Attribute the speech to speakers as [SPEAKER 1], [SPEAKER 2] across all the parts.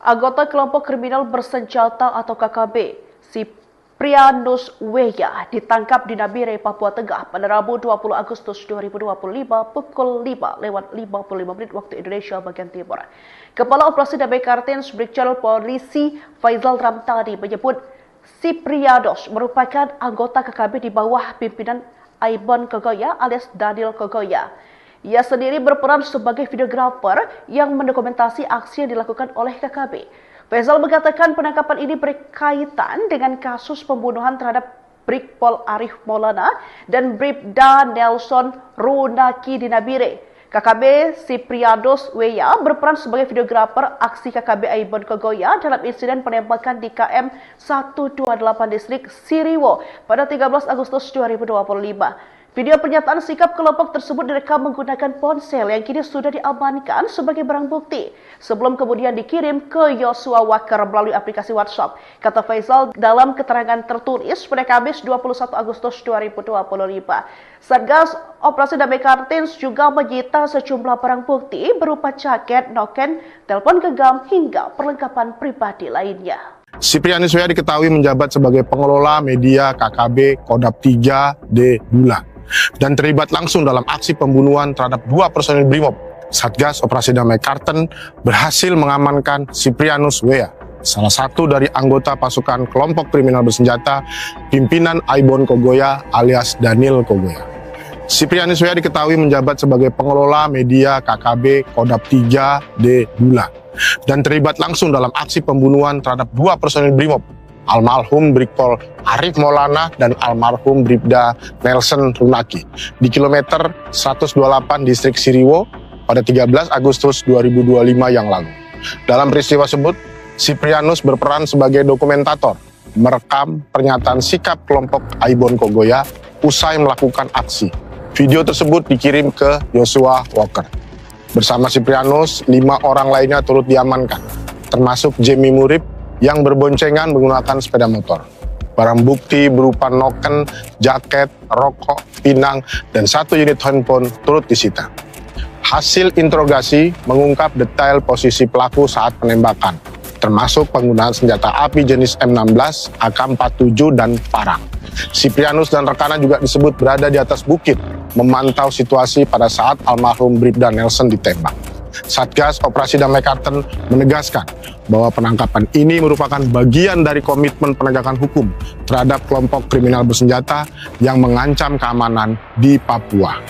[SPEAKER 1] Anggota kelompok kriminal bersenjata atau KKB, Siprianus Weya ditangkap di Nabire, Papua Tengah pada Rabu 20 Agustus 2025 pukul 5:55 waktu Indonesia bagian Timur. Kepala Operasi Damai Kartens Brigjen Polisi Faizal Ramtani menyebut Siprianus merupakan anggota KKB di bawah pimpinan Aibon Kogoya alias Daniel Kogoya. Ia sendiri berperan sebagai videografer yang mendokumentasi aksi yang dilakukan oleh KKB. Faizal mengatakan penangkapan ini berkaitan dengan kasus pembunuhan terhadap Brigpol Arif Maulana dan Bribda Nelson Runaki di Nabire. KKB Siprianus Weya berperan sebagai videografer aksi KKB Aibon Kogoya dalam insiden penembakan di KM 128 distrik Siriwo pada 13 Agustus 2025. Video pernyataan sikap kelompok tersebut direkam menggunakan ponsel yang kini sudah diamankan sebagai barang bukti sebelum kemudian dikirim ke Yosua Waker melalui aplikasi WhatsApp. Kata Faizal dalam keterangan tertulis pada Kamis 21 Agustus 2025. Satgas Operasi Damai Kartens juga menyita sejumlah barang bukti berupa jaket, noken, telepon genggam hingga perlengkapan pribadi lainnya.
[SPEAKER 2] Siprianus Weya diketahui menjabat sebagai pengelola media KKB Kodap 3D Bulan dan terlibat langsung dalam aksi pembunuhan terhadap 2 personil Brimob. Satgas Operasi Damai Kartens berhasil mengamankan Siprianus Weya, salah satu dari anggota pasukan kelompok kriminal bersenjata pimpinan Aibon Kogoya alias Daniel Kogoya. Siprianus Weya diketahui menjabat sebagai pengelola media KKB Kodap 3D Bulan dan terlibat langsung dalam aksi pembunuhan terhadap 2 personil Brimob, almarhum Brigpol Arif Maulana dan almarhum Bribda Nelson Runaki di kilometer 128 distrik Siriwo pada 13 Agustus 2025 yang lalu. Dalam peristiwa tersebut, Siprianus berperan sebagai dokumentator, merekam pernyataan sikap kelompok Aibon Kogoya usai melakukan aksi. Video tersebut dikirim ke Yosua Waker. Bersama Siprianus, 5 orang lainnya turut diamankan, termasuk Jemi Murib yang berboncengan menggunakan sepeda motor. Barang bukti berupa noken, jaket, rokok, pinang, dan 1 unit handphone turut disita. Hasil interogasi mengungkap detail posisi pelaku saat penembakan, termasuk penggunaan senjata api jenis M16, AK-47, dan parang. Siprianus dan rekannya juga disebut berada di atas bukit, memantau situasi pada saat almarhum Bribda Nelson ditembak. Satgas Operasi Damai Kartens menegaskan bahwa penangkapan ini merupakan bagian dari komitmen penegakan hukum terhadap kelompok kriminal bersenjata yang mengancam keamanan di Papua.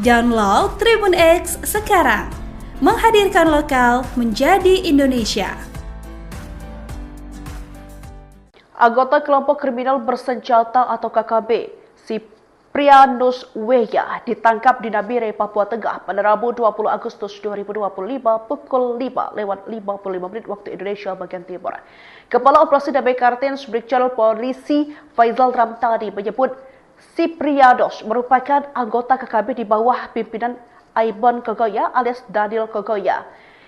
[SPEAKER 3] Download Tribun X sekarang, menghadirkan lokal menjadi Indonesia.
[SPEAKER 1] Anggota kelompok kriminal bersenjata atau KKB, Siprianus Weya ditangkap di Nabire, Papua Tengah pada Rabu 20 Agustus 2025 pukul 5:55 waktu Indonesia bagian Timur. Kepala Operasi Damai Kartens Brigjen Polisi Faizal Ramtani menyebut Siprianus merupakan anggota KKB di bawah pimpinan Aibon Kogoya alias Daniel Kogoya.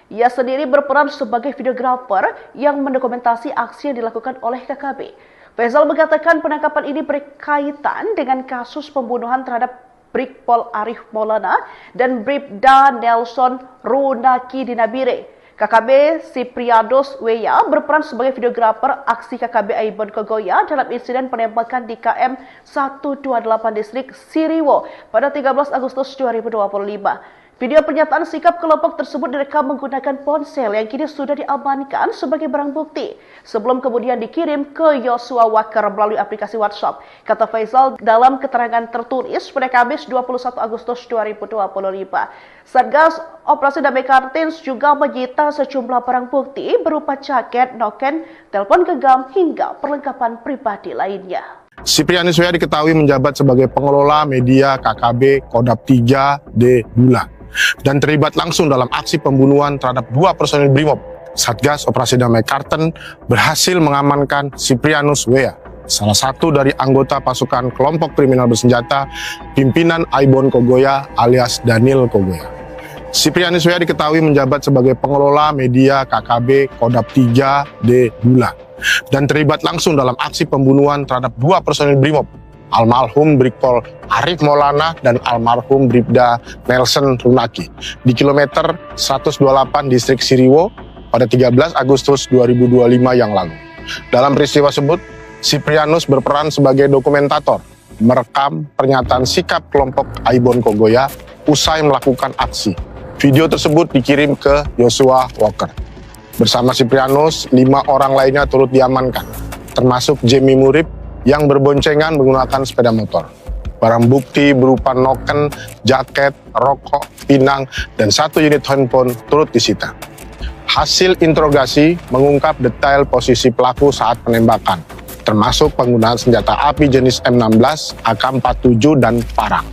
[SPEAKER 1] Ia sendiri berperan sebagai videografer yang mendokumentasi aksi yang dilakukan oleh KKB. Faizal mengatakan penangkapan ini berkaitan dengan kasus pembunuhan terhadap Brigpol Arif Maulana dan Bribda Nelson Runaki di Nabire. KKB Siprianus Weya berperan sebagai videografer aksi KKB Aibon Kogoya dalam insiden penembakan di KM 128 distrik Siriwo pada 13 Agustus 2025. Video pernyataan sikap kelompok tersebut direkam menggunakan ponsel yang kini sudah diamankan sebagai barang bukti sebelum kemudian dikirim ke Yosua Waker melalui aplikasi WhatsApp. Kata Faizal dalam keterangan tertulis pada Kamis 21 Agustus 2025. Satgas Operasi Damai Kartens juga menyita sejumlah barang bukti berupa jaket, noken, telepon genggam hingga perlengkapan pribadi lainnya.
[SPEAKER 2] Siprianus Weya diketahui menjabat sebagai pengelola media KKB Kodap 3D Bulan dan terlibat langsung dalam aksi pembunuhan terhadap 2 personil Brimob. Satgas Operasi Damai Kartens berhasil mengamankan Siprianus Weya, salah satu dari anggota pasukan kelompok kriminal bersenjata pimpinan Aibon Kogoya alias Daniel Kogoya. Siprianus Weya diketahui menjabat sebagai pengelola media KKB Kodap 3D Bulan dan terlibat langsung dalam aksi pembunuhan terhadap 2 personil Brimob, almarhum Brigpol Arif Maulana dan almarhum Bribda Nelson Runaki di kilometer 128 distrik Siriwo pada 13 Agustus 2025 yang lalu. Dalam peristiwa tersebut, Siprianus berperan sebagai dokumentator, merekam pernyataan sikap kelompok Aibon Kogoya usai melakukan aksi. Video tersebut dikirim ke Joshua Walker. Bersama Siprianus, 5 orang lainnya turut diamankan, termasuk Jamie Murib yang berboncengan menggunakan sepeda motor. Barang bukti berupa noken, jaket, rokok, pinang, dan 1 unit handphone turut disita. Hasil interogasi mengungkap detail posisi pelaku saat penembakan, termasuk penggunaan senjata api jenis M16, AK-47, dan parang.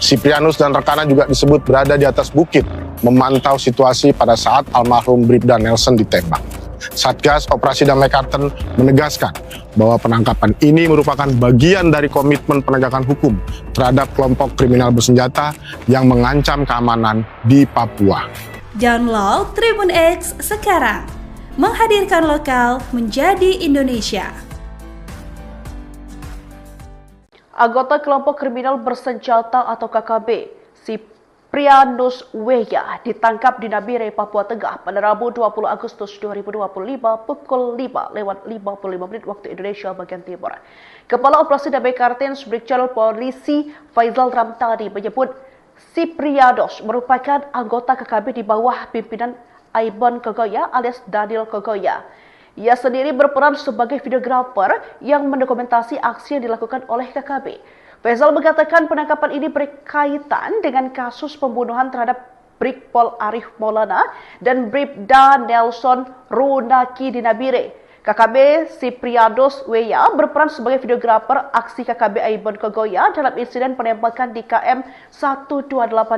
[SPEAKER 2] Siprianus dan rekannya juga disebut berada di atas bukit, memantau situasi pada saat almarhum Bribda Nelson ditembak. Satgas Operasi Damai Kartens menegaskan bahwa penangkapan ini merupakan bagian dari komitmen penegakan hukum terhadap kelompok kriminal bersenjata yang mengancam keamanan di Papua.
[SPEAKER 3] Download Tribun X sekarang, menghadirkan lokal menjadi Indonesia.
[SPEAKER 1] Anggota kelompok kriminal bersenjata atau KKB, Siprianus Weya ditangkap di Nabire, Papua Tengah pada Rabu 20 Agustus 2025 pukul 5:55 waktu Indonesia bagian Timur. Kepala Operasi Damai Kartens Brigjen Polisi Faizal Ramtani menyebut Siprianus merupakan anggota KKB di bawah pimpinan Aibon Kogoya alias Daniel Kogoya. Ia sendiri berperan sebagai videografer yang mendokumentasi aksi yang dilakukan oleh KKB. Faizal mengatakan penangkapan ini berkaitan dengan kasus pembunuhan terhadap Brigpol Arif Maulana dan Bribda Nelson Runaki di Nabire. KKB Siprianus Weya berperan sebagai videografer aksi KKB Aibon Kogoya dalam insiden penembakan di KM 128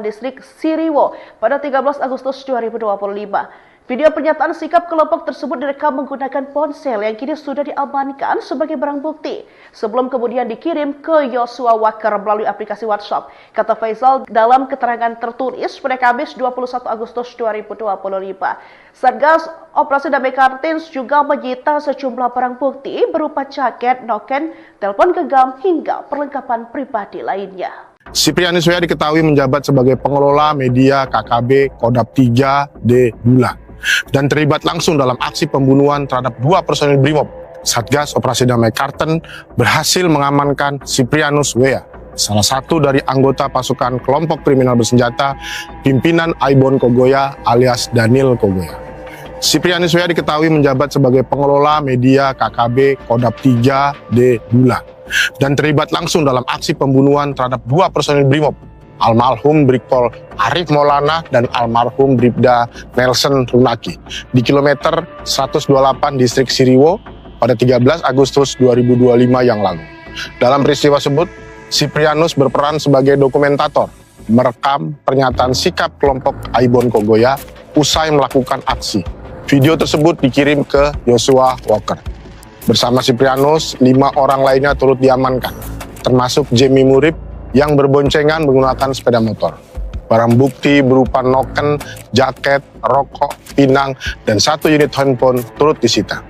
[SPEAKER 1] distrik Siriwo pada 13 Agustus 2025. Video pernyataan sikap kelompok tersebut direkam menggunakan ponsel yang kini sudah diamankan sebagai barang bukti sebelum kemudian dikirim ke Joshua Walker melalui aplikasi WhatsApp. Kata Faizal dalam keterangan tertulis pada Kamis 21 Agustus 2025. Satgas Operasi Damai Kartens juga menyita sejumlah barang bukti berupa jaket, noken, telepon genggam hingga perlengkapan pribadi lainnya.
[SPEAKER 2] Siprianus Weya diketahui menjabat sebagai pengelola media KKB Kodap 3D Bula dan terlibat langsung dalam aksi pembunuhan terhadap 2 personil Brimob. Satgas Operasi Damai Kartens berhasil mengamankan Siprianus Weya, salah satu dari anggota pasukan kelompok kriminal bersenjata pimpinan Aibon Kogoya alias Daniel Kogoya. Siprianus Weya diketahui menjabat sebagai pengelola media KKB Kodap 3D Bula dan terlibat langsung dalam aksi pembunuhan terhadap 2 personil Brimob, almarhum Brigpol Arif Maulana dan almarhum Bribda Nelson Runaki di kilometer 128 distrik Siriwo pada 13 Agustus 2025 yang lalu. Dalam peristiwa tersebut, Siprianus berperan sebagai dokumentator, merekam pernyataan sikap kelompok Aibon Kogoya usai melakukan aksi. Video tersebut dikirim ke Joshua Walker. Bersama Siprianus, 5 orang lainnya turut diamankan, termasuk Jamie Murib yang berboncengan menggunakan sepeda motor. Barang bukti berupa noken, jaket, rokok, pinang, dan 1 unit handphone turut disita.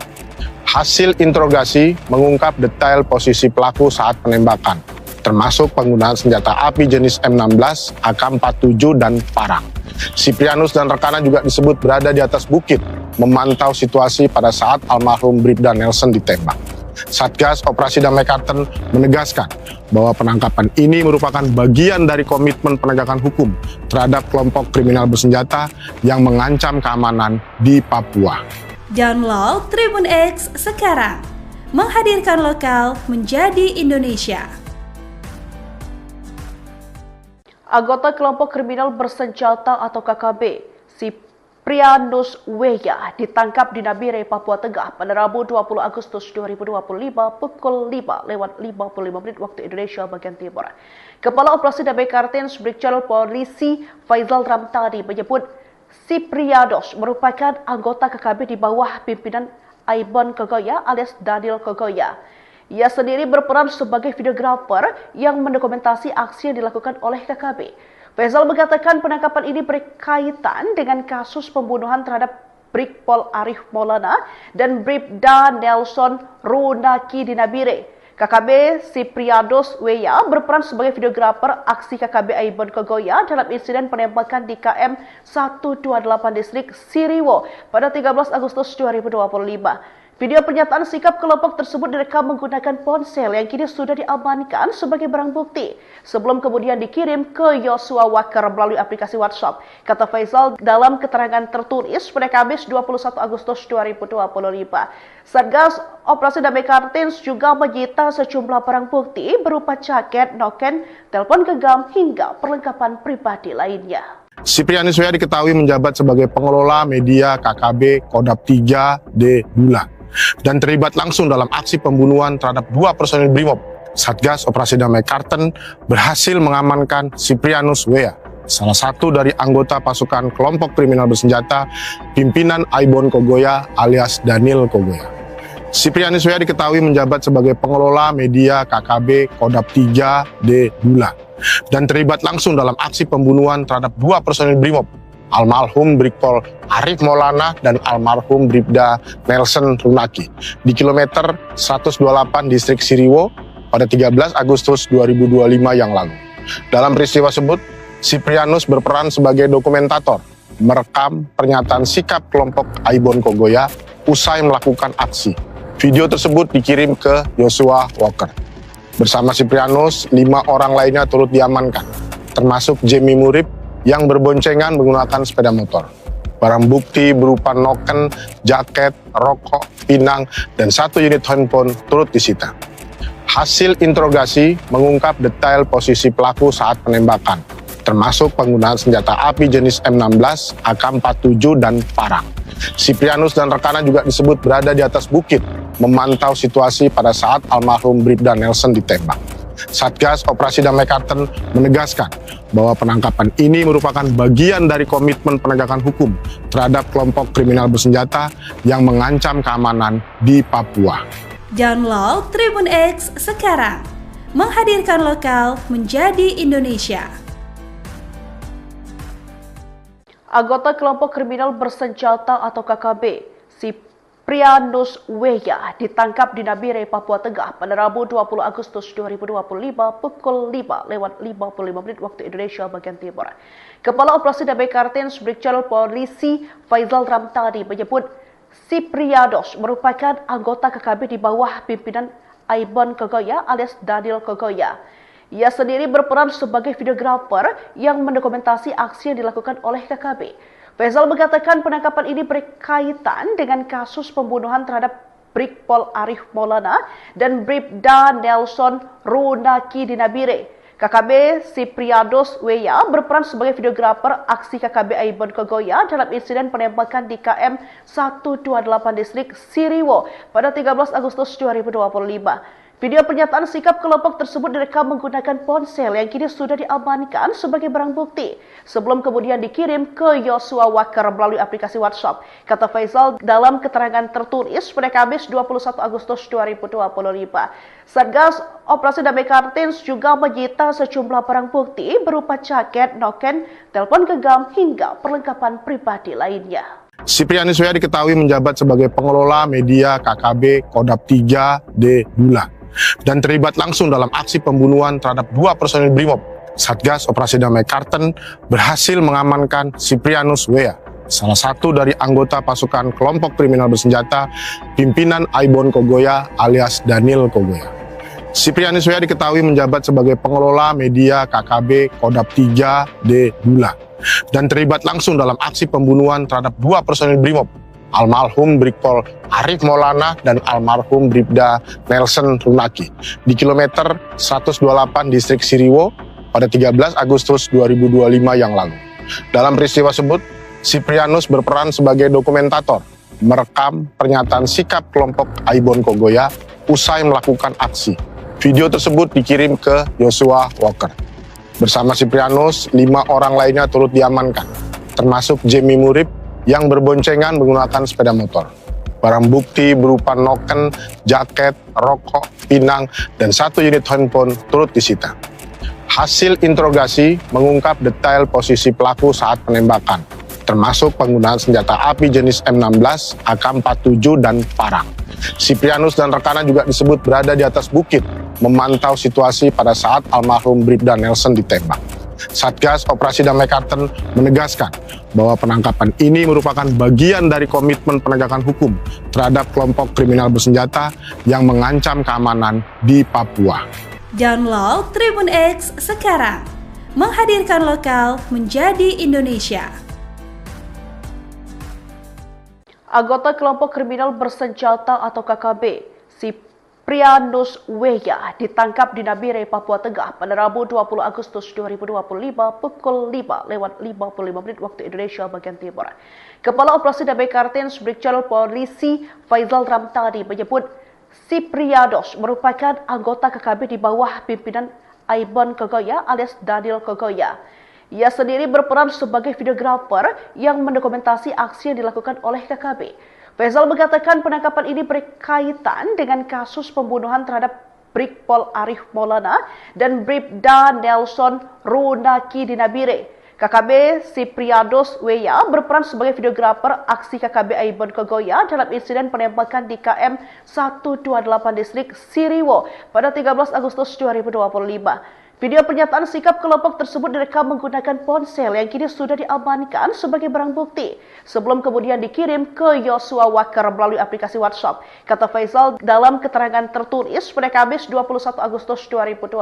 [SPEAKER 2] Hasil interogasi mengungkap detail posisi pelaku saat penembakan, termasuk penggunaan senjata api jenis M16, AK-47, dan parang. Siprianus dan rekannya juga disebut berada di atas bukit, memantau situasi pada saat almarhum Bribda Nelson ditembak. Satgas Operasi Damai Kartens menegaskan bahwa penangkapan ini merupakan bagian dari komitmen penegakan hukum terhadap kelompok kriminal bersenjata yang mengancam keamanan di Papua.
[SPEAKER 3] Download Tribun X sekarang, menghadirkan lokal menjadi Indonesia.
[SPEAKER 1] Anggota kelompok kriminal bersenjata atau KKB, Siprianus Weya ditangkap di Nabire, Papua Tengah pada Rabu 20 Agustus 2025 pukul 5:55 waktu Indonesia bagian Timur. Kepala Operasi Damai Kartens Brigjen Polisi Faizal Ramtani menyebut Siprianus merupakan anggota KKB di bawah pimpinan Aibon Kogoya alias Daniel Kogoya. Ia sendiri berperan sebagai videografer yang mendokumentasi aksi yang dilakukan oleh KKB. Faizal mengatakan penangkapan ini berkaitan dengan kasus pembunuhan terhadap Brigpol Arif Maulana dan Bribda Nelson Runaki di Nabire. KKB Siprianus Weya berperan sebagai videografer aksi KKB Aibon Kogoya dalam insiden penembakan di KM 128 distrik Siriwo pada 13 Agustus 2025. Video pernyataan sikap kelompok tersebut direkam menggunakan ponsel yang kini sudah diamankan sebagai barang bukti sebelum kemudian dikirim ke Yosua Walker melalui aplikasi WhatsApp, kata Faisal dalam keterangan tertulis pada Kamis 21 Agustus 2025. Satgas Operasi Damai Kartens juga menyita sejumlah barang bukti berupa jaket, noken, telepon genggam hingga perlengkapan pribadi lainnya.
[SPEAKER 2] Siprianus Weya diketahui menjabat sebagai pengelola media KKB Kodap 3D Bula dan terlibat langsung dalam aksi pembunuhan terhadap 2 personil Brimob. Satgas Operasi Damai Karten berhasil mengamankan Siprianus Weya, salah satu dari anggota pasukan kelompok kriminal bersenjata pimpinan Aibon Kogoya alias Daniel Kogoya. Siprianus Weya diketahui menjabat sebagai pengelola media KKB Kodap 3D Bula dan terlibat langsung dalam aksi pembunuhan terhadap 2 personil Brimob, almarhum Brigpol Arif Maulana dan almarhum Bribda Nelson Runaki di kilometer 128 distrik Siriwo pada 13 Agustus 2025 yang lalu. Dalam peristiwa tersebut, Siprianus berperan sebagai dokumentator, merekam pernyataan sikap kelompok Aibon Kogoya usai melakukan aksi. Video tersebut dikirim ke Yosua Walker. Bersama Siprianus, 5 orang lainnya turut diamankan, termasuk Jemi Murib yang berboncengan menggunakan sepeda motor. Barang bukti berupa noken, jaket, rokok, pinang, dan 1 unit handphone turut disita. Hasil interogasi mengungkap detail posisi pelaku saat penembakan, termasuk penggunaan senjata api jenis M16, AK-47, dan parang. Siprianus dan rekannya juga disebut berada di atas bukit, memantau situasi pada saat almarhum Bribda Nelson ditembak. Satgas Operasi Damai Karten menegaskan bahwa penangkapan ini merupakan bagian dari komitmen penegakan hukum terhadap kelompok kriminal bersenjata yang mengancam keamanan di Papua.
[SPEAKER 3] Download Tribun X sekarang, menghadirkan lokal menjadi Indonesia.
[SPEAKER 1] Anggota kelompok kriminal bersenjata atau KKB, Siprianus Weya ditangkap di Nabire, Papua Tengah pada Rabu 20 Agustus 2025 pukul 5:55 waktu Indonesia bagian Timur. Kepala Operasi Damai Kartens Brigjen Polisi Faisal Ramtani menyebut Siprianus merupakan anggota KKB di bawah pimpinan Aibon Kogoya alias Daniel Kogoya. Ia sendiri berperan sebagai videografer yang mendokumentasi aksi yang dilakukan oleh KKB. Faisal mengatakan penangkapan ini berkaitan dengan kasus pembunuhan terhadap Brigpol Arif Maulana dan Bribda Nelson Runaki di Nabire. KKB Siprianus Weya berperan sebagai videografer aksi KKB Aibon Kogoya dalam insiden penembakan di KM 128 distrik Siriwo pada 13 Agustus 2025. Video pernyataan sikap kelompok tersebut direkam menggunakan ponsel yang kini sudah diamankan sebagai barang bukti sebelum kemudian dikirim ke Yosua Walker melalui aplikasi WhatsApp, kata Faisal dalam keterangan tertulis pada Kamis 21 Agustus 2025. Satgas Operasi Damai Kartens juga menyita sejumlah barang bukti berupa jaket, noken, telepon genggam hingga perlengkapan pribadi lainnya.
[SPEAKER 2] Siprianus Weya diketahui menjabat sebagai pengelola media KKB Kodap 3D Bula dan terlibat langsung dalam aksi pembunuhan terhadap 2 personil Brimob. Satgas Operasi Damai Karten berhasil mengamankan Siprianus Weya, salah satu dari anggota pasukan kelompok kriminal bersenjata pimpinan Aibon Kogoya alias Daniel Kogoya. Siprianus Weya diketahui menjabat sebagai pengelola media KKB Kodap 3D Bula dan terlibat langsung dalam aksi pembunuhan terhadap 2 personil Brimob, almarhum Brigpol Arif Maulana dan almarhum Bribda Nelson Runaki di kilometer 128 distrik Siriwo pada 13 Agustus 2025 yang lalu. Dalam peristiwa tersebut, Siprianus berperan sebagai dokumentator, merekam pernyataan sikap kelompok Aibon Kogoya usai melakukan aksi. Video tersebut dikirim ke Yosua Walker. Bersama Siprianus, 5 orang lainnya turut diamankan, termasuk Jemi Murib yang berboncengan menggunakan sepeda motor. Barang bukti berupa noken, jaket, rokok, pinang, dan 1 unit handphone turut disita. Hasil interogasi mengungkap detail posisi pelaku saat penembakan, termasuk penggunaan senjata api jenis M16, AK-47, dan parang. Siprianus dan rekannya juga disebut berada di atas bukit, memantau situasi pada saat almarhum Bribda Nelson ditembak. Satgas Operasi Damai Kartens menegaskan bahwa penangkapan ini merupakan bagian dari komitmen penegakan hukum terhadap kelompok kriminal bersenjata yang mengancam keamanan di Papua.
[SPEAKER 3] Download Tribun X sekarang, menghadirkan lokal menjadi Indonesia.
[SPEAKER 1] Anggota kelompok kriminal bersenjata atau KKB, Siprianus Weya ditangkap di Nabire, Papua Tengah pada Rabu 20 Agustus 2025 pukul 5:55 waktu Indonesia bagian Timur. Kepala Operasi Damai Kartens Brigjen Polisi Faizal Ramtani menyebut Siprianus merupakan anggota KKB di bawah pimpinan Aibon Kogoya alias Daniel Kogoya. Ia sendiri berperan sebagai videografer yang mendokumentasi aksi yang dilakukan oleh KKB. Faizal mengatakan penangkapan ini berkaitan dengan kasus pembunuhan terhadap Brigpol Arif Maulana dan Bribda Nelson Runaki di Nabire. KKB Siprianus Weya berperan sebagai videografer aksi KKB Aibon Kogoya dalam insiden penembakan di KM 128 distrik Siriwo pada 13 Agustus 2025. Video pernyataan sikap kelompok tersebut direkam menggunakan ponsel yang kini sudah diamankan sebagai barang bukti sebelum kemudian dikirim ke Yosua Wakar melalui aplikasi WhatsApp. Kata Faizal dalam keterangan tertulis pada Kamis 21 Agustus 2025.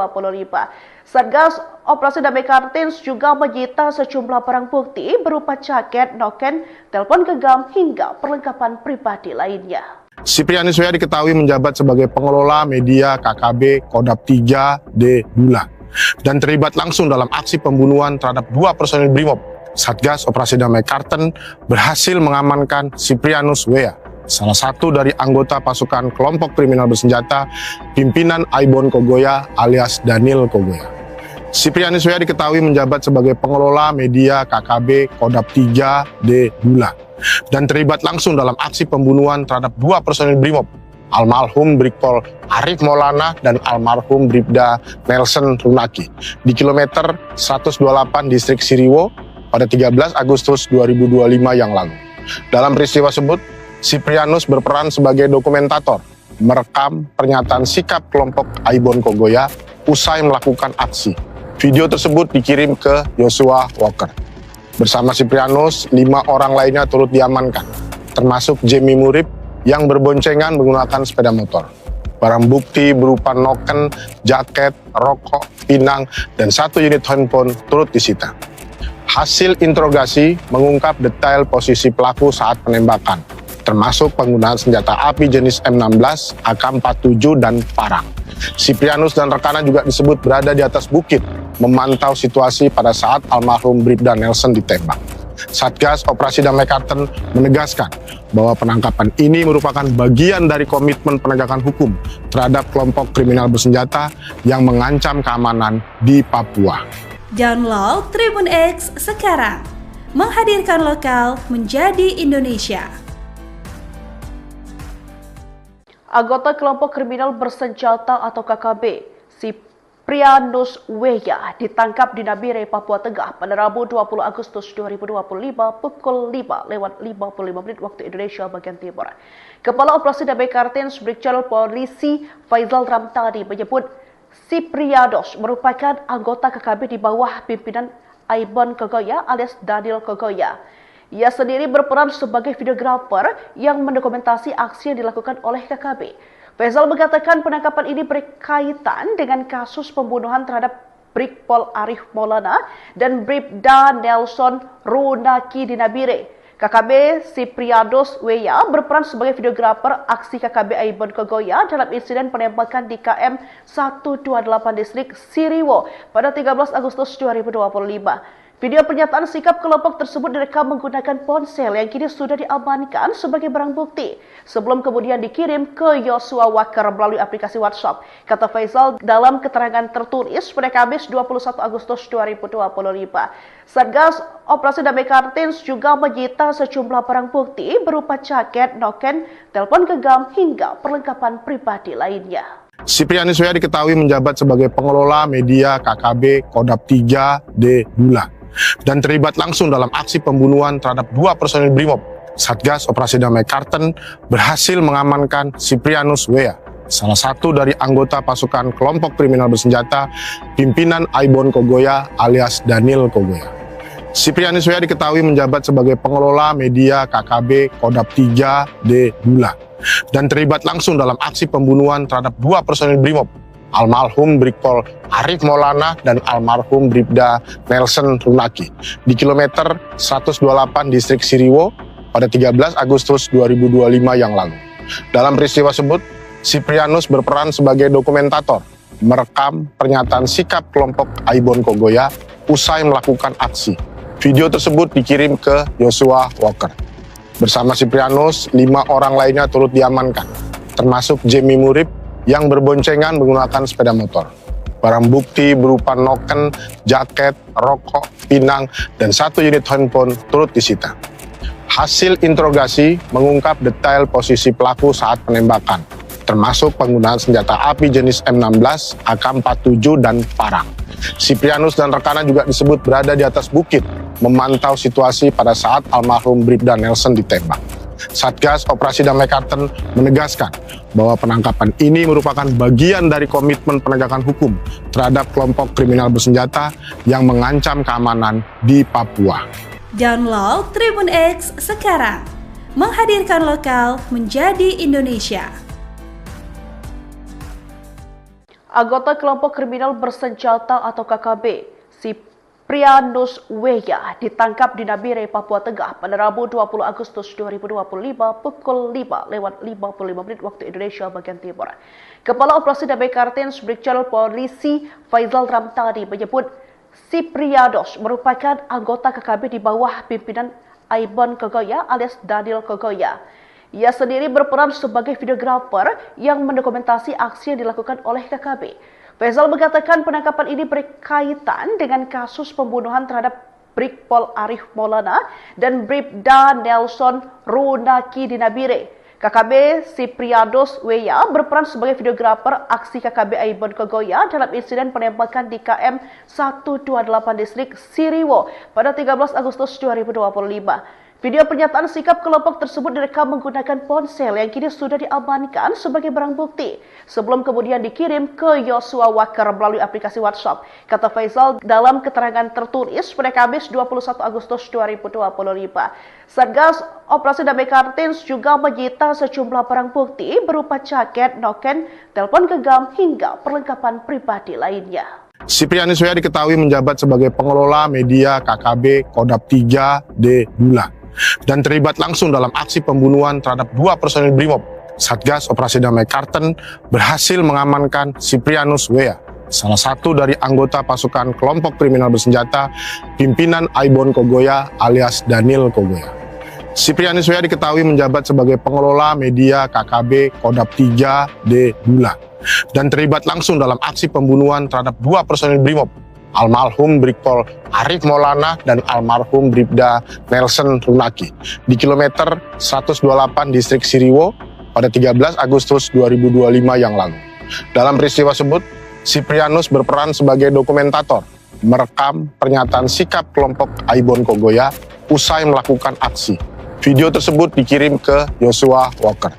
[SPEAKER 1] Satgas Operasi Damai Kartens juga menyita sejumlah barang bukti berupa jaket, noken, telepon genggam hingga perlengkapan pribadi lainnya.
[SPEAKER 2] Siprianus Weya diketahui menjabat sebagai pengelola media KKB Kodap 3D Bulan dan terlibat langsung dalam aksi pembunuhan terhadap 2 personil Brimob. Satgas Operasi Damai Kartens berhasil mengamankan Siprianus Weya, salah satu dari anggota pasukan kelompok kriminal bersenjata pimpinan Aibon Kogoya alias Daniel Kogoya. Siprianus Weya diketahui menjabat sebagai pengelola media KKB Kodap 3D Bulan dan terlibat langsung dalam aksi pembunuhan terhadap 2 personil Brimob, almarhum Brigpol Arif Maulana dan almarhum Bribda Nelson Runaki di kilometer 128 distrik Siriwo pada 13 Agustus 2025 yang lalu. Dalam peristiwa tersebut, Siprianus berperan sebagai dokumentator, merekam pernyataan sikap kelompok Aibon Kogoya usai melakukan aksi. Video tersebut dikirim ke Yosua Walker. Bersama Siprianus, 5 orang lainnya turut diamankan, termasuk Jemi Murib yang berboncengan menggunakan sepeda motor. Barang bukti berupa noken, jaket, rokok, pinang, dan 1 unit handphone turut disita. Hasil interogasi mengungkap detail posisi pelaku saat penembakan, termasuk penggunaan senjata api jenis M16, AK-47, dan parang. Siprianus dan rekannya juga disebut berada di atas bukit, memantau situasi pada saat almarhum Bribda Nelson ditembak. Satgas Operasi Damai Kartens menegaskan bahwa penangkapan ini merupakan bagian dari komitmen penegakan hukum terhadap kelompok kriminal bersenjata yang mengancam keamanan di Papua.
[SPEAKER 3] Download Tribun X sekarang, menghadirkan lokal menjadi Indonesia.
[SPEAKER 1] Anggota kelompok kriminal bersenjata atau KKB, Siprianus Weya ditangkap di Nabire, Papua Tengah pada Rabu 20 Agustus 2025 pukul 5:55 waktu Indonesia bagian Timur. Kepala Operasi Damai Kartens Brigjen Polisi Faizal Ramtani menyebut Siprianus merupakan anggota KKB di bawah pimpinan Aibon Kogoya alias Daniel Kogoya. Ia sendiri berperan sebagai videografer yang mendokumentasi aksi yang dilakukan oleh KKB. Faizal mengatakan penangkapan ini berkaitan dengan kasus pembunuhan terhadap Brigpol Arif Maulana dan Bribda Nelson Runaki di Nabire. KKB Siprianus Weya berperan sebagai videografer aksi KKB Aibon Kogoya dalam insiden penembakan di KM 128 distrik Siriwo pada 13 Agustus 2025. Video pernyataan sikap kelompok tersebut direkam menggunakan ponsel yang kini sudah diamankan sebagai barang bukti sebelum kemudian dikirim ke Yosua Wakar melalui aplikasi WhatsApp. Kata Faizal dalam keterangan tertulis pada Kamis 21 Agustus 2025. Satgas Operasi Damai Kartens juga menyita sejumlah barang bukti berupa jaket, noken, telepon genggam hingga perlengkapan pribadi lainnya.
[SPEAKER 2] Siprianus Weya diketahui menjabat sebagai pengelola media KKB Kodap 3D Bulan dan terlibat langsung dalam aksi pembunuhan terhadap 2 personil Brimob. Satgas Operasi Damai Karten berhasil mengamankan Siprianus Wea, salah satu dari anggota pasukan kelompok kriminal bersenjata pimpinan Aibon Kogoya alias Daniel Kogoya. Siprianus Wea diketahui menjabat sebagai pengelola media KKB Kodap 3D Bula dan terlibat langsung dalam aksi pembunuhan terhadap dua personil Brimob, almarhum Brigpol Arif Maulana dan almarhum Bribda Nelson Runaki di kilometer 128 distrik Siriwo pada 13 Agustus 2025 yang lalu. Dalam peristiwa tersebut, Siprianus berperan sebagai dokumentator, merekam pernyataan sikap kelompok Aibon Kogoya usai melakukan aksi. Video tersebut dikirim ke Joshua Walker. Bersama Siprianus, 5 orang lainnya turut diamankan, termasuk Jamie Murib yang berboncengan menggunakan sepeda motor. Barang bukti berupa noken, jaket, rokok, pinang, dan 1 unit handphone turut disita. Hasil interogasi mengungkap detail posisi pelaku saat penembakan, termasuk penggunaan senjata api jenis M16, AK-47, dan parang. Siprianus dan rekannya juga disebut berada di atas bukit, memantau situasi pada saat almarhum Bribda Nelson ditembak. Satgas Operasi Damai Karten menegaskan bahwa penangkapan ini merupakan bagian dari komitmen penegakan hukum terhadap kelompok kriminal bersenjata yang mengancam keamanan di Papua.
[SPEAKER 3] Download Tribun X sekarang, menghadirkan lokal menjadi Indonesia.
[SPEAKER 1] Anggota kelompok kriminal bersenjata atau KKB, Siprianus Wea ditangkap di Nabire, Papua Tengah pada Rabu 20 Agustus 2025 pukul 5:55 waktu Indonesia bagian Timur. Kepala Operasi Damai Karten Brigjen Polisi Faizal Ramtani menyebut Siprianus merupakan anggota KKB di bawah pimpinan Aibon Kogoya alias Daniel Kogoya. Ia sendiri berperan sebagai videografer yang mendokumentasi aksi yang dilakukan oleh KKB. Faizal mengatakan penangkapan ini berkaitan dengan kasus pembunuhan terhadap Brigpol Arif Maulana dan Bribda Nelson Runaki di Nabire. KKB Siprianus Wea berperan sebagai videografer aksi KKB Aibon Kogoya dalam insiden penembakan di KM 128 distrik Siriwo pada 13 Agustus 2025. Video pernyataan sikap kelompok tersebut direkam menggunakan ponsel yang kini sudah diamankan sebagai barang bukti sebelum kemudian dikirim ke Joshua Walker melalui aplikasi WhatsApp. Kata Faizal dalam keterangan tertulis pada Kamis 21 Agustus 2025. Satgas Operasi Damai Karten juga menyita sejumlah barang bukti berupa jaket, noken, telepon genggam hingga perlengkapan pribadi lainnya.
[SPEAKER 2] Siprianus Wea diketahui menjabat sebagai pengelola media KKB Kodap 3D Bula dan terlibat langsung dalam aksi pembunuhan terhadap dua personil Brimob. Satgas Operasi Damai Karten berhasil mengamankan Siprianus Wea, salah satu dari anggota pasukan kelompok kriminal bersenjata pimpinan Aibon Kogoya alias Daniel Kogoya. Siprianus Wea diketahui menjabat sebagai pengelola media KKB Kodap 3D Bula dan terlibat langsung dalam aksi pembunuhan terhadap dua personil Brimob, almarhum Brigpol Arif Maulana dan almarhum Bribda Nelson Runaki di kilometer 128 distrik Siriwo pada 13 Agustus 2025 yang lalu. Dalam peristiwa tersebut, Siprianus berperan sebagai dokumentator, merekam pernyataan sikap kelompok Aibon Kogoya usai melakukan aksi. Video tersebut dikirim ke Joshua Walker.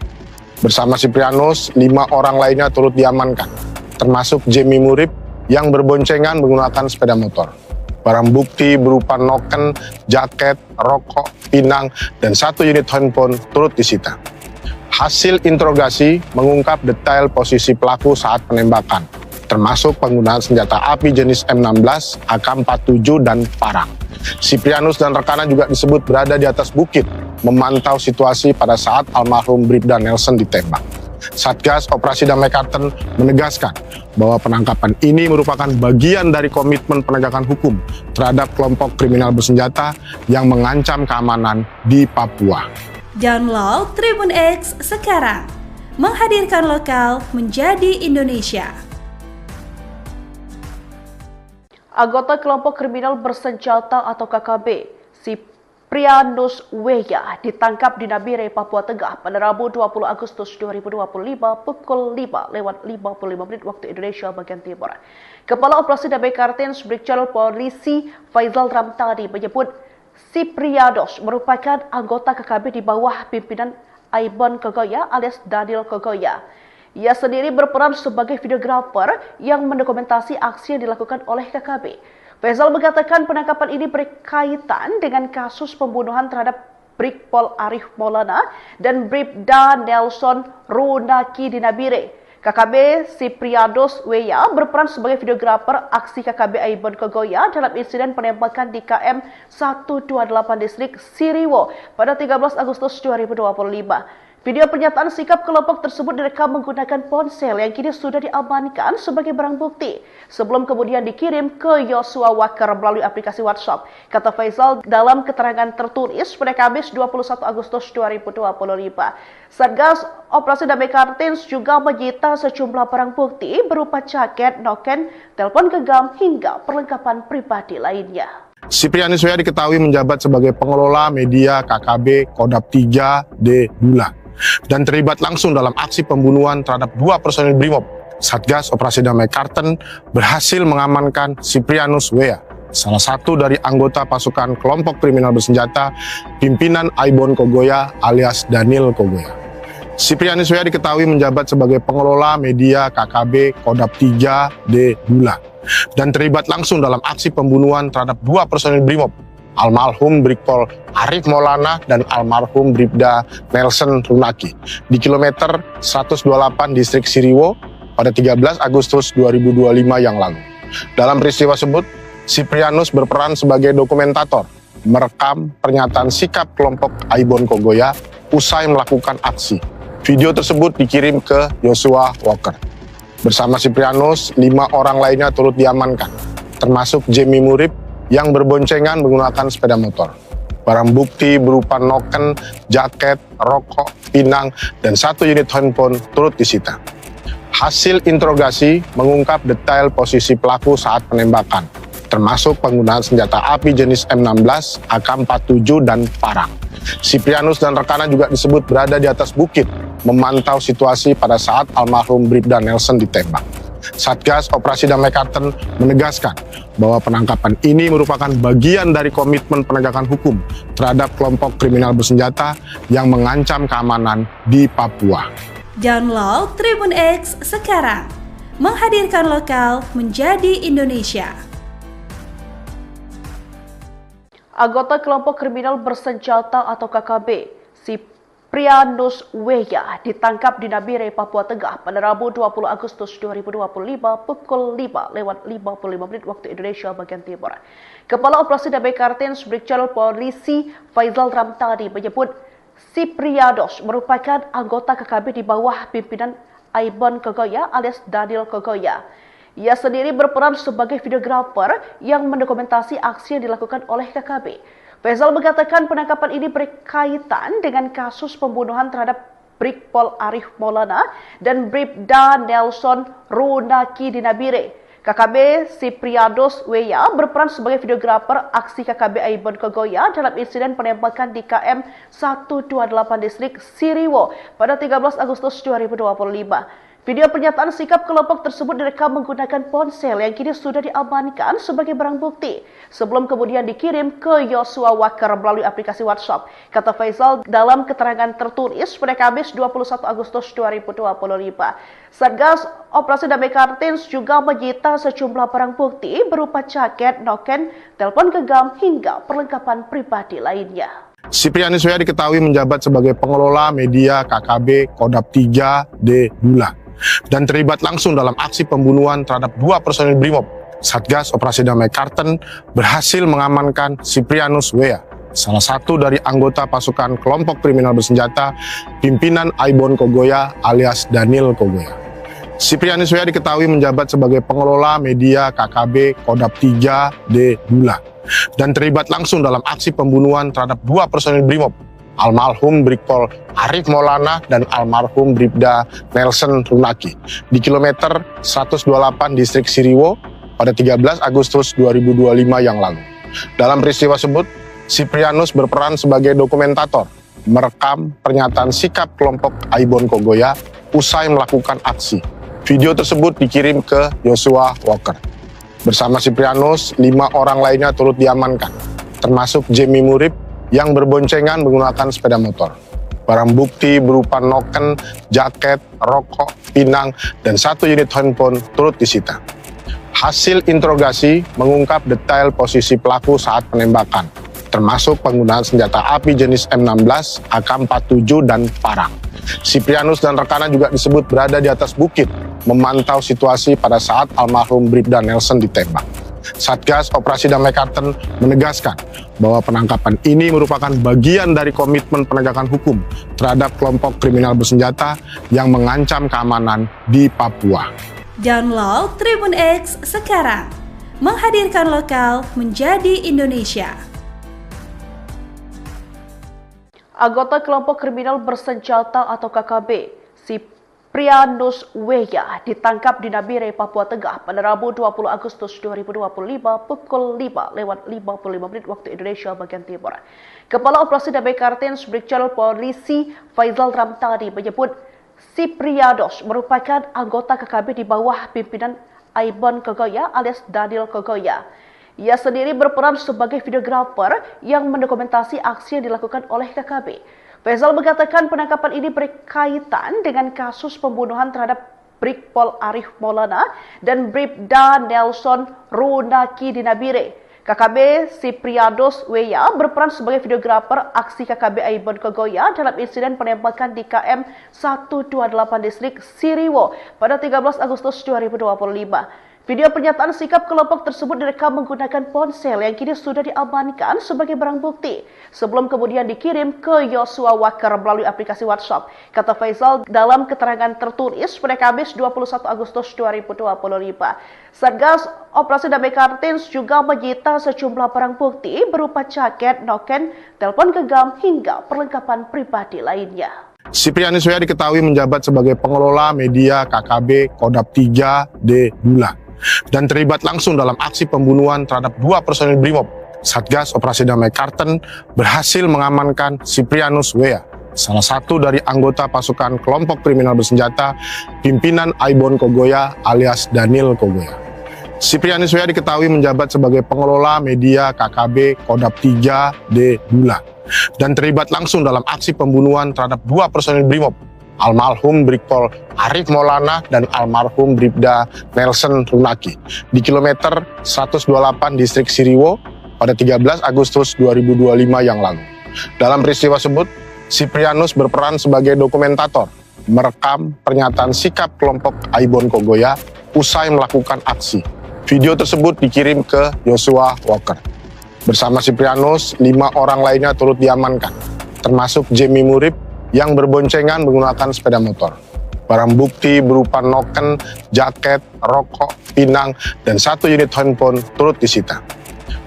[SPEAKER 2] Bersama Siprianus, 5 orang lainnya turut diamankan, termasuk Jamie Murib yang berboncengan menggunakan sepeda motor. Barang bukti berupa noken, jaket, rokok, pinang, dan 1 unit handphone turut disita. Hasil interogasi mengungkap detail posisi pelaku saat penembakan, termasuk penggunaan senjata api jenis M16, AK-47, dan parang. Siprianus dan rekannya juga disebut berada di atas bukit, memantau situasi pada saat almarhum Bribda Nelson ditembak. Satgas Operasi Damai Karten menegaskan bahwa penangkapan ini merupakan bagian dari komitmen penegakan hukum terhadap kelompok kriminal bersenjata yang mengancam keamanan di Papua.
[SPEAKER 3] Download Tribun X sekarang, menghadirkan lokal menjadi Indonesia.
[SPEAKER 1] Anggota kelompok kriminal bersenjata atau KKB, Siprianus Wea ditangkap di Nabire, Papua Tengah pada Rabu 20 Agustus 2025 pukul 5:55 waktu Indonesia bagian Timur. Kepala Operasi Damai Karten Brigjen Polisi Faizal Ramtani menyebut Sipriados merupakan anggota KKB di bawah pimpinan Aibon Kogoya alias Daniel Kogoya. Ia sendiri berperan sebagai videografer yang mendokumentasi aksi yang dilakukan oleh KKB. Faisal mengatakan penangkapan ini berkaitan dengan kasus pembunuhan terhadap Brigpol Arif Maulana dan Bribda Nelson Runaki di Nabire. KKB Sipriados Weya berperan sebagai videografer aksi KKB Aibon Kogoya dalam insiden penembakan di KM 128 distrik Siriwo pada 13 Agustus 2025. Video pernyataan sikap kelompok tersebut direkam menggunakan ponsel yang kini sudah diamankan sebagai barang bukti sebelum kemudian dikirim ke Yosua Walker melalui aplikasi WhatsApp, kata Faisal dalam keterangan tertulis pada Kamis 21 Agustus 2025. Satgas Operasi Damai Kartins juga menyita sejumlah barang bukti berupa jaket, noken, telepon genggam hingga perlengkapan pribadi lainnya.
[SPEAKER 2] Siprianus Weya diketahui menjabat sebagai pengelola media KKB Kodap 3D Bula dan terlibat langsung dalam aksi pembunuhan terhadap 2 personil Brimob. Satgas Operasi Damai Karten berhasil mengamankan Siprianus Weya, salah satu dari anggota pasukan kelompok kriminal bersenjata pimpinan Aibon Kogoya alias Daniel Kogoya. Siprianus Weya diketahui menjabat sebagai pengelola media KKB Kodap 3D Bula dan terlibat langsung dalam aksi pembunuhan terhadap 2 personil Brimob, almarhum Brigpol Arif Maulana dan almarhum Bribda Nelson Runaki di kilometer 128 distrik Siriwo pada 13 Agustus 2025 yang lalu. Dalam peristiwa tersebut, Siprianus berperan sebagai dokumentator, merekam pernyataan sikap kelompok Aibon Kogoya usai melakukan aksi. Video tersebut dikirim ke Yosua Walker. Bersama Siprianus, 5 orang lainnya turut diamankan, termasuk Jamie Murib yang berboncengan menggunakan sepeda motor. Barang bukti berupa noken, jaket, rokok, pinang, dan 1 unit handphone turut disita. Hasil interogasi mengungkap detail posisi pelaku saat penembakan, termasuk penggunaan senjata api jenis M16, AK-47, dan parang. Siprianus dan rekannya juga disebut berada di atas bukit, memantau situasi pada saat almarhum Bribda Nelson ditembak. Satgas Operasi Damai Karten menegaskan bahwa penangkapan ini merupakan bagian dari komitmen penegakan hukum terhadap kelompok kriminal bersenjata yang mengancam keamanan di Papua.
[SPEAKER 3] Download Tribun X sekarang, menghadirkan lokal menjadi Indonesia.
[SPEAKER 1] Anggota kelompok kriminal bersenjata atau KKB, Siprianus Weya ditangkap di Nabire, Papua Tengah pada Rabu 20 Agustus 2025 pukul 5:55 waktu Indonesia bagian Timur. Kepala Operasi Damai Kartins Brigjen Polisi Faisal Ramtani menyebut Siprianus merupakan anggota KKB di bawah pimpinan Aibon Kogoya alias Daniel Kogoya. Ia sendiri berperan sebagai videografer yang mendokumentasi aksi yang dilakukan oleh KKB. Faisal mengatakan penangkapan ini berkaitan dengan kasus pembunuhan terhadap Brigpol Arif Maulana dan Bribda Nelson Runaki di Nabire. KKB Siprianus Weya berperan sebagai videografer aksi KKB Aibon Kogoya dalam insiden penembakan di KM 128 distrik Siriwo pada 13 Agustus 2025. Video pernyataan sikap kelompok tersebut direkam menggunakan ponsel yang kini sudah diamankan sebagai barang bukti sebelum kemudian dikirim ke Yosua Walker melalui aplikasi WhatsApp, kata Faisal dalam keterangan tertulis pada Kamis 21 Agustus 2025. Satgas Operasi Damai Kartins juga menyita sejumlah barang bukti berupa jaket, noken, telepon genggam hingga perlengkapan pribadi lainnya.
[SPEAKER 2] Siprianus Weya diketahui menjabat sebagai pengelola media KKB Kodap 3D Bula dan terlibat langsung dalam aksi pembunuhan terhadap 2 personil Brimob. Satgas Operasi Damai Karten berhasil mengamankan Siprianus Weya, salah satu dari anggota pasukan kelompok kriminal bersenjata pimpinan Aibon Kogoya alias Daniel Kogoya. Siprianus Weya diketahui menjabat sebagai pengelola media KKB Kodap 3D Bula dan terlibat langsung dalam aksi pembunuhan terhadap 2 personil Brimob, almarhum Brigpol Arif Maulana dan almarhum Bribda Nelson Runaki di kilometer 128 distrik Siriwo pada 13 Agustus 2025 yang lalu. Dalam peristiwa tersebut, Siprianus berperan sebagai dokumentator, merekam pernyataan sikap kelompok Aibon Kogoya usai melakukan aksi. Video tersebut dikirim ke Yosua Walker. Bersama Siprianus, 5 orang lainnya turut diamankan, termasuk Jemi Murib yang berboncengan menggunakan sepeda motor. Barang bukti berupa noken, jaket, rokok, pinang, dan 1 unit handphone turut disita. Hasil interogasi mengungkap detail posisi pelaku saat penembakan, termasuk penggunaan senjata api jenis M16, AK-47, dan parang. Siprianus dan rekannya juga disebut berada di atas bukit, memantau situasi pada saat almarhum Bribda Nelson ditembak. Satgas Operasi Damai Karten menegaskan bahwa penangkapan ini merupakan bagian dari komitmen penegakan hukum terhadap kelompok kriminal bersenjata yang mengancam keamanan di Papua.
[SPEAKER 3] Download Tribun X sekarang, menghadirkan lokal menjadi Indonesia.
[SPEAKER 1] Anggota kelompok kriminal bersenjata atau KKB, Siprianus Weya ditangkap di Nabire, Papua Tengah pada Rabu 20 Agustus 2025 pukul 5:55 waktu Indonesia bagian Timur. Kepala Operasi Damai Kartens Brigjen Polisi Faizal Ramtani menyebut Siprianus merupakan anggota KKB di bawah pimpinan Aibon Kogoya alias Daniel Kogoya. Ia sendiri berperan sebagai videografer yang mendokumentasi aksi yang dilakukan oleh KKB. Faizal mengatakan penangkapan ini berkaitan dengan kasus pembunuhan terhadap Brigpol Arif Maulana dan Bribda Nelson Runaki di Nabire. KKB Siprianus Weya berperan sebagai videografer aksi KKB Aibon Kogoya dalam insiden penembakan di KM 128 distrik Siriwo pada 13 Agustus 2025. Video pernyataan sikap kelompok tersebut direkam menggunakan ponsel yang kini sudah diamankan sebagai barang bukti sebelum kemudian dikirim ke Yosua Walker melalui aplikasi WhatsApp. Kata Faizal dalam keterangan tertulis pada Kamis 21 Agustus 2025. Satgas Operasi Damai Kartens juga menyita sejumlah barang bukti berupa jaket, noken, telepon genggam hingga perlengkapan pribadi lainnya.
[SPEAKER 2] Siprianus Weya diketahui menjabat sebagai pengelola media KKB Kodap 3D Bula dan terlibat langsung dalam aksi pembunuhan terhadap 2 personil Brimob. Satgas Operasi Damai Karten berhasil mengamankan Siprianus Weya, salah satu dari anggota pasukan kelompok kriminal bersenjata pimpinan Aibon Kogoya alias Daniel Kogoya. Siprianus Weya diketahui menjabat sebagai pengelola media KKB Kodap 3D Bula dan terlibat langsung dalam aksi pembunuhan terhadap 2 personil Brimob, almarhum Brigpol Arif Maulana dan almarhum Bribda Nelson Runaki di kilometer 128 distrik Siriwo pada 13 Agustus 2025 yang lalu. Dalam peristiwa tersebut, Siprianus berperan sebagai dokumentator, merekam pernyataan sikap kelompok Aibon Kogoya usai melakukan aksi. Video tersebut dikirim ke Yosua Walker. Bersama Siprianus, 5 orang lainnya turut diamankan, termasuk Jemi Murib yang berboncengan menggunakan sepeda motor. Barang bukti berupa noken, jaket, rokok, pinang, dan 1 unit handphone turut disita.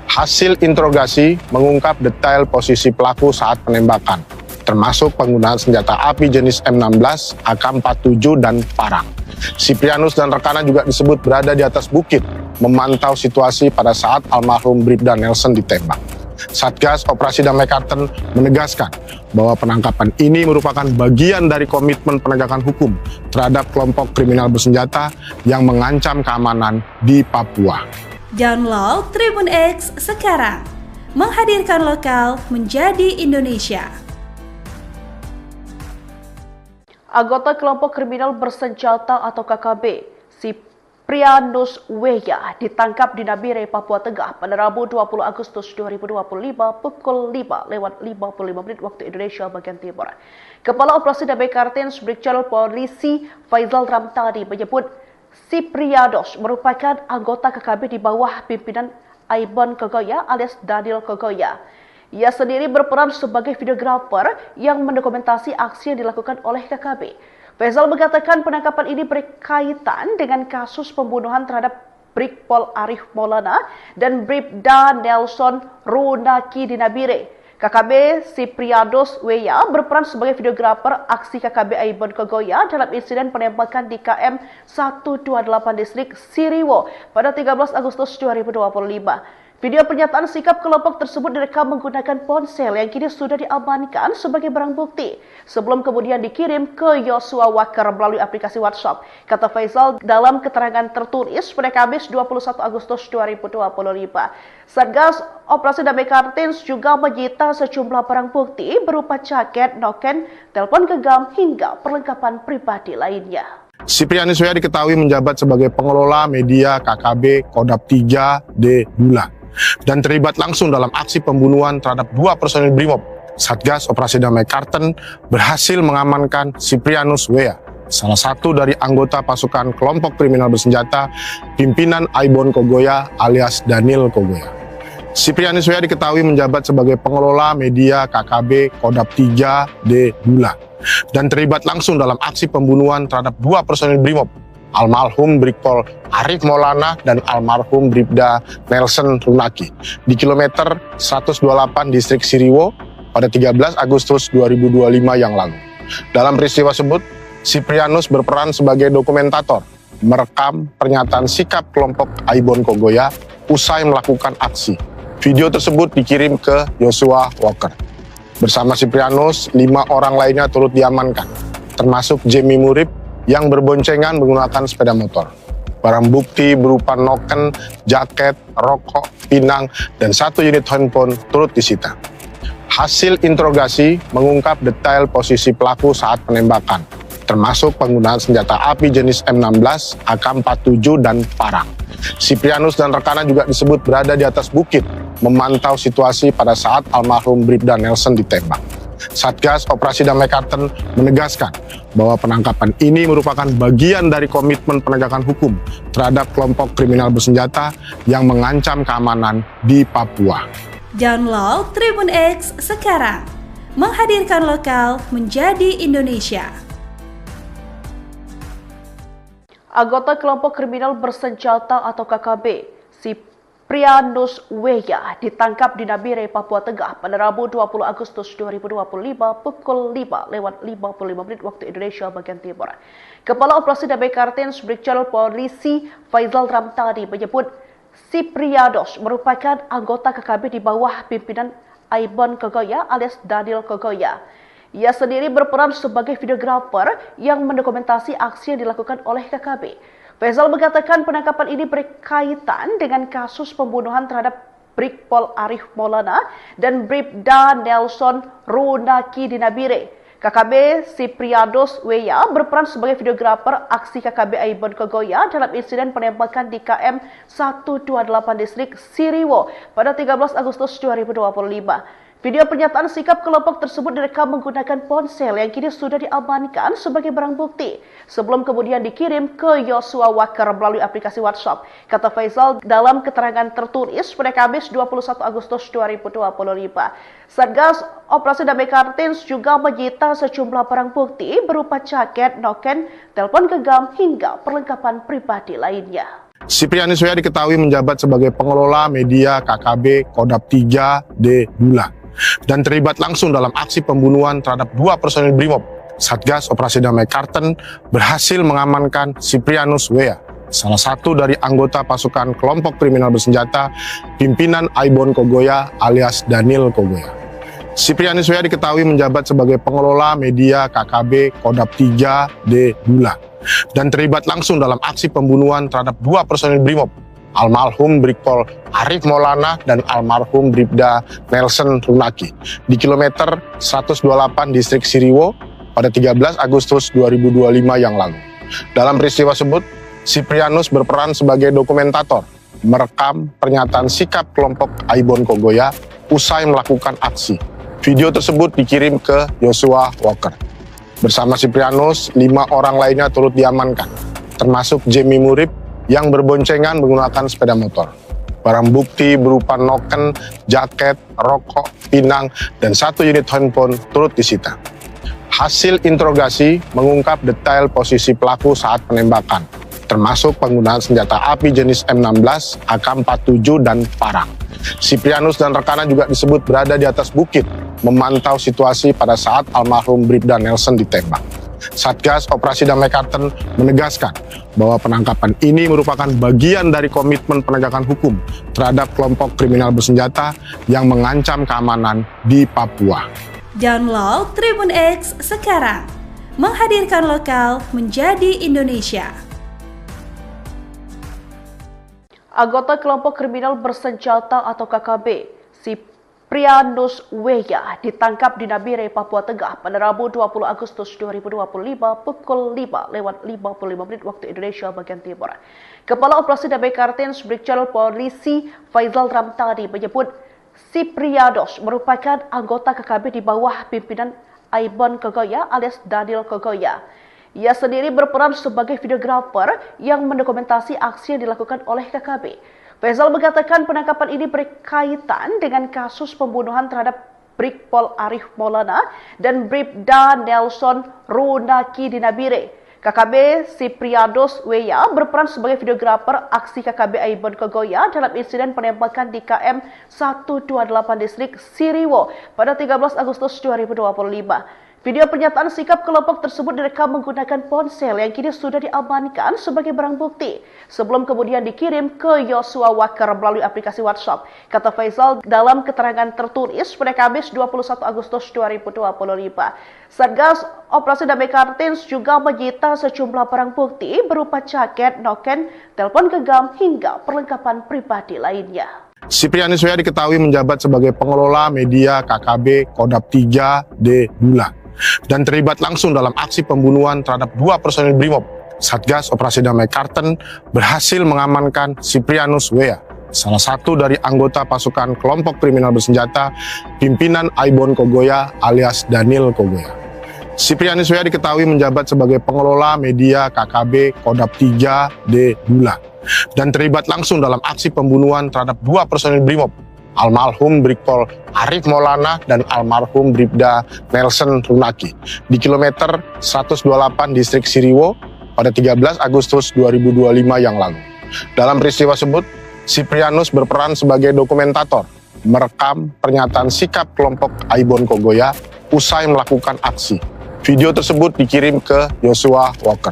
[SPEAKER 2] Hasil interogasi mengungkap detail posisi pelaku saat penembakan, termasuk penggunaan senjata api jenis M16, AK-47, dan parang. Siprianus dan rekannya juga disebut berada di atas bukit, memantau situasi pada saat almarhum Bribda Nelson ditembak. Satgas Operasi Damai Karten menegaskan bahwa penangkapan ini merupakan bagian dari komitmen penegakan hukum terhadap kelompok kriminal bersenjata yang mengancam keamanan di Papua.
[SPEAKER 3] Download Tribun X sekarang, menghadirkan lokal menjadi Indonesia.
[SPEAKER 1] Anggota kelompok kriminal bersenjata atau KKB, Siprianus Weya ditangkap di Nabire, Papua Tengah pada Rabu 20 Agustus 2025 pukul 5:55 waktu Indonesia bagian Timur. Kepala Operasi Damai Kartens Brigjen Polisi Faizal Ramtani menyebut Siprianus merupakan anggota KKB di bawah pimpinan Aibon Kogoya alias Daniel Kogoya. Ia sendiri berperan sebagai videografer yang mendokumentasi aksi yang dilakukan oleh KKB. Faizal mengatakan penangkapan ini berkaitan dengan kasus pembunuhan terhadap Brigpol Arif Maulana dan Bribda Nelson Runaki di Nabire. KKB Siprianus Weya berperan sebagai videografer aksi KKB Aibon Kogoya dalam insiden penembakan di KM 128 distrik Siriwo pada 13 Agustus 2025. Video pernyataan sikap kelompok tersebut direkam menggunakan ponsel yang kini sudah diamankan sebagai barang bukti sebelum kemudian dikirim ke Joshua Walker melalui aplikasi WhatsApp. Kata Faisal dalam keterangan tertulis pada Kamis 21 Agustus 2025. Satgas Operasi Damai Kartens juga menyita sejumlah barang bukti berupa jaket, noken, telepon genggam hingga perlengkapan pribadi lainnya.
[SPEAKER 2] Siprianus W.A. diketahui menjabat sebagai pengelola media KKB Kodap 3D Bulan dan terlibat langsung dalam aksi pembunuhan terhadap 2 personil Brimob. Satgas Operasi Damai Karten berhasil mengamankan Siprianus W.A., salah satu dari anggota pasukan kelompok kriminal bersenjata pimpinan Aibon Kogoya alias Daniel Kogoya. Siprianus W.A. diketahui menjabat sebagai pengelola media KKB Kodap 3D Bulan dan terlibat langsung dalam aksi pembunuhan terhadap 2 personil Brimob, almarhum Brigpol Arif Maulana dan almarhum Bribda Nelson Runaki di kilometer 128 distrik Siriwo pada 13 Agustus 2025 yang lalu. Dalam peristiwa tersebut, Siprianus berperan sebagai dokumentator, merekam pernyataan sikap kelompok Aibon Kogoya usai melakukan aksi. Video tersebut dikirim ke Joshua Walker. Bersama Siprianus, 5 orang lainnya turut diamankan, termasuk Jamie Murib yang berboncengan menggunakan sepeda motor. Barang bukti berupa noken, jaket, rokok, pinang, dan 1 unit handphone turut disita. Hasil interogasi mengungkap detail posisi pelaku saat penembakan, termasuk penggunaan senjata api jenis M16, AK-47, dan parang. Siprianus dan rekannya juga disebut berada di atas bukit, memantau situasi pada saat almarhum Bribda Nelson ditembak. Satgas Operasi Damai Karten menegaskan bahwa penangkapan ini merupakan bagian dari komitmen penegakan hukum terhadap kelompok kriminal bersenjata yang mengancam keamanan di Papua.
[SPEAKER 3] Download Tribun X sekarang, menghadirkan lokal menjadi Indonesia.
[SPEAKER 1] Anggota kelompok kriminal bersenjata atau KKB, Siprianus W.A. ditangkap di Nabire, Papua Tengah pada Rabu 20 Agustus 2025 pukul 5:55 waktu Indonesia bagian Timur. Kepala Operasi Damai Kartens Brigjen Polisi Faisal Ramtani menyebut Siprianus merupakan anggota KKB di bawah pimpinan Aibon Kogoya alias Daniel Kogoya. Ia sendiri berperan sebagai videografer yang mendokumentasi aksi yang dilakukan oleh KKB. Faisal mengatakan penangkapan ini berkaitan dengan kasus pembunuhan terhadap Brigpol Arif Maulana dan Bribda Nelson Runaki di Nabire. KKB Siprianus W.A. berperan sebagai videografer aksi KKB Aibon Kogoya dalam insiden penembakan di KM 128 distrik Siriwo pada 13 Agustus 2025. Video pernyataan sikap kelompok tersebut direkam menggunakan ponsel yang kini sudah diamankan sebagai barang bukti sebelum kemudian dikirim ke Joshua Walker melalui aplikasi WhatsApp. Kata Faisal dalam keterangan tertulis pada Kamis 21 Agustus 2025. Satgas Operasi Damai Kartens juga menyita sejumlah barang bukti berupa jaket, noken, telepon genggam hingga perlengkapan pribadi lainnya.
[SPEAKER 2] Siprianus W.A. diketahui menjabat sebagai pengelola media KKB Kodap 3D Bulan dan terlibat langsung dalam aksi pembunuhan terhadap 2 personil Brimob. Satgas Operasi Damai Karten berhasil mengamankan Siprianus W.A., salah satu dari anggota pasukan kelompok kriminal bersenjata pimpinan Aibon Kogoya alias Daniel Kogoya. Siprianus W.A. diketahui menjabat sebagai pengelola media KKB Kodap 3D Bulan dan terlibat langsung dalam aksi pembunuhan terhadap 2 personil Brimob, almarhum Brigpol Arif Maulana dan almarhum Bribda Nelson Runaki di kilometer 128 distrik Siriwo pada 13 Agustus 2025 yang lalu. Dalam peristiwa tersebut, Siprianus berperan sebagai dokumentator, merekam pernyataan sikap kelompok Aibon Kogoya usai melakukan aksi. Video tersebut dikirim ke Joshua Walker. Bersama Siprianus, 5 orang lainnya turut diamankan, termasuk Jamie Murib yang berboncengan menggunakan sepeda motor. Barang bukti berupa noken, jaket, rokok, pinang, dan 1 unit handphone turut disita. Hasil interogasi mengungkap detail posisi pelaku saat penembakan, termasuk penggunaan senjata api jenis M16, AK-47, dan parang. Siprianus dan rekannya juga disebut berada di atas bukit, memantau situasi pada saat almarhum Bribda Nelson ditembak. Satgas Operasi Damai Karten menegaskan bahwa penangkapan ini merupakan bagian dari komitmen penegakan hukum terhadap kelompok kriminal bersenjata yang mengancam keamanan di Papua.
[SPEAKER 3] Download Tribun X sekarang, menghadirkan lokal menjadi Indonesia.
[SPEAKER 1] Anggota kelompok kriminal bersenjata atau KKB, Siprianus Weya ditangkap di Nabire, Papua Tengah pada Rabu 20 Agustus 2025 pukul 5:55 waktu Indonesia bagian Timur. Kepala Operasi Damai Karten Brigjen Polisi Faizal Ramtani menyebut Siprianus merupakan anggota KKB di bawah pimpinan Aibon Kogoya alias Daniel Kogoya. Ia sendiri berperan sebagai videografer yang mendokumentasi aksi yang dilakukan oleh KKB. Faizal mengatakan penangkapan ini berkaitan dengan kasus pembunuhan terhadap Brigpol Arif Maulana dan Bribda Nelson Runaki di Nabire. KKB Siprianus Weya berperan sebagai videografer aksi KKB Aibon Kogoya dalam insiden penembakan di KM 128 distrik Siriwo pada 13 Agustus 2025. Video pernyataan sikap kelompok tersebut direkam menggunakan ponsel yang kini sudah diamankan sebagai barang bukti sebelum kemudian dikirim ke Yosua Wakar melalui aplikasi WhatsApp. Kata Faizal dalam keterangan tertulis pada Kamis 21 Agustus 2025. Satgas Operasi Damai Karten juga menyita sejumlah barang bukti berupa jaket, noken, telepon genggam hingga perlengkapan pribadi lainnya.
[SPEAKER 2] Siprianus Weya diketahui menjabat sebagai pengelola media KKB Kodap 3D Bulan dan terlibat langsung dalam aksi pembunuhan terhadap 2 personil Brimob. Satgas Operasi Damai Karten berhasil mengamankan Siprianus Weya, salah satu dari anggota pasukan kelompok kriminal bersenjata pimpinan Aibon Kogoya alias Daniel Kogoya. Siprianus Weya diketahui menjabat sebagai pengelola media KKB Kodap 3D Bulan dan terlibat langsung dalam aksi pembunuhan terhadap 2 personil Brimob, almarhum Brigpol Arif Maulana dan almarhum Bribda Nelson Runaki di kilometer 128 distrik Siriwo pada 13 Agustus 2025 yang lalu. Dalam peristiwa tersebut, Siprianus berperan sebagai dokumentator, merekam pernyataan sikap kelompok Aibon Kogoya usai melakukan aksi. Video tersebut dikirim ke Yosua Walker.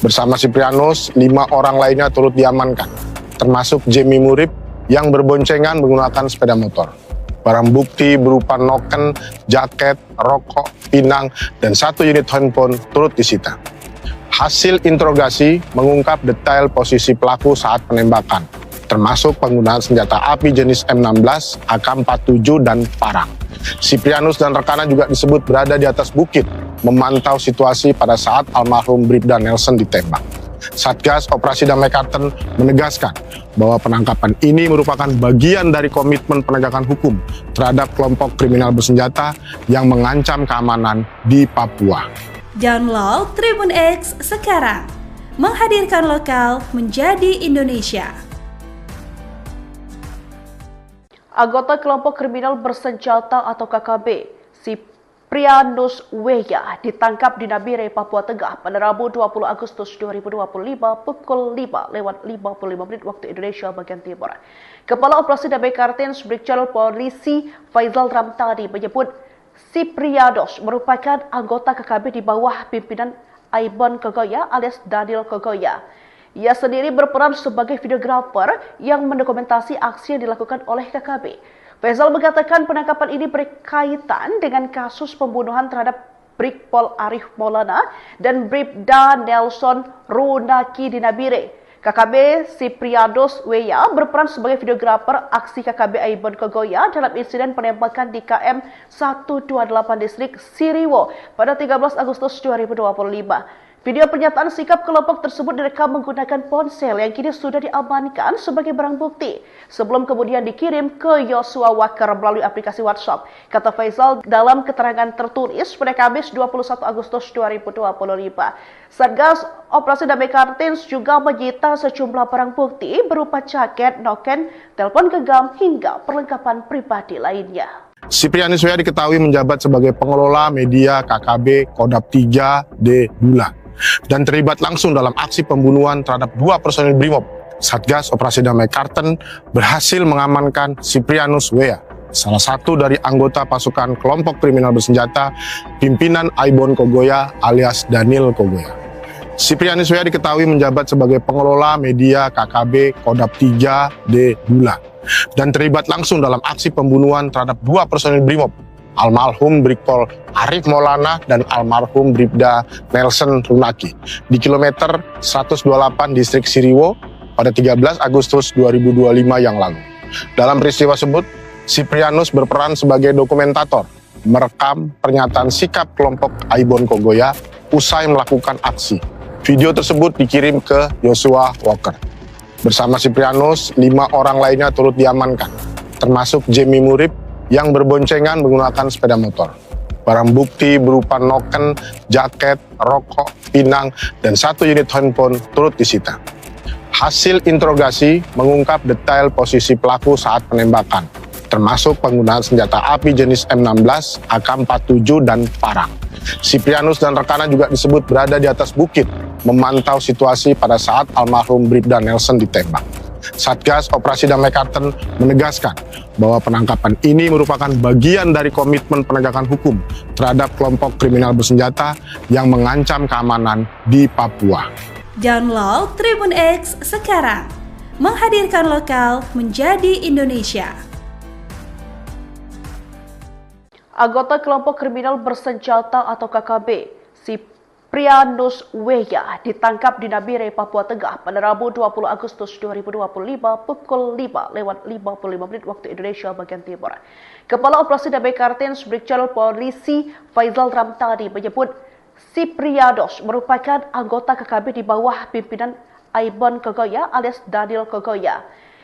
[SPEAKER 2] Bersama Siprianus, 5 orang lainnya turut diamankan, termasuk Jemi Murib yang berboncengan menggunakan sepeda motor. Barang bukti berupa noken, jaket, rokok, pinang, dan 1 unit handphone turut disita. Hasil interogasi mengungkap detail posisi pelaku saat penembakan, termasuk penggunaan senjata api jenis M16, AK-47, dan parang. Siprianus dan rekannya juga disebut berada di atas bukit, memantau situasi pada saat almarhum Bribda Nelson ditembak. Satgas Operasi Damai Karten menegaskan bahwa penangkapan ini merupakan bagian dari komitmen penegakan hukum terhadap kelompok kriminal bersenjata yang mengancam keamanan di Papua.
[SPEAKER 3] Download Tribun X sekarang, menghadirkan lokal menjadi Indonesia.
[SPEAKER 1] Anggota kelompok kriminal bersenjata atau KKB, Siprianus Weya ditangkap di Nabire, Papua Tengah pada Rabu 20 Agustus 2025 pukul 5:55 waktu Indonesia bagian Timur. Kepala Operasi Damai Karten Brigjen Polisi Faizal Ramtani menyebut Siprianus merupakan anggota KKB di bawah pimpinan Aibon Kogoya alias Daniel Kogoya. Ia sendiri berperan sebagai videografer yang mendokumentasi aksi yang dilakukan oleh KKB. Faizal mengatakan penangkapan ini berkaitan dengan kasus pembunuhan terhadap Brigpol Arif Maulana dan Bribda Nelson Runaki di Nabire. KKB Siprianus Weya berperan sebagai videografer aksi KKB Aibon Kogoya dalam insiden penembakan di KM 128 distrik Siriwo pada 13 Agustus 2025. Video pernyataan sikap kelompok tersebut direkam menggunakan ponsel yang kini sudah diamankan sebagai barang bukti sebelum kemudian dikirim ke Yosua Wakar melalui aplikasi WhatsApp. Kata Faizal dalam keterangan tertulis pada Kamis 21 Agustus 2025. Satgas Operasi Damai Karten juga menyita sejumlah barang bukti berupa jaket, noken, telepon genggam hingga perlengkapan pribadi lainnya.
[SPEAKER 2] Siprianus Weya diketahui menjabat sebagai pengelola media KKB Kodap 3D Bulan dan terlibat langsung dalam aksi pembunuhan terhadap 2 personil Brimob. Satgas Operasi Damai Karten berhasil mengamankan Siprianus Weya, salah satu dari anggota pasukan kelompok kriminal bersenjata pimpinan Aibon Kogoya alias Daniel Kogoya. Siprianus W.A diketahui menjabat sebagai pengelola media KKB Kodap 3D Bula dan terlibat langsung dalam aksi pembunuhan terhadap dua personil Brimob, almarhum Brigpol Arif Maulana dan almarhum Bribda Nelson Runaki di kilometer 128 distrik Siriwo pada 13 Agustus 2025 yang lalu. Dalam peristiwa tersebut, Siprianus berperan sebagai dokumentator, merekam pernyataan sikap kelompok Aibon Kogoya usai melakukan aksi. Video tersebut dikirim ke Joshua Walker. Bersama Siprianus, 5 orang lainnya turut diamankan, termasuk Jamie Murib yang berboncengan menggunakan sepeda motor. Barang bukti berupa noken, jaket, rokok, pinang, dan 1 unit handphone turut disita. Hasil interogasi mengungkap detail posisi pelaku saat penembakan, termasuk penggunaan senjata api jenis M16, AK-47, dan parang. Siprianus dan rekannya juga disebut berada di atas bukit, memantau situasi pada saat almarhum Bribda Nelson ditembak. Satgas Operasi Damai Karten menegaskan bahwa penangkapan ini merupakan bagian dari komitmen penegakan hukum terhadap kelompok kriminal bersenjata yang mengancam keamanan di Papua.
[SPEAKER 3] Download Tribun X sekarang, menghadirkan lokal menjadi Indonesia.
[SPEAKER 1] Anggota kelompok kriminal bersenjata atau KKB, Siprianus W.A ditangkap di Nabire, Papua Tengah pada Rabu 20 Agustus 2025 pukul 5:55 waktu Indonesia bagian Timur. Kepala Operasi Damai Kartens Brigjen Polisi Faizal Ramtani menyebut Siprianus merupakan anggota KKB di bawah pimpinan Aibon Kogoya alias Daniel Kogoya.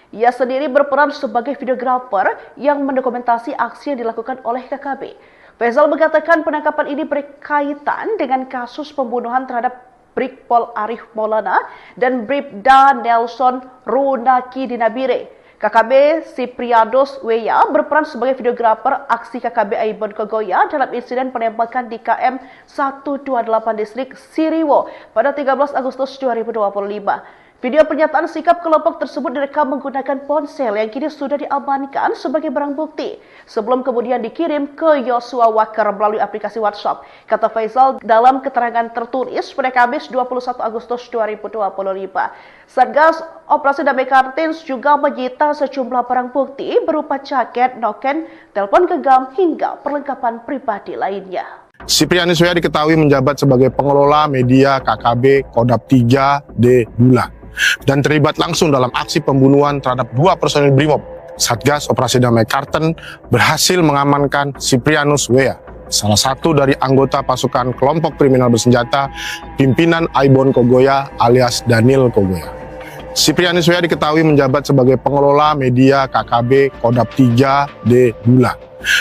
[SPEAKER 1] Ia sendiri berperan sebagai videografer yang mendokumentasi aksi yang dilakukan oleh KKB. Faizal mengatakan penangkapan ini berkaitan dengan kasus pembunuhan terhadap Brigpol Arif Maulana dan Bribda Nelson Runaki di Nabire. KKB Siprianus W.A berperan sebagai videografer aksi KKB Aibon Kogoya dalam insiden penembakan di KM 128 distrik Siriwo pada 13 Agustus 2025. Video pernyataan sikap kelompok tersebut direkam menggunakan ponsel yang kini sudah diamankan sebagai barang bukti, sebelum kemudian dikirim ke Joshua Walker melalui aplikasi WhatsApp, kata Faizal dalam keterangan tertulis pada Kamis 21 Agustus 2025. Satgas Operasi Damai Kartens juga menyita sejumlah barang bukti berupa jaket, noken, telepon genggam, hingga perlengkapan pribadi lainnya.
[SPEAKER 2] Siprianus W.A diketahui menjabat sebagai pengelola media KKB Kodap 3D Bula dan terlibat langsung dalam aksi pembunuhan terhadap dua personil Brimob. Satgas Operasi Damai Karten berhasil mengamankan Siprianus W.A, salah satu dari anggota pasukan kelompok kriminal bersenjata pimpinan Aibon Kogoya alias Daniel Kogoya. Siprianus W.A diketahui menjabat sebagai pengelola media KKB Kodap 3D Bula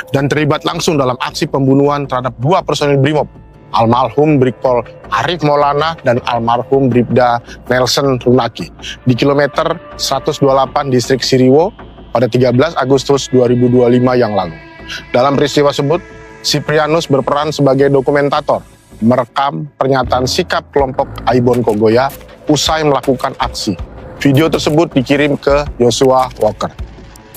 [SPEAKER 2] dan terlibat langsung dalam aksi pembunuhan terhadap dua personil Brimob, almarhum Brigpol Arif Maulana dan almarhum Bribda Nelson Runaki di kilometer 128 distrik Siriwo pada 13 Agustus 2025 yang lalu. Dalam peristiwa tersebut, Siprianus berperan sebagai dokumentator, merekam pernyataan sikap kelompok Aibon Kogoya usai melakukan aksi. Video tersebut dikirim ke Joshua Walker.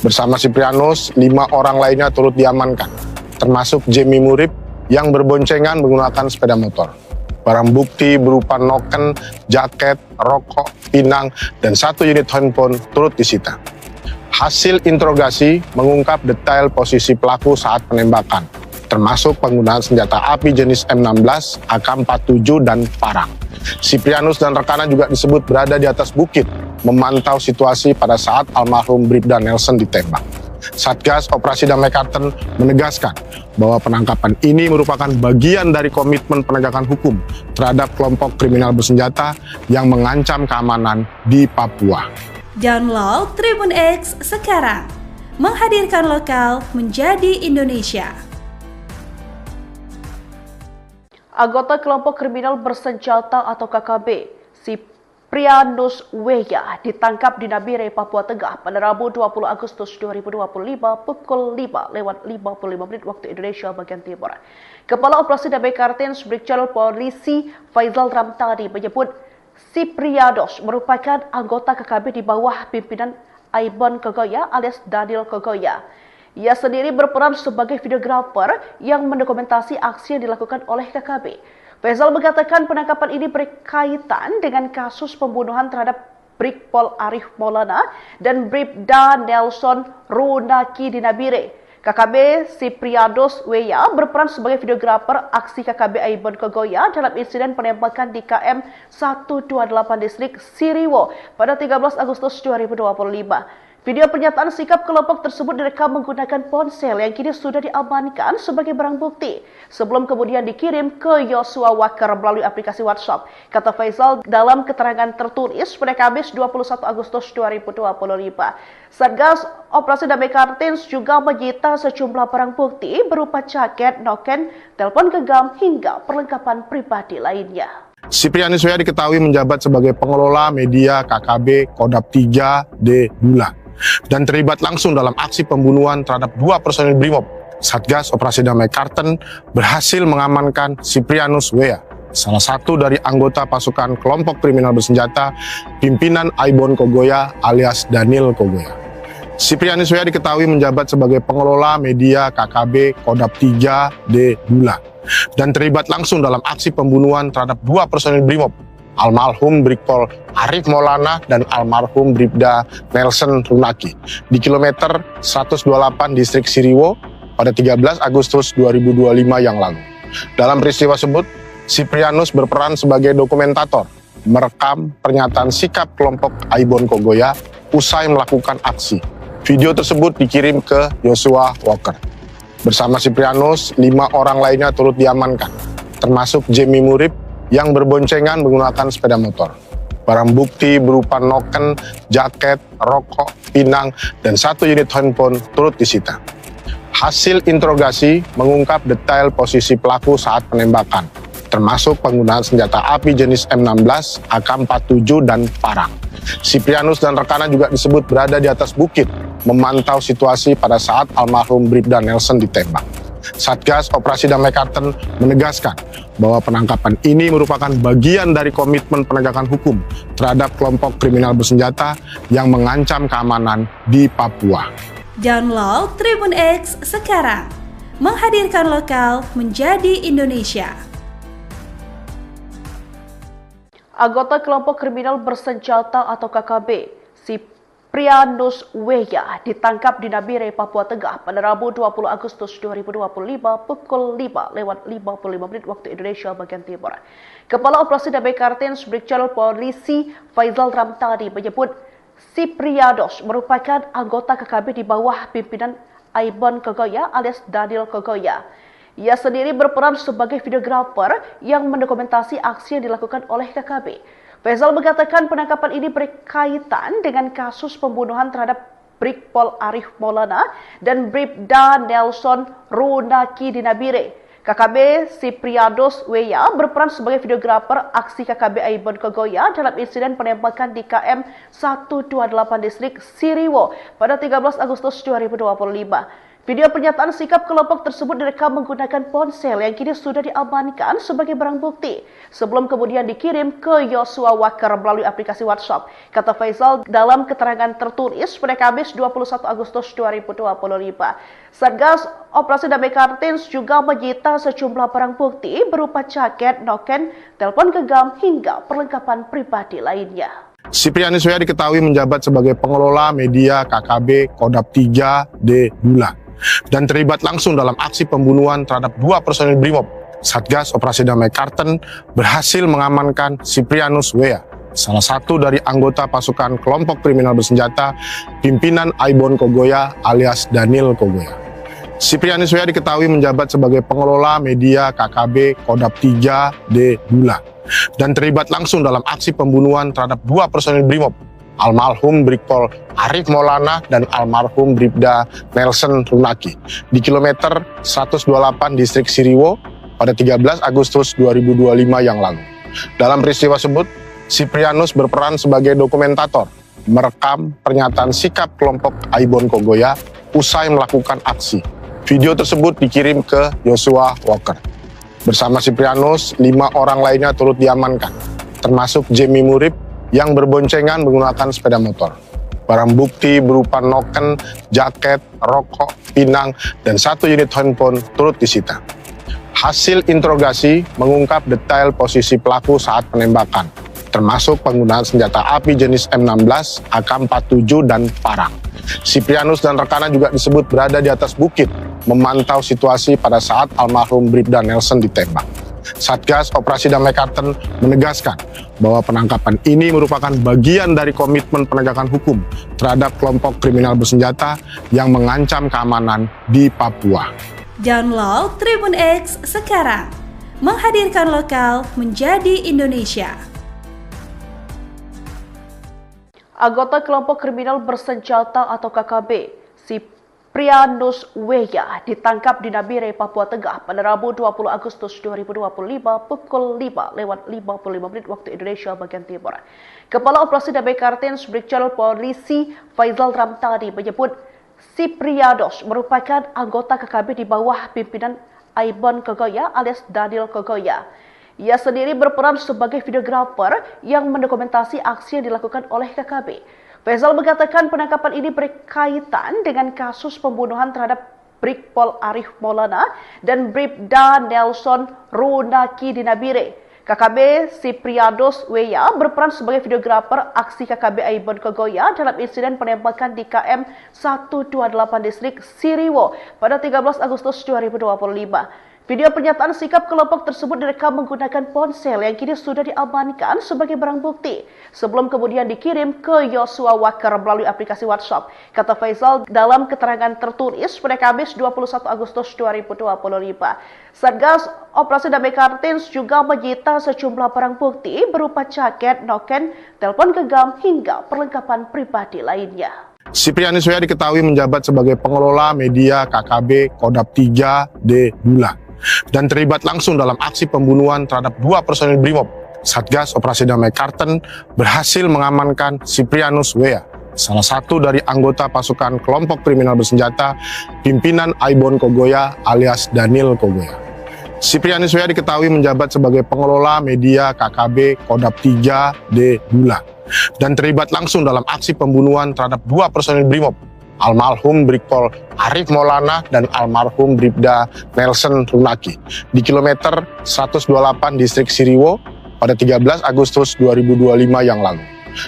[SPEAKER 2] Bersama Siprianus, 5 orang lainnya turut diamankan, termasuk Jamie Murib yang berboncengan menggunakan sepeda motor. Barang bukti berupa noken, jaket, rokok, pinang, dan 1 unit handphone turut disita. Hasil interogasi mengungkap detail posisi pelaku saat penembakan, termasuk penggunaan senjata api jenis M16, AK-47, dan parang. Siprianus dan rekannya juga disebut berada di atas bukit, memantau situasi pada saat almarhum Bribda Nelson ditembak. Satgas Operasi Damai Karten menegaskan bahwa penangkapan ini merupakan bagian dari komitmen penegakan hukum terhadap kelompok kriminal bersenjata yang mengancam keamanan di Papua.
[SPEAKER 3] Download Tribun X sekarang, menghadirkan lokal menjadi Indonesia.
[SPEAKER 1] Anggota kelompok kriminal bersenjata atau KKB, Siprianus W.A ditangkap di Nabire, Papua Tengah pada Rabu 20 Agustus 2025 pukul 5:55 waktu Indonesia bagian Timur. Kepala Operasi Damai Kartens Brigjen Polisi Faizal Ramtani menyebut Siprianus merupakan anggota KKB di bawah pimpinan Aibon Kogoya alias Daniel Kogoya. Ia sendiri berperan sebagai videografer yang mendokumentasi aksi yang dilakukan oleh KKB. Faisal mengatakan penangkapan ini berkaitan dengan kasus pembunuhan terhadap Brigpol Arif Maulana dan Bribda Nelson Runaki di Nabire. KKB Sipriados Weya berperan sebagai videografer aksi KKB Aibon Kogoya dalam insiden penembakan di KM 128 distrik Siriwo pada 13 Agustus 2025. Video pernyataan sikap kelompok tersebut direkam menggunakan ponsel yang kini sudah diamankan sebagai barang bukti sebelum kemudian dikirim ke Yosua Waker melalui aplikasi WhatsApp. Kata Faisal dalam keterangan tertulis pada Kamis 21 Agustus 2025. Satgas Operasi Damai Kartins juga menyita sejumlah barang bukti berupa jaket, noken, telepon genggam hingga perlengkapan pribadi lainnya.
[SPEAKER 2] Siprianus Weya diketahui menjabat sebagai pengelola media KKB Kodap 3D Bulan dan terlibat langsung dalam aksi pembunuhan terhadap 2 personil Brimob. Satgas Operasi Damai Karten berhasil mengamankan Siprianus Weya, salah satu dari anggota pasukan kelompok kriminal bersenjata pimpinan Aibon Kogoya alias Daniel Kogoya. Siprianus Weya diketahui menjabat sebagai pengelola media KKB Kodap 3D Bulan dan terlibat langsung dalam aksi pembunuhan terhadap 2 personil Brimob, almarhum Brigpol Arif Maulana dan almarhum Bribda Nelson Runaki di kilometer 128 distrik Siriwo pada 13 Agustus 2025 yang lalu. Dalam peristiwa tersebut, Siprianus berperan sebagai dokumentator, merekam pernyataan sikap kelompok Aibon Kogoya usai melakukan aksi. Video tersebut dikirim ke Yosua Waker. Bersama Siprianus, 5 orang lainnya turut diamankan, termasuk Jemi Murib yang berboncengan menggunakan sepeda motor. Barang bukti berupa noken, jaket, rokok, pinang, dan 1 unit handphone turut disita. Hasil interogasi mengungkap detail posisi pelaku saat penembakan, termasuk penggunaan senjata api jenis M16, AK-47, dan parang. Siprianus dan rekannya juga disebut berada di atas bukit, memantau situasi pada saat almarhum Bribda Nelson ditembak. Satgas Operasi Damai Karten menegaskan bahwa penangkapan ini merupakan bagian dari komitmen penegakan hukum terhadap kelompok kriminal bersenjata yang mengancam keamanan di Papua.
[SPEAKER 3] Download Tribun X sekarang, menghadirkan lokal menjadi Indonesia.
[SPEAKER 1] Anggota kelompok kriminal bersenjata atau KKB, Siprianus Weya ditangkap di Nabire, Papua Tengah pada Rabu 20 Agustus 2025 pukul 5:55 waktu Indonesia bagian Timur. Kepala Operasi Damai Kartins Brigjen Polisi Faisal Ramtani menyebut Siprianus merupakan anggota KKB di bawah pimpinan Aibon Kogoya alias Daniel Kogoya. Ia sendiri berperan sebagai videografer yang mendokumentasi aksi yang dilakukan oleh KKB. Faisal mengatakan penangkapan ini berkaitan dengan kasus pembunuhan terhadap Brigpol Arif Maulana dan Bribda Nelson Runaki di Nabire. KKB Siprianus Weya berperan sebagai videografer aksi KKB Aibon Kogoya dalam insiden penembakan di KM 128 distrik Siriwo pada 13 Agustus 2025. Video pernyataan sikap kelompok tersebut direkam menggunakan ponsel yang kini sudah diamankan sebagai barang bukti sebelum kemudian dikirim ke Yosua Waker melalui aplikasi WhatsApp. Kata Faisal dalam keterangan tertulis pada Kamis 21 Agustus 2025. Satgas Operasi Damai Kartins juga menyita sejumlah barang bukti berupa jaket, noken, telepon genggam hingga perlengkapan pribadi lainnya.
[SPEAKER 2] Siprianus Weya diketahui menjabat sebagai pengelola media KKB Kodap 3D Bulan dan terlibat langsung dalam aksi pembunuhan terhadap 2 personil Brimob. Satgas Operasi Damai Karten berhasil mengamankan Siprianus Weya, salah satu dari anggota pasukan kelompok kriminal bersenjata pimpinan Aibon Kogoya alias Daniel Kogoya. Siprianus Weya diketahui menjabat sebagai pengelola media KKB Kodap 3D Bulan dan terlibat langsung dalam aksi pembunuhan terhadap 2 personil Brimob, almarhum Brigpol Arif Maulana dan almarhum Bribda Nelson Runaki di kilometer 128 distrik Siriwo pada 13 Agustus 2025 yang lalu. Dalam peristiwa tersebut, Siprianus berperan sebagai dokumentator, merekam pernyataan sikap kelompok Aibon Kogoya usai melakukan aksi. Video tersebut dikirim ke Yosua Waker. Bersama Siprianus, 5 orang lainnya turut diamankan, termasuk Jemi Murib yang berboncengan menggunakan sepeda motor. Barang bukti berupa noken, jaket, rokok, pinang, dan 1 unit handphone turut disita. Hasil interogasi mengungkap detail posisi pelaku saat penembakan, termasuk penggunaan senjata api jenis M16, AK-47, dan parang. Siprianus dan rekannya juga disebut berada di atas bukit, memantau situasi pada saat almarhum Bribda Nelson ditembak. Satgas Operasi Damai Kartens menegaskan bahwa penangkapan ini merupakan bagian dari komitmen penegakan hukum terhadap kelompok kriminal bersenjata yang mengancam keamanan di Papua.
[SPEAKER 3] Download Tribun X sekarang, menghadirkan lokal menjadi Indonesia.
[SPEAKER 1] Anggota kelompok kriminal bersenjata atau KKB, Siprianus Weya ditangkap di Nabire, Papua Tengah pada Rabu 20 Agustus 2025 pukul 5:55 waktu Indonesia bagian Timur. Kepala Operasi Damai Kartens Brigjen Polisi Faizal Ramtani menyebut Siprianus merupakan anggota KKB di bawah pimpinan Aibon Kogoya alias Daniel Kogoya. Ia sendiri berperan sebagai videografer yang mendokumentasi aksi yang dilakukan oleh KKB. Faizal mengatakan penangkapan ini berkaitan dengan kasus pembunuhan terhadap Brigpol Arif Maulana dan Bribda Nelson Runaki di Nabire. KKB Siprianus Weya berperan sebagai videografer aksi KKB Aibon Kogoya dalam insiden penembakan di KM 128 distrik Siriwo pada 13 Agustus 2025. Video pernyataan sikap kelompok tersebut direkam menggunakan ponsel yang kini sudah diamankan sebagai barang bukti sebelum kemudian dikirim ke Yosua Walker melalui aplikasi WhatsApp. Kata Faizal dalam keterangan tertulis pada Kamis 21 Agustus 2025. Satgas Operasi Damai Kartens juga menyita sejumlah barang bukti berupa jaket, noken, telepon genggam hingga perlengkapan pribadi lainnya.
[SPEAKER 2] Siprianus Weya diketahui menjabat sebagai pengelola media KKB Kodap 3D Bula dan terlibat langsung dalam aksi pembunuhan terhadap 2 personil Brimob. Satgas Operasi Damai Kartens berhasil mengamankan Siprianus Weya, salah satu dari anggota pasukan kelompok kriminal bersenjata pimpinan Aibon Kogoya alias Daniel Kogoya. Siprianus Weya diketahui menjabat sebagai pengelola media KKB Kodap 3D Bula dan terlibat langsung dalam aksi pembunuhan terhadap 2 personil Brimob, almarhum Brigpol Arif Maulana dan almarhum Bribda Nelson Runaki di kilometer 128 distrik Siriwo pada 13 Agustus 2025 yang lalu.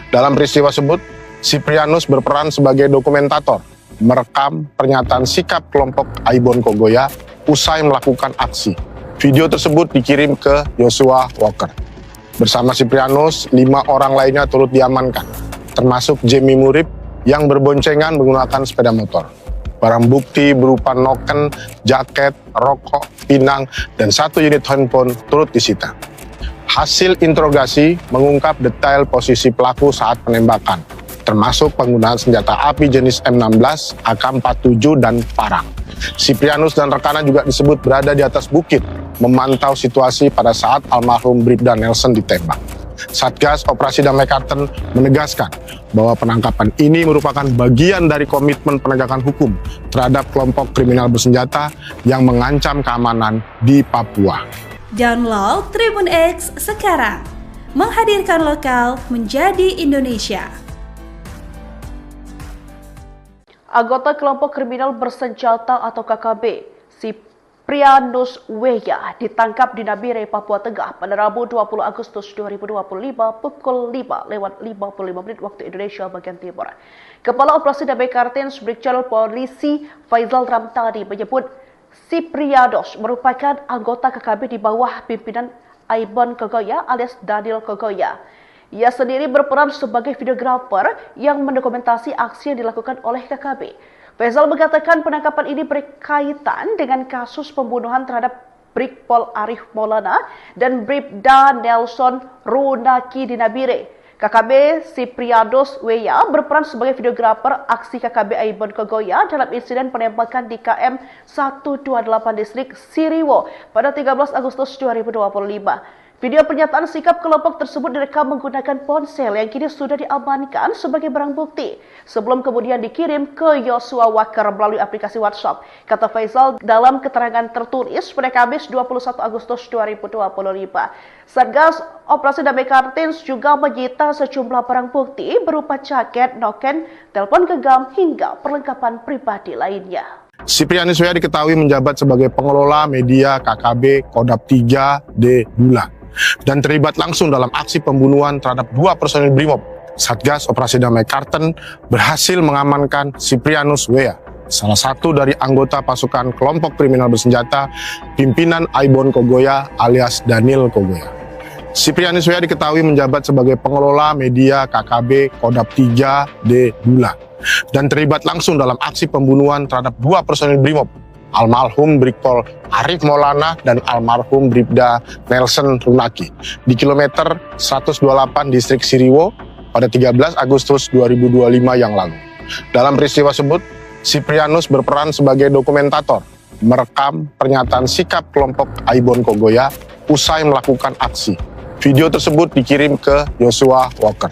[SPEAKER 2] Dalam peristiwa tersebut, Siprianus berperan sebagai dokumentator, merekam pernyataan sikap kelompok Aibon Kogoya usai melakukan aksi. Video tersebut dikirim ke Yosua Walker. Bersama Siprianus, 5 orang lainnya turut diamankan, termasuk Jemi Murib yang berboncengan menggunakan sepeda motor. Barang bukti berupa noken, jaket, rokok, pinang, dan 1 unit handphone turut disita. Hasil interogasi mengungkap detail posisi pelaku saat penembakan, termasuk penggunaan senjata api jenis M16, AK-47, dan parang. Siprianus dan rekannya juga disebut berada di atas bukit, memantau situasi pada saat almarhum Bribda Nelson ditembak. Satgas Operasi Damai Kartens menegaskan bahwa penangkapan ini merupakan bagian dari komitmen penegakan hukum terhadap kelompok kriminal bersenjata yang mengancam keamanan di Papua.
[SPEAKER 3] Download Tribun X sekarang, menghadirkan lokal menjadi Indonesia.
[SPEAKER 1] Anggota kelompok kriminal bersenjata atau KKB, Siprianus Weya ditangkap di Nabire, Papua Tengah pada Rabu 20 Agustus 2025 pukul 5:55 waktu Indonesia bagian Timur. Kepala Operasi Damai Kartens Brigjen Polisi Faizal Ramtani menyebut Siprianus merupakan anggota KKB di bawah pimpinan Aibon Kogoya alias Daniel Kogoya. Ia sendiri berperan sebagai videografer yang mendokumentasi aksi yang dilakukan oleh KKB. Faizal mengatakan penangkapan ini berkaitan dengan kasus pembunuhan terhadap Brigpol Arif Maulana dan Bribda Nelson Runaki di Nabire. KKB Siprianus Weya berperan sebagai videografer aksi KKB Aibon Kogoya dalam insiden penembakan di KM 128 distrik Siriwo pada 13 Agustus 2025. Video pernyataan sikap kelompok tersebut direkam menggunakan ponsel yang kini sudah diamankan sebagai barang bukti sebelum kemudian dikirim ke Yosua Walker melalui aplikasi WhatsApp. Kata Faizal dalam keterangan tertulis pada Kamis 21 Agustus 2025. Satgas Operasi Damai Kartens juga menyita sejumlah barang bukti berupa jaket, noken, telepon genggam hingga perlengkapan pribadi lainnya.
[SPEAKER 2] Siprianus W.A diketahui menjabat sebagai pengelola media KKB Kodap 3D Bula dan terlibat langsung dalam aksi pembunuhan terhadap 2 personil BRIMOB. Satgas Operasi Damai Karten berhasil mengamankan Siprianus W.A, salah satu dari anggota pasukan kelompok kriminal bersenjata pimpinan Aibon Kogoya alias Daniel Kogoya. Siprianus W.A diketahui menjabat sebagai pengelola media KKB Kodap 3D Bula dan terlibat langsung dalam aksi pembunuhan terhadap 2 personil BRIMOB, almarhum Brigpol Arif Maulana dan almarhum Bribda Nelson Runaki di kilometer 128 distrik Siriwo pada 13 Agustus 2025 yang lalu. Dalam peristiwa tersebut, Siprianus berperan sebagai dokumentator, merekam pernyataan sikap kelompok Aibon Kogoya usai melakukan aksi. Video tersebut dikirim ke Joshua Walker.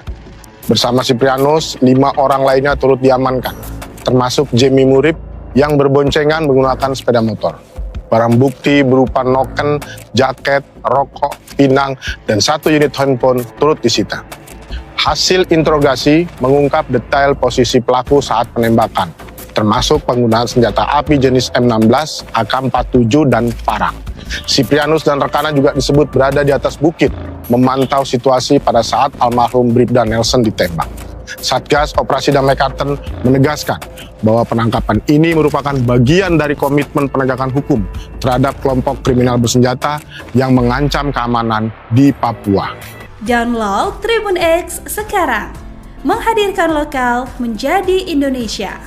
[SPEAKER 2] Bersama Siprianus, 5 orang lainnya turut diamankan, termasuk Jemi Murib yang berboncengan menggunakan sepeda motor. Barang bukti berupa noken, jaket, rokok, pinang, dan 1 unit handphone turut disita. Hasil interogasi mengungkap detail posisi pelaku saat penembakan, termasuk penggunaan senjata api jenis M16, AK-47, dan parang. Siprianus dan rekannya juga disebut berada di atas bukit, memantau situasi pada saat almarhum Bribda Nelson ditembak. Satgas Operasi Damai Karten menegaskan bahwa penangkapan ini merupakan bagian dari komitmen penegakan hukum terhadap kelompok kriminal bersenjata yang mengancam keamanan di Papua.
[SPEAKER 3] Download Tribun X sekarang, menghadirkan lokal menjadi Indonesia.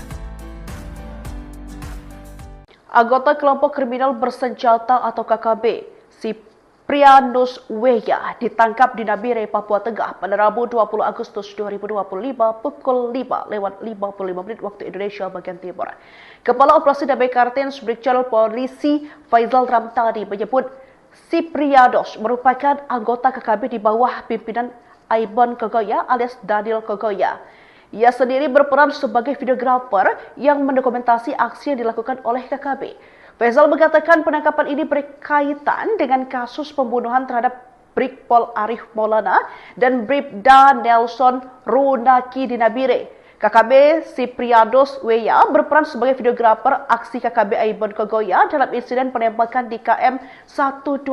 [SPEAKER 1] Anggota kelompok kriminal bersenjata atau KKB, Siprianus W.A ditangkap di Nabire, Papua Tengah pada Rabu 20 Agustus 2025 pukul 5:55 waktu Indonesia bagian Timur. Kepala Operasi Damai Karten Brigjen Polisi Faizal Ramtani menyebut Siprianus merupakan anggota KKB di bawah pimpinan Aibon Kogoya alias Daniel Kogoya. Ia sendiri berperan sebagai videografer yang mendokumentasi aksi yang dilakukan oleh KKB. Faizal mengatakan penangkapan ini berkaitan dengan kasus pembunuhan terhadap Brigpol Arif Maulana dan Bribda Nelson Runaki di Nabire. KKB Siprianus W.A berperan sebagai videografer aksi KKB Aibon Kogoya dalam insiden penembakan di KM 128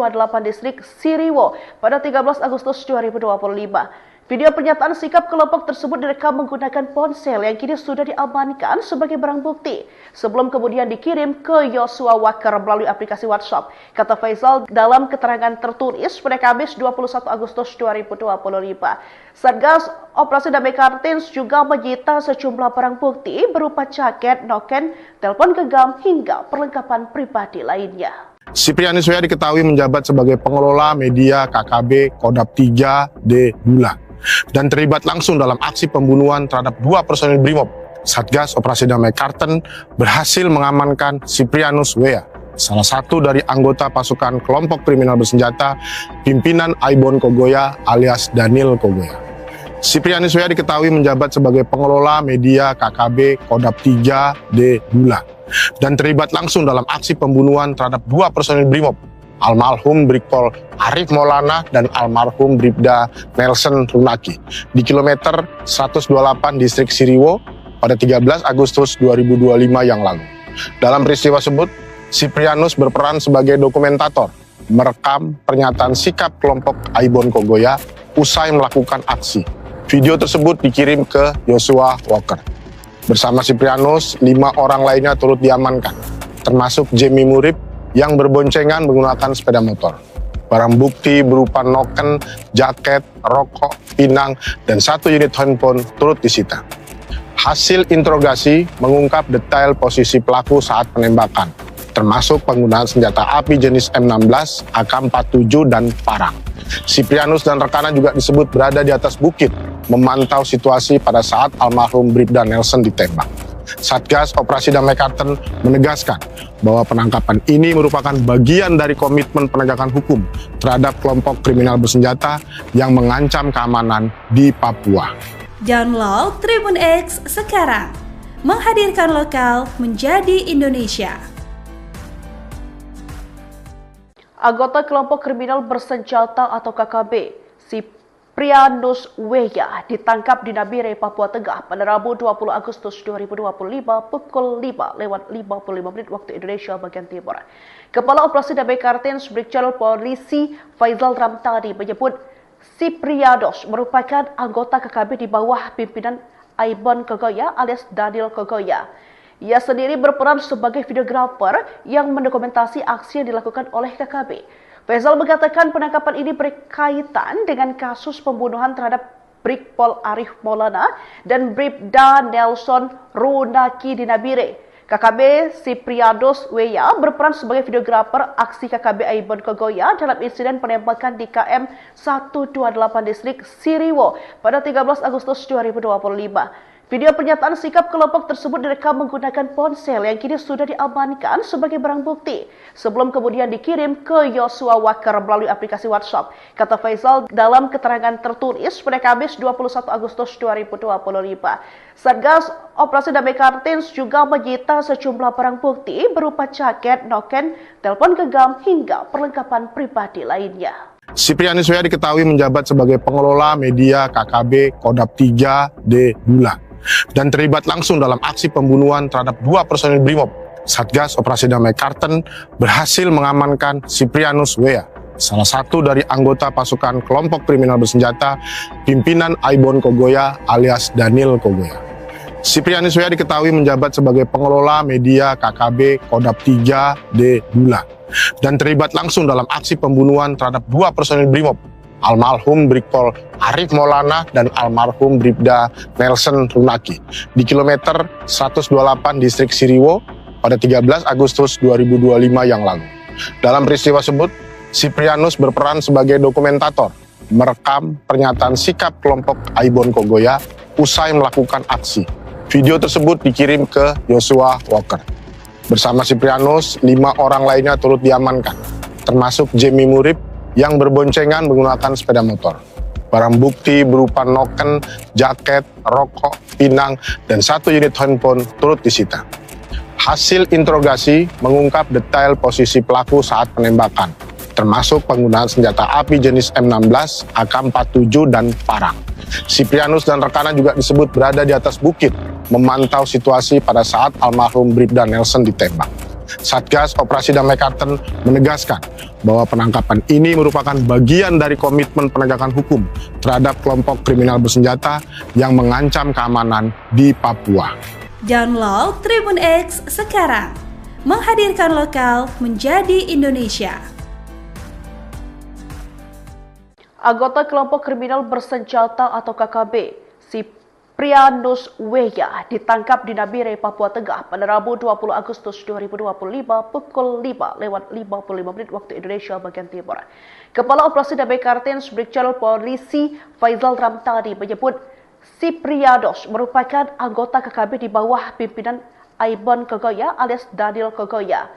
[SPEAKER 1] distrik Siriwo pada 13 Agustus 2025. Video pernyataan sikap kelompok tersebut direkam menggunakan ponsel yang kini sudah diamankan sebagai barang bukti sebelum kemudian dikirim ke Joshua Walker melalui aplikasi WhatsApp. Kata Faizal dalam keterangan tertulis pada Kamis 21 Agustus 2025. Satgas Operasi Damai Karten juga menyita sejumlah barang bukti berupa jaket, noken, telepon genggam hingga perlengkapan pribadi lainnya.
[SPEAKER 2] Siprianus W.A diketahui menjabat sebagai pengelola media KKB Kodap 3D Bula dan terlibat langsung dalam aksi pembunuhan terhadap 2 personil BRIMOB. Satgas Operasi Damai Karten berhasil mengamankan Siprianus W.A, salah satu dari anggota pasukan kelompok kriminal bersenjata pimpinan Aibon Kogoya alias Daniel Kogoya. Siprianus W.A diketahui menjabat sebagai pengelola media KKB Kodap 3D Bula dan terlibat langsung dalam aksi pembunuhan terhadap 2 personil BRIMOB, almarhum Brigpol Arif Maulana dan almarhum Bribda Nelson Runaki di kilometer 128 distrik Siriwo pada 13 Agustus 2025 yang lalu. Dalam peristiwa tersebut, Siprianus berperan sebagai dokumentator, merekam pernyataan sikap kelompok Aibon Kogoya usai melakukan aksi. Video tersebut dikirim ke Joshua Walker. Bersama Siprianus, 5 orang lainnya turut diamankan, termasuk Jemi Murib yang berboncengan menggunakan sepeda motor. Barang bukti berupa noken, jaket, rokok, pinang, dan 1 unit handphone turut disita. Hasil interogasi mengungkap detail posisi pelaku saat penembakan, termasuk penggunaan senjata api jenis M16, AK-47, dan parang. Siprianus dan rekannya juga disebut berada di atas bukit, memantau situasi pada saat almarhum Bribda Nelson ditembak. Satgas Operasi Damai Karten menegaskan bahwa penangkapan ini merupakan bagian dari komitmen penegakan hukum terhadap kelompok kriminal bersenjata yang mengancam keamanan di Papua.
[SPEAKER 3] Download Tribun X sekarang, menghadirkan lokal menjadi Indonesia.
[SPEAKER 1] Anggota kelompok kriminal bersenjata atau KKB, Siprianus Weya ditangkap di Nabire, Papua Tengah pada Rabu 20 Agustus 2025 pukul 5:55 waktu Indonesia bagian Timur. Kepala Operasi Damai Kartens Brigjen Polisi Faizal Ramtani menyebut Siprianus merupakan anggota KKB di bawah pimpinan Aibon Kogoya alias Daniel Kogoya. Ia sendiri berperan sebagai videografer yang mendokumentasi aksi yang dilakukan oleh KKB. Faizal mengatakan penangkapan ini berkaitan dengan kasus pembunuhan terhadap Brigpol Arif Maulana dan Bribda Nelson Runaki di Nabire. KKB Siprianus Weya berperan sebagai videografer aksi KKB Aibon Kogoya dalam insiden penembakan di KM 128 distrik Siriwo pada 13 Agustus 2025. Video pernyataan sikap kelompok tersebut direkam menggunakan ponsel yang kini sudah diamankan sebagai barang bukti sebelum kemudian dikirim ke Yosua Wakar melalui aplikasi WhatsApp. Kata Faizal dalam keterangan tertulis pada Kamis 21 Agustus 2025. Satgas Operasi Damai Kartens juga menyita sejumlah barang bukti berupa jaket, noken, telepon genggam hingga perlengkapan pribadi lainnya.
[SPEAKER 2] Siprianus Weya diketahui menjabat sebagai pengelola media KKB Kodap 3D Bula dan terlibat langsung dalam aksi pembunuhan terhadap 2 personil Brimob. Satgas Operasi Damai Kartens berhasil mengamankan Siprianus Weya, salah satu dari anggota pasukan kelompok kriminal bersenjata pimpinan Aibon Kogoya alias Daniel Kogoya. Siprianus Weya diketahui menjabat sebagai pengelola media KKB Kodap 3D Bula dan terlibat langsung dalam aksi pembunuhan terhadap 2 personil Brimob, almarhum Brigpol Arif Maulana dan almarhum Bribda Nelson Runaki di kilometer 128 distrik Siriwo pada 13 Agustus 2025 yang lalu. Dalam peristiwa tersebut, Siprianus berperan sebagai dokumentator, merekam pernyataan sikap kelompok Aibon Kogoya usai melakukan aksi. Video tersebut dikirim ke Yosua Walker. Bersama Siprianus, 5 orang lainnya turut diamankan, termasuk Jemi Murib yang berboncengan menggunakan sepeda motor. Barang bukti berupa noken, jaket, rokok, pinang, dan 1 unit handphone turut disita. Hasil interogasi mengungkap detail posisi pelaku saat penembakan, termasuk penggunaan senjata api jenis M16, AK-47, dan parang. Siprianus dan rekannya juga disebut berada di atas bukit, memantau situasi pada saat almarhum Bribda Nelson ditembak. Satgas Operasi Damai Kartens menegaskan bahwa penangkapan ini merupakan bagian dari komitmen penegakan hukum terhadap kelompok kriminal bersenjata yang mengancam keamanan di Papua.
[SPEAKER 3] Download Tribun X sekarang, menghadirkan lokal menjadi Indonesia.
[SPEAKER 1] Anggota kelompok kriminal bersenjata atau KKB, Siprianus Weya ditangkap di Nabire, Papua Tengah pada Rabu 20 Agustus 2025 pukul 5:55 waktu Indonesia bagian Timur. Kepala Operasi Damai Kartens Brigjen Polisi Faizal Ramtani menyebut Siprianus merupakan anggota KKB di bawah pimpinan Aibon Kogoya alias Daniel Kogoya.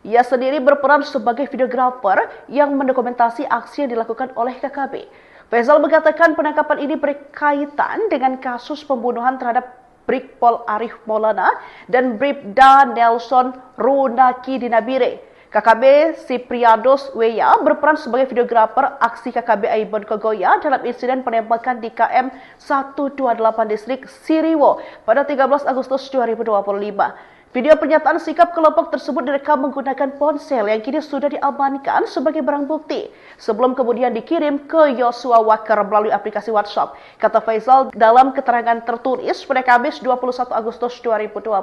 [SPEAKER 1] Ia sendiri berperan sebagai videografer yang mendokumentasi aksi yang dilakukan oleh KKB. Faizal mengatakan penangkapan ini berkaitan dengan kasus pembunuhan terhadap Brigpol Arif Maulana dan Bribda Nelson Runaki di Nabire. KKB Siprianus Weya berperan sebagai videografer aksi KKB Aibon Kogoya dalam insiden penembakan di KM 128 distrik Siriwo pada 13 Agustus 2025. Video pernyataan sikap kelompok tersebut direkam menggunakan ponsel yang kini sudah diamankan sebagai barang bukti sebelum kemudian dikirim ke Yosua Wakar melalui aplikasi WhatsApp. Kata Faizal dalam keterangan tertulis pada Kamis 21 Agustus 2025.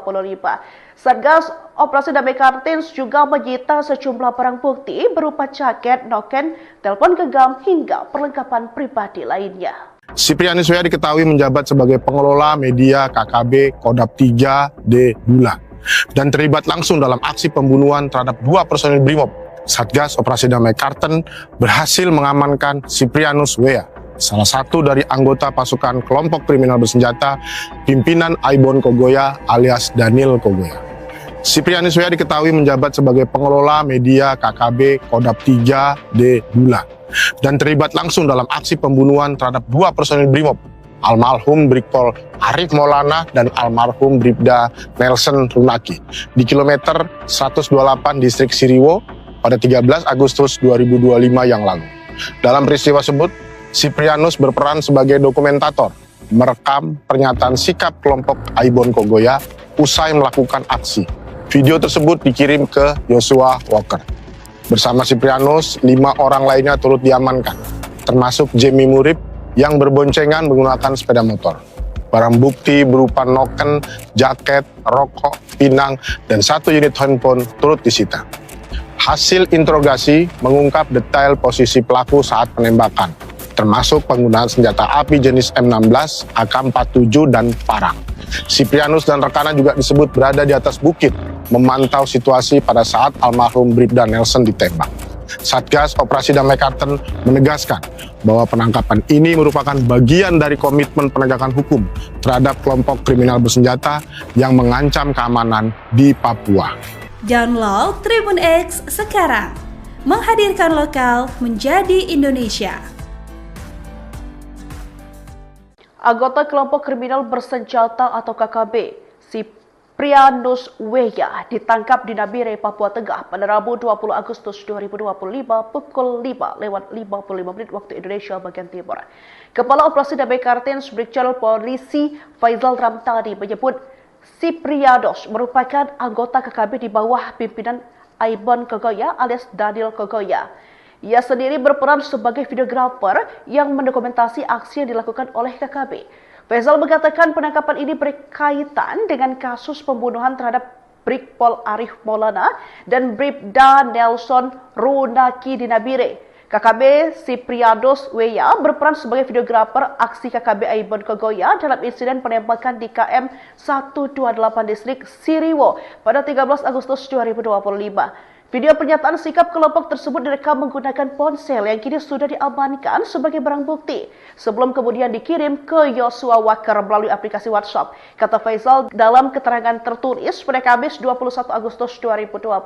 [SPEAKER 1] Satgas Operasi Damai Kartens juga menyita sejumlah barang bukti berupa jaket, noken, telepon genggam hingga perlengkapan pribadi lainnya.
[SPEAKER 2] Siprianus Weya diketahui menjabat sebagai pengelola media KKB Kodap 3D Bula dan terlibat langsung dalam aksi pembunuhan terhadap 2 personil Brimob. Satgas Operasi Damai Kartens berhasil mengamankan Siprianus Weya, salah satu dari anggota pasukan kelompok kriminal bersenjata pimpinan Aibon Kogoya alias Daniel Kogoya. Siprianus Weya diketahui menjabat sebagai pengelola media KKB Kodap 3D Bula dan terlibat langsung dalam aksi pembunuhan terhadap 2 personil Brimob, almarhum Brigpol Arif Maulana dan almarhum Bribda Nelson Runaki di kilometer 128 distrik Siriwo pada 13 Agustus 2025 yang lalu. Dalam peristiwa tersebut, Siprianus berperan sebagai dokumentator, merekam pernyataan sikap kelompok Aibon Kogoya usai melakukan aksi. Video tersebut dikirim ke Joshua Walker. Bersama Siprianus, 5 orang lainnya turut diamankan, termasuk Jamie Murib yang berboncengan menggunakan sepeda motor. Barang bukti berupa noken, jaket, rokok, pinang, dan 1 unit handphone turut disita. Hasil interogasi mengungkap detail posisi pelaku saat penembakan, termasuk penggunaan senjata api jenis M16, AK-47, dan parang. Siprianus dan rekannya juga disebut berada di atas bukit, memantau situasi pada saat almarhum Bribda Nelson ditembak. Satgas Operasi Damai Kartens menegaskan bahwa penangkapan ini merupakan bagian dari komitmen penegakan hukum terhadap kelompok kriminal bersenjata yang mengancam keamanan di Papua.
[SPEAKER 3] Download Tribun X sekarang, menghadirkan lokal menjadi Indonesia.
[SPEAKER 1] Anggota kelompok kriminal bersenjata atau KKB, Siprianus Weya, ditangkap di Nabire, Papua Tengah pada Rabu 20 Agustus 2025 pukul 5:55 waktu Indonesia bagian Timur. Kepala Operasi Damai Kartens Brigjen Polisi Faizal Ramtani menyebut Siprianus merupakan anggota KKB di bawah pimpinan Aibon Kogoya alias Daniel Kogoya. Ia sendiri berperan sebagai videografer yang mendokumentasi aksi yang dilakukan oleh KKB. Faizal mengatakan penangkapan ini berkaitan dengan kasus pembunuhan terhadap Brigpol Arif Maulana dan Bribda Nelson Runaki di Nabire. KKB Siprianus Weya berperan sebagai videografer aksi KKB Aibon Kogoya dalam insiden penembakan di KM 128 distrik Siriwo pada 13 Agustus 2025. Video pernyataan sikap kelompok tersebut direkam menggunakan ponsel yang kini sudah diamankan sebagai barang bukti sebelum kemudian dikirim ke Joshua Walker melalui aplikasi WhatsApp. Kata Faizal dalam keterangan tertulis pada Kamis 21 Agustus 2025.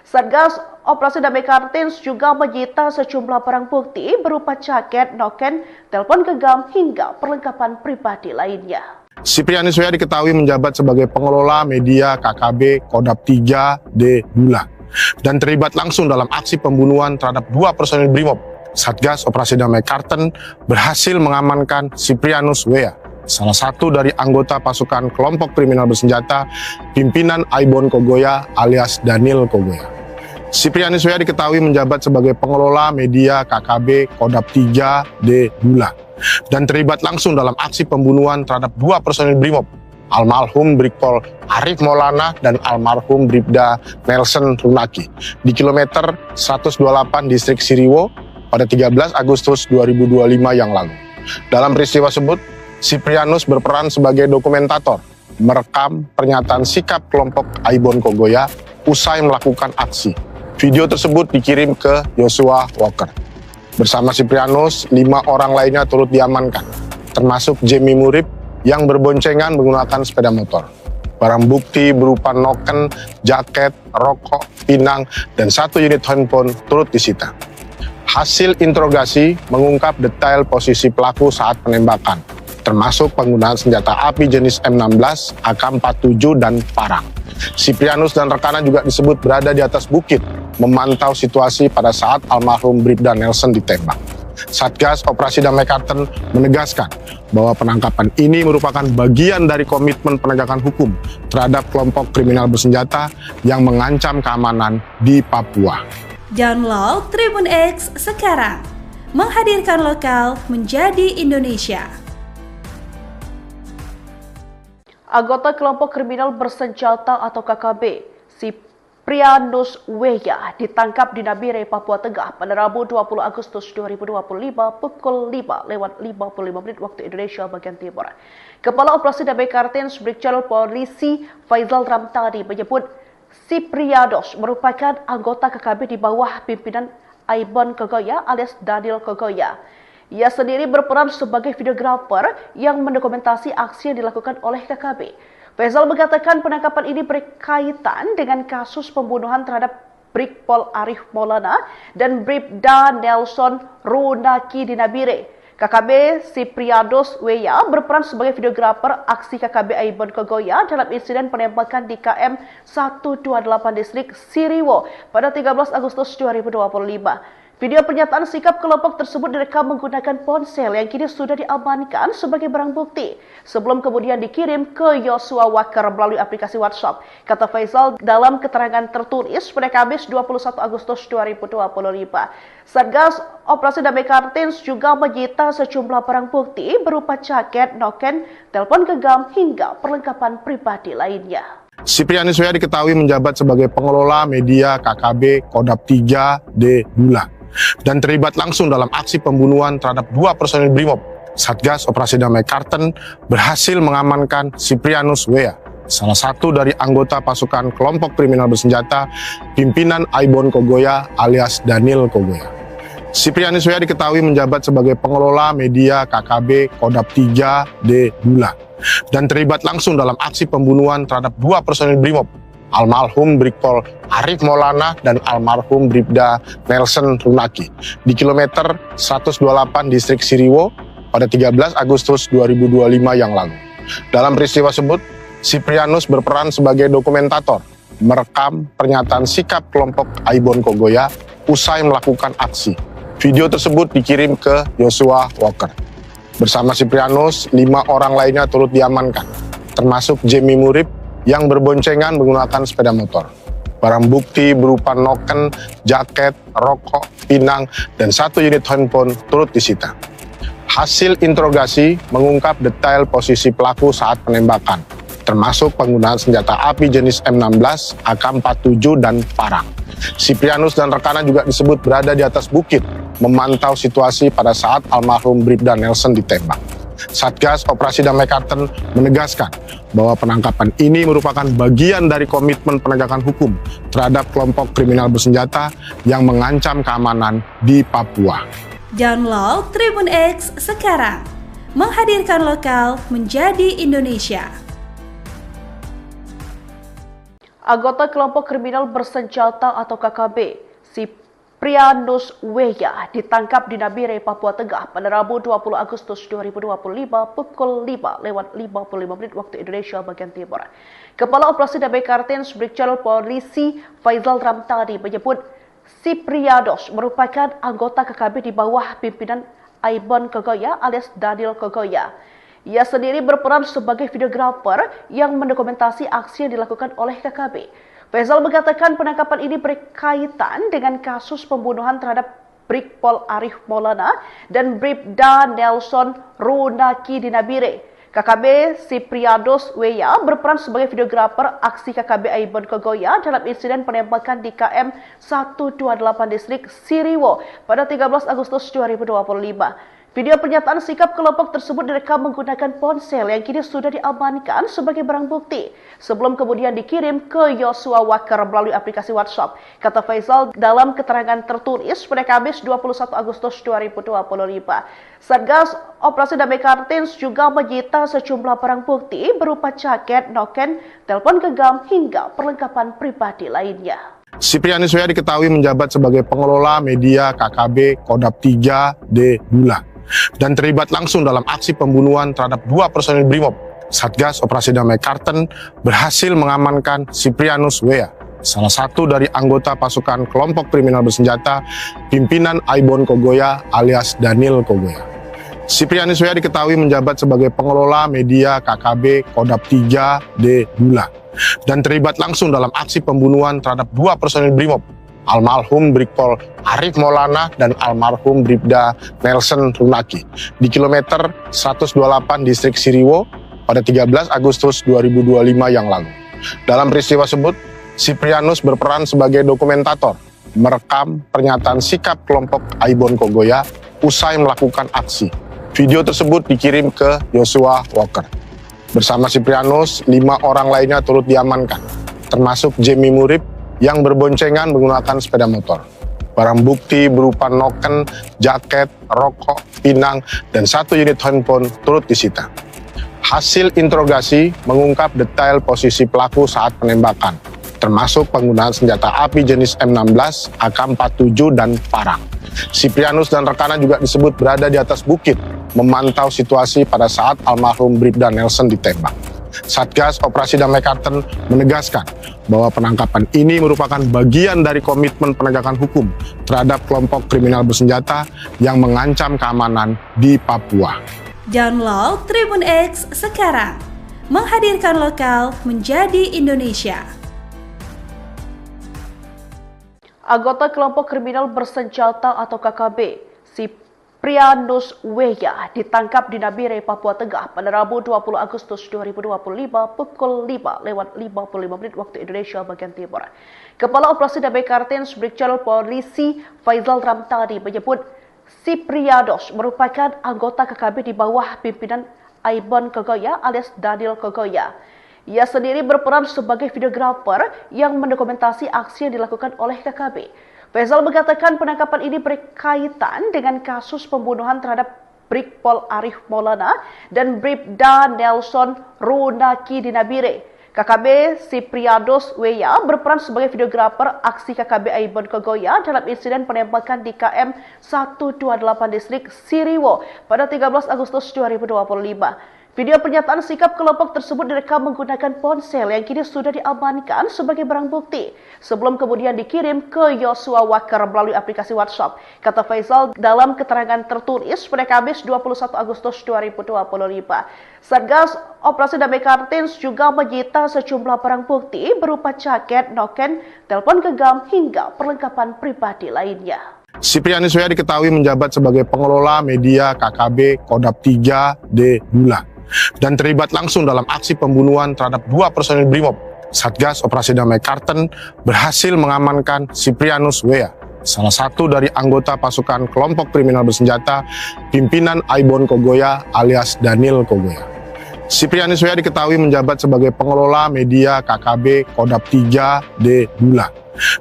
[SPEAKER 1] Satgas Operasi Damai Kartens juga menyita sejumlah barang bukti berupa jaket, noken, telepon genggam hingga perlengkapan pribadi lainnya.
[SPEAKER 2] Siprianus Weya diketahui menjabat sebagai pengelola media KKB Kodap 3D Bulan dan terlibat langsung dalam aksi pembunuhan terhadap 2 personil Brimob. Satgas Operasi Damai Kartens berhasil mengamankan Siprianus Weya, salah satu dari anggota pasukan kelompok kriminal bersenjata pimpinan Aibon Kogoya alias Daniel Kogoya. Siprianus Weya diketahui menjabat sebagai pengelola media KKB Kodap 3D Bulan dan terlibat langsung dalam aksi pembunuhan terhadap 2 personil Brimob, almarhum Brigpol Arif Maulana dan almarhum Bribda Nelson Runaki di kilometer 128 distrik Siriwo pada 13 Agustus 2025 yang lalu. Dalam peristiwa tersebut, Siprianus berperan sebagai dokumentator, merekam pernyataan sikap kelompok Aibon Kogoya usai melakukan aksi. Video tersebut dikirim ke Joshua Walker. Bersama Siprianus, 5 orang lainnya turut diamankan, termasuk Jamie Murib yang berboncengan menggunakan sepeda motor. Barang bukti berupa noken, jaket, rokok, pinang, dan 1 unit handphone turut disita. Hasil interogasi mengungkap detail posisi pelaku saat penembakan, termasuk penggunaan senjata api jenis M16, AK-47, dan parang. Siprianus dan rekannya juga disebut berada di atas bukit, memantau situasi pada saat almarhum Bribda Nelson ditembak. Satgas Operasi Damai Kartens menegaskan bahwa penangkapan ini merupakan bagian dari komitmen penegakan hukum terhadap kelompok kriminal bersenjata yang mengancam keamanan di Papua.
[SPEAKER 3] Download Tribun X sekarang, menghadirkan lokal menjadi Indonesia.
[SPEAKER 1] Anggota kelompok kriminal bersenjata atau KKB, Siprianus Weya, ditangkap di Nabire, Papua Tengah pada Rabu 20 Agustus 2025 pukul 5:55 waktu Indonesia bagian Timur. Kepala Operasi Damai Kartens Brigjen Polisi Faizal Ramtani menyebut Siprianus merupakan anggota KKB di bawah pimpinan Aibon Kogoya alias Daniel Kogoya. Ia sendiri berperan sebagai videografer yang mendokumentasi aksi yang dilakukan oleh KKB. Faizal mengatakan penangkapan ini berkaitan dengan kasus pembunuhan terhadap Brigpol Arif Maulana dan Bribda Nelson Runaki di Nabire. KKB Siprianus Weya berperan sebagai videografer aksi KKB Aibon Kogoya dalam insiden penembakan di KM 128 distrik Siriwo pada 13 Agustus 2025. Video pernyataan sikap kelompok tersebut direkam menggunakan ponsel yang kini sudah diamankan sebagai barang bukti sebelum kemudian dikirim ke Joshua Walker melalui aplikasi WhatsApp. Kata Faisal dalam keterangan tertulis pada Kamis 21 Agustus 2025. Satgas Operasi Damai Kartins juga menyita sejumlah barang bukti berupa jaket, noken, telepon genggam hingga perlengkapan pribadi lainnya.
[SPEAKER 2] Siprianus W.A. diketahui menjabat sebagai pengelola media KKB Kodap 3D Bula dan terlibat langsung dalam aksi pembunuhan terhadap 2 personil Brimob. Satgas Operasi Damai Karten berhasil mengamankan Siprianus W.A., salah satu dari anggota pasukan kelompok kriminal bersenjata pimpinan Aibon Kogoya alias Daniel Kogoya. Siprianus W.A. diketahui menjabat sebagai pengelola media KKB Kodap 3D Bula dan terlibat langsung dalam aksi pembunuhan terhadap 2 personil Brimob, almarhum Brigpol Arif Maulana dan almarhum Bribda Nelson Runaki di kilometer 128 distrik Siriwo pada 13 Agustus 2025 yang lalu. Dalam peristiwa tersebut, Siprianus berperan sebagai dokumentator, merekam pernyataan sikap kelompok Aibon Kogoya usai melakukan aksi. Video tersebut dikirim ke Joshua Walker. Bersama Siprianus, 5 orang lainnya turut diamankan, termasuk Jamie Murib yang berboncengan menggunakan sepeda motor. Barang bukti berupa noken, jaket, rokok, pinang, dan 1 unit handphone turut disita. Hasil interogasi mengungkap detail posisi pelaku saat penembakan, termasuk penggunaan senjata api jenis M16, AK-47, dan parang. Siprianus dan rekannya juga disebut berada di atas bukit, memantau situasi pada saat almarhum Bribda Nelson ditembak. Satgas Operasi Damai Karten menegaskan bahwa penangkapan ini merupakan bagian dari komitmen penegakan hukum terhadap kelompok kriminal bersenjata yang mengancam keamanan di Papua.
[SPEAKER 3] Download Tribun X sekarang, menghadirkan lokal menjadi Indonesia.
[SPEAKER 1] Anggota kelompok kriminal bersenjata atau KKB, Siprianus W.A. ditangkap di Nabire, Papua Tengah pada Rabu 20 Agustus 2025 pukul 5:55 waktu Indonesia bagian Timur. Kepala Operasi Damai Kartins Brigjen Polisi Faisal Ramtani menyebut Siprianus merupakan anggota KKB di bawah pimpinan Aibon Kogoya alias Daniel Kogoya. Ia sendiri berperan sebagai videografer yang mendokumentasi aksi yang dilakukan oleh KKB. Faisal mengatakan penangkapan ini berkaitan dengan kasus pembunuhan terhadap Brigpol Arif Maulana dan Bribda Nelson Runaki di Nabire. KKB Siprianus W.A. berperan sebagai videografer aksi KKB Aibon Kogoya dalam insiden penembakan di KM 128 distrik Siriwo pada 13 Agustus 2025. Video pernyataan sikap kelompok tersebut direkam menggunakan ponsel yang kini sudah diamankan sebagai barang bukti sebelum kemudian dikirim ke Joshua Walker melalui aplikasi WhatsApp. Kata Faisal dalam keterangan tertulis pada Kamis 21 Agustus 2025. Satgas Operasi Damai Kartins juga menyita sejumlah barang bukti berupa jaket, noken, telepon genggam hingga perlengkapan pribadi lainnya.
[SPEAKER 2] Siprianus W.A. diketahui menjabat sebagai pengelola media KKB Kodap 3D Bula dan terlibat langsung dalam aksi pembunuhan terhadap 2 personil Brimob. Satgas Operasi Damai Karten berhasil mengamankan Siprianus W.A., salah satu dari anggota pasukan kelompok kriminal bersenjata pimpinan Aibon Kogoya alias Daniel Kogoya. Siprianus W.A. diketahui menjabat sebagai pengelola media KKB Kodap 3D Bula dan terlibat langsung dalam aksi pembunuhan terhadap 2 personil Brimob, almarhum Brigpol Arif Maulana dan almarhum Bribda Nelson Runaki di kilometer 128 distrik Siriwo pada 13 Agustus 2025 yang lalu. Dalam peristiwa tersebut, Siprianus berperan sebagai dokumentator, merekam pernyataan sikap kelompok Aibon Kogoya usai melakukan aksi. Video tersebut dikirim ke Joshua Walker. Bersama Siprianus, 5 orang lainnya turut diamankan, termasuk Jamie Murib yang berboncengan menggunakan sepeda motor. Barang bukti berupa noken, jaket, rokok, pinang, dan 1 unit handphone turut disita. Hasil interogasi mengungkap detail posisi pelaku saat penembakan, termasuk penggunaan senjata api jenis M16, AK-47, dan parang. Siprianus dan rekannya juga disebut berada di atas bukit, memantau situasi pada saat almarhum Bribda Nelson ditembak. Satgas Operasi Damai Karten menegaskan bahwa penangkapan ini merupakan bagian dari komitmen penegakan hukum terhadap kelompok kriminal bersenjata yang mengancam keamanan di Papua.
[SPEAKER 3] Download Tribun X sekarang, menghadirkan lokal menjadi Indonesia.
[SPEAKER 1] Anggota kelompok kriminal bersenjata atau KKB, Siprianus Weya ditangkap di Nabire, Papua Tengah pada Rabu 20 Agustus 2025 pukul 5:55 waktu Indonesia bagian Timur. Kepala Operasi Damai Karten Brigjen Polisi Faizal Ramtani menyebut Siprianus merupakan anggota KKB di bawah pimpinan Aibon Kogoya alias Daniel Kogoya. Ia sendiri berperan sebagai videografer yang mendokumentasi aksi yang dilakukan oleh KKB. Faizal mengatakan penangkapan ini berkaitan dengan kasus pembunuhan terhadap Brigpol Arif Maulana dan Bribda Nelson Runaki di Nabire. KKB Siprianus Weya berperan sebagai videografer aksi KKB Aibon Kogoya dalam insiden penembakan di KM 128 distrik Siriwo pada 13 Agustus 2025. Video pernyataan sikap kelompok tersebut direkam menggunakan ponsel yang kini sudah diamankan sebagai barang bukti sebelum kemudian dikirim ke Yosua Wakar melalui aplikasi WhatsApp. Kata Faizal dalam keterangan tertulis pada Kamis 21 Agustus 2025. Satgas Operasi Damai Karten juga menyita sejumlah barang bukti berupa jaket, noken, telepon genggam hingga perlengkapan pribadi lainnya.
[SPEAKER 2] Siprianus Weya diketahui menjabat sebagai pengelola media KKB Kodap 3D Bula dan terlibat langsung dalam aksi pembunuhan terhadap 2 personil Brimob. Satgas Operasi Damai Karten berhasil mengamankan Siprianus Weya, salah satu dari anggota pasukan kelompok kriminal bersenjata pimpinan Aibon Kogoya alias Daniel Kogoya. Siprianus Weya diketahui menjabat sebagai pengelola media KKB Kodap 3D Bula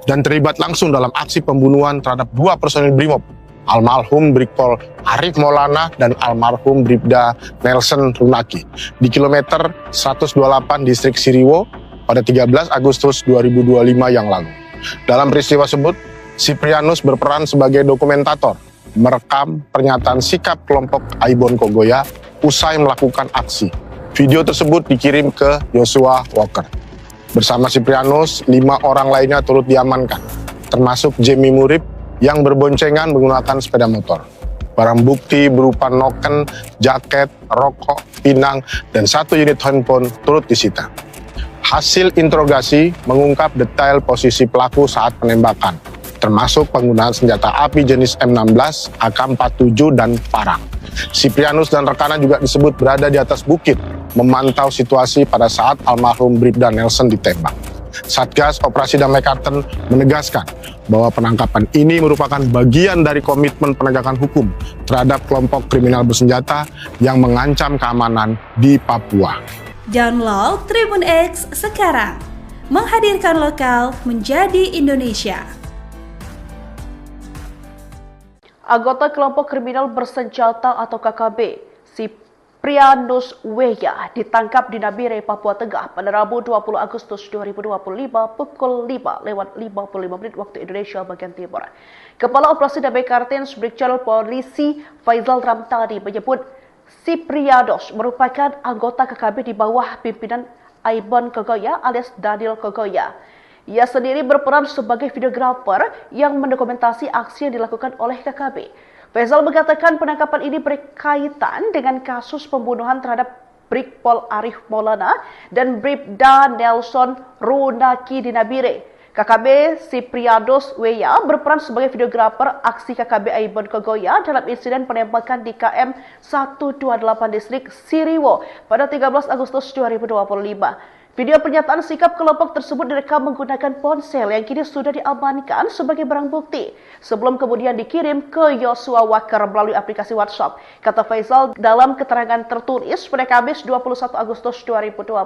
[SPEAKER 2] dan terlibat langsung dalam aksi pembunuhan terhadap 2 personil Brimob, almarhum Brigpol Arif Maulana dan almarhum Bribda Nelson Runaki di kilometer 128 distrik Siriwo pada 13 Agustus 2025 yang lalu. Dalam peristiwa tersebut, Siprianus berperan sebagai dokumentator, merekam pernyataan sikap kelompok Aibon Kogoya usai melakukan aksi. Video tersebut dikirim ke Yosua Walker. Bersama Siprianus, 5 orang lainnya turut diamankan, termasuk Jemi Murib yang berboncengan menggunakan sepeda motor. Barang bukti berupa noken, jaket, rokok, pinang, dan 1 unit handphone turut disita. Hasil interogasi mengungkap detail posisi pelaku saat penembakan, termasuk penggunaan senjata api jenis M16, AK-47, dan parang. Siprianus dan rekannya juga disebut berada di atas bukit, memantau situasi pada saat almarhum Bribda Nelson ditembak. Satgas Operasi Damai Karten menegaskan bahwa penangkapan ini merupakan bagian dari komitmen penegakan hukum terhadap kelompok kriminal bersenjata yang mengancam keamanan di Papua.
[SPEAKER 3] Download Tribun X sekarang, menghadirkan lokal menjadi Indonesia.
[SPEAKER 1] Anggota kelompok kriminal bersenjata atau KKB, Siprianus Weya ditangkap di Nabire, Papua Tengah pada Rabu 20 Agustus 2025 pukul 5:55 waktu Indonesia bagian Timur. Kepala Operasi Damai Karten Brigjen Polisi Faizal Ramtani menyebut Siprianus merupakan anggota KKB di bawah pimpinan Aibon Kogoya alias Daniel Kogoya. Ia sendiri berperan sebagai videografer yang mendokumentasi aksi yang dilakukan oleh KKB. Faizal mengatakan penangkapan ini berkaitan dengan kasus pembunuhan terhadap Brigpol Arif Maulana dan Bribda Nelson Runaki di Nabire. KKB Siprianus Weya berperan sebagai videografer aksi KKB Aibon Kogoya dalam insiden penembakan di KM 128 distrik Siriwo pada 13 Agustus 2025. Video pernyataan sikap kelompok tersebut direkam menggunakan ponsel yang kini sudah diamankan sebagai barang bukti sebelum kemudian dikirim ke Yosua Wakar melalui aplikasi WhatsApp. Kata Faizal dalam keterangan tertulis pada Kamis 21 Agustus 2025.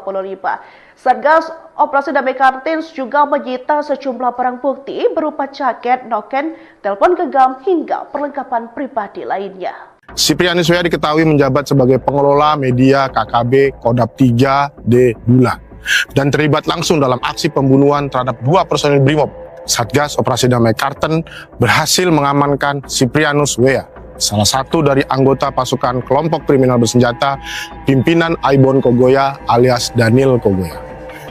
[SPEAKER 1] Satgas Operasi Damai Karten juga menyita sejumlah barang bukti berupa jaket, noken, telepon genggam hingga perlengkapan pribadi lainnya.
[SPEAKER 2] Siprianus Weya diketahui menjabat sebagai pengelola media KKB Kodap 3D Bula dan terlibat langsung dalam aksi pembunuhan terhadap 2 personil Brimob. Satgas Operasi Damai Karten berhasil mengamankan Siprianus Weya, salah satu dari anggota pasukan kelompok kriminal bersenjata pimpinan Aibon Kogoya alias Daniel Kogoya.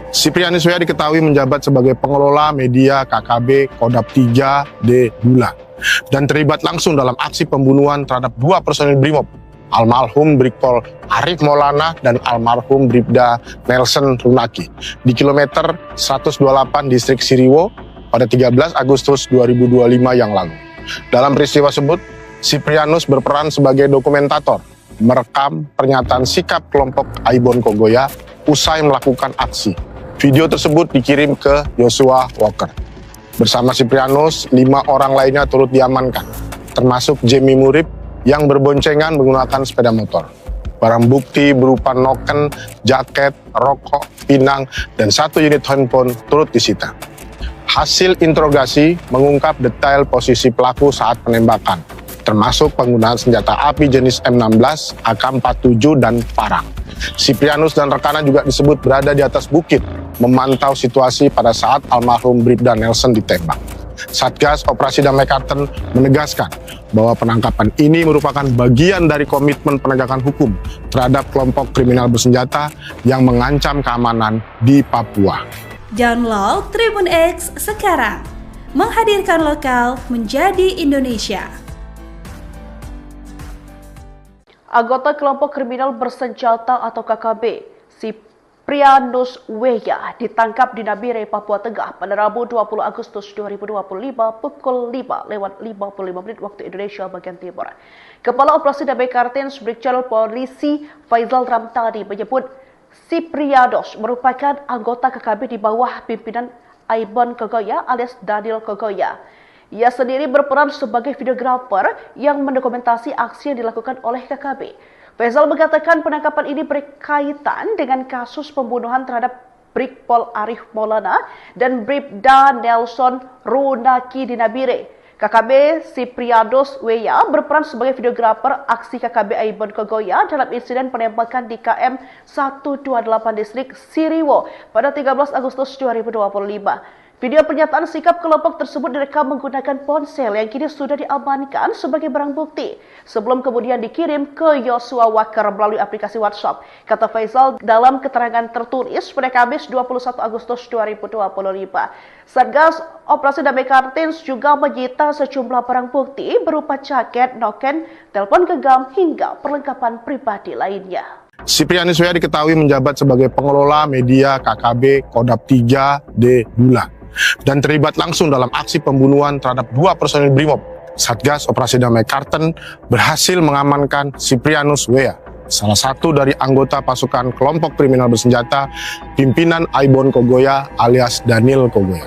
[SPEAKER 2] Siprianus W diketahui menjabat sebagai pengelola media KKB Kodap 3D Bula dan terlibat langsung dalam aksi pembunuhan terhadap dua personil Brimob, almarhum Brigpol Arif Maulana dan almarhum Bribda Nelson Runaki di kilometer 128 distrik Siriwo pada 13 Agustus 2025 yang lalu. Dalam peristiwa tersebut, Siprianus berperan sebagai dokumentator, merekam pernyataan sikap kelompok Aibon Kogoya usai melakukan aksi. Video tersebut dikirim ke Joshua Walker. Bersama Siprianus, 5 orang lainnya turut diamankan, termasuk Jamie Murib yang berboncengan menggunakan sepeda motor. Barang bukti berupa noken, jaket, rokok, pinang, dan 1 unit handphone turut disita. Hasil interogasi mengungkap detail posisi pelaku saat penembakan, termasuk penggunaan senjata api jenis M16, AK-47, dan parang. Siprianus dan rekannya juga disebut berada di atas bukit, memantau situasi pada saat almarhum Bribda Nelson ditembak. Satgas Operasi Damai Kartens menegaskan bahwa penangkapan ini merupakan bagian dari komitmen penegakan hukum terhadap kelompok kriminal bersenjata yang mengancam keamanan di Papua.
[SPEAKER 3] Download Tribun X sekarang, menghadirkan lokal menjadi Indonesia.
[SPEAKER 1] Anggota kelompok kriminal bersenjata atau KKB, Siprianus W ditangkap di Nabire, Papua Tengah pada Rabu 20 Agustus 2025 pukul 5:55 waktu Indonesia bagian Timur. Kepala Operasi Damai Kartens Brigjen Polisi Faizal Ramtani menyebut Siprianus merupakan anggota KKB di bawah pimpinan Aibon Kogoya alias Daniel Kogoya. Ia sendiri berperan sebagai videografer yang mendokumentasi aksi yang dilakukan oleh KKB. Faizal mengatakan penangkapan ini berkaitan dengan kasus pembunuhan terhadap Brigpol Arif Maulana dan Bribda Nelson Runaki di Nabire. KKB Siprianus W berperan sebagai videografer aksi KKB Aibon Kogoya dalam insiden penembakan di KM 128 distrik Siriwo pada 13 Agustus 2025. Video pernyataan sikap kelompok tersebut direkam menggunakan ponsel yang kini sudah diamankan sebagai barang bukti sebelum kemudian dikirim ke Joshua Walker melalui aplikasi WhatsApp. Kata Faizal dalam keterangan tertulis pada Kamis 21 Agustus 2025. Satgas Operasi Damai Kartens juga menyita sejumlah barang bukti berupa jaket, noken, telepon genggam hingga perlengkapan pribadi lainnya.
[SPEAKER 2] Siprianus W diketahui menjabat sebagai pengelola media KKB Kodap 3D Bula dan terlibat langsung dalam aksi pembunuhan terhadap dua personil Brimob. Satgas Operasi Damai Kartens berhasil mengamankan Siprianus W, salah satu dari anggota pasukan kelompok kriminal bersenjata pimpinan Aibon Kogoya alias Daniel Kogoya.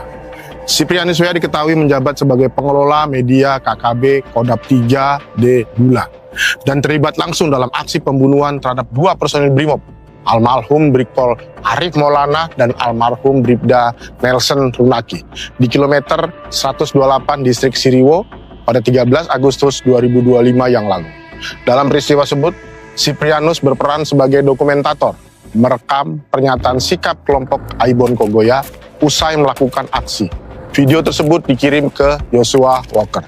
[SPEAKER 2] Siprianus W diketahui menjabat sebagai pengelola media KKB Kodap 3D Bula dan terlibat langsung dalam aksi pembunuhan terhadap dua personil Brimob, almarhum Brigpol Arif Maulana dan almarhum Bribda Nelson Runaki di kilometer 128 distrik Siriwo pada 13 Agustus 2025 yang lalu. Dalam peristiwa tersebut, Siprianus berperan sebagai dokumentator, merekam pernyataan sikap kelompok Aibon Kogoya usai melakukan aksi. Video tersebut dikirim ke Joshua Walker.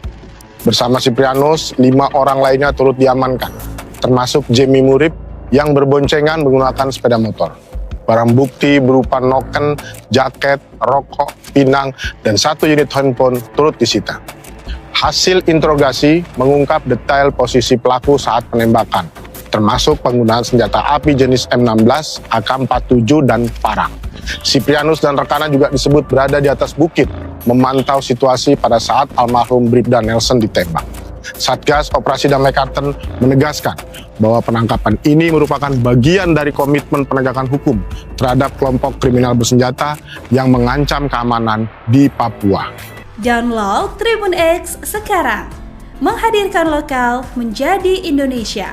[SPEAKER 2] Bersama Siprianus, 5 orang lainnya turut diamankan, termasuk Jamie Murib yang berboncengan menggunakan sepeda motor. Barang bukti berupa noken, jaket, rokok, pinang, dan 1 unit handphone turut disita. Hasil interogasi mengungkap detail posisi pelaku saat penembakan, termasuk penggunaan senjata api jenis M16, AK-47, dan parang. Siprianus dan rekannya juga disebut berada di atas bukit, memantau situasi pada saat almarhum Bribda Nelson ditembak. Satgas Operasi Damai Kartens menegaskan bahwa penangkapan ini merupakan bagian dari komitmen penegakan hukum terhadap kelompok kriminal bersenjata yang mengancam keamanan di Papua.
[SPEAKER 3] Download Tribun X sekarang, menghadirkan lokal menjadi Indonesia.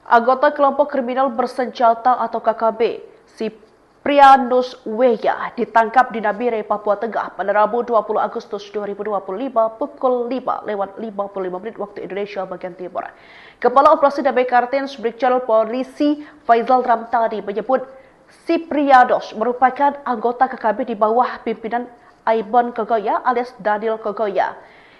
[SPEAKER 1] Anggota kelompok kriminal bersenjata atau KKB, Siprianus W ditangkap di Nabire, Papua Tengah pada Rabu 20 Agustus 2025 pukul 5:55 waktu Indonesia bagian Timur. Kepala Operasi Damai Kartens Brigjen Polisi Faizal Ramtani menyebut Siprianus merupakan anggota KKB di bawah pimpinan Aibon Kogoya alias Daniel Kogoya.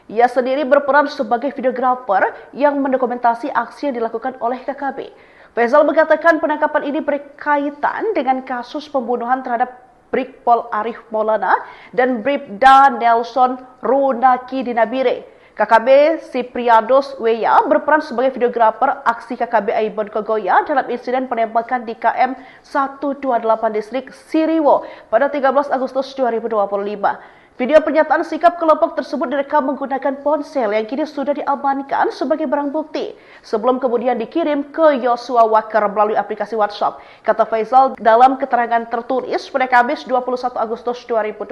[SPEAKER 1] Ia sendiri berperan sebagai videografer yang mendokumentasi aksi yang dilakukan oleh KKB. Faisal mengatakan penangkapan ini berkaitan dengan kasus pembunuhan terhadap Brigpol Arif Maulana dan Bribda Nelson Runaki di Nabire. KKB Sipriados Weya berperan sebagai videografer aksi KKB Aibon Kogoya dalam insiden penembakan di KM 128 distrik Siriwo pada 13 Agustus 2025. Video pernyataan sikap kelompok tersebut direkam menggunakan ponsel yang kini sudah diamankan sebagai barang bukti sebelum kemudian dikirim ke Yosua Walker melalui aplikasi WhatsApp. Kata Faisal dalam keterangan tertulis pada Kamis 21 Agustus 2025.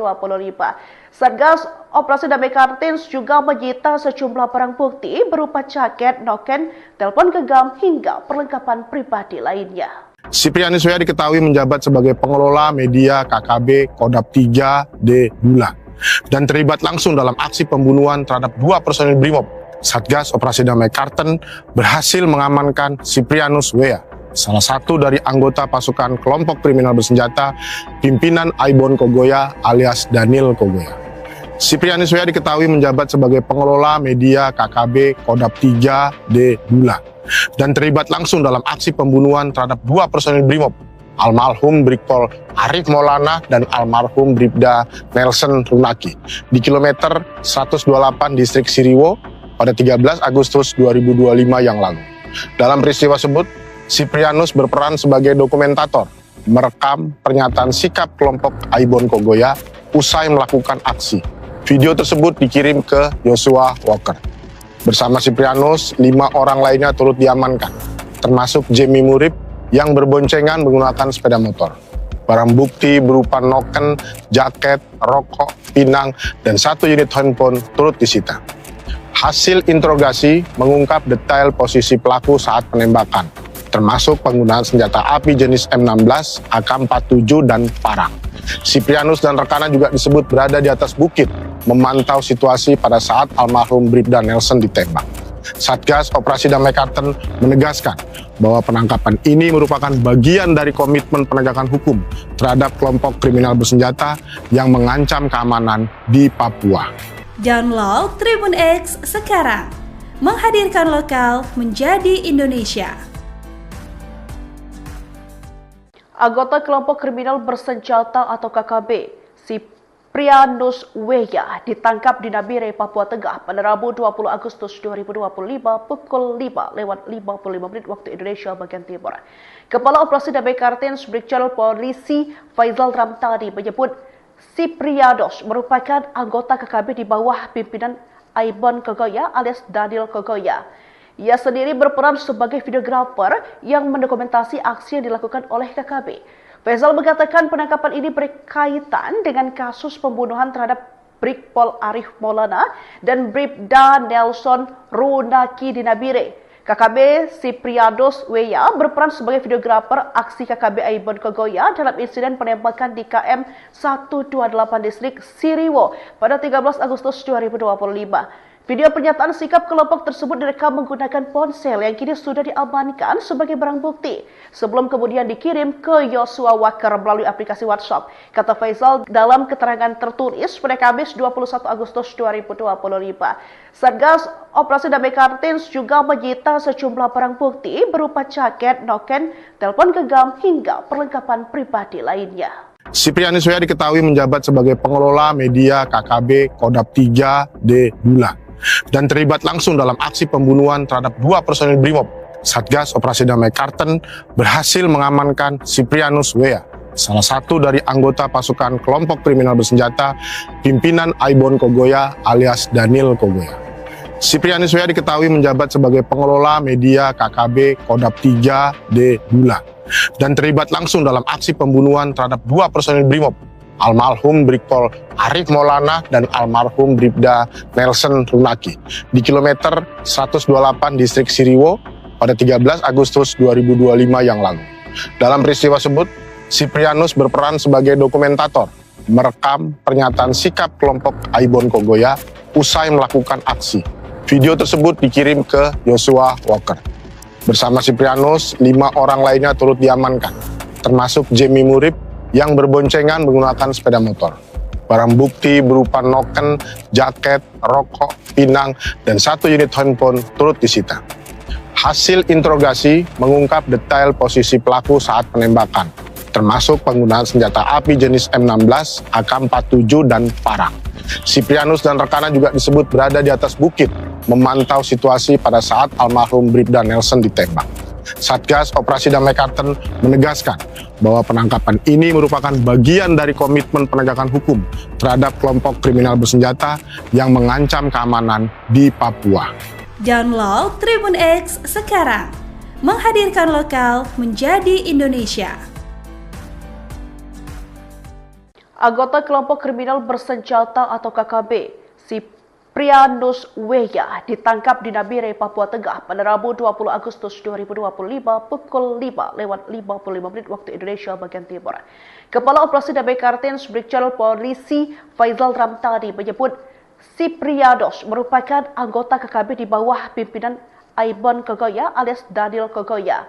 [SPEAKER 1] Satgas Operasi Damai Kartins juga menyita sejumlah barang bukti berupa jaket, noken, telepon genggam hingga perlengkapan pribadi lainnya.
[SPEAKER 2] Siprianus Weya diketahui menjabat sebagai pengelola media KKB Kodap 3D Bulan dan terlibat langsung dalam aksi pembunuhan terhadap 2 personil Brimob. Satgas Operasi Damai Karten berhasil mengamankan Siprianus Weya, salah satu dari anggota pasukan kelompok kriminal bersenjata pimpinan Aibon Kogoya alias Daniel Kogoya. Siprianus Weya diketahui menjabat sebagai pengelola media KKB Kodap 3D Bulan dan terlibat langsung dalam aksi pembunuhan terhadap 2 personil Brimob, almarhum Brigpol Arif Maulana dan almarhum Bribda Nelson Runaki di kilometer 128 distrik Siriwo pada 13 Agustus 2025 yang lalu. Dalam peristiwa tersebut, Siprianus berperan sebagai dokumentator, merekam pernyataan sikap kelompok Aibon Kogoya usai melakukan aksi. Video tersebut dikirim ke Yosua Walker. Bersama Siprianus, 5 orang lainnya turut diamankan, termasuk Jemi Murib yang berboncengan menggunakan sepeda motor. Barang bukti berupa noken, jaket, rokok, pinang, dan 1 unit handphone turut disita. Hasil interogasi mengungkap detail posisi pelaku saat penembakan, termasuk penggunaan senjata api jenis M16, AK-47, dan parang. Siprianus dan rekannya juga disebut berada di atas bukit, memantau situasi pada saat almarhum Bribda Nelson ditembak. Satgas Operasi Damai Karten menegaskan bahwa penangkapan ini merupakan bagian dari komitmen penegakan hukum terhadap kelompok kriminal bersenjata yang mengancam keamanan di Papua.
[SPEAKER 3] Download Tribun X sekarang, menghadirkan lokal menjadi Indonesia.
[SPEAKER 1] Anggota kelompok kriminal bersenjata atau KKB, Siprianus Weya ditangkap di Nabire, Papua Tengah pada Rabu 20 Agustus 2025 pukul 5:55 waktu Indonesia bagian Timur. Kepala Operasi Damai Kartins Brigjen Polisi Faisal Ramtadi menyebut Siprianus merupakan anggota KKB di bawah pimpinan Aibon Kogoya alias Daniel Kogoya. Ia sendiri berperan sebagai videografer yang mendokumentasi aksi yang dilakukan oleh KKB. Faisal mengatakan penangkapan ini berkaitan dengan kasus pembunuhan terhadap Brigpol Arif Maulana dan Bribda Nelson Runaki di Nabire. KKB Siprianus Weya berperan sebagai videografer aksi KKB Aibon Kogoya dalam insiden penembakan di KM 128 distrik Siriwo pada 13 Agustus 2025. Video pernyataan sikap kelompok tersebut direkam menggunakan ponsel yang kini sudah diamankan sebagai barang bukti sebelum kemudian dikirim ke Yosua Walker melalui aplikasi WhatsApp. Kata Faisal dalam keterangan tertulis pada Kamis 21 Agustus 2025. Satgas Operasi Damai Kartins juga menyita sejumlah barang bukti berupa jaket, noken, telepon genggam hingga perlengkapan pribadi lainnya.
[SPEAKER 2] Siprianus Weya diketahui menjabat sebagai pengelola media KKB Kodap 3D Bulan dan terlibat langsung dalam aksi pembunuhan terhadap 2 personil Brimob. Satgas Operasi Damai Karten berhasil mengamankan Siprianus Weya, salah satu dari anggota pasukan kelompok kriminal bersenjata pimpinan Aibon Kogoya alias Daniel Kogoya. Siprianus Weya diketahui menjabat sebagai pengelola media KKB Kodap 3D Bulan dan terlibat langsung dalam aksi pembunuhan terhadap 2 personil Brimob, almarhum Brigpol Arif Maulana dan almarhum Bribda Nelson Runaki di kilometer 128 distrik Siriwo pada 13 Agustus 2025 yang lalu. Dalam peristiwa tersebut, Siprianus berperan sebagai dokumentator, merekam pernyataan sikap kelompok Aibon Kogoya usai melakukan aksi. Video tersebut dikirim ke Yosua Walker. Bersama Siprianus, 5 orang lainnya turut diamankan, termasuk Jemi Murib yang berboncengan menggunakan sepeda motor. Barang bukti berupa noken, jaket, rokok, pinang, dan 1 unit handphone turut disita. Hasil interogasi mengungkap detail posisi pelaku saat penembakan, termasuk penggunaan senjata api jenis M16, AK-47, dan parang. Siprianus dan rekannya juga disebut berada di atas bukit, memantau situasi pada saat almarhum Bribda Nelson ditembak. Satgas Operasi Damai Kartens menegaskan bahwa penangkapan ini merupakan bagian dari komitmen penegakan hukum terhadap kelompok kriminal bersenjata yang mengancam keamanan di Papua.
[SPEAKER 3] Download Tribun X sekarang, menghadirkan lokal menjadi Indonesia.
[SPEAKER 1] Anggota kelompok kriminal bersenjata atau KKB, Siprianus Weya ditangkap di Nabire, Papua Tengah pada Rabu 20 Agustus 2025 pukul 5:55 waktu Indonesia bagian Timur. Kepala Operasi Damai Kartens Brigjen Polisi Faizal Ramtani menyebut Siprianus merupakan anggota KKB di bawah pimpinan Aibon Kogoya alias Daniel Kogoya.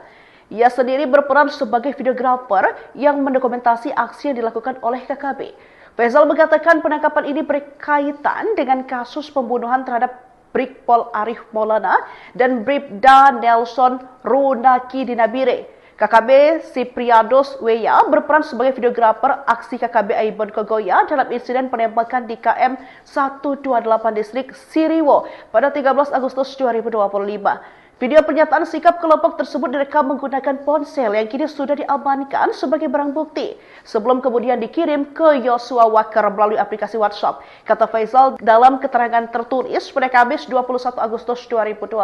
[SPEAKER 1] Ia sendiri berperan sebagai videografer yang mendokumentasi aksi yang dilakukan oleh KKB. Faizal mengatakan penangkapan ini berkaitan dengan kasus pembunuhan terhadap Brigpol Arif Maulana dan Bribda Nelson Runaki di Nabire. KKB Siprianus Weya berperan sebagai videografer aksi KKB Aibon Kogoya dalam insiden penembakan di KM 128 distrik Siriwo pada 13 Agustus 2025. Video pernyataan sikap kelompok tersebut direkam menggunakan ponsel yang kini sudah diamankan sebagai barang bukti sebelum kemudian dikirim ke Yosua Walker melalui aplikasi WhatsApp. Kata Faizal dalam keterangan tertulis pada Kamis 21 Agustus 2025.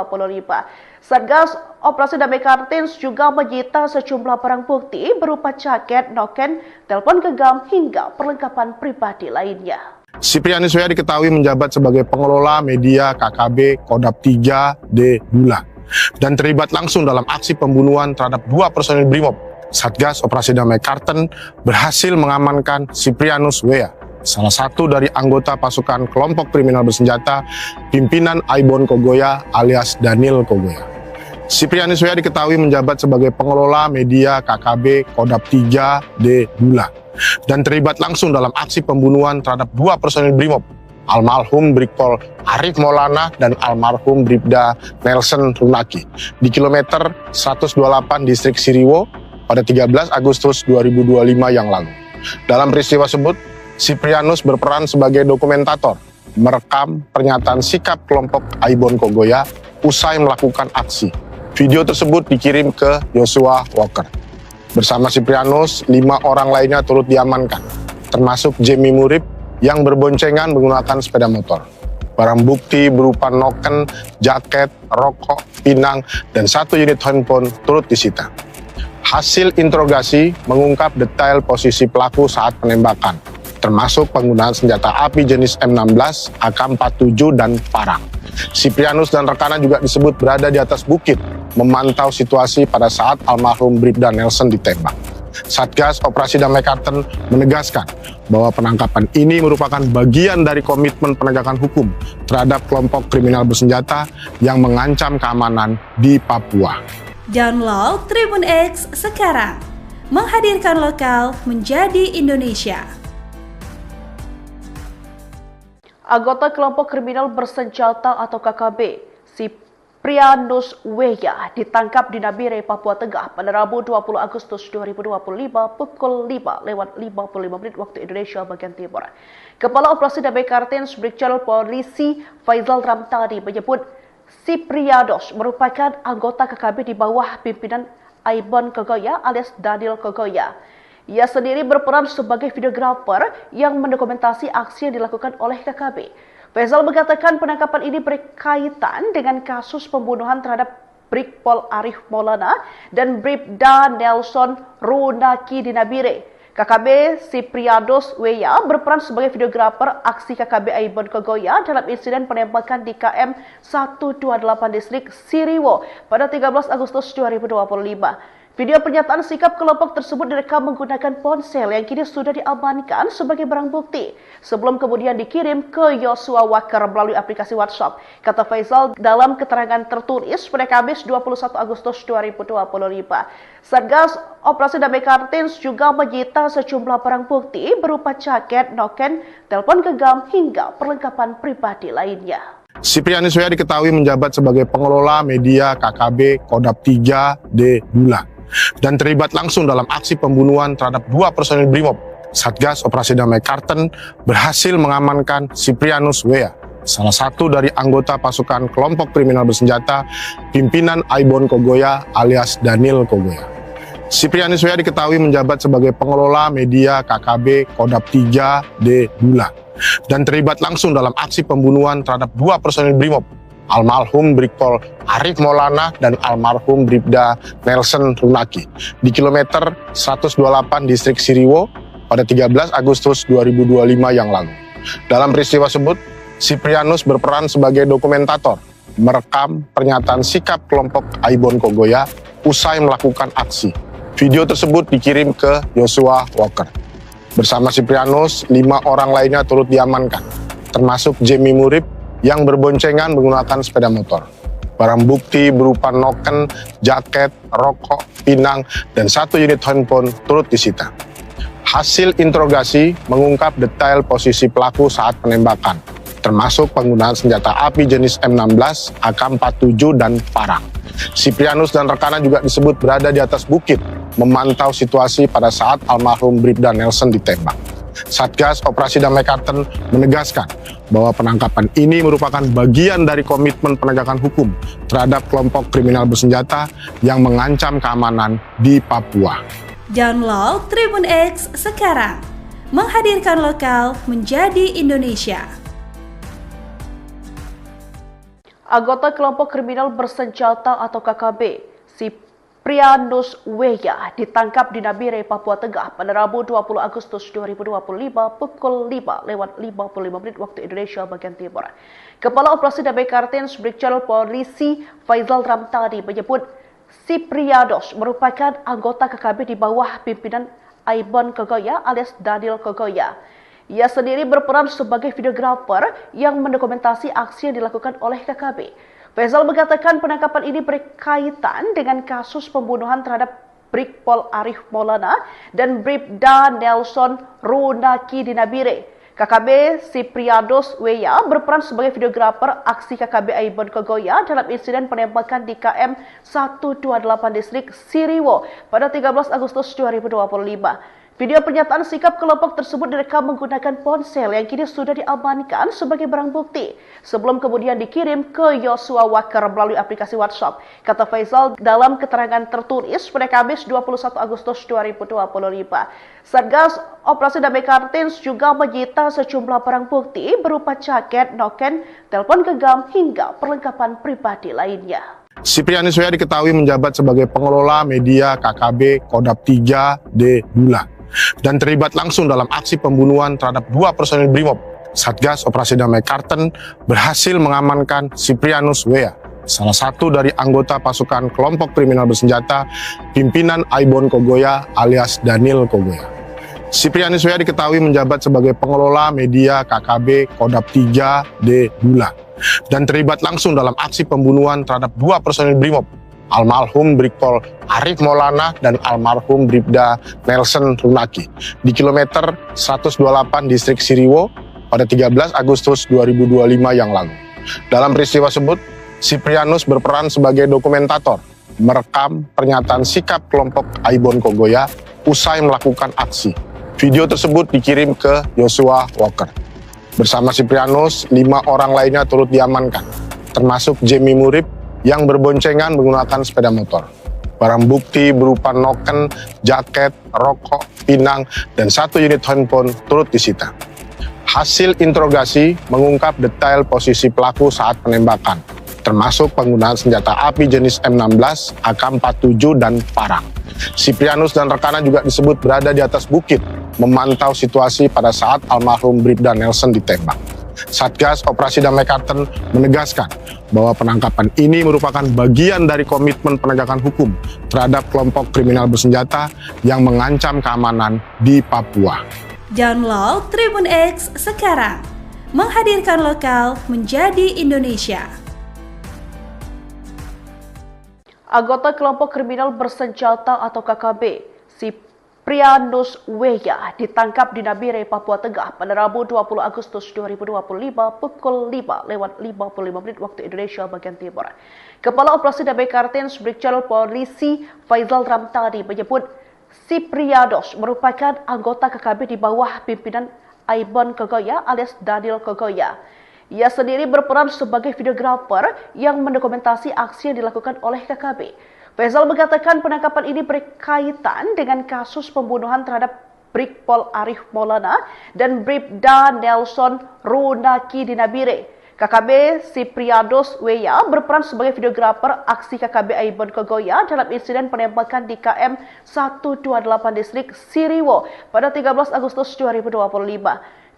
[SPEAKER 1] Satgas Operasi Damai Kartens juga menyita sejumlah barang bukti berupa jaket, noken, telepon genggam hingga perlengkapan pribadi lainnya.
[SPEAKER 2] Siprianus Weya diketahui menjabat sebagai pengelola media KKB Kodap 3D Bulan dan terlibat langsung dalam aksi pembunuhan terhadap 2 personil Brimob. Satgas Operasi Damai Kartens berhasil mengamankan Siprianus Weya, salah satu dari anggota pasukan kelompok kriminal bersenjata pimpinan Aibon Kogoya alias Daniel Kogoya. Siprianus Weya diketahui menjabat sebagai pengelola media KKB Kodap 3D Bulan dan terlibat langsung dalam aksi pembunuhan terhadap 2 personil Brimob, almarhum Brigpol Arif Maulana dan almarhum Bribda Nelson Runaki di kilometer 128 distrik Siriwo pada 13 Agustus 2025 yang lalu. Dalam peristiwa tersebut, Siprianus berperan sebagai dokumentator, merekam pernyataan sikap kelompok Aibon Kogoya usai melakukan aksi. Video tersebut dikirim ke Yosua Walker. Bersama Siprianus, 5 orang lainnya turut diamankan, termasuk Jemi Murib yang berboncengan menggunakan sepeda motor. Barang bukti berupa noken, jaket, rokok, pinang, dan 1 unit handphone turut disita. Hasil interogasi mengungkap detail posisi pelaku saat penembakan, termasuk penggunaan senjata api jenis M16, AK-47, dan parang. Siprianus dan rekannya juga disebut berada di atas bukit, memantau situasi pada saat almarhum Bribda Nelson ditembak. Satgas Operasi Damai Kartens menegaskan bahwa penangkapan ini merupakan bagian dari komitmen penegakan hukum terhadap kelompok kriminal bersenjata yang mengancam keamanan di Papua.
[SPEAKER 3] Download Tribun X sekarang, menghadirkan lokal menjadi Indonesia.
[SPEAKER 1] Anggota kelompok kriminal bersenjata atau KKB, Siprianus Weya ditangkap di Nabire, Papua Tengah pada Rabu 20 Agustus 2025 pukul 5:55 waktu Indonesia bagian Timur. Kepala Operasi Damai Kartens Brigjen Polisi Faizal Ramtani menyebut Siprianus merupakan anggota KKB di bawah pimpinan Aibon Kogoya alias Daniel Kogoya. Ia sendiri berperan sebagai videografer yang mendokumentasi aksi yang dilakukan oleh KKB. Faizal mengatakan penangkapan ini berkaitan dengan kasus pembunuhan terhadap Brigpol Arif Maulana dan Bribda Nelson Runaki di Nabire. KKB Siprianus Weya berperan sebagai videografer aksi KKB Aibon Kogoya dalam insiden penembakan di KM 128 distrik Siriwo pada 13 Agustus 2025. Video pernyataan sikap kelompok tersebut direkam menggunakan ponsel yang kini sudah diamankan sebagai barang bukti sebelum kemudian dikirim ke Yosua Walker melalui aplikasi WhatsApp. Kata Faizal dalam keterangan tertulis pada Kamis 21 Agustus 2025. Satgas Operasi Damai Kartens juga menyita sejumlah barang bukti berupa jaket, noken, telepon genggam hingga perlengkapan pribadi lainnya.
[SPEAKER 2] Siprianus W.A diketahui menjabat sebagai pengelola media KKB Kodap 3D Bula dan terlibat langsung dalam aksi pembunuhan terhadap 2 personil Brimob. Satgas Operasi Damai Karten berhasil mengamankan Siprianus W.A, salah satu dari anggota pasukan kelompok kriminal bersenjata pimpinan Aibon Kogoya alias Daniel Kogoya. Siprianus W.A diketahui menjabat sebagai pengelola media KKB Kodap 3D Bula dan terlibat langsung dalam aksi pembunuhan terhadap 2 personil Brimob, almarhum Brigpol Arif Maulana dan almarhum Bribda Nelson Runaki di kilometer 128 distrik Siriwo pada 13 Agustus 2025 yang lalu. Dalam peristiwa tersebut, Siprianus berperan sebagai dokumentator, merekam pernyataan sikap kelompok Aibon Kogoya usai melakukan aksi. Video tersebut dikirim ke Joshua Walker. Bersama Siprianus, 5 orang lainnya turut diamankan, termasuk Jamie Murib yang berboncengan menggunakan sepeda motor. Barang bukti berupa noken, jaket, rokok, pinang, dan 1 unit handphone turut disita. Hasil interogasi mengungkap detail posisi pelaku saat penembakan, termasuk penggunaan senjata api jenis M16, AK-47, dan parang. Siprianus dan rekannya juga disebut berada di atas bukit, memantau situasi pada saat almarhum Bribda Nelson ditembak. Satgas Operasi Damai Karten menegaskan bahwa penangkapan ini merupakan bagian dari komitmen penegakan hukum terhadap kelompok kriminal bersenjata yang mengancam keamanan di Papua.
[SPEAKER 3] Download Tribun X sekarang, menghadirkan lokal menjadi Indonesia.
[SPEAKER 1] Anggota kelompok kriminal bersenjata atau KKB, Siprianus W.A ditangkap di Nabire, Papua Tengah pada Rabu 20 Agustus 2025 pukul 5:55 waktu Indonesia bagian Timur. Kepala Operasi Damai Karten Brigjen Polisi Faizal Ramtani menyebut Siprianus merupakan anggota KKB di bawah pimpinan Aibon Kogoya alias Daniel Kogoya. Ia sendiri berperan sebagai videografer yang mendokumentasi aksi yang dilakukan oleh KKB. Faizal mengatakan penangkapan ini berkaitan dengan kasus pembunuhan terhadap Brigpol Arif Maulana dan Bribda Nelson Runaki di Nabire. KKB Siprianus W.A berperan sebagai videografer aksi KKB Aibon Kogoya dalam insiden penembakan di KM 128 distrik Siriwo pada 13 Agustus 2025. Video pernyataan sikap kelompok tersebut direkam menggunakan ponsel yang kini sudah diamankan sebagai barang bukti sebelum kemudian dikirim ke Joshua Walker melalui aplikasi WhatsApp. Kata Faizal dalam keterangan tertulis pada Kamis 21 Agustus 2025. Satgas Operasi Damai Karten juga menyita sejumlah barang bukti berupa jaket, noken, telepon genggam hingga perlengkapan pribadi lainnya.
[SPEAKER 2] Siprianus W.A diketahui menjabat sebagai pengelola media KKB Kodap 3D Bula dan terlibat langsung dalam aksi pembunuhan terhadap 2 personil Brimob. Satgas Operasi Damai Karten berhasil mengamankan Siprianus W.A, salah satu dari anggota pasukan kelompok kriminal bersenjata pimpinan Aibon Kogoya alias Daniel Kogoya. Siprianus W.A diketahui menjabat sebagai pengelola media KKB Kodap 3D Bula dan terlibat langsung dalam aksi pembunuhan terhadap 2 personil Brimob, almarhum Brigpol Arif Maulana dan almarhum Bribda Nelson Runaki di kilometer 128 distrik Siriwo pada 13 Agustus 2025 yang lalu. Dalam peristiwa tersebut, Siprianus berperan sebagai dokumentator, merekam pernyataan sikap kelompok Aibon Kogoya usai melakukan aksi. Video tersebut dikirim ke Joshua Walker. Bersama Siprianus, 5 orang lainnya turut diamankan, termasuk Jamie Murib yang berboncengan menggunakan sepeda motor. Barang bukti berupa noken, jaket, rokok, pinang, dan 1 unit handphone turut disita. Hasil interogasi mengungkap detail posisi pelaku saat penembakan, termasuk penggunaan senjata api jenis M16, AK-47, dan parang. Siprianus dan rekannya juga disebut berada di atas bukit, memantau situasi pada saat almarhum Bribda Nelson ditembak. Satgas Operasi Damai Karten menegaskan bahwa penangkapan ini merupakan bagian dari komitmen penegakan hukum terhadap kelompok kriminal bersenjata yang mengancam keamanan di Papua.
[SPEAKER 3] Download Tribun X sekarang, menghadirkan lokal menjadi Indonesia.
[SPEAKER 1] Anggota kelompok kriminal bersenjata atau KKB, Siprianus Weya ditangkap di Nabire, Papua Tengah pada Rabu 20 Agustus 2025 pukul 5:55 waktu Indonesia bagian Timur. Kepala Operasi Damai Kartens Brigjen Polisi Faizal Ramtani menyebut Siprianus merupakan anggota KKB di bawah pimpinan Aibon Kogoya alias Daniel Kogoya. Ia sendiri berperan sebagai videografer yang mendokumentasi aksi yang dilakukan oleh KKB. Faizal mengatakan penangkapan ini berkaitan dengan kasus pembunuhan terhadap Brigpol Arif Maulana dan Bribda Nelson Runaki di Nabire. KKB Siprianus Weya berperan sebagai videografer aksi KKB Aibon Kogoya dalam insiden penembakan di KM 128 distrik Siriwo pada 13 Agustus 2025.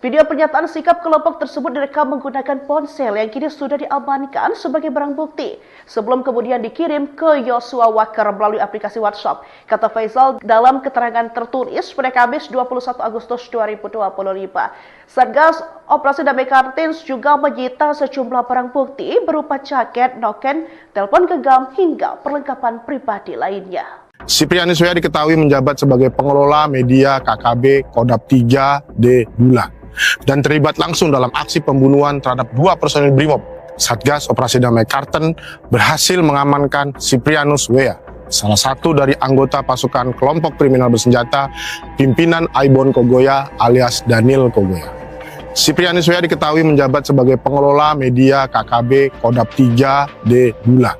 [SPEAKER 1] Video pernyataan sikap kelompok tersebut direkam menggunakan ponsel yang kini sudah diamankan sebagai barang bukti sebelum kemudian dikirim ke Yosua Wakar melalui aplikasi WhatsApp. Kata Faizal dalam keterangan tertulis pada Kamis 21 Agustus 2025. Satgas Operasi Damai Kartens juga menyita sejumlah barang bukti berupa jaket, noken, telepon genggam hingga perlengkapan pribadi lainnya.
[SPEAKER 2] Siprianus Weya diketahui menjabat sebagai pengelola media KKB Kodap 3D Bulan dan terlibat langsung dalam aksi pembunuhan terhadap 2 personil Brimob. Satgas Operasi Damai Kartens berhasil mengamankan Siprianus Weya, salah satu dari anggota pasukan kelompok kriminal bersenjata pimpinan Aibon Kogoya alias Daniel Kogoya. Siprianus Weya diketahui menjabat sebagai pengelola media KKB Kodap 3D Bulan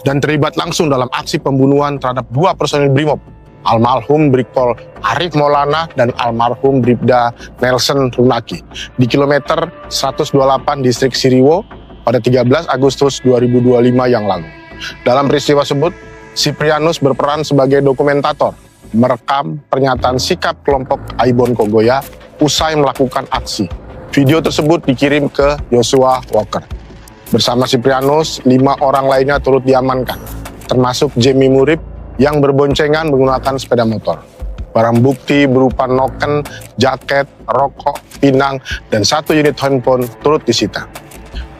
[SPEAKER 2] dan terlibat langsung dalam aksi pembunuhan terhadap 2 personil Brimob, almarhum Brigpol Arif Maulana dan almarhum Bribda Nelson Runaki di kilometer 128 distrik Siriwo pada 13 Agustus 2025 yang lalu. Dalam peristiwa tersebut, Siprianus berperan sebagai dokumentator, merekam pernyataan sikap kelompok Aibon Kogoya usai melakukan aksi. Video tersebut dikirim ke Yosua Walker. Bersama Siprianus, 5 orang lainnya turut diamankan, termasuk Jemi Murib yang berboncengan menggunakan sepeda motor. Barang bukti berupa noken, jaket, rokok, pinang, dan 1 unit handphone turut disita.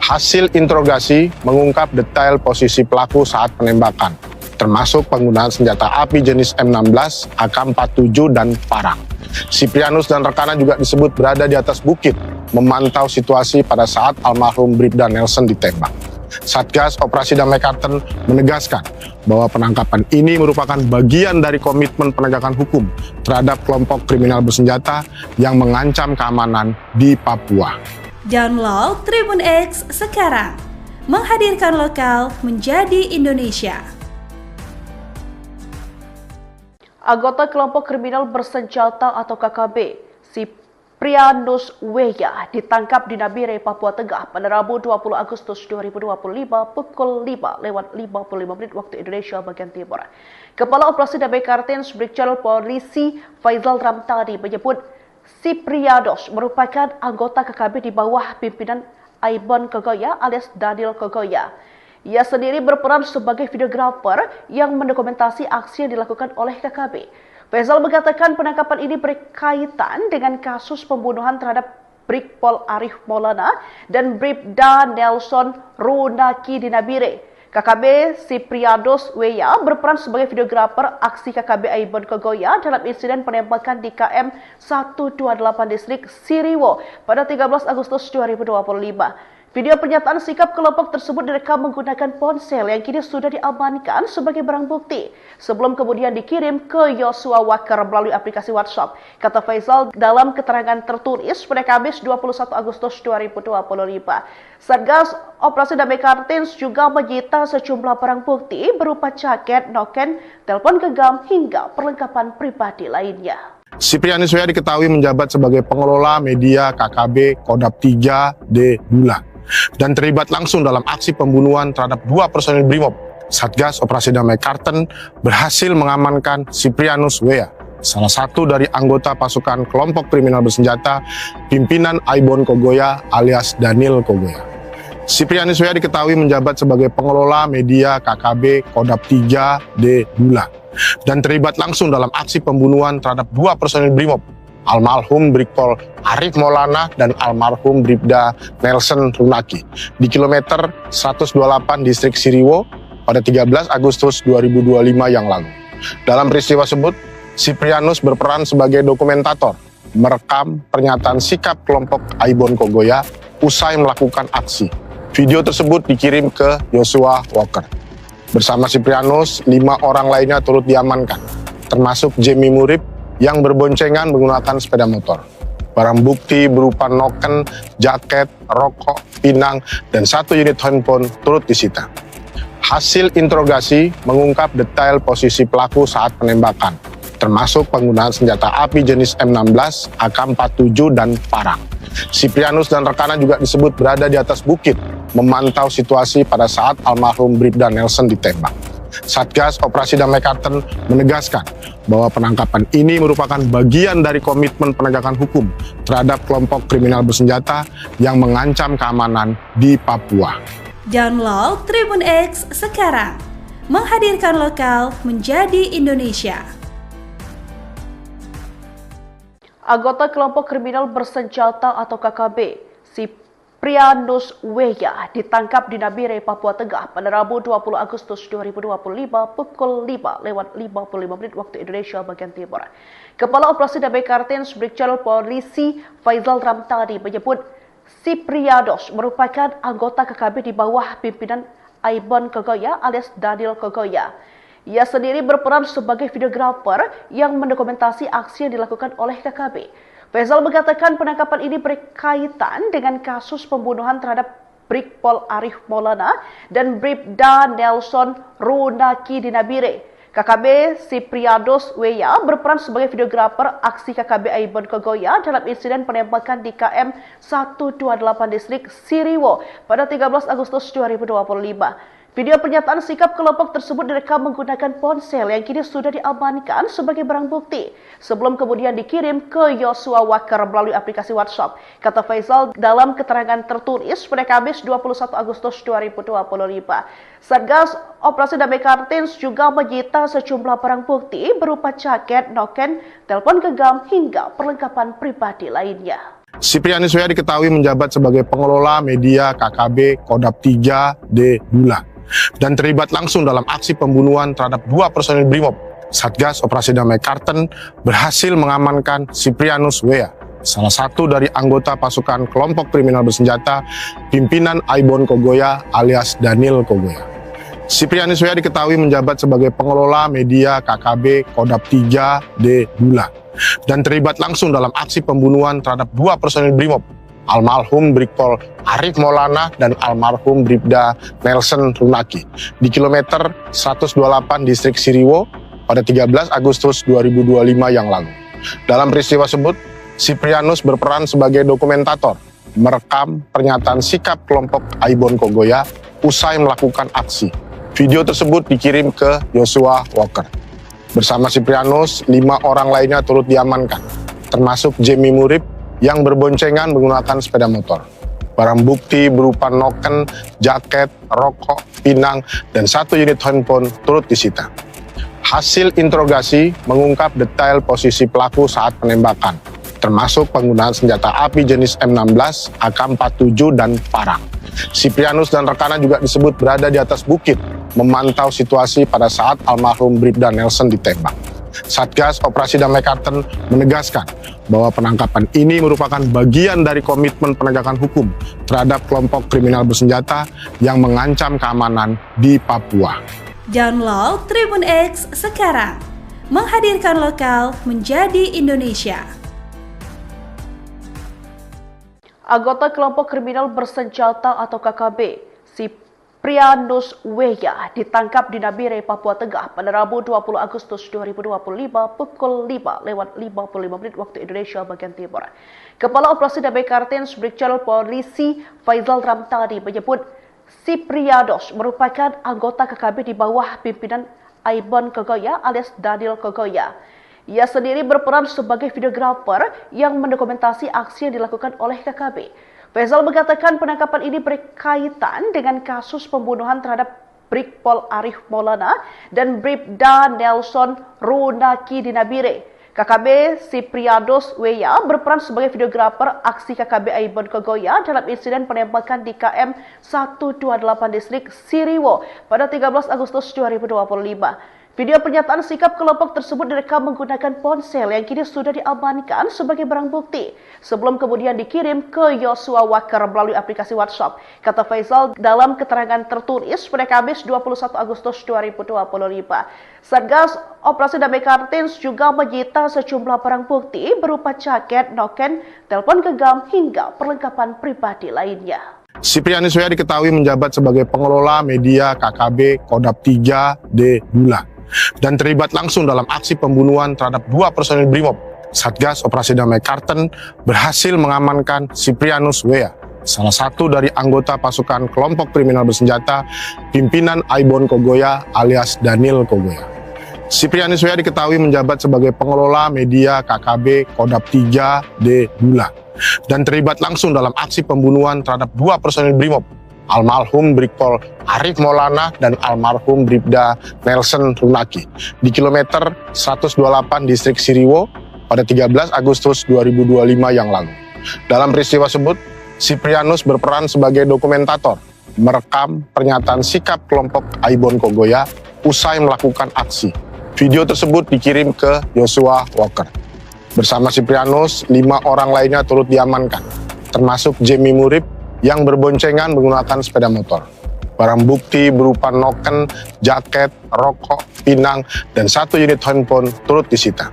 [SPEAKER 2] Hasil interogasi mengungkap detail posisi pelaku saat penembakan, termasuk penggunaan senjata api jenis M16, AK-47, dan parang. Siprianus dan rekannya juga disebut berada di atas bukit, memantau situasi pada saat almarhum Bribda Nelson ditembak. Satgas Operasi Damai Kartens menegaskan bahwa penangkapan ini merupakan bagian dari komitmen penegakan hukum terhadap kelompok kriminal bersenjata yang mengancam keamanan di Papua.
[SPEAKER 3] Download Tribun X sekarang, menghadirkan lokal menjadi Indonesia.
[SPEAKER 1] Anggota kelompok kriminal bersenjata atau KKB, Siprianus Weya ditangkap di Nabire, Papua Tengah pada Rabu 20 Agustus 2025 pukul 5:55 waktu Indonesia bagian Timur. Kepala Operasi Damai Kartens Brigjen Polisi Faizal Ramtani menyebut Siprianus merupakan anggota KKB di bawah pimpinan Aibon Kogoya alias Daniel Kogoya. Ia sendiri berperan sebagai videografer yang mendokumentasi aksi yang dilakukan oleh KKB. Faizal mengatakan penangkapan ini berkaitan dengan kasus pembunuhan terhadap Brigpol Arif Maulana dan Bribda Nelson Runaki di Nabire. KKB Siprianus Weya berperan sebagai videografer aksi KKB Aibon Kogoya dalam insiden penembakan di KM 128 distrik Siriwo pada 13 Agustus 2025. Video pernyataan sikap kelompok tersebut direkam menggunakan ponsel yang kini sudah diamankan sebagai barang bukti sebelum kemudian dikirim ke Yosua Wakar melalui aplikasi WhatsApp. Kata Faizal dalam keterangan tertulis pada Kamis 21 Agustus 2025. Satgas Operasi Damai Kartens juga menyita sejumlah barang bukti berupa jaket, noken, telepon genggam hingga perlengkapan pribadi lainnya.
[SPEAKER 2] Siprianus Weya diketahui menjabat sebagai pengelola media KKB Kodap 3D Bulan dan terlibat langsung dalam aksi pembunuhan terhadap 2 personil Brimob. Satgas Operasi Damai Kartens berhasil mengamankan Siprianus Weya, salah satu dari anggota pasukan kelompok kriminal bersenjata pimpinan Aibon Kogoya alias Daniel Kogoya. Siprianus Weya diketahui menjabat sebagai pengelola media KKB Kodap 3D Bulan dan terlibat langsung dalam aksi pembunuhan terhadap 2 personil Brimob, almarhum Brigpol Arif Maulana dan almarhum Bribda Nelson Runaki di kilometer 128 distrik Siriwo pada 13 Agustus 2025 yang lalu. Dalam peristiwa tersebut, Siprianus berperan sebagai dokumentator, merekam pernyataan sikap kelompok Aibon Kogoya usai melakukan aksi. Video tersebut dikirim ke Joshua Walker. Bersama Siprianus, 5 orang lainnya turut diamankan, termasuk Jamie Murib yang berboncengan menggunakan sepeda motor. Barang bukti berupa noken, jaket, rokok, pinang, dan 1 unit handphone turut disita. Hasil interogasi mengungkap detail posisi pelaku saat penembakan, termasuk penggunaan senjata api jenis M16, AK-47, dan parang. Siprianus dan rekannya juga disebut berada di atas bukit, memantau situasi pada saat almarhum Bribda Nelson ditembak. Satgas Operasi Damai Kartens menegaskan bahwa penangkapan ini merupakan bagian dari komitmen penegakan hukum terhadap kelompok kriminal bersenjata yang mengancam keamanan di Papua.
[SPEAKER 3] Download Tribun X sekarang, menghadirkan lokal menjadi Indonesia.
[SPEAKER 1] Anggota kelompok kriminal bersenjata atau KKB, Siprianus Weya, ditangkap di Nabire, Papua Tengah pada Rabu 20 Agustus 2025 pukul 5:55 waktu Indonesia bagian Timur. Kepala Operasi Damai Kartens Brigjen Polisi Faizal Ramtani menyebut Siprianus merupakan anggota KKB di bawah pimpinan Aibon Kogoya alias Daniel Kogoya. Ia sendiri berperan sebagai videografer yang mendokumentasi aksi yang dilakukan oleh KKB. Faizal mengatakan penangkapan ini berkaitan dengan kasus pembunuhan terhadap Brigpol Arif Maulana dan Bribda Nelson Runaki di Nabire. KKB Siprianus Weya berperan sebagai videografer aksi KKB Aibon Kogoya dalam insiden penembakan di KM 128 distrik Siriwo pada 13 Agustus 2025. Video pernyataan sikap kelompok tersebut direkam menggunakan ponsel yang kini sudah diamankan sebagai barang bukti sebelum kemudian dikirim ke Joshua Walker melalui aplikasi WhatsApp, kata Faizal dalam keterangan tertulis pada Kamis 21 Agustus 2025. Satgas Operasi Damai Kartens juga menyita sejumlah barang bukti berupa jaket, noken, telepon genggam hingga perlengkapan pribadi lainnya.
[SPEAKER 2] Siprianus Weya diketahui menjabat sebagai pengelola media KKB Kodap 3D Bulan dan terlibat langsung dalam aksi pembunuhan terhadap 2 personil Brimob. Satgas Operasi Damai Kartens berhasil mengamankan Siprianus Weya, salah satu dari anggota pasukan kelompok kriminal bersenjata pimpinan Aibon Kogoya alias Daniel Kogoya. Siprianus Weya diketahui menjabat sebagai pengelola media KKB Kodap 3D Bulan dan terlibat langsung dalam aksi pembunuhan terhadap 2 personil Brimob, almarhum Brigpol Arif Maulana dan almarhum Bribda Nelson Runaki di kilometer 128 distrik Siriwo pada 13 Agustus 2025 yang lalu. Dalam peristiwa tersebut, Siprianus berperan sebagai dokumentator, merekam pernyataan sikap kelompok Aibon Kogoya usai melakukan aksi. Video tersebut dikirim ke Joshua Walker. Bersama Siprianus, 5 orang lainnya turut diamankan, termasuk Jamie Murib yang berboncengan menggunakan sepeda motor. Barang bukti berupa noken, jaket, rokok, pinang, dan 1 unit handphone turut disita. Hasil interogasi mengungkap detail posisi pelaku saat penembakan, termasuk penggunaan senjata api jenis M16, AK-47, dan parang. Siprianus dan rekannya juga disebut berada di atas bukit, memantau situasi pada saat almarhum Bribda Nelson ditembak. Satgas Operasi Damai Kartens menegaskan bahwa penangkapan ini merupakan bagian dari komitmen penegakan hukum terhadap kelompok kriminal bersenjata yang mengancam keamanan di Papua.
[SPEAKER 3] Download Tribun X sekarang, menghadirkan lokal menjadi Indonesia.
[SPEAKER 1] Anggota kelompok kriminal bersenjata atau KKB, Siprianus Weya, ditangkap di Nabire, Papua Tengah pada Rabu 20 Agustus 2025 pukul 5:55 waktu Indonesia bagian Timur. Kepala Operasi Damai Kartens Brigjen Polisi Faizal Ramtani menyebut Siprianus merupakan anggota KKB di bawah pimpinan Aibon Kogoya alias Daniel Kogoya. Ia sendiri berperan sebagai videografer yang mendokumentasi aksi yang dilakukan oleh KKB. Faizal mengatakan penangkapan ini berkaitan dengan kasus pembunuhan terhadap Brigpol Arif Maulana dan Bribda Nelson Runaki di Nabire. KKB Siprianus Weya berperan sebagai videografer aksi KKB Aibon Kogoya dalam insiden penembakan di KM 128 distrik Siriwo pada 13 Agustus 2025. Video pernyataan sikap kelompok tersebut direkam menggunakan ponsel yang kini sudah diamankan sebagai barang bukti sebelum kemudian dikirim ke Joshua Walker melalui aplikasi WhatsApp, kata Faisal dalam keterangan tertulis pada Kamis 21 Agustus 2025. Satgas Operasi Damai Kartins juga menyita sejumlah barang bukti berupa jaket, noken, telepon genggam hingga perlengkapan pribadi lainnya.
[SPEAKER 2] Siprianus W.A. diketahui menjabat sebagai pengelola media KKB Kodap 3D Bula dan terlibat langsung dalam aksi pembunuhan terhadap 2 personil Brimob. Satgas Operasi Damai Karten berhasil mengamankan Siprianus W.A., salah satu dari anggota pasukan kelompok kriminal bersenjata pimpinan Aibon Kogoya alias Daniel Kogoya. Siprianus W.A. diketahui menjabat sebagai pengelola media KKB Kodap 3D Bula dan terlibat langsung dalam aksi pembunuhan terhadap 2 personil Brimob, almarhum Brigpol Arif Maulana dan almarhum Bribda Nelson Runaki di kilometer 128 distrik Siriwo pada 13 Agustus 2025 yang lalu. Dalam peristiwa tersebut, Siprianus berperan sebagai dokumentator, merekam pernyataan sikap kelompok Aibon Kogoya usai melakukan aksi. Video tersebut dikirim ke Joshua Walker. Bersama Siprianus, 5 orang lainnya turut diamankan, termasuk Jamie Murib yang berboncengan menggunakan sepeda motor. Barang bukti berupa noken, jaket, rokok, pinang, dan 1 unit handphone turut disita.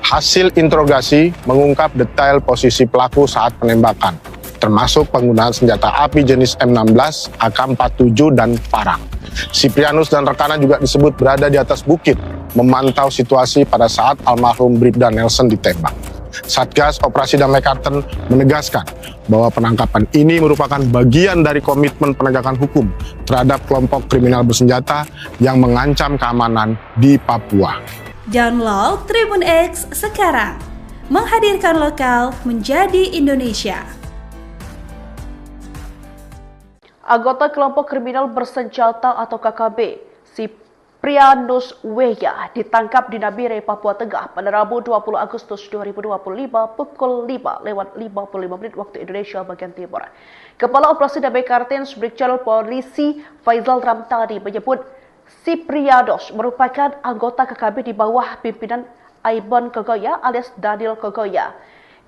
[SPEAKER 2] Hasil interogasi mengungkap detail posisi pelaku saat penembakan, termasuk penggunaan senjata api jenis M16, AK-47, dan parang. Siprianus dan rekannya juga disebut berada di atas bukit, memantau situasi pada saat almarhum Bribda Nelson ditembak. Satgas Operasi Damai Karten menegaskan bahwa penangkapan ini merupakan bagian dari komitmen penegakan hukum terhadap kelompok kriminal bersenjata yang mengancam keamanan di Papua.
[SPEAKER 3] Download Tribun X sekarang, menghadirkan lokal menjadi Indonesia.
[SPEAKER 1] Anggota kelompok kriminal bersenjata atau KKB, Siprianus W.A. ditangkap di Nabire, Papua Tengah pada Rabu 20 Agustus 2025 pukul 5:55 waktu Indonesia bagian Timur. Kepala Operasi Damai Kartins Brigjen Polisi Faisal Ramtani menyebut Siprianus merupakan anggota KKB di bawah pimpinan Aibon Kogoya alias Daniel Kogoya.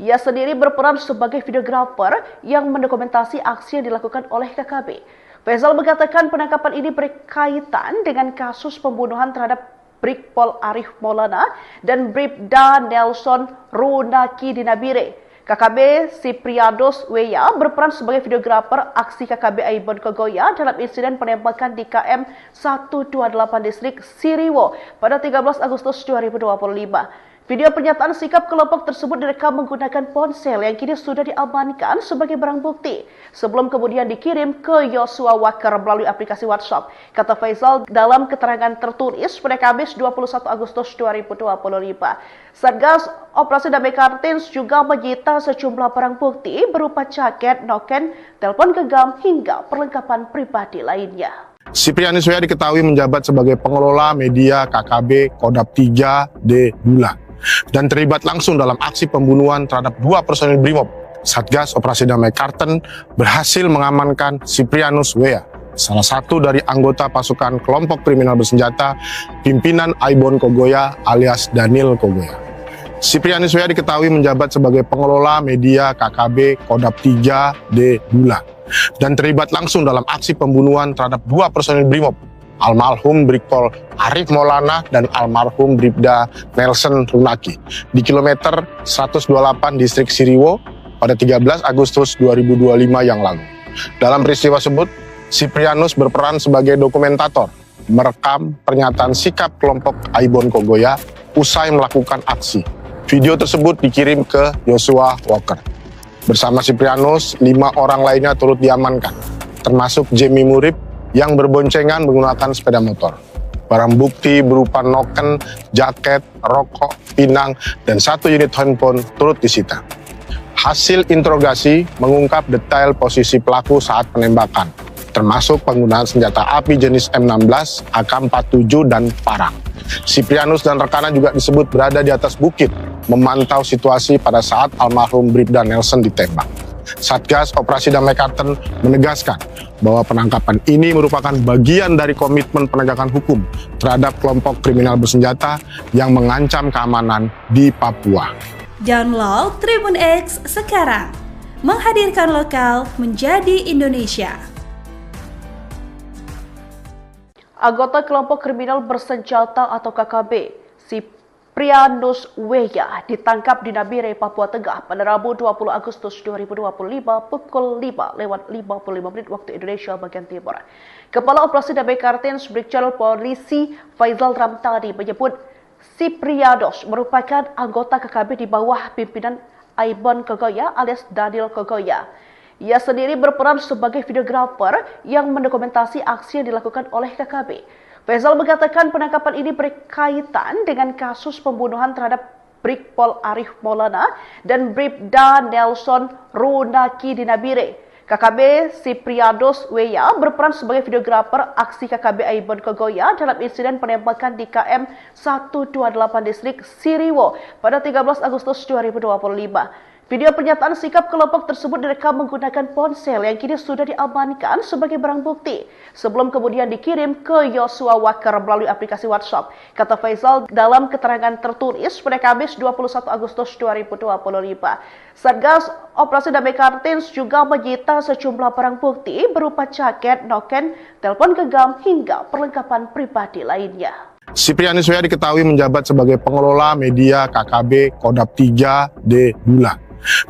[SPEAKER 1] Ia sendiri berperan sebagai videografer yang mendokumentasi aksi yang dilakukan oleh KKB. Faisal mengatakan penangkapan ini berkaitan dengan kasus pembunuhan terhadap Brigpol Arif Maulana dan Bribda Nelson Runaki di Nabire. KKB Siprianus W.A. berperan sebagai videografer aksi KKB Aibon Kogoya dalam insiden penembakan di KM 128 distrik Siriwo pada 13 Agustus 2025. Video pernyataan sikap kelompok tersebut direkam menggunakan ponsel yang kini sudah diamankan sebagai barang bukti sebelum kemudian dikirim ke Joshua Walker melalui aplikasi WhatsApp, kata Faisal dalam keterangan tertulis pada Kamis 21 Agustus 2025. Satgas Operasi Damai Kartins juga menyita sejumlah barang bukti berupa jaket, noken, telepon genggam hingga perlengkapan pribadi lainnya.
[SPEAKER 2] Siprianus W.A. diketahui menjabat sebagai pengelola media KKB Kodap 3D Bula dan terlibat langsung dalam aksi pembunuhan terhadap 2 personil Brimob. Satgas Operasi Damai Karten berhasil mengamankan Siprianus W.A., salah satu dari anggota pasukan kelompok kriminal bersenjata pimpinan Aibon Kogoya alias Daniel Kogoya. Siprianus W.A. diketahui menjabat sebagai pengelola media KKB Kodap 3D Bula dan terlibat langsung dalam aksi pembunuhan terhadap 2 personil Brimob, almarhum Brigpol Arif Maulana dan almarhum Bribda Nelson Runaki di kilometer 128 distrik Siriwo pada 13 Agustus 2025 yang lalu. Dalam peristiwa tersebut, Siprianus berperan sebagai dokumentator, merekam pernyataan sikap kelompok Aibon Kogoya usai melakukan aksi. Video tersebut dikirim ke Joshua Walker. Bersama Siprianus, 5 orang lainnya turut diamankan, termasuk Jamie Murib yang berboncengan menggunakan sepeda motor. Barang bukti berupa noken, jaket, rokok, pinang, dan 1 unit handphone turut disita. Hasil interogasi mengungkap detail posisi pelaku saat penembakan, termasuk penggunaan senjata api jenis M16, AK-47, dan parang. Siprianus dan rekannya juga disebut berada di atas bukit, memantau situasi pada saat almarhum Bribda Nelson ditembak. Satgas Operasi Damai Karten menegaskan bahwa penangkapan ini merupakan bagian dari komitmen penegakan hukum terhadap kelompok kriminal bersenjata yang mengancam keamanan di Papua.
[SPEAKER 3] Download Tribun X sekarang, menghadirkan lokal menjadi Indonesia.
[SPEAKER 1] Anggota kelompok kriminal bersenjata atau KKB, Siprianus Weya ditangkap di Nabire, Papua Tengah pada Rabu 20 Agustus 2025 pukul 5:55 waktu Indonesia bagian Timur. Kepala Operasi Damai Kartens Brigjen Polisi Faizal Ramtani menyebut Siprianus merupakan anggota KKB di bawah pimpinan Aibon Kogoya alias Daniel Kogoya. Ia sendiri berperan sebagai videografer yang mendokumentasi aksi yang dilakukan oleh KKB. Faizal mengatakan penangkapan ini berkaitan dengan kasus pembunuhan terhadap Brigpol Arif Maulana dan Bribda Nelson Runaki di Nabire. KKB Siprianus Weya berperan sebagai videografer aksi KKB Aibon Kogoya dalam insiden penembakan di KM 128 distrik Siriwo pada 13 Agustus 2025. Video pernyataan sikap kelompok tersebut direkam menggunakan ponsel yang kini sudah diamankan sebagai barang bukti sebelum kemudian dikirim ke Yosua Walker melalui aplikasi WhatsApp. Kata Faizal dalam keterangan tertulis pada Kamis 21 Agustus 2025. Satgas Operasi Damai Kartens juga menyita sejumlah barang bukti berupa jaket, noken, telepon genggam hingga perlengkapan pribadi lainnya.
[SPEAKER 2] Siprianus Weya diketahui menjabat sebagai pengelola media KKB Kodap 3D Bula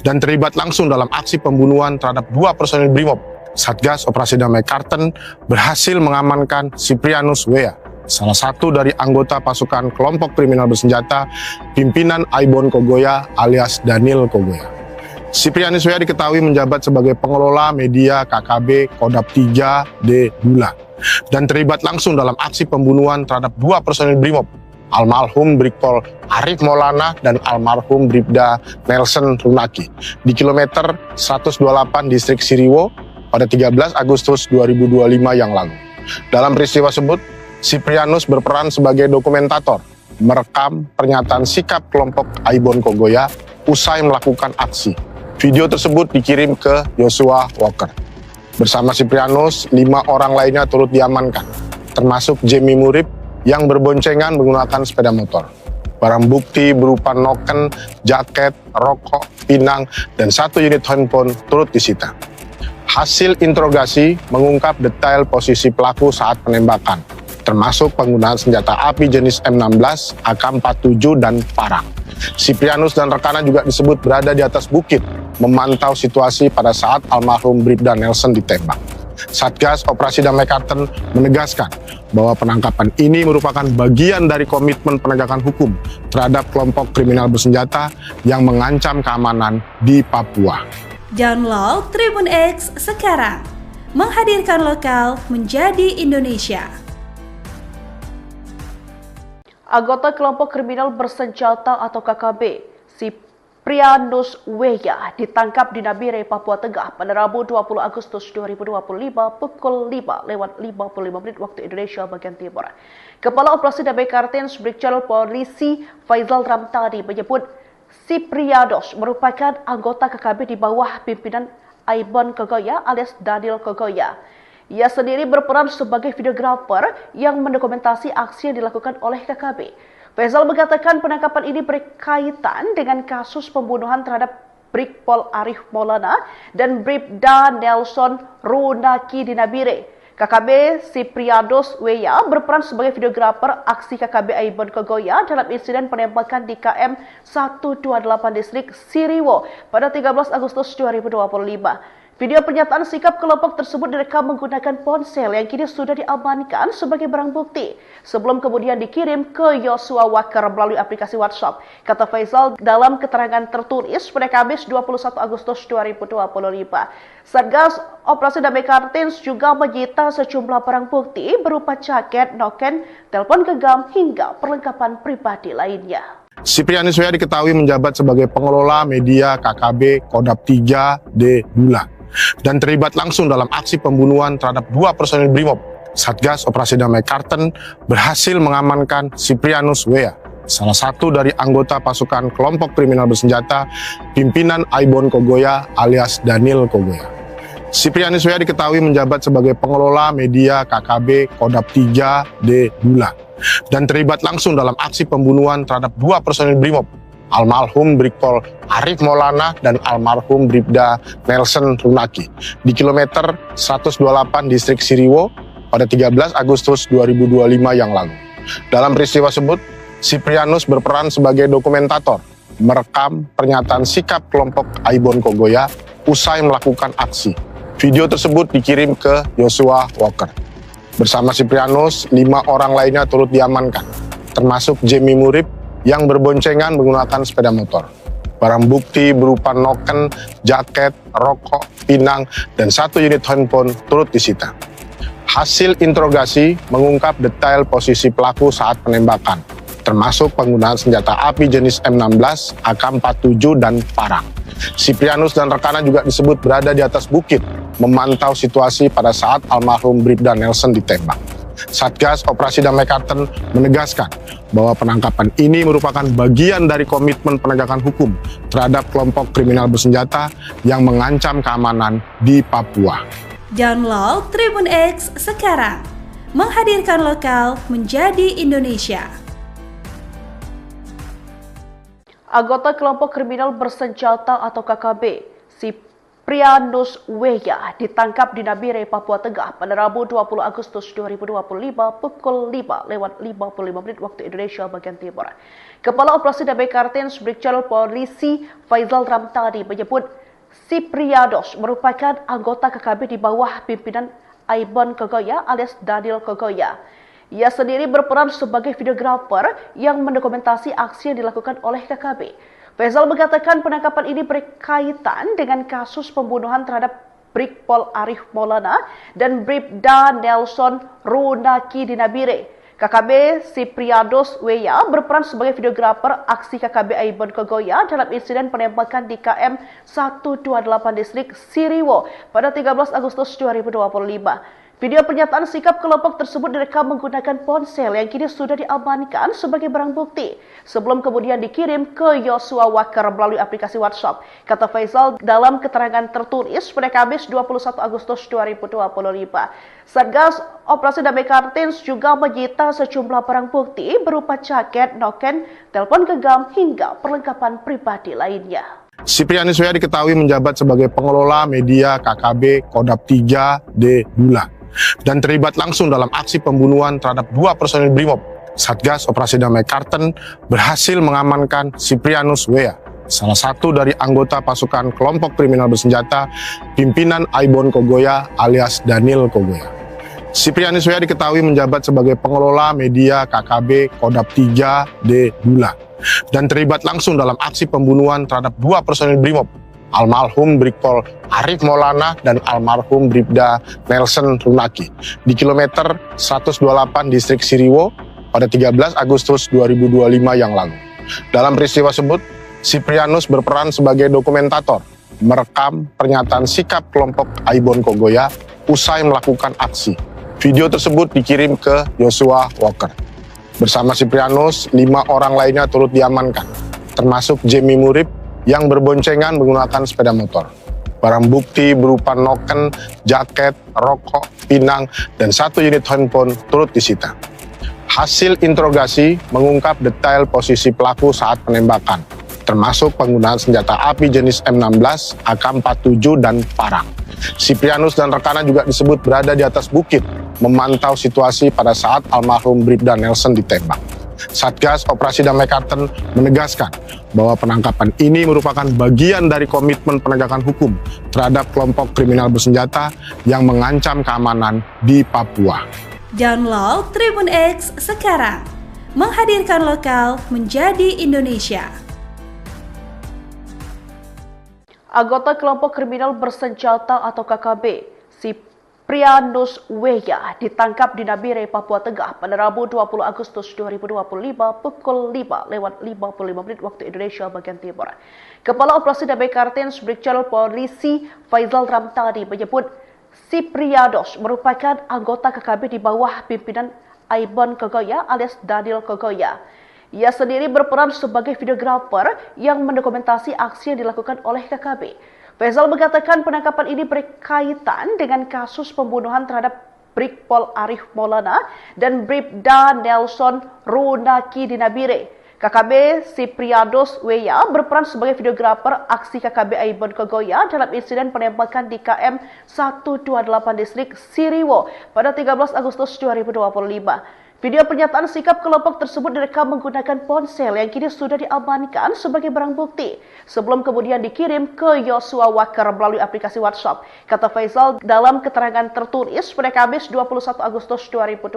[SPEAKER 2] dan terlibat langsung dalam aksi pembunuhan terhadap 2 personil Brimob. Satgas Operasi Damai Karten berhasil mengamankan Siprianus Weya, salah satu dari anggota pasukan kelompok kriminal bersenjata pimpinan Aibon Kogoya alias Daniel Kogoya. Siprianus Weya diketahui menjabat sebagai pengelola media KKB Kodap 3D Bula dan terlibat langsung dalam aksi pembunuhan terhadap 2 personil Brimob, almarhum Brigpol Arif Maulana dan almarhum Bribda Nelson Runaki di kilometer 128 distrik Siriwo pada 13 Agustus 2025 yang lalu. Dalam peristiwa tersebut, Siprianus berperan sebagai dokumentator, merekam pernyataan sikap kelompok Aibon Kogoya usai melakukan aksi. Video tersebut dikirim ke Yosua Walker. Bersama Siprianus, 5 orang lainnya turut diamankan, termasuk Jemi Murib yang berboncengan menggunakan sepeda motor. Barang bukti berupa noken, jaket, rokok, pinang, dan 1 unit handphone turut disita. Hasil interogasi mengungkap detail posisi pelaku saat penembakan, termasuk penggunaan senjata api jenis M16, AK-47, dan parang. Siprianus dan rekannya juga disebut berada di atas bukit, memantau situasi pada saat almarhum Bribda Nelson ditembak. Satgas Operasi Damai Karten menegaskan bahwa penangkapan ini merupakan bagian dari komitmen penegakan hukum terhadap kelompok kriminal bersenjata yang mengancam keamanan di Papua.
[SPEAKER 3] Download Tribun X sekarang, menghadirkan lokal menjadi Indonesia.
[SPEAKER 1] Anggota kelompok kriminal bersenjata atau KKB, Siprianus Weya ditangkap di Nabire, Papua Tengah pada Rabu 20 Agustus 2025 pukul 5:55 waktu Indonesia bagian Timur. Kepala Operasi Damai Kartens Brigjen Polisi Faizal Ramtani menyebut Siprianus merupakan anggota KKB di bawah pimpinan Aibon Kogoya alias Daniel Kogoya. Ia sendiri berperan sebagai videografer yang mendokumentasi aksi yang dilakukan oleh KKB. Faizal mengatakan penangkapan ini berkaitan dengan kasus pembunuhan terhadap Brigpol Arif Maulana dan Bribda Nelson Runaki di Nabire. KKB Siprianus Weya berperan sebagai videografer aksi KKB Aibon Kogoya dalam insiden penembakan di KM 128 distrik Siriwo pada 13 Agustus 2025. Video pernyataan sikap kelompok tersebut direkam menggunakan ponsel yang kini sudah diamankan sebagai barang bukti sebelum kemudian dikirim ke Yosua Walker melalui aplikasi WhatsApp. Kata Faizal dalam keterangan tertulis pada Kamis 21 Agustus 2025. Satgas Operasi Damai Kartens juga menyita sejumlah barang bukti berupa jaket, noken, telepon genggam hingga perlengkapan pribadi lainnya.
[SPEAKER 2] Siprianus Weya diketahui menjabat sebagai pengelola media KKB Kodap 3D Bula dan terlibat langsung dalam aksi pembunuhan terhadap 2 personil Brimob. Satgas Operasi Damai Karten berhasil mengamankan Siprianus Weya, salah satu dari anggota pasukan kelompok kriminal bersenjata pimpinan Aibon Kogoya alias Daniel Kogoya. Siprianus W diketahui menjabat sebagai pengelola media KKB Kodap 3D Bulan dan terlibat langsung dalam aksi pembunuhan terhadap dua personil Brimob, almarhum Brigpol Arif Maulana dan almarhum Bribda Nelson Runaki di kilometer 128 distrik Siriwo pada 13 Agustus 2025 yang lalu. Dalam peristiwa tersebut, Siprianus berperan sebagai dokumentator, merekam pernyataan sikap kelompok Aibon Kogoya usai melakukan aksi. Video tersebut dikirim ke Joshua Walker. Bersama Siprianus, 5 orang lainnya turut diamankan, termasuk Jamie Murib yang berboncengan menggunakan sepeda motor. Barang bukti berupa noken, jaket, rokok, pinang, dan 1 unit handphone turut disita. Hasil interogasi mengungkap detail posisi pelaku saat penembakan, termasuk penggunaan senjata api jenis M16, AK-47, dan parang. Siprianus dan rekannya juga disebut berada di atas bukit, memantau situasi pada saat almarhum Bribda Nelson ditembak. Satgas Operasi Damai Karten menegaskan bahwa penangkapan ini merupakan bagian dari komitmen penegakan hukum terhadap kelompok kriminal bersenjata yang mengancam keamanan di Papua.
[SPEAKER 3] Download Tribun X sekarang, menghadirkan lokal menjadi Indonesia.
[SPEAKER 1] Anggota kelompok kriminal bersenjata atau KKB, Siprianus W ditangkap di Nabire, Papua Tengah pada Rabu 20 Agustus 2025 pukul 5:55 waktu Indonesia bagian Timur. Kepala Operasi Damai Kartens Brigjen Polisi Faizal Ramtadi menyebut Siprianus merupakan anggota KKB di bawah pimpinan Aibon Kogoya alias Daniel Kogoya. Ia sendiri berperan sebagai videografer yang mendokumentasi aksi yang dilakukan oleh KKB. Faizal mengatakan penangkapan ini berkaitan dengan kasus pembunuhan terhadap Brigpol Arif Maulana dan Bribda Nelson Runaki di Nabire. KKB Siprianus W berperan sebagai videografer aksi KKB Aibon Kogoya dalam insiden penembakan di KM 128 distrik Siriwo pada 13 Agustus 2025. Video pernyataan sikap kelompok tersebut direkam menggunakan ponsel yang kini sudah diamankan sebagai barang bukti sebelum kemudian dikirim ke Joshua Walker melalui aplikasi WhatsApp. Kata Faizal dalam keterangan tertulis pada Kamis 21 Agustus 2025. Satgas Operasi Damai Kartens juga menyita sejumlah barang bukti berupa jaket, noken, telepon genggam hingga perlengkapan pribadi lainnya.
[SPEAKER 2] Siprianus W diketahui menjabat sebagai pengelola media KKB Kodap 3D Bulan dan terlibat langsung dalam aksi pembunuhan terhadap dua personil Brimob. Satgas Operasi Damai Karten berhasil mengamankan Siprianus W, salah satu dari anggota pasukan kelompok kriminal bersenjata pimpinan Aibon Kogoya alias Daniel Kogoya. Siprianus W diketahui menjabat sebagai pengelola media KKB Kodap 3D Bulan dan terlibat langsung dalam aksi pembunuhan terhadap dua personil Brimob, almarhum Brigpol Arif Maulana dan almarhum Bribda Nelson Runaki di kilometer 128 distrik Siriwo pada 13 Agustus 2025 yang lalu. Dalam peristiwa tersebut, Siprianus berperan sebagai dokumentator, merekam pernyataan sikap kelompok Aibon Kogoya usai melakukan aksi. Video tersebut dikirim ke Joshua Walker. Bersama Siprianus, 5 orang lainnya turut diamankan, termasuk Jamie Murib yang berboncengan menggunakan sepeda motor. Barang bukti berupa noken, jaket, rokok, pinang, dan 1 unit handphone turut disita. Hasil interogasi mengungkap detail posisi pelaku saat penembakan, termasuk penggunaan senjata api jenis M16, AK-47, dan parang. Siprianus dan rekannya juga disebut berada di atas bukit, memantau situasi pada saat almarhum Bribda Nelson ditembak. Satgas Operasi Damai Karten menegaskan bahwa penangkapan ini merupakan bagian dari komitmen penegakan hukum terhadap kelompok kriminal bersenjata yang mengancam keamanan di Papua.
[SPEAKER 3] Download Tribun X sekarang, menghadirkan lokal menjadi Indonesia.
[SPEAKER 1] Anggota kelompok kriminal bersenjata atau KKB, Siprianus W ditangkap di Nabire, Papua Tengah pada Rabu 20 Agustus 2025 pukul 5:55 waktu Indonesia bagian Timur. Kepala Operasi Damai Kartens Brigjen Polisi Faizal Ramtadi menyebut Siprianus merupakan anggota KKB di bawah pimpinan Aibon Kogoya alias Daniel Kogoya. Ia sendiri berperan sebagai videografer yang mendokumentasi aksi yang dilakukan oleh KKB. Faisal mengatakan penangkapan ini berkaitan dengan kasus pembunuhan terhadap Brigpol Arif Maulana dan Bribda Nelson Runaki di Nabire. KKB Sipriados Weya berperan sebagai videografer aksi KKB Aibon Kogoya dalam insiden penembakan di KM 128 distrik Siriwo pada 13 Agustus 2025. Video pernyataan sikap kelompok tersebut direkam menggunakan ponsel yang kini sudah diamankan sebagai barang bukti sebelum kemudian dikirim ke Yosua Wakar melalui aplikasi WhatsApp. Kata Faisal dalam keterangan tertulis pada Kamis 21 Agustus 2025.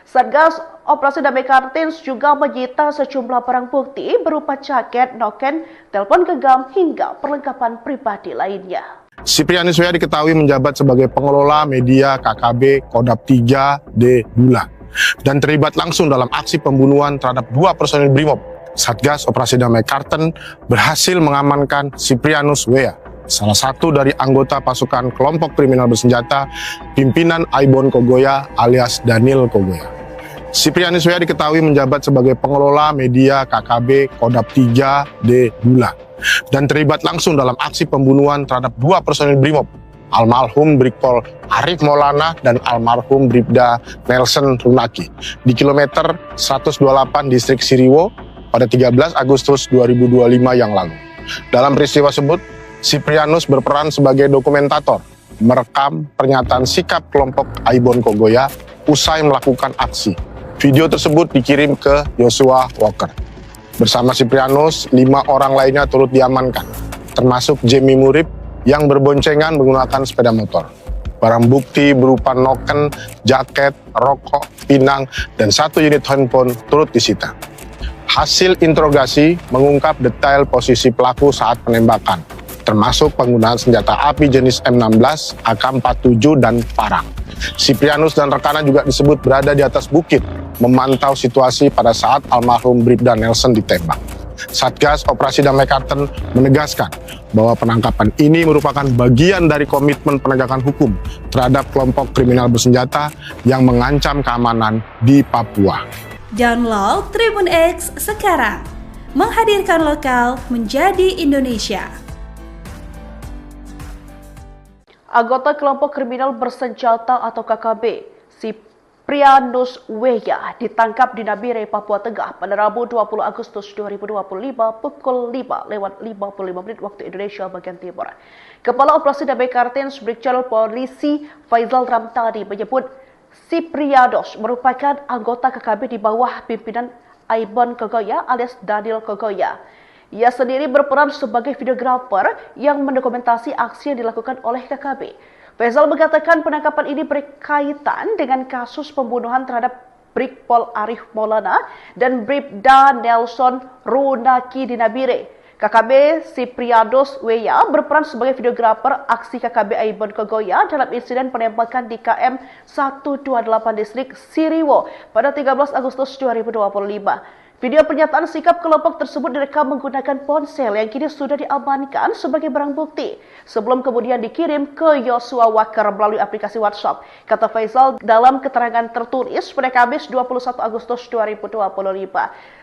[SPEAKER 1] Satgas Operasi Damai Kartins juga menyita sejumlah barang bukti berupa jaket, noken, telepon genggam hingga perlengkapan pribadi lainnya.
[SPEAKER 2] Siprianus Weya diketahui menjabat sebagai pengelola media KKB Kodap 3D Bula dan terlibat langsung dalam aksi pembunuhan terhadap 2 personil Brimob. Satgas Operasi Damai Karten berhasil mengamankan Siprianus Weya, salah satu dari anggota pasukan kelompok kriminal bersenjata pimpinan Aibon Kogoya alias Daniel Kogoya. Siprianus Weya diketahui menjabat sebagai pengelola media KKB Kodap 3D Bula dan terlibat langsung dalam aksi pembunuhan terhadap 2 personil Brimob, almarhum Brigpol Arif Maulana dan almarhum Bribda Nelson Runaki di kilometer 128 distrik Siriwo pada 13 Agustus 2025 yang lalu. Dalam peristiwa tersebut, Siprianus berperan sebagai dokumentator, merekam pernyataan sikap kelompok Aibon Kogoya usai melakukan aksi. Video tersebut dikirim ke Yosua Walker. Bersama Siprianus, 5 orang lainnya turut diamankan, termasuk Jemi Murib yang berboncengan menggunakan sepeda motor. Barang bukti berupa noken, jaket, rokok, pinang, dan 1 unit handphone turut disita. Hasil interogasi mengungkap detail posisi pelaku saat penembakan, termasuk penggunaan senjata api jenis M16, AK-47, dan parang. Siprianus dan rekannya juga disebut berada di atas bukit, memantau situasi pada saat almarhum Bribda Nelson ditembak. Satgas Operasi Damai Karten menegaskan bahwa penangkapan ini merupakan bagian dari komitmen penegakan hukum terhadap kelompok kriminal bersenjata yang mengancam keamanan di Papua.
[SPEAKER 3] Download Tribun X sekarang, menghadirkan lokal menjadi Indonesia.
[SPEAKER 1] Anggota kelompok kriminal bersenjata atau KKB, Siprianus Weya ditangkap di Nabire, Papua Tengah pada Rabu 20 Agustus 2025 pukul 5:55 waktu Indonesia bagian Timur. Kepala Operasi Damai Kartins Brigjen Polisi Faisal Ramtani menyebut Siprianus merupakan anggota KKB di bawah pimpinan Aibon Kogoya alias Daniel Kogoya. Ia sendiri berperan sebagai videografer yang mendokumentasi aksi yang dilakukan oleh KKB. Faisal mengatakan penangkapan ini berkaitan dengan kasus pembunuhan terhadap Brigpol Arif Maulana dan Bribda Nelson Runaki di Nabire. KKB Siprianus Weya berperan sebagai videografer aksi KKB Aibon Kogoya dalam insiden penembakan di KM 128 distrik Siriwo pada 13 Agustus 2025. Video pernyataan sikap kelompok tersebut direkam menggunakan ponsel yang kini sudah diamankan sebagai barang bukti sebelum kemudian dikirim ke Yosua Wakar melalui aplikasi WhatsApp. Kata Faisal dalam keterangan tertulis pada Kamis 21 Agustus 2025.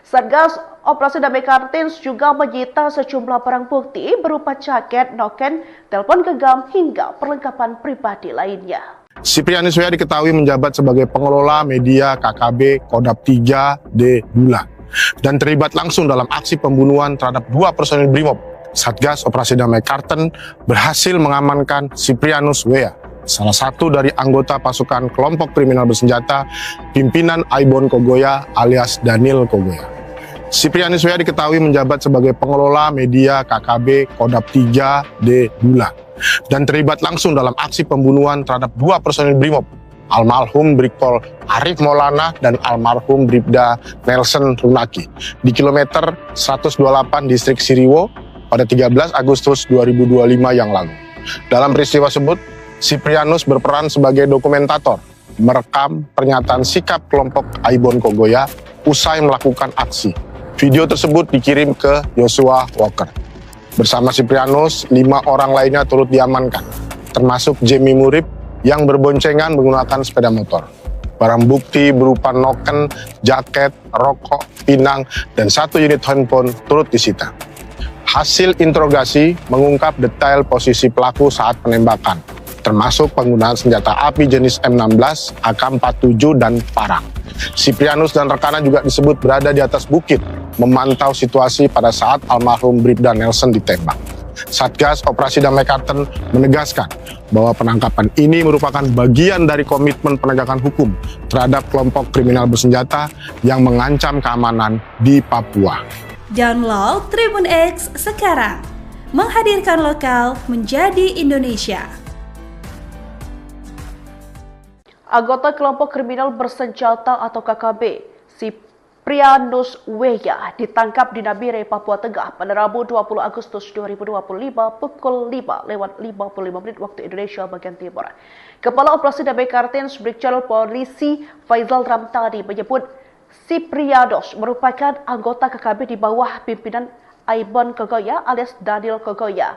[SPEAKER 1] Satgas Operasi Damai Kartins juga menyita sejumlah barang bukti berupa jaket, noken, telepon genggam hingga perlengkapan pribadi lainnya.
[SPEAKER 2] Siprianus Weya diketahui menjabat sebagai pengelola media KKB Kodap 3D Bula dan terlibat langsung dalam aksi pembunuhan terhadap 2 personil Brimob. Satgas Operasi Damai Karten berhasil mengamankan Siprianus Weya, salah satu dari anggota pasukan kelompok kriminal bersenjata pimpinan Aibon Kogoya alias Daniel Kogoya. Siprianus Weya diketahui menjabat sebagai pengelola media KKB Kodap 3D Bula dan terlibat langsung dalam aksi pembunuhan terhadap 2 personil Brimob, almarhum Brigpol Arif Maulana dan almarhum Bribda Nelson Runaki di kilometer 128 distrik Siriwo pada 13 Agustus 2025 yang lalu. Dalam peristiwa tersebut, Siprianus berperan sebagai dokumentator, merekam pernyataan sikap kelompok Aibon Kogoya usai melakukan aksi. Video tersebut dikirim ke Yosua Walker. Bersama Siprianus, 5 orang lainnya turut diamankan, termasuk Jemi Murib yang berboncengan menggunakan sepeda motor. Barang bukti berupa noken, jaket, rokok, pinang, dan 1 unit handphone turut disita. Hasil interogasi mengungkap detail posisi pelaku saat penembakan, termasuk penggunaan senjata api jenis M16, AK-47, dan parang. Siprianus dan rekannya juga disebut berada di atas bukit, memantau situasi pada saat almarhum Bribda Nelson ditembak. Satgas Operasi Damai Kartens menegaskan bahwa penangkapan ini merupakan bagian dari komitmen penegakan hukum terhadap kelompok kriminal bersenjata yang mengancam keamanan di Papua.
[SPEAKER 3] Download Tribun X sekarang, menghadirkan lokal menjadi Indonesia.
[SPEAKER 1] Anggota kelompok kriminal bersenjata atau KKB, Siprianus Weya ditangkap di Nabire, Papua Tengah pada Rabu 20 Agustus 2025 pukul 5:55 waktu Indonesia bagian Timur. Kepala Operasi Damai Kartens Brigjen Polisi Faizal Ramtani menyebut Siprianus merupakan anggota KKB di bawah pimpinan Aibon Kogoya alias Daniel Kogoya.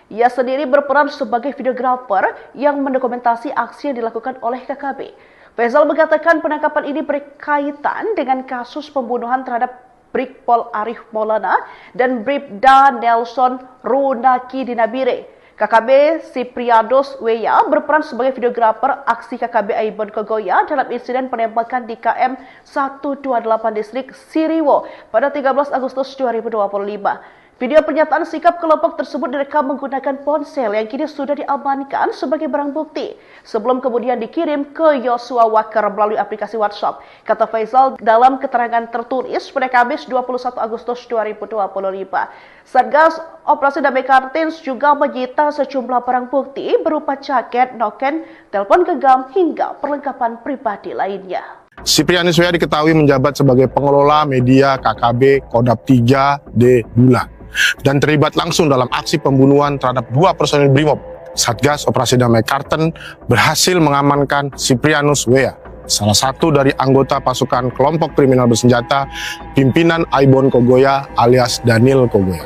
[SPEAKER 1] Ia sendiri berperan sebagai videografer yang mendokumentasi aksi yang dilakukan oleh KKB. Faizal mengatakan penangkapan ini berkaitan dengan kasus pembunuhan terhadap Brigpol Arif Maulana dan Bribda Nelson Runaki di Nabire. KKB Siprianus Weya berperan sebagai videografer aksi KKB Aibon Kogoya dalam insiden penembakan di KM 128 distrik Siriwo pada 13 Agustus 2025. Video pernyataan sikap kelompok tersebut direkam menggunakan ponsel yang kini sudah diamankan sebagai barang bukti sebelum kemudian dikirim ke Yosua Waker melalui aplikasi WhatsApp. Kata Faizal dalam keterangan tertulis pada Kamis 21 Agustus 2025. Satgas Operasi Damai Kartens juga menyita sejumlah barang bukti berupa jaket, noken, telepon genggam hingga perlengkapan pribadi lainnya.
[SPEAKER 2] Siprianus Weya diketahui menjabat sebagai pengelola media KKB Kodam 3D Bulan dan terlibat langsung dalam aksi pembunuhan terhadap 2 personil Brimob. Satgas Operasi Damai Kartens berhasil mengamankan Siprianus Weya, salah satu dari anggota pasukan kelompok kriminal bersenjata pimpinan Aibon Kogoya alias Daniel Kogoya.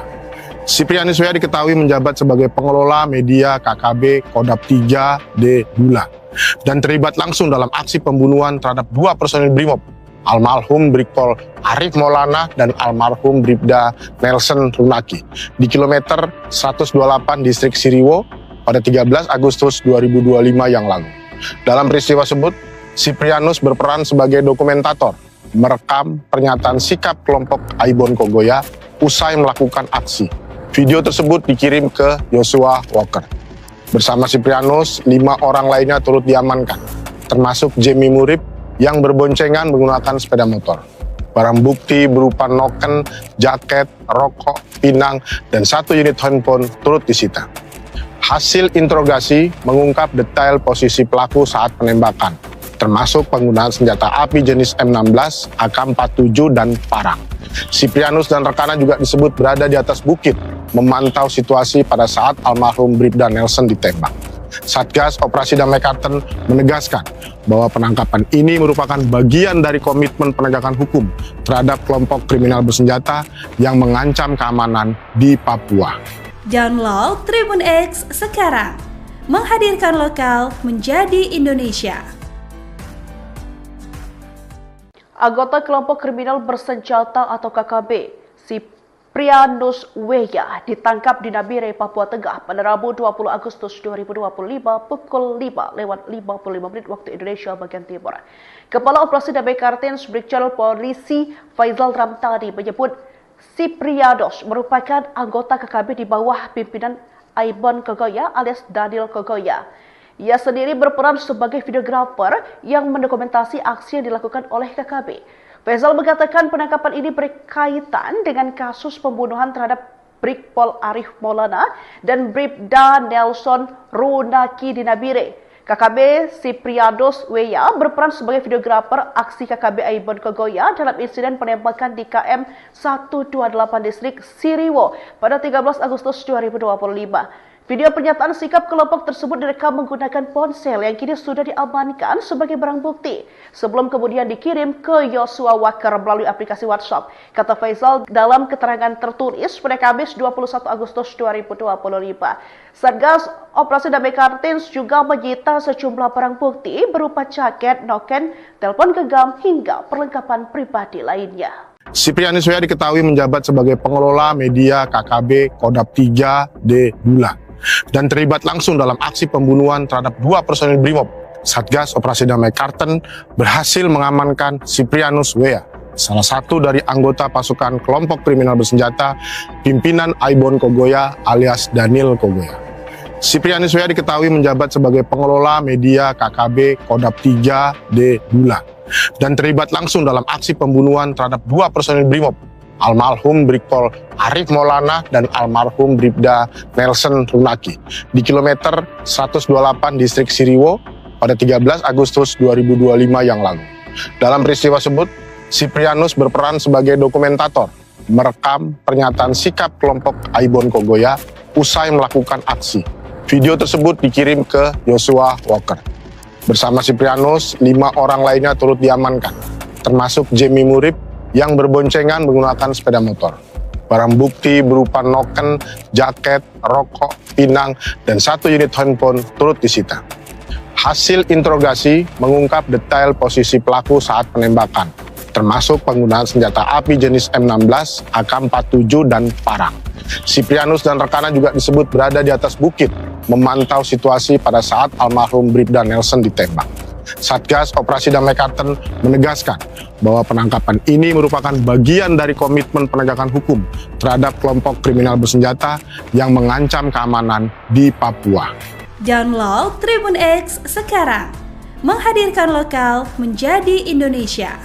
[SPEAKER 2] Siprianus Weya diketahui menjabat sebagai pengelola media KKB Kodam 3D Bulan dan terlibat langsung dalam aksi pembunuhan terhadap 2 personil Brimob, almarhum Brigpol Arif Maulana dan almarhum Bribda Nelson Runaki di kilometer 128 distrik Siriwo pada 13 Agustus 2025 yang lalu. Dalam peristiwa tersebut, Siprianus berperan sebagai dokumentator, merekam pernyataan sikap kelompok Aibon Kogoya usai melakukan aksi. Video tersebut dikirim ke Yosua Waker. Bersama Siprianus, 5 orang lainnya turut diamankan, termasuk Jemi Murib yang berboncengan menggunakan sepeda motor. Barang bukti berupa noken, jaket, rokok, pinang, dan 1 unit handphone turut disita. Hasil interogasi mengungkap detail posisi pelaku saat penembakan, termasuk penggunaan senjata api jenis M16, AK-47, dan parang. Siprianus dan rekannya juga disebut berada di atas bukit, memantau situasi pada saat almarhum Bribda Nelson ditembak. Satgas Operasi Damai Kartens menegaskan bahwa penangkapan ini merupakan bagian dari komitmen penegakan hukum terhadap kelompok kriminal bersenjata yang mengancam keamanan di Papua.
[SPEAKER 3] Download Tribun X sekarang, menghadirkan lokal menjadi Indonesia.
[SPEAKER 1] Anggota kelompok kriminal bersenjata atau KKB, Siprianus Weya ditangkap di Nabire, Papua Tengah pada Rabu 20 Agustus 2025 pukul 5:55 waktu Indonesia bagian Timur. Kepala Operasi Damai Kartens Brigjen Polisi Faizal Ramtani menyebut Siprianus merupakan anggota KKB di bawah pimpinan Aibon Kogoya alias Daniel Kogoya. Ia sendiri berperan sebagai videografer yang mendokumentasi aksi yang dilakukan oleh KKB. Faizal mengatakan penangkapan ini berkaitan dengan kasus pembunuhan terhadap Brigpol Arif Maulana dan Bribda Nelson Runaki di Nabire. KKB Siprianus Weya berperan sebagai videografer aksi KKB Aibon Kogoya dalam insiden penembakan di KM 128 distrik Siriwo pada 13 Agustus 2025. Video pernyataan sikap kelompok tersebut direkam menggunakan ponsel yang kini sudah diamankan sebagai barang bukti sebelum kemudian dikirim ke Joshua Walker melalui aplikasi WhatsApp. Kata Faisal dalam keterangan tertulis pada Kamis 21 Agustus 2025. Satgas Operasi Damai Kartens juga menyita sejumlah barang bukti berupa jaket, noken, telepon genggam hingga perlengkapan pribadi lainnya.
[SPEAKER 2] Siprianus W.A diketahui menjabat sebagai pengelola media KKB Kodap 3D Bula dan terlibat langsung dalam aksi pembunuhan terhadap 2 personil Brimob. Satgas Operasi Damai Karten berhasil mengamankan Siprianus W.A, salah satu dari anggota pasukan kelompok kriminal bersenjata pimpinan Aibon Kogoya alias Daniel Kogoya. Siprianus W.A diketahui menjabat sebagai pengelola media KKB Kodap 3D Bula dan terlibat langsung dalam aksi pembunuhan terhadap 2 personil Brimob, almarhum Brigpol Arif Maulana dan almarhum Bribda Nelson Runaki di kilometer 128 distrik Siriwo pada 13 Agustus 2025 yang lalu. Dalam peristiwa tersebut, Siprianus berperan sebagai dokumentator, merekam pernyataan sikap kelompok Aibon Kogoya usai melakukan aksi. Video tersebut dikirim ke Joshua Walker. Bersama Siprianus, 5 orang lainnya turut diamankan, termasuk Jamie Murib yang berboncengan menggunakan sepeda motor. Barang bukti berupa noken, jaket, rokok, pinang, dan 1 unit handphone turut disita. Hasil interogasi mengungkap detail posisi pelaku saat penembakan, termasuk penggunaan senjata api jenis M16, AK-47, dan parang. Siprianus dan rekannya juga disebut berada di atas bukit, memantau situasi pada saat almarhum Bribda Nelson ditembak. Satgas Operasi Damai Karten menegaskan bahwa penangkapan ini merupakan bagian dari komitmen penegakan hukum terhadap kelompok kriminal bersenjata yang mengancam keamanan di Papua.
[SPEAKER 3] Download Tribun X sekarang, menghadirkan lokal menjadi Indonesia.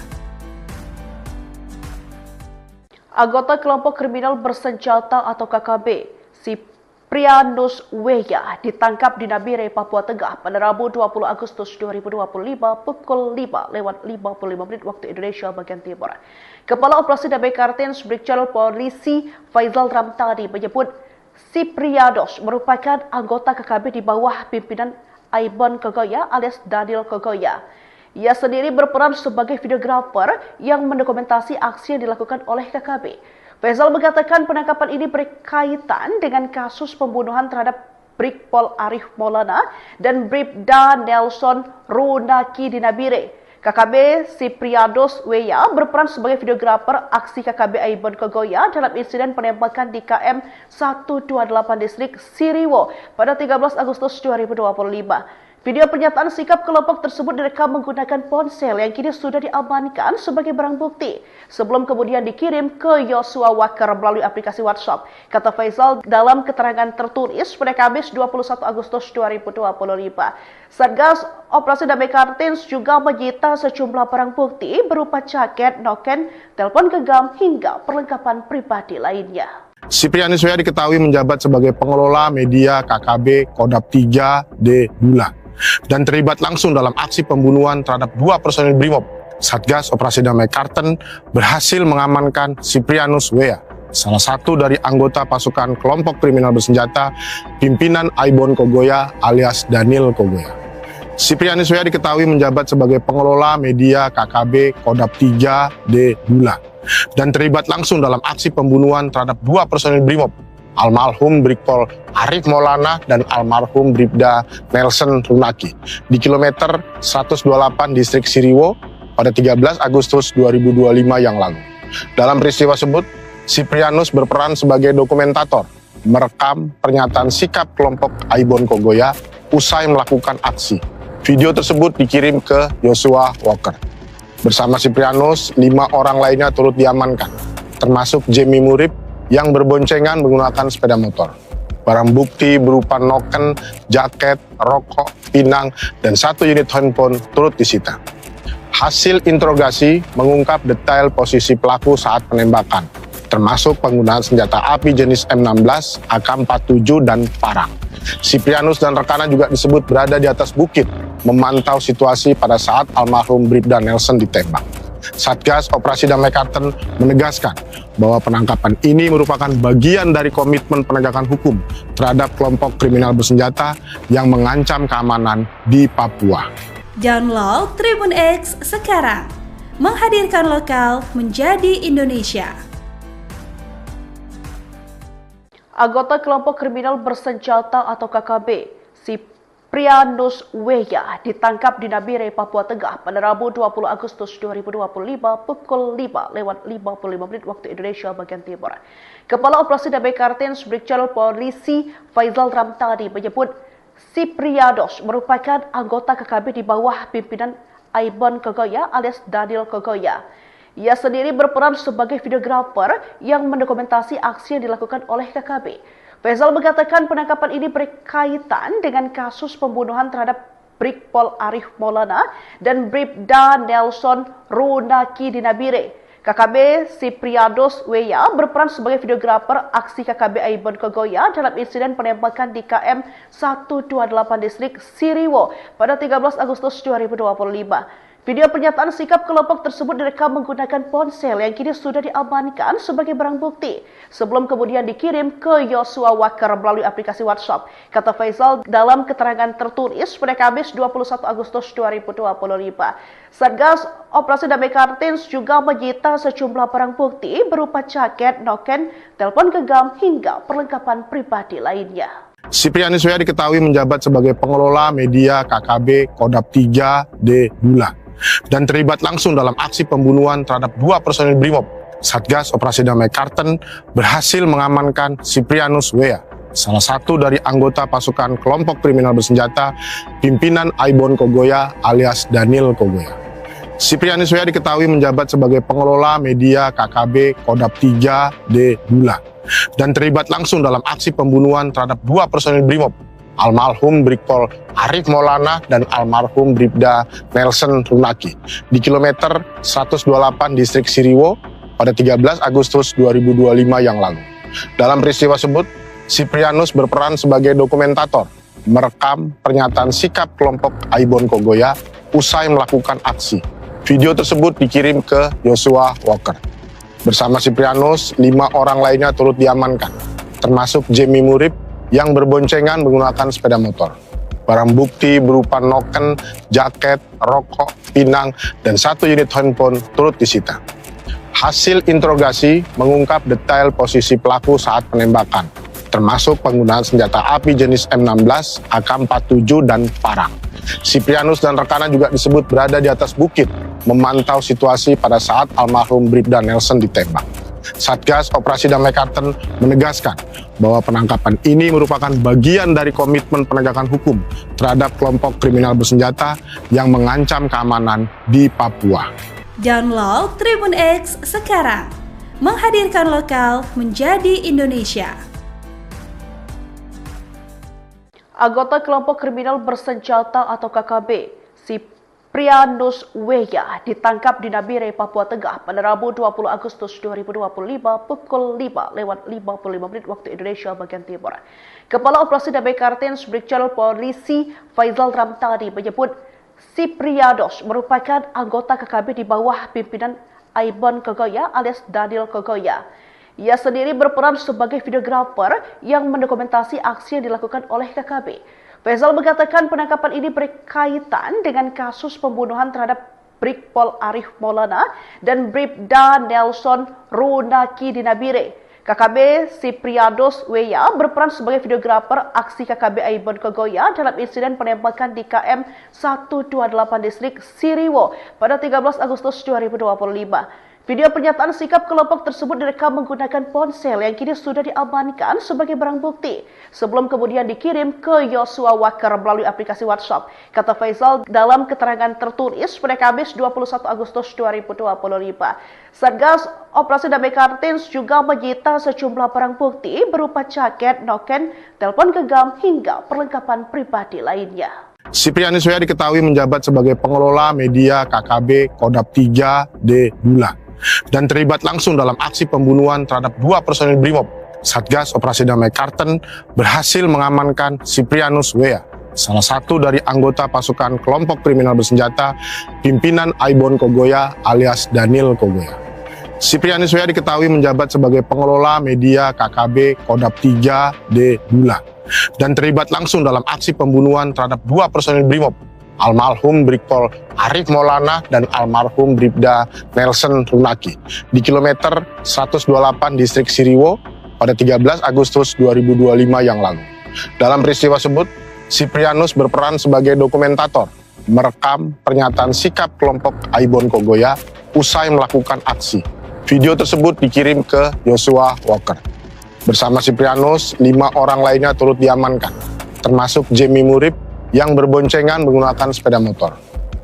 [SPEAKER 1] Anggota kelompok kriminal bersenjata atau KKB, Siprianus W.A ditangkap di Nabire, Papua Tengah pada Rabu 20 Agustus 2025 pukul 5:55 waktu Indonesia bagian Timur. Kepala Operasi Damai Kartens Brigjen Polisi Faisal Ramtani menyebut Siprianus merupakan anggota KKB di bawah pimpinan Aibon Kogoya alias Daniel Kogoya. Ia sendiri berperan sebagai videografer yang mendokumentasi aksi yang dilakukan oleh KKB. Faisal mengatakan penangkapan ini berkaitan dengan kasus pembunuhan terhadap Brigpol Arif Maulana dan Bribda Nelson Runaki di Nabire. KKB Siprianus W.A berperan sebagai videografer aksi KKB Aibon Kogoya dalam insiden penembakan di KM 128 distrik Siriwo pada 13 Agustus 2025. Video pernyataan sikap kelompok tersebut direkam menggunakan ponsel yang kini sudah diamankan sebagai barang bukti sebelum kemudian dikirim ke Joshua Walker melalui aplikasi WhatsApp. Kata Faisal dalam keterangan tertulis pada Kamis 21 Agustus 2025. Satgas Operasi Damai Kartens juga menyita sejumlah barang bukti berupa jaket, noken, telepon genggam hingga perlengkapan pribadi lainnya.
[SPEAKER 2] Siprianus W.A diketahui menjabat sebagai pengelola media KKB Kodap 3D Bula dan terlibat langsung dalam aksi pembunuhan terhadap 2 personil Brimob. Satgas Operasi Damai Karten berhasil mengamankan Siprianus W.A, salah satu dari anggota pasukan kelompok kriminal bersenjata pimpinan Aibon Kogoya alias Daniel Kogoya. Siprianus W.A diketahui menjabat sebagai pengelola media KKB Kodap 3D Bula dan terlibat langsung dalam aksi pembunuhan terhadap 2 personil Brimob, almarhum Brigpol Arif Maulana dan almarhum Bribda Nelson Runaki di kilometer 128 distrik Siriwo pada 13 Agustus 2025 yang lalu. Dalam peristiwa tersebut, Siprianus berperan sebagai dokumentator, merekam pernyataan sikap kelompok Aibon Kogoya usai melakukan aksi. Video tersebut dikirim ke Joshua Walker. Bersama Siprianus, 5 orang lainnya turut diamankan, termasuk Jamie Murib yang berboncengan menggunakan sepeda motor. Barang bukti berupa noken, jaket, rokok, pinang, dan 1 unit handphone turut disita. Hasil interogasi mengungkap detail posisi pelaku saat penembakan, termasuk penggunaan senjata api jenis M16, AK-47, dan parang. Siprianus dan rekannya juga disebut berada di atas bukit, memantau situasi pada saat almarhum Bribda Nelson ditembak. Satgas Operasi Damai Karten menegaskan bahwa penangkapan ini merupakan bagian dari komitmen penegakan hukum terhadap kelompok kriminal bersenjata yang mengancam keamanan di Papua.
[SPEAKER 3] Download Tribun X sekarang, menghadirkan lokal menjadi Indonesia.
[SPEAKER 1] Anggota kelompok kriminal bersenjata atau KKB, Siprianus Weya ditangkap di Nabire, Papua Tengah pada Rabu 20 Agustus 2025 pukul 5:55 waktu Indonesia bagian Timur. Kepala Operasi Damai Kartens Brigjen Polisi Faizal Ramtani menyebut Siprianus merupakan anggota KKB di bawah pimpinan Aibon Kogoya alias Daniel Kogoya. Ia sendiri berperan sebagai videografer yang mendokumentasi aksi yang dilakukan oleh KKB. Faizal mengatakan penangkapan ini berkaitan dengan kasus pembunuhan terhadap Brigpol Arif Maulana dan Bribda Nelson Runaki di Nabire. KKB Siprianus Weya berperan sebagai videografer aksi KKB Aibon Kogoya dalam insiden penembakan di KM 128 distrik Siriwo pada 13 Agustus 2025. Video pernyataan sikap kelompok tersebut direkam menggunakan ponsel yang kini sudah diamankan sebagai barang bukti sebelum kemudian dikirim ke Yosua Wakar melalui aplikasi WhatsApp. Kata Faizal dalam keterangan tertulis pada Kamis 21 Agustus 2025. Satgas Operasi Damai Kartens juga menyita sejumlah barang bukti berupa jaket, noken, telepon genggam hingga perlengkapan pribadi lainnya.
[SPEAKER 2] Siprianus Weya diketahui menjabat sebagai pengelola media KKB Kodap 3D Bula dan terlibat langsung dalam aksi pembunuhan terhadap 2 personil Brimob. Satgas Operasi Damai Karten berhasil mengamankan Siprianus Weya, salah satu dari anggota pasukan kelompok kriminal bersenjata pimpinan Aibon Kogoya alias Daniel Kogoya. Siprianus Weya diketahui menjabat sebagai pengelola media KKB Kodap 3D Bula dan terlibat langsung dalam aksi pembunuhan terhadap 2 personil Brimob, almarhum Brigpol Arif Maulana dan almarhum Bribda Nelson Runaki di kilometer 128 distrik Siriwo pada 13 Agustus 2025 yang lalu. Dalam peristiwa tersebut, Siprianus berperan sebagai dokumentator, merekam pernyataan sikap kelompok Aibon Kogoya usai melakukan aksi. Video tersebut dikirim ke Yosua Walker. Bersama Siprianus, 5 orang lainnya turut diamankan, termasuk Jemi Murib yang berboncengan menggunakan sepeda motor. Barang bukti berupa noken, jaket, rokok, pinang, dan 1 unit handphone turut disita. Hasil interogasi mengungkap detail posisi pelaku saat penembakan, termasuk penggunaan senjata api jenis M16, AK-47, dan parang. Siprianus dan rekannya juga disebut berada di atas bukit, memantau situasi pada saat almarhum Bribda Nelson ditembak. Satgas Operasi Damai Karten menegaskan bahwa penangkapan ini merupakan bagian dari komitmen penegakan hukum terhadap kelompok kriminal bersenjata yang mengancam keamanan di Papua.
[SPEAKER 3] Download Tribun X sekarang, menghadirkan lokal menjadi Indonesia.
[SPEAKER 1] Anggota kelompok kriminal bersenjata atau KKB, Siprianus Weya ditangkap di Nabire, Papua Tengah pada Rabu 20 Agustus 2025 pukul 5:55 waktu Indonesia bagian Timur. Kepala Operasi Damai Kartens Brigjen Polisi Faizal Ramtani menyebut Siprianus merupakan anggota KKB di bawah pimpinan Aibon Kogoya alias Daniel Kogoya. Ia sendiri berperan sebagai videografer yang mendokumentasi aksi yang dilakukan oleh KKB. Faizal mengatakan penangkapan ini berkaitan dengan kasus pembunuhan terhadap Brigpol Arif Maulana dan Bribda Nelson Runaki di Nabire. KKB Siprianus Weya berperan sebagai videografer aksi KKB Aibon Kogoya dalam insiden penembakan di KM 128 distrik Siriwo pada 13 Agustus 2025. Video pernyataan sikap kelompok tersebut direkam menggunakan ponsel yang kini sudah diamankan sebagai barang bukti sebelum kemudian dikirim ke Yosua Wakar melalui aplikasi WhatsApp. Kata Faizal dalam keterangan tertulis pada Kamis 21 Agustus 2025. Satgas Operasi Damai Kartens juga menyita sejumlah barang bukti berupa jaket, noken, telepon genggam hingga perlengkapan pribadi lainnya.
[SPEAKER 2] Siprianus Weya diketahui menjabat sebagai pengelola media KKB Kodap 3D Bula dan terlibat langsung dalam aksi pembunuhan terhadap 2 personil Brimob. Satgas Operasi Damai Karten berhasil mengamankan Siprianus Weya, salah satu dari anggota pasukan kelompok kriminal bersenjata pimpinan Aibon Kogoya alias Daniel Kogoya. Siprianus Weya diketahui menjabat sebagai pengelola media KKB Kodap 3D Dula dan terlibat langsung dalam aksi pembunuhan terhadap dua personil Brimob, almarhum Brigpol Arif Maulana dan almarhum Bribda Nelson Runaki di kilometer 128 distrik Siriwo pada 13 Agustus 2025 yang lalu. Dalam peristiwa tersebut, Siprianus berperan sebagai dokumentator, merekam pernyataan sikap kelompok Aibon Kogoya usai melakukan aksi. Video tersebut dikirim ke Joshua Walker. Bersama Siprianus, 5 orang lainnya turut diamankan, termasuk Jamie Murib yang berboncengan menggunakan sepeda motor.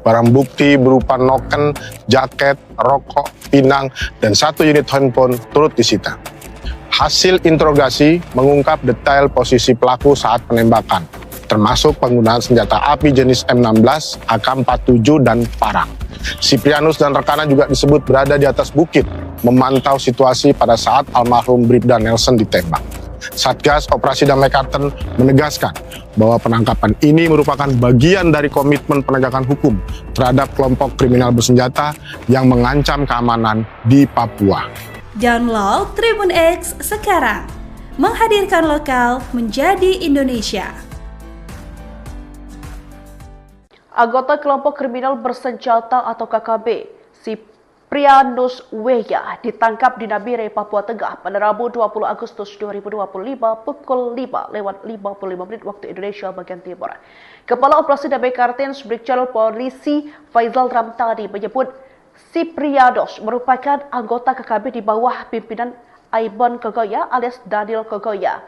[SPEAKER 2] Barang bukti berupa noken, jaket, rokok, pinang, dan 1 unit handphone turut disita. Hasil interogasi mengungkap detail posisi pelaku saat penembakan, termasuk penggunaan senjata api jenis M16, AK-47, dan parang. Siprianus dan rekannya juga disebut berada di atas bukit, memantau situasi pada saat almarhum Bribda Nelson ditembak. Satgas Operasi Damai Karten menegaskan bahwa penangkapan ini merupakan bagian dari komitmen penegakan hukum terhadap kelompok kriminal bersenjata yang mengancam keamanan di Papua.
[SPEAKER 3] Download Tribun X sekarang, menghadirkan lokal menjadi Indonesia.
[SPEAKER 1] Anggota kelompok kriminal bersenjata atau KKB, Siprianus Weya ditangkap di Nabire, Papua Tengah pada Rabu 20 Agustus 2025 pukul 5:55 waktu Indonesia bagian Timur. Kepala Operasi Damai Kartens Brigjen Polisi Faizal Ramtani menyebut Siprianus merupakan anggota KKB di bawah pimpinan Aibon Kogoya alias Daniel Kogoya.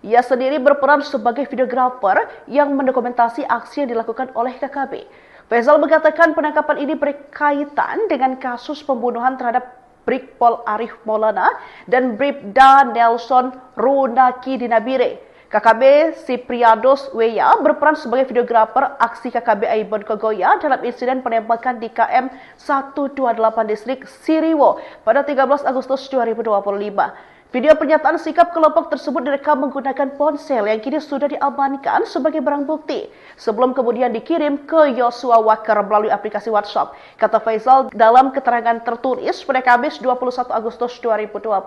[SPEAKER 1] Ia sendiri berperan sebagai videografer yang mendokumentasi aksi yang dilakukan oleh KKB. Faizal mengatakan penangkapan ini berkaitan dengan kasus pembunuhan terhadap Brigpol Arif Maulana dan Bribda Nelson Runaki di Nabire. KKB Siprianus Weya berperan sebagai videografer aksi KKB Aibon Kogoya dalam insiden penembakan di KM 128 distrik Siriwo pada 13 Agustus 2025. Video pernyataan sikap kelompok tersebut direkam menggunakan ponsel yang kini sudah diamankan sebagai barang bukti sebelum kemudian dikirim ke Joshua Walker melalui aplikasi WhatsApp. Kata Faizal dalam keterangan tertulis pada Kamis 21 Agustus 2025.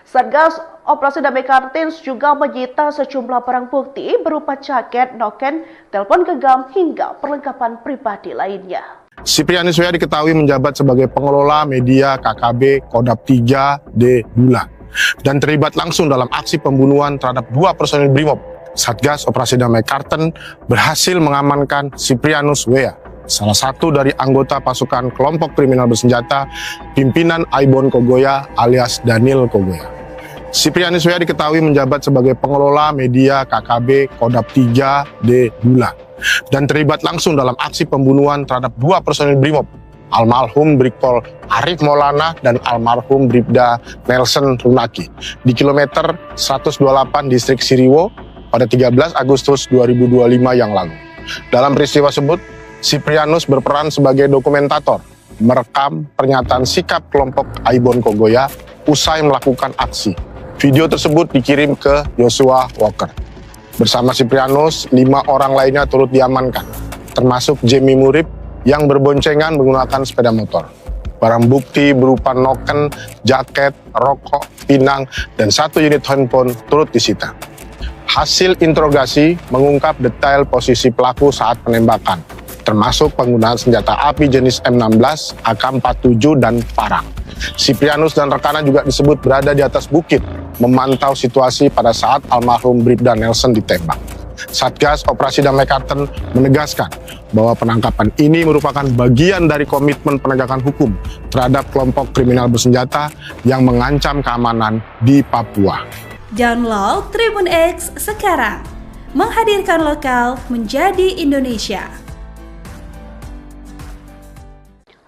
[SPEAKER 1] Satgas Operasi Damai Kartens juga menyita sejumlah barang bukti berupa jaket, noken, telepon genggam hingga perlengkapan pribadi lainnya.
[SPEAKER 2] Siprianus Weya diketahui menjabat sebagai pengelola media KKB Kodap 3D Dula dan terlibat langsung dalam aksi pembunuhan terhadap dua personil Brimob. Satgas Operasi Damai Karten berhasil mengamankan Siprianus Weya, salah satu dari anggota pasukan kelompok kriminal bersenjata pimpinan Aibon Kogoya alias Daniel Kogoya. Siprianus Weya diketahui menjabat sebagai pengelola media KKB Kodap 3D Dula dan terlibat langsung dalam aksi pembunuhan terhadap dua personil Brimob, almarhum Brigpol Arif Maulana dan almarhum Bribda Nelson Runaki di kilometer 128 distrik Siriwo pada 13 Agustus 2025 yang lalu. Dalam peristiwa tersebut, Siprianus berperan sebagai dokumentator, merekam pernyataan sikap kelompok Aibon Kogoya usai melakukan aksi. Video tersebut dikirim ke Joshua Walker. Bersama Siprianus, 5 orang lainnya turut diamankan, termasuk Jamie Murib yang berboncengan menggunakan sepeda motor. Barang bukti berupa noken, jaket, rokok, pinang, dan 1 unit handphone turut disita. Hasil interogasi mengungkap detail posisi pelaku saat penembakan, termasuk penggunaan senjata api jenis M16, AK-47, dan parang. Siprianus dan rekannya juga disebut berada di atas bukit, memantau situasi pada saat almarhum Bribda Nelson ditembak. Satgas Operasi Damai Karten menegaskan bahwa penangkapan ini merupakan bagian dari komitmen penegakan hukum terhadap kelompok kriminal bersenjata yang mengancam keamanan di Papua.
[SPEAKER 3] Download Tribun X sekarang, menghadirkan lokal menjadi Indonesia.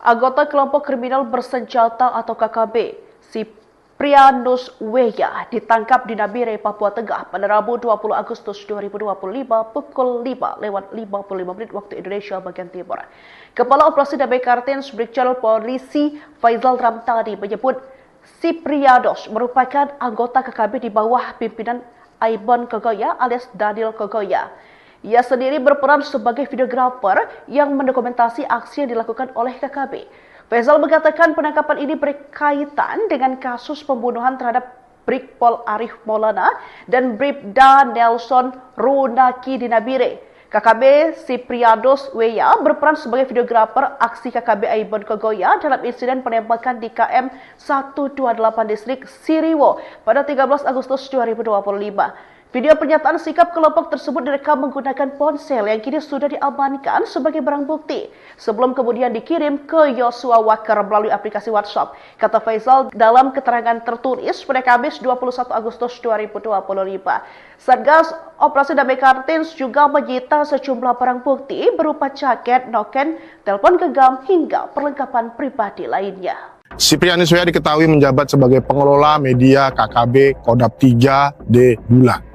[SPEAKER 1] Anggota kelompok kriminal bersenjata atau KKB, Siprianus Weya ditangkap di Nabire, Papua Tengah pada Rabu 20 Agustus 2025 pukul 5:55 waktu Indonesia bagian Timur. Kepala Operasi Damai Kartens Brigjen Polisi Faizal Ramtani menyebut Siprianus merupakan anggota KKB di bawah pimpinan Aibon Kogoya alias Daniel Kogoya. Ia sendiri berperan sebagai videografer yang mendokumentasi aksi yang dilakukan oleh KKB. Faizal mengatakan penangkapan ini berkaitan dengan kasus pembunuhan terhadap Brigpol Arif Maulana dan Bribda Nelson Runaki di Nabire. KKB Sipriados Weya berperan sebagai videografer aksi KKB Aibon Kogoya dalam insiden penembakan di KM 128 distrik Siriwo pada 13 Agustus 2025. Video pernyataan sikap kelompok tersebut direkam menggunakan ponsel yang kini sudah diamankan sebagai barang bukti sebelum kemudian dikirim ke Yosua Walker melalui aplikasi WhatsApp. Kata Faizal dalam keterangan tertulis pada Kamis 21 Agustus 2025. Satgas Operasi Damai Kartins juga menyita sejumlah barang bukti berupa jaket, noken, telepon genggam hingga perlengkapan pribadi lainnya.
[SPEAKER 2] Siprianus Weya diketahui menjabat sebagai pengelola media KKB Kodap 3D Bulan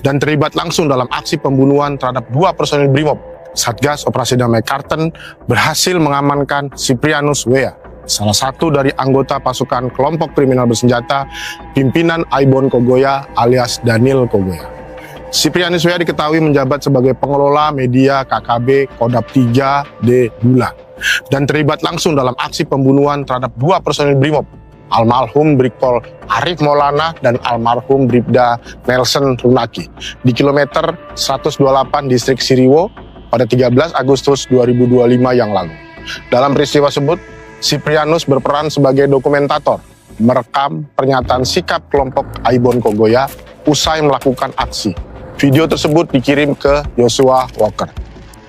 [SPEAKER 2] dan terlibat langsung dalam aksi pembunuhan terhadap 2 personil Brimob. Satgas Operasi Damai Karten berhasil mengamankan Siprianus Weya, salah satu dari anggota pasukan kelompok kriminal bersenjata pimpinan Aibon Kogoya alias Daniel Kogoya. Siprianus Weya diketahui menjabat sebagai pengelola media KKB Kodap 3D Bulan dan terlibat langsung dalam aksi pembunuhan terhadap 2 personil Brimob, almarhum Brigpol Arif Maulana dan almarhum Bribda Nelson Runaki di kilometer 128 distrik Siriwo pada 13 Agustus 2025 yang lalu. Dalam peristiwa tersebut, Siprianus berperan sebagai dokumentator, merekam pernyataan sikap kelompok Aibon Kogoya usai melakukan aksi. Video tersebut dikirim ke Yosua Walker.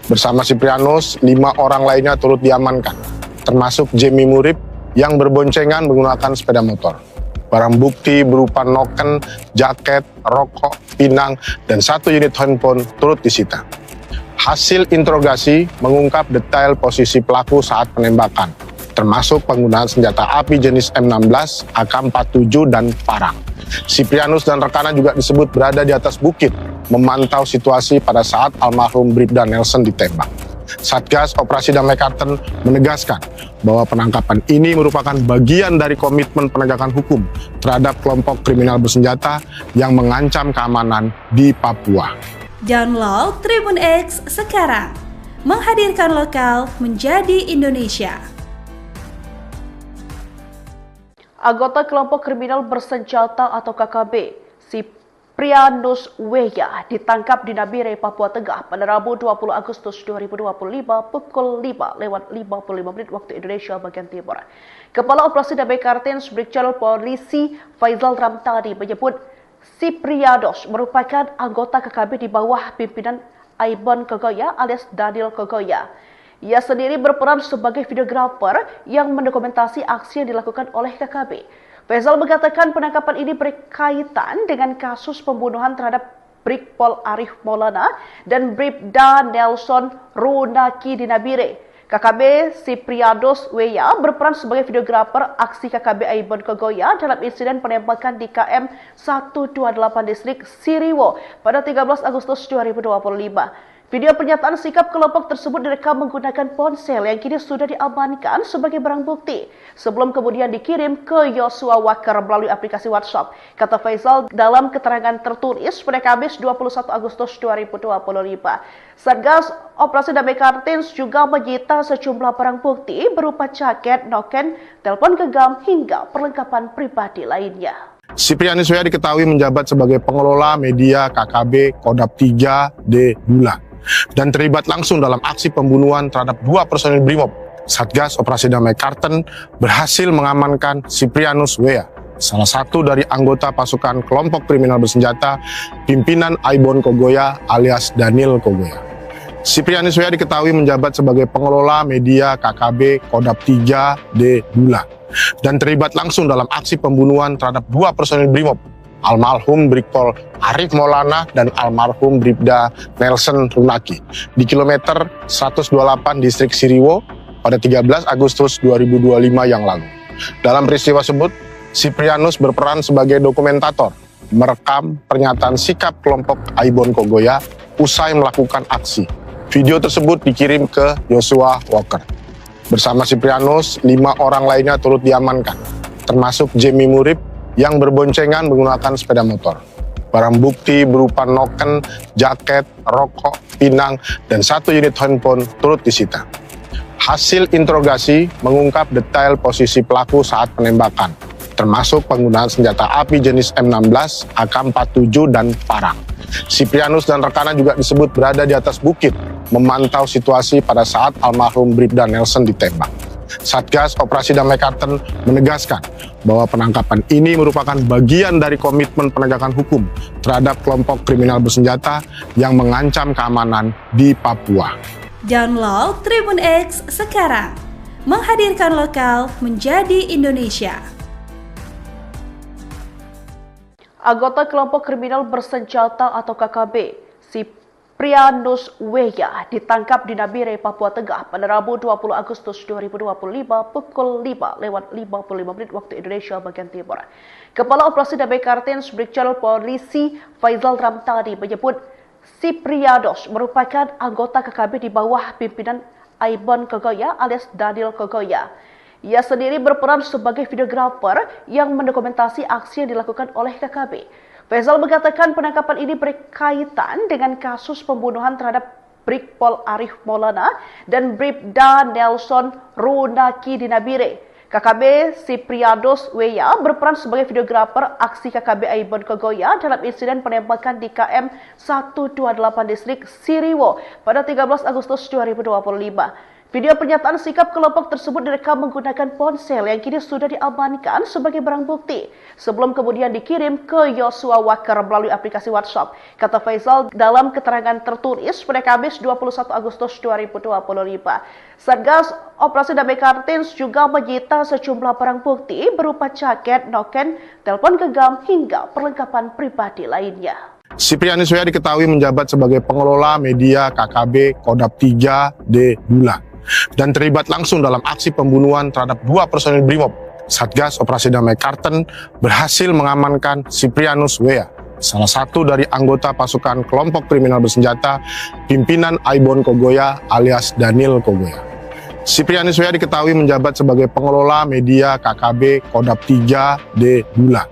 [SPEAKER 2] Bersama Siprianus, 5 orang lainnya turut diamankan, termasuk Jemi Murib yang berboncengan menggunakan sepeda motor. Barang bukti berupa noken, jaket, rokok, pinang, dan 1 unit handphone turut disita. Hasil interogasi mengungkap detail posisi pelaku saat penembakan, termasuk penggunaan senjata api jenis M16, AK-47, dan parang. Siprianus dan rekannya juga disebut berada di atas bukit, memantau situasi pada saat almarhum Bribda Nelson ditembak. Satgas Operasi Damai Karten menegaskan bahwa penangkapan ini merupakan bagian dari komitmen penegakan hukum terhadap kelompok kriminal bersenjata yang mengancam keamanan di Papua.
[SPEAKER 3] Download Tribun X sekarang, menghadirkan lokal menjadi Indonesia.
[SPEAKER 1] Anggota kelompok kriminal bersenjata atau KKB, Siprianus Weya ditangkap di Nabire, Papua Tengah pada Rabu 20 Agustus 2025 pukul 5:55 waktu Indonesia bagian Timur. Kepala Operasi Damai Kartins Brigjen Polisi Faizal Ramtani menyebut Siprianus merupakan anggota KKB di bawah pimpinan Aibon Kogoya alias Daniel Kogoya. Ia sendiri berperan sebagai videografer yang mendokumentasi aksi yang dilakukan oleh KKB. Faizal mengatakan penangkapan ini berkaitan dengan kasus pembunuhan terhadap Brigpol Arif Maulana dan Bribda Nelson Runaki di Nabire. KKB Siprianus Weya berperan sebagai videografer aksi KKB Aibon Kogoya dalam insiden penembakan di KM 128 distrik Siriwo pada 13 Agustus 2025. Video pernyataan sikap kelompok tersebut direkam menggunakan ponsel yang kini sudah diamankan sebagai barang bukti sebelum kemudian dikirim ke Yosua Walker melalui aplikasi WhatsApp. Kata Faizal dalam keterangan tertulis pada Kamis 21 Agustus 2025. Satgas Operasi Damai Kartins juga menyita sejumlah barang bukti berupa jaket, noken, telepon genggam hingga perlengkapan pribadi lainnya.
[SPEAKER 2] Siprianus Weya diketahui menjabat sebagai pengelola media KKB Kodap 3D Bulan dan terlibat langsung dalam aksi pembunuhan terhadap 2 personil Brimob. Satgas Operasi Damai Karten berhasil mengamankan Siprianus Weya, salah satu dari anggota pasukan kelompok kriminal bersenjata pimpinan Aibon Kogoya alias Daniel Kogoya. Siprianus Weya diketahui menjabat sebagai pengelola media KKB Kodap 3D Bulan dan terlibat langsung dalam aksi pembunuhan terhadap 2 personil Brimob, almarhum Brigpol Arif Maulana dan almarhum Bribda Nelson Runaki di kilometer 128 distrik Siriwo pada 13 Agustus 2025 yang lalu. Dalam peristiwa tersebut, Siprianus berperan sebagai dokumentator, merekam pernyataan sikap kelompok Aibon Kogoya usai melakukan aksi. Video tersebut dikirim ke Yosua Walker. Bersama Siprianus, 5 orang lainnya turut diamankan, termasuk Jemi Murib yang berboncengan menggunakan sepeda motor. Barang bukti berupa noken, jaket, rokok, pinang, dan 1 unit handphone turut disita. Hasil interogasi mengungkap detail posisi pelaku saat penembakan, termasuk penggunaan senjata api jenis M16, AK-47, dan parang. Siprianus dan rekannya juga disebut berada di atas bukit, memantau situasi pada saat almarhum Bribda Nelson ditembak. Satgas Operasi Damai Kartens menegaskan bahwa penangkapan ini merupakan bagian dari komitmen penegakan hukum terhadap kelompok kriminal bersenjata yang mengancam keamanan di Papua.
[SPEAKER 3] Download Tribun X sekarang, menghadirkan lokal menjadi Indonesia.
[SPEAKER 1] Anggota kelompok kriminal bersenjata atau KKB, Siprianus Weya, ditangkap di Nabire, Papua Tengah pada Rabu 20 Agustus 2025 pukul 5:55 waktu Indonesia bagian Timur. Kepala Operasi Damai Kartens Brigjen Polisi Faizal Ramtani menyebut Siprianus merupakan anggota KKB di bawah pimpinan Aibon Kogoya alias Daniel Kogoya. Ia sendiri berperan sebagai videografer yang mendokumentasi aksi yang dilakukan oleh KKB. Faizal mengatakan penangkapan ini berkaitan dengan kasus pembunuhan terhadap Brigpol Arif Maulana dan Bribda Nelson Runaki di Nabire. KKB Siprianus Weya berperan sebagai videografer aksi KKB Aibon Kogoya dalam insiden penembakan di KM 128 distrik Siriwo pada 13 Agustus 2025. Video pernyataan sikap kelompok tersebut direkam menggunakan ponsel yang kini sudah diamankan sebagai barang bukti sebelum kemudian dikirim ke Yosua Walker melalui aplikasi WhatsApp. Kata Faizal dalam keterangan tertulis pada Kamis 21 Agustus 2025. Satgas Operasi Damai Kartens juga menyita sejumlah barang bukti berupa jaket, noken, telepon genggam hingga perlengkapan pribadi lainnya.
[SPEAKER 2] Siprianus Weya diketahui menjabat sebagai pengelola media KKB Kodap 3D Bulan dan terlibat langsung dalam aksi pembunuhan terhadap 2 personil Brimob. Satgas Operasi Damai Kartens berhasil mengamankan Siprianus Weya, salah satu dari anggota pasukan kelompok kriminal bersenjata pimpinan Aibon Kogoya alias Daniel Kogoya. Siprianus Weya diketahui menjabat sebagai pengelola media KKB Kodap 3D Bulan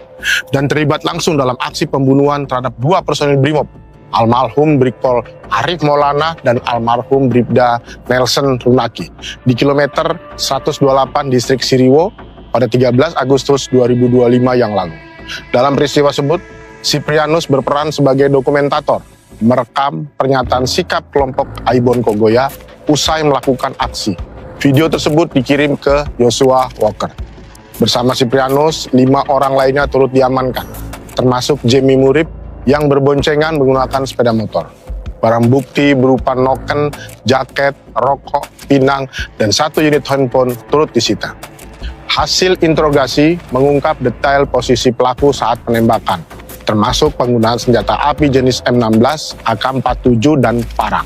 [SPEAKER 2] dan terlibat langsung dalam aksi pembunuhan terhadap 2 personil Brimob, almarhum Brigpol Arif Maulana dan almarhum Bribda Nelson Runaki di kilometer 128 distrik Siriwo pada 13 Agustus 2025 yang lalu. Dalam peristiwa tersebut, Siprianus berperan sebagai dokumentator, merekam pernyataan sikap kelompok Aibon Kogoya usai melakukan aksi. Video tersebut dikirim ke Yosua Walker. Bersama Siprianus, 5 orang lainnya turut diamankan, termasuk Jemi Murib yang berboncengan menggunakan sepeda motor. Barang bukti berupa noken, jaket, rokok, pinang, dan 1 unit handphone turut disita. Hasil interogasi mengungkap detail posisi pelaku saat penembakan, termasuk penggunaan senjata api jenis M16, AK-47, dan parang.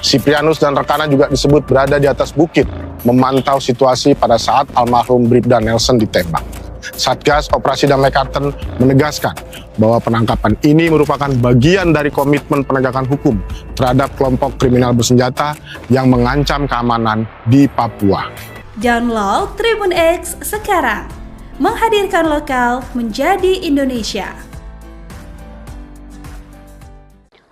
[SPEAKER 2] Siprianus dan rekannya juga disebut berada di atas bukit, memantau situasi pada saat almarhum Bribda Nelson ditembak. Satgas Operasi Damai Kartens menegaskan bahwa penangkapan ini merupakan bagian dari komitmen penegakan hukum terhadap kelompok kriminal bersenjata yang mengancam keamanan di Papua.
[SPEAKER 3] Download Tribun X sekarang, menghadirkan lokal menjadi Indonesia.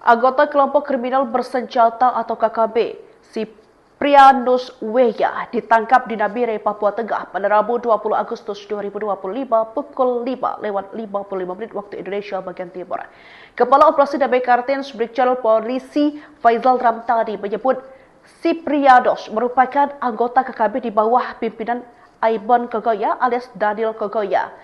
[SPEAKER 1] Anggota kelompok kriminal bersenjata atau KKB, Siprianus Weya, ditangkap di Nabire, Papua Tengah pada Rabu 20 Agustus 2025 pukul 5:55 waktu Indonesia bagian Timur. Kepala Operasi Damai Kartens Brigjen Polisi Faizal Ramtani menyebut Siprianus merupakan anggota KKB di bawah pimpinan Aibon Kogoya alias Daniel Kogoya.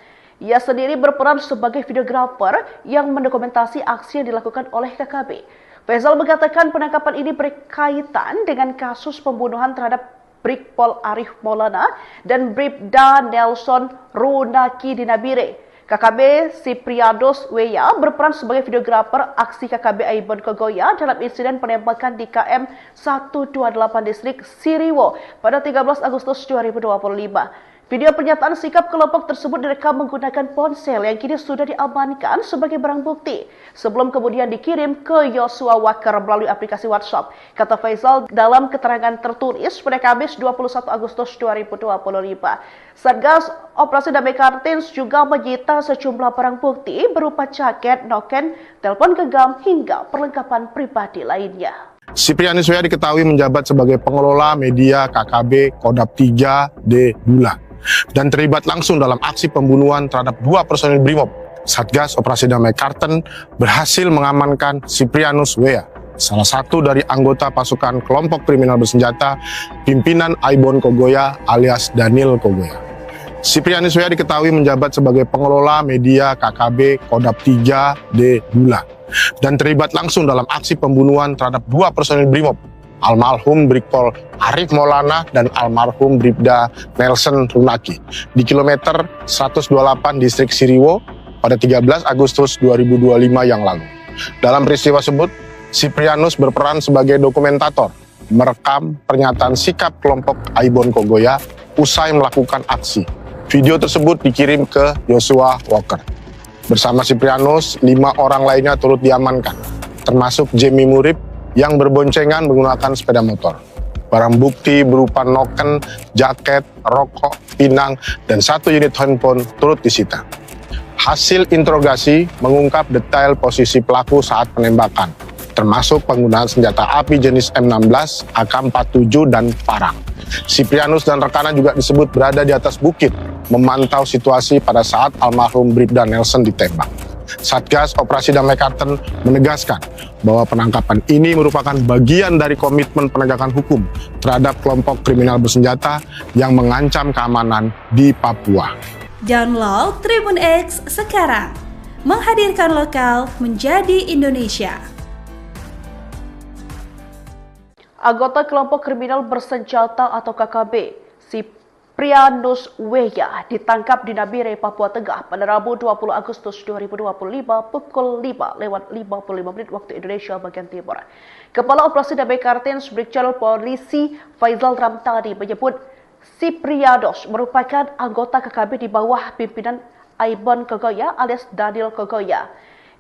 [SPEAKER 1] Ia sendiri berperan sebagai videografer yang mendokumentasi aksi yang dilakukan oleh KKB. Faizal mengatakan penangkapan ini berkaitan dengan kasus pembunuhan terhadap Brigpol Arif Maulana dan Bribda Nelson Runaki di Nabire. KKB Siprianus Weya berperan sebagai videografer aksi KKB Aibon Kogoya dalam insiden penembakan di KM 128 distrik Siriwo pada 13 Agustus 2025. Video pernyataan sikap kelompok tersebut direkam menggunakan ponsel yang kini sudah diamankan sebagai barang bukti sebelum kemudian dikirim ke Joshua Walker melalui aplikasi WhatsApp. Kata Faisal dalam keterangan tertulis pada Kamis 21 Agustus 2025. Satgas Operasi Damai Kartens juga menyita sejumlah barang bukti berupa jaket, noken, telepon genggam hingga perlengkapan pribadi lainnya.
[SPEAKER 2] Siprianus W.A diketahui menjabat sebagai pengelola media KKB Kodap 3D Bula dan terlibat langsung dalam aksi pembunuhan terhadap 2 personil Brimob. Satgas Operasi Damai Karten berhasil mengamankan Siprianus W.A, salah satu dari anggota pasukan kelompok kriminal bersenjata pimpinan Aibon Kogoya alias Daniel Kogoya. Siprianus W.A diketahui menjabat sebagai pengelola media KKB Kodap 3D Bula dan terlibat langsung dalam aksi pembunuhan terhadap 2 personil Brimob, almarhum Brigpol Arif Maulana dan almarhum Bribda Nelson Runaki di kilometer 128 distrik Siriwo pada 13 Agustus 2025 yang lalu. Dalam peristiwa tersebut, Siprianus berperan sebagai dokumentator, merekam pernyataan sikap kelompok Aibon Kogoya usai melakukan aksi. Video tersebut dikirim ke Joshua Walker. Bersama Siprianus, 5 orang lainnya turut diamankan, termasuk Jemi Murib yang berboncengan menggunakan sepeda motor. Barang bukti berupa noken, jaket, rokok, pinang, dan 1 unit handphone turut disita. Hasil interogasi mengungkap detail posisi pelaku saat penembakan, termasuk penggunaan senjata api jenis M16, AK-47, dan parang. Siprianus dan rekannya juga disebut berada di atas bukit, memantau situasi pada saat almarhum Bribda Nelson ditembak. Satgas Operasi Damai Karten menegaskan bahwa penangkapan ini merupakan bagian dari komitmen penegakan hukum terhadap kelompok kriminal bersenjata yang mengancam keamanan di Papua.
[SPEAKER 3] Download Tribun X sekarang, menghadirkan lokal menjadi Indonesia.
[SPEAKER 1] Anggota kelompok kriminal bersenjata atau KKB, Siprianus W.A ditangkap di Nabire, Papua Tengah pada Rabu 20 Agustus 2025 pukul 5:55 waktu Indonesia bagian Timur. Kepala Operasi Damai Kartens Brigjen Polisi Faisal Ramtani menyebut Siprianus merupakan anggota KKB di bawah pimpinan Aibon Kogoya alias Daniel Kogoya.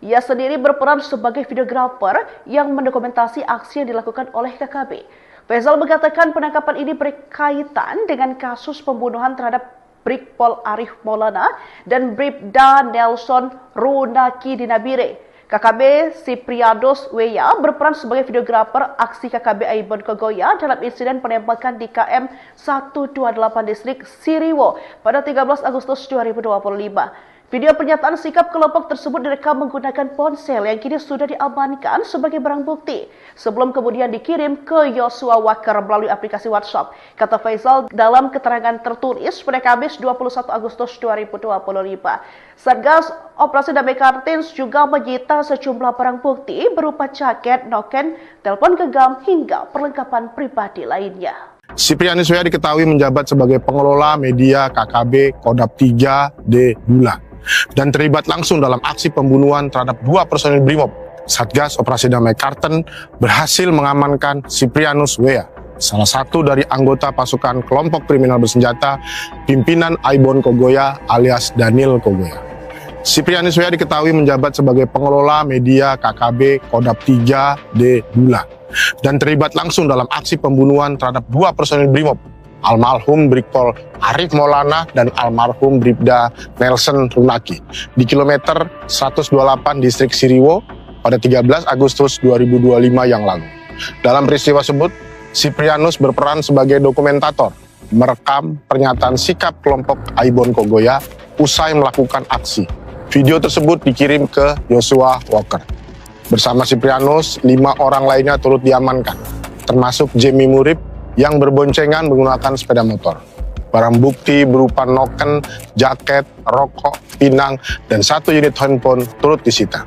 [SPEAKER 1] Ia sendiri berperan sebagai videografer yang mendokumentasi aksi yang dilakukan oleh KKB. Faisal mengatakan penangkapan ini berkaitan dengan kasus pembunuhan terhadap Brigpol Arif Maulana dan Bribda Nelson Runaki di Nabire. KKB Siprianus W.A berperan sebagai videografer aksi KKB Aibon Kogoya dalam insiden penembakan di KM 128 distrik Siriwo pada 13 Agustus 2025. Video pernyataan sikap kelompok tersebut direkam menggunakan ponsel yang kini sudah diamankan sebagai barang bukti sebelum kemudian dikirim ke Joshua Walker melalui aplikasi WhatsApp. Kata Faisal dalam keterangan tertulis pada Kamis 21 Agustus 2025. Satgas Operasi Damai Kartens juga menyita sejumlah barang bukti berupa jaket, noken, telepon genggam hingga perlengkapan pribadi lainnya.
[SPEAKER 2] Siprianus W.A diketahui menjabat sebagai pengelola media KKB Kodap 3D Bula dan terlibat langsung dalam aksi pembunuhan terhadap 2 personil Brimob. Satgas Operasi Damai Karten berhasil mengamankan Siprianus W.A, salah satu dari anggota pasukan kelompok kriminal bersenjata pimpinan Aibon Kogoya alias Daniel Kogoya. Siprianus W.A diketahui menjabat sebagai pengelola media KKB Kodap 3D Bula dan terlibat langsung dalam aksi pembunuhan terhadap 2 personil Brimob, almarhum Brigpol Arif Maulana dan almarhum Bribda Nelson Runaki di kilometer 128 distrik Siriwo pada 13 Agustus 2025 yang lalu. Dalam peristiwa tersebut, Siprianus berperan sebagai dokumentator, merekam pernyataan sikap kelompok Aibon Kogoya usai melakukan aksi. Video tersebut dikirim ke Joshua Walker. Bersama Siprianus, 5 orang lainnya turut diamankan, termasuk Jemi Murib yang berboncengan menggunakan sepeda motor. Barang bukti berupa noken, jaket, rokok, pinang, dan 1 unit handphone turut disita.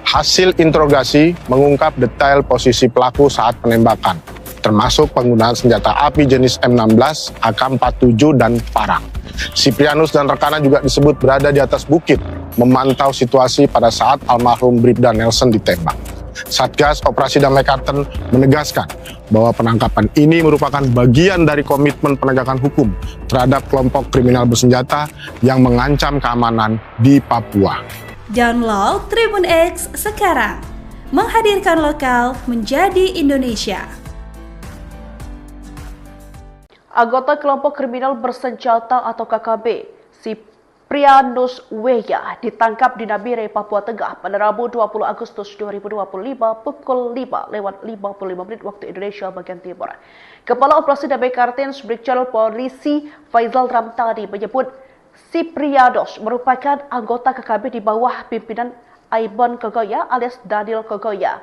[SPEAKER 2] Hasil interogasi mengungkap detail posisi pelaku saat penembakan, termasuk penggunaan senjata api jenis M16, AK-47, dan parang. Siprianus dan rekannya juga disebut berada di atas bukit, memantau situasi pada saat almarhum Bribda Nelson ditembak. Satgas Operasi Damai Karten menegaskan bahwa penangkapan ini merupakan bagian dari komitmen penegakan hukum terhadap kelompok kriminal bersenjata yang mengancam keamanan di Papua.
[SPEAKER 3] Download Tribun X sekarang, menghadirkan lokal menjadi Indonesia.
[SPEAKER 1] Anggota kelompok kriminal bersenjata atau KKB, Siprianus Weya, ditangkap di Nabire, Papua Tengah pada Rabu 20 Agustus 2025 pukul 5:55 waktu Indonesia bagian Timur. Kepala Operasi Damai Karten Brigjen Polisi Faizal Ramtani menyebut Siprianus merupakan anggota KKB di bawah pimpinan Aibon Kogoya alias Daniel Kogoya.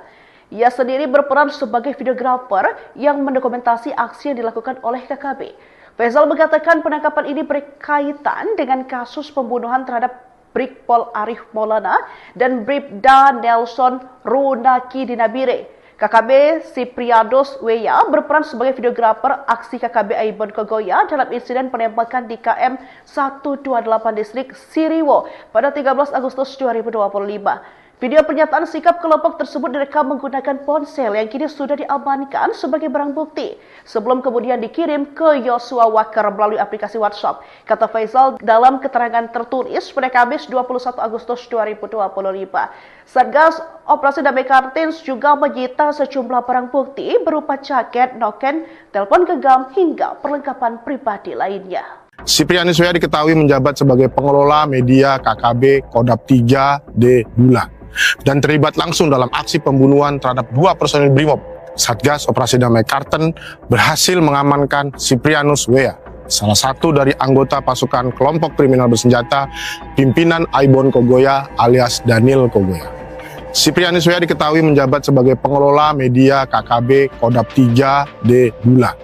[SPEAKER 1] Ia sendiri berperan sebagai videografer yang mendokumentasi aksi yang dilakukan oleh KKB. Faizal mengatakan penangkapan ini berkaitan dengan kasus pembunuhan terhadap Brigpol Arif Maulana dan Bribda Nelson Runaki di Nabire. KKB Siprianus Weya berperan sebagai videografer aksi KKB Aibon Kogoya dalam insiden penembakan di KM 128 distrik Siriwo pada 13 Agustus 2025. Video pernyataan sikap kelompok tersebut direkam menggunakan ponsel yang kini sudah diamankan sebagai barang bukti sebelum kemudian dikirim ke Yosua Walker melalui aplikasi WhatsApp. Kata Faizal dalam keterangan tertulis pada Kamis 21 Agustus 2025. Satgas Operasi Damai Karten juga menyita sejumlah barang bukti berupa jaket, noken, telepon genggam hingga perlengkapan pribadi lainnya.
[SPEAKER 2] Siprianus Weya diketahui menjabat sebagai pengelola media KKB Kodap 3D Bulan dan terlibat langsung dalam aksi pembunuhan terhadap 2 personil Brimob. Satgas Operasi Damai Karten berhasil mengamankan Siprianus Weya, salah satu dari anggota pasukan kelompok kriminal bersenjata pimpinan Aibon Kogoya alias Daniel Kogoya. Siprianus Weya diketahui menjabat sebagai pengelola media KKB Kodap 3D Bulan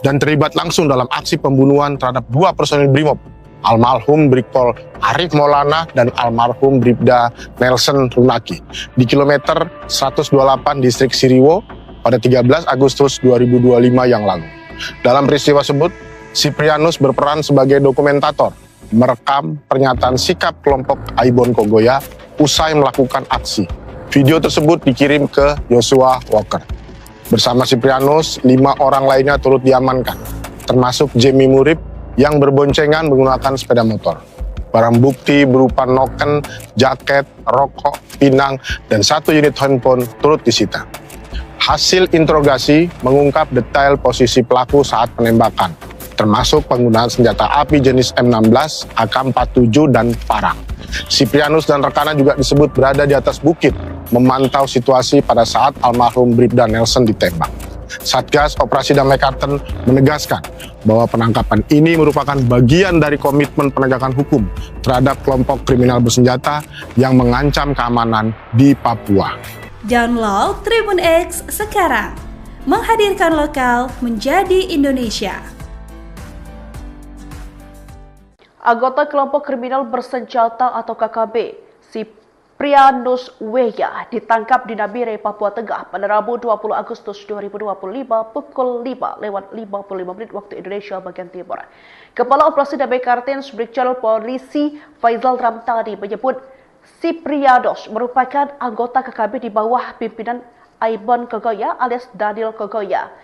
[SPEAKER 2] dan terlibat langsung dalam aksi pembunuhan terhadap 2 personil Brimob, almarhum Brigpol Arif Maulana dan almarhum Bribda Nelson Runaki di kilometer 128 distrik Siriwo pada 13 Agustus 2025 yang lalu. Dalam peristiwa tersebut, Siprianus berperan sebagai dokumentator, merekam pernyataan sikap kelompok Aibon Kogoya usai melakukan aksi. Video tersebut dikirim ke Yosua Walker. Bersama Siprianus, 5 orang lainnya turut diamankan, termasuk Jemi Murib yang berboncengan menggunakan sepeda motor. Barang bukti berupa noken, jaket, rokok, pinang, dan 1 unit handphone turut disita. Hasil interogasi mengungkap detail posisi pelaku saat penembakan, termasuk penggunaan senjata api jenis M16, AK-47, dan parang. Siprianus dan rekannya juga disebut berada di atas bukit, memantau situasi pada saat almarhum Bribda Nelson ditembak. Satgas Operasi Damai Karten menegaskan bahwa penangkapan ini merupakan bagian dari komitmen penegakan hukum terhadap kelompok kriminal bersenjata yang mengancam keamanan di Papua.
[SPEAKER 3] Download Tribun X sekarang, menghadirkan lokal menjadi Indonesia.
[SPEAKER 1] Anggota kelompok kriminal bersenjata atau KKB, Siprianus Weya, ditangkap di Nabire, Papua Tengah pada Rabu 20 Agustus 2025 pukul 5:55 waktu Indonesia bagian Timur. Kepala Operasi Damai Karten Brigjen Polisi Faizal Ramtani menyebut Siprianus merupakan anggota KKB di bawah pimpinan Aibon Kogoya alias Daniel Kogoya.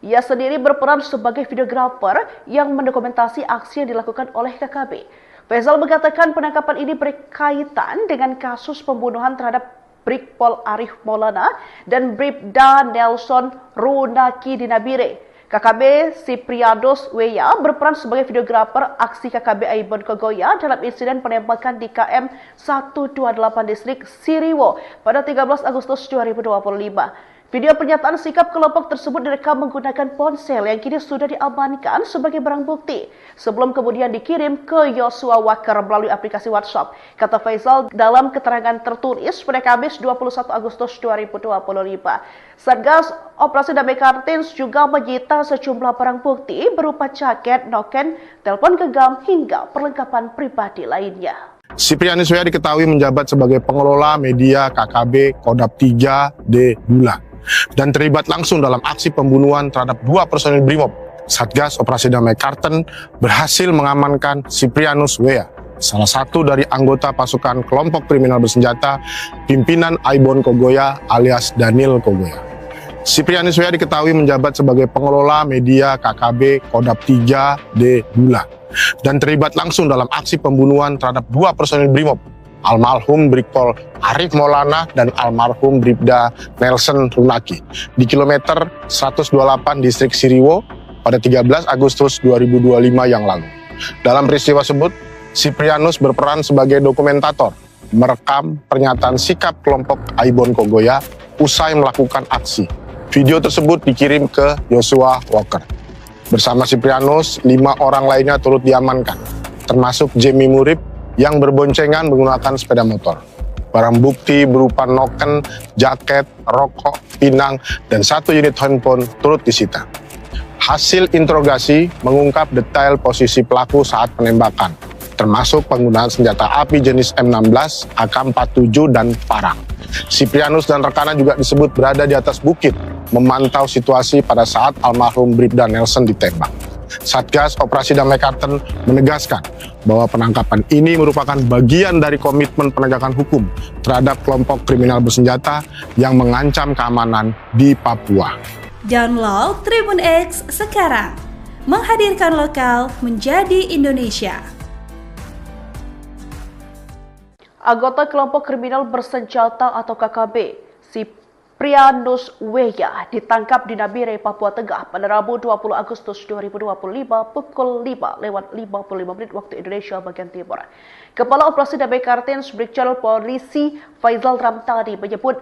[SPEAKER 1] Ia sendiri berperan sebagai videografer yang mendokumentasi aksi yang dilakukan oleh KKB. Faizal mengatakan penangkapan ini berkaitan dengan kasus pembunuhan terhadap Brigpol Arif Maulana dan Bribda Nelson Runaki di Nabire. KKB Siprianus Weya berperan sebagai videografer aksi KKB Aibon Kogoya dalam insiden penembakan di KM 128 distrik Siriwo pada 13 Agustus 2025. Video pernyataan sikap kelompok tersebut direkam menggunakan ponsel yang kini sudah diamankan sebagai barang bukti sebelum kemudian dikirim ke Yosua Walker melalui aplikasi WhatsApp. Kata Faizal dalam keterangan tertulis pada Kamis 21 Agustus 2025. Satgas Operasi Damai Karten juga menyita sejumlah barang bukti berupa jaket, noken, telepon genggam hingga perlengkapan pribadi lainnya.
[SPEAKER 2] Siprianus Weya diketahui menjabat sebagai pengelola media KKB Kodap 3D Bulan dan terlibat langsung dalam aksi pembunuhan terhadap 2 personil Brimob. Satgas Operasi Damai Karten berhasil mengamankan Siprianus Weya, salah satu dari anggota pasukan kelompok kriminal bersenjata pimpinan Aibon Kogoya alias Daniel Kogoya. Siprianus W diketahui menjabat sebagai pengelola media KKB Kodap 3D Bula dan terlibat langsung dalam aksi pembunuhan terhadap dua personil Brimob, almarhum Brigpol Arif Maulana dan almarhum Bribda Nelson Runaki di kilometer 128 distrik Siriwo pada 13 Agustus 2025 yang lalu. Dalam peristiwa tersebut, Siprianus berperan sebagai dokumentator, merekam pernyataan sikap kelompok Aibon Kogoya usai melakukan aksi. Video tersebut dikirim ke Joshua Walker. Bersama Siprianus, 5 orang lainnya turut diamankan, termasuk Jamie Murib yang berboncengan menggunakan sepeda motor. Barang bukti berupa noken, jaket, rokok, pinang, dan 1 unit handphone turut disita. Hasil interogasi mengungkap detail posisi pelaku saat penembakan, termasuk penggunaan senjata api jenis M16, AK-47, dan parang. Siprianus dan rekannya juga disebut berada di atas bukit, memantau situasi pada saat almarhum Bribda Nelson ditembak. Satgas Operasi Damai Karten menegaskan bahwa penangkapan ini merupakan bagian dari komitmen penegakan hukum terhadap kelompok kriminal bersenjata yang mengancam keamanan di Papua.
[SPEAKER 3] Download Tribun X sekarang, menghadirkan lokal menjadi Indonesia.
[SPEAKER 1] Anggota kelompok kriminal bersenjata atau KKB, Siprianus W ditangkap di Nabire, Papua Tengah pada Rabu 20 Agustus 2025 pukul 5:55 waktu Indonesia bagian Timur. Kepala Operasi Damai Kartens Brigjen Polisi Faizal Ramtadi menyebut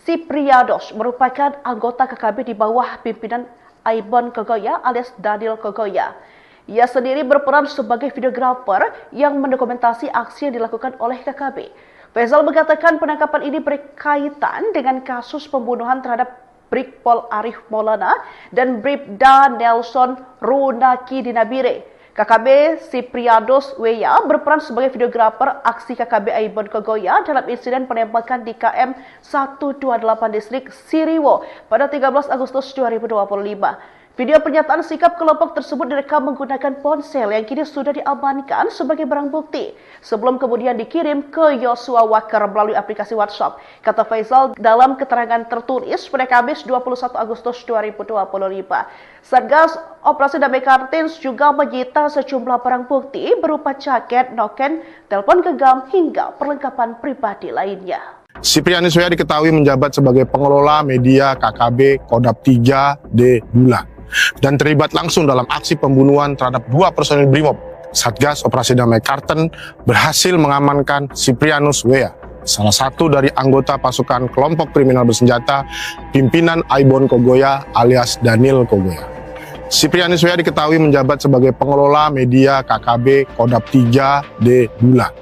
[SPEAKER 1] Siprianus merupakan anggota KKB di bawah pimpinan Aibon Kogoya alias Daniel Kogoya. Ia sendiri berperan sebagai videografer yang mendokumentasi aksi yang dilakukan oleh KKB. Faizal mengatakan penangkapan ini berkaitan dengan kasus pembunuhan terhadap Brigpol Arif Maulana dan Bribda Nelson Runaki di Nabire. KKB Siprianus W berperan sebagai videografer aksi KKB Aibon Kogoya dalam insiden penembakan di KM 128 distrik Siriwo pada 13 Agustus 2025. Video pernyataan sikap kelompok tersebut direkam menggunakan ponsel yang kini sudah diamankan sebagai barang bukti sebelum kemudian dikirim ke Joshua Walker melalui aplikasi WhatsApp. Kata Faizal dalam keterangan tertulis pada Kamis 21 Agustus 2025. Satgas Operasi Damai Kartens juga menyita sejumlah barang bukti berupa jaket, noken, telepon genggam hingga perlengkapan pribadi lainnya.
[SPEAKER 2] Siprianus W diketahui menjabat sebagai pengelola media KKB Kodap 3D Bula dan terlibat langsung dalam aksi pembunuhan terhadap dua personil Brimob. Satgas Operasi Damai Karten berhasil mengamankan Siprianus W, salah satu dari anggota pasukan kelompok kriminal bersenjata pimpinan Aibon Kogoya alias Daniel Kogoya. Siprianus W diketahui menjabat sebagai pengelola media KKB Kodap 3D Bula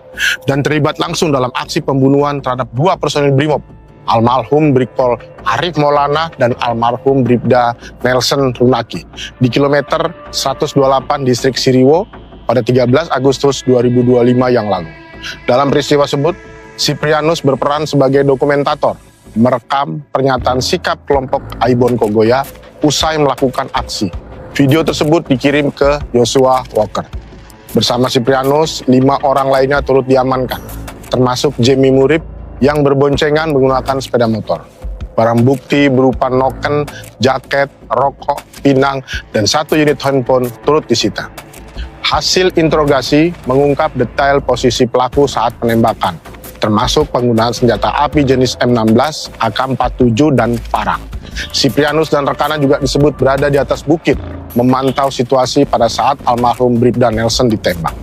[SPEAKER 2] dan terlibat langsung dalam aksi pembunuhan terhadap dua personil Brimob, almarhum Brigpol Arif Maulana dan almarhum Bribda Nelson Runaki di kilometer 128 distrik Siriwo pada 13 Agustus 2025 yang lalu. Dalam peristiwa tersebut, Siprianus berperan sebagai dokumentator, merekam pernyataan sikap kelompok Aibon Kogoya usai melakukan aksi. Video tersebut dikirim ke Joshua Walker. Bersama Siprianus, 5 orang lainnya turut diamankan, termasuk Jamie Murib yang berboncengan menggunakan sepeda motor. Barang bukti berupa noken, jaket, rokok, pinang, dan 1 unit handphone turut disita. Hasil interogasi mengungkap detail posisi pelaku saat penembakan, termasuk penggunaan senjata api jenis M16, AK-47, dan parang. Siprianus dan rekannya juga disebut berada di atas bukit, memantau situasi pada saat almarhum Bribda Nelson ditembak.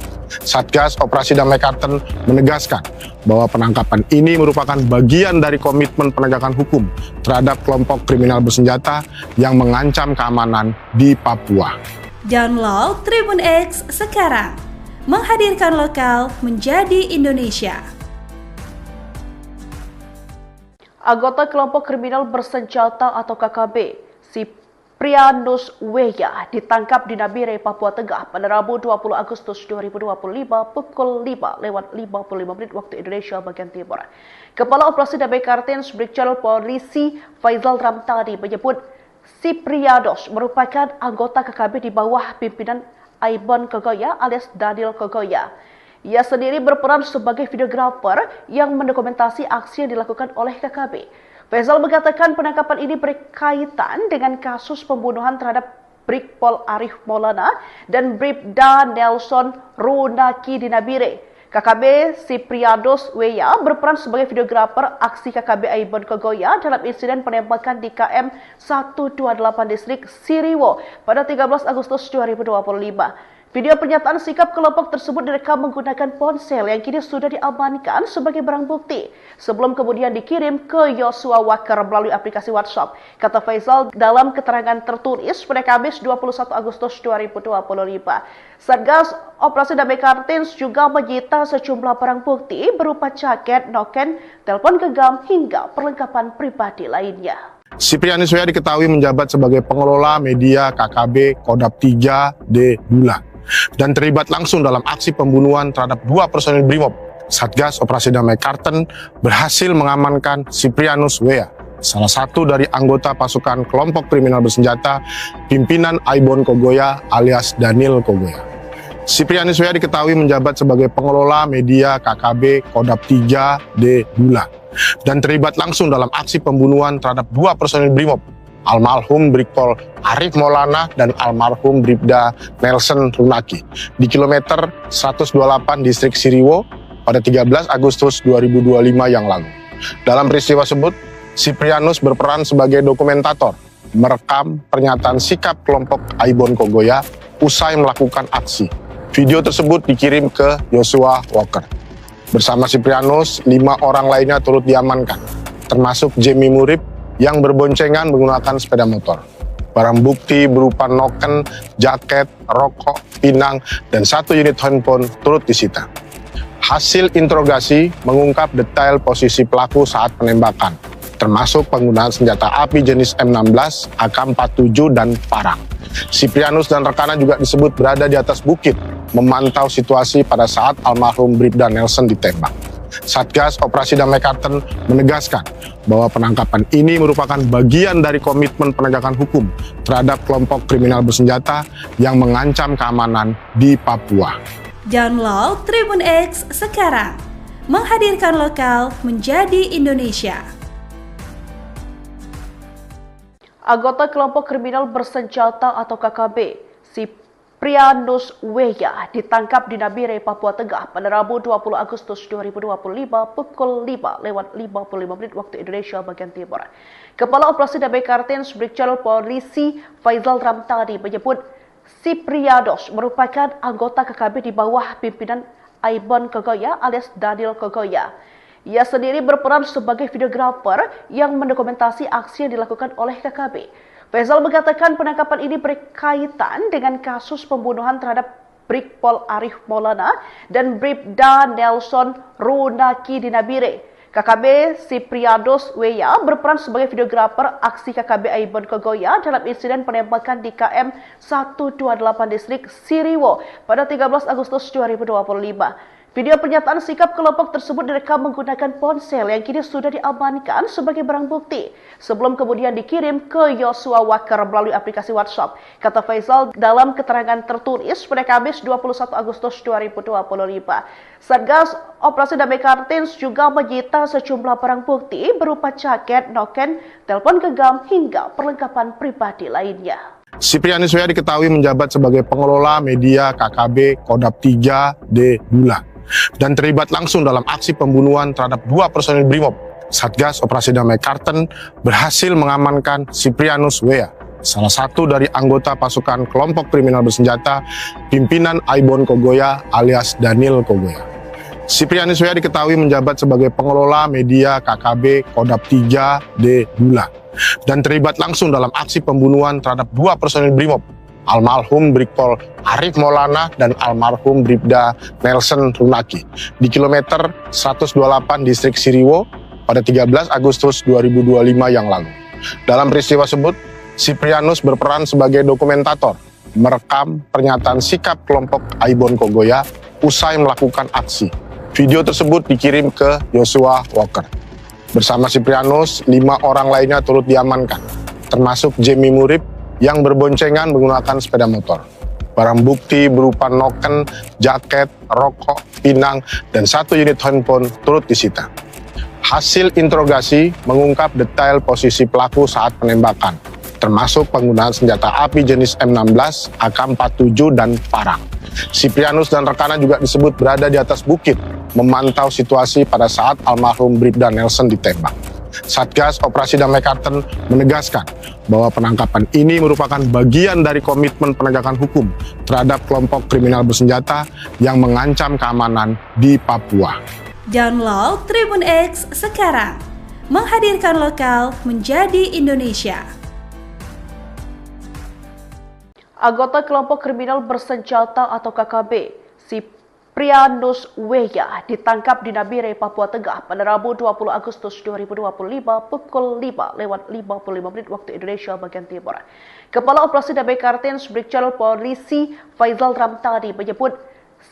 [SPEAKER 2] Satgas Operasi Damai Karten menegaskan bahwa penangkapan ini merupakan bagian dari komitmen penegakan hukum terhadap kelompok kriminal bersenjata yang mengancam keamanan di Papua.
[SPEAKER 3] Download Tribun X sekarang, menghadirkan lokal menjadi Indonesia.
[SPEAKER 1] Anggota kelompok kriminal bersenjata atau KKB, Siprianus W ditangkap di Nabire, Papua Tengah pada Rabu 20 Agustus 2025 pukul 5:55 waktu Indonesia bagian Timur. Kepala Operasi Damai Kartens Brigjen Polisi Faizal Ramtadi menyebut Siprianus merupakan anggota KKB di bawah pimpinan Aibon Kogoya alias Daniel Kogoya. Ia sendiri berperan sebagai videografer yang mendokumentasi aksi yang dilakukan oleh KKB. Faisal mengatakan penangkapan ini berkaitan dengan kasus pembunuhan terhadap Brigpol Arif Maulana dan Bribda Nelson Runaki di Nabire. KKB Sipriados Weya berperan sebagai videografer aksi KKB Aibon Kogoya dalam insiden penembakan di KM 128 distrik Siriwo pada 13 Agustus 2025. Video pernyataan sikap kelompok tersebut direkam menggunakan ponsel yang kini sudah diamankan sebagai barang bukti sebelum kemudian dikirim ke Yosua Wakar melalui aplikasi WhatsApp. Kata Faisal dalam keterangan tertulis pada Kamis 21 Agustus 2025. Satgas Operasi Damai Kartins juga menyita sejumlah barang bukti berupa jaket, noken, telepon genggam hingga perlengkapan pribadi lainnya.
[SPEAKER 2] Siprianus Weya diketahui menjabat sebagai pengelola media KKB Kodap 3D Bula dan terlibat langsung dalam aksi pembunuhan terhadap 2 personil Brimob. Satgas Operasi Damai Karten berhasil mengamankan Siprianus Weya, salah satu dari anggota pasukan kelompok kriminal bersenjata pimpinan Aibon Kogoya alias Daniel Kogoya. Siprianus Weya diketahui menjabat sebagai pengelola media KKB Kodap 3D Bula dan terlibat langsung dalam aksi pembunuhan terhadap 2 personil Brimob, almarhum Brigpol Arif Maulana dan almarhum Bribda Nelson Runaki di kilometer 128 distrik Siriwo pada 13 Agustus 2025 yang lalu. Dalam peristiwa tersebut, Siprianus berperan sebagai dokumentator, merekam pernyataan sikap kelompok Aibon Kogoya usai melakukan aksi. Video tersebut dikirim ke Yosua Walker. Bersama Siprianus, 5 orang lainnya turut diamankan, termasuk Jemi Murib yang berboncengan menggunakan sepeda motor. Barang bukti berupa noken, jaket, rokok, pinang, dan 1 unit handphone turut disita. Hasil interogasi mengungkap detail posisi pelaku saat penembakan, termasuk penggunaan senjata api jenis M16, AK-47, dan parang. Siprianus dan rekannya juga disebut berada di atas bukit, memantau situasi pada saat almarhum Bribda Nelson ditembak. Satgas Operasi Damai Karten menegaskan bahwa penangkapan ini merupakan bagian dari komitmen penegakan hukum terhadap kelompok kriminal bersenjata yang mengancam keamanan di Papua.
[SPEAKER 3] Download Tribun X sekarang, menghadirkan lokal menjadi Indonesia.
[SPEAKER 1] Anggota kelompok kriminal bersenjata atau KKB, Siprianus Weya ditangkap di Nabire, Papua Tengah pada Rabu 20 Agustus 2025 pukul 5:55 waktu Indonesia bagian Timur. Kepala Operasi Damai Kartins Brigjen Polisi Faisal Ramtani menyebut Siprianus merupakan anggota KKB di bawah pimpinan Aibon Kogoya alias Daniel Kogoya. Ia sendiri berperan sebagai videografer yang mendokumentasi aksi yang dilakukan oleh KKB. Faisal mengatakan penangkapan ini berkaitan dengan kasus pembunuhan terhadap Brigpol Arif Maulana dan Bribda Nelson Runaki di Nabire. KKB Siprianus Weya berperan sebagai videografer aksi KKB Aibon Kogoya dalam insiden penembakan di KM 128 distrik Siriwo pada 13 Agustus 2025. Video pernyataan sikap kelompok tersebut direkam menggunakan ponsel yang kini sudah diamankan sebagai barang bukti sebelum kemudian dikirim ke Yosua Wakar melalui aplikasi WhatsApp. Kata Faisal dalam keterangan tertulis pada Kamis 21 Agustus 2025. Satgas Operasi Damai Kartins juga menyita sejumlah barang bukti berupa jaket, noken, telepon genggam hingga perlengkapan pribadi lainnya.
[SPEAKER 2] Siprianus Weya diketahui menjabat sebagai pengelola media KKB Kodap 3D Bula dan terlibat langsung dalam aksi pembunuhan terhadap 2 personil Brimob. Satgas Operasi Damai Karten berhasil mengamankan Siprianus Weya, salah satu dari anggota pasukan kelompok kriminal bersenjata pimpinan Aibon Kogoya alias Daniel Kogoya. Siprianus Weya diketahui menjabat sebagai pengelola media KKB Kodap 3D Bula dan terlibat langsung dalam aksi pembunuhan terhadap 2 personil Brimob, almarhum Brigpol Arif Maulana dan almarhum Bribda Nelson Runaki di kilometer 128 distrik Siriwo pada 13 Agustus 2025 yang lalu. Dalam peristiwa tersebut, Siprianus berperan sebagai dokumentator, merekam pernyataan sikap kelompok Aibon Kogoya usai melakukan aksi. Video tersebut dikirim ke Yosua Walker. Bersama Siprianus, 5 orang lainnya turut diamankan, termasuk Jemi Murib yang berboncengan menggunakan sepeda motor. Barang bukti berupa noken, jaket, rokok, pinang, dan 1 unit handphone turut disita. Hasil interogasi mengungkap detail posisi pelaku saat penembakan, termasuk penggunaan senjata api jenis M16, AK-47, dan parang. Siprianus dan rekannya juga disebut berada di atas bukit, memantau situasi pada saat almarhum Bribda Nelson ditembak. Satgas Operasi Damai Kartens menegaskan bahwa penangkapan ini merupakan bagian dari komitmen penegakan hukum terhadap kelompok kriminal bersenjata yang mengancam keamanan di Papua.
[SPEAKER 3] Download Tribun X sekarang, menghadirkan lokal menjadi Indonesia.
[SPEAKER 1] Anggota kelompok kriminal bersenjata atau KKB, Siprianus Weya, ditangkap di Nabire, Papua Tengah pada Rabu 20 Agustus 2025 pukul 5:55 waktu Indonesia bagian Timur. Kepala Operasi Damai Kartens Brigjen Polisi Faizal Ramtani menyebut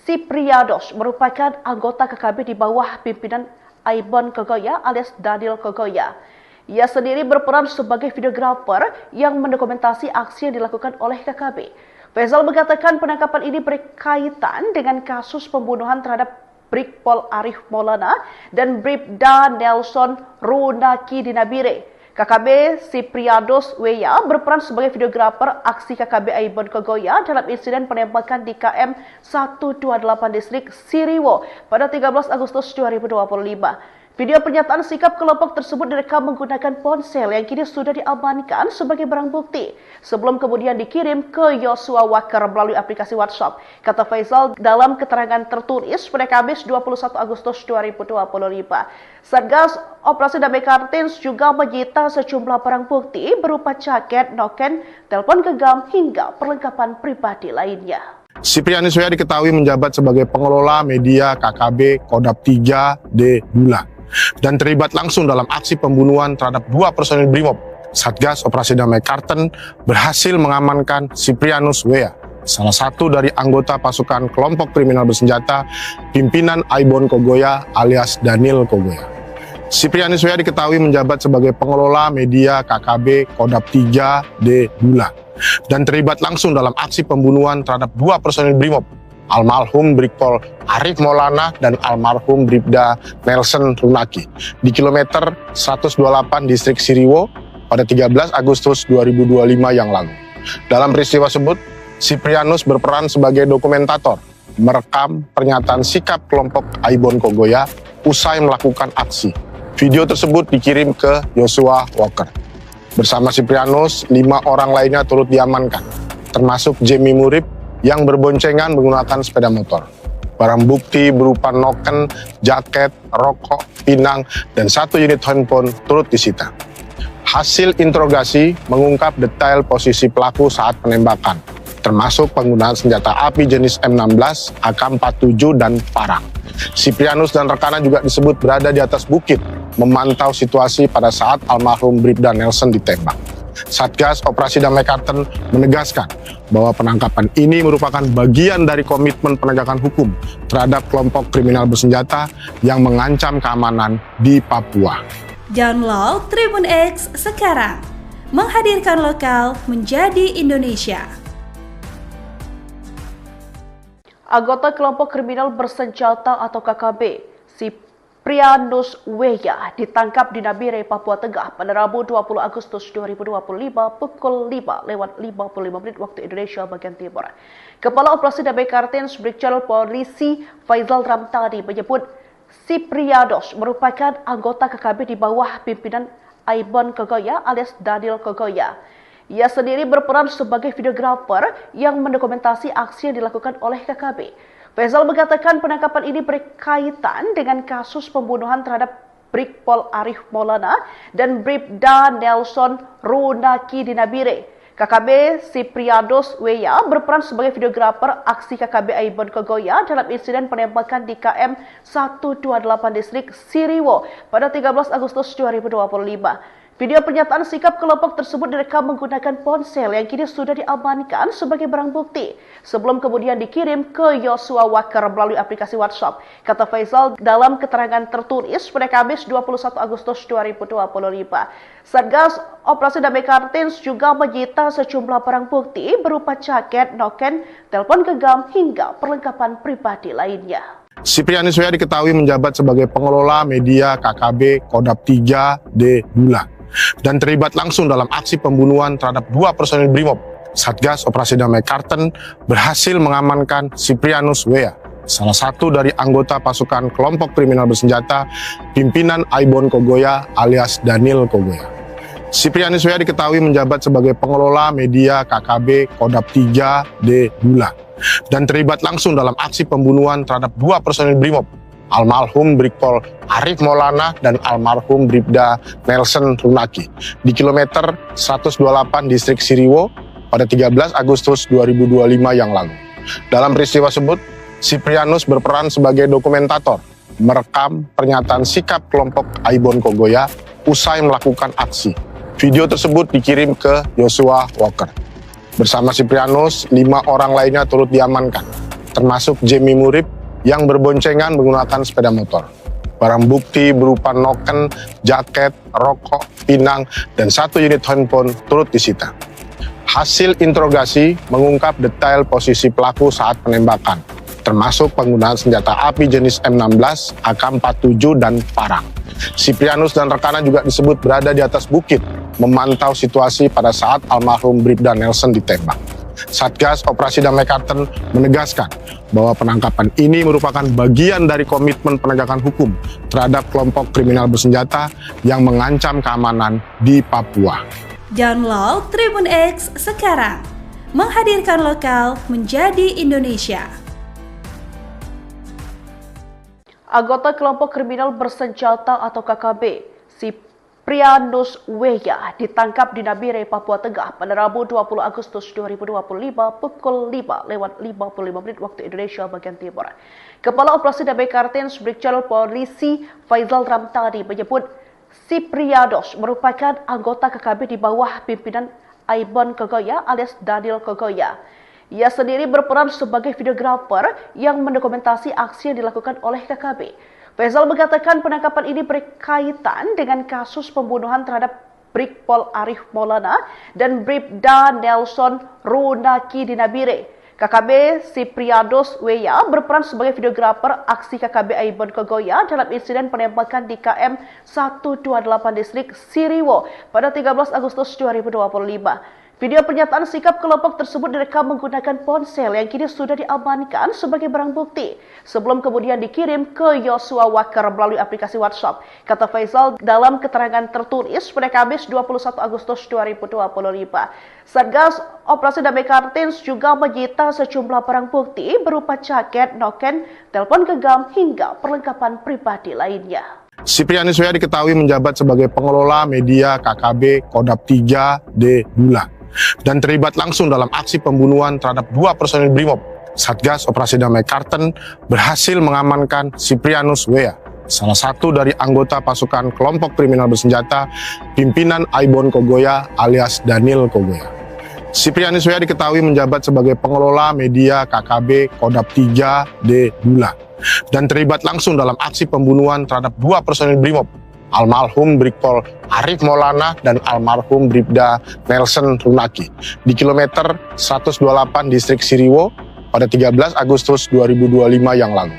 [SPEAKER 1] Siprianus merupakan anggota KKB di bawah pimpinan Aibon Kogoya alias Daniel Kogoya. Ia sendiri berperan sebagai videografer yang mendokumentasi aksi yang dilakukan oleh KKB. Faizal mengatakan penangkapan ini berkaitan dengan kasus pembunuhan terhadap Brigpol Arif Maulana dan Bribda Nelson Runaki di Nabire. KKB Siprianus Weya berperan sebagai videografer aksi KKB Aibon Kogoya dalam insiden penembakan di KM 128 distrik Siriwo pada 13 Agustus 2025. Video pernyataan sikap kelompok tersebut direkam menggunakan ponsel yang kini sudah diamankan sebagai barang bukti sebelum kemudian dikirim ke Yosua Waker melalui aplikasi WhatsApp. Kata Faizal dalam keterangan tertulis pada Kamis 21 Agustus 2025. Satgas Operasi Damai Kartens juga menyita sejumlah barang bukti berupa jaket, noken, telepon genggam hingga perlengkapan pribadi lainnya.
[SPEAKER 2] Siprianus Weya diketahui menjabat sebagai pengelola media KKB Kodap 3D Bulan dan terlibat langsung dalam aksi pembunuhan terhadap 2 personil Brimob. Satgas Operasi Damai Kartens berhasil mengamankan Siprianus Weya, salah satu dari anggota pasukan kelompok kriminal bersenjata pimpinan Aibon Kogoya alias Daniel Kogoya. Siprianus Weya diketahui menjabat sebagai pengelola media KKB Kodap 3D Bulan dan terlibat langsung dalam aksi pembunuhan terhadap 2 personil Brimob, almarhum Brigpol Arif Maulana dan almarhum Bribda Nelson Runaki di kilometer 128 distrik Siriwo pada 13 Agustus 2025 yang lalu. Dalam peristiwa tersebut, Siprianus berperan sebagai dokumentator, merekam pernyataan sikap kelompok Aibon Kogoya usai melakukan aksi. Video tersebut dikirim ke Yosua Waker. Bersama Siprianus, 5 orang lainnya turut diamankan, termasuk Jemi Murib yang berboncengan menggunakan sepeda motor. Barang bukti berupa noken, jaket, rokok, pinang, dan 1 unit handphone turut disita. Hasil interogasi mengungkap detail posisi pelaku saat penembakan, termasuk penggunaan senjata api jenis M16, AK-47, dan parang. Siprianus dan rekannya juga disebut berada di atas bukit, memantau situasi pada saat almarhum Bribda Nelson ditembak. Satgas Operasi Damai Kartens menegaskan bahwa penangkapan ini merupakan bagian dari komitmen penegakan hukum terhadap kelompok kriminal bersenjata yang mengancam keamanan di Papua.
[SPEAKER 3] Download Tribun X sekarang, menghadirkan lokal menjadi Indonesia.
[SPEAKER 1] Anggota kelompok kriminal bersenjata atau KKB, Siprianus Weya, ditangkap di Nabire, Papua Tengah pada Rabu 20 Agustus 2025 pukul 5:55 waktu Indonesia bagian Timur. Kepala Operasi Damai Kartens Brigjen Polisi Faizal Ramtani menyebut Siprianus merupakan anggota KKB di bawah pimpinan Aibon Kogoya alias Daniel Kogoya. Ia sendiri berperan sebagai videografer yang mendokumentasi aksi yang dilakukan oleh KKB. Faizal mengatakan penangkapan ini berkaitan dengan kasus pembunuhan terhadap Brigpol Arif Maulana dan Bribda Nelson Runaki di Nabire. KKB Siprianus Weya berperan sebagai videografer aksi KKB Aibon Kogoya dalam insiden penembakan di KM 128 distrik Siriwo pada 13 Agustus 2025. Video pernyataan sikap kelompok tersebut direkam menggunakan ponsel yang kini sudah diamankan sebagai barang bukti sebelum kemudian dikirim ke Joshua Walker melalui aplikasi WhatsApp. Kata Faisal dalam keterangan tertulis pada Kamis 21 Agustus 2025. Satgas Operasi Damai Kartens juga menyita sejumlah barang bukti berupa jaket, noken, telepon genggam hingga perlengkapan pribadi lainnya.
[SPEAKER 2] Siprianus W.A diketahui menjabat sebagai pengelola media KKB Kodap 3D Bula dan terlibat langsung dalam aksi pembunuhan terhadap 2 personil Brimob. Satgas Operasi Damai Karten berhasil mengamankan Siprianus W.A, salah satu dari anggota pasukan kelompok kriminal bersenjata pimpinan Aibon Kogoya alias Daniel Kogoya. Siprianus W.A diketahui menjabat sebagai pengelola media KKB Kodap 3D Bula dan terlibat langsung dalam aksi pembunuhan terhadap 2 personil Brimob, almarhum Brigpol Arif Maulana dan almarhum Bribda Nelson Runaki di kilometer 128 distrik Siriwo pada 13 Agustus 2025 yang lalu. Dalam peristiwa tersebut, Siprianus berperan sebagai dokumentator, merekam pernyataan sikap kelompok Aibon Kogoya usai melakukan aksi. Video tersebut dikirim ke Joshua Walker. Bersama Siprianus, 5 orang lainnya turut diamankan, termasuk Jamie Murib yang berboncengan menggunakan sepeda motor. Barang bukti berupa noken, jaket, rokok, pinang, dan 1 unit handphone turut disita. Hasil interogasi mengungkap detail posisi pelaku saat penembakan, termasuk penggunaan senjata api jenis M16, AK-47, dan parang. Siprianus dan rekannya juga disebut berada di atas bukit, memantau situasi pada saat almarhum Bribda Nelson ditembak. Satgas Operasi Damai Karten menegaskan bahwa penangkapan ini merupakan bagian dari komitmen penegakan hukum terhadap kelompok kriminal bersenjata yang mengancam keamanan di Papua.
[SPEAKER 3] Download Tribun X sekarang, menghadirkan lokal menjadi Indonesia.
[SPEAKER 1] Anggota kelompok kriminal bersenjata atau KKB, Siprianus W.A ditangkap di Nabire, Papua Tengah pada Rabu 20 Agustus 2025 pukul 5:55 waktu Indonesia bagian Timur. Kepala Operasi Damai Kartens Brigjen Polisi Faisal Ramtani menyebut Siprianus merupakan anggota KKB di bawah pimpinan Aibon Kogoya alias Daniel Kogoya. Ia sendiri berperan sebagai videografer yang mendokumentasi aksi yang dilakukan oleh KKB. Faisal mengatakan penangkapan ini berkaitan dengan kasus pembunuhan terhadap Brigpol Arif Maulana dan Bribda Nelson Runaki di Nabire. KKB Siprianus W.A berperan sebagai videografer aksi KKB Aibon Kogoya dalam insiden penembakan di KM 128 distrik Siriwo pada 13 Agustus 2025. Video pernyataan sikap kelompok tersebut direkam menggunakan ponsel yang kini sudah diamankan sebagai barang bukti sebelum kemudian dikirim ke Joshua Walker melalui aplikasi WhatsApp. Kata Faisal dalam keterangan tertulis pada Kamis 21 Agustus 2025. Satgas Operasi Damai Kartens juga menyita sejumlah barang bukti berupa jaket, noken, telepon genggam hingga perlengkapan pribadi lainnya.
[SPEAKER 2] Siprianus W.A diketahui menjabat sebagai pengelola media KKB Kodap 3D Bula dan terlibat langsung dalam aksi pembunuhan terhadap 2 personil Brimob. Satgas Operasi Damai Karten berhasil mengamankan Siprianus W.A, salah satu dari anggota pasukan kelompok kriminal bersenjata pimpinan Aibon Kogoya alias Daniel Kogoya. Siprianus W.A diketahui menjabat sebagai pengelola media KKB Kodap 3D Bula dan terlibat langsung dalam aksi pembunuhan terhadap 2 personil Brimob, almarhum Brigpol Arif Maulana dan almarhum Bribda Nelson Runaki di kilometer 128 distrik Siriwo pada 13 Agustus 2025 yang lalu.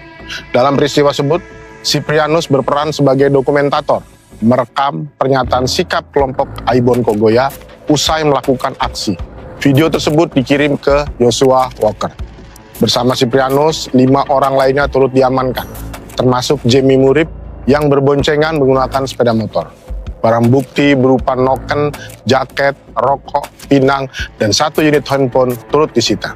[SPEAKER 2] Dalam peristiwa tersebut, Siprianus berperan sebagai dokumentator, merekam pernyataan sikap kelompok Aibon Kogoya usai melakukan aksi. Video tersebut dikirim ke Joshua Walker. Bersama Siprianus, 5 orang lainnya turut diamankan, termasuk Jamie Murib yang berboncengan menggunakan sepeda motor. Barang bukti berupa noken, jaket, rokok, pinang, dan 1 unit handphone turut disita.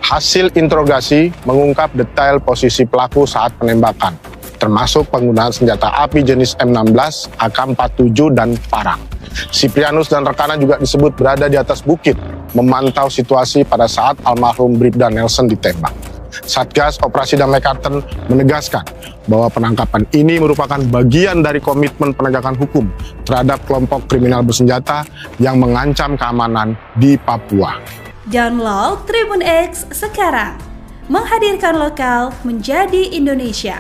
[SPEAKER 2] Hasil interogasi mengungkap detail posisi pelaku saat penembakan, termasuk penggunaan senjata api jenis M16, AK-47, dan parang. Siprianus dan rekannya juga disebut berada di atas bukit, memantau situasi pada saat almarhum Bribda Nelson ditembak. Satgas Operasi Damai Karten menegaskan bahwa penangkapan ini merupakan bagian dari komitmen penegakan hukum terhadap kelompok kriminal bersenjata yang mengancam keamanan di Papua.
[SPEAKER 3] Download Tribun X sekarang, menghadirkan lokal menjadi Indonesia.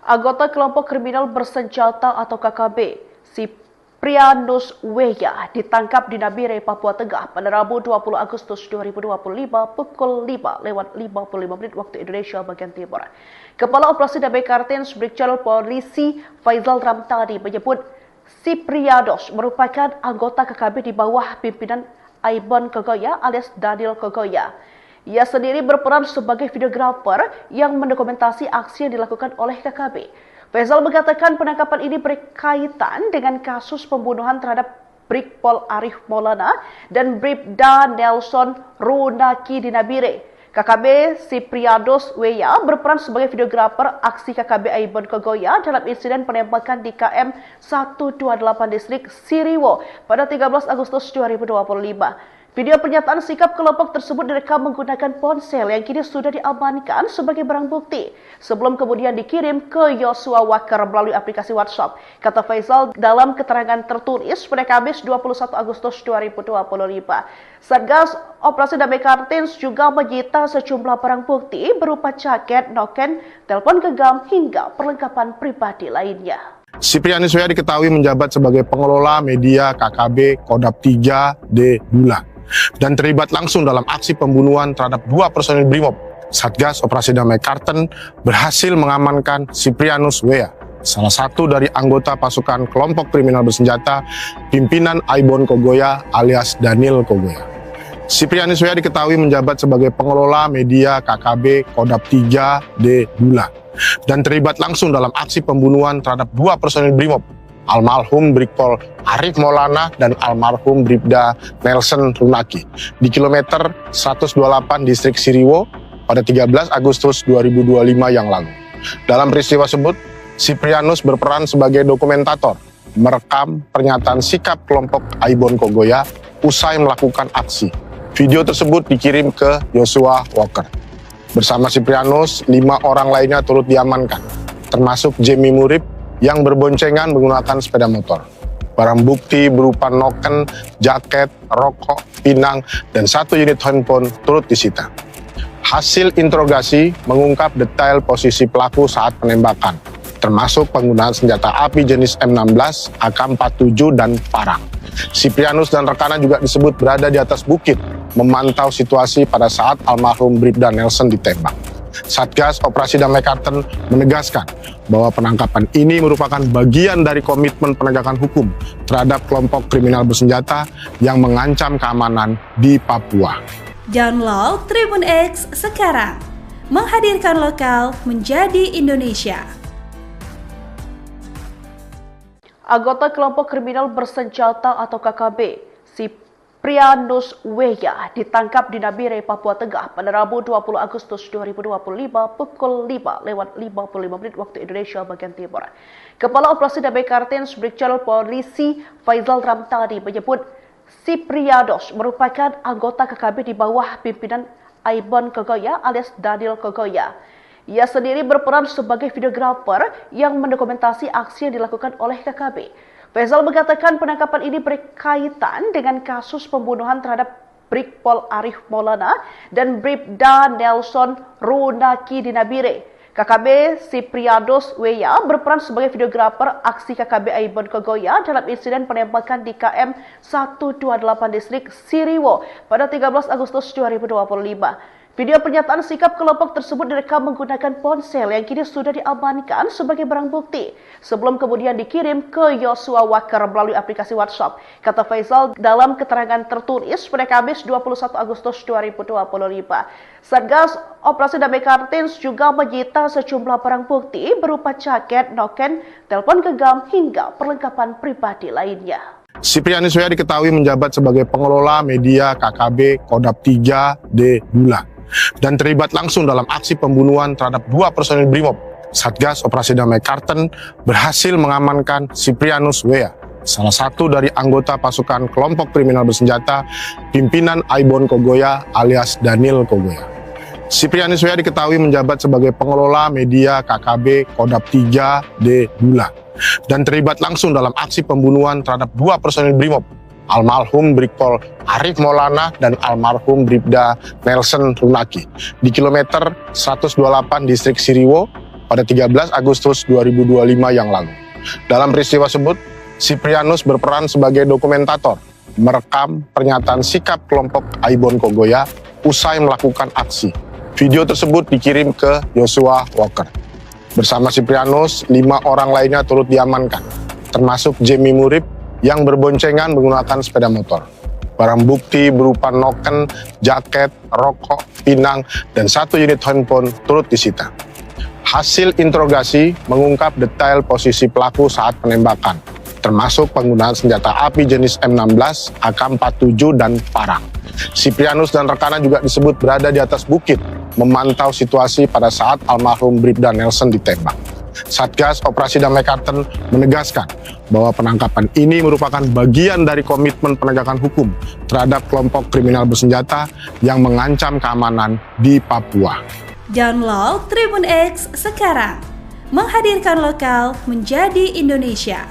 [SPEAKER 1] Anggota kelompok kriminal bersenjata atau KKB, Siprianus Weya ditangkap di Nabire, Papua Tengah pada Rabu 20 Agustus 2025 pukul 5:55 waktu Indonesia bagian Timur. Kepala Operasi Damai Kartens Brigjen Polisi Faizal Ramtani menyebut Siprianus merupakan anggota KKB di bawah pimpinan Aibon Kogoya alias Daniel Kogoya. Ia sendiri berperan sebagai videografer yang mendokumentasi aksi yang dilakukan oleh KKB. Faizal mengatakan penangkapan ini berkaitan dengan kasus pembunuhan terhadap Brigpol Arif Maulana dan Bribda Nelson Runaki di Nabire. KKB Siprianus Weya berperan sebagai videografer aksi KKB Aibon Kogoya dalam insiden penembakan di KM 128 distrik Siriwo pada 13 Agustus 2025. Video pernyataan sikap kelompok tersebut direkam menggunakan ponsel yang kini sudah diamankan sebagai barang bukti sebelum kemudian dikirim ke Yosua Walker melalui aplikasi WhatsApp. Kata Faizal dalam keterangan tertulis pada Kamis 21 Agustus 2025. Satgas Operasi Damai Kartens juga menyita sejumlah barang bukti berupa jaket, noken, telepon genggam hingga perlengkapan pribadi lainnya.
[SPEAKER 2] Siprianus Weya diketahui menjabat sebagai pengelola media KKB Kodap 3D Bulan dan terlibat langsung dalam aksi pembunuhan terhadap 2 personil Brimob. Satgas Operasi Damai Karten berhasil mengamankan Siprianus Weya, salah satu dari anggota pasukan kelompok kriminal bersenjata pimpinan Aibon Kogoya alias Daniel Kogoya. Siprianus Weya diketahui menjabat sebagai pengelola media KKB Kodap 3D Bulan dan terlibat langsung dalam aksi pembunuhan terhadap 2 personil Brimob, almarhum Brigpol Arif Maulana dan almarhum Bribda Nelson Runaki di kilometer 128 distrik Siriwo pada 13 Agustus 2025 yang lalu. Dalam peristiwa tersebut, Siprianus berperan sebagai dokumentator, merekam pernyataan sikap kelompok Aibon Kogoya usai melakukan aksi. Video tersebut dikirim ke Yosua Walker. Bersama Siprianus, 5 orang lainnya turut diamankan, termasuk Jemi Murib yang berboncengan menggunakan sepeda motor. Barang bukti berupa noken, jaket, rokok, pinang, dan 1 unit handphone turut disita. Hasil interogasi mengungkap detail posisi pelaku saat penembakan, termasuk penggunaan senjata api jenis M16, AK-47, dan parang. Siprianus dan rekannya juga disebut berada di atas bukit, memantau situasi pada saat almarhum Bribda Nelson ditembak. Satgas Operasi Damai Karten menegaskan bahwa penangkapan ini merupakan bagian dari komitmen penegakan hukum terhadap kelompok kriminal bersenjata yang mengancam keamanan di Papua.
[SPEAKER 3] Download Tribun X sekarang, menghadirkan lokal menjadi Indonesia.
[SPEAKER 1] Anggota kelompok kriminal bersenjata atau KKB, Siprianus Weya ditangkap di Nabire, Papua Tengah pada Rabu 20 Agustus 2025 pukul 5:55 waktu Indonesia bagian Timur. Kepala Operasi Damai Kartens Brigjen Polisi Faizal Ramtani menyebut Siprianus merupakan anggota KKB di bawah pimpinan Aibon Kogoya alias Daniel Kogoya. Ia sendiri berperan sebagai videografer yang mendokumentasi aksi yang dilakukan oleh KKB. Faizal mengatakan penangkapan ini berkaitan dengan kasus pembunuhan terhadap Brigpol Arif Maulana dan Bribda Nelson Runaki di Nabire. KKB Siprianus Weya berperan sebagai videografer aksi KKB Aibon Kogoya dalam insiden penembakan di KM 128 distrik Siriwo pada 13 Agustus 2025. Video pernyataan sikap kelompok tersebut direkam menggunakan ponsel yang kini sudah diamankan sebagai barang bukti sebelum kemudian dikirim ke Yosua Walker melalui aplikasi WhatsApp. Kata Faizal dalam keterangan tertulis pada Kamis 21 Agustus 2025. Satgas Operasi Damai Kartens juga menyita sejumlah barang bukti berupa jaket, noken, telepon genggam hingga perlengkapan pribadi lainnya.
[SPEAKER 2] Siprianus Weya diketahui menjabat sebagai pengelola media KKB Kodap 3D Bulan dan terlibat langsung dalam aksi pembunuhan terhadap 2 personil Brimob. Satgas Operasi Damai Karten berhasil mengamankan Siprianus Weya, salah satu dari anggota pasukan kelompok kriminal bersenjata pimpinan Aibon Kogoya alias Daniel Kogoya. Siprianus W diketahui menjabat sebagai pengelola media KKB Kodap 3D Dula dan terlibat langsung dalam aksi pembunuhan terhadap dua personil Brimob, almarhum Brigpol Arif Maulana dan almarhum Bribda Nelson Runaki di kilometer 128 distrik Siriwo pada 13 Agustus 2025 yang lalu. Dalam peristiwa tersebut, Siprianus berperan sebagai dokumentator, merekam pernyataan sikap kelompok Aibon Kogoya usai melakukan aksi. Video tersebut dikirim ke Joshua Walker. Bersama Siprianus, 5 orang lainnya turut diamankan, termasuk Jamie Murib yang berboncengan menggunakan sepeda motor. Barang bukti berupa noken, jaket, rokok, pinang, dan 1 unit handphone turut disita. Hasil interogasi mengungkap detail posisi pelaku saat penembakan, termasuk penggunaan senjata api jenis M16, AK-47, dan parang. Siprianus dan rekannya juga disebut berada di atas bukit, memantau situasi pada saat almarhum Bribda Nelson ditembak. Satgas Operasi Damai Kartens menegaskan bahwa penangkapan ini merupakan bagian dari komitmen penegakan hukum terhadap kelompok kriminal bersenjata yang mengancam keamanan di Papua.
[SPEAKER 3] Download Tribun X sekarang, menghadirkan lokal menjadi Indonesia.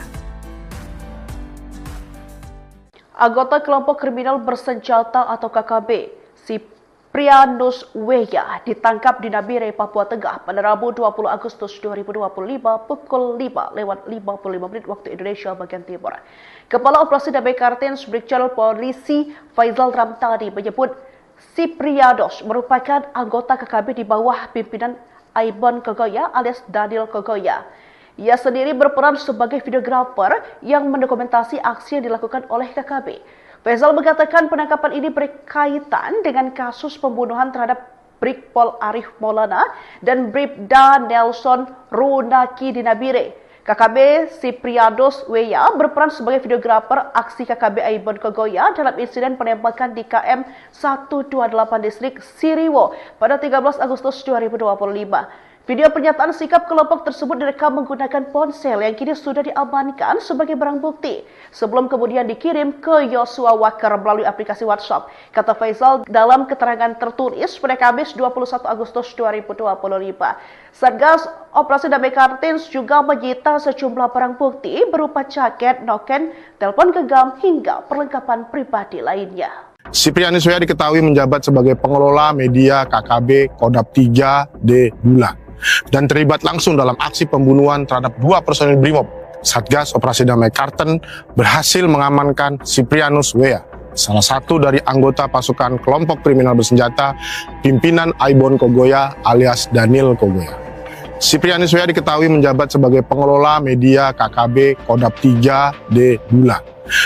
[SPEAKER 1] Anggota kelompok kriminal bersenjata atau KKB, Siprianus W ditangkap di Nabire, Papua Tengah pada Rabu 20 Agustus 2025 pukul 5:55 waktu Indonesia bagian Timur. Kepala Operasi Damai Kartens Brigjen Polisi Faizal Ramtani menyebut Siprianus merupakan anggota KKB di bawah pimpinan Aibon Kogoya alias Daniel Kogoya. Ia sendiri berperan sebagai videografer yang mendokumentasi aksi yang dilakukan oleh KKB. Faizal mengatakan penangkapan ini berkaitan dengan kasus pembunuhan terhadap Brigpol Arif Maulana dan Bribda Nelson Runaki di Nabire. KKB Siprianus W berperan sebagai videografer aksi KKB Aibon Kogoya dalam insiden penembakan di KM 128 distrik Siriwo pada 13 Agustus 2025. Video pernyataan sikap kelompok tersebut direkam menggunakan ponsel yang kini sudah diamankan sebagai barang bukti sebelum kemudian dikirim ke Joshua Walker melalui aplikasi WhatsApp. Kata Faizal dalam keterangan tertulis pada Kamis 21 Agustus 2025. Satgas Operasi Damai Kartens juga menyita sejumlah barang bukti berupa jaket, noken, telepon genggam hingga perlengkapan pribadi lainnya.
[SPEAKER 2] Siprianus W diketahui menjabat sebagai pengelola media KKB Kodap 3D Dula dan terlibat langsung dalam aksi pembunuhan terhadap dua personil Brimob. Satgas Operasi Damai Kartens berhasil mengamankan Siprianus W, salah satu dari anggota pasukan kelompok kriminal bersenjata pimpinan Aibon Kogoya alias Daniel Kogoya. Siprianus W diketahui menjabat sebagai pengelola media KKB Kodap 3D Dula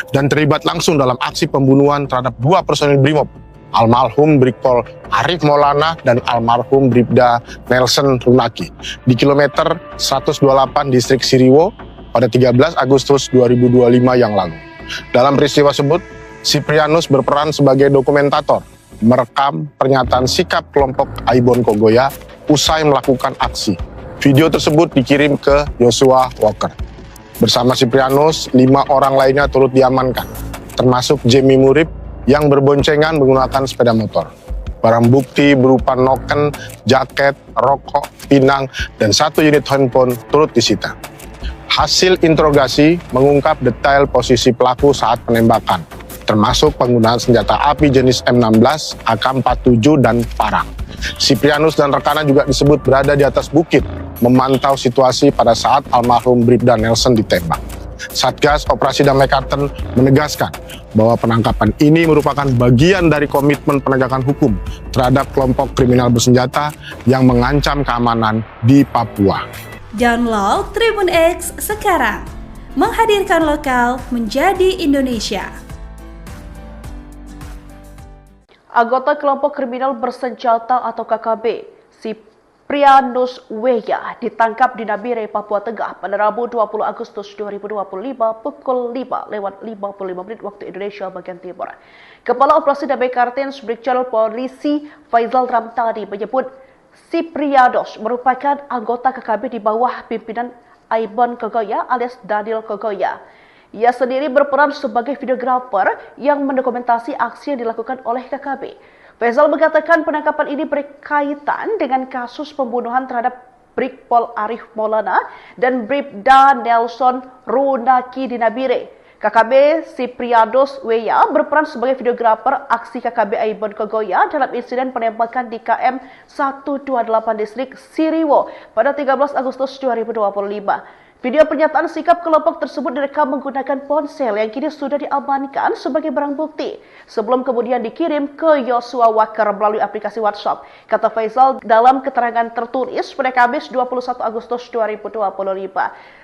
[SPEAKER 2] dan terlibat langsung dalam aksi pembunuhan terhadap dua personil Brimob, almarhum Brigpol Arif Maulana dan almarhum Bribda Nelson Runaki di kilometer 128 distrik Siriwo pada 13 Agustus 2025 yang lalu. Dalam peristiwa tersebut, Siprianus berperan sebagai dokumentator, merekam pernyataan sikap kelompok Aibon Kogoya usai melakukan aksi. Video tersebut dikirim ke Joshua Walker. Bersama Siprianus, 5 orang lainnya turut diamankan, termasuk Jamie Murib yang berboncengan menggunakan sepeda motor. Barang bukti berupa noken, jaket, rokok, pinang, dan 1 unit handphone turut disita. Hasil interogasi mengungkap detail posisi pelaku saat penembakan, termasuk penggunaan senjata api jenis M16, AK-47, dan parang. Siprianus dan rekannya juga disebut berada di atas bukit, memantau situasi pada saat almarhum Bribda Nelson ditembak. Satgas Operasi Damai Kartens menegaskan bahwa penangkapan ini merupakan bagian dari komitmen penegakan hukum terhadap kelompok kriminal bersenjata yang mengancam keamanan di Papua.
[SPEAKER 3] Download Tribun X sekarang, menghadirkan lokal menjadi Indonesia.
[SPEAKER 1] Anggota kelompok kriminal bersenjata atau KKB, Siprianus W ditangkap di Nabire, Papua Tengah pada Rabu 20 Agustus 2025 pukul 5:55 waktu Indonesia bagian Timur. Kepala Operasi Damai Kartens Brigjen Polisi Faizal Ramtani menyebut Siprianus merupakan anggota KKB di bawah pimpinan Aibon Kogoya alias Daniel Kogoya. Ia sendiri berperan sebagai videografer yang mendokumentasi aksi yang dilakukan oleh KKB. Faisal mengatakan penangkapan ini berkaitan dengan kasus pembunuhan terhadap Brigpol Arif Maulana dan Bribda Nelson Runaki di Nabire. KKB Sipriados Weya berperan sebagai videografer aksi KKB Aibon Kogoya dalam insiden penembakan di KM 128 distrik Siriwo pada 13 Agustus 2025. Video pernyataan sikap kelompok tersebut direkam menggunakan ponsel yang kini sudah diamankan sebagai barang bukti sebelum kemudian dikirim ke Yosua Walker melalui aplikasi WhatsApp. Kata Faisal dalam keterangan tertulis pada Kamis 21 Agustus 2025.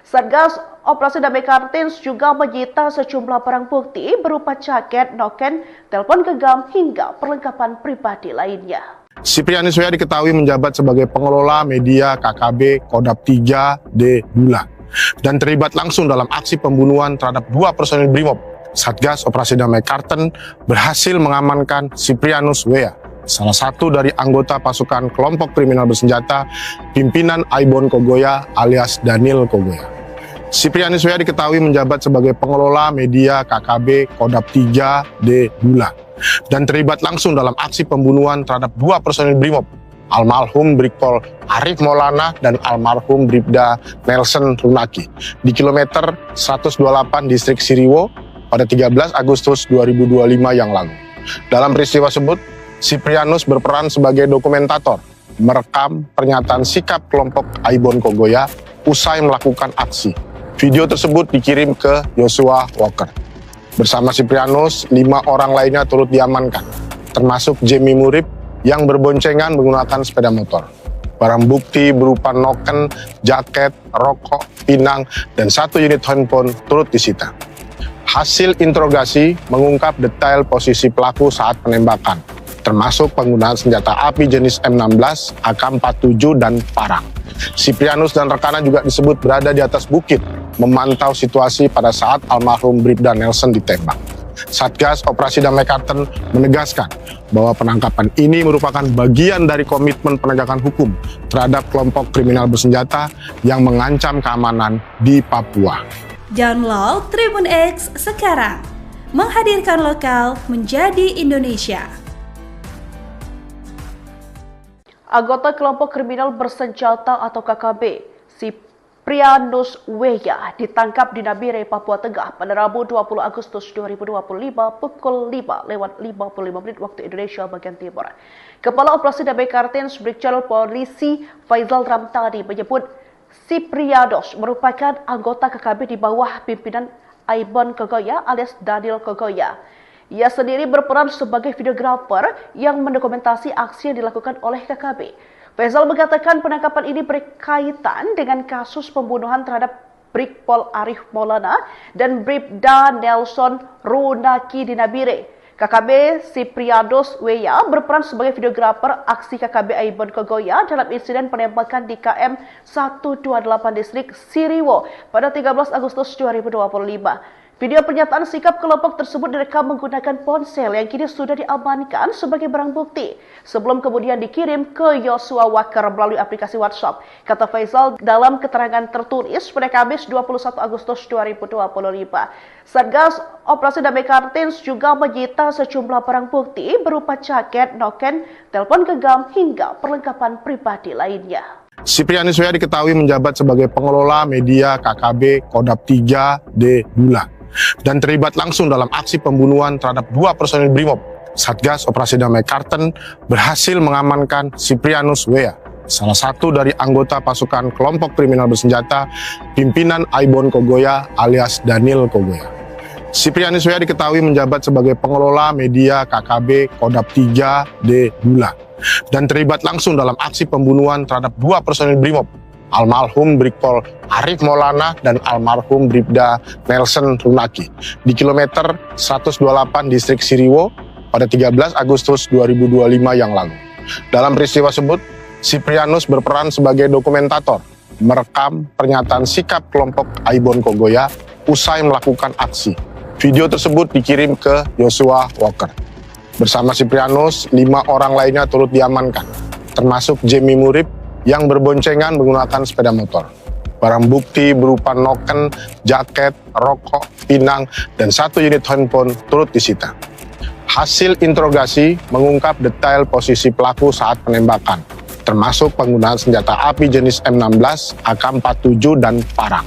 [SPEAKER 1] Satgas Operasi Damai Kartins juga menyita sejumlah barang bukti berupa jaket, noken, telepon genggam hingga perlengkapan pribadi lainnya.
[SPEAKER 2] Siprianus Weya diketahui menjabat sebagai pengelola media KKB Kodap 3D Bulan dan terlibat langsung dalam aksi pembunuhan terhadap 2 personil Brimob. Satgas Operasi Damai Karten berhasil mengamankan Siprianus Weya, salah satu dari anggota pasukan kelompok kriminal bersenjata pimpinan Aibon Kogoya alias Daniel Kogoya. Siprianus Weya diketahui menjabat sebagai pengelola media KKB Kodap 3D Bulan dan terlibat langsung dalam aksi pembunuhan terhadap 2 personil Brimob, almarhum Brigpol Arif Maulana dan almarhum Bribda Nelson Runaki di kilometer 128 distrik Siriwo pada 13 Agustus 2025 yang lalu. Dalam peristiwa tersebut, Siprianus berperan sebagai dokumentator, merekam pernyataan sikap kelompok Aibon Kogoya usai melakukan aksi. Video tersebut dikirim ke Yosua Walker. Bersama Siprianus, 5 orang lainnya turut diamankan, termasuk Jemi Murib yang berboncengan menggunakan sepeda motor. Barang bukti berupa noken, jaket, rokok, pinang, dan 1 unit handphone turut disita. Hasil interogasi mengungkap detail posisi pelaku saat penembakan, termasuk penggunaan senjata api jenis M16, AK-47, dan parang. Siprianus dan rekannya juga disebut berada di atas bukit, memantau situasi pada saat almarhum Bribda Nelson ditembak. Satgas Operasi Damai Karten menegaskan bahwa penangkapan ini merupakan bagian dari komitmen penegakan hukum terhadap kelompok kriminal bersenjata yang mengancam keamanan di Papua.
[SPEAKER 3] Download Tribun X sekarang, menghadirkan lokal menjadi Indonesia.
[SPEAKER 1] Anggota kelompok kriminal bersenjata atau KKB, Siprianus Weya ditangkap di Nabire, Papua Tengah pada Rabu 20 Agustus 2025 pukul 5:55 waktu Indonesia bagian Timur. Kepala Operasi Damai Kartins Brigjen Polisi Faisal Ramtani menyebut Siprianus merupakan anggota KKB di bawah pimpinan Aibon Kogoya alias Daniel Kogoya. Ia sendiri berperan sebagai videografer yang mendokumentasi aksi yang dilakukan oleh KKB. Faisal mengatakan penangkapan ini berkaitan dengan kasus pembunuhan terhadap Brigpol Arif Maulana dan Bribda Nelson Runaki di Nabire. KKB Siprianus Weya berperan sebagai videografer aksi KKB Aibon Kogoya dalam insiden penembakan di KM 128 distrik Siriwo pada 13 Agustus 2025. Video pernyataan sikap kelompok tersebut direkam menggunakan ponsel yang kini sudah diamankan sebagai barang bukti sebelum kemudian dikirim ke Yosua Walker melalui aplikasi WhatsApp. Kata Faisal dalam keterangan tertulis pada Kamis 21 Agustus 2025. Satgas Operasi Damai Kartins juga menyita sejumlah barang bukti berupa jaket, noken, telepon genggam hingga perlengkapan pribadi lainnya.
[SPEAKER 2] Siprianus Weya diketahui menjabat sebagai pengelola media KKB Kodap 3D Bulan dan terlibat langsung dalam aksi pembunuhan terhadap 2 personil Brimob. Satgas Operasi Damai Karten berhasil mengamankan Siprianus Weya, salah satu dari anggota pasukan kelompok kriminal bersenjata pimpinan Aibon Kogoya alias Daniel Kogoya. Siprianus Weya diketahui menjabat sebagai pengelola media KKB Kodap 3D Bulan dan terlibat langsung dalam aksi pembunuhan terhadap 2 personil Brimob, almarhum Brigpol Arif Maulana dan almarhum Bribda Nelson Runaki di kilometer 128 distrik Siriwo pada 13 Agustus 2025 yang lalu. Dalam peristiwa tersebut, Siprianus berperan sebagai dokumentator, merekam pernyataan sikap kelompok Aibon Kogoya usai melakukan aksi. Video tersebut dikirim ke Yosua Walker. Bersama Siprianus, 5 orang lainnya turut diamankan, termasuk Jemi Murib yang berboncengan menggunakan sepeda motor. Barang bukti berupa noken, jaket, rokok, pinang, dan 1 unit handphone turut disita. Hasil interogasi mengungkap detail posisi pelaku saat penembakan, termasuk penggunaan senjata api jenis M16, AK-47, dan parang.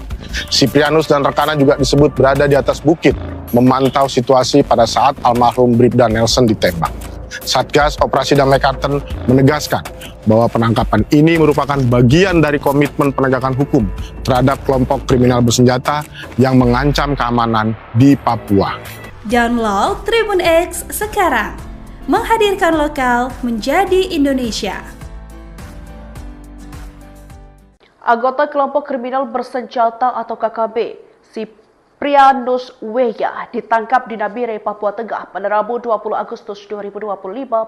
[SPEAKER 2] Siprianus dan rekannya juga disebut berada di atas bukit, memantau situasi pada saat almarhum Bribda Nelson ditembak. Satgas Operasi Damai Kartens menegaskan bahwa penangkapan ini merupakan bagian dari komitmen penegakan hukum terhadap kelompok kriminal bersenjata yang mengancam keamanan di Papua.
[SPEAKER 3] Download Tribun X sekarang, menghadirkan lokal menjadi Indonesia.
[SPEAKER 1] Anggota kelompok kriminal bersenjata atau KKB, Siprianus Weya, ditangkap di Nabire, Papua Tengah pada Rabu 20 Agustus 2025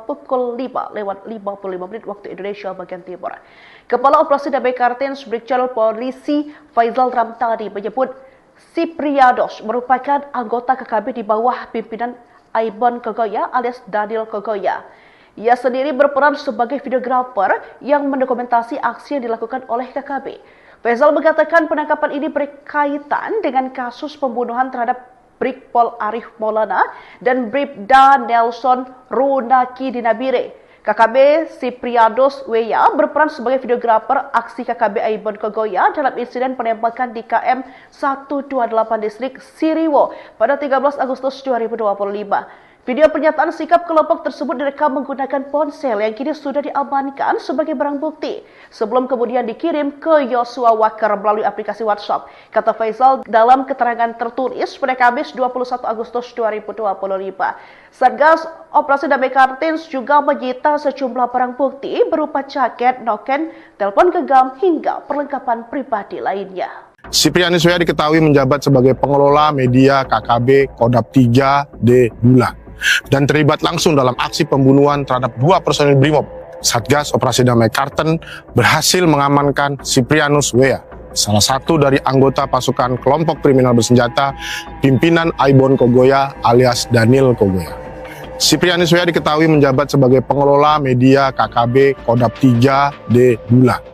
[SPEAKER 1] pukul 5:55 waktu Indonesia bagian Timur. Kepala Operasi Damai Kartens Brigjen Polisi Faizal Ramtani menyebut Siprianus merupakan anggota KKB di bawah pimpinan Aibon Kogoya alias Daniel Kogoya. Ia sendiri berperan sebagai videografer yang mendokumentasi aksi yang dilakukan oleh KKB. Faizal mengatakan penangkapan ini berkaitan dengan kasus pembunuhan terhadap Brigpol Arif Maulana dan Bribda Nelson Runaki di Nabire. KKB Siprianus Weya berperan sebagai videografer aksi KKB Aibon Kogoya dalam insiden penembakan di KM 128 distrik Siriwo pada 13 Agustus 2025. Video pernyataan sikap kelompok tersebut direkam menggunakan ponsel yang kini sudah diamankan sebagai barang bukti sebelum kemudian dikirim ke Yosua Walker melalui aplikasi WhatsApp. Kata Faizal dalam keterangan tertulis pada Kamis 21 Agustus 2025. Satgas Operasi Damai Kartens juga menyita sejumlah barang bukti berupa jaket, noken, telepon genggam hingga perlengkapan pribadi lainnya.
[SPEAKER 2] Siprianus Weya diketahui menjabat sebagai pengelola media KKB Kodap 3D Bulan dan terlibat langsung dalam aksi pembunuhan terhadap 2 personil Brimob. Satgas Operasi Damai Kartens berhasil mengamankan Siprianus Weya, salah satu dari anggota pasukan kelompok kriminal bersenjata pimpinan Aibon Kogoya alias Daniel Kogoya. Siprianus Weya diketahui menjabat sebagai pengelola media KKB Kodap 3D Bulan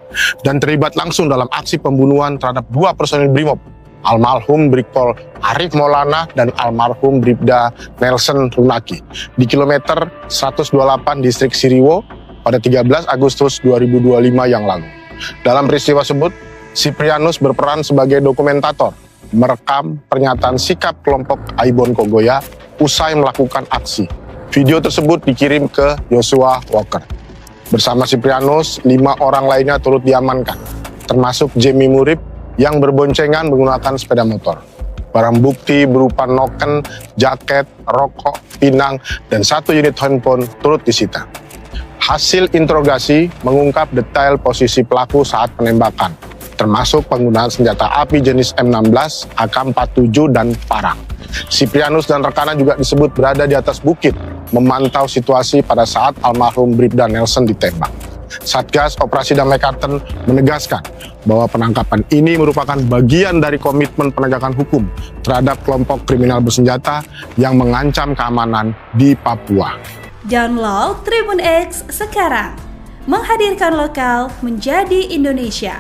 [SPEAKER 2] dan terlibat langsung dalam aksi pembunuhan terhadap 2 personil Brimob, almarhum Brigpol Arif Maulana dan almarhum Bribda Nelson Runaki di kilometer 128 distrik Siriwo pada 13 Agustus 2025 yang lalu. Dalam peristiwa tersebut, Siprianus berperan sebagai dokumentator, merekam pernyataan sikap kelompok Aibon Kogoya usai melakukan aksi. Video tersebut dikirim ke Yosua Walker. Bersama Siprianus, 5 orang lainnya turut diamankan, termasuk Jemi Murib yang berboncengan menggunakan sepeda motor. Barang bukti berupa noken, jaket, rokok, pinang, dan 1 unit handphone turut disita. Hasil interogasi mengungkap detail posisi pelaku saat penembakan, termasuk penggunaan senjata api jenis M16, AK-47, dan parang. Siprianus dan rekannya juga disebut berada di atas bukit, memantau situasi pada saat almarhum Bribda Nelson ditembak. Satgas Operasi Damai Kartens menegaskan bahwa penangkapan ini merupakan bagian dari komitmen penegakan hukum terhadap kelompok kriminal bersenjata yang mengancam keamanan di Papua.
[SPEAKER 3] Download Tribun X sekarang, menghadirkan lokal menjadi Indonesia.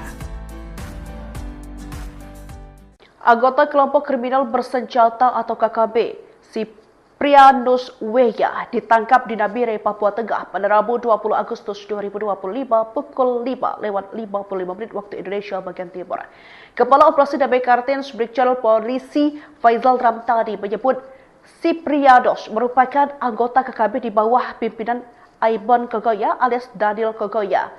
[SPEAKER 1] Anggota kelompok kriminal bersenjata atau KKB, Siprianus Weya, ditangkap di Nabire, Papua Tengah pada Rabu 20 Agustus 2025 pukul 5:55 waktu Indonesia bagian Timur. Kepala Operasi Damai Kartens Brigjen Polisi Faizal Ramtani menyebut Siprianus merupakan anggota KKB di bawah pimpinan Aibon Kogoya alias Daniel Kogoya.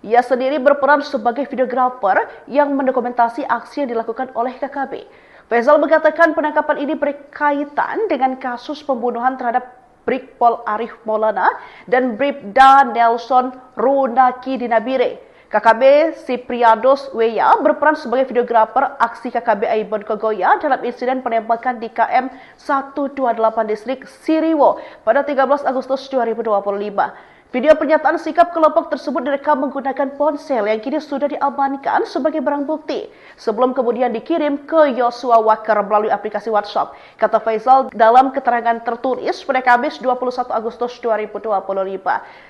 [SPEAKER 1] Ia sendiri berperan sebagai videografer yang mendokumentasi aksi yang dilakukan oleh KKB. Faizal mengatakan penangkapan ini berkaitan dengan kasus pembunuhan terhadap Brigpol Arif Maulana dan Bribda Nelson Runaki di Nabire. KKB Siprianus Weya berperan sebagai videografer aksi KKB Aibon Kogoya dalam insiden penembakan di KM 128 distrik Siriwo pada 13 Agustus 2025. Video pernyataan sikap kelompok tersebut direkam menggunakan ponsel yang kini sudah diamankan sebagai barang bukti sebelum kemudian dikirim ke Yosua Walker melalui aplikasi WhatsApp. Kata Faizal dalam keterangan tertulis pada Kamis 21 Agustus 2025.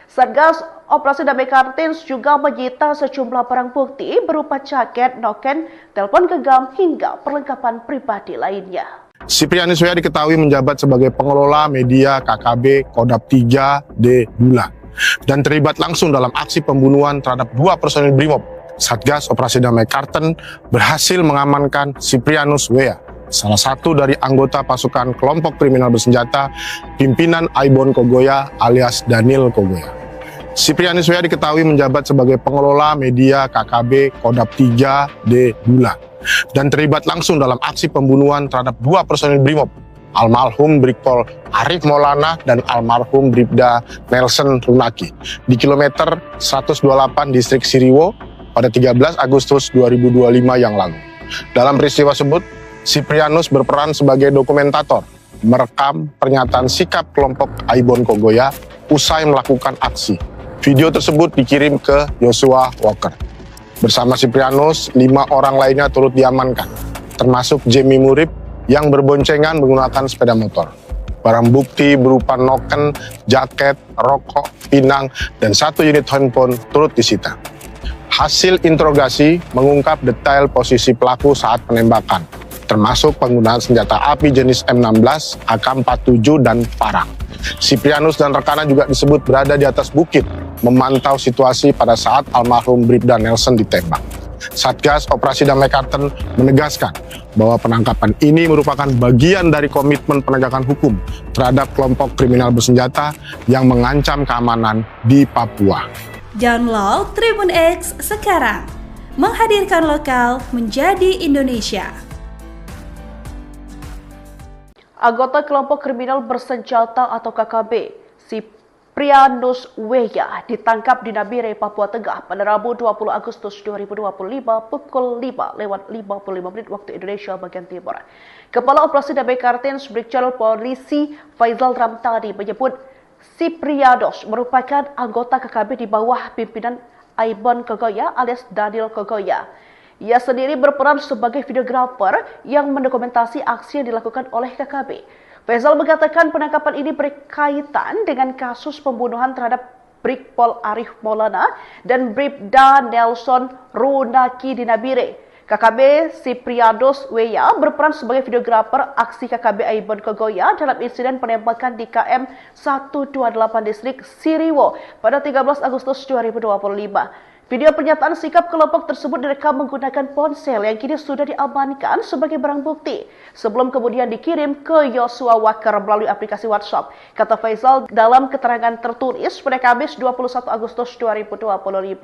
[SPEAKER 1] Satgas Operasi Damai Kartens juga menyita sejumlah barang bukti berupa jaket, noken, telepon genggam hingga perlengkapan pribadi lainnya.
[SPEAKER 2] Siprianus W.A. diketahui menjabat sebagai pengelola media KKB Kodap 3D Bula dan terlibat langsung dalam aksi pembunuhan terhadap 2 personil Brimob. Satgas Operasi Damai Karten berhasil mengamankan Siprianus W.A., salah satu dari anggota pasukan kelompok kriminal bersenjata pimpinan Aibon Kogoya alias Daniel Kogoya. Siprianus W.A. diketahui menjabat sebagai pengelola media KKB Kodap 3D Bula dan terlibat langsung dalam aksi pembunuhan terhadap 2 personil Brimob, almarhum Brigpol Arif Maulana dan almarhum Bribda Nelson Runaki di kilometer 128 distrik Siriwo pada 13 Agustus 2025 yang lalu. Dalam peristiwa tersebut, Siprianus berperan sebagai dokumentator, merekam pernyataan sikap kelompok Aibon Kogoya usai melakukan aksi. Video tersebut dikirim ke Joshua Walker. Bersama Siprianus, 5 orang lainnya turut diamankan, termasuk Jamie Murib yang berboncengan menggunakan sepeda motor. Barang bukti berupa noken, jaket, rokok, pinang, dan 1 unit handphone turut disita. Hasil interogasi mengungkap detail posisi pelaku saat penembakan, termasuk penggunaan senjata api jenis M16, AK-47, dan parang. Siprianus dan rekannya juga disebut berada di atas bukit, memantau situasi pada saat almarhum Bribda Nelson ditembak. Satgas Operasi Damai Karten menegaskan bahwa penangkapan ini merupakan bagian dari komitmen penegakan hukum terhadap kelompok kriminal bersenjata yang mengancam keamanan di Papua.
[SPEAKER 3] Download Tribun X sekarang, menghadirkan lokal menjadi Indonesia.
[SPEAKER 1] Anggota kelompok kriminal bersenjata atau KKB, Siprianus W.A. ditangkap di Nabire, Papua Tengah pada Rabu 20 Agustus 2025 pukul 5:55 waktu Indonesia bagian Timur. Kepala Operasi Damai Karten Brigjen Polisi Faizal Ramtani menyebut Siprianus merupakan anggota KKB di bawah pimpinan Aibon Kogoya alias Daniel Kogoya. Ia sendiri berperan sebagai videografer yang mendokumentasi aksi yang dilakukan oleh KKB. Faizal mengatakan penangkapan ini berkaitan dengan kasus pembunuhan terhadap Brigpol Arif Maulana dan Bribda Nelson Runaki di Nabire. KKB Siprianus W.A. berperan sebagai videografer aksi KKB Aibon Kogoya dalam insiden penembakan di KM 128 distrik Siriwo pada 13 Agustus 2025. Video pernyataan sikap kelompok tersebut direkam menggunakan ponsel yang kini sudah diamankan sebagai barang bukti sebelum kemudian dikirim ke Joshua Walker melalui aplikasi WhatsApp. Kata Faizal dalam keterangan tertulis pada Kamis 21 Agustus 2025.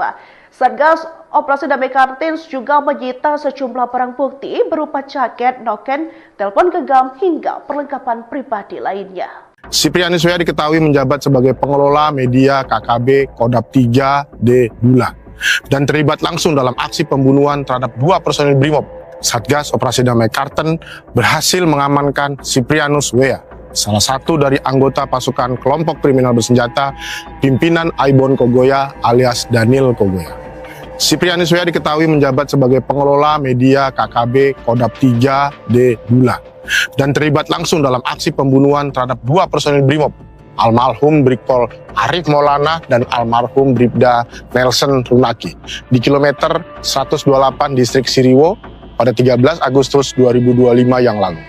[SPEAKER 1] Satgas Operasi Damai Karten juga menyita sejumlah barang bukti berupa jaket, noken, telepon genggam hingga perlengkapan pribadi lainnya.
[SPEAKER 2] Siprianus W.A. diketahui menjabat sebagai pengelola media KKB Kodap 3D Bula dan terlibat langsung dalam aksi pembunuhan terhadap 2 personil Brimob. Satgas Operasi Damai Karten berhasil mengamankan Siprianus W.A., salah satu dari anggota pasukan kelompok kriminal bersenjata pimpinan Aibon Kogoya alias Daniel Kogoya. Siprianus W.A. diketahui menjabat sebagai pengelola media KKB Kodap 3D Bula dan terlibat langsung dalam aksi pembunuhan terhadap 2 personil Brimob, almarhum Brigpol Arif Maulana dan almarhum Bribda Nelson Runaki di kilometer 128 distrik Siriwo pada 13 Agustus 2025 yang lalu.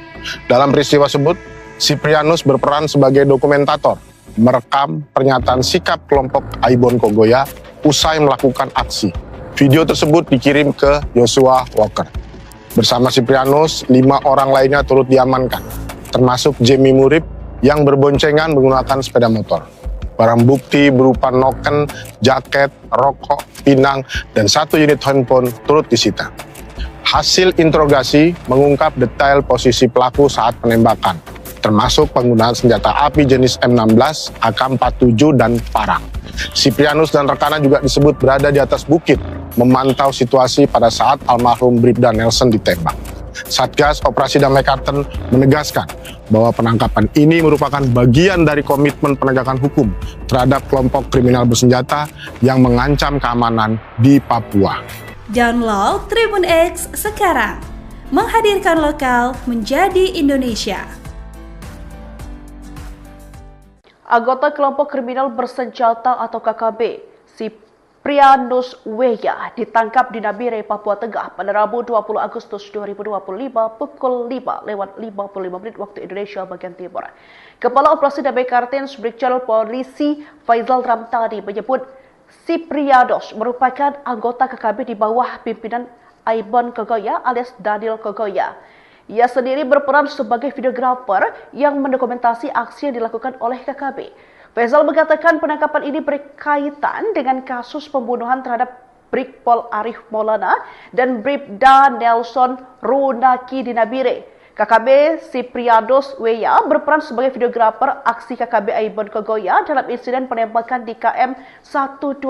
[SPEAKER 2] Dalam peristiwa tersebut, Siprianus berperan sebagai dokumentator, merekam pernyataan sikap kelompok Aibon Kogoya usai melakukan aksi. Video tersebut dikirim ke Joshua Walker. Bersama Siprianus, 5 orang lainnya turut diamankan, termasuk Jamie Murib yang berboncengan menggunakan sepeda motor. Barang bukti berupa noken, jaket, rokok, pinang, dan 1 unit handphone turut disita. Hasil interogasi mengungkap detail posisi pelaku saat penembakan, termasuk penggunaan senjata api jenis M16, AK-47, dan parang. Siprianus dan rekannya juga disebut berada di atas bukit, memantau situasi pada saat almarhum Bribda Nelson ditembak. Satgas Operasi Damai Karten menegaskan bahwa penangkapan ini merupakan bagian dari komitmen penegakan hukum terhadap kelompok kriminal bersenjata yang mengancam keamanan di Papua.
[SPEAKER 3] Download Tribun X sekarang, menghadirkan lokal menjadi Indonesia.
[SPEAKER 1] Anggota kelompok kriminal bersenjata atau KKB, Siprianus Weya ditangkap di Nabire, Papua Tengah pada Rabu 20 Agustus 2025 pukul 5:55 waktu Indonesia bagian Timur. Kepala Operasi Damai Kartens Brigjen Polisi Faizal Ramtani menyebut Siprianus merupakan anggota KKB di bawah pimpinan Aibon Kogoya alias Daniel Kogoya. Ia sendiri berperan sebagai videografer yang mendokumentasi aksi yang dilakukan oleh KKB. Faizal mengatakan penangkapan ini berkaitan dengan kasus pembunuhan terhadap Brigpol Arif Maulana dan Bribda Nelson Runaki di Nabire. KKB Siprianus Weya berperan sebagai videografer aksi KKB Aibon Kogoya dalam insiden penembakan di KM 128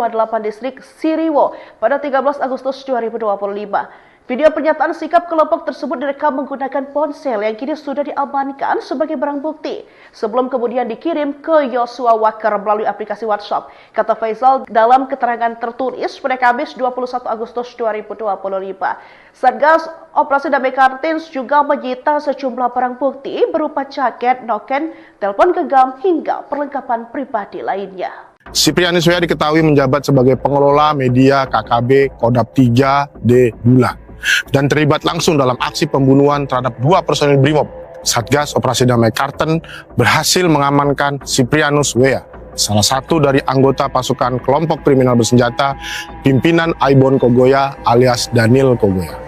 [SPEAKER 1] distrik Siriwo pada 13 Agustus 2025. Video pernyataan sikap kelompok tersebut direkam menggunakan ponsel yang kini sudah diamankan sebagai barang bukti sebelum kemudian dikirim ke Yosua Walker melalui aplikasi WhatsApp. Kata Faizal dalam keterangan tertulis pada Kamis 21 Agustus 2025. Satgas Operasi Damai Kartens juga menyita sejumlah barang bukti berupa jaket, noken, telepon genggam hingga perlengkapan pribadi lainnya.
[SPEAKER 2] Siprianus Weya diketahui menjabat sebagai pengelola media KKB Kodap 3D Bula dan terlibat langsung dalam aksi pembunuhan terhadap 2 personil Brimob. Satgas Operasi Damai Kartens berhasil mengamankan Siprianus Weya, salah satu dari anggota pasukan kelompok kriminal bersenjata pimpinan Aibon Kogoya alias Daniel Kogoya.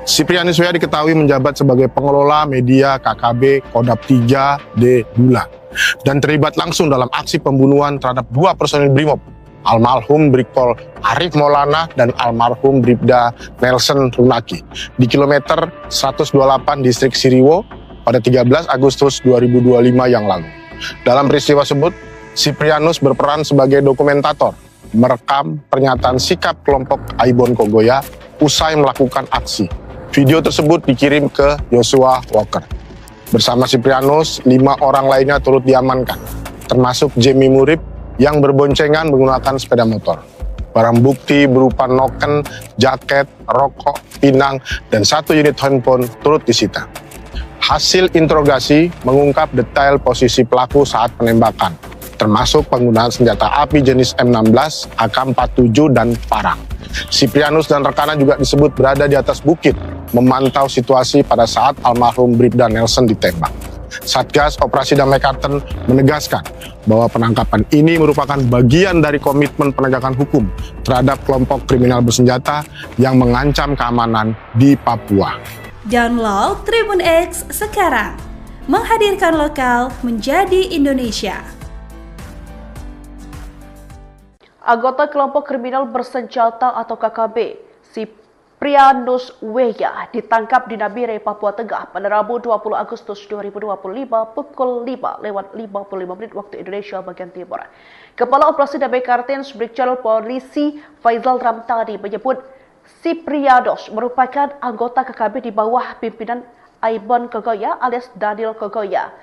[SPEAKER 2] Siprianus Weya diketahui menjabat sebagai pengelola media KKB Kodap 3D Bula dan terlibat langsung dalam aksi pembunuhan terhadap 2 personil Brimob, almarhum Brigpol Arif Maulana dan almarhum Bribda Nelson Runaki di kilometer 128 distrik Siriwo pada 13 Agustus 2025 yang lalu. Dalam peristiwa tersebut, Siprianus berperan sebagai dokumentator, merekam pernyataan sikap kelompok Aibon Kogoya usai melakukan aksi. Video tersebut dikirim ke Yosua Walker. Bersama Siprianus, 5 orang lainnya turut diamankan, termasuk Jemi Murib yang berboncengan menggunakan sepeda motor. Barang bukti berupa noken, jaket, rokok, pinang, dan 1 unit handphone turut disita. Hasil interogasi mengungkap detail posisi pelaku saat penembakan, termasuk penggunaan senjata api jenis M16, AK-47, dan parang. Siprianus dan rekannya juga disebut berada di atas bukit, memantau situasi pada saat almarhum Bribda Nelson ditembak. Satgas Operasi Damai Kartens menegaskan bahwa penangkapan ini merupakan bagian dari komitmen penegakan hukum terhadap kelompok kriminal bersenjata yang mengancam keamanan di Papua.
[SPEAKER 3] Download Tribun X sekarang, menghadirkan lokal menjadi Indonesia.
[SPEAKER 1] Anggota kelompok kriminal bersenjata atau KKB, Siprianus Weya ditangkap di Nabire, Papua Tengah pada Rabu 20 Agustus 2025 pukul 5:55 waktu Indonesia bagian Timur. Kepala Operasi Damai Kartens Brigjen Polisi Faizal Ramtani menyebut Siprianus merupakan anggota KKB di bawah pimpinan Aibon Kogoya alias Daniel Kogoya.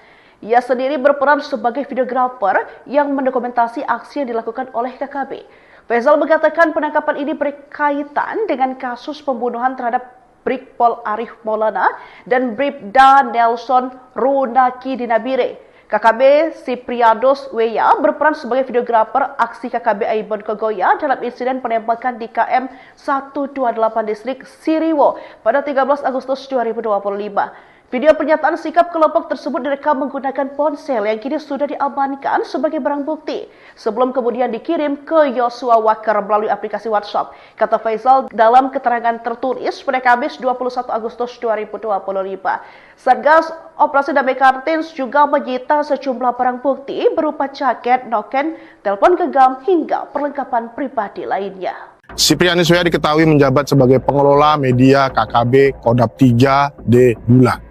[SPEAKER 1] Ia sendiri berperan sebagai videografer yang mendokumentasi aksi yang dilakukan oleh KKB. Faizal mengatakan penangkapan ini berkaitan dengan kasus pembunuhan terhadap Brigpol Arif Maulana dan Bribda Nelson Runaki di Nabire. KKB Siprianus Weya berperan sebagai videografer aksi KKB Aibon Kogoya dalam insiden penembakan di KM 128 distrik Siriwo pada 13 Agustus 2025. Video pernyataan sikap kelompok tersebut direkam menggunakan ponsel yang kini sudah diamankan sebagai barang bukti sebelum kemudian dikirim ke Yosua Walker melalui aplikasi WhatsApp. Kata Faizal dalam keterangan tertulis pada Kamis 21 Agustus 2025. Satgas Operasi Damai Kartens juga menyita sejumlah barang bukti berupa jaket, noken, telepon genggam hingga perlengkapan pribadi lainnya.
[SPEAKER 2] Siprianus Weya diketahui menjabat sebagai pengelola media KKB Kodap 3D Bula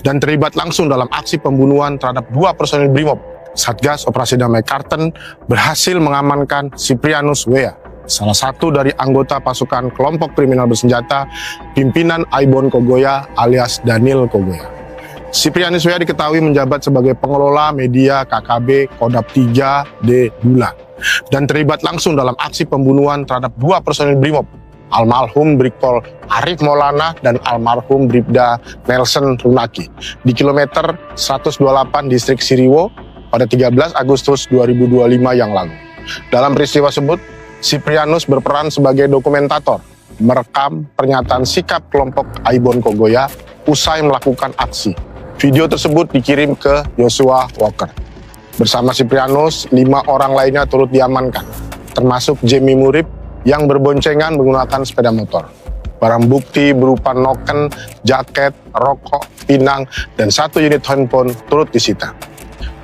[SPEAKER 2] dan terlibat langsung dalam aksi pembunuhan terhadap 2 personil Brimob. Satgas Operasi Damai Kartens berhasil mengamankan Siprianus Weya, salah satu dari anggota pasukan kelompok kriminal bersenjata pimpinan Aibon Kogoya alias Daniel Kogoya. Siprianus Weya diketahui menjabat sebagai pengelola media KKB Kodap 3D Bula dan terlibat langsung dalam aksi pembunuhan terhadap 2 personil Brimob, almarhum Brigpol Arif Maulana dan almarhum Bribda Nelson Runaki di kilometer 128 distrik Siriwo pada 13 Agustus 2025 yang lalu. Dalam peristiwa tersebut, Siprianus berperan sebagai dokumentator, merekam pernyataan sikap kelompok Aibon Kogoya usai melakukan aksi. Video tersebut dikirim ke Joshua Walker. Bersama Siprianus, 5 orang lainnya turut diamankan, termasuk Jamie Murib yang berboncengan menggunakan sepeda motor. Barang bukti berupa noken, jaket, rokok, pinang, dan 1 unit handphone turut disita.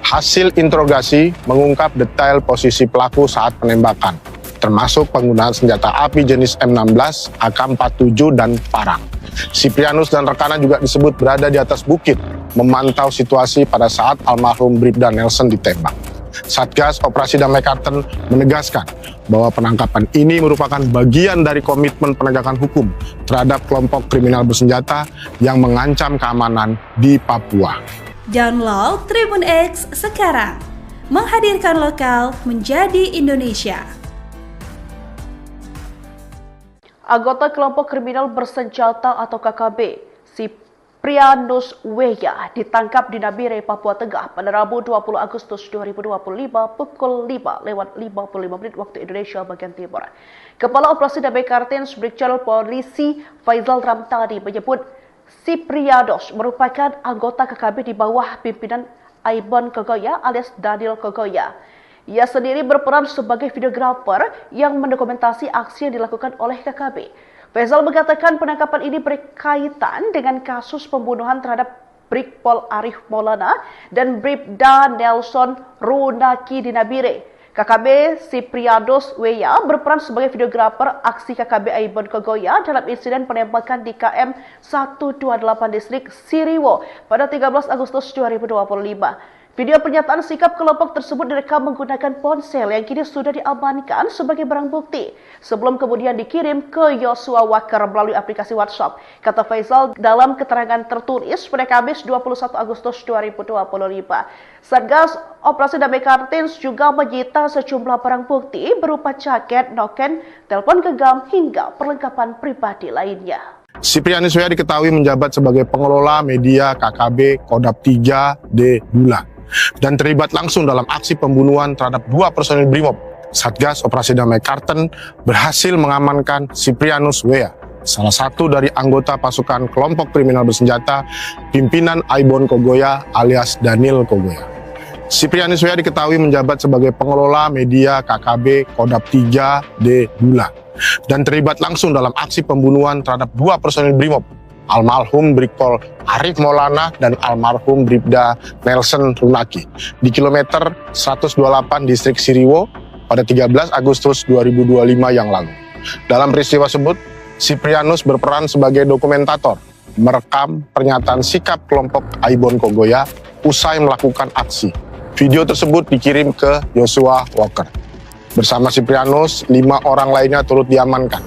[SPEAKER 2] Hasil interogasi mengungkap detail posisi pelaku saat penembakan, termasuk penggunaan senjata api jenis M16, AK-47, dan parang. Siprianus dan rekannya juga disebut berada di atas bukit, memantau situasi pada saat almarhum Bribda Nelson ditembak. Satgas Operasi Damai Kartens menegaskan bahwa penangkapan ini merupakan bagian dari komitmen penegakan hukum terhadap kelompok kriminal bersenjata yang mengancam keamanan di Papua.
[SPEAKER 3] Download Tribun X sekarang, menghadirkan lokal menjadi Indonesia.
[SPEAKER 1] Anggota kelompok kriminal bersenjata atau KKB, Siprianus Weya ditangkap di Nabire, Papua Tengah pada Rabu 20 Agustus 2025 pukul 5:55 waktu Indonesia bagian Timur. Kepala Operasi Damai Kartens Brigjen Polisi Faizal Ramtadi menyebut Siprianus merupakan anggota KKB di bawah pimpinan Aibon Kogoya alias Daniel Kogoya. Ia sendiri berperan sebagai videografer yang mendokumentasi aksi yang dilakukan oleh KKB. Faizal mengatakan penangkapan ini berkaitan dengan kasus pembunuhan terhadap Brigpol Arif Maulana dan Bribda Nelson Runaki di Nabire. KKB Siprianus Weya berperan sebagai videografer aksi KKB Aibon Kogoya dalam insiden penembakan di KM 128 distrik Siriwo pada 13 Agustus 2025. Video pernyataan sikap kelompok tersebut direkam menggunakan ponsel yang kini sudah diamankan sebagai barang bukti sebelum kemudian dikirim ke Joshua Walker melalui aplikasi WhatsApp. Kata Faizal dalam keterangan tertulis pada Kamis 21 Agustus 2025. Satgas Operasi Damai Kartens juga menyita sejumlah barang bukti berupa jaket, noken, telepon genggam hingga perlengkapan pribadi lainnya.
[SPEAKER 2] Siprianus Weya diketahui menjabat sebagai pengelola media KKB Kodap 3D Bula dan terlibat langsung dalam aksi pembunuhan terhadap 2 personil Brimob. Satgas Operasi Damai Kartens berhasil mengamankan Siprianus Weya, salah satu dari anggota pasukan kelompok kriminal bersenjata pimpinan Aibon Kogoya alias Daniel Kogoya. Siprianus Weya diketahui menjabat sebagai pengelola media KKB Kodap 3D Bula dan terlibat langsung dalam aksi pembunuhan terhadap 2 personil Brimob, almarhum Brigpol Arif Maulana dan almarhum Bribda Nelson Runaki di kilometer 128 distrik Siriwo pada 13 Agustus 2025 yang lalu. Dalam peristiwa tersebut, Siprianus berperan sebagai dokumentator, merekam pernyataan sikap kelompok Aibon Kogoya usai melakukan aksi. Video tersebut dikirim ke Joshua Walker. Bersama Siprianus, 5 orang lainnya turut diamankan,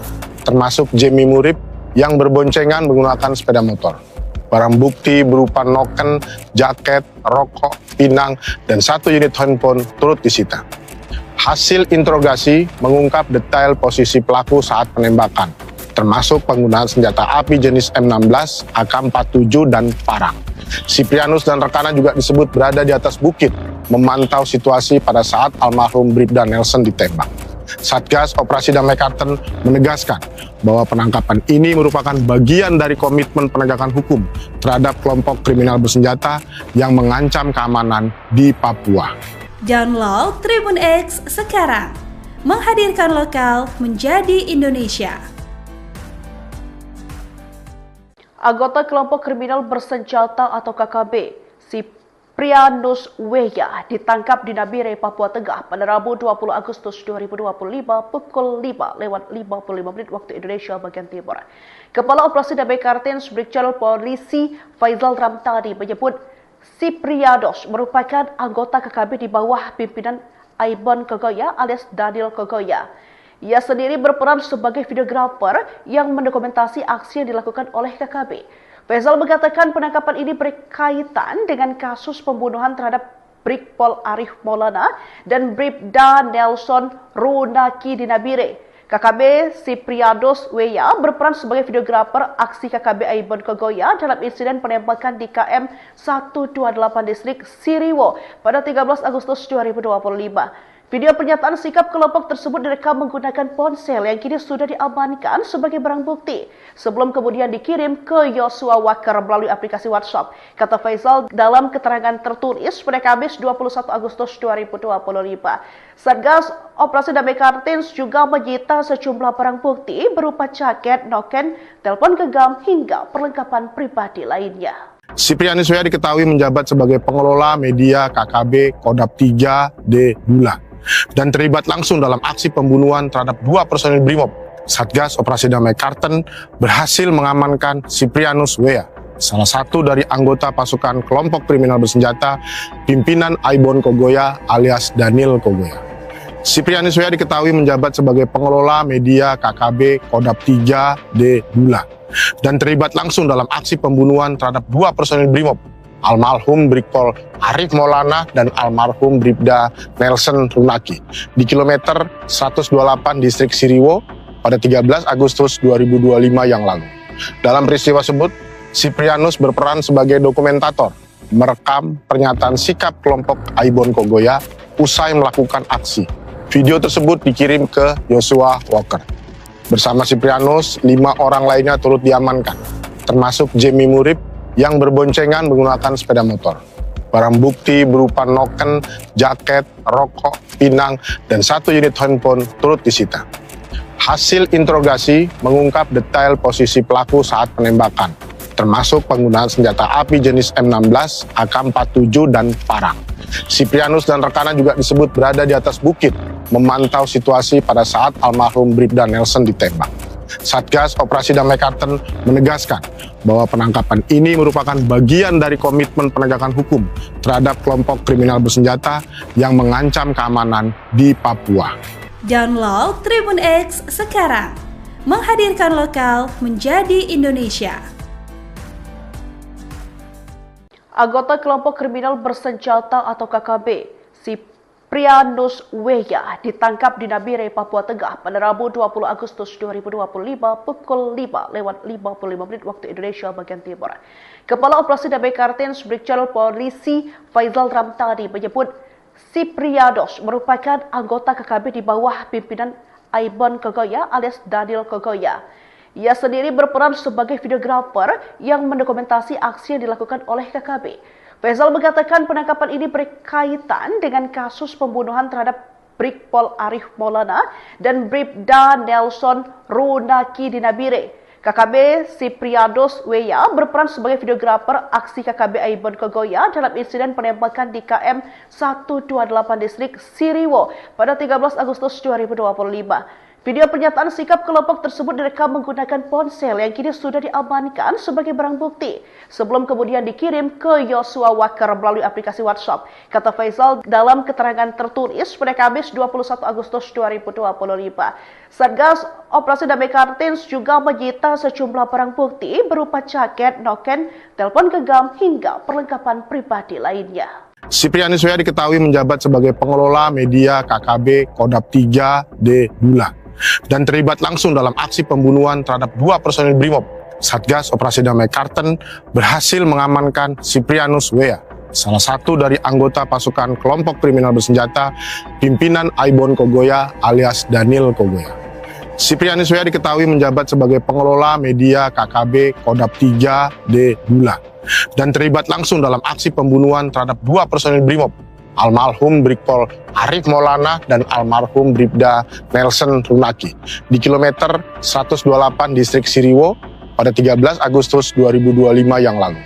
[SPEAKER 2] termasuk Jamie Murib yang berboncengan menggunakan sepeda motor. Barang bukti berupa noken, jaket, rokok, pinang, dan 1 unit handphone turut disita. Hasil interogasi mengungkap detail posisi pelaku saat penembakan, termasuk penggunaan senjata api jenis M16, AK-47, dan parang. Siprianus dan rekannya juga disebut berada di atas bukit, memantau situasi pada saat almarhum Bribda Nelson ditembak. Satgas Operasi Damai Kartens menegaskan bahwa penangkapan ini merupakan bagian dari komitmen penegakan hukum terhadap kelompok kriminal bersenjata yang mengancam keamanan di Papua.
[SPEAKER 3] Download Tribun X sekarang, menghadirkan lokal menjadi Indonesia.
[SPEAKER 1] Anggota kelompok kriminal bersenjata atau KKB, Siprianus Weya ditangkap di Nabire, Papua Tengah pada Rabu 20 Agustus 2025 pukul 5:55 waktu Indonesia bagian Timur. Kepala Operasi Damai Kartens Brigjen Polisi Faizal Ramtadi menyebut Siprianus merupakan anggota KKB di bawah pimpinan Aibon Kogoya alias Daniel Kogoya. Ia sendiri berperan sebagai videografer yang mendokumentasi aksi yang dilakukan oleh KKB. Faizal mengatakan penangkapan ini berkaitan dengan kasus pembunuhan terhadap Brigpol Arif Maulana dan Bribda Nelson Runaki di Nabire. KKB Siprianus Weya berperan sebagai videografer aksi KKB Aibon Kogoya dalam insiden penembakan di KM 128 distrik Siriwo pada 13 Agustus 2025. Video pernyataan sikap kelompok tersebut direkam menggunakan ponsel yang kini sudah diamankan sebagai barang bukti sebelum kemudian dikirim ke Joshua Walker melalui aplikasi WhatsApp. Kata Faisal dalam keterangan tertulis pada Kamis 21 Agustus 2025. Satgas Operasi Damai Kartins juga menyita sejumlah barang bukti berupa jaket, noken, telepon genggam hingga perlengkapan pribadi lainnya.
[SPEAKER 2] Siprianus W.A. diketahui menjabat sebagai pengelola media KKB Kodap 3D Bula dan terlibat langsung dalam aksi pembunuhan terhadap 2 personil Brimob. Satgas Operasi Damai Kartens berhasil mengamankan Siprianus W.A., salah satu dari anggota pasukan kelompok kriminal bersenjata pimpinan Aibon Kogoya alias Daniel Kogoya. Siprianus W.A. diketahui menjabat sebagai pengelola media KKB Kodap 3D Bula dan terlibat langsung dalam aksi pembunuhan terhadap 2 personil Brimob, almarhum Brigpol Arif Maulana dan almarhum Bribda Nelson Runaki di kilometer 128 distrik Siriwo pada 13 Agustus 2025 yang lalu. Dalam peristiwa tersebut, Siprianus berperan sebagai dokumentator, merekam pernyataan sikap kelompok Aibon Kogoya usai melakukan aksi. Video tersebut dikirim ke Joshua Walker. Bersama Siprianus, 5 orang lainnya turut diamankan, termasuk Jemi Murib yang berboncengan menggunakan sepeda motor. Barang bukti berupa noken, jaket, rokok, pinang, dan 1 unit handphone turut disita. Hasil interogasi mengungkap detail posisi pelaku saat penembakan, termasuk penggunaan senjata api jenis M16, AK-47, dan parang. Siprianus dan rekannya juga disebut berada di atas bukit, memantau situasi pada saat almarhum Bribda Nelson ditembak. Satgas Operasi Damai Kartens menegaskan bahwa penangkapan ini merupakan bagian dari komitmen penegakan hukum terhadap kelompok kriminal bersenjata yang mengancam keamanan di Papua.
[SPEAKER 3] Download Tribun X sekarang, menghadirkan lokal menjadi Indonesia.
[SPEAKER 1] Anggota kelompok kriminal bersenjata atau KKB, Siprianus W.A. ditangkap di Nabire, Papua Tengah pada Rabu 20 Agustus 2025 pukul 5:55 waktu Indonesia bagian Timur. Kepala Operasi Damai Kartens Brigjen Polisi Faisal Ramtani menyebut Siprianus merupakan anggota KKB di bawah pimpinan Aibon Kogoya alias Daniel Kogoya. Ia sendiri berperan sebagai videografer yang mendokumentasi aksi yang dilakukan oleh KKB. Faisal mengatakan penangkapan ini berkaitan dengan kasus pembunuhan terhadap Brigpol Arif Maulana dan Bribda Nelson Runaki di Nabire. KKB Siprianus W.A. berperan sebagai videografer aksi KKB Aibon Kogoya dalam insiden penembakan di KM 128 distrik Siriwo pada 13 Agustus 2025. Video pernyataan sikap kelompok tersebut direkam menggunakan ponsel yang kini sudah diamankan sebagai barang bukti sebelum kemudian dikirim ke Joshua Walker melalui aplikasi WhatsApp. Kata Faisal dalam keterangan tertulis pada Kamis 21 Agustus 2025. Satgas Operasi Damai Kartins juga menyita sejumlah barang bukti berupa jaket, noken, telepon genggam hingga perlengkapan pribadi lainnya.
[SPEAKER 2] Siprianus W.A. diketahui menjabat sebagai pengelola media KKB Kodap 3D Bula dan terlibat langsung dalam aksi pembunuhan terhadap 2 personil Brimob. Satgas Operasi Damai Kartens berhasil mengamankan Siprianus W.A., salah satu dari anggota pasukan kelompok kriminal bersenjata pimpinan Aibon Kogoya alias Daniel Kogoya. Siprianus W.A. diketahui menjabat sebagai pengelola media KKB Kodap 3D Bula dan terlibat langsung dalam aksi pembunuhan terhadap 2 personil Brimob, almarhum Brigpol Arif Maulana dan almarhum Bribda Nelson Runaki di kilometer 128 distrik Siriwo pada 13 Agustus 2025 yang lalu.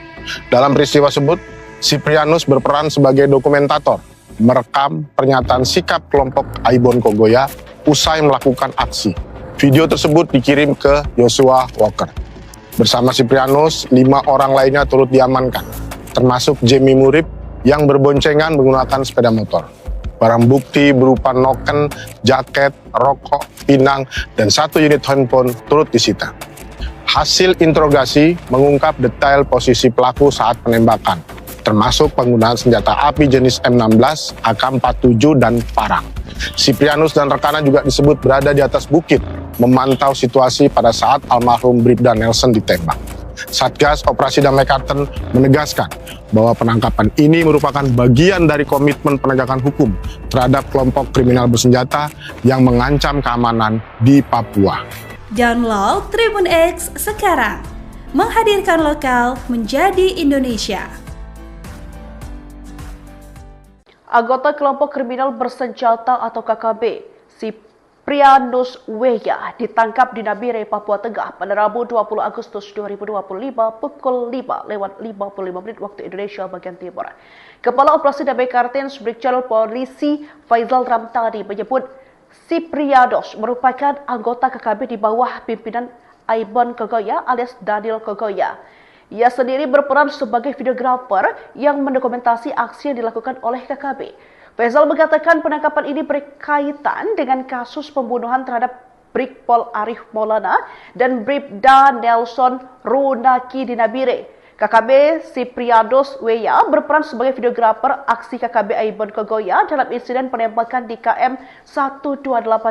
[SPEAKER 2] Dalam peristiwa tersebut, Siprianus berperan sebagai dokumentator, merekam pernyataan sikap kelompok Aibon Kogoya usai melakukan aksi. Video tersebut dikirim ke Joshua Walker. Bersama Siprianus, 5 orang lainnya turut diamankan, termasuk Jemi Murib yang berboncengan menggunakan sepeda motor. Barang bukti berupa noken, jaket, rokok, pinang, dan 1 unit handphone turut disita. Hasil interogasi mengungkap detail posisi pelaku saat penembakan, termasuk penggunaan senjata api jenis M16, AK-47, dan parang. Siprianus dan rekannya juga disebut berada di atas bukit, memantau situasi pada saat almarhum Bribda Nelson ditembak. Satgas Operasi Damai Karten menegaskan bahwa penangkapan ini merupakan bagian dari komitmen penegakan hukum terhadap kelompok kriminal bersenjata yang mengancam keamanan di Papua.
[SPEAKER 3] Download Tribun X sekarang, menghadirkan lokal menjadi Indonesia.
[SPEAKER 1] Anggota kelompok kriminal bersenjata atau KKB, Siprianus Weya ditangkap di Nabire, Papua Tengah pada Rabu 20 Agustus 2025 pukul 5:55 waktu Indonesia bagian Timur. Kepala Operasi Damai Karten Brigjen Polisi Faizal Ramtani menyebut Siprianus merupakan anggota KKB di bawah pimpinan Aibon Kogoya alias Daniel Kogoya. Ia sendiri berperan sebagai videografer yang mendokumentasi aksi yang dilakukan oleh KKB. Faizal mengatakan penangkapan ini berkaitan dengan kasus pembunuhan terhadap Brigpol Arif Maulana dan Bribda Nelson Runaki di Nabire. KKB Siprianus Weya berperan sebagai videografer aksi KKB Aibon Kogoya dalam insiden penembakan di KM 128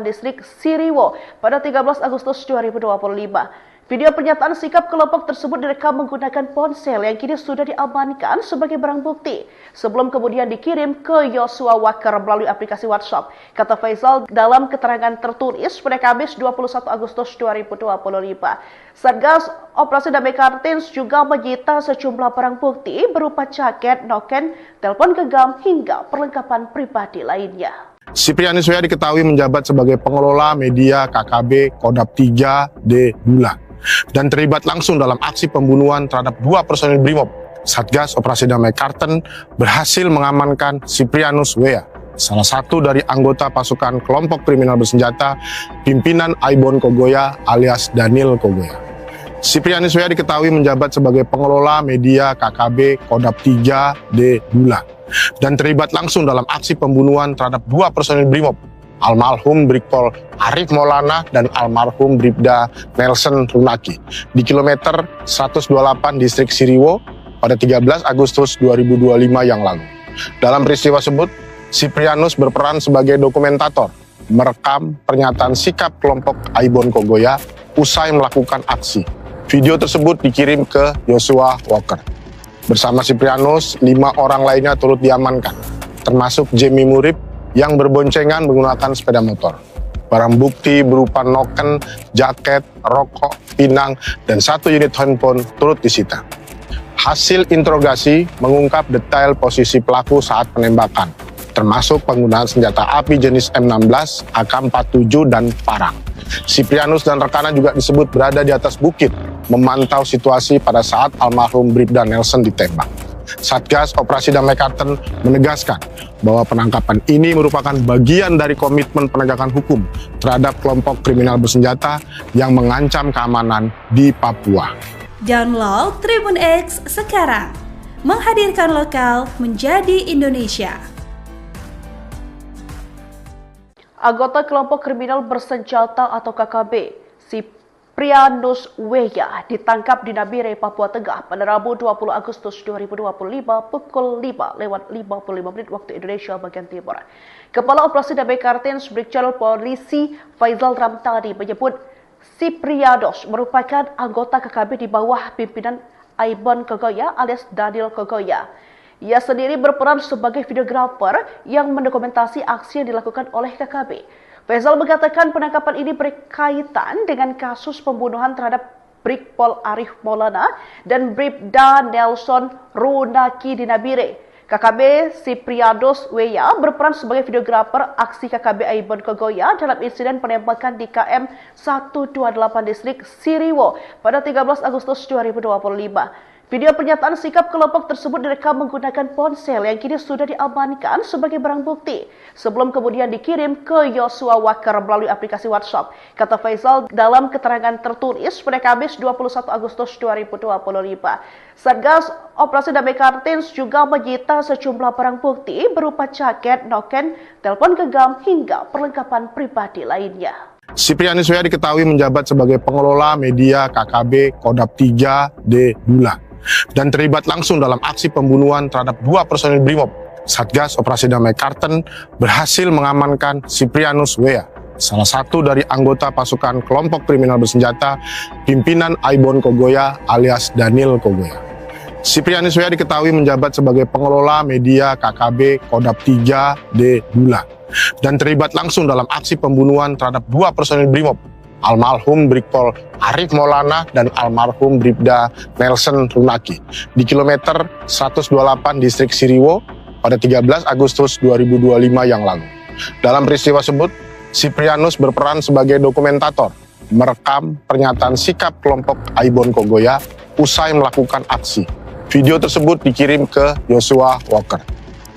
[SPEAKER 1] distrik Siriwo pada 13 Agustus 2025. Video pernyataan sikap kelompok tersebut direkam menggunakan ponsel yang kini sudah diamankan sebagai barang bukti sebelum kemudian dikirim ke Yosua Waker melalui aplikasi WhatsApp. Kata Faizal dalam keterangan tertulis pada Kamis 21 Agustus 2025. Satgas Operasi Damai Karten juga menyita sejumlah barang bukti berupa jaket, noken, telepon genggam hingga perlengkapan pribadi lainnya.
[SPEAKER 2] Siprianus Weya diketahui menjabat sebagai pengelola media KKB Kodap 3D Bulan dan terlibat langsung dalam aksi pembunuhan terhadap 2 personil Brimob. Satgas Operasi Damai Karten berhasil mengamankan Siprianus Weya, salah satu dari anggota pasukan kelompok kriminal bersenjata pimpinan Aibon Kogoya alias Daniel Kogoya. Siprianus Weya diketahui menjabat sebagai pengelola media KKB Kodap 3D Bulan dan terlibat langsung dalam aksi pembunuhan terhadap 2 personil Brimob, almarhum Brigpol Arif Maulana dan almarhum Bribda Nelson Runaki di kilometer 128 distrik Siriwo pada 13 Agustus 2025 yang lalu. Dalam peristiwa tersebut, Siprianus berperan sebagai dokumentator, merekam pernyataan sikap kelompok Aibon Kogoya usai melakukan aksi. Video tersebut dikirim ke Yosua Waker. Bersama Siprianus, 5 orang lainnya turut diamankan, termasuk Jemi Murib yang berboncengan menggunakan sepeda motor. Barang bukti berupa noken, jaket, rokok, pinang, dan 1 unit handphone turut disita. Hasil interogasi mengungkap detail posisi pelaku saat penembakan, termasuk penggunaan senjata api jenis M16, AK-47, dan parang. Siprianus dan rekannya juga disebut berada di atas bukit, memantau situasi pada saat almarhum Bribda Nelson ditembak. Satgas Operasi Damai Karten menegaskan bahwa penangkapan ini merupakan bagian dari komitmen penegakan hukum terhadap kelompok kriminal bersenjata yang mengancam keamanan di Papua.
[SPEAKER 3] Download Tribun X sekarang, menghadirkan lokal menjadi Indonesia.
[SPEAKER 1] Anggota kelompok kriminal bersenjata atau KKB, Siprianus Weya ditangkap di Nabire, Papua Tengah pada Rabu 20 Agustus 2025 pukul 5:55 waktu Indonesia bagian Timur. Kepala Operasi Damai Karten Brigjen Polisi Faizal Ramtani menyebut Siprianus merupakan anggota KKB di bawah pimpinan Aibon Kogoya alias Daniel Kogoya. Ia sendiri berperan sebagai videografer yang mendokumentasi aksi yang dilakukan oleh KKB. Faizal mengatakan penangkapan ini berkaitan dengan kasus pembunuhan terhadap Brigpol Arif Maulana dan Bribda Nelson Runaki di Nabire. KKB Siprianus Weya berperan sebagai videografer aksi KKB Aibon Kogoya dalam insiden penembakan di KM 128 distrik Siriwo pada 13 Agustus 2025. Video pernyataan sikap kelompok tersebut direkam menggunakan ponsel yang kini sudah diamankan sebagai barang bukti sebelum kemudian dikirim ke Yosua Waker melalui aplikasi WhatsApp. Kata Faizal dalam keterangan tertulis pada Kamis 21 Agustus 2025. Satgas Operasi Damai Karten juga menyita sejumlah barang bukti berupa jaket, noken, telepon genggam hingga perlengkapan pribadi lainnya.
[SPEAKER 2] Siprianus Weya diketahui menjabat sebagai pengelola media KKB Kodap 3D Bulan dan terlibat langsung dalam aksi pembunuhan terhadap 2 personil Brimob. Satgas Operasi Damai Karten berhasil mengamankan Siprianus Weya, salah satu dari anggota pasukan kelompok kriminal bersenjata pimpinan Aibon Kogoya alias Daniel Kogoya. Siprianus W diketahui menjabat sebagai pengelola media KKB Kodap 3D Bula dan terlibat langsung dalam aksi pembunuhan terhadap dua personil Brimob, almarhum Brigpol Arif Maulana dan almarhum Bribda Nelson Runaki di kilometer 128 distrik Siriwo pada 13 Agustus 2025 yang lalu. Dalam peristiwa tersebut, Siprianus berperan sebagai dokumentator, merekam pernyataan sikap kelompok Aibon Kogoya usai melakukan aksi. Video tersebut dikirim ke Joshua Walker.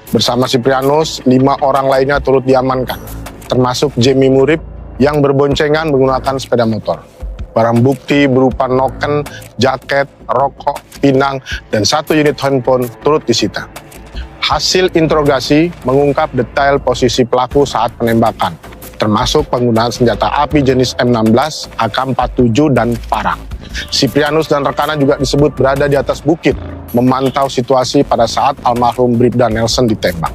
[SPEAKER 2] Bersama Siprianus, 5 orang lainnya turut diamankan, termasuk Jamie Murib yang berboncengan menggunakan sepeda motor. Barang bukti berupa noken, jaket, rokok, pinang, dan 1 unit handphone turut disita. Hasil interogasi mengungkap detail posisi pelaku saat penembakan, termasuk penggunaan senjata api jenis M16, AK-47, dan parang. Siprianus dan rekannya juga disebut berada di atas bukit, memantau situasi pada saat almarhum Bribda Nelson ditembak.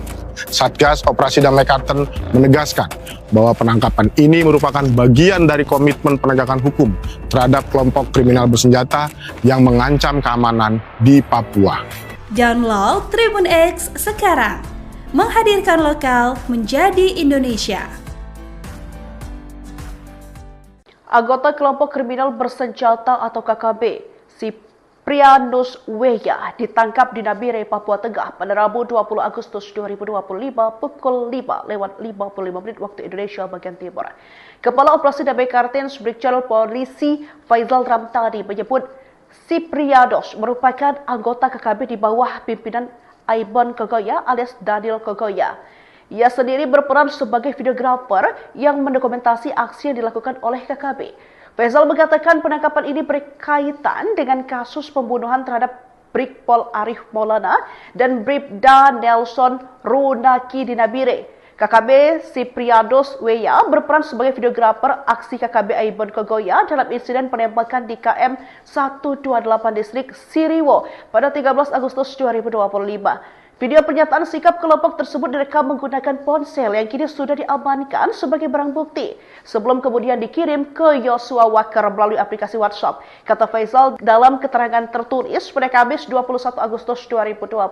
[SPEAKER 2] Satgas Operasi Damai Karten menegaskan bahwa penangkapan ini merupakan bagian dari komitmen penegakan hukum terhadap kelompok kriminal bersenjata yang mengancam keamanan di Papua.
[SPEAKER 3] Download Tribun X sekarang, menghadirkan lokal menjadi Indonesia.
[SPEAKER 1] Anggota kelompok kriminal bersenjata atau KKB, Siprianus W ditangkap di Nabire, Papua Tengah pada Rabu 20 Agustus 2025 pukul 5:55 waktu Indonesia bagian Timur. Kepala Operasi Damai Kartens Brigjen Polisi Faizal Ramtani menyebut Siprianus merupakan anggota KKB di bawah pimpinan Aibon Kogoya alias Daniel Kogoya. Ia sendiri berperan sebagai videografer yang mendokumentasi aksi yang dilakukan oleh KKB. Faizal mengatakan penangkapan ini berkaitan dengan kasus pembunuhan terhadap Brigpol Arif Maulana dan Bribda Nelson Runaki di Nabire. KKB Siprianus W berperan sebagai videografer aksi KKB Aibon Kogoya dalam insiden penembakan di KM 128 distrik Siriwo pada 13 Agustus 2025. Video pernyataan sikap kelompok tersebut direkam menggunakan ponsel yang kini sudah diamankan sebagai barang bukti sebelum kemudian dikirim ke Joshua Walker melalui aplikasi WhatsApp. Kata Faizal dalam keterangan tertulis pada Kamis 21 Agustus 2025.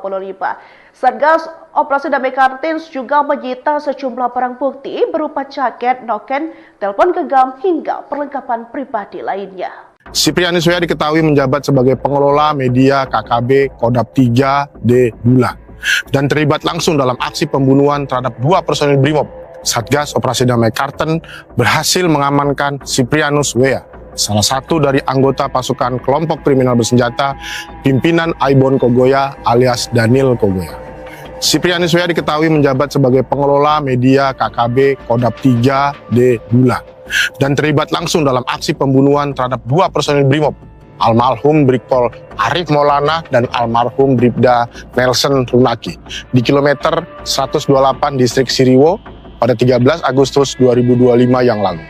[SPEAKER 1] Satgas Operasi Damai Kartens juga menyita sejumlah barang bukti berupa jaket, noken, telepon genggam hingga perlengkapan pribadi lainnya.
[SPEAKER 2] Siprianus W diketahui menjabat sebagai pengelola media KKB Kodap 3D Bula dan terlibat langsung dalam aksi pembunuhan terhadap dua personil Brimob. Satgas Operasi Damai Karten berhasil mengamankan Siprianus W, salah satu dari anggota pasukan kelompok kriminal bersenjata pimpinan Aibon Kogoya alias Daniel Kogoya. Siprianus W diketahui menjabat sebagai pengelola media KKB Kodap 3D Bula dan terlibat langsung dalam aksi pembunuhan terhadap dua personil Brimob, almarhum Brigpol Arif Maulana dan almarhum Bribda Nelson Runaki di kilometer 128 distrik Siriwo pada 13 Agustus 2025 yang lalu.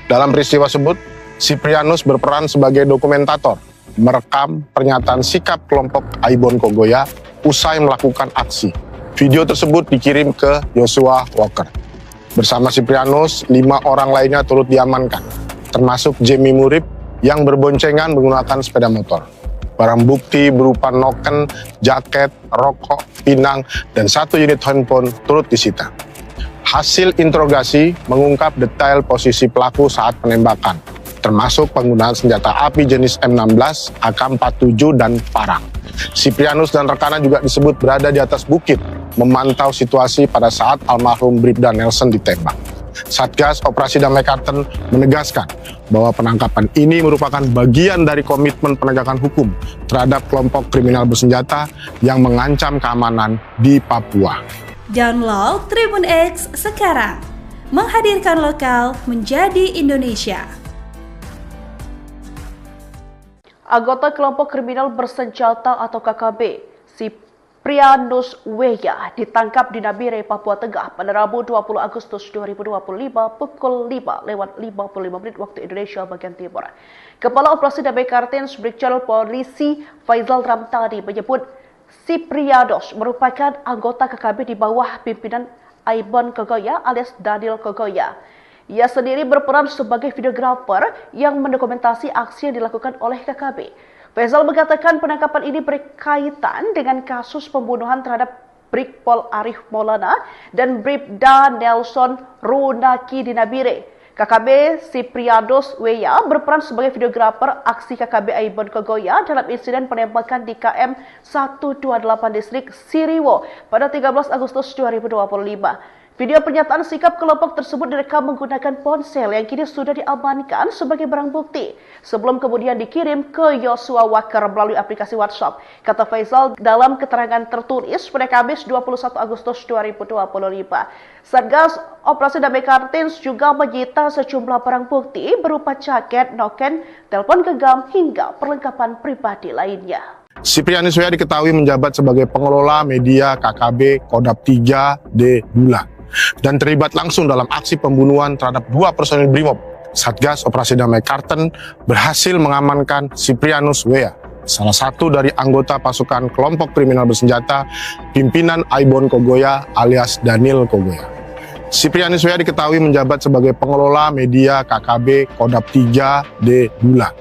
[SPEAKER 2] Dalam peristiwa tersebut, Siprianus berperan sebagai dokumentator, merekam pernyataan sikap kelompok Aibon Kogoya usai melakukan aksi. Video tersebut dikirim ke Joshua Walker. Bersama Siprianus, 5 orang lainnya turut diamankan, termasuk Jamie Murib yang berboncengan menggunakan sepeda motor. Barang bukti berupa noken, jaket, rokok, pinang, dan 1 unit handphone turut disita. Hasil interogasi mengungkap detail posisi pelaku saat penembakan, termasuk penggunaan senjata api jenis M16, AK-47, dan parang. Siprianus dan rekannya juga disebut berada di atas bukit, memantau situasi pada saat almarhum Bribda Nelson ditembak. Satgas Operasi Damai Karten menegaskan bahwa penangkapan ini merupakan bagian dari komitmen penegakan hukum terhadap kelompok kriminal bersenjata yang mengancam keamanan di Papua.
[SPEAKER 3] Download Tribun X sekarang, menghadirkan lokal menjadi Indonesia.
[SPEAKER 1] Anggota kelompok kriminal bersenjata atau KKB, Siprianus W ditangkap di Nabire, Papua Tengah pada Rabu 20 Agustus 2025 pukul 5:55 waktu Indonesia bagian Timur. Kepala Operasi Damai Kartens Brigjen Polisi Faizal Ramtani menyebut Siprianus merupakan anggota KKB di bawah pimpinan Aibon Kogoya alias Daniel Kogoya. Ia sendiri berperan sebagai videografer yang mendokumentasi aksi yang dilakukan oleh KKB. Faisal mengatakan penangkapan ini berkaitan dengan kasus pembunuhan terhadap Brigpol Arif Maulana dan Bribda Nelson Runaki di Nabire. KKB Sipriados Weya berperan sebagai videografer aksi KKB Aibon Kogoya dalam insiden penembakan di KM 128 distrik Siriwo pada 13 Agustus 2025. Video pernyataan sikap kelompok tersebut direkam menggunakan ponsel yang kini sudah diamankan sebagai barang bukti sebelum kemudian dikirim ke Yosua Walker melalui aplikasi WhatsApp. Kata Faisal dalam keterangan tertulis pada Kamis 21 Agustus 2025. Satgas Operasi Damai Kartins juga menyita sejumlah barang bukti berupa jaket, noken, telepon genggam hingga perlengkapan pribadi lainnya.
[SPEAKER 2] Siprianus Weya diketahui menjabat sebagai pengelola media KKB Kodap 3D Bula dan terlibat langsung dalam aksi pembunuhan terhadap 2 personil Brimob. Satgas Operasi Damai Karten berhasil mengamankan Siprianus Weya, salah satu dari anggota pasukan kelompok kriminal bersenjata pimpinan Aibon Kogoya alias Daniel Kogoya. Siprianus Weya diketahui menjabat sebagai pengelola media KKB Kodap 3D Bula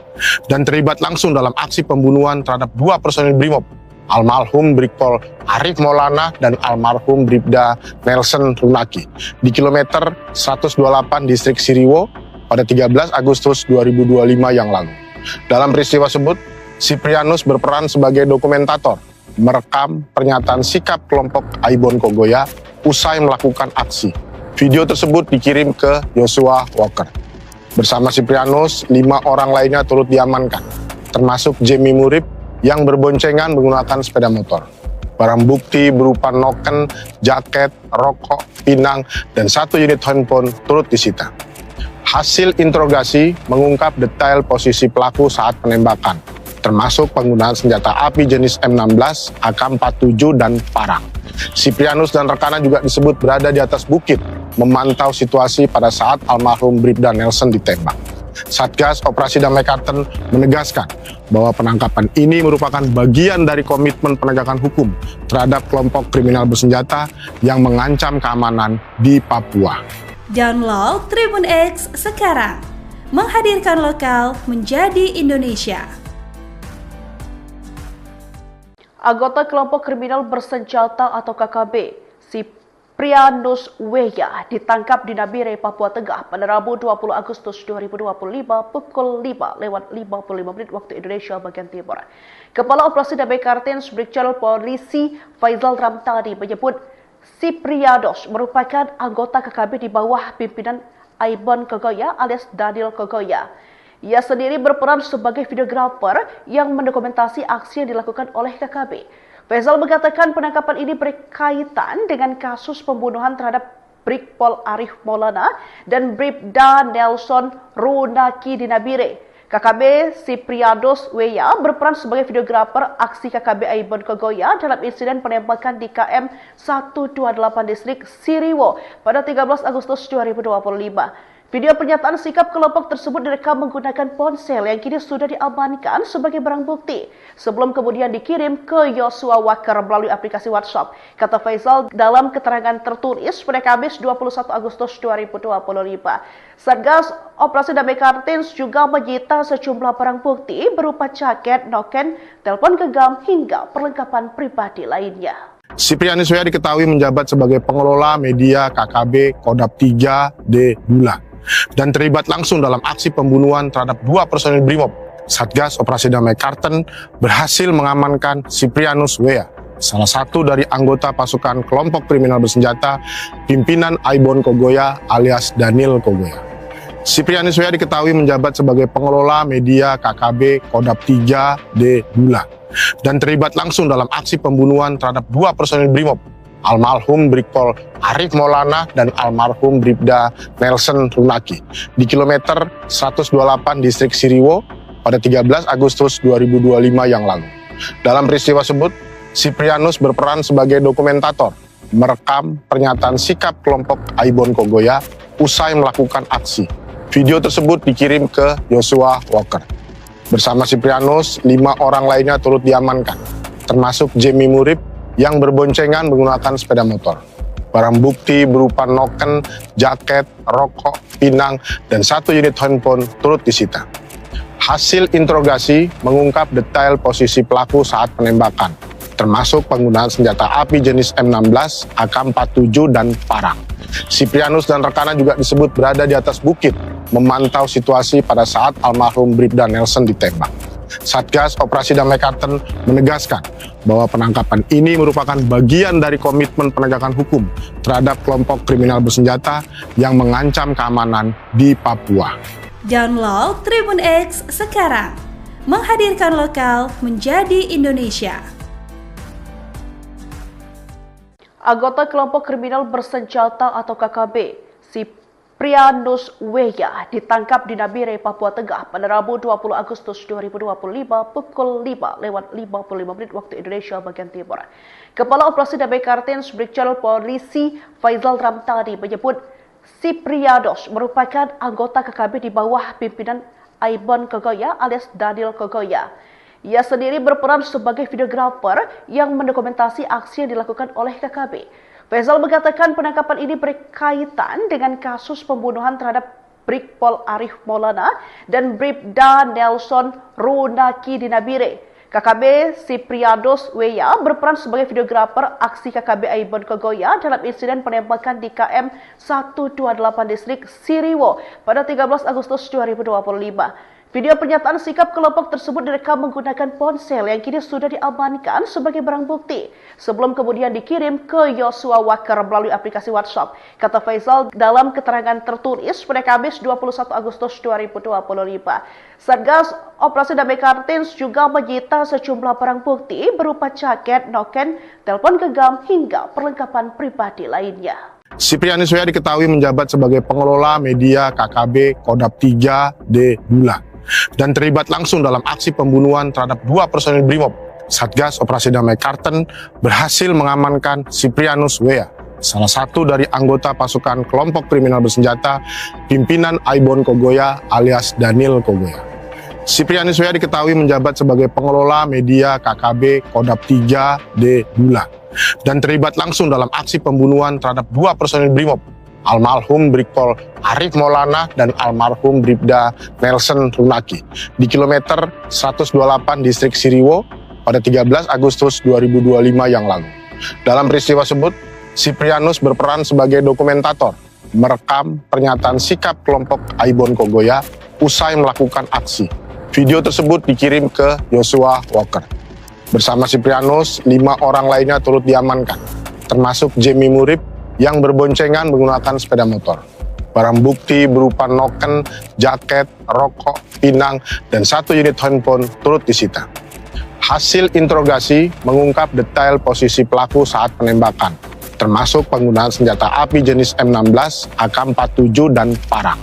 [SPEAKER 2] dan terlibat langsung dalam aksi pembunuhan terhadap 2 personil Brimob, almarhum Brigpol Arif Maulana dan almarhum Bribda Nelson Runaki di kilometer 128 distrik Siriwo pada 13 Agustus 2025 yang lalu. Dalam peristiwa tersebut, Siprianus berperan sebagai dokumentator, merekam pernyataan sikap kelompok Aibon Kogoya usai melakukan aksi. Video tersebut dikirim ke Yosua Walker. Bersama Siprianus, 5 orang lainnya turut diamankan, termasuk Jemi Murib yang berboncengan menggunakan sepeda motor. Barang bukti berupa noken, jaket, rokok, pinang, dan 1 unit handphone turut disita. Hasil interogasi mengungkap detail posisi pelaku saat penembakan, termasuk penggunaan senjata api jenis M16, AK-47, dan parang. Siprianus dan rekannya juga disebut berada di atas bukit, memantau situasi pada saat almarhum Bribda Nelson ditembak. Satgas Operasi Damai Karten menegaskan bahwa penangkapan ini merupakan bagian dari komitmen penegakan hukum terhadap kelompok kriminal bersenjata yang mengancam keamanan di Papua.
[SPEAKER 3] Download Tribun X sekarang, menghadirkan lokal menjadi Indonesia.
[SPEAKER 1] Anggota kelompok kriminal bersenjata atau KKB, Siprianus Weya ditangkap di Nabire, Papua Tengah pada Rabu 20 Agustus 2025 pukul 5:55 waktu Indonesia bagian Timur. Kepala Operasi Damai Kartins Brigjen Polisi Faisal Ramtani menyebut Siprianus merupakan anggota KKB di bawah pimpinan Aibon Kogoya alias Daniel Kogoya. Ia sendiri berperan sebagai videografer yang mendokumentasi aksi yang dilakukan oleh KKB. Faisal mengatakan penangkapan ini berkaitan dengan kasus pembunuhan terhadap Brigpol Arif Maulana dan Bribda Nelson Runaki di Nabire. KKB Siprianus Weya berperan sebagai videografer aksi KKB Aibon Kogoya dalam insiden penembakan di KM 128 distrik Siriwo pada 13 Agustus 2025. Video pernyataan sikap kelompok tersebut direkam menggunakan ponsel yang kini sudah diamankan sebagai barang bukti sebelum kemudian dikirim ke Yosua Walker melalui aplikasi WhatsApp. Kata Faisal dalam keterangan tertulis pada Kamis 21 Agustus 2025. Satgas Operasi Damai Kartins juga menyita sejumlah barang bukti berupa jaket, noken, telepon genggam hingga perlengkapan pribadi lainnya.
[SPEAKER 2] Siprianus Weya diketahui menjabat sebagai pengelola media KKB Kodap 3D Bula dan terlibat langsung dalam aksi pembunuhan terhadap 2 personil Brimob. Satgas Operasi Damai Karten berhasil mengamankan Siprianus Weya, salah satu dari anggota pasukan kelompok kriminal bersenjata pimpinan Aibon Kogoya alias Daniel Kogoya. Siprianus Weya diketahui menjabat sebagai pengelola media KKB Kodap 3D Bula dan terlibat langsung dalam aksi pembunuhan terhadap 2 personil Brimob, almarhum Brigpol Arif Maulana dan almarhum Bribda Nelson Runaki di kilometer 128 distrik Siriwo pada 13 Agustus 2025 yang lalu. Dalam peristiwa tersebut, Siprianus berperan sebagai dokumentator, merekam pernyataan sikap kelompok Aibon Kogoya usai melakukan aksi. Video tersebut dikirim ke Yosua Walker. Bersama Siprianus, 5 orang lainnya turut diamankan, termasuk Jemi Murib yang berboncengan menggunakan sepeda motor. Barang bukti berupa noken, jaket, rokok, pinang, dan 1 unit handphone turut disita. Hasil interogasi mengungkap detail posisi pelaku saat penembakan, termasuk penggunaan senjata api jenis M16, AK-47, dan parang. Siprianus dan rekannya juga disebut berada di atas bukit, memantau situasi pada saat almarhum Bribda Nelson ditembak. Satgas Operasi Damai Kartens menegaskan bahwa penangkapan ini merupakan bagian dari komitmen penegakan hukum terhadap kelompok kriminal bersenjata yang mengancam keamanan di Papua.
[SPEAKER 3] Download Tribun X sekarang, menghadirkan lokal menjadi Indonesia.
[SPEAKER 1] Anggota kelompok kriminal bersenjata atau KKB, Siprianus Weya, ditangkap di Nabire, Papua Tengah pada Rabu 20 Agustus 2025 pukul 5:55 waktu Indonesia bagian Timur. Kepala Operasi Damai Kartens Brigjen Polisi Faizal Ramtani menyebut Siprianus merupakan anggota KKB di bawah pimpinan Aibon Kogoya alias Daniel Kogoya. Ia sendiri berperan sebagai videografer yang mendokumentasi aksi yang dilakukan oleh KKB. Faizal mengatakan penangkapan ini berkaitan dengan kasus pembunuhan terhadap Brigpol Arif Maulana dan Bribda Nelson Runaki di Nabire. KKB Siprianus Weya berperan sebagai videografer aksi KKB Aibon Kogoya dalam insiden penembakan di KM 128 distrik Siriwo pada 13 Agustus 2025. Video pernyataan sikap kelompok tersebut direkam menggunakan ponsel yang kini sudah diamankan sebagai barang bukti sebelum kemudian dikirim ke Yosua Waker melalui aplikasi WhatsApp. Kata Faizal dalam keterangan tertulis pada Kamis 21 Agustus 2025. Satgas Operasi Damai Kartens juga menyita sejumlah barang bukti berupa jaket, noken, telepon genggam hingga perlengkapan pribadi lainnya.
[SPEAKER 2] Siprianus Weya diketahui menjabat sebagai pengelola media KKB Kodap 3D Bulan dan terlibat langsung dalam aksi pembunuhan terhadap 2 personil Brimob. Satgas Operasi Damai Kartens berhasil mengamankan Siprianus Weya, salah satu dari anggota pasukan kelompok kriminal bersenjata pimpinan Aibon Kogoya alias Daniel Kogoya. Siprianus Weya diketahui menjabat sebagai pengelola media KKB Kodap 3D Bulan dan terlibat langsung dalam aksi pembunuhan terhadap 2 personil Brimob, almarhum Brigpol Arif Maulana dan almarhum Bribda Nelson Runaki di kilometer 128 distrik Siriwo pada 13 Agustus 2025 yang lalu. Dalam peristiwa tersebut, Siprianus berperan sebagai dokumentator, merekam pernyataan sikap kelompok Aibon Kogoya usai melakukan aksi. Video tersebut dikirim ke Yosua Waker. Bersama Siprianus, 5 orang lainnya turut diamankan, termasuk Jemi Murib yang berboncengan menggunakan sepeda motor. Barang bukti berupa noken, jaket, rokok, pinang, dan 1 unit handphone turut disita. Hasil interogasi mengungkap detail posisi pelaku saat penembakan, termasuk penggunaan senjata api jenis M16, AK-47, dan parang.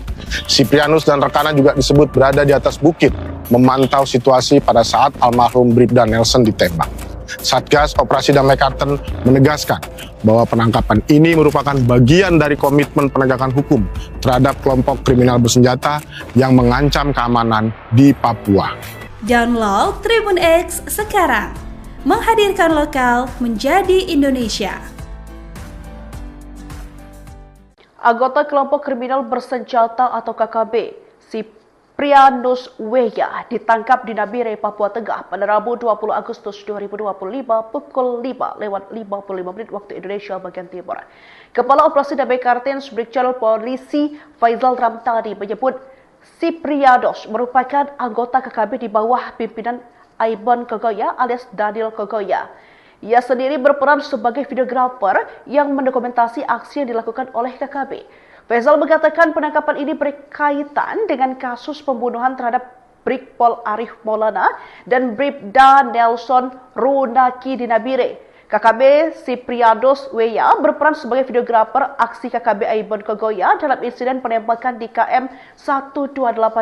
[SPEAKER 2] Siprianus dan rekannya juga disebut berada di atas bukit, memantau situasi pada saat almarhum Bribda Nelson ditembak. Satgas Operasi Damai Kartens menegaskan bahwa penangkapan ini merupakan bagian dari komitmen penegakan hukum terhadap kelompok kriminal bersenjata yang mengancam keamanan di Papua.
[SPEAKER 3] Download Tribun X sekarang, menghadirkan lokal menjadi Indonesia.
[SPEAKER 1] Anggota kelompok kriminal bersenjata atau KKB, Siprianus Weya, ditangkap di Nabire, Papua Tengah pada Rabu 20 Agustus 2025 pukul 5:55 waktu Indonesia bagian Timur. Kepala Operasi Damai Kartens Brigjen Polisi Faizal Ramtani menyebut Siprianus merupakan anggota KKB di bawah pimpinan Aibon Kogoya alias Daniel Kogoya. Ia sendiri berperan sebagai videografer yang mendokumentasi aksi yang dilakukan oleh KKB. Faizal mengatakan penangkapan ini berkaitan dengan kasus pembunuhan terhadap Brigpol Arif Maulana dan Bribda Nelson Runaki di Nabire. KKB Siprianus Weya berperan sebagai videografer aksi KKB Aibon Kogoya dalam insiden penembakan di KM 128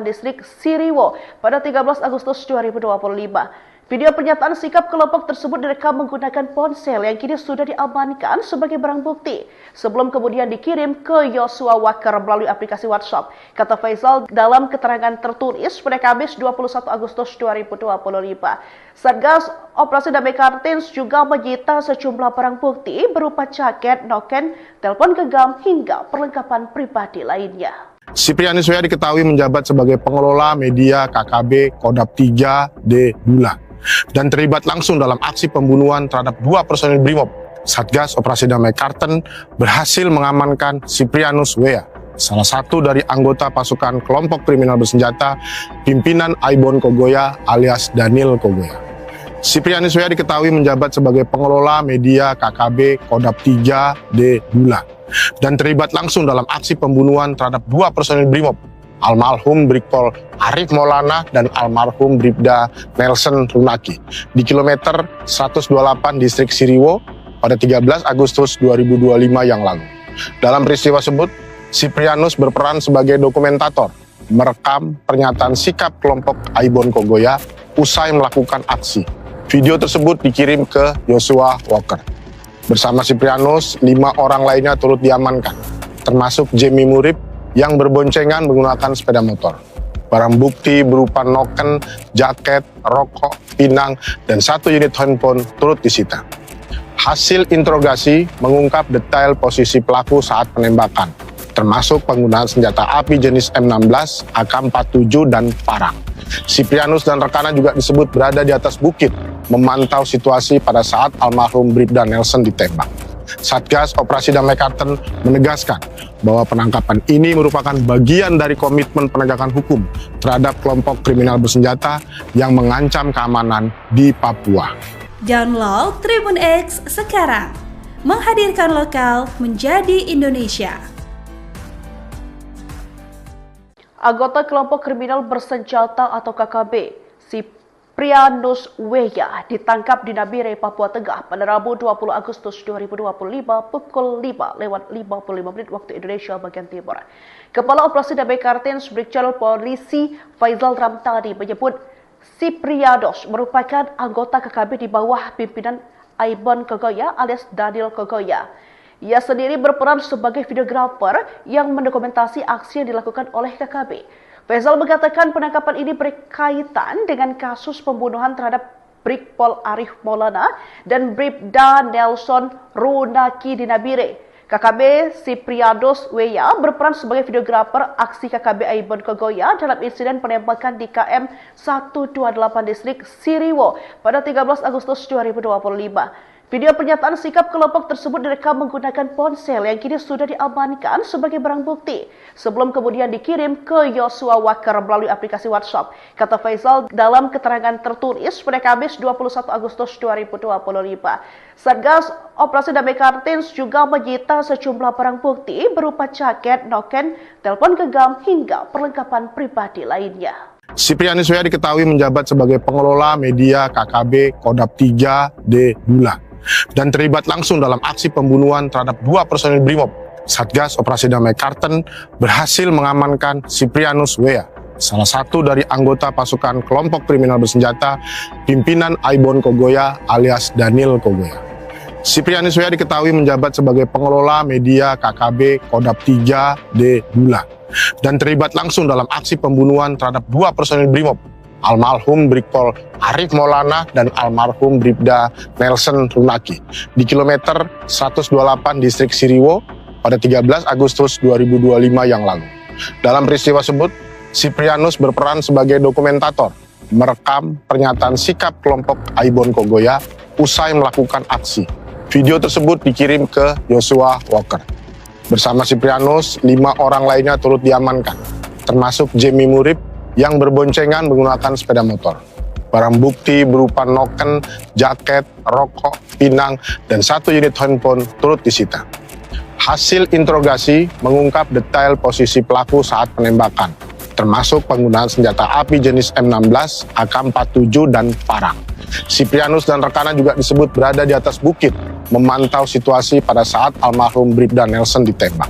[SPEAKER 1] distrik Siriwo pada 13 Agustus 2025. Video pernyataan sikap kelompok tersebut direkam menggunakan ponsel yang kini sudah diamankan sebagai barang bukti sebelum kemudian dikirim ke Joshua Walker melalui aplikasi WhatsApp. Kata Faisal dalam keterangan tertulis pada Kamis 21 Agustus 2025. Satgas Operasi Damai Kartens juga menyita sejumlah barang bukti berupa jaket, noken, telepon genggam hingga perlengkapan pribadi lainnya.
[SPEAKER 2] Siprianus W.A. diketahui menjabat sebagai pengelola media KKB Kodap 3D Bula dan terlibat langsung dalam aksi pembunuhan terhadap 2 personil Brimob. Satgas Operasi Damai Karten berhasil mengamankan Siprianus W.A., salah satu dari anggota pasukan kelompok kriminal bersenjata pimpinan Aibon Kogoya alias Daniel Kogoya. Siprianus W.A. diketahui menjabat sebagai pengelola media KKB Kodap 3D Bula dan terlibat langsung dalam aksi pembunuhan terhadap 2 personil Brimob, almarhum Brigpol Arif Maulana dan almarhum Bribda Nelson Runaki di kilometer 128 distrik Siriwo pada 13 Agustus 2025 yang lalu. Dalam peristiwa tersebut, Siprianus berperan sebagai dokumentator, merekam pernyataan sikap kelompok Aibon Kogoya usai melakukan aksi. Video tersebut dikirim ke Joshua Walker. Bersama Siprianus, 5 orang lainnya turut diamankan, termasuk Jamie Murib yang berboncengan menggunakan sepeda motor. Barang bukti berupa noken, jaket, rokok, pinang, dan 1 unit handphone turut disita. Hasil interogasi mengungkap detail posisi pelaku saat penembakan, termasuk penggunaan senjata api jenis M16, AK-47, dan parang. Siprianus dan rekannya juga disebut berada di atas bukit, memantau situasi pada saat almarhum Bribda Nelson ditembak. Satgas Operasi Damai Karten menegaskan bahwa penangkapan ini merupakan bagian dari komitmen penegakan hukum terhadap kelompok kriminal bersenjata yang mengancam keamanan di Papua.
[SPEAKER 3] Download Tribun X sekarang, menghadirkan lokal menjadi Indonesia.
[SPEAKER 1] Anggota kelompok kriminal bersenjata atau KKB, Siprianus W.A. ditangkap di Nabire, Papua Tengah pada Rabu 20 Agustus 2025 pukul 5:55 waktu Indonesia bagian Timur. Kepala Operasi Damai Kartens Brigjen Polisi Faisal Ramtani menyebut Siprianus merupakan anggota KKB di bawah pimpinan Aibon Kogoya alias Daniel Kogoya. Ia sendiri berperan sebagai videografer yang mendokumentasi aksi yang dilakukan oleh KKB. Faisal mengatakan penangkapan ini berkaitan dengan kasus pembunuhan terhadap Brigpol Arif Maulana dan Bribda Nelson Runaki di Nabire. KKB Siprianus W.A. berperan sebagai videografer aksi KKB Aibon Kogoya dalam insiden penembakan di KM 128 distrik Siriwo pada 13 Agustus 2025. Video pernyataan sikap kelompok tersebut direkam menggunakan ponsel yang kini sudah diamankan sebagai barang bukti sebelum kemudian dikirim ke Joshua Walker melalui aplikasi WhatsApp. Kata Faisal dalam keterangan tertulis pada Kamis 21 Agustus 2025. Satgas Operasi Damai Kartens juga menyita sejumlah barang bukti berupa jaket, noken, telepon genggam hingga perlengkapan pribadi lainnya.
[SPEAKER 2] Siprianus W.A. diketahui menjabat sebagai pengelola media KKB Kodap 3D Bula dan terlibat langsung dalam aksi pembunuhan terhadap 2 personil Brimob. Satgas Operasi Damai Karten berhasil mengamankan Siprianus W.A., salah satu dari anggota pasukan kelompok kriminal bersenjata pimpinan Aibon Kogoya alias Daniel Kogoya. Siprianus W.A. diketahui menjabat sebagai pengelola media KKB Kodap 3D Bula dan terlibat langsung dalam aksi pembunuhan terhadap 2 personil Brimob, almarhum Brigpol Arif Maulana dan almarhum Bribda Nelson Runaki di kilometer 128 distrik Siriwo pada 13 Agustus 2025 yang lalu. Dalam peristiwa tersebut, Siprianus berperan sebagai dokumentator, merekam pernyataan sikap kelompok Aibon Kogoya usai melakukan aksi. Video tersebut dikirim ke Joshua Walker. Bersama Siprianus, 5 orang lainnya turut diamankan, termasuk Jamie Murib yang berboncengan menggunakan sepeda motor. Barang bukti berupa noken, jaket, rokok, pinang, dan 1 unit handphone turut disita. Hasil interogasi mengungkap detail posisi pelaku saat penembakan, termasuk penggunaan senjata api jenis M16, AK-47, dan parang. Siprianus dan rekannya juga disebut berada di atas bukit, memantau situasi pada saat almarhum Bribda Nelson ditembak.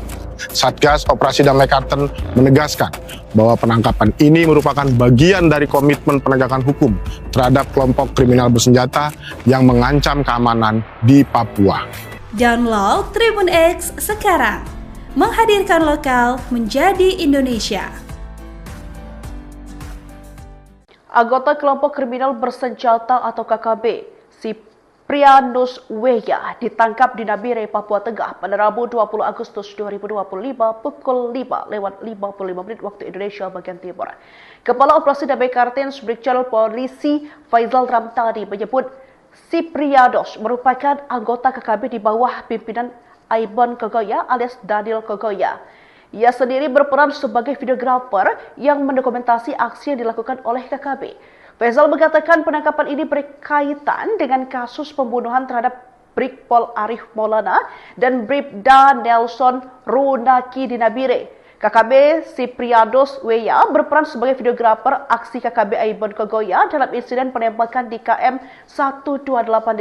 [SPEAKER 2] Satgas Operasi Damai Kartens menegaskan bahwa penangkapan ini merupakan bagian dari komitmen penegakan hukum terhadap kelompok kriminal bersenjata yang mengancam keamanan di Papua.
[SPEAKER 3] Download Tribun X sekarang, menghadirkan lokal menjadi Indonesia.
[SPEAKER 1] Anggota kelompok kriminal bersenjata atau KKB, Siprianus Weya ditangkap di Nabire, Papua Tengah pada Rabu 20 Agustus 2025 pukul 5:55 waktu Indonesia bagian Timur. Kepala Operasi Damai Kartens Brigjen Polisi Faizal Ramtani menyebut Siprianus merupakan anggota KKB di bawah pimpinan Aibon Kogoya alias Daniel Kogoya. Ia sendiri berperan sebagai videografer yang mendokumentasi aksi yang dilakukan oleh KKB. Faizal mengatakan penangkapan ini berkaitan dengan kasus pembunuhan terhadap Brigpol Arif Maulana dan Bribda Nelson Runaki di Nabire. KKB Siprianus Weya berperan sebagai videografer aksi KKB Aibon Kogoya dalam insiden penembakan di KM 128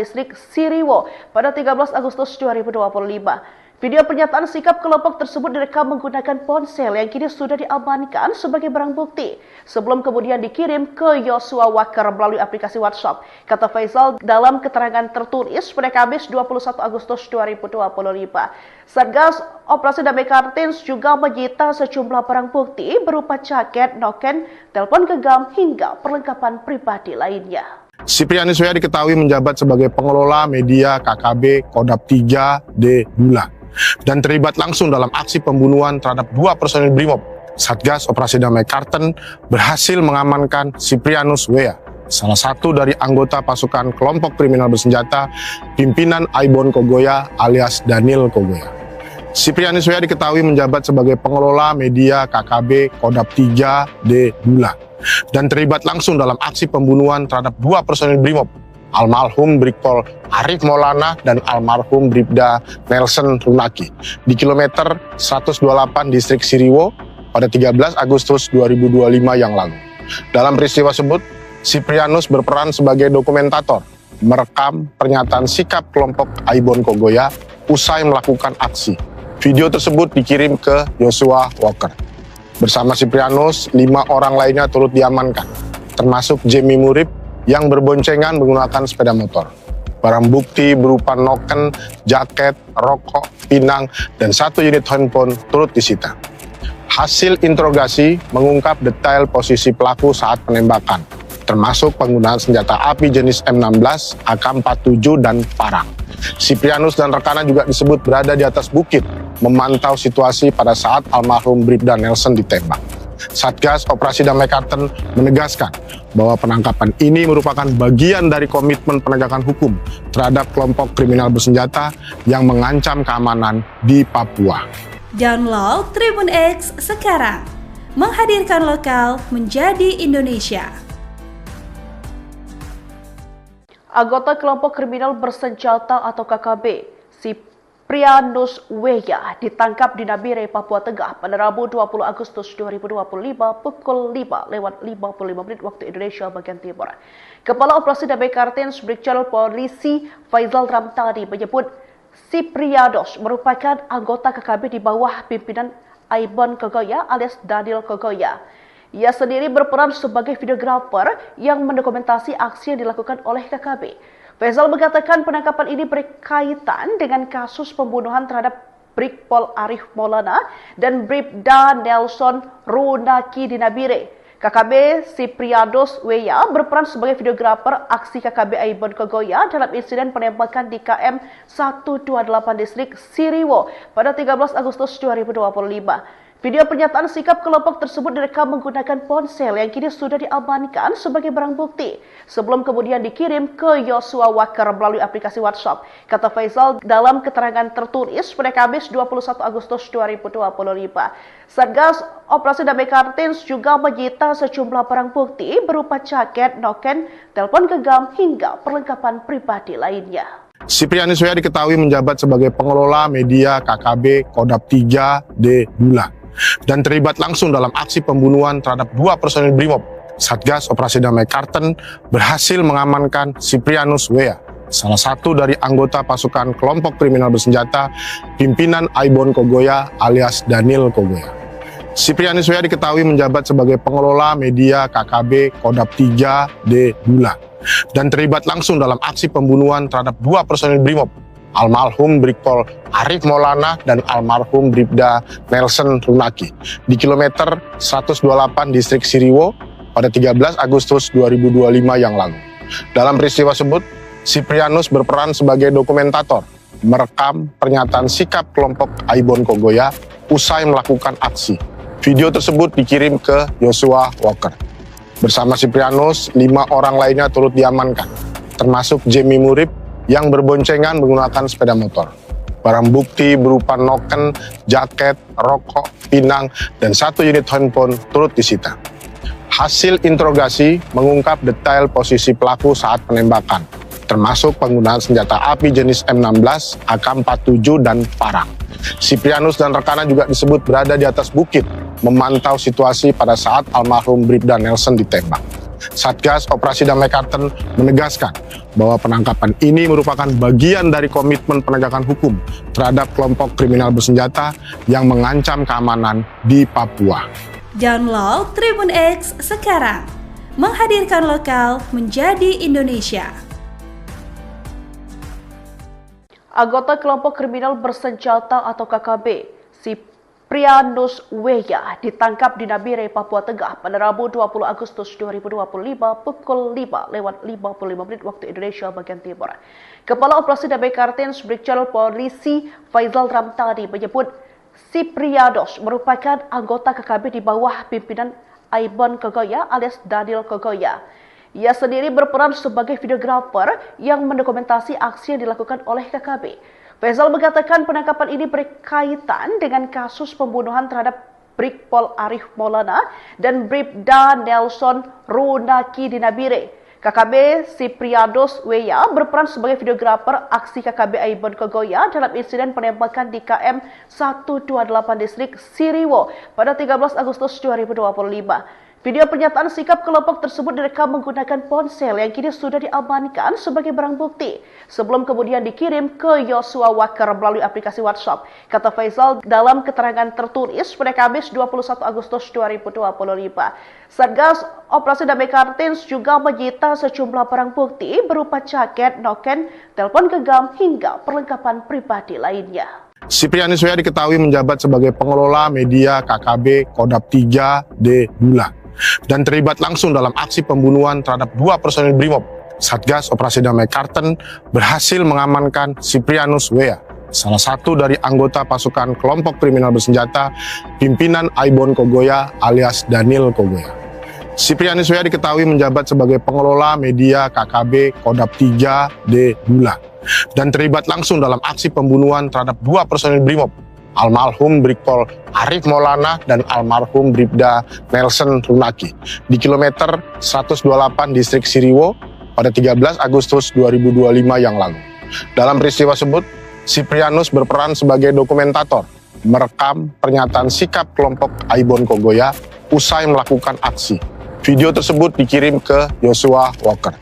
[SPEAKER 1] distrik Siriwo pada 13 Agustus 2025. Video pernyataan sikap kelompok tersebut direkam menggunakan ponsel yang kini sudah diamankan sebagai barang bukti sebelum kemudian dikirim ke Yosua Walker melalui aplikasi WhatsApp. Kata Faizal dalam keterangan tertulis pada Kamis 21 Agustus 2025. Satgas Operasi Damai Kartens juga menyita sejumlah barang bukti berupa jaket, noken, telepon genggam hingga perlengkapan pribadi lainnya.
[SPEAKER 2] Siprianus Weya diketahui menjabat sebagai pengelola media KKB Kodap 3D Bulan dan terlibat langsung dalam aksi pembunuhan terhadap 2 personil Brimob. Satgas Operasi Damai Kartens berhasil mengamankan Siprianus Weya, salah satu dari anggota pasukan kelompok kriminal bersenjata pimpinan Aibon Kogoya alias Daniel Kogoya. Siprianus Weya diketahui menjabat sebagai pengelola media KKB Kodap 3D Bulan dan terlibat langsung dalam aksi pembunuhan terhadap 2 personil Brimob, almarhum Brigpol Arif Maulana dan almarhum Bribda Nelson Runaki di kilometer 128 distrik Siriwo pada 13 Agustus 2025 yang lalu. Dalam peristiwa tersebut, Siprianus berperan sebagai dokumentator, merekam pernyataan sikap kelompok Aibon Kogoya usai melakukan aksi. Video tersebut dikirim ke Yosua Walker. Bersama Siprianus, 5 orang lainnya turut diamankan, termasuk Jemi Murib yang berboncengan menggunakan sepeda motor. Barang bukti berupa noken, jaket, rokok, pinang, dan 1 unit handphone turut disita. Hasil interogasi mengungkap detail posisi pelaku saat penembakan, termasuk penggunaan senjata api jenis M16, AK-47, dan parang. Siprianus dan rekannya juga disebut berada di atas bukit, memantau situasi pada saat almarhum Bribda Nelson ditembak. Satgas Operasi Damai Kartens menegaskan bahwa penangkapan ini merupakan bagian dari komitmen penegakan hukum terhadap kelompok kriminal bersenjata yang mengancam keamanan di Papua.
[SPEAKER 3] Download Tribun X sekarang, menghadirkan lokal menjadi Indonesia.
[SPEAKER 1] Anggota kelompok kriminal bersenjata atau KKB, Siprianus Weya ditangkap di Nabire, Papua Tengah pada Rabu 20 Agustus 2025 pukul 5:55 waktu Indonesia bagian Timur. Kepala Operasi Damai Kartens Brigjen Polisi Faizal Ramtani menyebut Siprianus merupakan anggota KKB di bawah pimpinan Aibon Kogoya alias Daniel Kogoya. Ia sendiri berperan sebagai videografer yang mendokumentasi aksi yang dilakukan oleh KKB. Faizal mengatakan penangkapan ini berkaitan dengan kasus pembunuhan terhadap Brigpol Arif Maulana dan Bribda Nelson Runaki di Nabire. KKB Siprianus Weya berperan sebagai videografer aksi KKB Aibon Kogoya dalam insiden penembakan di KM 128 distrik Siriwo pada 13 Agustus 2025. Video pernyataan sikap kelompok tersebut direkam menggunakan ponsel yang kini sudah diamankan sebagai barang bukti sebelum kemudian dikirim ke Yosua Walker melalui aplikasi WhatsApp. Kata Faizal dalam keterangan tertulis pada Kamis 21 Agustus 2025. Satgas Operasi Damai Kartens juga menyita sejumlah barang bukti berupa jaket, noken, telepon genggam hingga perlengkapan pribadi lainnya.
[SPEAKER 2] Siprianus Weya diketahui menjabat sebagai pengelola media KKB Kodap 3D Bulan dan terlibat langsung dalam aksi pembunuhan terhadap 2 personil Brimob. Satgas Operasi Damai Kartens berhasil mengamankan Siprianus Weya, salah satu dari anggota pasukan kelompok kriminal bersenjata pimpinan Aibon Kogoya alias Daniel Kogoya. Siprianus Weya diketahui menjabat sebagai pengelola media KKB Kodam 3D Dula dan terlibat langsung dalam aksi pembunuhan terhadap dua personil Brimob, almarhum Brigpol Arif Maulana dan almarhum Bribda Nelson Runaki di kilometer 128 distrik Siriwo pada 13 Agustus 2025 yang lalu. Dalam peristiwa tersebut, Siprianus berperan sebagai dokumentator, merekam pernyataan sikap kelompok Aibon Kogoya usai melakukan aksi. Video tersebut dikirim ke Joshua Walker. Bersama Siprianus, 5 orang lainnya turut diamankan, termasuk Jamie Murib yang berboncengan menggunakan sepeda motor. Barang bukti berupa noken, jaket, rokok, pinang, dan 1 unit handphone turut disita. Hasil interogasi mengungkap detail posisi pelaku saat penembakan, termasuk penggunaan senjata api jenis M16, AK-47, dan parang. Siprianus dan rekannya juga disebut berada di atas bukit, memantau situasi pada saat almarhum Bribda Nelson ditembak. Satgas Operasi Damai Kartens menegaskan bahwa penangkapan ini merupakan bagian dari komitmen penegakan hukum terhadap kelompok kriminal bersenjata yang mengancam keamanan di Papua.
[SPEAKER 3] Download Tribun X sekarang, menghadirkan lokal menjadi Indonesia.
[SPEAKER 1] Anggota kelompok kriminal bersenjata atau KKB, Siprianus Weya ditangkap di Nabire, Papua Tengah pada Rabu 20 Agustus 2025 pukul 5:55 waktu Indonesia bagian Timur. Kepala Operasi Damai Kartens Brigjen Polisi Faizal Ramtani menyebut Siprianus merupakan anggota KKB di bawah pimpinan Aibon Kogoya alias Daniel Kogoya. Ia sendiri berperan sebagai videografer yang mendokumentasi aksi yang dilakukan oleh KKB. Faizal mengatakan penangkapan ini berkaitan dengan kasus pembunuhan terhadap Brigpol Arif Maulana dan Bribda Nelson Runaki di Nabire. KKB Siprianus Weya berperan sebagai videografer aksi KKB Aibon Kogoya dalam insiden penembakan di KM 128 distrik Siriwo pada 13 Agustus 2025. Video pernyataan sikap kelompok tersebut direkam menggunakan ponsel yang kini sudah diamankan sebagai barang bukti sebelum kemudian dikirim ke Joshua Walker melalui aplikasi WhatsApp. Kata Faizal dalam keterangan tertulis pada Kamis 21 Agustus 2025. Satgas Operasi Damai Kartens juga menyita sejumlah barang bukti berupa jaket, noken, telepon genggam hingga perlengkapan pribadi lainnya.
[SPEAKER 2] Siprianus Weya diketahui menjabat sebagai pengelola media KKB Kodam 3D Dula dan terlibat langsung dalam aksi pembunuhan terhadap dua personil Brimob. Satgas Operasi Damai Kartens berhasil mengamankan Siprianus Weya, salah satu dari anggota pasukan kelompok kriminal bersenjata pimpinan Aibon Kogoya alias Daniel Kogoya. Siprianus Weya diketahui menjabat sebagai pengelola media KKB Kodam 3D Dula dan terlibat langsung dalam aksi pembunuhan terhadap dua personil Brimob, almarhum Brigpol Arif Maulana dan almarhum Bribda Nelson Runaki di kilometer 128 distrik Siriwo pada 13 Agustus 2025 yang lalu. Dalam peristiwa tersebut, Siprianus berperan sebagai dokumentator, merekam pernyataan sikap kelompok Aibon Kogoya usai melakukan aksi. Video tersebut dikirim ke Joshua Walker.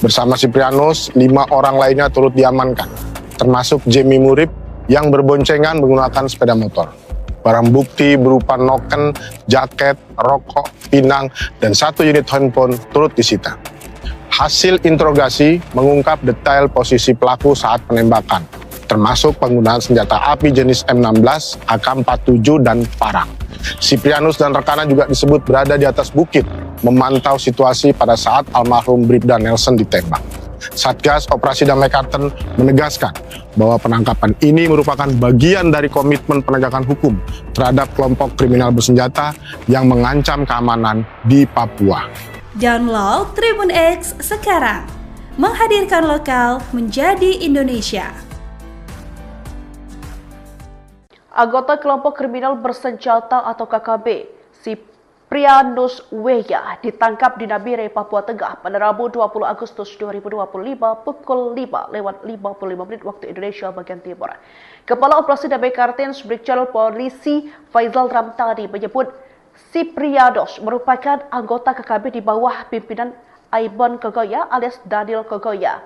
[SPEAKER 2] Bersama Siprianus, 5 orang lainnya turut diamankan, termasuk Jamie Murib yang berboncengan menggunakan sepeda motor. Barang bukti berupa noken, jaket, rokok, pinang, dan 1 unit handphone turut disita. Hasil interogasi mengungkap detail posisi pelaku saat penembakan, termasuk penggunaan senjata api jenis M16, AK-47, dan parang. Siprianus dan rekannya juga disebut berada di atas bukit, memantau situasi pada saat almarhum Bribda Nelson ditembak. Satgas Operasi Damai Kartens menegaskan bahwa penangkapan ini merupakan bagian dari komitmen penegakan hukum terhadap kelompok kriminal bersenjata yang mengancam keamanan di Papua.
[SPEAKER 3] Download Tribun X sekarang, menghadirkan lokal menjadi Indonesia.
[SPEAKER 1] Anggota kelompok kriminal bersenjata atau KKB, Siprianus Weya ditangkap di Nabire, Papua Tengah pada Rabu 20 Agustus 2025 pukul 5:55 waktu Indonesia bagian Timur. Kepala Operasi Damai Kartens Brigjen Polisi Faizal Ramtani menyebut Siprianus merupakan anggota KKB di bawah pimpinan Aibon Kogoya alias Daniel Kogoya.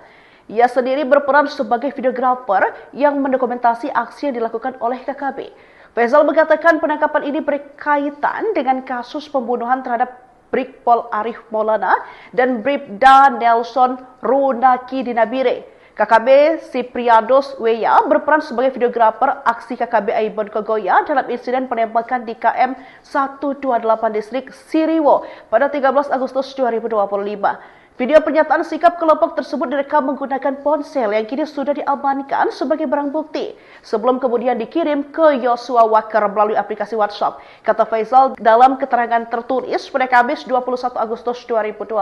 [SPEAKER 1] Ia sendiri berperan sebagai videografer yang mendokumentasi aksi yang dilakukan oleh KKB. Faizal mengatakan penangkapan ini berkaitan dengan kasus pembunuhan terhadap Brigpol Arif Maulana dan Bribda Nelson Runaki di Nabire. KKB Sipriados Weya berperan sebagai videografer aksi KKB Aibon Kogoya dalam insiden penembakan di KM 128 distrik Siriwo pada 13 Agustus 2025. Video pernyataan sikap kelompok tersebut direkam menggunakan ponsel yang kini sudah diamankan sebagai barang bukti sebelum kemudian dikirim ke Yosua Wakar melalui aplikasi WhatsApp. Kata Faizal dalam keterangan tertulis pada Kamis 21 Agustus 2025.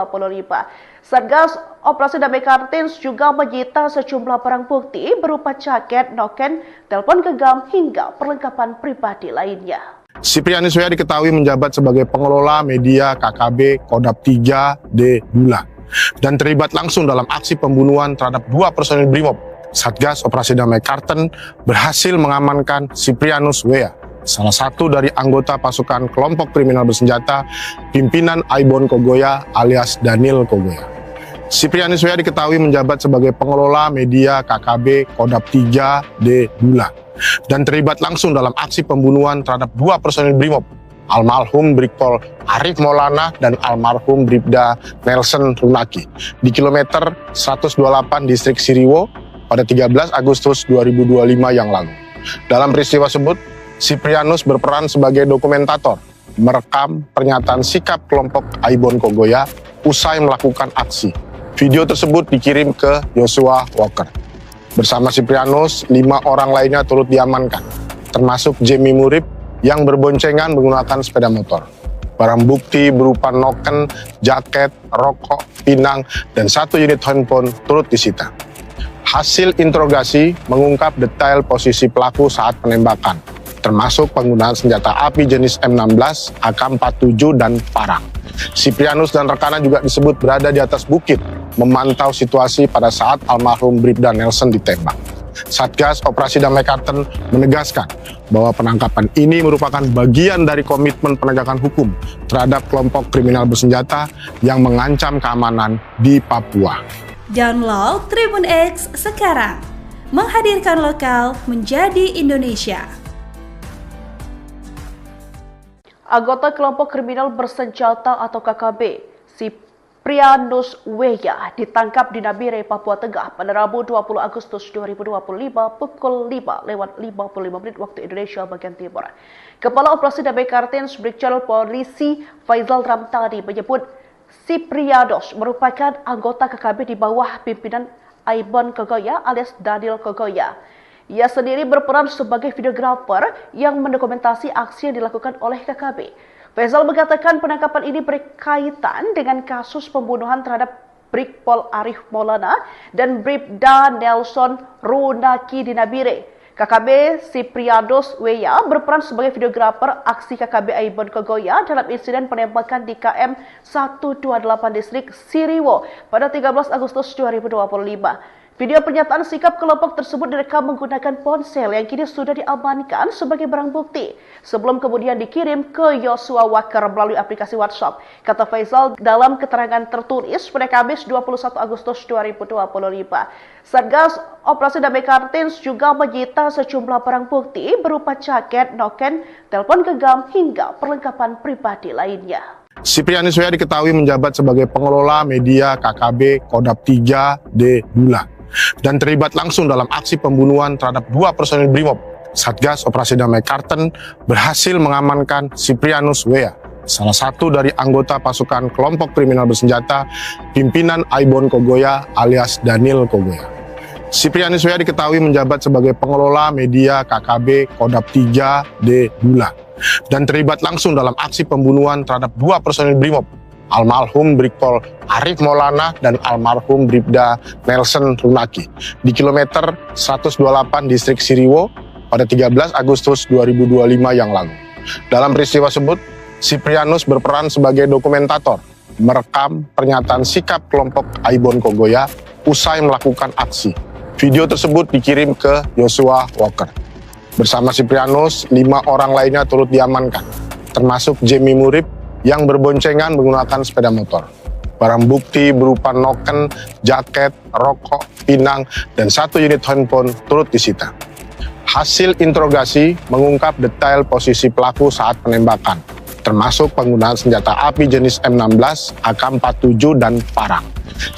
[SPEAKER 1] Satgas Operasi Damai Kartins juga menyita sejumlah barang bukti berupa jaket, noken, telepon genggam hingga perlengkapan pribadi lainnya.
[SPEAKER 2] Siprianus Weya diketahui menjabat sebagai pengelola media KKB Kodap 3D Bulan dan terlibat langsung dalam aksi pembunuhan terhadap 2 personil Brimob. Satgas Operasi Damai Karten berhasil mengamankan Siprianus Weya, salah satu dari anggota pasukan kelompok kriminal bersenjata pimpinan Aibon Kogoya alias Daniel Kogoya. Siprianus Weya diketahui menjabat sebagai pengelola media KKB Kodap 3D Bulan dan terlibat langsung dalam aksi pembunuhan terhadap 2 personil Brimob, almarhum Brigpol Arif Maulana dan almarhum Bribda Nelson Runaki di kilometer 128 distrik Siriwo pada 13 Agustus 2025 yang lalu. Dalam peristiwa tersebut, Siprianus berperan sebagai dokumentator, merekam pernyataan sikap kelompok Aibon Kogoya usai melakukan aksi. Video tersebut dikirim ke Yosua Walker. Bersama Siprianus, 5 orang lainnya turut diamankan, termasuk Jemi Murib yang berboncengan menggunakan sepeda motor. Barang bukti berupa noken, jaket, rokok, pinang, dan 1 unit handphone turut disita. Hasil interogasi mengungkap detail posisi pelaku saat penembakan, termasuk penggunaan senjata api jenis M16, AK-47, dan parang. Siprianus dan rekannya juga disebut berada di atas bukit, memantau situasi pada saat almarhum Bribda Nelson ditembak. Satgas Operasi Damai Karten menegaskan bahwa penangkapan ini merupakan bagian dari komitmen penegakan hukum terhadap kelompok kriminal bersenjata yang mengancam keamanan di Papua.
[SPEAKER 3] Download Tribun X sekarang, menghadirkan lokal menjadi Indonesia.
[SPEAKER 1] Anggota kelompok kriminal bersenjata atau KKB, Siprianus Weya ditangkap di Nabire, Papua Tengah pada Rabu 20 Agustus 2025 pukul 5:55 waktu Indonesia bagian Timur. Kepala Operasi Damai Kartins Brigjen Polisi Faizal Ramtani menyebut Siprianus merupakan anggota KKB di bawah pimpinan Aibon Kogoya alias Daniel Kogoya. Ia sendiri berperan sebagai videografer yang mendokumentasi aksi yang dilakukan oleh KKB. Faizal mengatakan penangkapan ini berkaitan dengan kasus pembunuhan terhadap Brigpol Arif Maulana dan Bribda Nelson Runaki di Nabire. KKB Siprianus Weya berperan sebagai videografer aksi KKB Aibon Kogoya dalam insiden penembakan di KM 128 distrik Siriwo pada 13 Agustus 2025. Video pernyataan sikap kelompok tersebut direkam menggunakan ponsel yang kini sudah diamankan sebagai barang bukti sebelum kemudian dikirim ke Yosua Wakar melalui aplikasi WhatsApp. Kata Faizal dalam keterangan tertulis pada Kamis 21 Agustus 2025. Satgas Operasi Damai Kartins juga menyita sejumlah barang bukti berupa jaket, noken, telepon genggam hingga perlengkapan pribadi lainnya.
[SPEAKER 2] Siprianus Weya diketahui menjabat sebagai pengelola media KKB Kodap 3D Bulan dan terlibat langsung dalam aksi pembunuhan terhadap 2 personil Brimob. Satgas Operasi Damai Karten berhasil mengamankan Siprianus Weya, salah satu dari anggota pasukan kelompok kriminal bersenjata pimpinan Aibon Kogoya alias Daniel Kogoya. Siprianus Weya diketahui menjabat sebagai pengelola media KKB Kodap 3D Bulan dan terlibat langsung dalam aksi pembunuhan terhadap 2 personil Brimob, almarhum Brigpol Arif Maulana dan almarhum Bribda Nelson Runaki di kilometer 128 distrik Siriwo pada 13 Agustus 2025 yang lalu. Dalam peristiwa tersebut, Siprianus berperan sebagai dokumentator, merekam pernyataan sikap kelompok Aibon Kogoya usai melakukan aksi. Video tersebut dikirim ke Yosua Walker. Bersama Siprianus, 5 orang lainnya turut diamankan, termasuk Jemi Murib yang berboncengan menggunakan sepeda motor. Barang bukti berupa noken, jaket, rokok, pinang, dan 1 unit handphone turut disita. Hasil interogasi mengungkap detail posisi pelaku saat penembakan, termasuk penggunaan senjata api jenis M16, AK-47, dan parang.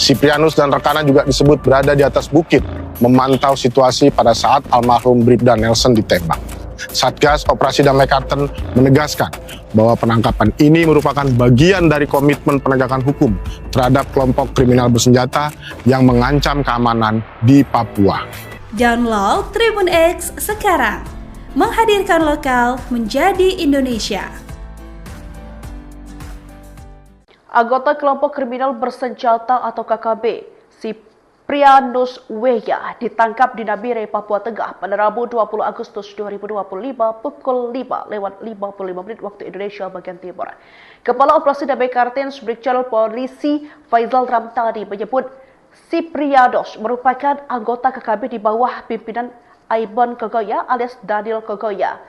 [SPEAKER 2] Siprianus dan rekannya juga disebut berada di atas bukit, memantau situasi pada saat almarhum Bribda Nelson ditembak. Satgas Operasi Damai Kartens menegaskan bahwa penangkapan ini merupakan bagian dari komitmen penegakan hukum terhadap kelompok kriminal bersenjata yang mengancam keamanan di Papua.
[SPEAKER 3] Download Tribun X sekarang, menghadirkan lokal menjadi Indonesia.
[SPEAKER 1] Anggota kelompok kriminal bersenjata atau KKB, Siprianus Weya, ditangkap di Nabire, Papua Tengah pada Rabu 20 Agustus 2025 pukul 5:55 waktu Indonesia bagian Timur. Kepala Operasi Damai Kartens Brigjen Polisi Faizal Ramtani menyebut Siprianus merupakan anggota KKB di bawah pimpinan Aibon Kogoya alias Daniel Kogoya.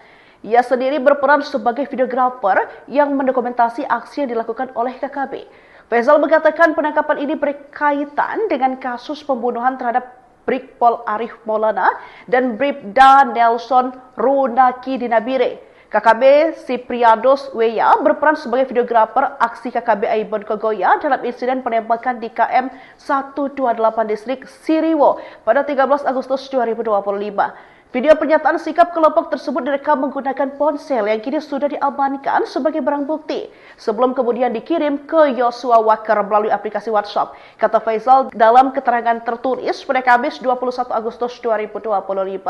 [SPEAKER 1] Ia sendiri berperan sebagai videografer yang mendokumentasi aksi yang dilakukan oleh KKB. Faizal mengatakan penangkapan ini berkaitan dengan kasus pembunuhan terhadap Brigpol Arif Maulana dan Bribda Nelson Runaki di Nabire. KKB Siprianus Weya berperan sebagai videografer aksi KKB Aibon Kogoya dalam insiden penembakan di KM 128 distrik Siriwo pada 13 Agustus 2025. Video pernyataan sikap kelompok tersebut direkam menggunakan ponsel yang kini sudah diamankan sebagai barang bukti sebelum kemudian dikirim ke Yosua Walker melalui aplikasi WhatsApp. Kata Faizal dalam keterangan tertulis pada Kamis 21 Agustus 2025.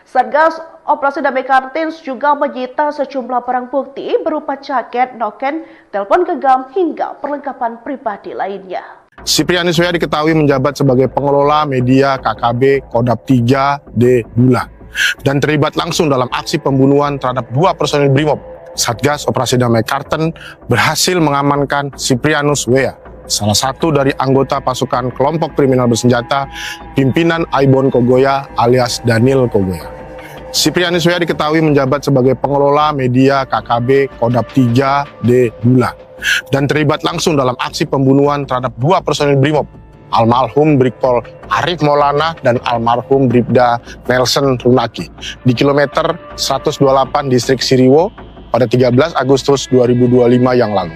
[SPEAKER 1] Satgas Operasi Damai Kartens juga menyita sejumlah barang bukti berupa jaket, noken, telepon genggam hingga perlengkapan pribadi lainnya.
[SPEAKER 2] Siprianus Weya diketahui menjabat sebagai pengelola media KKB Kodap 3D Bulan dan terlibat langsung dalam aksi pembunuhan terhadap 2 personil Brimob. Satgas Operasi Damai Kartens berhasil mengamankan Siprianus Weya, salah satu dari anggota pasukan kelompok kriminal bersenjata pimpinan Aibon Kogoya alias Daniel Kogoya. Siprianus Weya diketahui menjabat sebagai pengelola media KKB Kodap 3D Bulan dan terlibat langsung dalam aksi pembunuhan terhadap 2 personil Brimob, almarhum Brigpol Arif Maulana dan almarhum Bribda Nelson Runaki di kilometer 128 distrik Siriwo pada 13 Agustus 2025 yang lalu.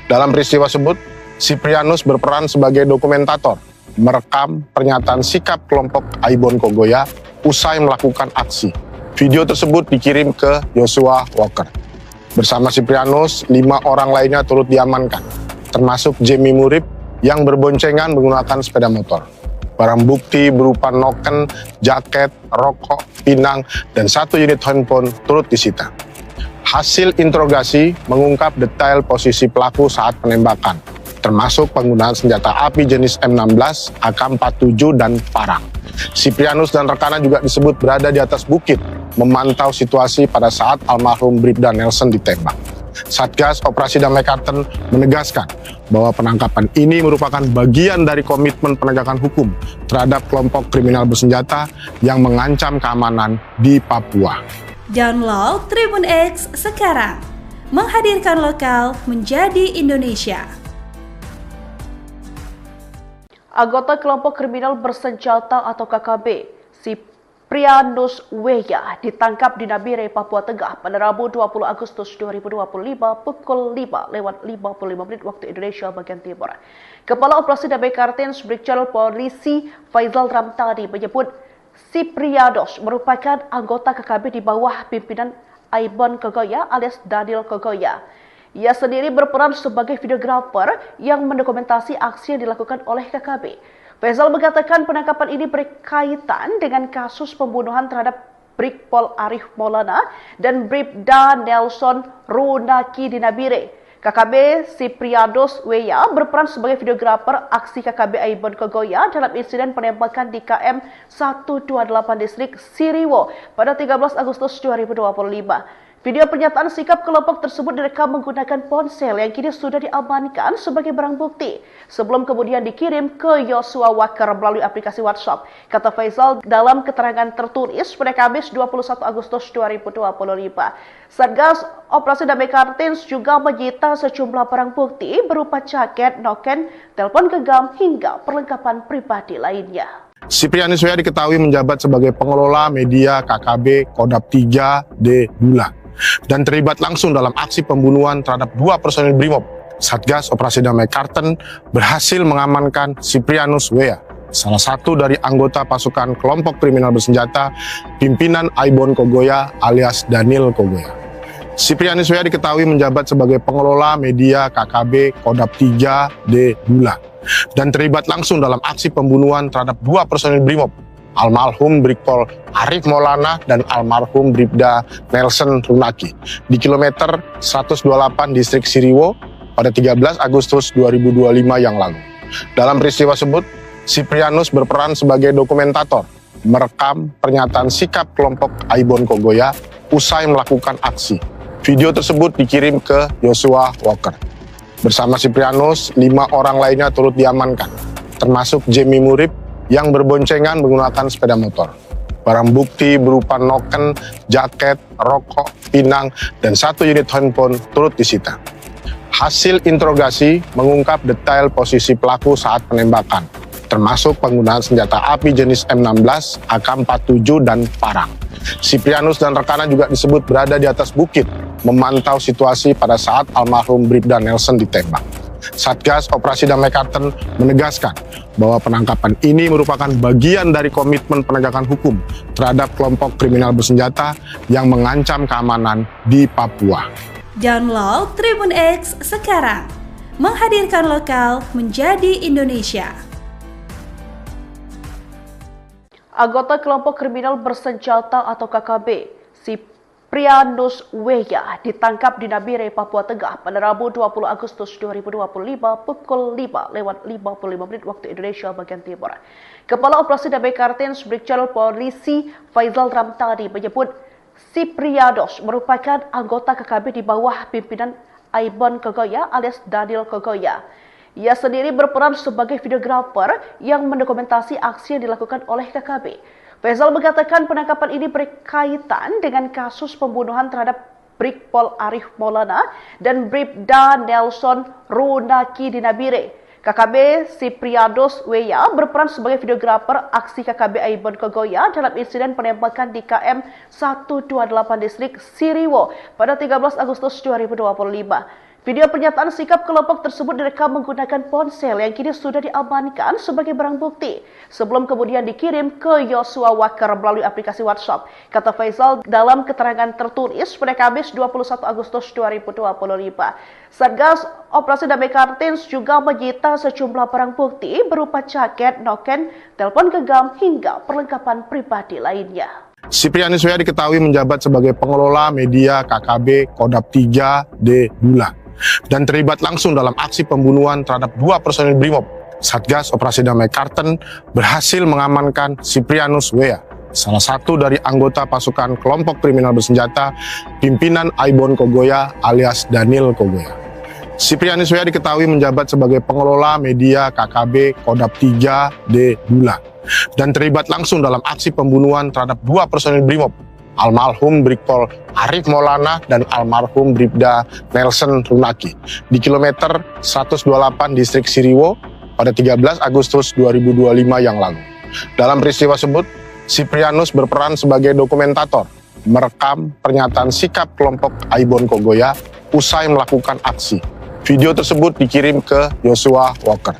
[SPEAKER 2] Dalam peristiwa tersebut, Siprianus berperan sebagai dokumentator, merekam pernyataan sikap kelompok Aibon Kogoya usai melakukan aksi. Video tersebut dikirim ke Yosua Walker. Bersama Siprianus, 5 orang lainnya turut diamankan, termasuk Jemi Murib yang berboncengan menggunakan sepeda motor. Barang bukti berupa noken, jaket, rokok, pinang, dan 1 unit handphone turut disita. Hasil interogasi mengungkap detail posisi pelaku saat penembakan, termasuk penggunaan senjata api jenis M16, AK-47, dan parang. Siprianus dan rekannya juga disebut berada di atas bukit, memantau situasi pada saat almarhum Bribda Nelson ditembak. Satgas Operasi Damai Kartens menegaskan bahwa penangkapan ini merupakan bagian dari komitmen penegakan hukum terhadap kelompok kriminal bersenjata yang mengancam keamanan di Papua.
[SPEAKER 3] Download Tribun X sekarang, menghadirkan lokal menjadi Indonesia.
[SPEAKER 1] Anggota kelompok kriminal bersenjata atau KKB, Siprianus Weya, ditangkap di Nabire, Papua Tengah pada Rabu 20 Agustus 2025 pukul 5:55 waktu Indonesia bagian Timur. Kepala Operasi Damai Kartens Brigjen Polisi Faizal Ramtani menyebut Siprianus merupakan anggota KKB di bawah pimpinan Aibon Kogoya alias Daniel Kogoya. Ia sendiri berperan sebagai videografer yang mendokumentasi aksi yang dilakukan oleh KKB. Faizal mengatakan penangkapan ini berkaitan dengan kasus pembunuhan terhadap Brigpol Arif Maulana dan Bribda Nelson Runaki di Nabire. KKB Siprianus Weya berperan sebagai videografer aksi KKB Aibon Kogoya dalam insiden penembakan di KM 128 distrik Siriwo pada 13 Agustus 2025. Video pernyataan sikap kelompok tersebut direkam menggunakan ponsel yang kini sudah diamankan sebagai barang bukti sebelum kemudian dikirim ke Joshua Walker melalui aplikasi WhatsApp. Kata Faisal dalam keterangan tertulis pada Kamis 21 Agustus 2025. Satgas Operasi Damai Kartins juga menyita sejumlah barang bukti berupa jaket, noken, telepon genggam hingga perlengkapan pribadi lainnya.
[SPEAKER 2] Siprianus W.A. diketahui menjabat sebagai pengelola media KKB Kodap 3D Bula dan terlibat langsung dalam aksi pembunuhan terhadap 2 personil Brimob. Satgas Operasi Damai Kartens berhasil mengamankan Siprianus W.A., salah satu dari anggota pasukan kelompok kriminal bersenjata pimpinan Aibon Kogoya alias Daniel Kogoya. Siprianus W.A. diketahui menjabat sebagai pengelola media KKB Kodap 3D Bula dan terlibat langsung dalam aksi pembunuhan terhadap 2 personil Brimob, almarhum Brigpol Arif Maulana dan almarhum Bribda Nelson Runaki di kilometer 128 distrik Siriwo pada 13 Agustus 2025 yang lalu. Dalam peristiwa tersebut, Siprianus berperan sebagai dokumentator, merekam pernyataan sikap kelompok Aibon Kogoya usai melakukan aksi. Video tersebut dikirim ke Joshua Walker. Bersama Siprianus, 5 orang lainnya turut diamankan, termasuk Jamie Murib yang berboncengan menggunakan sepeda motor. Barang bukti berupa noken, jaket, rokok, pinang, dan 1 unit handphone turut disita. Hasil interogasi mengungkap detail posisi pelaku saat penembakan, termasuk penggunaan senjata api jenis M16, AK-47, dan parang. Siprianus dan rekannya juga disebut berada di atas bukit, memantau situasi pada saat almarhum Bribda Nelson ditembak. Satgas Operasi Damai Kartens menegaskan bahwa penangkapan ini merupakan bagian dari komitmen penegakan hukum terhadap kelompok kriminal bersenjata yang mengancam keamanan di Papua.
[SPEAKER 3] Download Tribun X sekarang, menghadirkan lokal menjadi Indonesia.
[SPEAKER 1] Anggota kelompok kriminal bersenjata atau KKB, Siprianus W.A. ditangkap di Nabire, Papua Tengah pada Rabu 20 Agustus 2025 pukul 5:55 waktu Indonesia bagian Timur. Kepala Operasi Damai Kartens Brigjen Polisi Faisal Ramtani menyebut Siprianus merupakan anggota KKB di bawah pimpinan Aibon Kogoya alias Daniel Kogoya. Ia sendiri berperan sebagai videografer yang mendokumentasi aksi yang dilakukan oleh KKB. Faisal mengatakan penangkapan ini berkaitan dengan kasus pembunuhan terhadap Brigpol Arif Maulana dan Bribda Nelson Runaki di Nabire. KKB Siprianus W.A. berperan sebagai videografer aksi KKB Aibon Kogoya dalam insiden penembakan di KM 128 distrik Siriwo pada 13 Agustus 2025. Video pernyataan sikap kelompok tersebut direkam menggunakan ponsel yang kini sudah diamankan sebagai barang bukti sebelum kemudian dikirim ke Joshua Walker melalui aplikasi WhatsApp. Kata Faisal dalam keterangan tertulis pada Kamis 21 Agustus 2025. Satgas Operasi Damai Kartins juga menyita sejumlah barang bukti berupa jaket, noken, telepon genggam hingga perlengkapan pribadi lainnya.
[SPEAKER 2] Siprianus W.A. diketahui menjabat sebagai pengelola media KKB Kodap 3D Bula dan terlibat langsung dalam aksi pembunuhan terhadap 2 personil Brimob. Satgas Operasi Damai Kartens berhasil mengamankan Siprianus W.A., salah satu dari anggota pasukan kelompok kriminal bersenjata pimpinan Aibon Kogoya alias Daniel Kogoya. Siprianus W.A. diketahui menjabat sebagai pengelola media KKB Kodap 3D Bula dan terlibat langsung dalam aksi pembunuhan terhadap 2 personil Brimob, almarhum Brigpol Arif Maulana dan almarhum Bribda Nelson Runaki di kilometer 128 distrik Siriwo pada 13 Agustus 2025 yang lalu. Dalam peristiwa tersebut, Siprianus berperan sebagai dokumentator, merekam pernyataan sikap kelompok Aibon Kogoya usai melakukan aksi. Video tersebut dikirim ke Joshua Walker.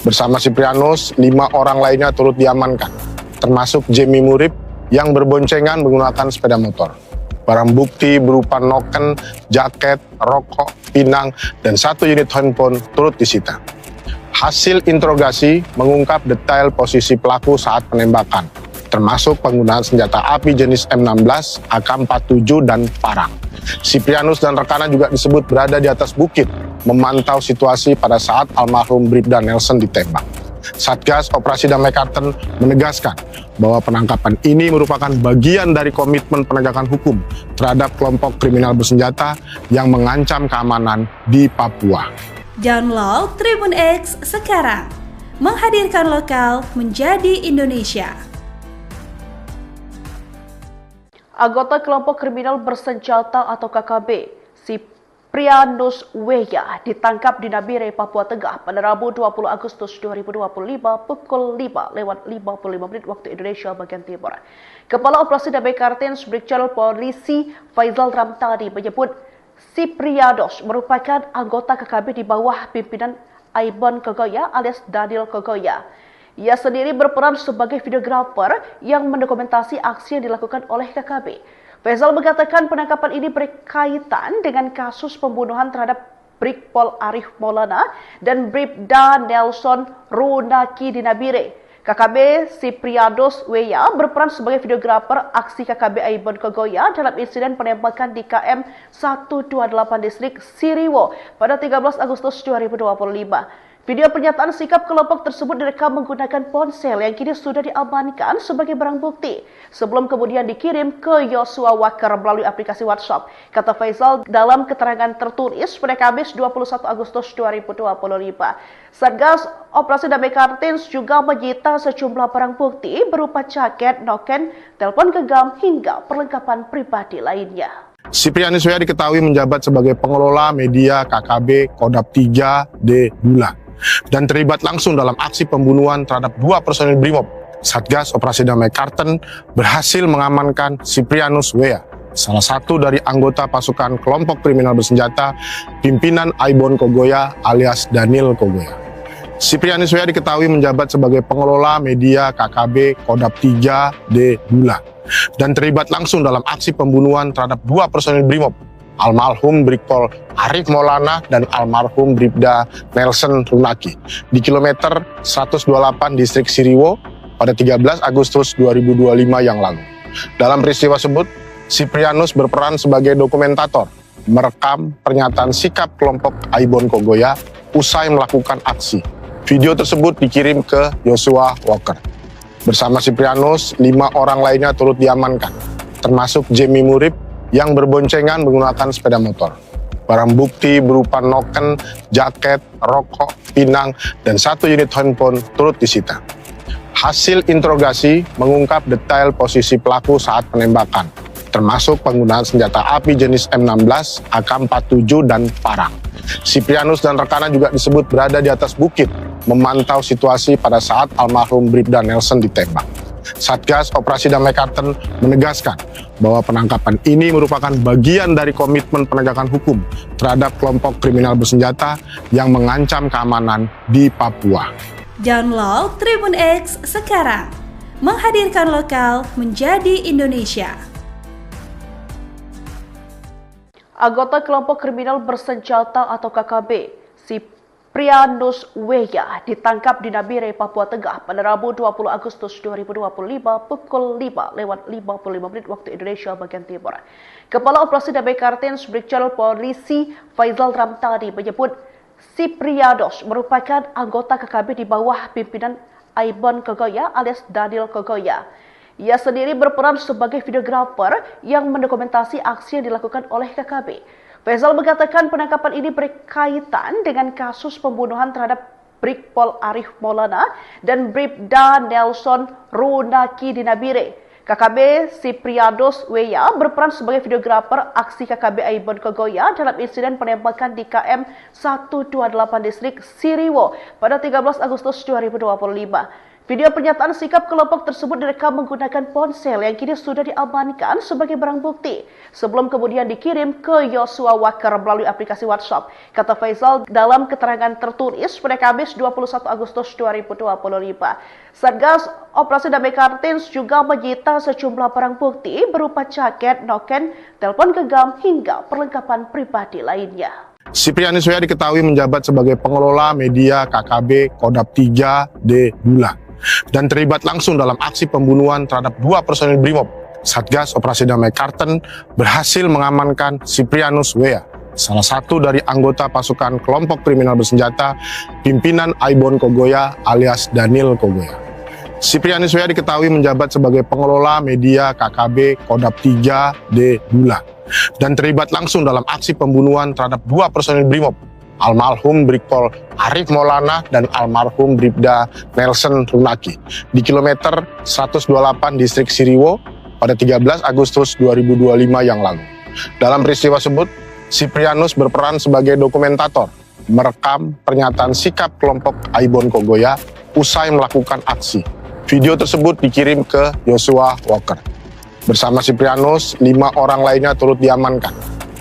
[SPEAKER 2] Bersama Siprianus, 5 orang lainnya turut diamankan, termasuk Jamie Murib yang berboncengan menggunakan sepeda motor. Barang bukti berupa noken, jaket, rokok, pinang, dan 1 unit handphone turut disita. Hasil interogasi mengungkap detail posisi pelaku saat penembakan, termasuk penggunaan senjata api jenis M16, AK-47, dan parang. Siprianus dan rekannya juga disebut berada di atas bukit, memantau situasi pada saat almarhum Bribda Nelson ditembak. Satgas Operasi Damai Karten menegaskan bahwa penangkapan ini merupakan bagian dari komitmen penegakan hukum terhadap kelompok kriminal bersenjata yang mengancam keamanan di Papua.
[SPEAKER 3] Download Tribun X sekarang, menghadirkan lokal menjadi Indonesia.
[SPEAKER 1] Anggota kelompok kriminal bersenjata atau KKB, Siprianus Weya, ditangkap di Nabire, Papua Tengah pada Rabu 20 Agustus 2025 pukul 5:55 waktu Indonesia bagian Timur. Kepala Operasi Damai Karten Brigjen Polisi Faizal Ramtani menyebut Siprianus merupakan anggota KKB di bawah pimpinan Aibon Kogoya alias Daniel Kogoya. Ia sendiri berperan sebagai videografer yang mendokumentasi aksi yang dilakukan oleh KKB. Faizal mengatakan penangkapan ini berkaitan dengan kasus pembunuhan terhadap Brigpol Arif Maulana dan Bribda Nelson Runaki di Nabire. KKB Siprianus Weya berperan sebagai videografer aksi KKB Aibon Kogoya dalam insiden penembakan di KM 128 distrik Siriwo pada 13 Agustus 2025. Video pernyataan sikap kelompok tersebut direkam menggunakan ponsel yang kini sudah diamankan sebagai barang bukti sebelum kemudian dikirim ke Yosua Walker melalui aplikasi WhatsApp, kata Faizal dalam keterangan tertulis pada Kamis 21 Agustus 2025. Satgas Operasi Damai Karten juga menyita sejumlah barang bukti berupa jaket, noken, telepon genggam hingga perlengkapan pribadi lainnya.
[SPEAKER 2] Siprianus Weya diketahui menjabat sebagai pengelola media KKB Kodap 3D Bulan dan terlibat langsung dalam aksi pembunuhan terhadap 2 personil Brimob. Satgas Operasi Damai Karten berhasil mengamankan Siprianus Weya, salah satu dari anggota pasukan kelompok kriminal bersenjata pimpinan Aibon Kogoya alias Daniel Kogoya. Siprianus Weya diketahui menjabat sebagai pengelola media KKB Kodap 3D Bulan dan terlibat langsung dalam aksi pembunuhan terhadap 2 personil Brimob, almarhum Brigpol Arif Maulana dan almarhum Bribda Nelson Runaki di kilometer 128 distrik Siriwo pada 13 Agustus 2025 yang lalu. Dalam peristiwa tersebut, Siprianus berperan sebagai dokumentator, merekam pernyataan sikap kelompok Aibon Kogoya usai melakukan aksi. Video tersebut dikirim ke Yosua Walker. Bersama Siprianus, 5 orang lainnya turut diamankan, termasuk Jemi Murib yang berboncengan menggunakan sepeda motor. Barang bukti berupa noken, jaket, rokok, pinang, dan 1 unit handphone turut disita. Hasil interogasi mengungkap detail posisi pelaku saat penembakan, termasuk penggunaan senjata api jenis M16, AK-47, dan parang. Siprianus dan rekannya juga disebut berada di atas bukit, memantau situasi pada saat almarhum Bribda Nelson ditembak. Satgas Operasi Damai Karten menegaskan bahwa penangkapan ini merupakan bagian dari komitmen penegakan hukum terhadap kelompok kriminal bersenjata yang mengancam keamanan di Papua.
[SPEAKER 3] Download Tribun X sekarang, menghadirkan lokal menjadi Indonesia.
[SPEAKER 1] Anggota kelompok kriminal bersenjata atau KKB, Siprianus Weya, ditangkap di Nabire, Papua Tengah pada Rabu 20 Agustus 2025 pukul 5:55 waktu Indonesia bagian Timur. Kepala Operasi Damai Karten Brigjen Polisi Faizal Ramtani menyebut Siprianus merupakan anggota KKB di bawah pimpinan Aibon Kogoya alias Daniel Kogoya. Ia sendiri berperan sebagai videografer yang mendokumentasi aksi yang dilakukan oleh KKB. Faizal mengatakan penangkapan ini berkaitan dengan kasus pembunuhan terhadap Brigpol Arif Maulana dan Bribda Nelson Runaki di Nabire. KKB Siprianus Weya berperan sebagai videografer aksi KKB Aibon Kogoya dalam insiden penembakan di KM 128 distrik Siriwo pada 13 Agustus 2025. Video pernyataan sikap kelompok tersebut direkam menggunakan ponsel yang kini sudah diamankan sebagai barang bukti sebelum kemudian dikirim ke Yosua Walker melalui aplikasi WhatsApp, kata Faizal dalam keterangan tertulis pada Kamis 21 Agustus 2025. Satgas Operasi Damai Karten juga menyita sejumlah barang bukti berupa jaket, noken, telepon genggam hingga perlengkapan pribadi lainnya.
[SPEAKER 2] Siprianus Weya diketahui menjabat sebagai pengelola media KKB Kodap 3D Bulan dan terlibat langsung dalam aksi pembunuhan terhadap 2 personil Brimob. Satgas Operasi Damai Karten berhasil mengamankan Siprianus Weya, salah satu dari anggota pasukan kelompok kriminal bersenjata pimpinan Aibon Kogoya alias Daniel Kogoya. Siprianus W diketahui menjabat sebagai pengelola media KKB Kodap 3D Bula dan terlibat langsung dalam aksi pembunuhan terhadap dua personil Brimob, almarhum Brigpol Arif Maulana dan almarhum Bribda Nelson Runaki di kilometer 128 distrik Siriwo pada 13 Agustus 2025 yang lalu. Dalam peristiwa tersebut, Siprianus berperan sebagai dokumentator, merekam pernyataan sikap kelompok Aibon Kogoya usai melakukan aksi. Video tersebut dikirim ke Joshua Walker. Bersama Siprianus, 5 orang lainnya turut diamankan,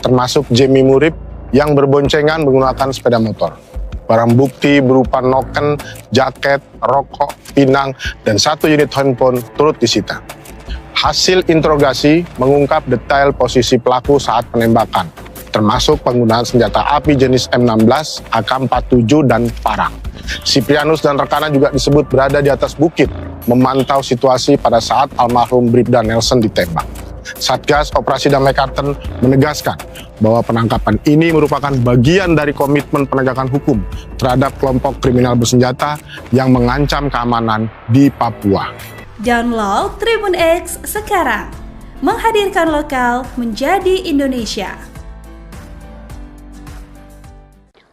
[SPEAKER 2] termasuk Jamie Murib yang berboncengan menggunakan sepeda motor. Barang bukti berupa noken, jaket, rokok, pinang, dan 1 unit handphone turut disita. Hasil interogasi mengungkap detail posisi pelaku saat penembakan, termasuk penggunaan senjata api jenis M16, AK-47, dan parang. Siprianus dan rekannya juga disebut berada di atas bukit, memantau situasi pada saat almarhum Bribda Nelson ditembak. Satgas Operasi Damai Karten menegaskan bahwa penangkapan ini merupakan bagian dari komitmen penegakan hukum terhadap kelompok kriminal bersenjata yang mengancam keamanan di Papua.
[SPEAKER 3] Download Tribun X sekarang, menghadirkan lokal menjadi Indonesia.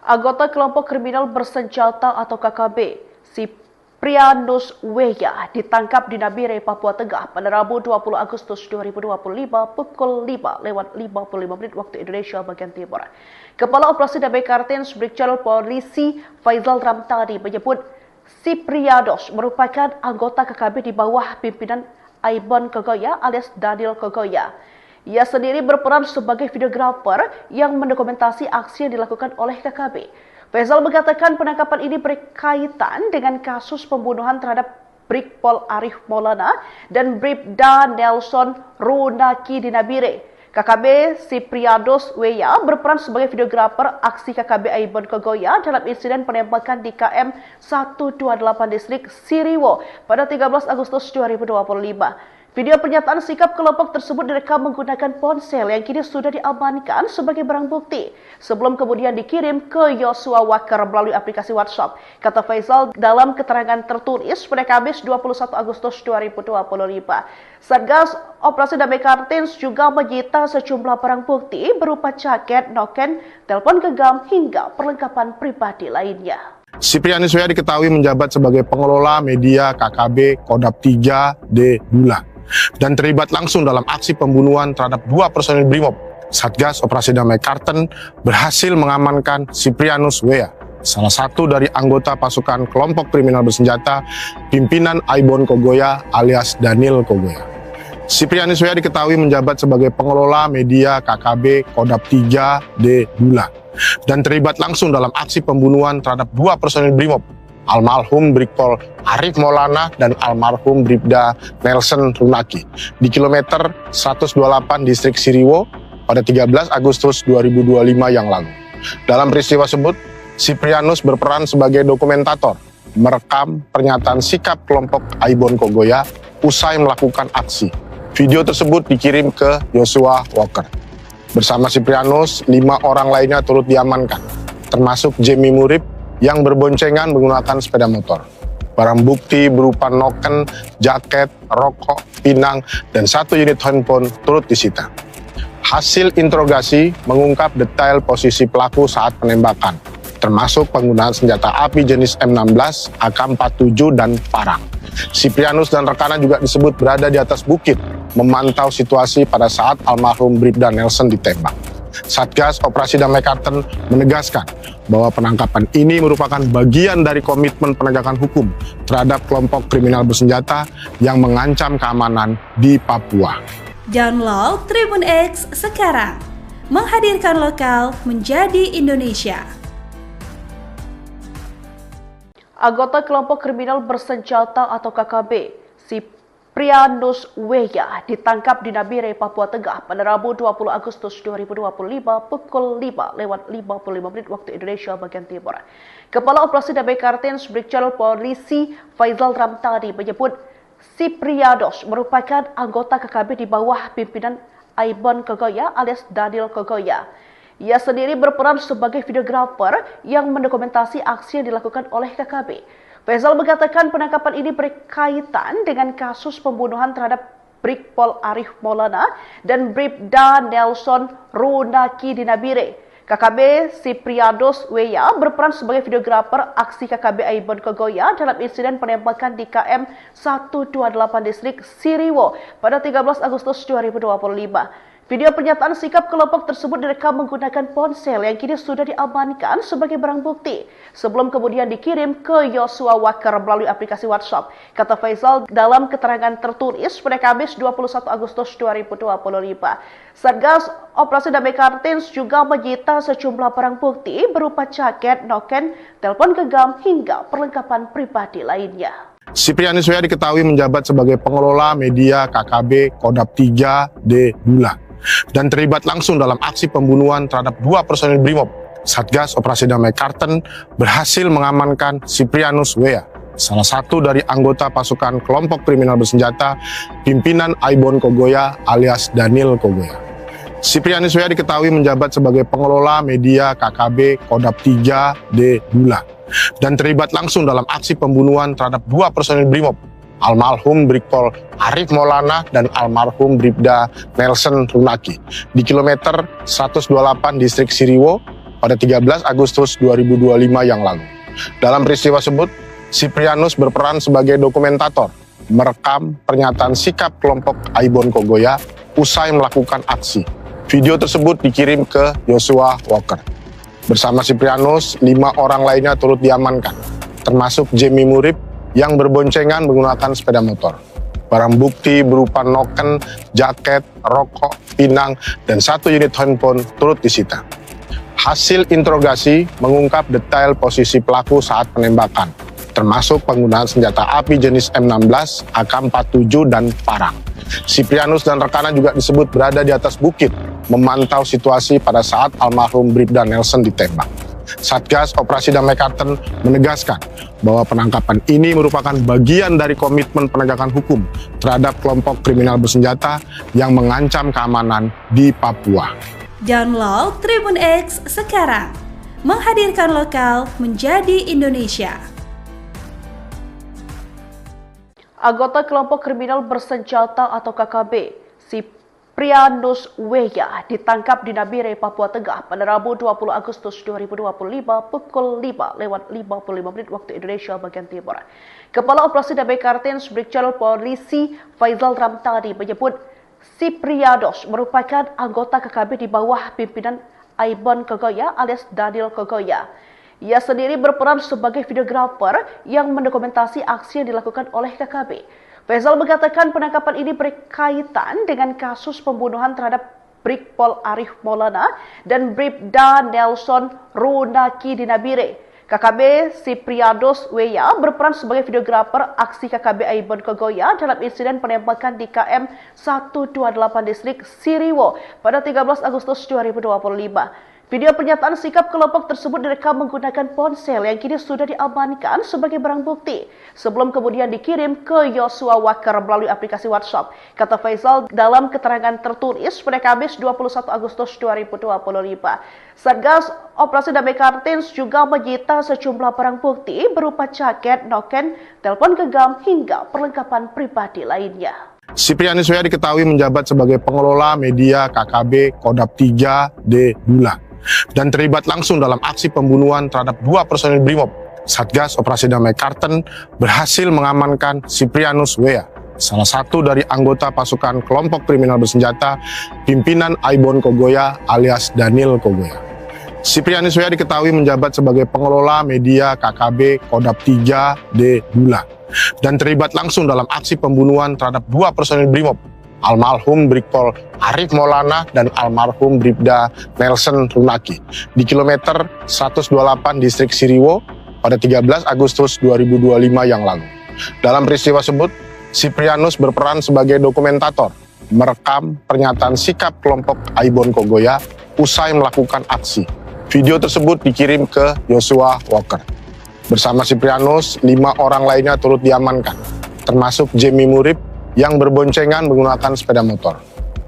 [SPEAKER 1] Anggota kelompok kriminal bersenjata atau KKB, Siprianus W ditangkap di Nabire, Papua Tengah pada Rabu 20 Agustus 2025 pukul 5:55 waktu Indonesia bagian Timur. Kepala Operasi Damai Kartens Brigjen Polisi Faizal Ramtani menyebut Siprianus merupakan anggota KKB di bawah pimpinan Aibon Kogoya alias Daniel Kogoya. Ia sendiri berperan sebagai videografer yang mendokumentasi aksi yang dilakukan oleh KKB. Faizal mengatakan penangkapan ini berkaitan dengan kasus pembunuhan terhadap Brigpol Arif Maulana dan Bribda Nelson Runaki di Nabire. KKB Siprianus W berperan sebagai videografer aksi KKB Aibon Kogoya dalam insiden penembakan di KM 128 distrik Siriwo pada 13 Agustus 2025. Video pernyataan sikap kelompok tersebut direkam menggunakan ponsel yang kini sudah diamankan sebagai barang bukti sebelum kemudian dikirim ke Joshua Walker melalui aplikasi WhatsApp. Kata Faizal dalam keterangan tertulis pada Kamis 21 Agustus 2025. Satgas Operasi Damai Kartens juga menyita sejumlah barang bukti berupa jaket, noken, telepon genggam hingga perlengkapan pribadi lainnya.
[SPEAKER 2] Siprianus W diketahui menjabat sebagai pengelola media KKB Kodap 3D Bula dan terlibat langsung dalam aksi pembunuhan terhadap dua personil Brimob. Satgas Operasi Damai Karten berhasil mengamankan Siprianus W, salah satu dari anggota pasukan kelompok kriminal bersenjata pimpinan Aibon Kogoya alias Daniel Kogoya. Siprianus W diketahui menjabat sebagai pengelola media KKB Kodap 3D Bula dan terlibat langsung dalam aksi pembunuhan terhadap dua personil Brimob, almarhum Brigpol Arif Maulana dan almarhum Bribda Nelson Runaki di kilometer 128 distrik Siriwo pada 13 Agustus 2025 yang lalu. Dalam peristiwa tersebut, Siprianus berperan sebagai dokumentator, merekam pernyataan sikap kelompok Aibon Kogoya usai melakukan aksi. Video tersebut dikirim ke Joshua Walker. Bersama Siprianus, 5 orang lainnya turut diamankan, termasuk Jamie Murib yang berboncengan menggunakan sepeda motor. Barang bukti berupa noken, jaket, rokok, pinang, dan 1 unit handphone turut disita. Hasil interogasi mengungkap detail posisi pelaku saat penembakan, termasuk penggunaan senjata api jenis M16, AK-47, dan parang. Siprianus dan rekannya juga disebut berada di atas bukit, memantau situasi pada saat almarhum Bribda Nelson ditembak. Satgas Operasi Damai Karten menegaskan bahwa penangkapan ini merupakan bagian dari komitmen penegakan hukum terhadap kelompok kriminal bersenjata yang mengancam keamanan di Papua.
[SPEAKER 3] Download Tribun X sekarang, menghadirkan lokal menjadi Indonesia.
[SPEAKER 1] Anggota kelompok kriminal bersenjata atau KKB, Siprianus W ditangkap di Nabire, Papua Tengah pada Rabu 20 Agustus 2025 pukul 5:55 waktu Indonesia bagian Timur. Kepala Operasi Damai Kartens Brigjen Polisi Faizal Ramtani menyebut Siprianus merupakan anggota KKB di bawah pimpinan Aibon Kogoya alias Daniel Kogoya. Ia sendiri berperan sebagai videografer yang mendokumentasi aksi yang dilakukan oleh KKB. Faizal mengatakan penangkapan ini berkaitan dengan kasus pembunuhan terhadap Brigpol Arif Maulana dan Bribda Nelson Runaki di Nabire. KKB Sipriados Weya berperan sebagai videografer aksi KKB Aibon Kogoya dalam insiden penembakan di KM 128 distrik Siriwo pada 13 Agustus 2025. Video pernyataan sikap kelompok tersebut direkam menggunakan ponsel yang kini sudah diamankan sebagai barang bukti sebelum kemudian dikirim ke Yosua Wakar melalui aplikasi WhatsApp. Kata Faizal dalam keterangan tertulis pada Kamis 21 Agustus 2025. Satgas Operasi Damai Kartins juga menyita sejumlah barang bukti berupa jaket, noken, telepon genggam hingga perlengkapan pribadi lainnya.
[SPEAKER 2] Siprianus Weya diketahui menjabat sebagai pengelola media KKB Kodap 3D Bula dan terlibat langsung dalam aksi pembunuhan terhadap 2 personil Brimob. Satgas Operasi Damai Karten berhasil mengamankan Siprianus Weya, salah satu dari anggota pasukan kelompok kriminal bersenjata pimpinan Aibon Kogoya alias Daniel Kogoya. Siprianus Weya diketahui menjabat sebagai pengelola media KKB Kodap 3D Bula dan terlibat langsung dalam aksi pembunuhan terhadap 2 personil Brimob, almarhum Brigpol Arif Maulana dan almarhum Bribda Nelson Runaki di kilometer 128 distrik Siriwo pada 13 Agustus 2025 yang lalu. Dalam peristiwa tersebut, Siprianus berperan sebagai dokumentator, merekam pernyataan sikap kelompok Aibon Kogoya usai melakukan aksi. Video tersebut dikirim ke Yosua Walker. Bersama Siprianus, 5 orang lainnya turut diamankan, termasuk Jemi Murib yang berboncengan menggunakan sepeda motor. Barang bukti berupa noken, jaket, rokok, pinang, dan 1 unit handphone turut disita. Hasil interogasi mengungkap detail posisi pelaku saat penembakan, termasuk penggunaan senjata api jenis M16, AK-47, dan parang. Siprianus dan rekannya juga disebut berada di atas bukit, memantau situasi pada saat almarhum Bribda Nelson ditembak. Satgas Operasi Damai Karten menegaskan bahwa penangkapan ini merupakan bagian dari komitmen penegakan hukum terhadap kelompok kriminal bersenjata yang mengancam keamanan di Papua.
[SPEAKER 3] Download Tribun X sekarang, menghadirkan lokal menjadi Indonesia.
[SPEAKER 1] Anggota kelompok kriminal bersenjata atau KKB, Siprianus Weya ditangkap di Nabire, Papua Tengah pada Rabu 20 Agustus 2025 pukul 5:55 waktu Indonesia bagian Timur. Kepala Operasi Damai Kartens Brigjen Polisi Faizal Ramtani menyebut Siprianus merupakan anggota KKB di bawah pimpinan Aibon Kogoya alias Daniel Kogoya. Ia sendiri berperan sebagai videografer yang mendokumentasi aksi yang dilakukan oleh KKB. Faizal mengatakan penangkapan ini berkaitan dengan kasus pembunuhan terhadap Brigpol Arif Maulana dan Bribda Nelson Runaki di Nabire. KKB Siprianus Weya berperan sebagai videografer aksi KKB Aibon Kogoya dalam insiden penembakan di KM 128 distrik Siriwo pada 13 Agustus 2025. Video pernyataan sikap kelompok tersebut direkam menggunakan ponsel yang kini sudah diamankan sebagai barang bukti sebelum kemudian dikirim ke Yosua Wakar melalui aplikasi WhatsApp. Kata Faizal dalam keterangan tertulis pada Kamis 21 Agustus 2025. Satgas Operasi Damai Kartins juga menyita sejumlah barang bukti berupa jaket, noken, telepon genggam hingga perlengkapan pribadi lainnya.
[SPEAKER 2] Siprianus Weya diketahui menjabat sebagai pengelola media KKB Kodap 3D Bula dan terlibat langsung dalam aksi pembunuhan terhadap 2 personil Brimob. Satgas Operasi Damai Karten berhasil mengamankan Siprianus Weya, salah satu dari anggota pasukan kelompok kriminal bersenjata pimpinan Aibon Kogoya alias Daniel Kogoya. Siprianus Weya diketahui menjabat sebagai pengelola media KKB Kodap 3D Bula dan terlibat langsung dalam aksi pembunuhan terhadap 2 personil Brimob, almarhum Brigpol Arif Maulana dan almarhum Bribda Nelson Runaki di kilometer 128 distrik Siriwo pada 13 Agustus 2025 yang lalu. Dalam peristiwa tersebut, Siprianus berperan sebagai dokumentator, merekam pernyataan sikap kelompok Aibon Kogoya usai melakukan aksi. Video tersebut dikirim ke Yosua Walker. Bersama Siprianus, 5 orang lainnya turut diamankan, termasuk Jemi Murib yang berboncengan menggunakan sepeda motor.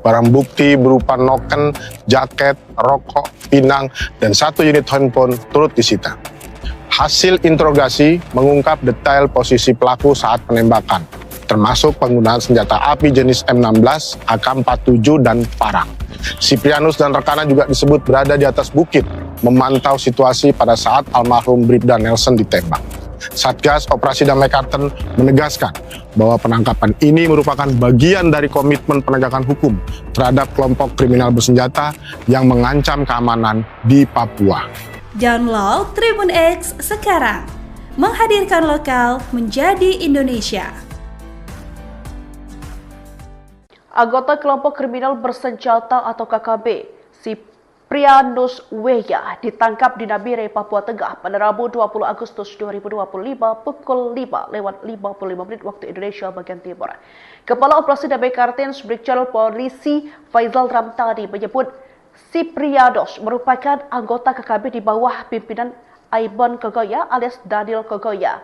[SPEAKER 2] Barang bukti berupa noken, jaket, rokok, pinang, dan 1 unit handphone turut disita. Hasil interogasi mengungkap detail posisi pelaku saat penembakan, termasuk penggunaan senjata api jenis M16, AK-47, dan parang. Siprianus dan rekannya juga disebut berada di atas bukit, memantau situasi pada saat almarhum Bribda Nelson ditembak. Satgas Operasi Damai Kartens menegaskan bahwa penangkapan ini merupakan bagian dari komitmen penegakan hukum terhadap kelompok kriminal bersenjata yang mengancam keamanan di Papua.
[SPEAKER 3] Download Tribun X sekarang, menghadirkan lokal menjadi Indonesia.
[SPEAKER 1] Anggota kelompok kriminal bersenjata atau KKB, Siprianus Weya, ditangkap di Nabire, Papua Tengah pada Rabu 20 Agustus 2025 pukul 5:55 waktu Indonesia bagian Timur. Kepala Operasi Damai Kartens Brigjen Polisi Faizal Ramtani menyebut Siprianus merupakan anggota KKB di bawah pimpinan Aibon Kogoya alias Daniel Kogoya.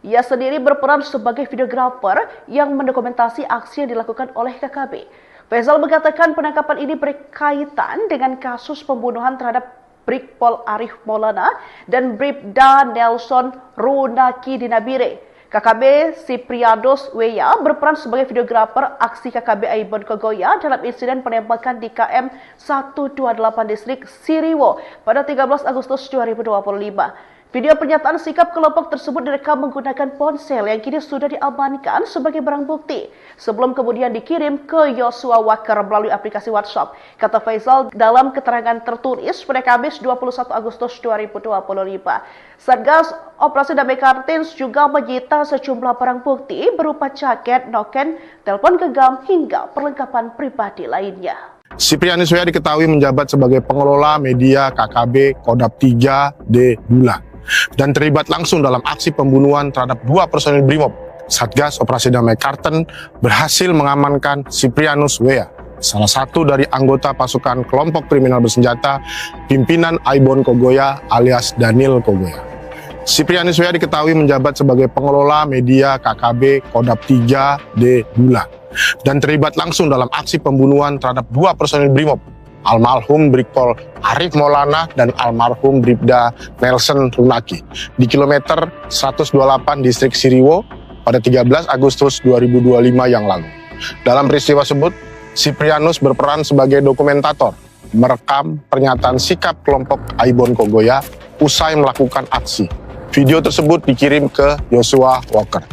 [SPEAKER 1] Ia sendiri berperan sebagai videografer yang mendokumentasi aksi yang dilakukan oleh KKB. Faizal mengatakan penangkapan ini berkaitan dengan kasus pembunuhan terhadap Brigpol Arif Maulana dan Bribda Nelson Runaki di Nabire. KKB Siprianus Weya berperan sebagai videografer aksi KKB Aibon Kogoya dalam insiden penembakan di KM 128 distrik Siriwo pada 13 Agustus 2025. Video pernyataan sikap kelompok tersebut direkam menggunakan ponsel yang kini sudah diamankan sebagai barang bukti sebelum kemudian dikirim ke Yosua Waker melalui aplikasi WhatsApp, kata Faizal dalam keterangan tertulis pada Kamis 21 Agustus 2025. Satgas Operasi Damai Kartens juga menyita sejumlah barang bukti berupa jaket, noken, telepon genggam hingga perlengkapan pribadi lainnya.
[SPEAKER 2] Siprianus Weya diketahui menjabat sebagai pengelola media KKB Kodap 3D Bulan dan terlibat langsung dalam aksi pembunuhan terhadap 2 personil Brimob. Satgas Operasi Damai Kartens berhasil mengamankan Siprianus Weya, salah satu dari anggota pasukan kelompok kriminal bersenjata pimpinan Aibon Kogoya alias Daniel Kogoya. Siprianus Weya diketahui menjabat sebagai pengelola media KKB Kodap 3D Bulan dan terlibat langsung dalam aksi pembunuhan terhadap 2 personil Brimob, almarhum Brigpol Arif Maulana dan almarhum Bribda Nelson Runaki di kilometer 128 distrik Siriwo pada 13 Agustus 2025 yang lalu. Dalam peristiwa tersebut, Siprianus berperan sebagai dokumentator, merekam pernyataan sikap kelompok Aibon Kogoya usai melakukan aksi. Video tersebut dikirim ke Yosua Waker.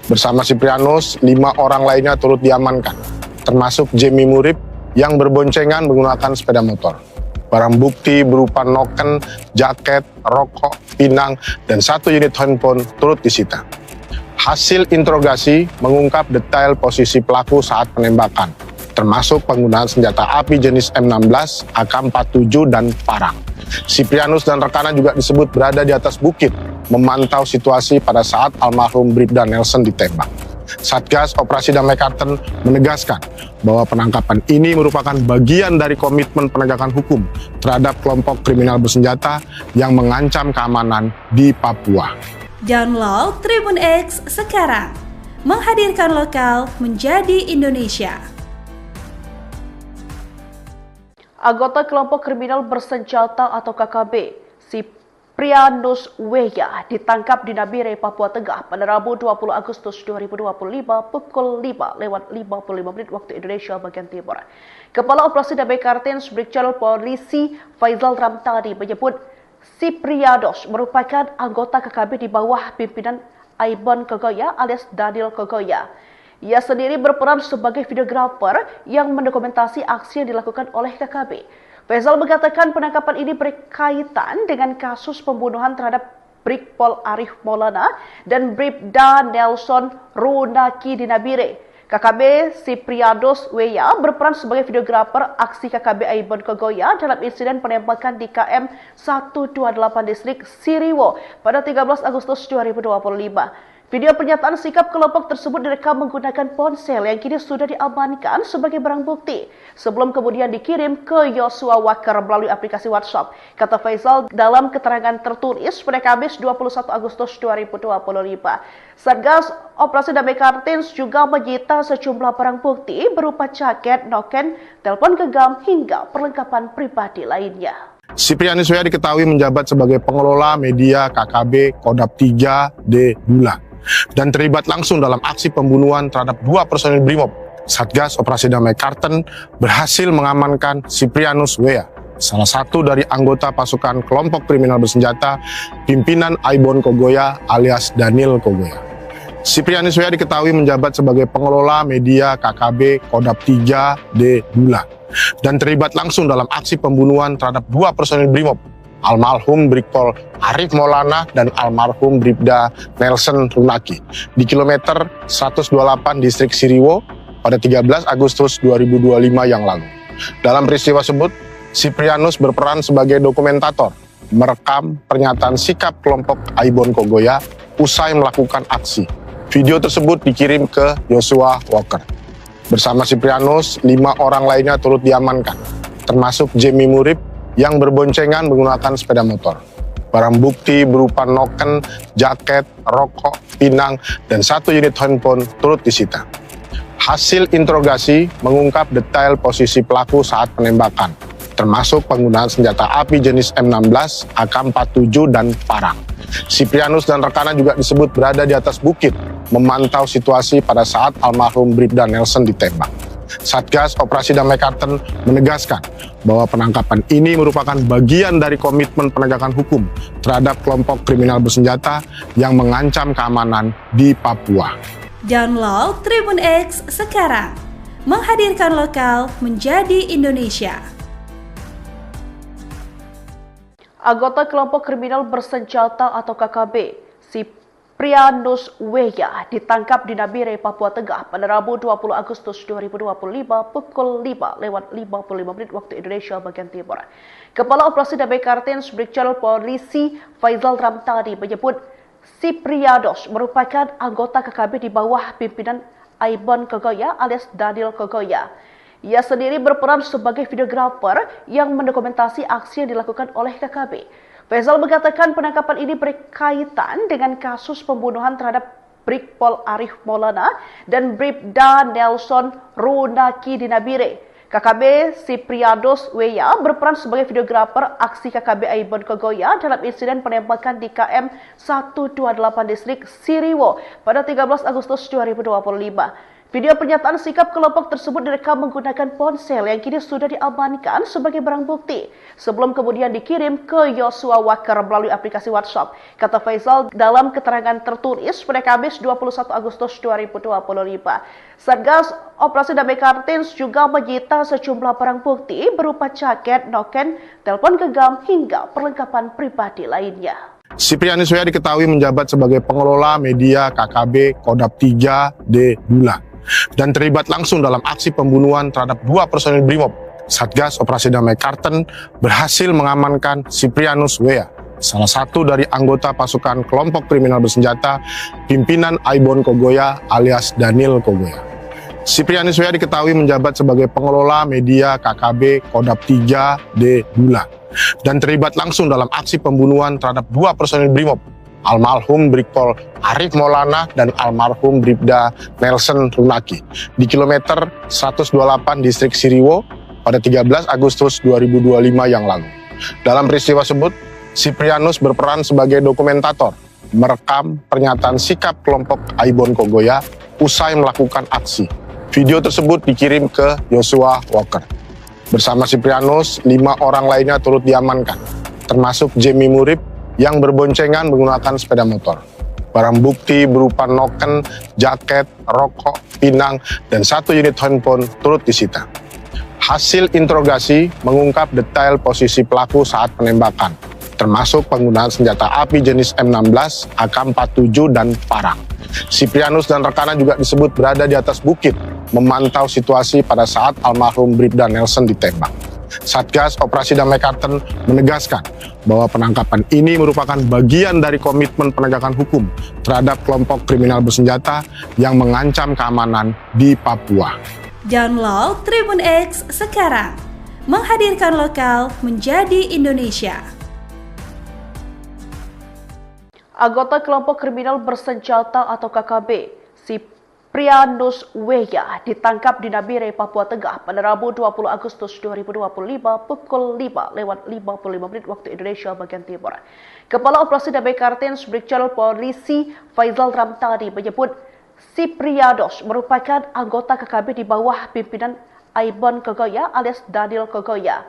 [SPEAKER 2] Bersama Siprianus, 5 orang lainnya turut diamankan, termasuk Jemi Murib yang berboncengan menggunakan sepeda motor. Barang bukti berupa noken, jaket, rokok, pinang, dan 1 unit handphone turut disita. Hasil interogasi mengungkap detail posisi pelaku saat penembakan, termasuk penggunaan senjata api jenis M16, AK-47, dan parang. Siprianus dan rekannya juga disebut berada di atas bukit, memantau situasi pada saat almarhum Bribda Nelson ditembak. Satgas Operasi Damai Kartens menegaskan bahwa penangkapan ini merupakan bagian dari komitmen penegakan hukum terhadap kelompok kriminal bersenjata yang mengancam keamanan di Papua.
[SPEAKER 3] Download Tribun X sekarang, menghadirkan lokal menjadi Indonesia.
[SPEAKER 1] Anggota kelompok kriminal bersenjata atau KKB, Siprianus Weya, ditangkap di Nabire, Papua Tengah pada Rabu 20 Agustus 2025 pukul 5:55 waktu Indonesia bagian Timur. Kepala Operasi Damai Kartens Brigjen Polisi Faizal Ramtani menyebut Siprianus merupakan anggota KKB di bawah pimpinan Aibon Kogoya alias Daniel Kogoya. Ia sendiri berperan sebagai videografer yang mendokumentasi aksi yang dilakukan oleh KKB. Faizal mengatakan penangkapan ini berkaitan dengan kasus pembunuhan terhadap Brigpol Arif Maulana dan Bribda Nelson Runaki di Nabire. KKB Siprianus Weya berperan sebagai videografer aksi KKB Aibon Kogoya dalam insiden penembakan di KM 128 distrik Siriwo pada 13 Agustus 2025. Video pernyataan sikap kelompok tersebut direkam menggunakan ponsel yang kini sudah diamankan sebagai barang bukti sebelum kemudian dikirim ke Yosua Waker melalui aplikasi WhatsApp, kata Faizal dalam keterangan tertulis pada Kamis 21 Agustus 2025. Satgas Operasi Damai Kartens juga menyita sejumlah barang bukti berupa jaket, noken, telepon genggam hingga perlengkapan pribadi lainnya.
[SPEAKER 2] Siprianus W.A. diketahui menjabat sebagai pengelola media KKB Kodap 3D Bula dan terlibat langsung dalam aksi pembunuhan terhadap 2 personil Brimob. Satgas Operasi Damai Karten berhasil mengamankan Siprianus W.A., salah satu dari anggota pasukan kelompok kriminal bersenjata pimpinan Aibon Kogoya alias Daniel Kogoya. Siprianus W.A. diketahui menjabat sebagai pengelola media KKB Kodap 3D Bula dan terlibat langsung dalam aksi pembunuhan terhadap 2 personil Brimob, almarhum Brigpol Arif Maulana dan almarhum Bribda Nelson Runaki di kilometer 128 distrik Siriwo pada 13 Agustus 2025 yang lalu. Dalam peristiwa tersebut, Siprianus berperan sebagai dokumentator, merekam pernyataan sikap kelompok Aibon Kogoya usai melakukan aksi. Video tersebut dikirim ke Joshua Walker. Bersama Siprianus, 5 orang lainnya turut diamankan, termasuk Jamie Murib yang berboncengan menggunakan sepeda motor. Barang bukti berupa noken, jaket, rokok, pinang, dan 1 unit handphone turut disita. Hasil interogasi mengungkap detail posisi pelaku saat penembakan, termasuk penggunaan senjata api jenis M16, AK-47, dan parang. Siprianus dan rekannya juga disebut berada di atas bukit, memantau situasi pada saat almarhum Bribda Nelson ditembak. Satgas Operasi Damai Karten menegaskan bahwa penangkapan ini merupakan bagian dari komitmen penegakan hukum terhadap kelompok kriminal bersenjata yang mengancam keamanan di Papua.
[SPEAKER 3] Download Tribun X sekarang, menghadirkan lokal menjadi Indonesia.
[SPEAKER 1] Anggota kelompok kriminal bersenjata atau KKB, Siprianus W.A. ditangkap di Nabire, Papua Tengah pada Rabu 20 Agustus 2025 pukul 5:55 waktu Indonesia bagian Timur. Kepala Operasi Damai Karten Brigjen Polisi Faizal Ramtani menyebut Siprianus merupakan anggota KKB di bawah pimpinan Aibon Kogoya alias Daniel Kogoya. Ia sendiri berperan sebagai videografer yang mendokumentasi aksi yang dilakukan oleh KKB. Faizal mengatakan penangkapan ini berkaitan dengan kasus pembunuhan terhadap Brigpol Arif Maulana dan Bribda Nelson Runaki di Nabire. KKB Siprianus W.A. berperan sebagai videografer aksi KKB Aibon Kogoya dalam insiden penembakan di KM 128 distrik Siriwo pada 13 Agustus 2025. Video pernyataan sikap kelompok tersebut direkam menggunakan ponsel yang kini sudah diamankan sebagai barang bukti sebelum kemudian dikirim ke Joshua Walker melalui aplikasi WhatsApp. Kata Faizal dalam keterangan tertulis pada Kamis 21 Agustus 2025. Satgas Operasi Damai Karten juga menyita sejumlah barang bukti berupa jaket, noken, telepon genggam hingga perlengkapan pribadi lainnya.
[SPEAKER 2] Siprianus W.A. diketahui menjabat sebagai pengelola media KKB Kodap 3D Bula dan terlibat langsung dalam aksi pembunuhan terhadap 2 personil Brimob. Satgas Operasi Damai Karten berhasil mengamankan Siprianus W.A., salah satu dari anggota pasukan kelompok kriminal bersenjata pimpinan Aibon Kogoya alias Daniel Kogoya. Siprianus W.A. diketahui menjabat sebagai pengelola media KKB Kodap 3D Bula dan terlibat langsung dalam aksi pembunuhan terhadap 2 personil Brimob, almarhum Brigpol Arif Maulana dan almarhum Bribda Nelson Runaki di kilometer 128 distrik Siriwo pada 13 Agustus 2025 yang lalu. Dalam peristiwa tersebut, Siprianus berperan sebagai dokumentator, merekam pernyataan sikap kelompok Aibon Kogoya usai melakukan aksi. Video tersebut dikirim ke Joshua Walker. Bersama Siprianus, 5 orang lainnya turut diamankan, termasuk Jamie Murib yang berboncengan menggunakan sepeda motor. Barang bukti berupa noken, jaket, rokok, pinang, dan 1 unit handphone turut disita. Hasil interogasi mengungkap detail posisi pelaku saat penembakan, termasuk penggunaan senjata api jenis M16, AK-47, dan parang. Siprianus dan rekannya juga disebut berada di atas bukit, memantau situasi pada saat almarhum Bribda Nelson ditembak. Satgas Operasi Damai Karten menegaskan bahwa penangkapan ini merupakan bagian dari komitmen penegakan hukum terhadap kelompok kriminal bersenjata yang mengancam keamanan di Papua.
[SPEAKER 3] Download Tribun X sekarang, menghadirkan lokal menjadi Indonesia.
[SPEAKER 1] Anggota kelompok kriminal bersenjata atau KKB, Siprianus Weya ditangkap di Nabire, Papua Tengah pada Rabu 20 Agustus 2025 pukul 5:55 waktu Indonesia bagian Timur. Kepala Operasi Damai Kartens Brigjen Polisi Faizal Ramtani menyebut Siprianus merupakan anggota KKB di bawah pimpinan Aibon Kogoya alias Daniel Kogoya.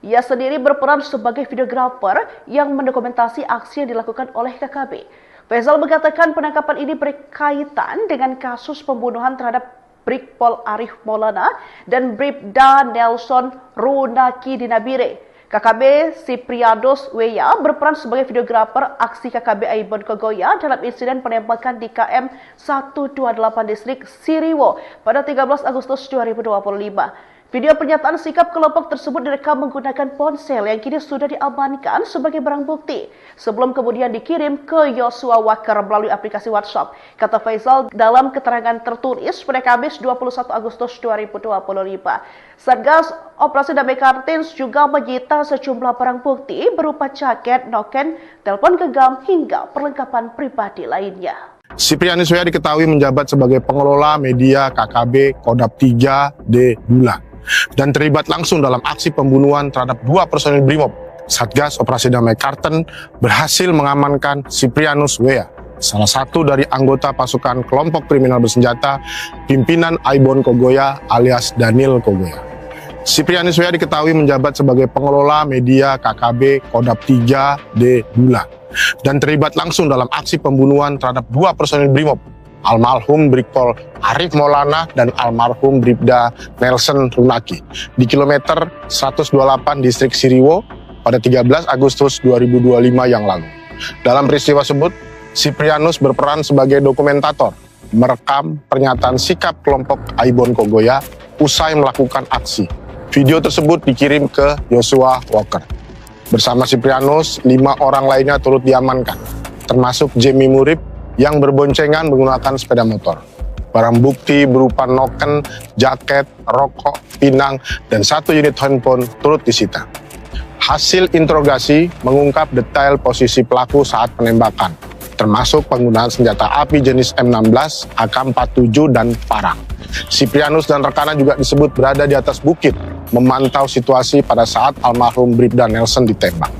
[SPEAKER 1] Ia sendiri berperan sebagai videografer yang mendokumentasi aksi yang dilakukan oleh KKB. Faizal mengatakan penangkapan ini berkaitan dengan kasus pembunuhan terhadap Brigpol Arif Maulana dan Bribda Nelson Runaki di Nabire. KKB Siprianus Weya berperan sebagai videografer aksi KKB Aibon Kogoya dalam insiden penembakan di KM 128 distrik Siriwo pada 13 Agustus 2025. Video pernyataan sikap kelompok tersebut direkam menggunakan ponsel yang kini sudah diamankan sebagai barang bukti sebelum kemudian dikirim ke Yosua Waker melalui aplikasi WhatsApp. Kata Faizal dalam keterangan tertulis pada Kamis 21 Agustus 2025. Satgas Operasi Damai Kartens juga menyita sejumlah barang bukti berupa jaket, noken, telepon genggam hingga perlengkapan pribadi lainnya.
[SPEAKER 2] Siprianus Weya diketahui menjabat sebagai pengelola media KKB Kodap 3D Bulan dan terlibat langsung dalam aksi pembunuhan terhadap 2 personil Brimob. Satgas Operasi Damai Kartens berhasil mengamankan Siprianus Weya, salah satu dari anggota pasukan kelompok kriminal bersenjata pimpinan Aibon Kogoya alias Daniel Kogoya. Siprianus Weya diketahui menjabat sebagai pengelola media KKB Kodap 3D Bulan dan terlibat langsung dalam aksi pembunuhan terhadap 2 personil Brimob, almarhum Brigpol Arif Maulana dan almarhum Bribda Nelson Runaki di kilometer 128 distrik Siriwo pada 13 Agustus 2025 yang lalu. Dalam peristiwa tersebut, Siprianus berperan sebagai dokumentator, merekam pernyataan sikap kelompok Aibon Kogoya usai melakukan aksi. Video tersebut dikirim ke Yosua Waker. Bersama Siprianus, 5 orang lainnya turut diamankan, termasuk Jemi Murib yang berboncengan menggunakan sepeda motor. Barang bukti berupa noken, jaket, rokok, pinang, dan 1 unit handphone turut disita. Hasil interogasi mengungkap detail posisi pelaku saat penembakan, termasuk penggunaan senjata api jenis M16, AK-47, dan parang. Siprianus dan rekannya juga disebut berada di atas bukit, memantau situasi pada saat almarhum Bribda Nelson ditembak.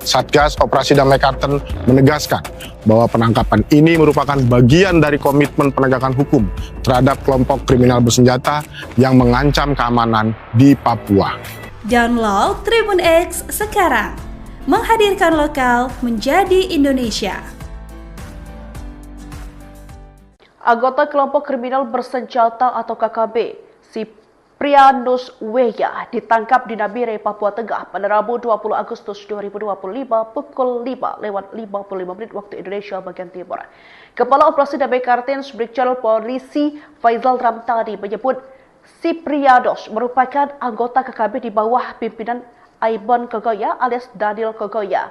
[SPEAKER 2] Satgas Operasi Damai Kartens menegaskan bahwa penangkapan ini merupakan bagian dari komitmen penegakan hukum terhadap kelompok kriminal bersenjata yang mengancam keamanan di Papua.
[SPEAKER 3] Download Tribun X sekarang, menghadirkan lokal menjadi Indonesia.
[SPEAKER 1] Anggota kelompok kriminal bersenjata atau KKB, Siprianus Weya ditangkap di Nabire, Papua Tengah pada Rabu 20 Agustus 2025 pukul 5:55 waktu Indonesia bagian Timur. Kepala Operasi Damai Kartens Brigjen Polisi Faizal Ramtani menyebut Siprianus merupakan anggota KKB di bawah pimpinan Aibon Kogoya alias Daniel Kogoya.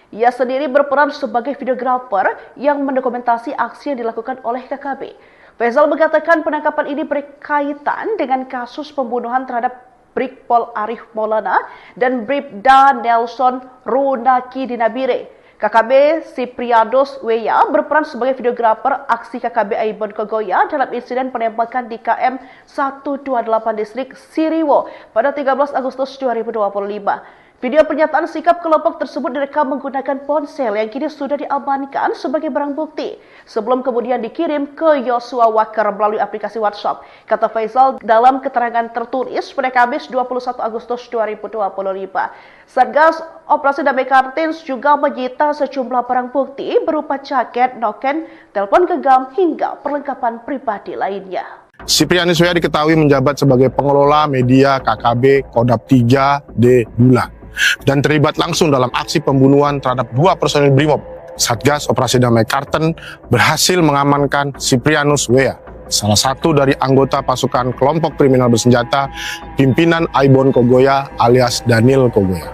[SPEAKER 1] Ia sendiri berperan sebagai videografer yang mendokumentasi aksi yang dilakukan oleh KKB. Faizal mengatakan penangkapan ini berkaitan dengan kasus pembunuhan terhadap Brigpol Arif Maulana dan Bribda Nelson Runaki di Nabire. KKB Siprianus Weya berperan sebagai videografer aksi KKB Aibon Kogoya dalam insiden penembakan di KM 128 distrik Siriwo pada 13 Agustus 2025. Video pernyataan sikap kelompok tersebut direkam menggunakan ponsel yang kini sudah diamankan sebagai barang bukti sebelum kemudian dikirim ke Yosua Waker melalui aplikasi WhatsApp. Kata Faizal dalam keterangan tertulis pada Kamis 21 Agustus 2025. Satgas Operasi Damai Kartens juga menyita sejumlah barang bukti berupa jaket, noken, telepon genggam hingga perlengkapan pribadi lainnya.
[SPEAKER 2] Siprianus Weya diketahui menjabat sebagai pengelola media KKB Kodap 3D Bulan dan terlibat langsung dalam aksi pembunuhan terhadap 2 personil Brimob. Satgas Operasi Damai Kartens berhasil mengamankan Siprianus Weya, salah satu dari anggota pasukan kelompok kriminal bersenjata pimpinan Aibon Kogoya alias Daniel Kogoya.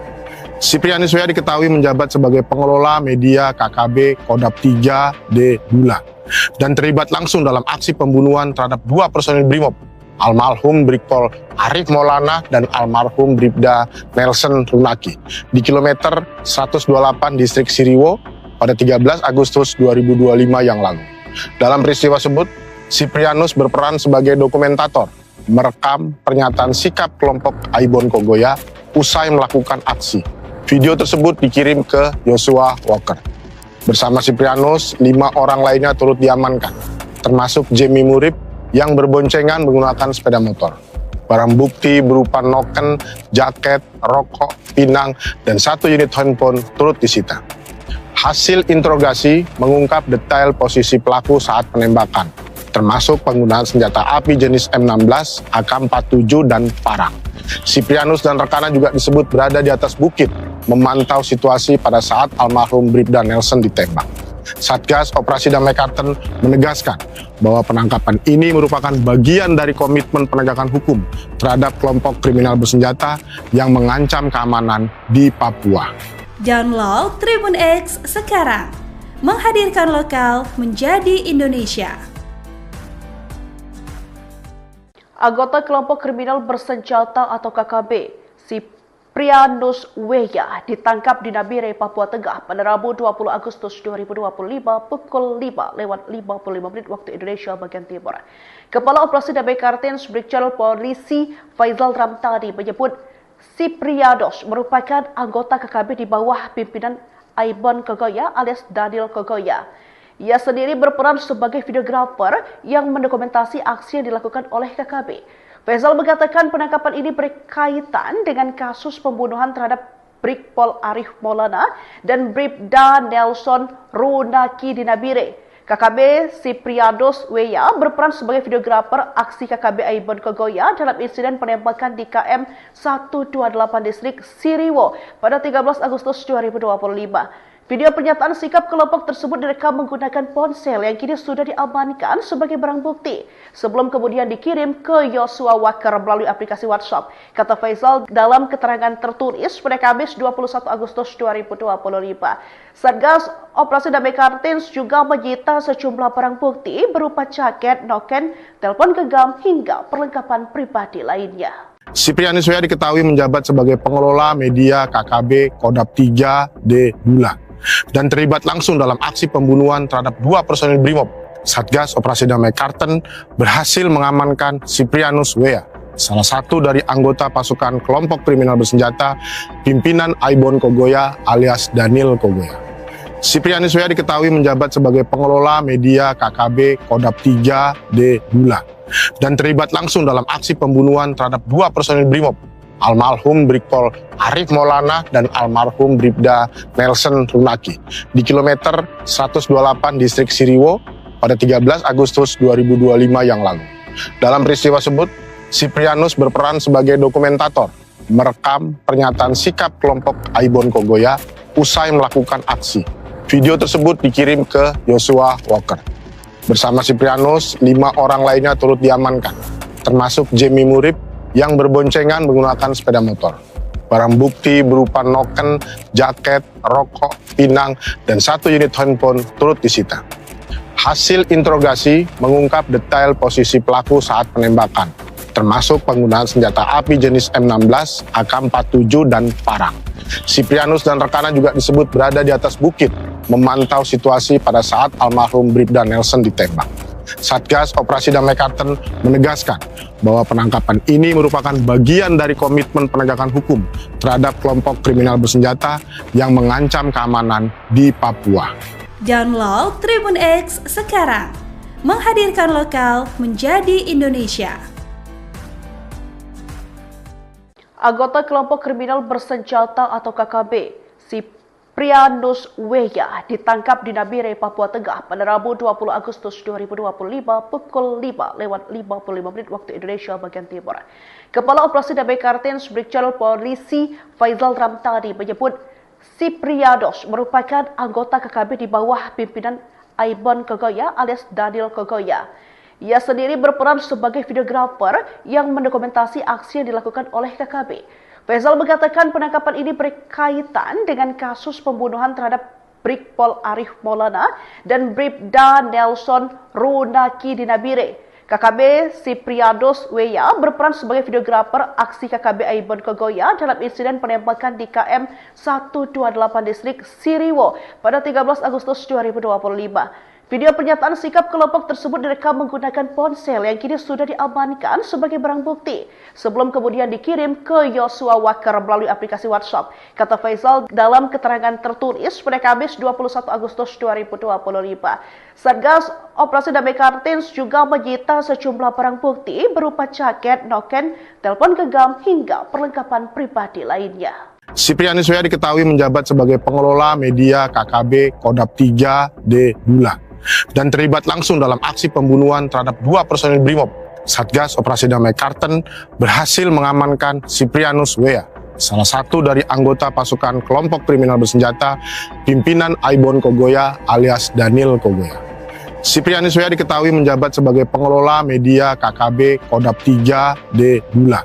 [SPEAKER 2] Siprianus Weya diketahui menjabat sebagai pengelola media KKB Kodap 3D Bulan dan terlibat langsung dalam aksi pembunuhan terhadap 2 personil Brimob, almarhum Brigpol Arif Maulana dan almarhum Bribda Nelson Runaki di kilometer 128 distrik Siriwo pada 13 Agustus 2025 yang lalu. Dalam peristiwa tersebut, Siprianus berperan sebagai dokumentator, merekam pernyataan sikap kelompok Aibon Kogoya usai melakukan aksi. Video tersebut dikirim ke Joshua Walker. Bersama Siprianus, 5 orang lainnya turut diamankan, termasuk Jamie Murib yang berboncengan menggunakan sepeda motor. Barang bukti berupa noken, jaket, rokok, pinang, dan 1 unit handphone turut disita. Hasil interogasi mengungkap detail posisi pelaku saat penembakan, termasuk penggunaan senjata api jenis M16, AK-47, dan parang. Siprianus dan rekannya juga disebut berada di atas bukit, memantau situasi pada saat almarhum Bribda Nelson ditembak. Satgas Operasi Damai Kartens menegaskan bahwa penangkapan ini merupakan bagian dari komitmen penegakan hukum terhadap kelompok kriminal bersenjata yang mengancam keamanan di Papua.
[SPEAKER 3] Download Tribun X sekarang, menghadirkan lokal menjadi Indonesia.
[SPEAKER 1] Anggota kelompok kriminal bersenjata atau KKB, Siprianus Weya ditangkap di Nabire, Papua Tengah pada Rabu 20 Agustus 2025 pukul 5:55 waktu Indonesia bagian Timur. Kepala Operasi Damai Kartens Brigjen Polisi Faizal Ramtani menyebut Siprianus merupakan anggota KKB di bawah pimpinan Aibon Kogoya alias Daniel Kogoya. Ia sendiri berperan sebagai videografer yang mendokumentasi aksi yang dilakukan oleh KKB. Faizal mengatakan penangkapan ini berkaitan dengan kasus pembunuhan terhadap Brigpol Arif Maulana dan Bribda Nelson Runaki di Nabire. KKB Siprianus Weya berperan sebagai videografer aksi KKB Aibon Kogoya dalam insiden penembakan di KM 128 distrik Siriwo pada 13 Agustus 2025. Video pernyataan sikap kelompok tersebut direkam menggunakan ponsel yang kini sudah diamankan sebagai barang bukti sebelum kemudian dikirim ke Joshua Walker melalui aplikasi WhatsApp. Kata Faizal dalam keterangan tertulis pada Kamis 21 Agustus 2025. Satgas Operasi Damai Kartens juga menyita sejumlah barang bukti berupa jaket, noken, telepon genggam hingga perlengkapan pribadi lainnya.
[SPEAKER 2] Siprianus Weya diketahui menjabat sebagai pengelola media KKB Kodap 3D Bulan dan terlibat langsung dalam aksi pembunuhan terhadap 2 personil Brimob. Satgas Operasi Damai Kartens berhasil mengamankan Siprianus Weya, salah satu dari anggota pasukan kelompok kriminal bersenjata pimpinan Aibon Kogoya alias Daniel Kogoya. Siprianus Weya diketahui menjabat sebagai pengelola media KKB Kodap 3D Bulan dan terlibat langsung dalam aksi pembunuhan terhadap 2 personil Brimob, almarhum Brigpol Arif Maulana dan almarhum Bribda Nelson Runaki di kilometer 128 distrik Siriwo pada 13 Agustus 2025 yang lalu. Dalam peristiwa tersebut, Siprianus berperan sebagai dokumentator, merekam pernyataan sikap kelompok Aibon Kogoya usai melakukan aksi. Video tersebut dikirim ke Joshua Walker. Bersama Siprianus, 5 orang lainnya turut diamankan, termasuk Jamie Murib yang berboncengan menggunakan sepeda motor. Barang bukti berupa noken, jaket, rokok, pinang, dan 1 unit handphone turut disita. Hasil interogasi mengungkap detail posisi pelaku saat penembakan, termasuk penggunaan senjata api jenis M16, AK-47, dan parang. Siprianus dan rekannya juga disebut berada di atas bukit, memantau situasi pada saat almarhum Bribda Nelson ditembak. Satgas Operasi Damai Kartens menegaskan bahwa penangkapan ini merupakan bagian dari komitmen penegakan hukum terhadap kelompok kriminal bersenjata yang mengancam keamanan di Papua.
[SPEAKER 3] Download Tribun X sekarang, menghadirkan lokal menjadi Indonesia.
[SPEAKER 1] Anggota kelompok kriminal bersenjata atau KKB, Siprianus Weya ditangkap di Nabire, Papua Tengah pada Rabu 20 Agustus 2025 pukul 5:55 waktu Indonesia bagian Timur. Kepala Operasi Damai Kartens Brigjen Polisi Faizal Ramtani menyebut Siprianus merupakan anggota KKB di bawah pimpinan Aibon Kogoya alias Daniel Kogoya. Ia sendiri berperan sebagai videografer yang mendokumentasi aksi yang dilakukan oleh KKB. Faizal mengatakan penangkapan ini berkaitan dengan kasus pembunuhan terhadap Brigpol Arif Maulana dan Bribda Nelson Runaki di Nabire. KKB Siprianus Weya berperan sebagai videografer aksi KKB Aibon Kogoya dalam insiden penembakan di KM 128 distrik Siriwo pada 13 Agustus 2025. Video pernyataan sikap kelompok tersebut direkam menggunakan ponsel yang kini sudah diamankan sebagai barang bukti sebelum kemudian dikirim ke Joshua Walker melalui aplikasi WhatsApp. Kata Faisal dalam keterangan tertulis pada Kamis 21 Agustus 2025. Satgas Operasi Damai Kartins juga menyita sejumlah barang bukti berupa jaket, noken, telepon genggam hingga perlengkapan pribadi lainnya.
[SPEAKER 2] Siprianus W.A. diketahui menjabat sebagai pengelola media KKB Kodap 3D Bula dan terlibat langsung dalam aksi pembunuhan terhadap 2 personil BRIMOB. Satgas Operasi Damai Kartens berhasil mengamankan Siprianus W.A., salah satu dari anggota pasukan kelompok kriminal bersenjata pimpinan Aibon Kogoya alias Daniel Kogoya. Siprianus W.A. diketahui menjabat sebagai pengelola media KKB Kodap 3D Bula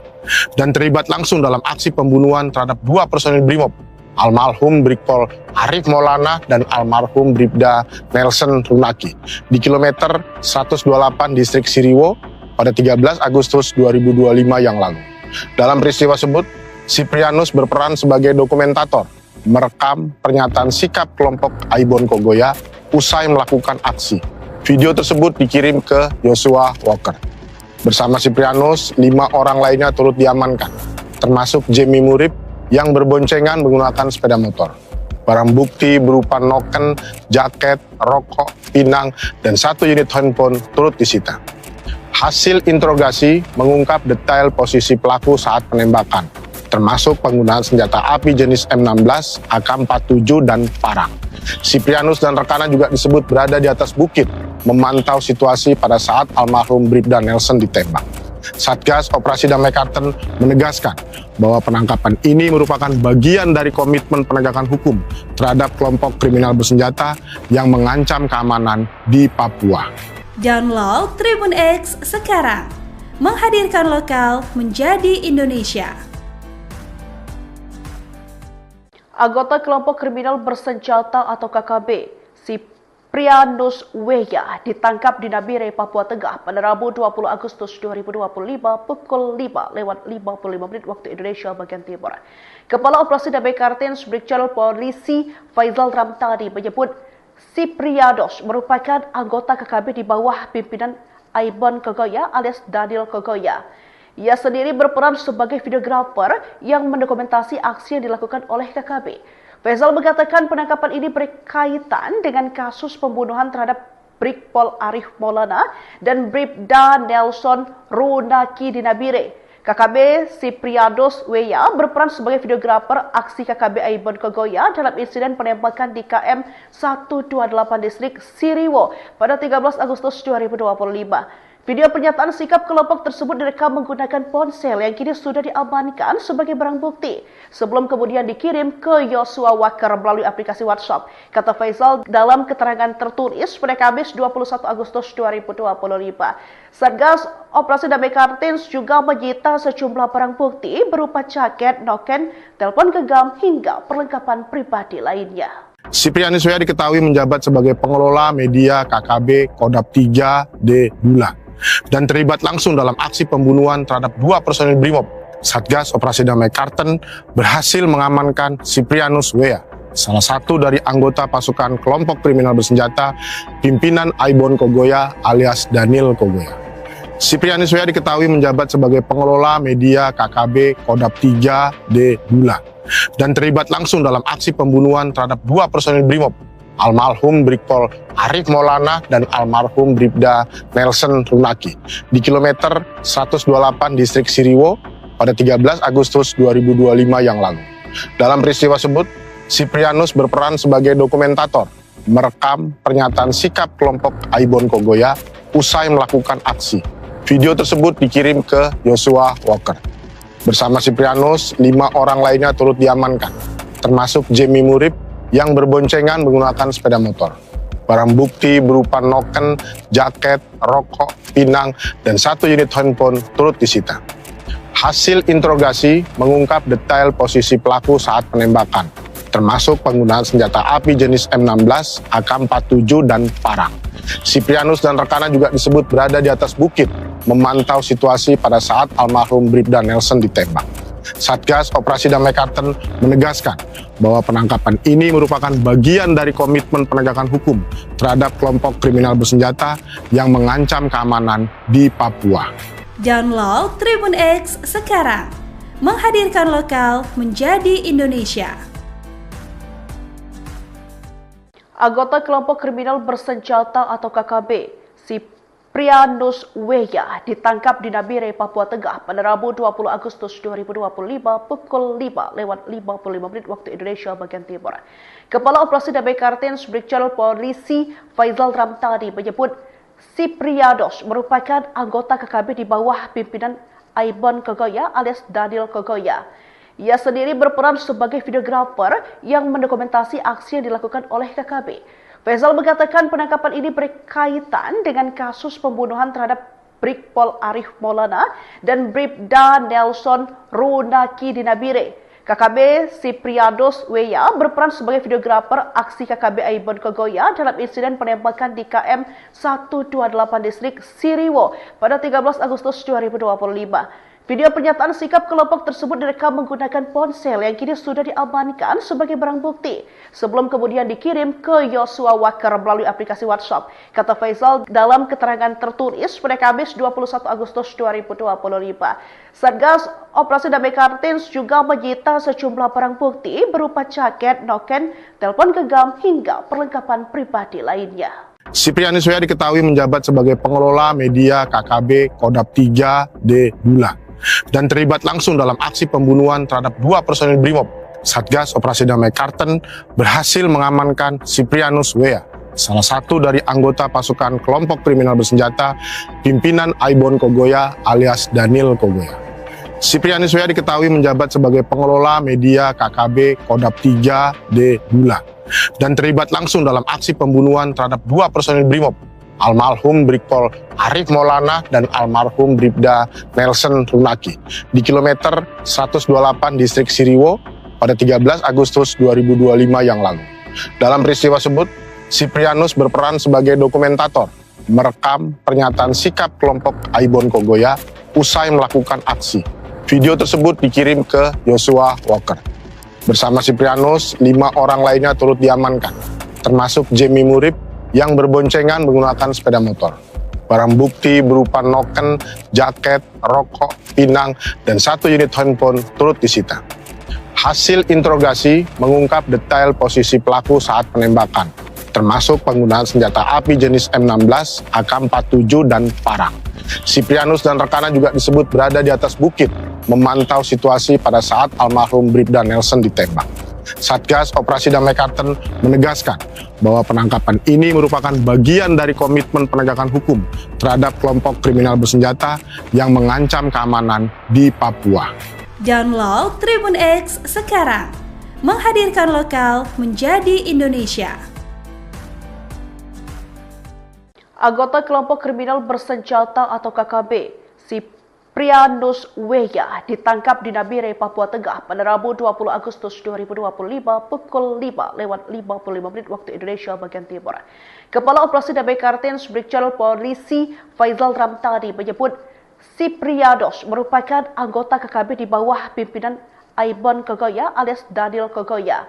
[SPEAKER 2] dan terlibat langsung dalam aksi pembunuhan terhadap 2 personil BRIMOB, almarhum Brigpol Arif Maulana dan almarhum Bribda Nelson Runaki di kilometer 128 distrik Siriwo pada 13 Agustus 2025 yang lalu. Dalam peristiwa tersebut, Siprianus berperan sebagai dokumentator, merekam pernyataan sikap kelompok Aibon Kogoya usai melakukan aksi. Video tersebut dikirim ke Joshua Walker. Bersama Siprianus, 5 orang lainnya turut diamankan, termasuk Jamie Murib yang berboncengan menggunakan sepeda motor. Barang bukti berupa noken, jaket, rokok, pinang, dan 1 unit handphone turut disita. Hasil interogasi mengungkap detail posisi pelaku saat penembakan, termasuk penggunaan senjata api jenis M16, AK-47, dan parang. Siprianus dan rekannya juga disebut berada di atas bukit, memantau situasi pada saat almarhum Bribda Nelson ditembak. Satgas Operasi Damai Kartens menegaskan bahwa penangkapan ini merupakan bagian dari komitmen penegakan hukum terhadap kelompok kriminal bersenjata yang mengancam keamanan di Papua.
[SPEAKER 3] Download Tribun X sekarang, menghadirkan lokal menjadi Indonesia.
[SPEAKER 1] Anggota kelompok kriminal bersenjata atau KKB, Siprianus W.A. ditangkap di Nabire, Papua Tengah pada Rabu 20 Agustus 2025 pukul 5:55 waktu Indonesia bagian Timur. Kepala Operasi Damai Kartens Brigjen Polisi Faisal Ramtani menyebut Siprianus merupakan anggota KKB di bawah pimpinan Aibon Kogoya alias Daniel Kogoya. Ia sendiri berperan sebagai videografer yang mendokumentasi aksi yang dilakukan oleh KKB. Faisal mengatakan penangkapan ini berkaitan dengan kasus pembunuhan terhadap Brigpol Arif Maulana dan Bribda Nelson Runaki di Nabire. KKB Siprianus W.A. berperan sebagai videografer aksi KKB Aibon Kogoya dalam insiden penembakan di KM 128 distrik Siriwo pada 13 Agustus 2025. Video pernyataan sikap kelompok tersebut direkam menggunakan ponsel yang kini sudah diamankan sebagai barang bukti sebelum kemudian dikirim ke Joshua Walker melalui aplikasi WhatsApp. Kata Faisal dalam keterangan tertulis pada Kamis 21 Agustus 2025. Satgas Operasi Damai Kartins juga menyita sejumlah barang bukti berupa jaket, noken, telepon genggam hingga perlengkapan pribadi lainnya.
[SPEAKER 2] Siprianus W.A. diketahui menjabat sebagai pengelola media KKB Kodap 3D Bula dan terlibat langsung dalam aksi pembunuhan terhadap 2 personil BRIMOB. Satgas Operasi Damai Kartens berhasil mengamankan Siprianus W.A., salah satu dari anggota pasukan kelompok kriminal bersenjata pimpinan Aibon Kogoya alias Daniel Kogoya. Siprianus W.A. diketahui menjabat sebagai pengelola media KKB Kodap 3D Bula dan terlibat langsung dalam aksi pembunuhan terhadap 2 personil BRIMOB, almarhum Brigpol Arif Maulana dan almarhum Bribda Nelson Runaki di kilometer 128 distrik Siriwo pada 13 Agustus 2025 yang lalu. Dalam peristiwa tersebut, Siprianus berperan sebagai dokumentator, merekam pernyataan sikap kelompok Aibon Kogoya usai melakukan aksi. Video tersebut dikirim ke Joshua Walker. Bersama Siprianus, 5 orang lainnya turut diamankan, termasuk Jamie Murib yang berboncengan menggunakan sepeda motor. Barang bukti berupa noken, jaket, rokok, pinang, dan 1 unit handphone turut disita. Hasil interogasi mengungkap detail posisi pelaku saat penembakan, termasuk penggunaan senjata api jenis M16, AK-47, dan parang. Siprianus dan rekannya juga disebut berada di atas bukit, memantau situasi pada saat almarhum Bribda Nelson ditembak. Satgas Operasi Damai Kartens menegaskan bahwa penangkapan ini merupakan bagian dari komitmen penegakan hukum terhadap kelompok kriminal bersenjata yang mengancam keamanan di Papua.
[SPEAKER 3] Download Tribun X sekarang, menghadirkan lokal menjadi Indonesia.
[SPEAKER 1] Anggota kelompok kriminal bersenjata atau KKB, Siprianus Weya, ditangkap di Nabire, Papua Tengah pada Rabu 20 Agustus 2025 pukul 5:55 waktu Indonesia bagian Timur. Kepala Operasi Damai Kartens Brigjen Polisi Faizal Ramtani menyebut Siprianus merupakan anggota KKB di bawah pimpinan Aibon Kogoya alias Daniel Kogoya. Ia sendiri berperan sebagai videografer yang mendokumentasi aksi yang dilakukan oleh KKB. Faizal mengatakan penangkapan ini berkaitan dengan kasus pembunuhan terhadap Brigpol Arif Maulana dan Bribda Nelson Runaki di Nabire. KKB Siprianus Weya berperan sebagai videografer aksi KKB Aibon Kogoya dalam insiden penembakan di KM 128 distrik Siriwo pada 13 Agustus 2025. Video pernyataan sikap kelompok tersebut direkam menggunakan ponsel yang kini sudah diamankan sebagai barang bukti sebelum kemudian dikirim ke Yosua Walker melalui aplikasi WhatsApp. Kata Faizal dalam keterangan tertulis pada Kamis 21 Agustus 2025. Satgas Operasi Damai Kartens juga menyita sejumlah barang bukti berupa jaket, noken, telepon genggam hingga perlengkapan pribadi lainnya.
[SPEAKER 2] Siprianus Weya diketahui menjabat sebagai pengelola media KKB Kodap 3D Bula dan terlibat langsung dalam aksi pembunuhan terhadap 2 personil Brimob. Satgas Operasi Damai Kartens berhasil mengamankan Siprianus Weya, salah satu dari anggota pasukan kelompok kriminal bersenjata pimpinan Aibon Kogoya alias Daniel Kogoya. Siprianus Weya diketahui menjabat sebagai pengelola media KKB Kodap 3D Bula dan terlibat langsung dalam aksi pembunuhan terhadap 2 personil Brimob, almarhum Brigpol Arif Maulana dan almarhum Bribda Nelson Runaki di kilometer 128 distrik Siriwo pada 13 Agustus 2025 yang lalu. Dalam peristiwa tersebut, Siprianus berperan sebagai dokumentator, merekam pernyataan sikap kelompok Aibon Kogoya usai melakukan aksi. Video tersebut dikirim ke Yosua Walker. Bersama Siprianus, 5 orang lainnya turut diamankan, termasuk Jemi Murib yang berboncengan menggunakan sepeda motor. Barang bukti berupa noken, jaket, rokok, pinang, dan 1 unit handphone turut disita. Hasil interogasi mengungkap detail posisi pelaku saat penembakan, termasuk penggunaan senjata api jenis M16, AK-47, dan parang. Siprianus dan rekannya juga disebut berada di atas bukit, memantau situasi pada saat almarhum Bribda Nelson ditembak. Satgas Operasi Damai Kartens menegaskan bahwa penangkapan ini merupakan bagian dari komitmen penegakan hukum terhadap kelompok kriminal bersenjata yang mengancam keamanan di Papua.
[SPEAKER 3] Download Tribun X sekarang, menghadirkan lokal menjadi Indonesia.
[SPEAKER 1] Anggota kelompok kriminal bersenjata atau KKB, Siprianus Weya, ditangkap di Nabire, Papua Tengah pada Rabu 20 Agustus 2025 pukul 5:55 waktu Indonesia bagian Timur. Kepala Operasi Damai Kartens Brigjen Polisi Faizal Ramtani menyebut Siprianus merupakan anggota KKB di bawah pimpinan Aibon Kogoya alias Daniel Kogoya.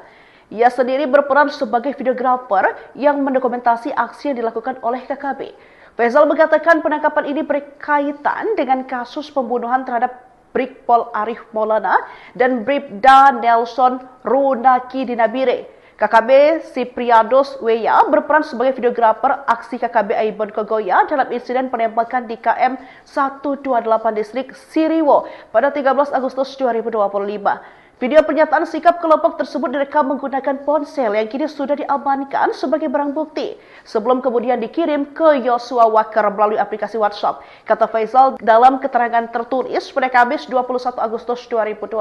[SPEAKER 1] Ia sendiri berperan sebagai videografer yang mendokumentasi aksi yang dilakukan oleh KKB. Faizal mengatakan penangkapan ini berkaitan dengan kasus pembunuhan terhadap Brigpol Arif Maulana dan Bribda Nelson Runaki di Nabire. KKB Siprianus Weya berperan sebagai videografer aksi KKB Aibon Kogoya dalam insiden penembakan di KM 128 distrik Siriwo pada 13 Agustus 2025. Video pernyataan sikap kelompok tersebut direkam menggunakan ponsel yang kini sudah diamankan sebagai barang bukti sebelum kemudian dikirim ke Yosua Walker melalui aplikasi WhatsApp. Kata Faizal dalam keterangan tertulis pada Kamis 21 Agustus 2025.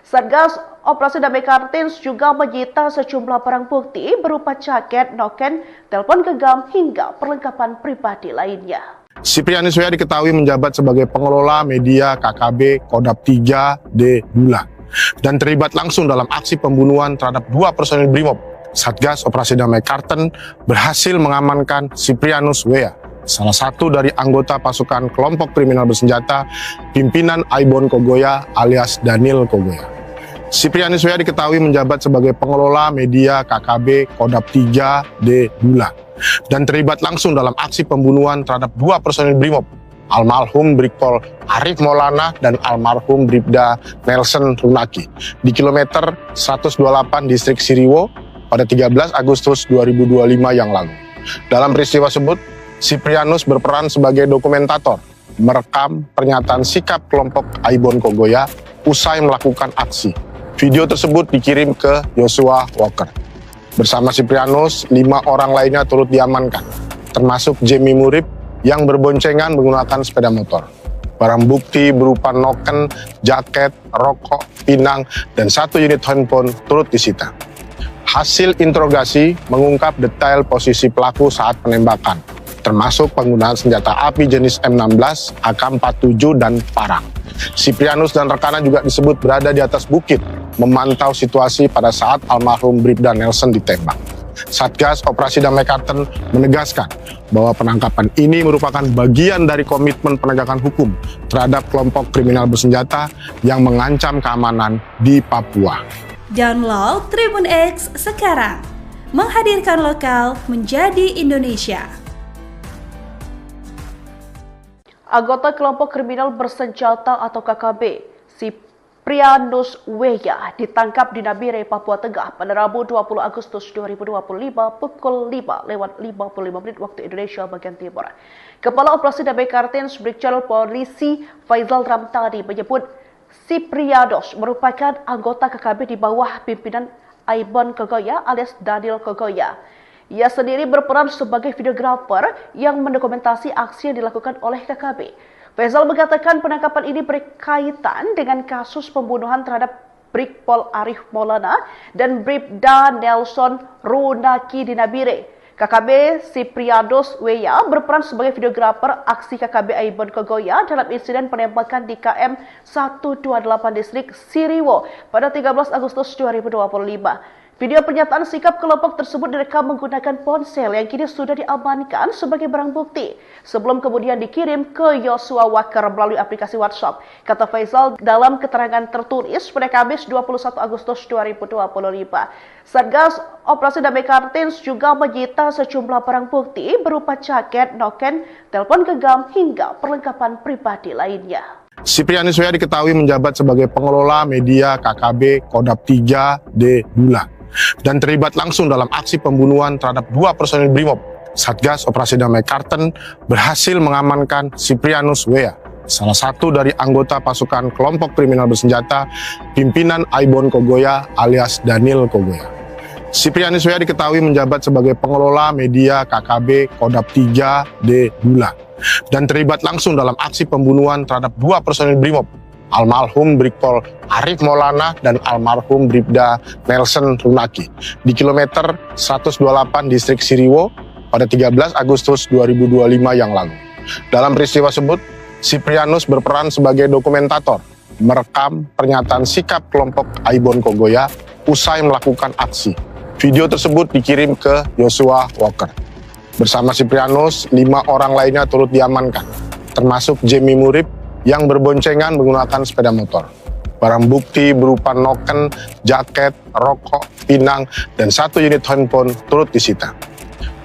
[SPEAKER 1] Satgas Operasi Damai Kartens juga menyita sejumlah barang bukti berupa jaket, noken, telepon genggam hingga perlengkapan pribadi lainnya.
[SPEAKER 2] Siprianus Weya diketahui menjabat sebagai pengelola media KKB Kodap 3D Bula dan terlibat langsung dalam aksi pembunuhan terhadap 2 personil Brimob. Satgas Operasi Damai Kartens berhasil mengamankan Siprianus Weya, salah satu dari anggota pasukan kelompok kriminal bersenjata pimpinan Aibon Kogoya alias Daniel Kogoya. Siprianus W diketahui menjabat sebagai pengelola media KKB Kodap 3D Dula dan terlibat langsung dalam aksi pembunuhan terhadap dua personil Brimob, almarhum Brigpol Arif Maulana dan almarhum Bribda Nelson Runaki di kilometer 128 distrik Siriwo pada 13 Agustus 2025 yang lalu. Dalam peristiwa tersebut, Siprianus berperan sebagai dokumentator, merekam pernyataan sikap kelompok Aibon Kogoya usai melakukan aksi. Video tersebut dikirim ke Joshua Walker. Bersama Siprianus, 5 orang lainnya turut diamankan, termasuk Jamie Murib yang berboncengan menggunakan sepeda motor. Barang bukti berupa noken, jaket, rokok, pinang, dan 1 unit handphone turut disita. Hasil interogasi mengungkap detail posisi pelaku saat penembakan, termasuk penggunaan senjata api jenis M16, AK-47, dan parang. Siprianus dan rekannya juga disebut berada di atas bukit, memantau situasi pada saat almarhum Bribda Nelson ditembak. Satgas Operasi Damai Karten menegaskan bahwa penangkapan ini merupakan bagian dari komitmen penegakan hukum terhadap kelompok kriminal bersenjata yang mengancam keamanan di Papua.
[SPEAKER 3] Download Tribun X sekarang, menghadirkan lokal menjadi Indonesia.
[SPEAKER 1] Anggota kelompok kriminal bersenjata atau KKB, Siprianus W ditangkap di Nabire, Papua Tengah pada Rabu 20 Agustus 2025 pukul 5:55 waktu Indonesia bagian Timur. Kepala Operasi Damai Kartens Brigjen Polisi Faizal Ramtani menyebut Siprianus merupakan anggota KKB di bawah pimpinan Aibon Kogoya alias Daniel Kogoya. Ia sendiri berperan sebagai videografer yang mendokumentasi aksi yang dilakukan oleh KKB. Faizal mengatakan penangkapan ini berkaitan dengan kasus pembunuhan terhadap Brigpol Arif Maulana dan Bribda Nelson Runaki di Nabire. KKB Siprianus W berperan sebagai videografer aksi KKB Aibon Kogoya dalam insiden penembakan di KM 128 distrik Siriwo pada 13 Agustus 2025. Video pernyataan sikap kelompok tersebut direkam menggunakan ponsel yang kini sudah diamankan sebagai barang bukti sebelum kemudian dikirim ke Joshua Walker melalui aplikasi WhatsApp. Kata Faizal dalam keterangan tertulis pada Kamis 21 Agustus 2025. Satgas Operasi Damai Kartens juga menyita sejumlah barang bukti berupa jaket, noken, telepon genggam hingga perlengkapan pribadi lainnya.
[SPEAKER 2] Siprianus W diketahui menjabat sebagai pengelola media KKB Kodap 3D Dula dan terlibat langsung dalam aksi pembunuhan terhadap dua personil Brimob. Satgas Operasi Damai Karten berhasil mengamankan Siprianus W, salah satu dari anggota pasukan kelompok kriminal bersenjata pimpinan Aibon Kogoya alias Daniel Kogoya. Siprianus W diketahui menjabat sebagai pengelola media KKB Kodap 3D Dula dan terlibat langsung dalam aksi pembunuhan terhadap dua personil Brimob, almarhum Brigpol Arif Maulana dan almarhum Bribda Nelson Runaki di kilometer 128 distrik Siriwo pada 13 Agustus 2025 yang lalu. Dalam peristiwa tersebut, Siprianus berperan sebagai dokumentator, merekam pernyataan sikap kelompok Aibon Kogoya usai melakukan aksi. Video tersebut dikirim ke Joshua Walker. Bersama Siprianus, 5 orang lainnya turut diamankan, termasuk Jamie Murib yang berboncengan menggunakan sepeda motor. Barang bukti berupa noken, jaket, rokok, pinang, dan 1 unit handphone turut disita.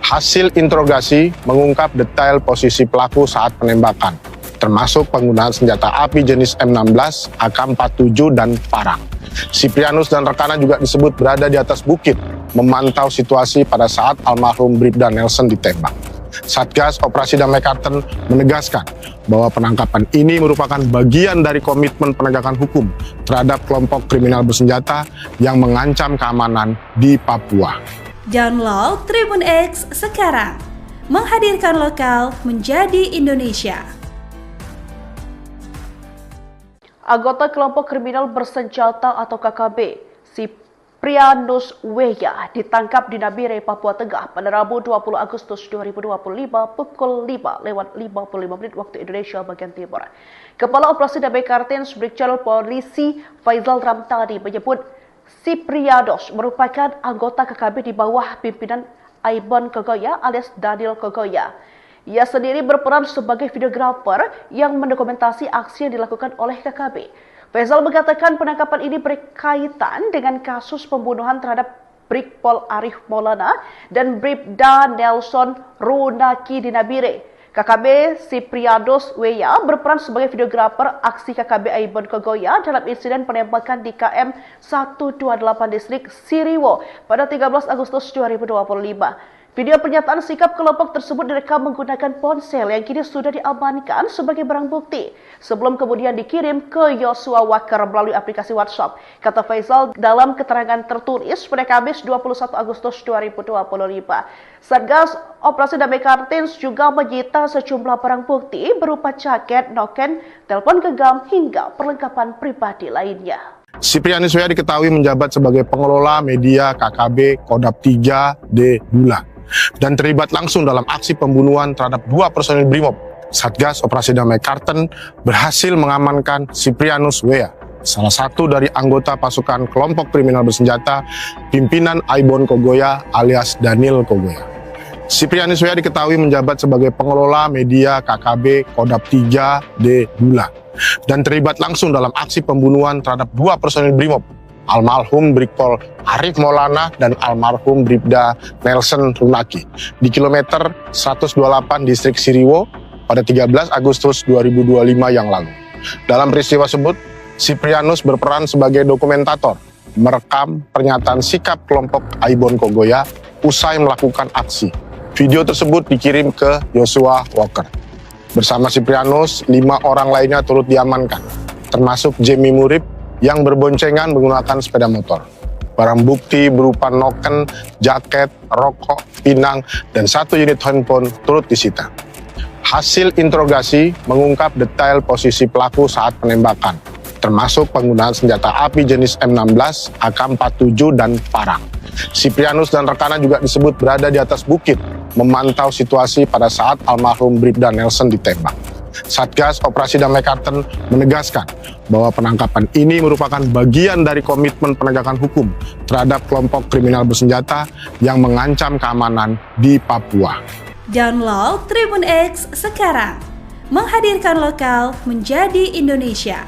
[SPEAKER 2] Hasil interogasi mengungkap detail posisi pelaku saat penembakan, termasuk penggunaan senjata api jenis M16, AK-47, dan parang. Siprianus dan rekannya juga disebut berada di atas bukit, memantau situasi pada saat almarhum Bribda Nelson ditembak. Satgas Operasi Damai Karten menegaskan bahwa penangkapan ini merupakan bagian dari komitmen penegakan hukum terhadap kelompok kriminal bersenjata yang mengancam keamanan di Papua.
[SPEAKER 3] Download Tribun X sekarang, menghadirkan lokal menjadi Indonesia.
[SPEAKER 1] Anggota kelompok kriminal bersenjata atau KKB, Siprianus W ditangkap di Nabire, Papua Tengah pada Rabu 20 Agustus 2025 pukul 5:55 waktu Indonesia bagian Timur. Kepala Operasi Damai Kartens Brigjen Polisi Faizal Ramtani menyebut Siprianus merupakan anggota KKB di bawah pimpinan Aibon Kogoya alias Daniel Kogoya. Ia sendiri berperan sebagai videografer yang mendokumentasi aksi yang dilakukan oleh KKB. Faizal mengatakan penangkapan ini berkaitan dengan kasus pembunuhan terhadap Brigpol Arif Maulana dan Bribda Nelson Runaki di Nabire. KKB Sipriados Weya berperan sebagai videografer aksi KKB Aibon Kogoya dalam insiden penembakan di KM 128 distrik Siriwo pada 13 Agustus 2025. Video pernyataan sikap kelompok tersebut direkam menggunakan ponsel yang kini sudah diamankan sebagai barang bukti sebelum kemudian dikirim ke Yosua Wakar melalui aplikasi WhatsApp. Kata Faizal dalam keterangan tertulis pada Kamis 21 Agustus 2025. Satgas Operasi Damai Kartins juga menyita sejumlah barang bukti berupa jaket, noken, telepon genggam hingga perlengkapan pribadi lainnya.
[SPEAKER 2] Siprianus Weya diketahui menjabat sebagai pengelola media KKB Kodap 3D Bulan dan terlibat langsung dalam aksi pembunuhan terhadap 2 personil Brimob. Satgas Operasi Damai Karten berhasil mengamankan Siprianus Weya, salah satu dari anggota pasukan kelompok kriminal bersenjata pimpinan Aibon Kogoya alias Daniel Kogoya. Siprianus Weya diketahui menjabat sebagai pengelola media KKB Kodap 3D Bulan dan terlibat langsung dalam aksi pembunuhan terhadap 2 personil Brimob, almarhum Brigpol Arif Maulana dan almarhum Bribda Nelson Runaki di kilometer 128 distrik Siriwo pada 13 Agustus 2025 yang lalu. Dalam peristiwa tersebut, Siprianus berperan sebagai dokumentator, merekam pernyataan sikap kelompok Aibon Kogoya usai melakukan aksi. Video tersebut dikirim ke Yosua Walker. Bersama Siprianus, 5 orang lainnya turut diamankan, termasuk Jemi Murib yang berboncengan menggunakan sepeda motor. Barang bukti berupa noken, jaket, rokok, pinang, dan 1 unit handphone turut disita. Hasil interogasi mengungkap detail posisi pelaku saat penembakan, termasuk penggunaan senjata api jenis M16, AK-47, dan parang. Siprianus dan rekannya juga disebut berada di atas bukit, memantau situasi pada saat almarhum Bribda Nelson ditembak. Satgas Operasi Damai Karten menegaskan bahwa penangkapan ini merupakan bagian dari komitmen penegakan hukum terhadap kelompok kriminal bersenjata yang mengancam keamanan di Papua.
[SPEAKER 3] Download Tribun X sekarang, menghadirkan lokal menjadi Indonesia.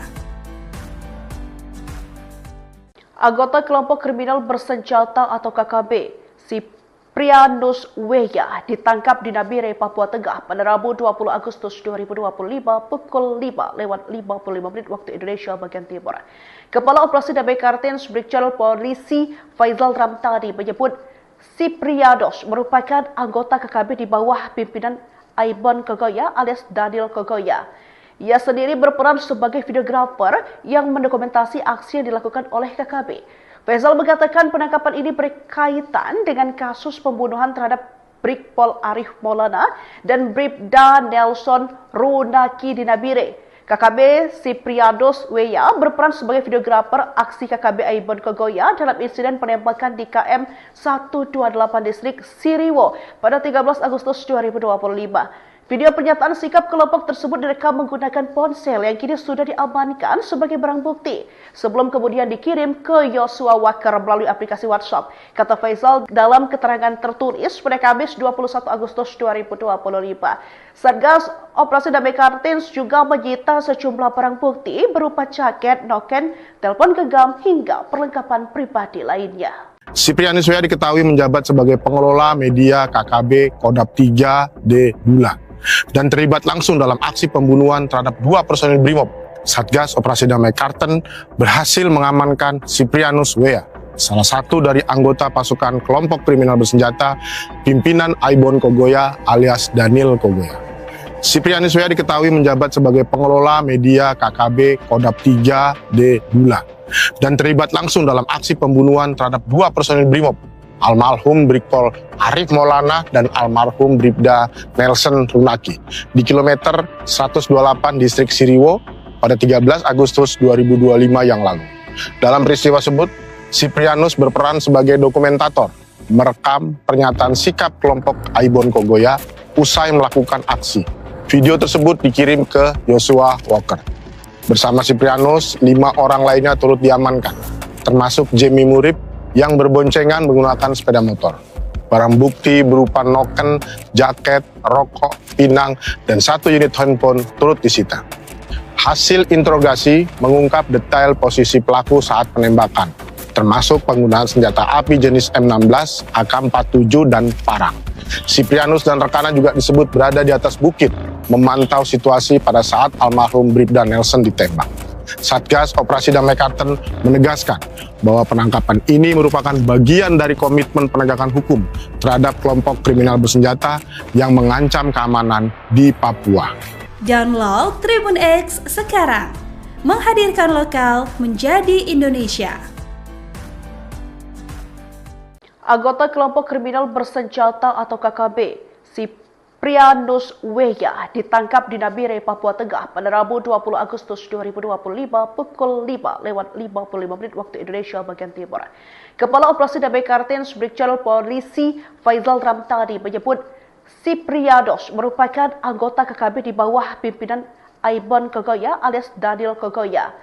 [SPEAKER 1] Anggota kelompok kriminal bersenjata atau KKB, Siprianus Weya ditangkap di Nabire, Papua Tengah pada Rabu 20 Agustus 2025 pukul 5:55 waktu Indonesia bagian Timur. Kepala Operasi Damai Kartens Brigjen Polisi Faizal Ramtani menyebut Siprianus merupakan anggota KKB di bawah pimpinan Aibon Kogoya alias Daniel Kogoya. Ia sendiri berperan sebagai videografer yang mendokumentasi aksi yang dilakukan oleh KKB. Faizal mengatakan penangkapan ini berkaitan dengan kasus pembunuhan terhadap Brigpol Arif Maulana dan Bribda Nelson Runaki di Nabire. KKB Siprianus Weya berperan sebagai videografer aksi KKB Aibon Kogoya dalam insiden penembakan di KM 128 distrik Siriwo pada 13 Agustus 2025. Video pernyataan sikap kelompok tersebut direkam menggunakan ponsel yang kini sudah diamankan sebagai barang bukti sebelum kemudian dikirim ke Yosua Wakar melalui aplikasi WhatsApp. Kata Faizal dalam keterangan tertulis pada Kamis 21 Agustus 2025. Satgas Operasi Damai Kartins juga menyita sejumlah barang bukti berupa jaket, noken, telepon genggam hingga perlengkapan pribadi lainnya.
[SPEAKER 2] Siprianus Weya diketahui menjabat sebagai pengelola media KKB Kodap 3D Bulan dan terlibat langsung dalam aksi pembunuhan terhadap 2 personil Brimob. Satgas Operasi Damai Karten berhasil mengamankan Siprianus Weya, salah satu dari anggota pasukan kelompok kriminal bersenjata pimpinan Aibon Kogoya alias Daniel Kogoya. Siprianus Weya diketahui menjabat sebagai pengelola media KKB Kodap 3D Bulan dan terlibat langsung dalam aksi pembunuhan terhadap 2 personil Brimob, almarhum Brigpol Arif Maulana dan almarhum Bribda Nelson Runaki di kilometer 128 distrik Siriwo pada 13 Agustus 2025 yang lalu. Dalam peristiwa tersebut, Siprianus berperan sebagai dokumentator, merekam pernyataan sikap kelompok Aibon Kogoya usai melakukan aksi. Video tersebut dikirim ke Yosua Walker. Bersama Siprianus, 5 orang lainnya turut diamankan, termasuk Jemi Murib yang berboncengan menggunakan sepeda motor. Barang bukti berupa noken, jaket, rokok, pinang, dan 1 unit handphone turut disita. Hasil interogasi mengungkap detail posisi pelaku saat penembakan, termasuk penggunaan senjata api jenis M16, AK-47, dan parang. Siprianus dan rekannya juga disebut berada di atas bukit, memantau situasi pada saat almarhum Bribda Nelson ditembak. Satgas Operasi Damai Kartens menegaskan bahwa penangkapan ini merupakan bagian dari komitmen penegakan hukum terhadap kelompok kriminal bersenjata yang mengancam keamanan di Papua.
[SPEAKER 3] Download Tribun X sekarang, menghadirkan lokal menjadi Indonesia.
[SPEAKER 1] Anggota kelompok kriminal bersenjata atau KKB, Siprianus Weya, ditangkap di Nabire, Papua Tengah pada Rabu 20 Agustus 2025 pukul 5:55 waktu Indonesia bagian Timur. Kepala Operasi Damai Kartens Brigjen Polisi Faizal Ramtani menyebut Siprianus merupakan anggota KKB di bawah pimpinan Aibon Kogoya alias Daniel Kogoya.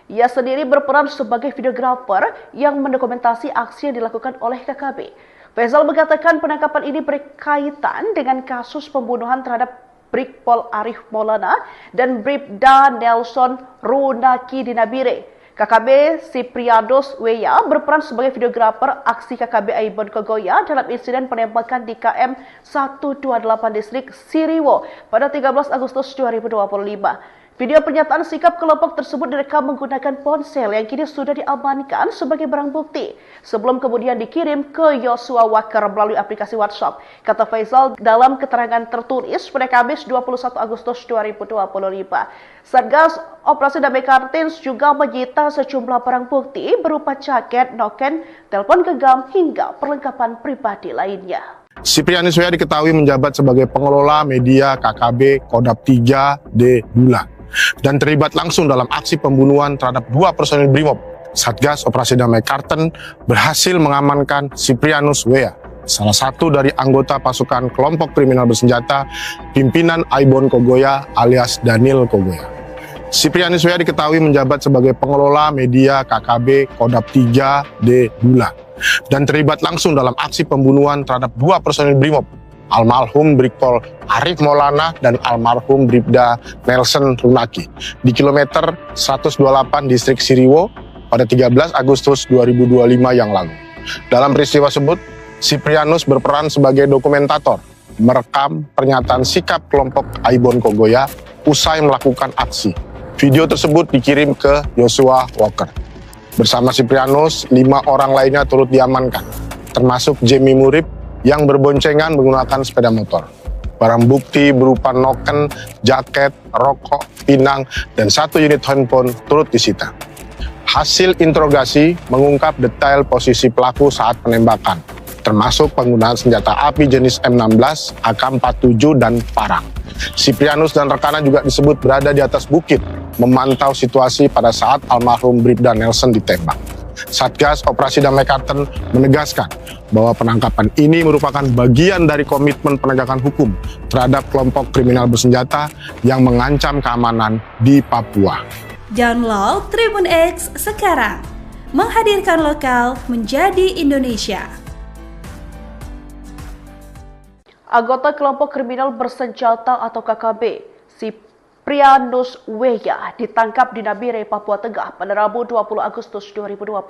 [SPEAKER 1] Ia sendiri berperan sebagai videografer yang mendokumentasi aksi yang dilakukan oleh KKB. Faizal mengatakan penangkapan ini berkaitan dengan kasus pembunuhan terhadap Brigpol Arif Maulana dan Bribda Nelson Runaki di Nabire. KKB Siprianus Weya berperan sebagai videografer aksi KKB Aibon Kogoya dalam insiden penembakan di KM 128 distrik Siriwo pada 13 Agustus 2025. Video pernyataan sikap kelompok tersebut direkam menggunakan ponsel yang kini sudah diamankan sebagai barang bukti sebelum kemudian dikirim ke Yosua Wakar melalui aplikasi WhatsApp. Kata Faizal dalam keterangan tertulis pada Kamis 21 Agustus 2025. Satgas Operasi Damai Kartens juga menyita sejumlah barang bukti berupa jaket, noken, telepon genggam hingga perlengkapan pribadi lainnya.
[SPEAKER 2] Siprianus Weya diketahui menjabat sebagai pengelola media KKB Kodap 3D Bulan dan terlibat langsung dalam aksi pembunuhan terhadap 2 personil Brimob. Satgas Operasi Damai Kartens berhasil mengamankan Siprianus Weya, salah satu dari anggota pasukan kelompok kriminal bersenjata pimpinan Aibon Kogoya alias Daniel Kogoya. Siprianus Weya diketahui menjabat sebagai pengelola media KKB Kodap 3D Bulan dan terlibat langsung dalam aksi pembunuhan terhadap 2 personil Brimob, almarhum Brigpol Arif Maulana dan almarhum Bribda Nelson Runaki di kilometer 128 distrik Siriwo pada 13 Agustus 2025 yang lalu. Dalam peristiwa tersebut, Siprianus berperan sebagai dokumentator, merekam pernyataan sikap kelompok Aibon Kogoya usai melakukan aksi. Video tersebut dikirim ke Yosua Walker. Bersama Siprianus, 5 orang lainnya turut diamankan, termasuk Jemi Murib yang berboncengan menggunakan sepeda motor. Barang bukti berupa noken, jaket, rokok, pinang, dan 1 unit handphone turut disita. Hasil interogasi mengungkap detail posisi pelaku saat penembakan, termasuk penggunaan senjata api jenis M16, AK-47, dan parang. Siprianus dan rekannya juga disebut berada di atas bukit, memantau situasi pada saat almarhum Bribda Nelson ditembak. Satgas Operasi Damai Kartens menegaskan bahwa penangkapan ini merupakan bagian dari komitmen penegakan hukum terhadap kelompok kriminal bersenjata yang mengancam keamanan di Papua.
[SPEAKER 3] Download Tribun X sekarang, menghadirkan lokal menjadi Indonesia.
[SPEAKER 1] Anggota kelompok kriminal bersenjata atau KKB, Siprianus Weya, ditangkap di Nabire, Papua Tengah pada Rabu 20 Agustus 2025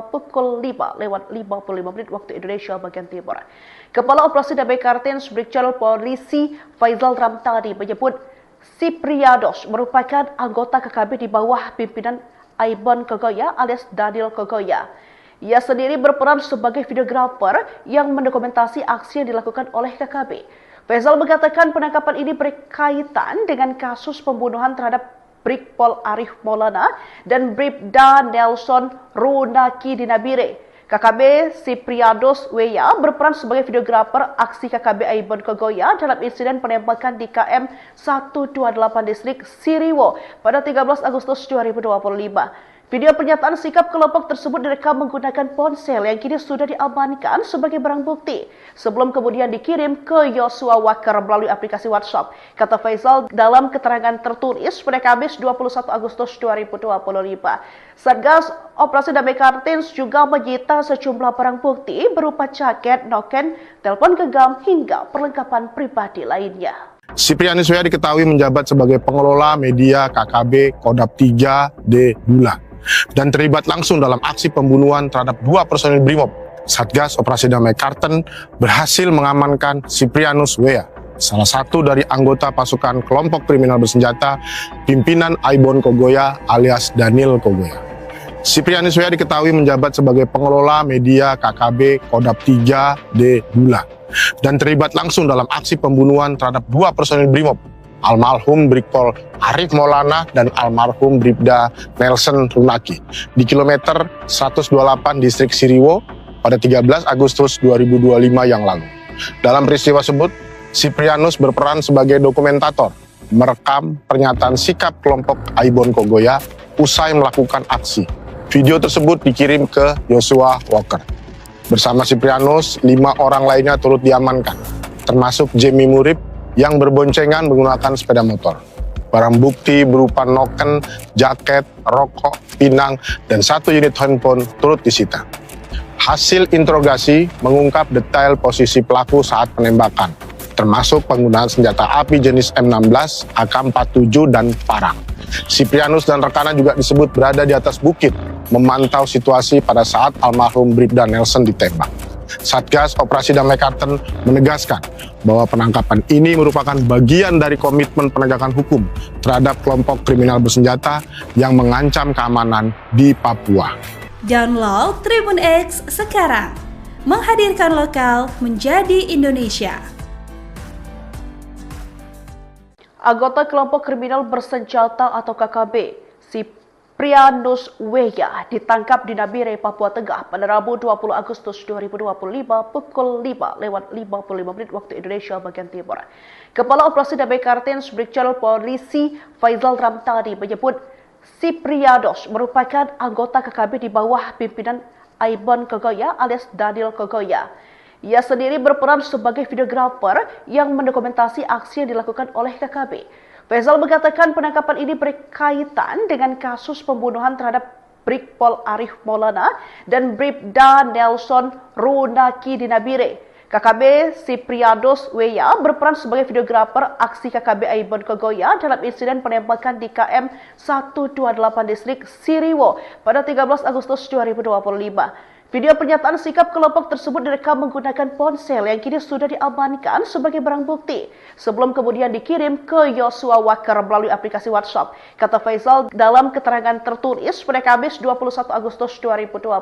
[SPEAKER 1] pukul 5:55 waktu Indonesia bagian Timur. Kepala Operasi Damai Kartens Brigjen Polisi Faizal Ramtani menyebut Siprianus merupakan anggota KKB di bawah pimpinan Aibon Kogoya alias Daniel Kogoya. Ia sendiri berperan sebagai videografer yang mendokumentasi aksi yang dilakukan oleh KKB. Faizal mengatakan penangkapan ini berkaitan dengan kasus pembunuhan terhadap Brigpol Arif Maulana dan Bribda Nelson Runaki di Nabire. KKB Siprianus Weya berperan sebagai videografer aksi KKB Aibon Kogoya dalam insiden penembakan di KM 128 distrik Siriwo pada 13 Agustus 2025. Video pernyataan sikap kelompok tersebut direkam menggunakan ponsel yang kini sudah diamankan sebagai barang bukti sebelum kemudian dikirim ke Joshua Walker melalui aplikasi WhatsApp. Kata Faisal dalam keterangan tertulis pada Kamis 21 Agustus 2025. Satgas Operasi Damai Kartins juga menyita sejumlah barang bukti berupa jaket, noken, telepon genggam hingga perlengkapan pribadi lainnya.
[SPEAKER 2] Siprianus W.A. diketahui menjabat sebagai pengelola media KKB Kodap 3D Bulan dan terlibat langsung dalam aksi pembunuhan terhadap 2 personil Brimob. Satgas Operasi Damai Kartens berhasil mengamankan Siprianus W.A., salah satu dari anggota pasukan kelompok kriminal bersenjata pimpinan Aibon Kogoya alias Daniel Kogoya. Siprianus W.A. diketahui menjabat sebagai pengelola media KKB Kodap 3D Bulan dan terlibat langsung dalam aksi pembunuhan terhadap 2 personil Brimob, almarhum Brigpol Arif Maulana dan almarhum Bribda Nelson Runaki di kilometer 128 distrik Siriwo pada 13 Agustus 2025 yang lalu. Dalam peristiwa tersebut, Siprianus berperan sebagai dokumentator, merekam pernyataan sikap kelompok Aibon Kogoya usai melakukan aksi. Video tersebut dikirim ke Joshua Walker. Bersama Siprianus, 5 orang lainnya turut diamankan, termasuk Jamie Murib yang berboncengan menggunakan sepeda motor. Barang bukti berupa noken, jaket, rokok, pinang, dan 1 unit handphone turut disita. Hasil interogasi mengungkap detail posisi pelaku saat penembakan, termasuk penggunaan senjata api jenis M16, AK-47, dan parang. Siprianus dan rekannya juga disebut berada di atas bukit, memantau situasi pada saat almarhum Bribda Nelson ditembak. Satgas Operasi Damai Kartens menegaskan bahwa penangkapan ini merupakan bagian dari komitmen penegakan hukum terhadap kelompok kriminal bersenjata yang mengancam keamanan di Papua.
[SPEAKER 3] Download Tribun X sekarang, menghadirkan lokal menjadi Indonesia.
[SPEAKER 1] Anggota kelompok kriminal bersenjata atau KKB, Siprianus W.A. ditangkap di Nabire, Papua Tengah pada Rabu 20 Agustus 2025 pukul 5:55 waktu Indonesia bagian Timur. Kepala Operasi Damai Kartens Brigjen Polisi Faisal Ramtani menyebut Siprianus merupakan anggota KKB di bawah pimpinan Aibon Kogoya alias Daniel Kogoya. Ia sendiri berperan sebagai videografer yang mendokumentasi aksi yang dilakukan oleh KKB. Faisal mengatakan penangkapan ini berkaitan dengan kasus pembunuhan terhadap Brigpol Arif Maulana dan Bribda Nelson Runaki di Nabire. KKB Siprianus W.A. berperan sebagai videografer aksi KKB Aibon Kogoya dalam insiden penembakan di KM 128 distrik Siriwo pada 13 Agustus 2025. Video pernyataan sikap kelompok tersebut direkam menggunakan ponsel yang kini sudah diamankan sebagai barang bukti sebelum kemudian dikirim ke Joshua Walker melalui aplikasi WhatsApp. Kata Faisal dalam keterangan tertulis pada Kamis 21 Agustus 2025.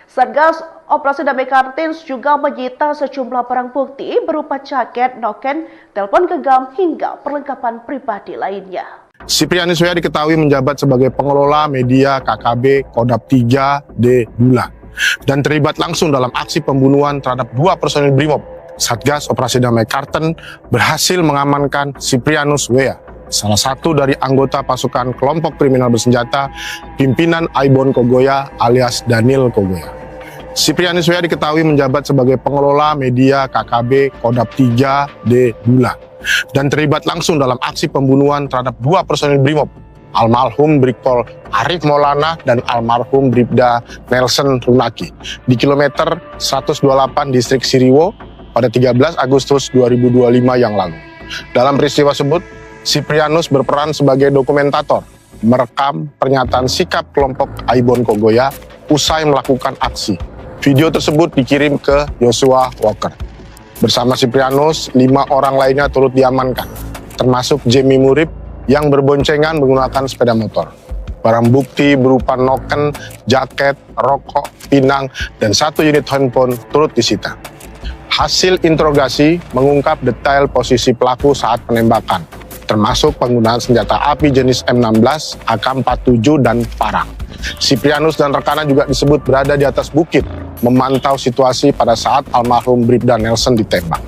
[SPEAKER 1] Satgas Operasi Damai Kartins juga menyita sejumlah barang bukti berupa jaket, noken, telepon genggam hingga perlengkapan pribadi lainnya.
[SPEAKER 2] Siprianus W.A. diketahui menjabat sebagai pengelola media KKB Kodap 3D Bulan dan terlibat langsung dalam aksi pembunuhan terhadap 2 personil Brimob. Satgas Operasi Damai Kartens berhasil mengamankan Siprianus W.A., salah satu dari anggota pasukan kelompok kriminal bersenjata pimpinan Aibon Kogoya alias Daniel Kogoya. Siprianus W.A. diketahui menjabat sebagai pengelola media KKB Kodap 3D Bulan dan terlibat langsung dalam aksi pembunuhan terhadap 2 personil Brimob, almarhum Brigpol Arif Maulana dan almarhum Bribda Nelson Runaki di kilometer 128 distrik Siriwo pada 13 Agustus 2025 yang lalu. Dalam peristiwa tersebut, Siprianus berperan sebagai dokumentator, merekam pernyataan sikap kelompok Aibon Kogoya usai melakukan aksi. Video tersebut dikirim ke Joshua Walker. Bersama Siprianus, 5 orang lainnya turut diamankan, termasuk Jamie Murib yang berboncengan menggunakan sepeda motor. Barang bukti berupa noken, jaket, rokok, pinang, dan 1 unit handphone turut disita. Hasil interogasi mengungkap detail posisi pelaku saat penembakan, termasuk penggunaan senjata api jenis M16, AK-47, dan parang. Siprianus dan rekannya juga disebut berada di atas bukit, memantau situasi pada saat almarhum Bribda Nelson ditembak.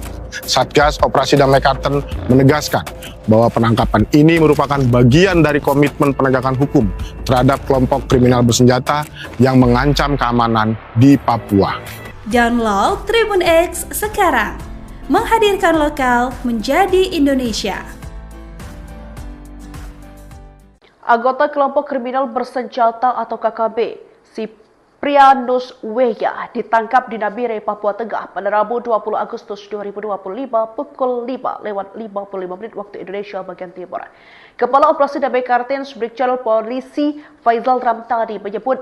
[SPEAKER 2] Satgas Operasi Damai Karten menegaskan bahwa penangkapan ini merupakan bagian dari komitmen penegakan hukum terhadap kelompok kriminal bersenjata yang mengancam keamanan di Papua.
[SPEAKER 3] Download Tribun X sekarang, menghadirkan lokal menjadi Indonesia.
[SPEAKER 1] Anggota kelompok kriminal bersenjata atau KKB, Siprianus Weya ditangkap di Nabire, Papua Tengah pada Rabu 20 Agustus 2025 pukul 5:55 waktu Indonesia bagian Timur. Kepala Operasi Damai Kartens Brigjen Polisi Faizal Ramtani menyebut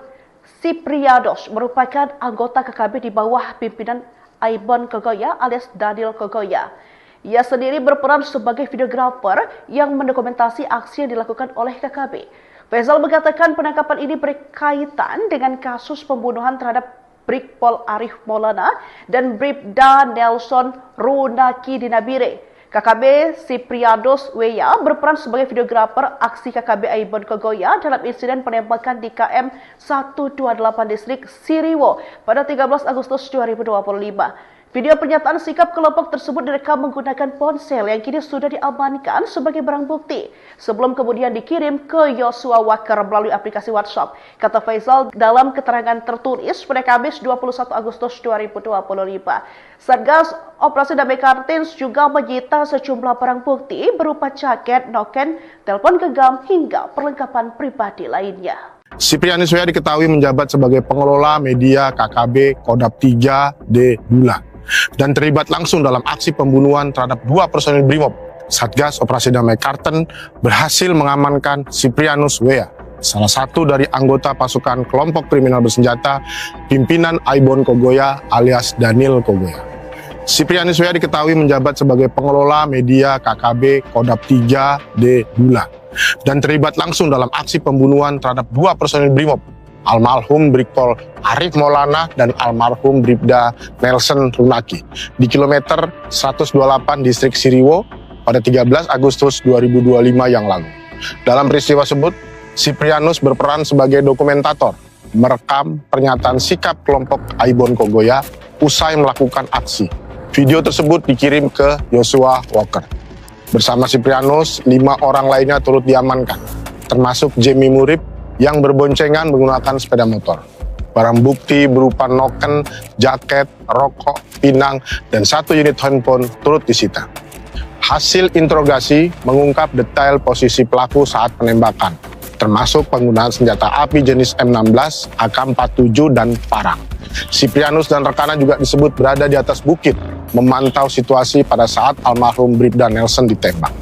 [SPEAKER 1] Siprianus merupakan anggota KKB di bawah pimpinan Aibon Kogoya alias Daniel Kogoya. Ia sendiri berperan sebagai videografer yang mendokumentasi aksi yang dilakukan oleh KKB. Faizal mengatakan penangkapan ini berkaitan dengan kasus pembunuhan terhadap Brigpol Arif Maulana dan Bribda Nelson Runaki di Nabire. KKB Siprianus Weya berperan sebagai videografer aksi KKB Aibon Kogoya dalam insiden penembakan di KM 128 distrik Siriwo pada 13 Agustus 2025. Video pernyataan sikap kelompok tersebut direkam menggunakan ponsel yang kini sudah diamankan sebagai barang bukti sebelum kemudian dikirim ke Yosua Walker melalui aplikasi WhatsApp. Kata Faizal dalam keterangan tertulis pada Kamis 21 Agustus 2025. Satgas Operasi Damai Kartens juga menyita sejumlah barang bukti berupa jaket, noken, telepon genggam hingga perlengkapan pribadi lainnya.
[SPEAKER 2] Siprianus Weya diketahui menjabat sebagai pengelola media KKB Kodap 3D Bulan dan terlibat langsung dalam aksi pembunuhan terhadap 2 personil Brimob. Satgas Operasi Damai Karten berhasil mengamankan Siprianus Weya, salah satu dari anggota pasukan kelompok kriminal bersenjata pimpinan Aibon Kogoya alias Daniel Kogoya. Siprianus Weya diketahui menjabat sebagai pengelola media KKB Kodap 3D Bulan dan terlibat langsung dalam aksi pembunuhan terhadap 2 personil Brimob, almarhum Brigpol Arif Maulana dan almarhum Bribda Nelson Runaki di kilometer 128 distrik Siriwo pada 13 Agustus 2025 yang lalu. Dalam peristiwa tersebut, Siprianus berperan sebagai dokumentator, merekam pernyataan sikap kelompok Aibon Kogoya usai melakukan aksi. Video tersebut dikirim ke Yosua Walker. Bersama Siprianus, 5 orang lainnya turut diamankan, termasuk Jemi Murib yang berboncengan menggunakan sepeda motor. Barang bukti berupa noken, jaket, rokok, pinang, dan 1 unit handphone turut disita. Hasil interogasi mengungkap detail posisi pelaku saat penembakan, termasuk penggunaan senjata api jenis M16, AK-47, dan parang. Siprianus dan rekannya juga disebut berada di atas bukit, memantau situasi pada saat almarhum Bribda Nelson ditembak.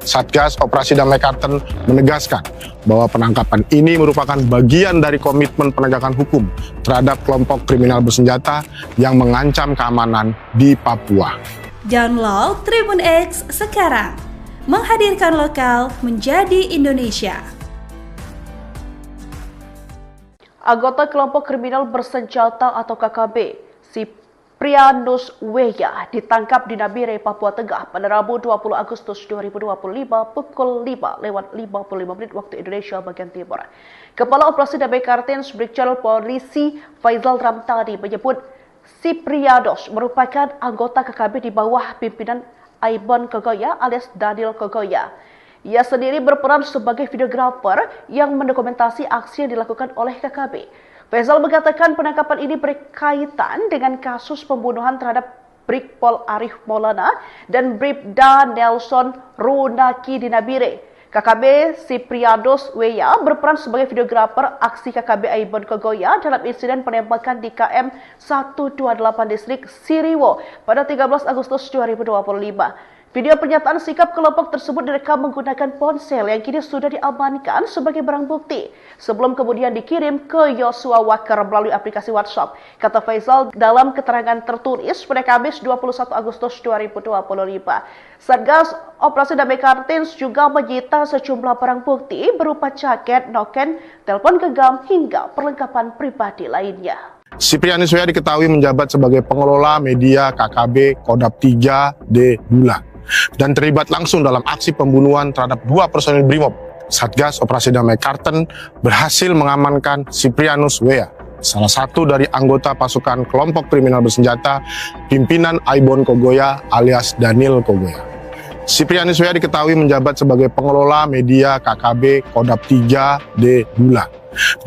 [SPEAKER 2] Satgas Operasi Damai Karten menegaskan bahwa penangkapan ini merupakan bagian dari komitmen penegakan hukum terhadap kelompok kriminal bersenjata yang mengancam keamanan di Papua.
[SPEAKER 3] Download Tribun X sekarang, menghadirkan lokal menjadi Indonesia.
[SPEAKER 1] Anggota kelompok kriminal bersenjata atau KKB, Siprianus Weya ditangkap di Nabire, Papua Tengah pada Rabu 20 Agustus 2025 pukul 5:55 waktu Indonesia bagian Timur. Kepala Operasi Damai Kartens Brigjen Polisi Faizal Ramtani menyebut Siprianus merupakan anggota KKB di bawah pimpinan Aibon Kogoya alias Daniel Kogoya. Ia sendiri berperan sebagai videografer yang mendokumentasi aksi yang dilakukan oleh KKB. Faizal mengatakan penangkapan ini berkaitan dengan kasus pembunuhan terhadap Brigpol Arif Maulana dan Bribda Nelson Runaki di Nabire. KKB Siprianus Weya berperan sebagai videografer aksi KKB Aibon Kogoya dalam insiden penembakan di KM 128 distrik Siriwo pada 13 Agustus 2025. Video pernyataan sikap kelompok tersebut direkam menggunakan ponsel yang kini sudah diamankan sebagai barang bukti sebelum kemudian dikirim ke Yosua Walker melalui aplikasi WhatsApp. Kata Faizal dalam keterangan tertulis pada Kamis 21 Agustus 2025. Satgas Operasi Damai Kartens juga menyita sejumlah barang bukti berupa jaket, noken, telepon genggam hingga perlengkapan pribadi lainnya.
[SPEAKER 2] Siprianus Weya diketahui menjabat sebagai pengelola media KKB Kodap 3D Bulan dan terlibat langsung dalam aksi pembunuhan terhadap 2 personil Brimob. Satgas Operasi Damai Karten berhasil mengamankan Siprianus Weya, salah satu dari anggota pasukan kelompok kriminal bersenjata pimpinan Aibon Kogoya alias Daniel Kogoya. Siprianus W diketahui menjabat sebagai pengelola media KKB Kodap 3D Bula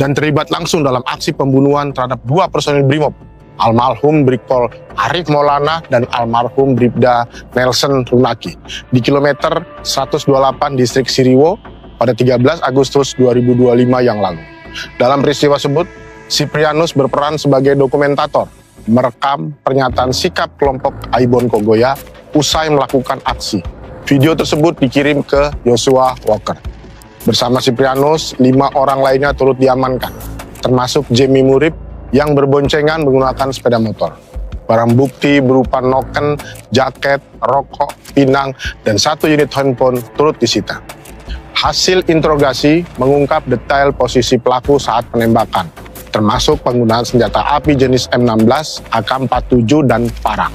[SPEAKER 2] dan terlibat langsung dalam aksi pembunuhan terhadap dua personil Brimob, almarhum Brigpol Arif Maulana dan almarhum Bribda Nelson Runaki di kilometer 128 distrik Siriwo pada 13 Agustus 2025 yang lalu. Dalam peristiwa tersebut, Siprianus berperan sebagai dokumentator, merekam pernyataan sikap kelompok Aibon Kogoya usai melakukan aksi. Video tersebut dikirim ke Joshua Walker. Bersama Siprianus, 5 orang lainnya turut diamankan, termasuk Jamie Murib yang berboncengan menggunakan sepeda motor. Barang bukti berupa noken, jaket, rokok, pinang, dan 1 unit handphone turut disita. Hasil interogasi mengungkap detail posisi pelaku saat penembakan, termasuk penggunaan senjata api jenis M16, AK-47, dan parang.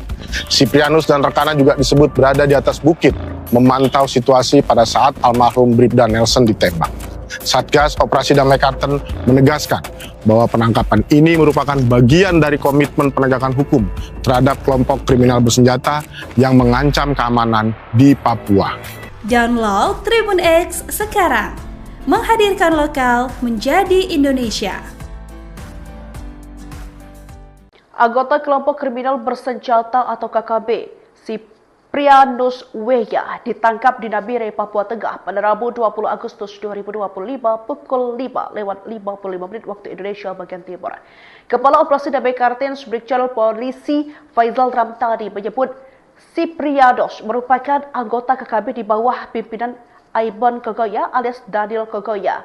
[SPEAKER 2] Siprianus dan rekannya juga disebut berada di atas bukit, memantau situasi pada saat almarhum Bribda Nelson ditembak. Satgas Operasi Damai Karten menegaskan bahwa penangkapan ini merupakan bagian dari komitmen penegakan hukum terhadap kelompok kriminal bersenjata yang mengancam keamanan di Papua.
[SPEAKER 3] Download Tribun X sekarang, menghadirkan lokal menjadi Indonesia.
[SPEAKER 1] Anggota kelompok kriminal bersenjata atau KKB, Siprianus W ditangkap di Nabire, Papua Tengah pada Rabu 20 Agustus 2025 pukul 5:55 waktu Indonesia bagian Timur. Kepala Operasi Damai Kartens Brigjen Polisi Faizal Ramtani menyebut Siprianus merupakan anggota KKB di bawah pimpinan Aibon Kogoya alias Daniel Kogoya.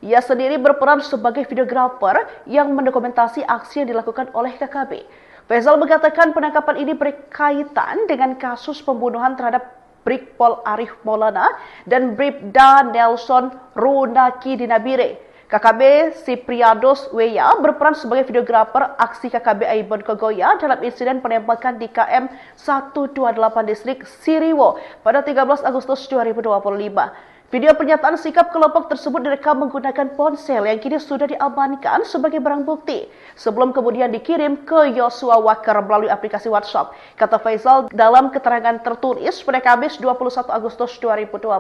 [SPEAKER 1] Ia sendiri berperan sebagai videografer yang mendokumentasi aksi yang dilakukan oleh KKB. Faizal mengatakan penangkapan ini berkaitan dengan kasus pembunuhan terhadap Brigpol Arif Maulana dan Bribda Nelson Runaki di Nabire. KKB Siprianus W berperan sebagai videografer aksi KKB Aibon Kogoya dalam insiden penembakan di KM 128 distrik Siriwo pada 13 Agustus 2025. Video pernyataan sikap kelompok tersebut direkam menggunakan ponsel yang kini sudah diamankan sebagai barang bukti sebelum kemudian dikirim ke Joshua Walker melalui aplikasi WhatsApp. Kata Faizal dalam keterangan tertulis pada Kamis 21 Agustus 2025.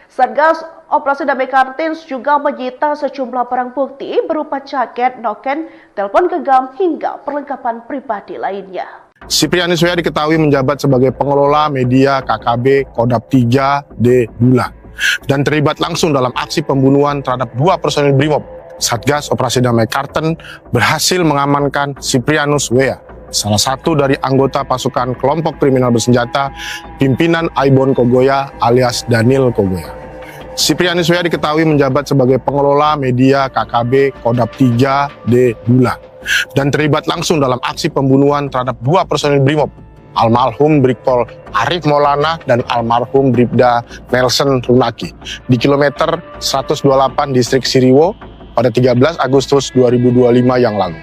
[SPEAKER 1] Satgas Operasi Damai Kartens juga menyita sejumlah barang bukti berupa jaket, noken, telepon genggam hingga perlengkapan pribadi lainnya.
[SPEAKER 2] Siprianus W diketahui menjabat sebagai pengelola media KKB Kodap 3D Bula dan terlibat langsung dalam aksi pembunuhan terhadap dua personil Brimob. Satgas Operasi Damai Karten berhasil mengamankan Siprianus W, salah satu dari anggota pasukan kelompok kriminal bersenjata pimpinan Aibon Kogoya alias Daniel Kogoya. Siprianus W diketahui menjabat sebagai pengelola media KKB Kodap 3D Bula dan terlibat langsung dalam aksi pembunuhan terhadap dua personil Brimob, almarhum Brigpol Arif Maulana dan almarhum Bribda Nelson Runaki di kilometer 128 distrik Siriwo pada 13 Agustus 2025 yang lalu.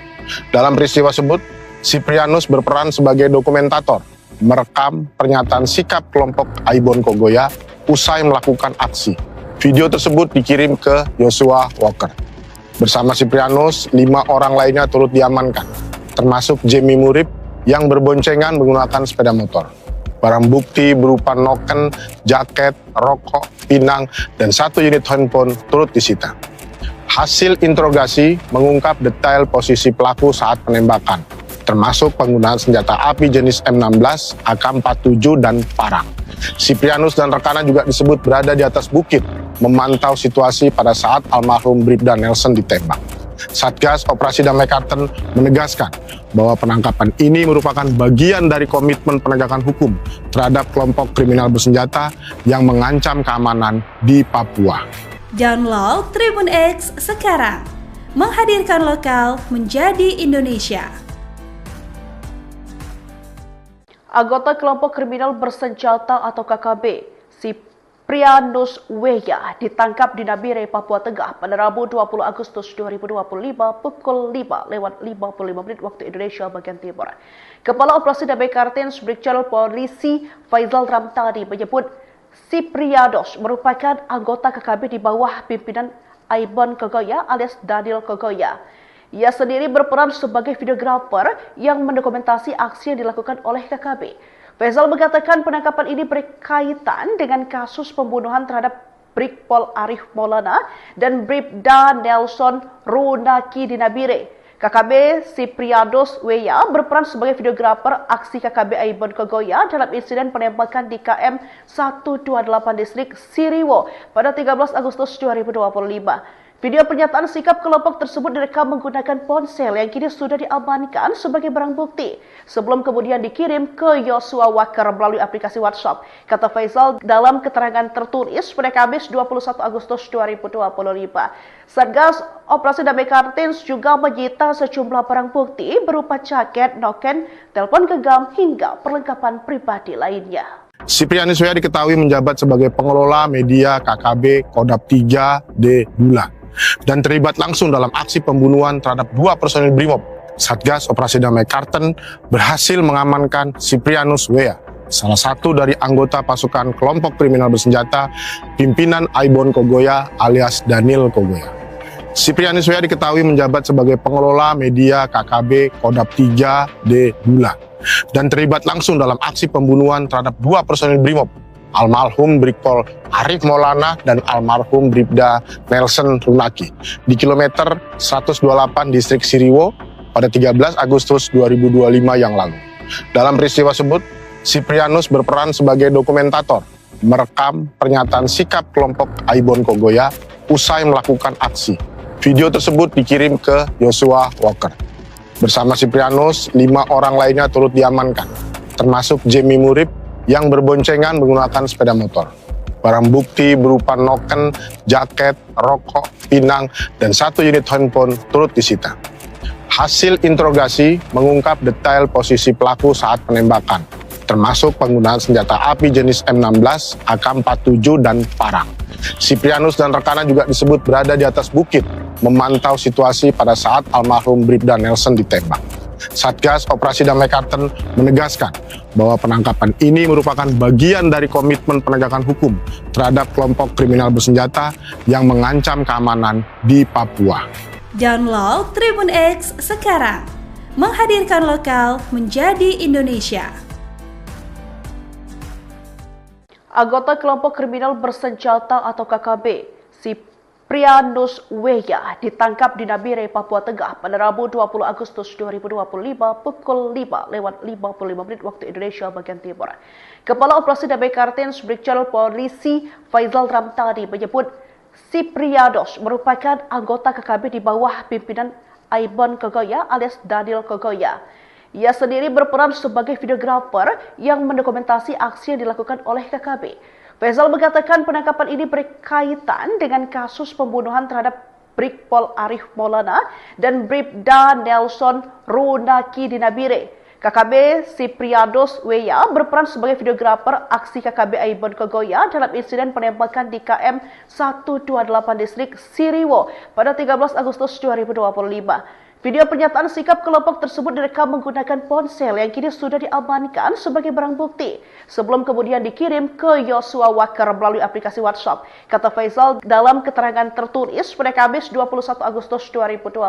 [SPEAKER 2] Dalam peristiwa tersebut, Siprianus berperan sebagai dokumentator, merekam pernyataan sikap kelompok Aibon Kogoya usai melakukan aksi. Video tersebut dikirim ke Joshua Walker. Bersama Siprianus, 5 orang lainnya turut diamankan, termasuk Jamie Murib yang berboncengan menggunakan sepeda motor. Barang bukti berupa noken, jaket, rokok, pinang, dan 1 unit handphone turut disita. Hasil interogasi mengungkap detail posisi pelaku saat penembakan, termasuk penggunaan senjata api jenis M16, AK-47, dan parang. Siprianus dan rekannya juga disebut berada di atas bukit, memantau situasi pada saat almarhum Bribda Nelson ditembak. Satgas Operasi Damai Karten menegaskan bahwa penangkapan ini merupakan bagian dari komitmen penegakan hukum terhadap kelompok kriminal bersenjata yang mengancam keamanan di Papua.
[SPEAKER 3] Download Tribun X sekarang, menghadirkan lokal menjadi Indonesia.
[SPEAKER 1] Anggota kelompok kriminal bersenjata atau KKB, Siprianus W ditangkap di Nabire, Papua Tengah pada Rabu 20 Agustus 2025 pukul 5:55 waktu Indonesia bagian Timur. Kepala Operasi Damai Kartens Brigjen Polisi Faizal Ramtani menyebut Siprianus merupakan anggota KKB di bawah pimpinan Aibon Kogoya alias Daniel Kogoya. Ia sendiri berperan sebagai videografer yang mendokumentasi aksi yang dilakukan oleh KKB. Faizal mengatakan penangkapan ini berkaitan dengan kasus pembunuhan terhadap Brigpol Arif Maulana dan Bribda Nelson Runaki di Nabire. KKB Sipriados Weya berperan sebagai videografer aksi KKB Aibon Kogoya dalam insiden penembakan di KM 128 distrik Siriwo pada 13 Agustus 2025. Video pernyataan sikap kelompok tersebut direkam menggunakan ponsel yang kini sudah diamankan sebagai barang bukti sebelum kemudian dikirim ke Yosua Walker melalui aplikasi WhatsApp. Kata Faizal dalam keterangan tertulis pada Kamis 21 Agustus 2025. Satgas Operasi Damai Kartins juga menyita sejumlah barang bukti berupa jaket, noken, telepon genggam hingga perlengkapan pribadi lainnya.
[SPEAKER 2] Siprianus Weya diketahui menjabat sebagai pengelola media KKB Kodap 3D Bulan dan terlibat langsung dalam aksi pembunuhan terhadap 2 personil Brimob. Satgas Operasi Damai Karten berhasil mengamankan Siprianus Weya, salah satu dari anggota pasukan kelompok kriminal bersenjata pimpinan Aibon Kogoya alias Daniel Kogoya. Siprianus Weya diketahui menjabat sebagai pengelola media KKB Kodap 3D Bulan dan terlibat langsung dalam aksi pembunuhan terhadap 2 personil Brimob, almarhum Brigpol Arif Maulana dan almarhum Bribda Nelson Runaki di kilometer 128 distrik Siriwo pada 13 Agustus 2025 yang lalu. Dalam peristiwa tersebut, Siprianus berperan sebagai dokumentator, merekam pernyataan sikap kelompok Aibon Kogoya usai melakukan aksi. Video tersebut dikirim ke Yosua Walker. Bersama Siprianus, 5 orang lainnya turut diamankan, termasuk Jamie Murib yang berboncengan menggunakan sepeda motor. Barang bukti berupa noken, jaket, rokok, pinang, dan 1 unit handphone turut disita. Hasil interogasi mengungkap detail posisi pelaku saat penembakan, termasuk penggunaan senjata api jenis M16, AK-47, dan parang. Siprianus dan rekannya juga disebut berada di atas bukit, memantau situasi pada saat almarhum Bribda Nelson ditembak. Satgas Operasi Damai Karten menegaskan bahwa penangkapan ini merupakan bagian dari komitmen penegakan hukum terhadap kelompok kriminal bersenjata yang mengancam keamanan di Papua.
[SPEAKER 3] Download Tribun X sekarang, menghadirkan lokal menjadi Indonesia.
[SPEAKER 1] Anggota kelompok kriminal bersenjata atau KKB, Siprianus Weya ditangkap di Nabire, Papua Tengah pada Rabu 20 Agustus 2025 pukul 5:55 waktu Indonesia bagian Timur. Kepala Operasi Damai Kartens Brigjen Polisi Faizal Ramtani menyebut Siprianus merupakan anggota KKB di bawah pimpinan Aibon Kogoya alias Daniel Kogoya. Ia sendiri berperan sebagai videografer yang mendokumentasi aksi yang dilakukan oleh KKB. Faizal mengatakan penangkapan ini berkaitan dengan kasus pembunuhan terhadap Brigpol Arif Maulana dan Bribda Nelson Runaki di Nabire. KKB Siprianus Weya berperan sebagai videografer aksi KKB Aibon Kogoya dalam insiden penembakan di KM 128 distrik Siriwo pada 13 Agustus 2025. Video pernyataan sikap kelompok tersebut direkam menggunakan ponsel yang kini sudah diamankan sebagai barang bukti sebelum kemudian dikirim ke Yosua Walker melalui aplikasi WhatsApp. Kata Faizal dalam keterangan tertulis pada Kamis 21 Agustus 2025.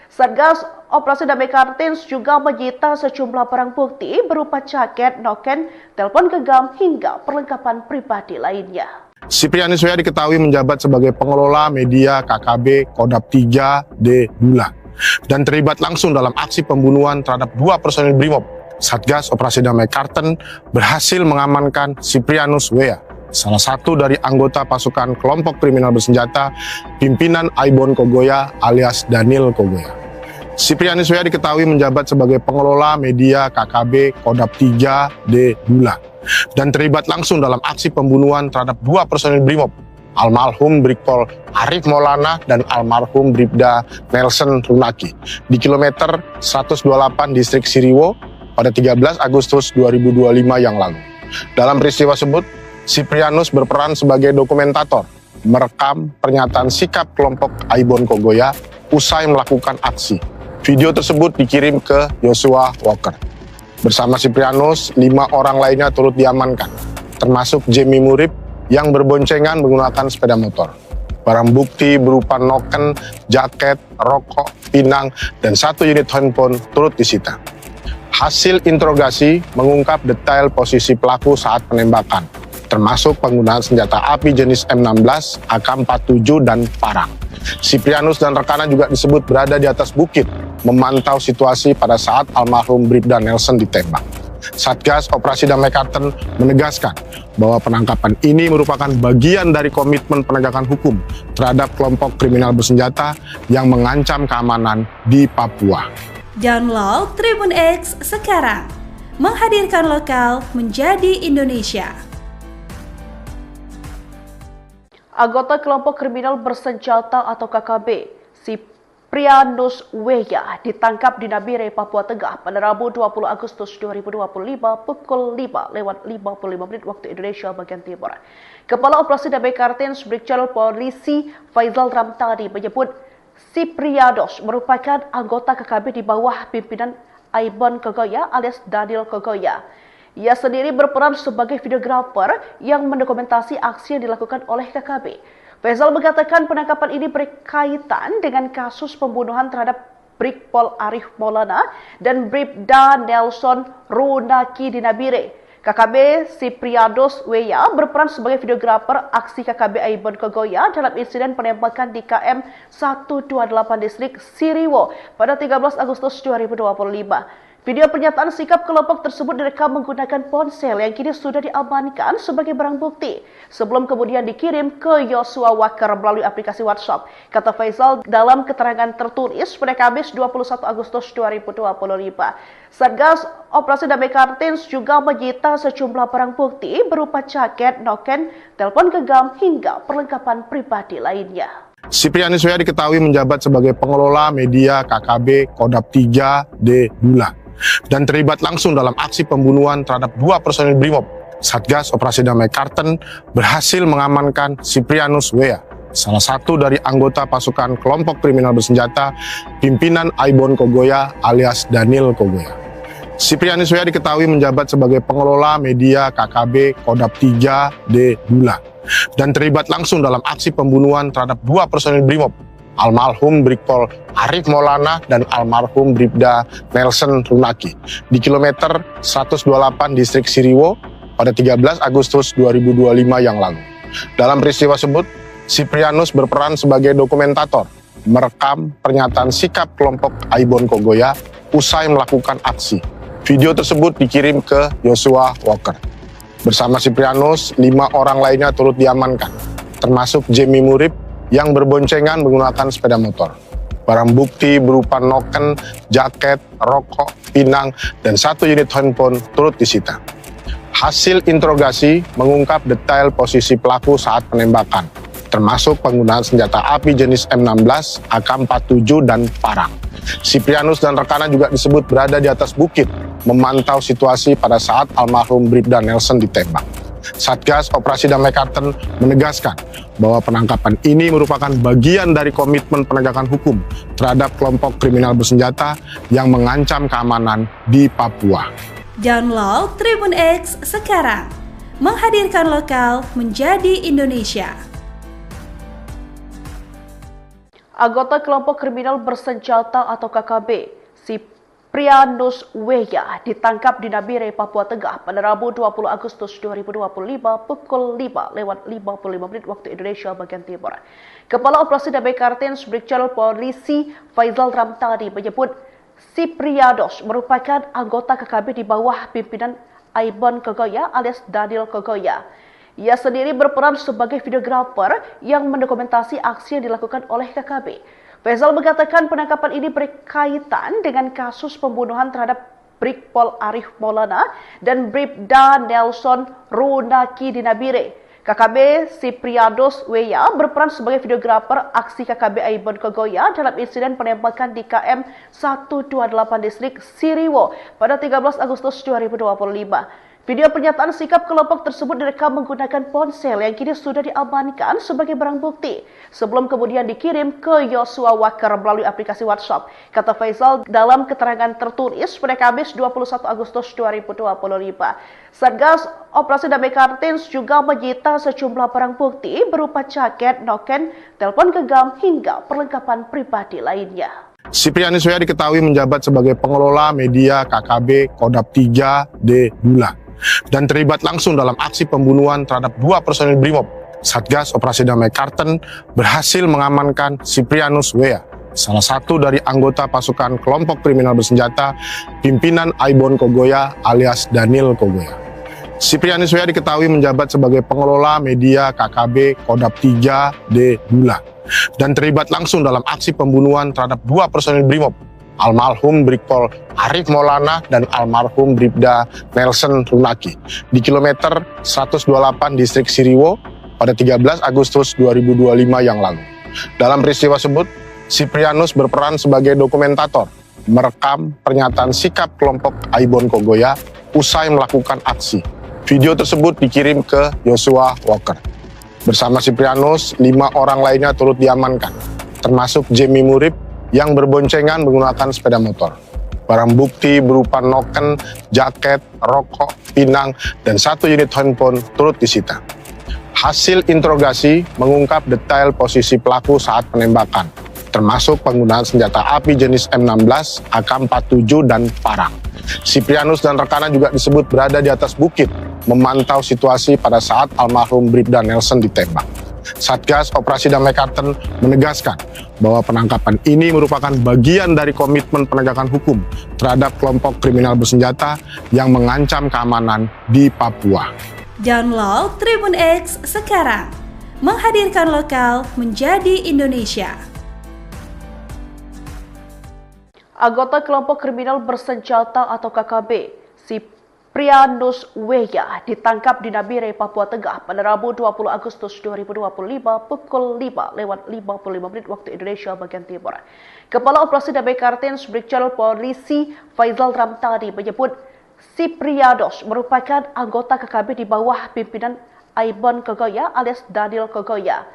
[SPEAKER 1] Satgas Operasi Damai Kartins juga menyita sejumlah barang bukti berupa jaket, noken, telepon genggam hingga perlengkapan pribadi lainnya.
[SPEAKER 2] Siprianus Weya diketahui menjabat sebagai pengelola media KKB Kodap 3D Bulan dan terlibat langsung dalam aksi pembunuhan terhadap 2 personil Brimob. Satgas Operasi Damai Karten berhasil mengamankan Siprianus Weya, salah satu dari anggota pasukan kelompok kriminal bersenjata pimpinan Aibon Kogoya alias Daniel Kogoya. Siprianus Weya diketahui menjabat sebagai pengelola media KKB Kodap 3D Bulan dan terlibat langsung dalam aksi pembunuhan terhadap 2 personil Brimob, almarhum Brigpol Arif Maulana dan almarhum Bribda Nelson Runaki di kilometer 128 distrik Siriwo pada 13 Agustus 2025 yang lalu. Dalam peristiwa tersebut, Siprianus berperan sebagai dokumentator, merekam pernyataan sikap kelompok Aibon Kogoya usai melakukan aksi. Video tersebut dikirim ke Yosua Walker. Bersama Siprianus, 5 orang lainnya turut diamankan, termasuk Jamie Murib yang berboncengan menggunakan sepeda motor. Barang bukti berupa noken, jaket, rokok, pinang, dan 1 unit handphone turut disita. Hasil interogasi mengungkap detail posisi pelaku saat penembakan, termasuk penggunaan senjata api jenis M16, AK-47, dan parang. Siprianus dan rekannya juga disebut berada di atas bukit, memantau situasi pada saat almarhum Bribda Nelson ditembak. Satgas Operasi Damai Kartens menegaskan bahwa penangkapan ini merupakan bagian dari komitmen penegakan hukum terhadap kelompok kriminal bersenjata yang mengancam keamanan di Papua.
[SPEAKER 3] Download Tribun X sekarang, menghadirkan lokal menjadi Indonesia.
[SPEAKER 1] Anggota kelompok kriminal bersenjata atau KKB, Siprianus Weya, ditangkap di Nabire, Papua Tengah pada Rabu 20 Agustus 2025 pukul 5:55 waktu Indonesia bagian Timur. Kepala Operasi Damai Kartens Brigjen Polisi Faizal Ramtani menyebut Siprianus merupakan anggota KKB di bawah pimpinan Aibon Kogoya alias Daniel Kogoya. Ia sendiri berperan sebagai videografer yang mendokumentasi aksi yang dilakukan oleh KKB. Faizal mengatakan penangkapan ini berkaitan dengan kasus pembunuhan terhadap Brigpol Arif Maulana dan Bribda Nelson Runaki di Nabire. KKB Siprianus Weya berperan sebagai videografer aksi KKB Aibon Kogoya dalam insiden penembakan di KM 128 distrik Siriwo pada 13 Agustus 2025. Video pernyataan sikap kelompok tersebut direkam menggunakan ponsel yang kini sudah diamankan sebagai barang bukti sebelum kemudian dikirim ke Yosua Waker melalui aplikasi WhatsApp, kata Faizal dalam keterangan tertulis pada Kamis 21 Agustus 2025. Satgas Operasi Damai Kartens juga menyita sejumlah barang bukti berupa jaket, noken, telepon genggam hingga perlengkapan pribadi lainnya.
[SPEAKER 2] Siprianus Weya diketahui menjabat sebagai pengelola media KKB Kodap 3D Dula dan terlibat langsung dalam aksi pembunuhan terhadap 2 personil Brimob. Satgas Operasi Damai Kartens berhasil mengamankan Siprianus Weya, salah satu dari anggota pasukan kelompok kriminal bersenjata pimpinan Aibon Kogoya alias Daniel Kogoya. Siprianus Weya diketahui menjabat sebagai pengelola media KKB Kodap 3D Dula dan terlibat langsung dalam aksi pembunuhan terhadap 2 personil Brimob, almarhum Brigpol Arif Maulana dan almarhum Bribda Nelson Runaki di kilometer 128 distrik Siriwo pada 13 Agustus 2025 yang lalu. Dalam peristiwa tersebut, Siprianus berperan sebagai dokumentator, merekam pernyataan sikap kelompok Aibon Kogoya usai melakukan aksi. Video tersebut dikirim ke Yosua Waker. Bersama Siprianus, 5 orang lainnya turut diamankan, termasuk Jemi Murib yang berboncengan menggunakan sepeda motor. Barang bukti berupa noken, jaket, rokok, pinang, dan 1 unit handphone turut disita. Hasil interogasi mengungkap detail posisi pelaku saat penembakan, termasuk penggunaan senjata api jenis M16, AK-47, dan parang. Siprianus dan rekannya juga disebut berada di atas bukit, memantau situasi pada saat almarhum Bribda Nelson ditembak. Satgas Operasi Damai Kartens menegaskan bahwa penangkapan ini merupakan bagian dari komitmen penegakan hukum terhadap kelompok kriminal bersenjata yang mengancam keamanan di Papua.
[SPEAKER 3] Download Tribun X sekarang, menghadirkan lokal menjadi Indonesia.
[SPEAKER 1] Anggota kelompok kriminal bersenjata atau KKB, Siprianus Weya, ditangkap di Nabire, Papua Tengah pada Rabu 20 Agustus 2025 pukul 5:55 waktu Indonesia bagian Timur. Kepala Operasi Damai Kartens Brigjen Polisi Faizal Ramtani menyebut Siprianus merupakan anggota KKB di bawah pimpinan Aibon Kogoya alias Daniel Kogoya. Ia sendiri berperan sebagai videografer yang mendokumentasi aksi yang dilakukan oleh KKB. Faizal mengatakan penangkapan ini berkaitan dengan kasus pembunuhan terhadap Brigpol Arif Maulana dan Bribda Nelson Runaki di Nabire. KKB Siprianus Weya berperan sebagai videografer aksi KKB Aibon Kogoya dalam insiden penembakan di KM 128 distrik Siriwo pada 13 Agustus 2025. Video pernyataan sikap kelompok tersebut direkam menggunakan ponsel yang kini sudah diamankan sebagai barang bukti sebelum kemudian dikirim ke Joshua Walker melalui aplikasi WhatsApp, kata Faisal dalam keterangan tertulis pada Kamis 21 Agustus 2025. Satgas Operasi Damai Kartins juga menyita sejumlah barang bukti berupa jaket, noken, telepon genggam hingga perlengkapan pribadi lainnya.
[SPEAKER 2] Siprianus W.A diketahui menjabat sebagai pengelola media KKB Kodap 3D Bula dan terlibat langsung dalam aksi pembunuhan terhadap 2 personil BRIMOB. Satgas Operasi Damai Karten berhasil mengamankan Siprianus W.A, salah satu dari anggota pasukan kelompok kriminal bersenjata pimpinan Aibon Kogoya alias Daniel Kogoya. Siprianus W.A diketahui menjabat sebagai pengelola media KKB Kodap 3D Bula dan terlibat langsung dalam aksi pembunuhan terhadap 2 personil BRIMOB, almarhum Brigpol Arif Maulana dan almarhum Bribda Nelson Runaki di kilometer 128 distrik Siriwo pada 13 Agustus 2025 yang lalu. Dalam peristiwa tersebut, Siprianus berperan sebagai dokumentator, merekam pernyataan sikap kelompok Aibon Kogoya usai melakukan aksi. Video tersebut dikirim ke Joshua Walker. Bersama Siprianus, 5 orang lainnya turut diamankan, termasuk Jamie Murib yang berboncengan menggunakan sepeda motor. Barang bukti berupa noken, jaket, rokok, pinang, dan 1 unit handphone turut disita. Hasil interogasi mengungkap detail posisi pelaku saat penembakan, termasuk penggunaan senjata api jenis M16, AK-47, dan parang. Siprianus dan rekannya juga disebut berada di atas bukit, memantau situasi pada saat almarhum Bribda Nelson ditembak. Satgas Operasi Damai Karten menegaskan bahwa penangkapan ini merupakan bagian dari komitmen penegakan hukum terhadap kelompok kriminal bersenjata yang mengancam keamanan di Papua.
[SPEAKER 3] Download Tribun X sekarang, menghadirkan lokal menjadi Indonesia.
[SPEAKER 1] Anggota kelompok kriminal bersenjata atau KKB, Siprianus W.A ditangkap di Nabire, Papua Tengah pada Rabu 20 Agustus 2025 pukul 5:55 waktu Indonesia bagian Timur. Kepala Operasi Damai Kartins Brigjen Polisi Faisal Ramtani menyebut Siprianus merupakan anggota KKB di bawah pimpinan Aibon Kogoya alias Daniel Kogoya.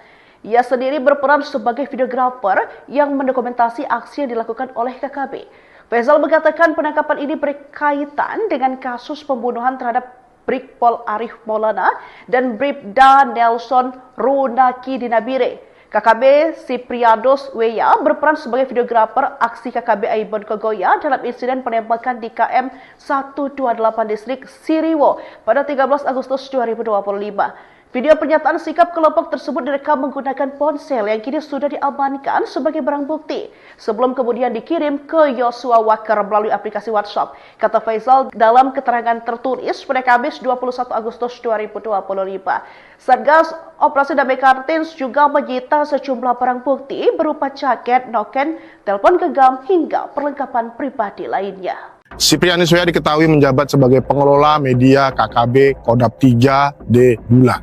[SPEAKER 1] Ia sendiri berperan sebagai videografer yang mendokumentasi aksi yang dilakukan oleh KKB. Faisal mengatakan penangkapan ini berkaitan dengan kasus pembunuhan terhadap Brigpol Arif Maulana dan Bribda Nelson Runaki di Nabire. KKB Siprianus W.A berperan sebagai videografer aksi KKB Aibon Kogoya dalam insiden penembakan di KM 128 distrik Siriwo pada 13 Agustus 2025. Video pernyataan sikap kelompok tersebut direkam menggunakan ponsel yang kini sudah diamankan sebagai barang bukti sebelum kemudian dikirim ke Joshua Walker melalui aplikasi WhatsApp, kata Faisal dalam keterangan tertulis pada Kamis 21 Agustus 2025. Satgas Operasi Damai Kartins juga menyita sejumlah barang bukti berupa jaket, noken, telepon genggam hingga perlengkapan pribadi lainnya.
[SPEAKER 2] Siprianus W.A diketahui menjabat sebagai pengelola media KKB Kodap 3D Bula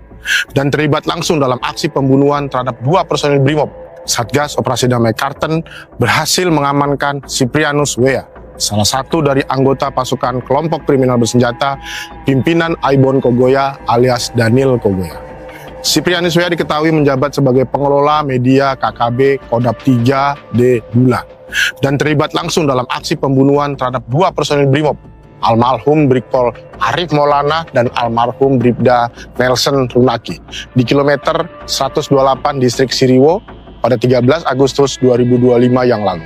[SPEAKER 2] dan terlibat langsung dalam aksi pembunuhan terhadap 2 personil BRIMOB. Satgas Operasi Damai Karten berhasil mengamankan Siprianus W.A, salah satu dari anggota pasukan kelompok kriminal bersenjata pimpinan Aibon Kogoya alias Daniel Kogoya. Siprianus W.A diketahui menjabat sebagai pengelola media KKB Kodap 3D Bula dan terlibat langsung dalam aksi pembunuhan terhadap 2 personil BRIMOB, almarhum Brigpol Arif Maulana dan almarhum Bribda Nelson Runaki di kilometer 128 distrik Siriwo pada 13 Agustus 2025 yang lalu.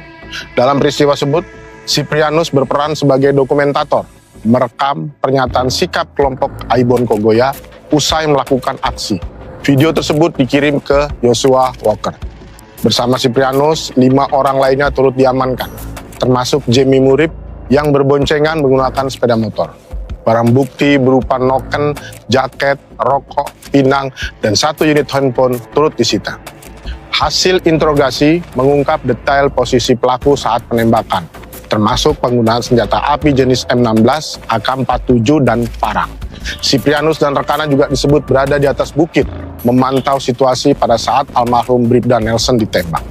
[SPEAKER 2] Dalam peristiwa tersebut, Siprianus berperan sebagai dokumentator, merekam pernyataan sikap kelompok Aibon Kogoya usai melakukan aksi. Video tersebut dikirim ke Joshua Walker. Bersama Siprianus, 5 orang lainnya turut diamankan, termasuk Jamie Murib yang berboncengan menggunakan sepeda motor. Barang bukti berupa noken, jaket, rokok, pinang, dan 1 unit handphone turut disita. Hasil interogasi mengungkap detail posisi pelaku saat penembakan, termasuk penggunaan senjata api jenis M16, AK-47, dan parang. Siprianus dan rekannya juga disebut berada di atas bukit, memantau situasi pada saat almarhum Bribda Nelson ditembak.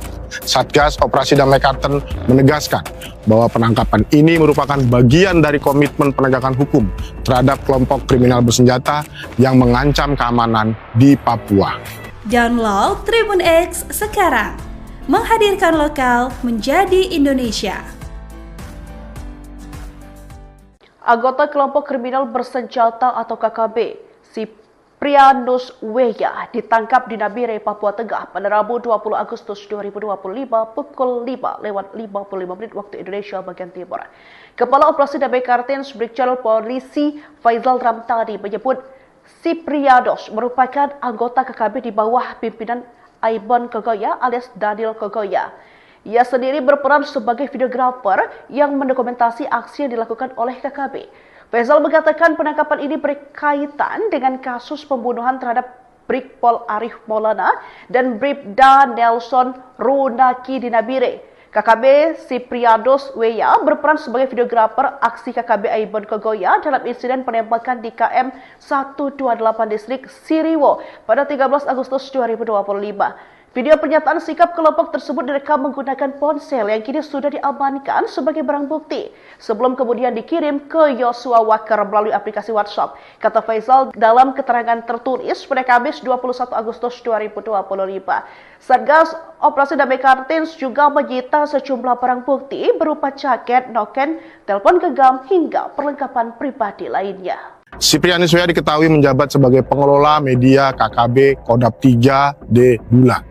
[SPEAKER 2] Satgas Operasi Damai Kartens menegaskan bahwa penangkapan ini merupakan bagian dari komitmen penegakan hukum terhadap kelompok kriminal bersenjata yang mengancam keamanan di Papua.
[SPEAKER 3] Download Tribun X sekarang, menghadirkan lokal menjadi Indonesia.
[SPEAKER 1] Anggota kelompok kriminal bersenjata atau KKB, Siprianus Weya ditangkap di Nabire, Papua Tengah pada Rabu 20 Agustus 2025 pukul 5:55 waktu Indonesia bagian Timur. Kepala Operasi Damai Kartens Brigjen Polisi Faizal Ramtadi menyebut Siprianus merupakan anggota KKB di bawah pimpinan Aibon Kogoya alias Daniel Kogoya. Ia sendiri berperan sebagai videografer yang mendokumentasi aksi yang dilakukan oleh KKB. Faizal mengatakan penangkapan ini berkaitan dengan kasus pembunuhan terhadap Brigpol Arif Maulana dan Bribda Nelson Runaki di Nabire. KKB Siprianus Weya berperan sebagai videografer aksi KKB Aibon Kogoya dalam insiden penembakan di KM 128 distrik Siriwo pada 13 Agustus 2025. Video pernyataan sikap kelompok tersebut direkam menggunakan ponsel yang kini sudah diamankan sebagai barang bukti sebelum kemudian dikirim ke Yosua Walker melalui aplikasi WhatsApp. Kata Faizal dalam keterangan tertulis pada Kamis 21 Agustus 2025. Satgas Operasi Damai Kartens juga menyita sejumlah barang bukti berupa jaket, noken, telepon genggam hingga perlengkapan pribadi lainnya.
[SPEAKER 2] Siprianus Weya diketahui menjabat sebagai pengelola media KKB Kodap 3D Bula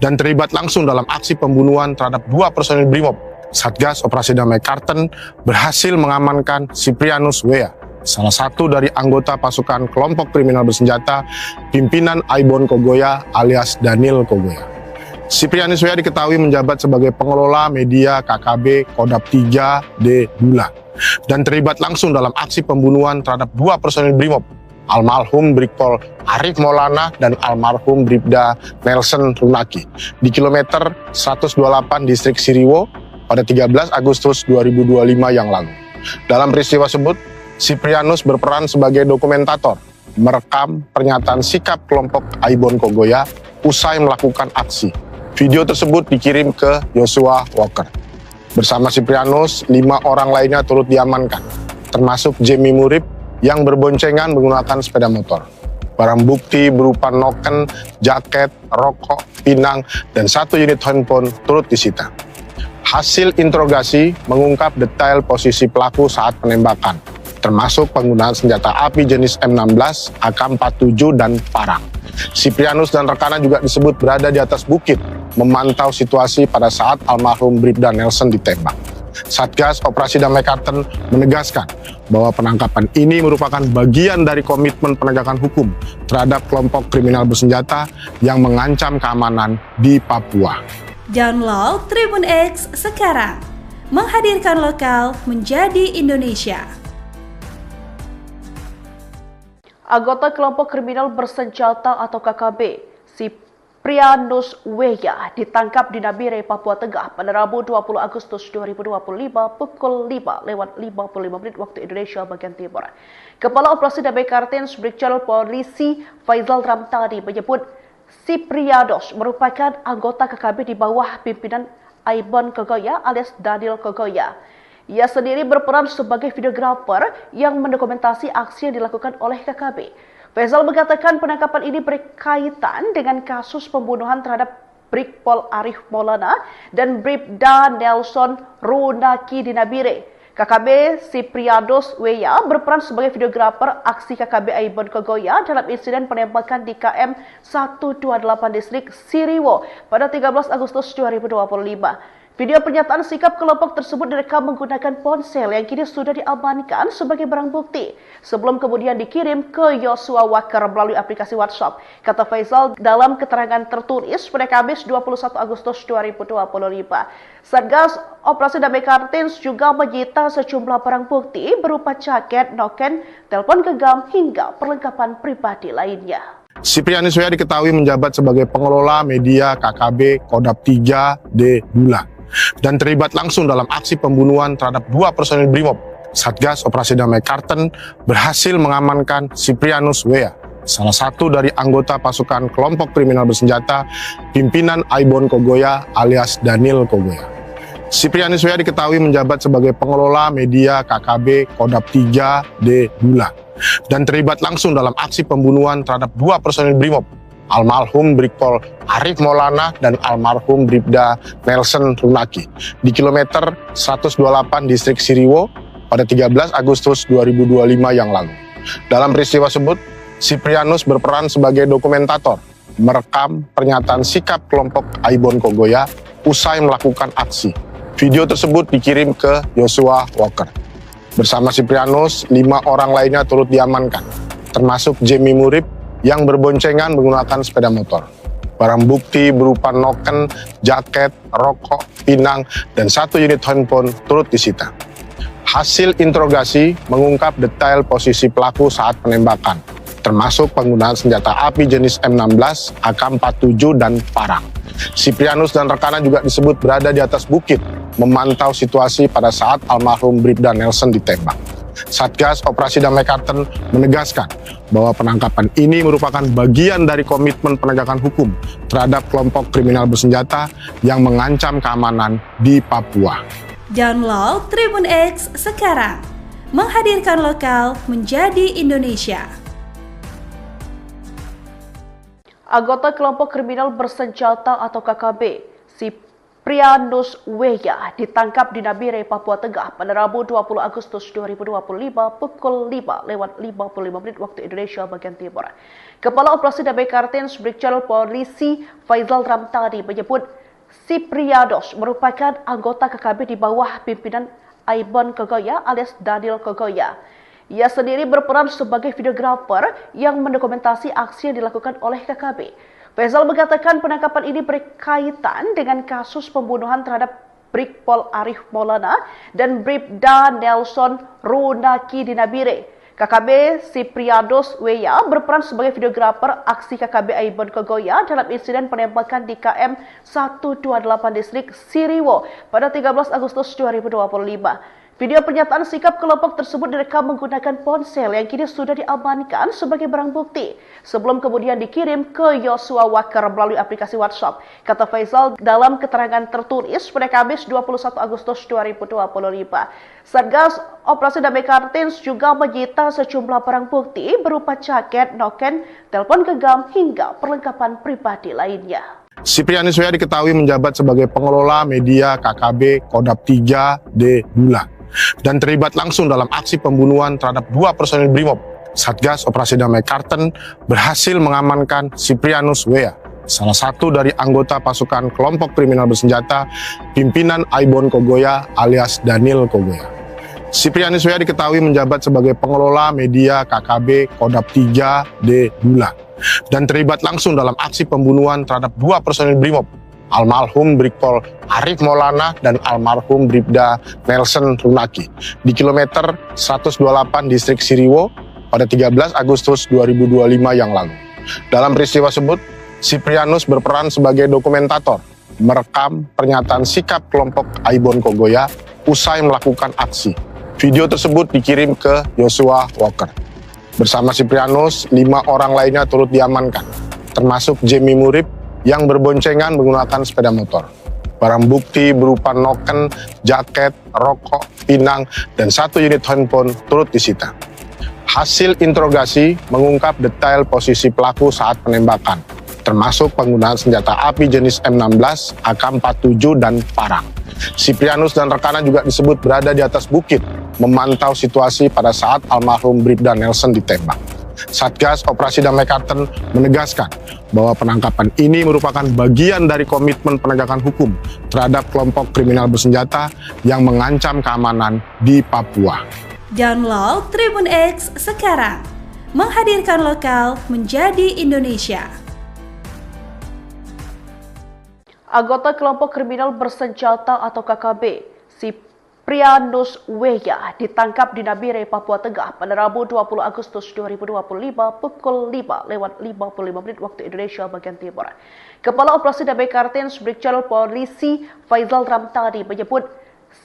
[SPEAKER 2] dan terlibat langsung dalam aksi pembunuhan terhadap 2 personil Brimob. Satgas Operasi Damai Kartens berhasil mengamankan Siprianus Weya, salah satu dari anggota pasukan kelompok kriminal bersenjata pimpinan Aibon Kogoya alias Daniel Kogoya. Siprianus Weya diketahui menjabat sebagai pengelola media KKB Kodap 3D Bula dan terlibat langsung dalam aksi pembunuhan terhadap 2 personil Brimob, almarhum Brigpol Arif Maulana dan almarhum Bribda Nelson Runaki di kilometer 128 distrik Siriwo pada 13 Agustus 2025 yang lalu. Dalam peristiwa tersebut, Siprianus berperan sebagai dokumentator, merekam pernyataan sikap kelompok Aibon Kogoya usai melakukan aksi. Video tersebut dikirim ke Yosua Walker. Bersama Siprianus, 5 orang lainnya turut diamankan, termasuk Jemi Murib yang berboncengan menggunakan sepeda motor. Barang bukti berupa noken, jaket, rokok, pinang, dan 1 unit handphone turut disita. Hasil interogasi mengungkap detail posisi pelaku saat penembakan, termasuk penggunaan senjata api jenis M16, AK-47, dan parang. Siprianus dan rekannya juga disebut berada di atas bukit, memantau situasi pada saat almarhum Bribda Nelson ditembak. Satgas Operasi Damai Kartens menegaskan bahwa penangkapan ini merupakan bagian dari komitmen penegakan hukum terhadap kelompok kriminal bersenjata yang mengancam keamanan di Papua.
[SPEAKER 3] Download Tribun X sekarang, menghadirkan lokal menjadi Indonesia.
[SPEAKER 1] Anggota kelompok kriminal bersenjata atau KKB, Siprianus Weya ditangkap di Nabire, Papua Tengah pada Rabu 20 Agustus 2025 pukul 5:55 waktu Indonesia bagian Timur. Kepala Operasi Damai Kartens Brigjen Polisi Faizal Ramtadi menyebut Siprianus merupakan anggota KKB di bawah pimpinan Aibon Kogoya alias Daniel Kogoya. Ia sendiri berperan sebagai videografer yang mendokumentasi aksi yang dilakukan oleh KKB. Faizal mengatakan penangkapan ini berkaitan dengan kasus pembunuhan terhadap Brigpol Arif Maulana dan Bribda Nelson Runaki di Nabire. KKB Siprianus Weya berperan sebagai videografer aksi KKB Aibon Kogoya dalam insiden penembakan di KM 128 distrik Siriwo pada 13 Agustus 2025. Video pernyataan sikap kelompok tersebut direkam menggunakan ponsel yang kini sudah diamankan sebagai barang bukti sebelum kemudian dikirim ke Yosua Walker melalui aplikasi WhatsApp. Kata Faizal dalam keterangan tertulis pada Kamis 21 Agustus 2025. Satgas Operasi Damai Kartens juga menyita sejumlah barang bukti berupa jaket, noken, telepon genggam hingga perlengkapan pribadi lainnya.
[SPEAKER 2] Siprianus Weya diketahui menjabat sebagai pengelola media KKB Kodap 3D Bula dan terlibat langsung dalam aksi pembunuhan terhadap 2 personil Brimob. Satgas Operasi Damai Kartens berhasil mengamankan Siprianus Weya, salah satu dari anggota pasukan kelompok kriminal bersenjata pimpinan Aibon Kogoya alias Daniel Kogoya. Siprianus W diketahui menjabat sebagai pengelola media KKB Kodap 3D Bula dan terlibat langsung dalam aksi pembunuhan terhadap dua personil Brimob, almarhum Brigpol Arif Maulana dan almarhum Bribda Nelson Runaki di kilometer 128 distrik Siriwo pada 13 Agustus 2025 yang lalu. Dalam peristiwa tersebut, Siprianus berperan sebagai dokumentator, merekam pernyataan sikap kelompok Aibon Kogoya usai melakukan aksi. Video tersebut dikirim ke Joshua Walker. Bersama Siprianus, 5 orang lainnya turut diamankan, termasuk Jamie Murib yang berboncengan menggunakan sepeda motor. Barang bukti berupa noken, jaket, rokok, pinang, dan 1 unit handphone turut disita. Hasil interogasi mengungkap detail posisi pelaku saat penembakan, termasuk penggunaan senjata api jenis M16, AK-47, dan parang. Siprianus dan rekannya juga disebut berada di atas bukit, memantau situasi pada saat almarhum Bribda Nelson ditembak. Satgas Operasi Damai Karten menegaskan bahwa penangkapan ini merupakan bagian dari komitmen penegakan hukum terhadap kelompok kriminal bersenjata yang mengancam keamanan di Papua.
[SPEAKER 3] Download Tribun X sekarang, menghadirkan lokal menjadi Indonesia.
[SPEAKER 1] Anggota kelompok kriminal bersenjata atau KKB, Siprianus W ditangkap di Nabire, Papua Tengah pada Rabu 20 Agustus 2025 pukul 5:55 waktu Indonesia bagian Timur. Kepala Operasi Damai Kartens Brigjen Polisi Faizal Ramtani menyebut Siprianus merupakan anggota KKB di bawah pimpinan Aibon Kogoya alias Daniel Kogoya. Ia sendiri berperan sebagai videografer yang mendokumentasi aksi yang dilakukan oleh KKB. Faizal mengatakan penangkapan ini berkaitan dengan kasus pembunuhan terhadap Brigpol Arif Maulana dan Bribda Nelson Runaki di Nabire. KKB Siprianus W berperan sebagai videografer aksi KKB Aibon Kogoya dalam insiden penembakan di KM 128 distrik Siriwo pada 13 Agustus 2025. Video pernyataan sikap kelompok tersebut direkam menggunakan ponsel yang kini sudah diamankan sebagai barang bukti sebelum kemudian dikirim ke Joshua Walker melalui aplikasi WhatsApp. Kata Faizal dalam keterangan tertulis pada Kamis 21 Agustus 2025. Satgas Operasi Damai Kartens juga menyita sejumlah barang bukti berupa jaket, noken, telepon genggam hingga perlengkapan pribadi lainnya.
[SPEAKER 2] Siprianus W diketahui menjabat sebagai pengelola media KKB Kodap 3D Bula dan terlibat langsung dalam aksi pembunuhan terhadap dua personil Brimob. Satgas Operasi Damai Karten berhasil mengamankan Siprianus W, salah satu dari anggota pasukan kelompok kriminal bersenjata pimpinan Aibon Kogoya alias Daniel Kogoya. Siprianus W diketahui menjabat sebagai pengelola media KKB Kodap 3D Bula dan terlibat langsung dalam aksi pembunuhan terhadap dua personil Brimob, almarhum Brigpol Arif Maulana dan almarhum Bribda Nelson Runaki di kilometer 128 distrik Siriwo pada 13 Agustus 2025 yang lalu. Dalam peristiwa tersebut, Siprianus berperan sebagai dokumentator, merekam pernyataan sikap kelompok Aibon Kogoya usai melakukan aksi. Video tersebut dikirim ke Joshua Walker. Bersama Siprianus, 5 orang lainnya turut diamankan, termasuk Jamie Murib yang berboncengan menggunakan sepeda motor. Barang bukti berupa noken, jaket, rokok, pinang, dan 1 unit handphone turut disita. Hasil interogasi mengungkap detail posisi pelaku saat penembakan, termasuk penggunaan senjata api jenis M16, AK-47, dan parang. Siprianus dan rekannya juga disebut berada di atas bukit, memantau situasi pada saat almarhum Bribda Nelson ditembak. Satgas Operasi Damai Karten menegaskan bahwa penangkapan ini merupakan bagian dari komitmen penegakan hukum terhadap kelompok kriminal bersenjata yang mengancam keamanan di Papua.
[SPEAKER 3] Download Tribun X sekarang, menghadirkan lokal menjadi Indonesia.
[SPEAKER 1] Anggota kelompok kriminal bersenjata atau KKB, Siprianus W ditangkap di Nabire, Papua Tengah pada Rabu 20 Agustus 2025 pukul 5:55 waktu Indonesia bagian Timur. Kepala Operasi Damai Kartens Brigjen Polisi Faizal Ramtani menyebut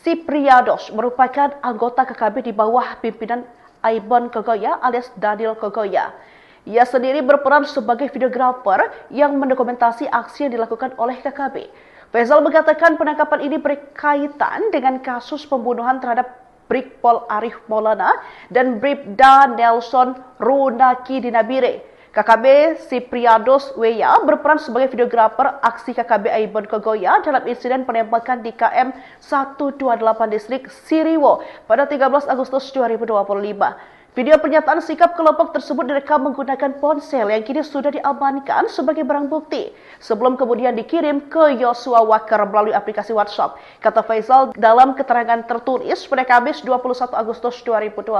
[SPEAKER 1] Siprianus merupakan anggota KKB di bawah pimpinan Aibon Kogoya alias Daniel Kogoya. Ia sendiri berperan sebagai videografer yang mendokumentasi aksi yang dilakukan oleh KKB. Faizal mengatakan penangkapan ini berkaitan dengan kasus pembunuhan terhadap Brigpol Arif Maulana dan Bribda Nelson Runaki di Nabire. KKB Sipriados Weya berperan sebagai videografer aksi KKB Aibon Kogoya dalam insiden penembakan di KM 128 distrik Siriwo pada 13 Agustus 2025. Video pernyataan sikap kelompok tersebut direkam menggunakan ponsel yang kini sudah diamankan sebagai barang bukti sebelum kemudian dikirim ke Yosua Wakar melalui aplikasi WhatsApp. Kata Faizal dalam keterangan tertulis pada Kamis 21 Agustus 2025.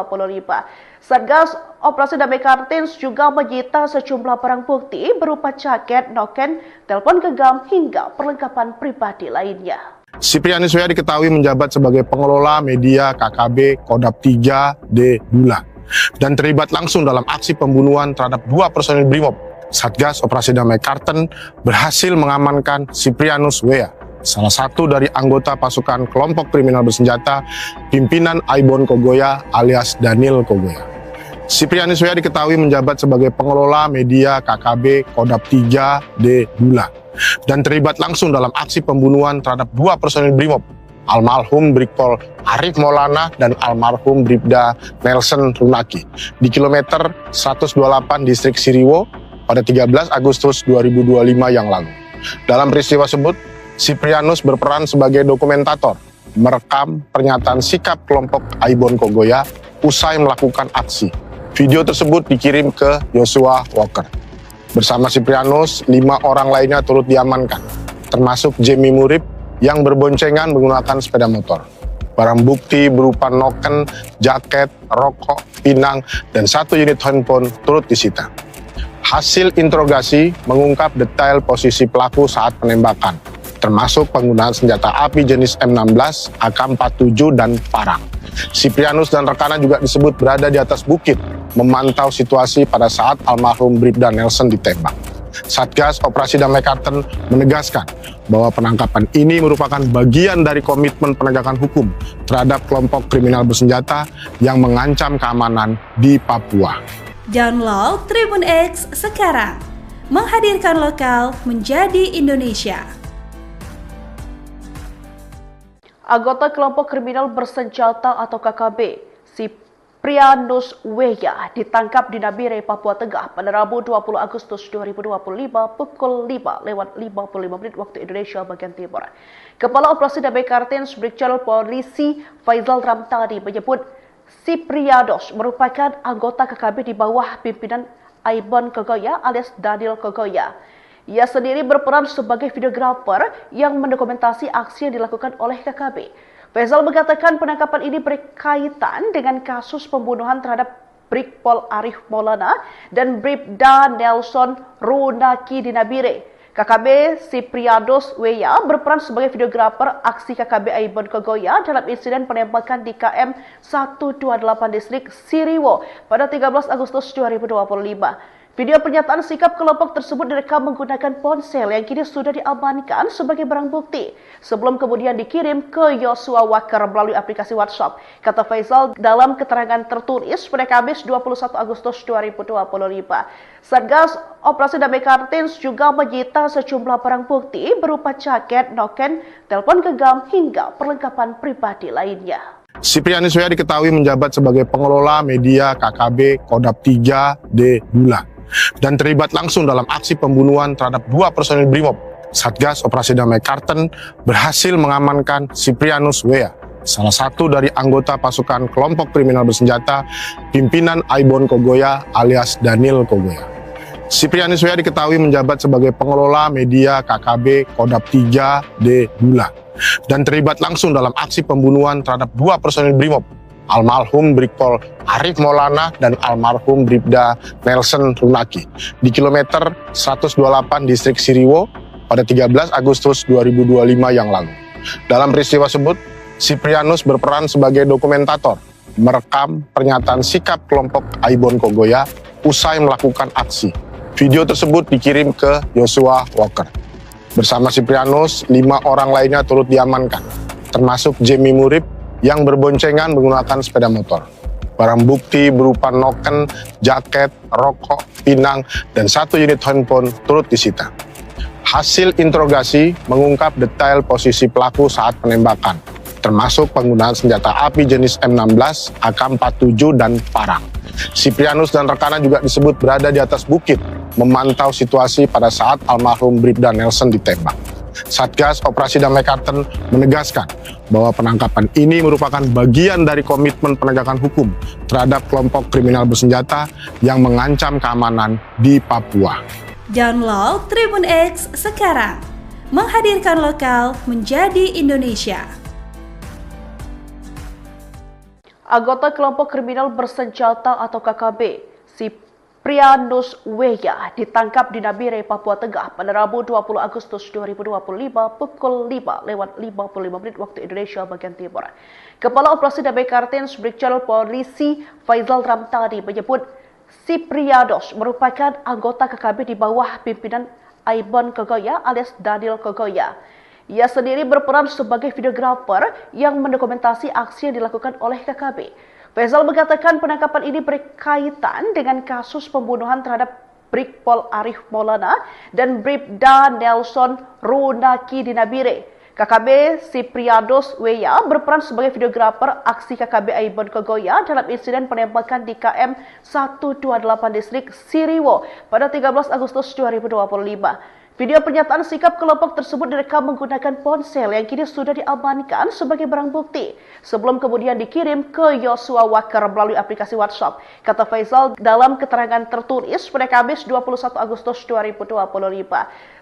[SPEAKER 1] Satgas Operasi Damai Kartins juga menyita sejumlah barang bukti berupa jaket, noken, telepon genggam hingga perlengkapan pribadi lainnya.
[SPEAKER 2] Siprianus Weya diketahui menjabat sebagai pengelola media KKB Kodab 3D Bulan dan terlibat langsung dalam aksi pembunuhan terhadap 2 personil Brimob. Satgas Operasi Damai Karten berhasil mengamankan Siprianus Weya, salah satu dari anggota pasukan kelompok kriminal bersenjata pimpinan Aibon Kogoya alias Daniel Kogoya. Siprianus Weya diketahui menjabat sebagai pengelola media KKB Kodab 3D Bulan dan terlibat langsung dalam aksi pembunuhan terhadap 2 personil Brimob, almarhum Brigpol Arif Maulana dan almarhum Bribda Nelson Runaki di kilometer 128 distrik Siriwo pada 13 Agustus 2025 yang lalu. Dalam peristiwa tersebut, Siprianus berperan sebagai dokumentator, merekam pernyataan sikap kelompok Aibon Kogoya usai melakukan aksi. Video tersebut dikirim ke Yosua Walker. Bersama Siprianus, 5 orang lainnya turut diamankan, termasuk Jemi Murib yang berboncengan menggunakan sepeda motor. Barang bukti berupa noken, jaket, rokok, pinang, dan 1 unit handphone turut disita. Hasil interogasi mengungkap detail posisi pelaku saat penembakan, termasuk penggunaan senjata api jenis M16, AK-47, dan parang. Siprianus dan rekannya juga disebut berada di atas bukit, memantau situasi pada saat almarhum Bribda Nelson ditembak. Satgas Operasi Damai Karten menegaskan bahwa penangkapan ini merupakan bagian dari komitmen penegakan hukum terhadap kelompok kriminal bersenjata yang mengancam keamanan di Papua.
[SPEAKER 3] Download Tribun X sekarang, menghadirkan lokal menjadi Indonesia.
[SPEAKER 1] Anggota kelompok kriminal bersenjata atau KKB, Siprianus Weya ditangkap di Nabire, Papua Tengah pada Rabu 20 Agustus 2025 pukul 5:55 waktu Indonesia bagian Timur. Kepala Operasi Damai Kartins Brigjen Polisi Faizal Ramtani menyebut Siprianus merupakan anggota KKB di bawah pimpinan Aibon Kogoya alias Daniel Kogoya. Ia sendiri berperan sebagai videografer yang mendokumentasi aksi yang dilakukan oleh KKB. Faizal mengatakan penangkapan ini berkaitan dengan kasus pembunuhan terhadap Brigpol Arif Maulana dan Bribda Nelson Runaki di Nabire. KKB Siprianus Weya berperan sebagai videografer aksi KKB Aibon Kogoya dalam insiden penembakan di KM 128 distrik Siriwo pada 13 Agustus 2025. Video pernyataan sikap kelompok tersebut direkam menggunakan ponsel yang kini sudah diamankan sebagai barang bukti sebelum kemudian dikirim ke Yosua Wakar melalui aplikasi WhatsApp. Kata Faizal dalam keterangan tertulis pada Kamis 21 Agustus 2025. Satgas Operasi Damai Kartins juga menyita sejumlah barang bukti berupa jaket, noken, telepon genggam hingga perlengkapan pribadi lainnya.
[SPEAKER 2] Siprianus Weya diketahui menjabat sebagai pengelola media KKB Kodab 3D Bulan dan terlibat langsung dalam aksi pembunuhan terhadap 2 personil Brimob. Satgas Operasi Damai Karten berhasil mengamankan Siprianus Weya, salah satu dari anggota pasukan kelompok kriminal bersenjata pimpinan Aibon Kogoya alias Daniel Kogoya. Siprianus Weya diketahui menjabat sebagai pengelola media KKB Kodab 3D Bulan dan terlibat langsung dalam aksi pembunuhan terhadap 2 personil Brimob, almarhum Brigpol Arif Maulana dan almarhum Bribda Nelson Runaki di kilometer 128 distrik Siriwo pada 13 Agustus 2025 yang lalu. Dalam peristiwa tersebut, Siprianus berperan sebagai dokumentator, merekam pernyataan sikap kelompok Aibon Kogoya usai melakukan aksi. Video tersebut dikirim ke Yosua Walker. Bersama Siprianus, 5 orang lainnya turut diamankan, termasuk Jemi Murib yang berboncengan menggunakan sepeda motor. Barang bukti berupa noken, jaket, rokok, pinang, dan 1 unit handphone turut disita. Hasil interogasi mengungkap detail posisi pelaku saat penembakan, termasuk penggunaan senjata api jenis M16, AK-47, dan parang. Siprianus dan rekannya juga disebut berada di atas bukit, memantau situasi pada saat almarhum Bribda Nelson ditembak. Satgas Operasi Damai Kartens menegaskan bahwa penangkapan ini merupakan bagian dari komitmen penegakan hukum terhadap kelompok kriminal bersenjata yang mengancam keamanan di Papua.
[SPEAKER 3] Download Tribun X sekarang, menghadirkan lokal menjadi Indonesia.
[SPEAKER 1] Anggota kelompok kriminal bersenjata atau KKB, Siprianus Weya, ditangkap di Nabire, Papua Tengah pada Rabu 20 Agustus 2025 pukul 5:55 waktu Indonesia bagian Timur. Kepala Operasi Damai Kartens Brigjen Polisi Faizal Ramtani menyebut Siprianus merupakan anggota KKB di bawah pimpinan Aibon Kogoya alias Daniel Kogoya. Ia sendiri berperan sebagai videografer yang mendokumentasi aksi yang dilakukan oleh KKB. Faizal mengatakan penangkapan ini berkaitan dengan kasus pembunuhan terhadap Brigpol Arif Maulana dan Bribda Nelson Runaki di Nabire. KKB Siprianus Weya berperan sebagai videografer aksi KKB Aibon Kogoya dalam insiden penembakan di KM 128 distrik Siriwo pada 13 Agustus 2025. Video pernyataan sikap kelompok tersebut direkam menggunakan ponsel yang kini sudah diamankan sebagai barang bukti sebelum kemudian dikirim ke Yosua Waker melalui aplikasi WhatsApp. Kata Faizal dalam keterangan tertulis pada Kamis 21 Agustus 2025.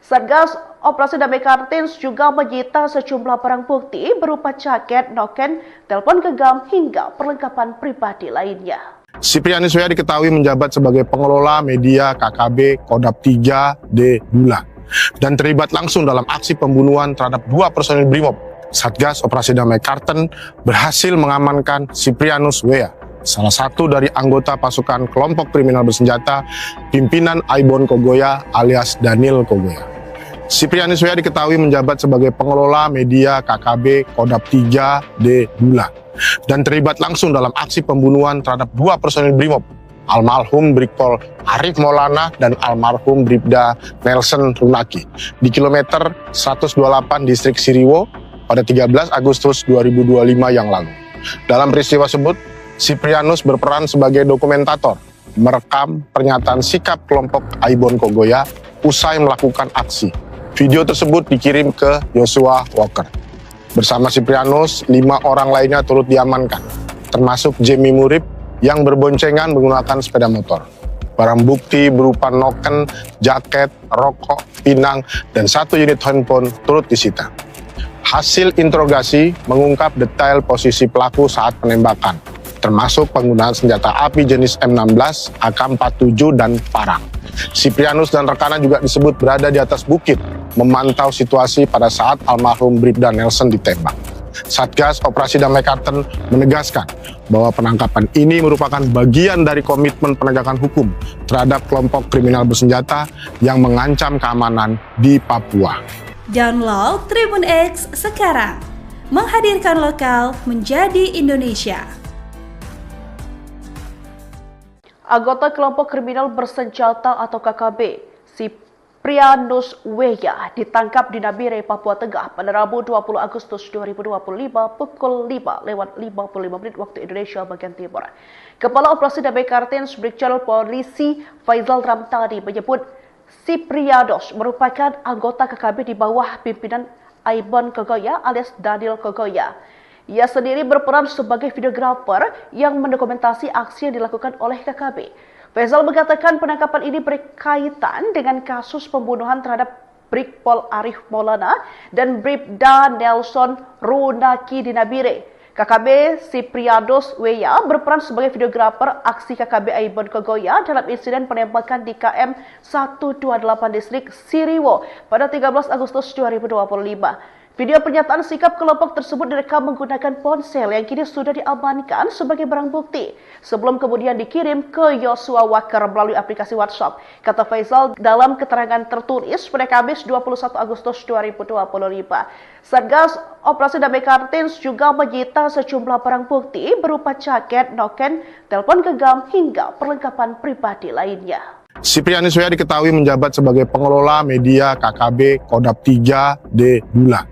[SPEAKER 1] Satgas Operasi Damai Kartens juga menyita sejumlah barang bukti berupa jaket, noken, telepon genggam hingga perlengkapan pribadi lainnya.
[SPEAKER 2] Siprianus Weya diketahui menjabat sebagai pengelola media KKB Kodap 3D Bulan dan terlibat langsung dalam aksi pembunuhan terhadap 2 personil Brimob. Satgas Operasi Damai Kartens berhasil mengamankan Siprianus Weya, salah satu dari anggota pasukan kelompok kriminal bersenjata pimpinan Aibon Kogoya alias Daniel Kogoya. Siprianus Weya diketahui menjabat sebagai pengelola media KKB Kodap 3D Bulan dan terlibat langsung dalam aksi pembunuhan terhadap 2 personil Brimob, almarhum Brigpol Arif Maulana dan almarhum Bribda Nelson Runaki di kilometer 128 distrik Siriwo pada 13 Agustus 2025 yang lalu. Dalam peristiwa tersebut, Siprianus berperan sebagai dokumentator, merekam pernyataan sikap kelompok Aibon Kogoya usai melakukan aksi. Video tersebut dikirim ke Yosua Waker. Bersama Siprianus, 5 orang lainnya turut diamankan, termasuk Jemi Murib yang berboncengan menggunakan sepeda motor. Barang bukti berupa noken, jaket, rokok, pinang, dan 1 unit handphone turut disita. Hasil interogasi mengungkap detail posisi pelaku saat penembakan, termasuk penggunaan senjata api jenis M16, AK-47, dan parang. Siprianus dan rekannya juga disebut berada di atas bukit, memantau situasi pada saat almarhum Bribda Nelson ditembak. Satgas Operasi Damai Kartens menegaskan bahwa penangkapan ini merupakan bagian dari komitmen penegakan hukum terhadap kelompok kriminal bersenjata yang mengancam keamanan di Papua.
[SPEAKER 3] Download Tribun X sekarang, menghadirkan lokal menjadi Indonesia.
[SPEAKER 1] Anggota kelompok kriminal bersenjata atau KKB, Siprianus Weya, ditangkap di Nabire, Papua Tengah pada Rabu 20 Agustus 2025 pukul 5:55 waktu Indonesia bagian Timur. Kepala Operasi Damai Kartens Brigjen Polisi Faizal Ramtani menyebut Siprianus merupakan anggota KKB di bawah pimpinan Aibon Kogoya alias Daniel Kogoya. Ia sendiri berperan sebagai videografer yang mendokumentasi aksi yang dilakukan oleh KKB. Faizal mengatakan penangkapan ini berkaitan dengan kasus pembunuhan terhadap Brigpol Arif Maulana dan Bribda Nelson Runaki di Nabire. KKB Siprianus Weya berperan sebagai videografer aksi KKB Aibon Kogoya dalam insiden penembakan di KM 128 distrik Siriwo pada 13 Agustus 2025. Video pernyataan sikap kelompok tersebut direkam menggunakan ponsel yang kini sudah diamankan sebagai barang bukti sebelum kemudian dikirim ke Joshua Walker melalui aplikasi WhatsApp. Kata Faisal dalam keterangan tertulis pada Kamis 21 Agustus 2025. Satgas Operasi Damai Kartens juga menyita sejumlah barang bukti berupa jaket, noken, telepon genggam hingga perlengkapan pribadi lainnya.
[SPEAKER 2] Siprianus W.A. diketahui menjabat sebagai pengelola media KKB Kodap 3D Bula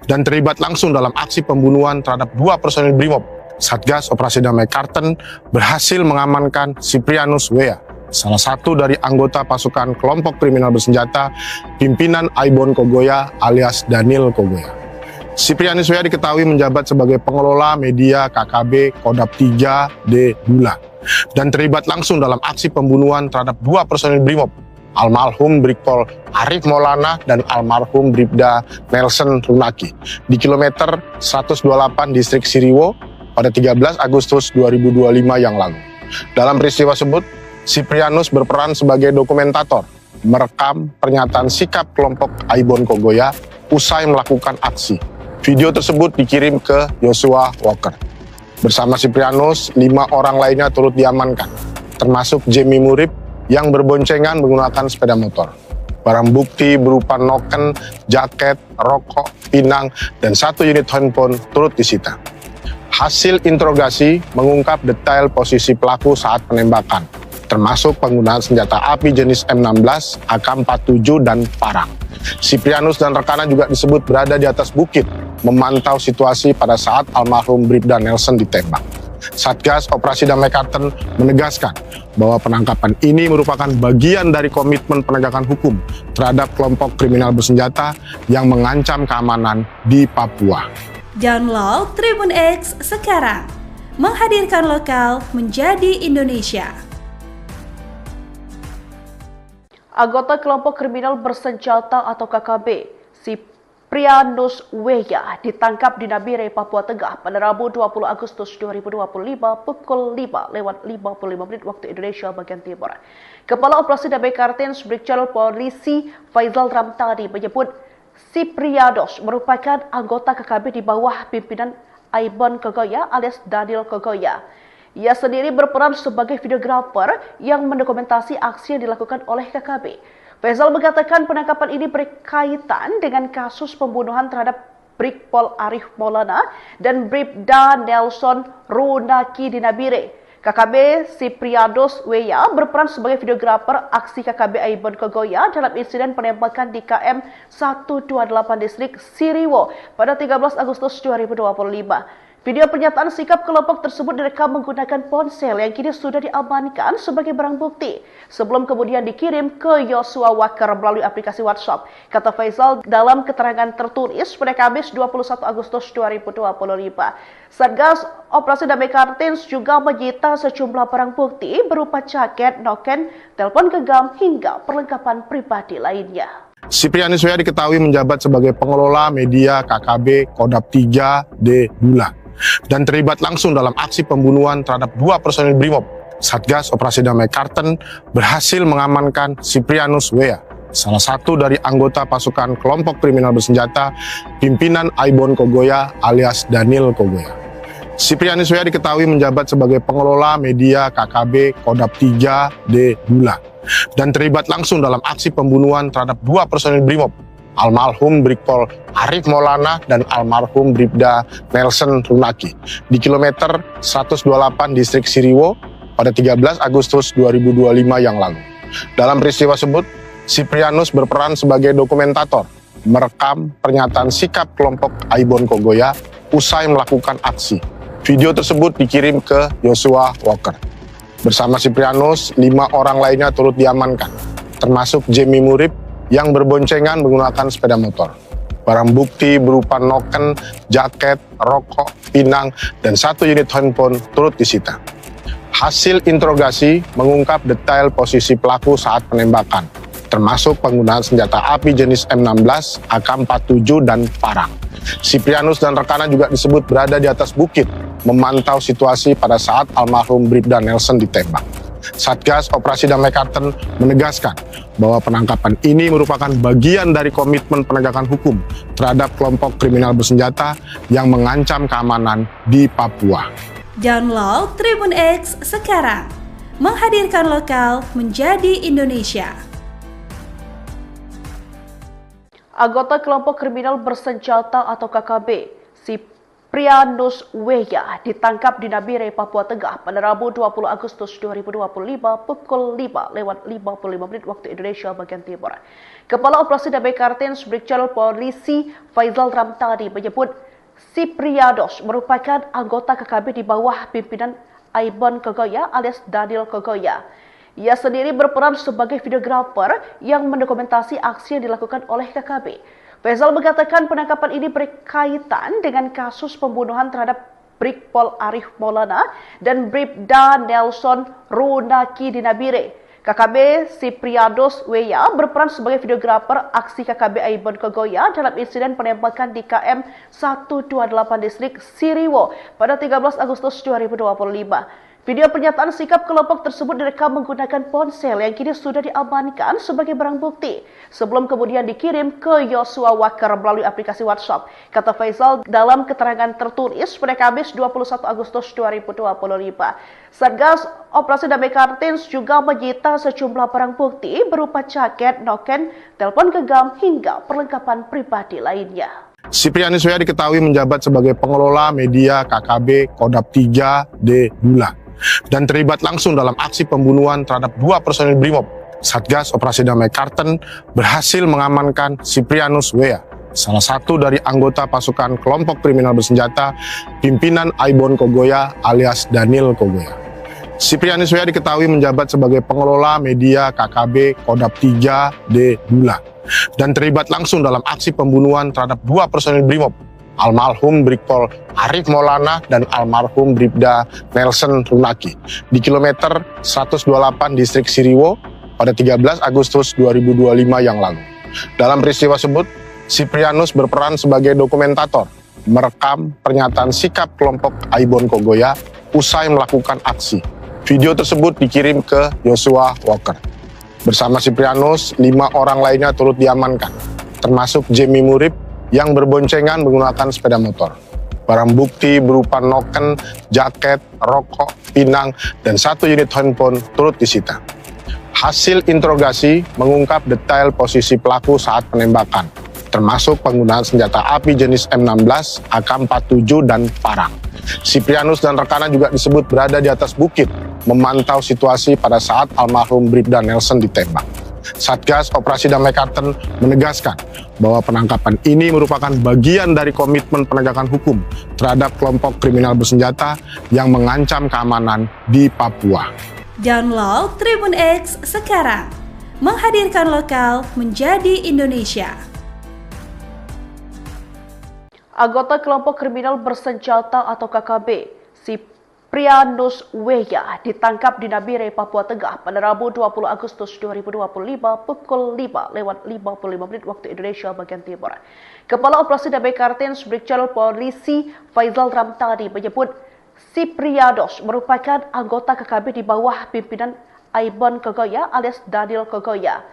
[SPEAKER 2] dan terlibat langsung dalam aksi pembunuhan terhadap 2 personil Brimob. Satgas Operasi Damai Karten berhasil mengamankan Siprianus W.A., salah satu dari anggota pasukan kelompok kriminal bersenjata pimpinan Aibon Kogoya alias Daniel Kogoya. Siprianus W.A. diketahui menjabat sebagai pengelola media KKB Kodap 3D Bula dan terlibat langsung dalam aksi pembunuhan terhadap 2 personil Brimob, almarhum Brigpol Arif Maulana dan almarhum Bribda Nelson Runaki di kilometer 128 distrik Siriwo pada 13 Agustus 2025 yang lalu. Dalam peristiwa tersebut, Siprianus berperan sebagai dokumentator, merekam pernyataan sikap kelompok Aibon Kogoya usai melakukan aksi. Video tersebut dikirim ke Joshua Walker. Bersama Siprianus, 5 orang lainnya turut diamankan, termasuk Jamie Murib yang berboncengan menggunakan sepeda motor. Barang bukti berupa noken, jaket, rokok, pinang, dan 1 unit handphone turut disita. Hasil interogasi mengungkap detail posisi pelaku saat penembakan, termasuk penggunaan senjata api jenis M16, AK-47, dan parang. Siprianus dan rekannya juga disebut berada di atas bukit, memantau situasi pada saat almarhum Bribda Nelson ditembak. Satgas Operasi Damai Karten menegaskan bahwa penangkapan ini merupakan bagian dari komitmen penegakan hukum terhadap kelompok kriminal bersenjata yang mengancam keamanan di Papua.
[SPEAKER 3] Download Tribun X sekarang, menghadirkan lokal menjadi Indonesia.
[SPEAKER 1] Anggota kelompok kriminal bersenjata atau KKB, Siprianus W.A. ditangkap di Nabire, Papua Tengah pada Rabu 20 Agustus 2025 pukul 5:55 waktu Indonesia bagian Timur. Kepala Operasi Damai Kartens Brigjen Polisi Faisal Ramtani menyebut Siprianus merupakan anggota KKB di bawah pimpinan Aibon Kogoya alias Daniel Kogoya. Ia sendiri berperan sebagai videografer yang mendokumentasi aksi yang dilakukan oleh KKB. Faisal mengatakan penangkapan ini berkaitan dengan kasus pembunuhan terhadap Brigpol Arif Maulana dan Bribda Nelson Runaki di Nabire. KKB Siprianus W.A. berperan sebagai videografer aksi KKB Aibon Kogoya dalam insiden penembakan di KM 128 distrik Siriwo pada 13 Agustus 2025. Video pernyataan sikap kelompok tersebut direkam menggunakan ponsel yang kini sudah diamankan sebagai barang bukti sebelum kemudian dikirim ke Joshua Walker melalui aplikasi WhatsApp. Kata Faisal dalam keterangan tertulis pada Kamis 21 Agustus 2025. Satgas Operasi Damai Kartens juga menyita sejumlah barang bukti berupa jaket, noken, telepon genggam hingga perlengkapan pribadi lainnya.
[SPEAKER 2] Siprianus W.A. diketahui menjabat sebagai pengelola media KKB Kodap 3D Bula dan terlibat langsung dalam aksi pembunuhan terhadap 2 personil Brimob. Satgas Operasi Damai Karten berhasil mengamankan Siprianus W.A., salah satu dari anggota pasukan kelompok kriminal bersenjata pimpinan Aibon Kogoya alias Daniel Kogoya. Siprianus W.A. diketahui menjabat sebagai pengelola media KKB Kodap 3D Bula dan terlibat langsung dalam aksi pembunuhan terhadap 2 personil Brimob, almarhum Brigpol Arif Maulana dan almarhum Bribda Nelson Runaki di kilometer 128 distrik Siriwo pada 13 Agustus 2025 yang lalu. Dalam peristiwa tersebut, Siprianus berperan sebagai dokumentator, merekam pernyataan sikap kelompok Aibon Kogoya usai melakukan aksi. Video tersebut dikirim ke Joshua Walker. Bersama Siprianus, 5 orang lainnya turut diamankan, termasuk Jamie Murib yang berboncengan menggunakan sepeda motor. Barang bukti berupa noken, jaket, rokok, pinang, dan 1 unit handphone turut disita. Hasil interogasi mengungkap detail posisi pelaku saat penembakan, termasuk penggunaan senjata api jenis M16, AK-47, dan parang. Siprianus dan rekannya juga disebut berada di atas bukit, memantau situasi pada saat almarhum Bribda Nelson ditembak. Satgas Operasi Damai Kartens menegaskan bahwa penangkapan ini merupakan bagian dari komitmen penegakan hukum terhadap kelompok kriminal bersenjata yang mengancam keamanan di Papua.
[SPEAKER 3] Download Tribun X sekarang, menghadirkan lokal menjadi Indonesia.
[SPEAKER 1] Anggota kelompok kriminal bersenjata atau KKB, Siprianus Weya ditangkap di Nabire, Papua Tengah pada Rabu 20 Agustus 2025 pukul 5:55 waktu Indonesia bagian Timur. Kepala Operasi Damai Kartens Brigjen Polisi Faisal Ramtani menyebut Siprianus merupakan anggota KKB di bawah pimpinan Aibon Kogoya alias Daniel Kogoya. Ia sendiri berperan sebagai videografer yang mendokumentasi aksi yang dilakukan oleh KKB. Faisal mengatakan penangkapan ini berkaitan dengan kasus pembunuhan terhadap Brigpol Arif Maulana dan Bribda Nelson Runaki di Nabire. KKB Siprianus Weya berperan sebagai videografer aksi KKB Aibon Kogoya dalam insiden penembakan di KM 128 distrik Siriwo pada 13 Agustus 2025. Video pernyataan sikap kelompok tersebut direkam menggunakan ponsel yang kini sudah diamankan sebagai barang bukti sebelum kemudian dikirim ke Yosua Walker melalui aplikasi WhatsApp. Kata Faisal dalam keterangan tertulis pada Kamis 21 Agustus 2025. Satgas Operasi Damai Kartens juga menyita sejumlah barang bukti berupa jaket, noken, telepon genggam hingga perlengkapan pribadi lainnya.
[SPEAKER 2] Siprianus Weya diketahui menjabat sebagai pengelola media KKB Kodap 3D Bulan dan terlibat langsung dalam aksi pembunuhan terhadap 2 personil Brimob. Satgas Operasi Damai Kartens berhasil mengamankan Siprianus Weya, salah satu dari anggota pasukan kelompok kriminal bersenjata pimpinan Aibon Kogoya alias Daniel Kogoya. Siprianus Weya diketahui menjabat sebagai pengelola media KKB Kodap 3D Bulan dan terlibat langsung dalam aksi pembunuhan terhadap 2 personil Brimob, almarhum Brigpol Arif Maulana dan almarhum Bribda Nelson Runaki di kilometer 128 distrik Siriwo pada 13 Agustus 2025 yang lalu. Dalam peristiwa tersebut, Siprianus berperan sebagai dokumentator, merekam pernyataan sikap kelompok Aibon Kogoya usai melakukan aksi. Video tersebut dikirim ke Yosua Walker. Bersama Siprianus, 5 orang lainnya turut diamankan, termasuk Jemi Murib yang berboncengan menggunakan sepeda motor. Barang bukti berupa noken, jaket, rokok, pinang, dan 1 unit handphone turut disita. Hasil interogasi mengungkap detail posisi pelaku saat penembakan, termasuk penggunaan senjata api jenis M16, AK-47, dan parang. Siprianus dan rekannya juga disebut berada di atas bukit, memantau situasi pada saat almarhum Bribda Nelson ditembak. Satgas Operasi Damai Kartens menegaskan bahwa penangkapan ini merupakan bagian dari komitmen penegakan hukum terhadap kelompok kriminal bersenjata yang mengancam keamanan di Papua.
[SPEAKER 3] Download Tribun X sekarang, menghadirkan lokal menjadi Indonesia.
[SPEAKER 1] Anggota kelompok kriminal bersenjata atau KKB, Siprianus Weya ditangkap di Nabire, Papua Tengah pada Rabu 20 Agustus 2025 pukul 5:55 waktu Indonesia bagian Timur. Kepala Operasi Damai Kartens Brigjen Polisi Faisal Ramtani menyebut Siprianus merupakan anggota KKB di bawah pimpinan Aibon Kogoya alias Daniel Kogoya.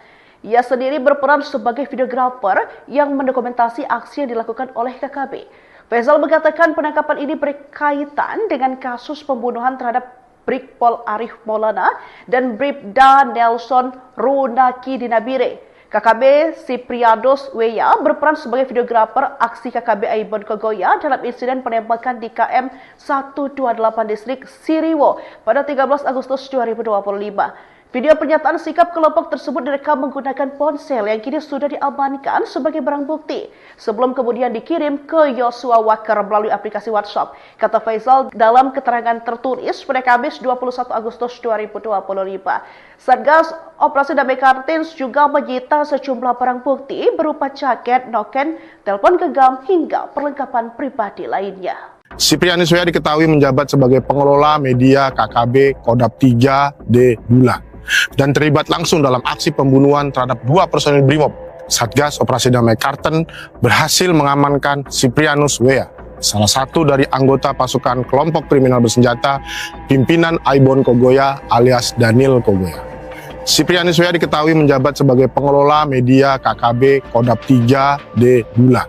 [SPEAKER 1] Ia sendiri berperan sebagai videografer yang mendokumentasi aksi yang dilakukan oleh KKB. Faisal mengatakan penangkapan ini berkaitan dengan kasus pembunuhan terhadap Brigpol Arif Maulana dan Bribda Nelson Runaki di Nabire. KKB Siprianus Weya berperan sebagai videografer aksi KKB Aibon Kogoya dalam insiden penembakan di KM 128 distrik Siriwo pada 13 Agustus 2025. Video pernyataan sikap kelompok tersebut direkam menggunakan ponsel yang kini sudah diamankan sebagai barang bukti sebelum kemudian dikirim ke Yosua Walker melalui aplikasi WhatsApp. Kata Faisal dalam keterangan tertulis pada Kamis 21 Agustus 2025. Satgas Operasi Damai Kartens juga menyita sejumlah barang bukti berupa jaket, noken, telepon genggam hingga perlengkapan pribadi lainnya.
[SPEAKER 2] Siprianus Weya diketahui menjabat sebagai pengelola media KKB Kodap 3D Bulan dan terlibat langsung dalam aksi pembunuhan terhadap 2 personil Brimob. Satgas Operasi Damai Kartens berhasil mengamankan Siprianus Weya, salah satu dari anggota pasukan kelompok kriminal bersenjata pimpinan Aibon Kogoya alias Daniel Kogoya. Siprianus W diketahui menjabat sebagai pengelola media KKB Kodap 3D Bula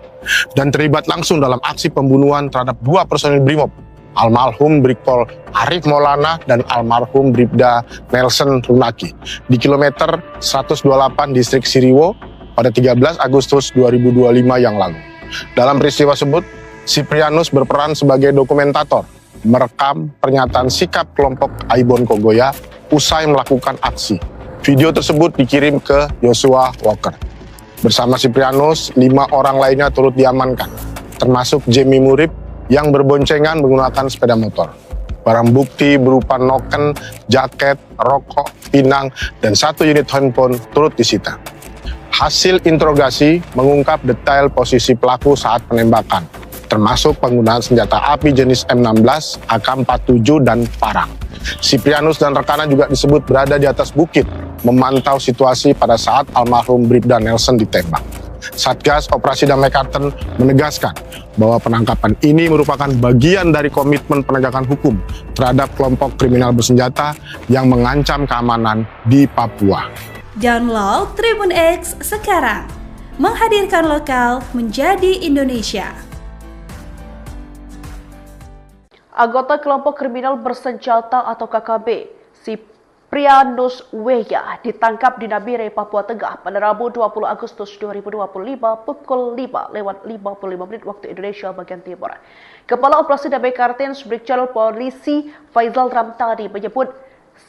[SPEAKER 2] dan terlibat langsung dalam aksi pembunuhan terhadap dua personil Brimob, almarhum Brigpol Arif Maulana dan almarhum Bribda Nelson Runaki di kilometer 128 distrik Siriwo pada 13 Agustus 2025 yang lalu. Dalam peristiwa tersebut, Siprianus berperan sebagai dokumentator, merekam pernyataan sikap kelompok Aibon Kogoya usai melakukan aksi. Video tersebut dikirim ke Joshua Walker. Bersama Siprianus, 5 orang lainnya turut diamankan, termasuk Jamie Murib yang berboncengan menggunakan sepeda motor. Barang bukti berupa noken, jaket, rokok, pinang, dan 1 unit handphone turut disita. Hasil interogasi mengungkap detail posisi pelaku saat penembakan, termasuk penggunaan senjata api jenis M16, AK-47, dan parang. Siprianus dan rekannya juga disebut berada di atas bukit, memantau situasi pada saat almarhum Bribda Nelson ditembak. Satgas Operasi Damai Karten menegaskan bahwa penangkapan ini merupakan bagian dari komitmen penegakan hukum terhadap kelompok kriminal bersenjata yang mengancam keamanan di Papua.
[SPEAKER 3] Download Tribun X sekarang, menghadirkan lokal menjadi Indonesia.
[SPEAKER 1] Anggota kelompok kriminal bersenjata atau KKB, Siprianus W ditangkap di Nabire, Papua Tengah pada Rabu 20 Agustus 2025 pukul 5:55 waktu Indonesia bagian Timur. Kepala Operasi Damai Kartens Brigjen Polisi Faizal Ramtani menyebut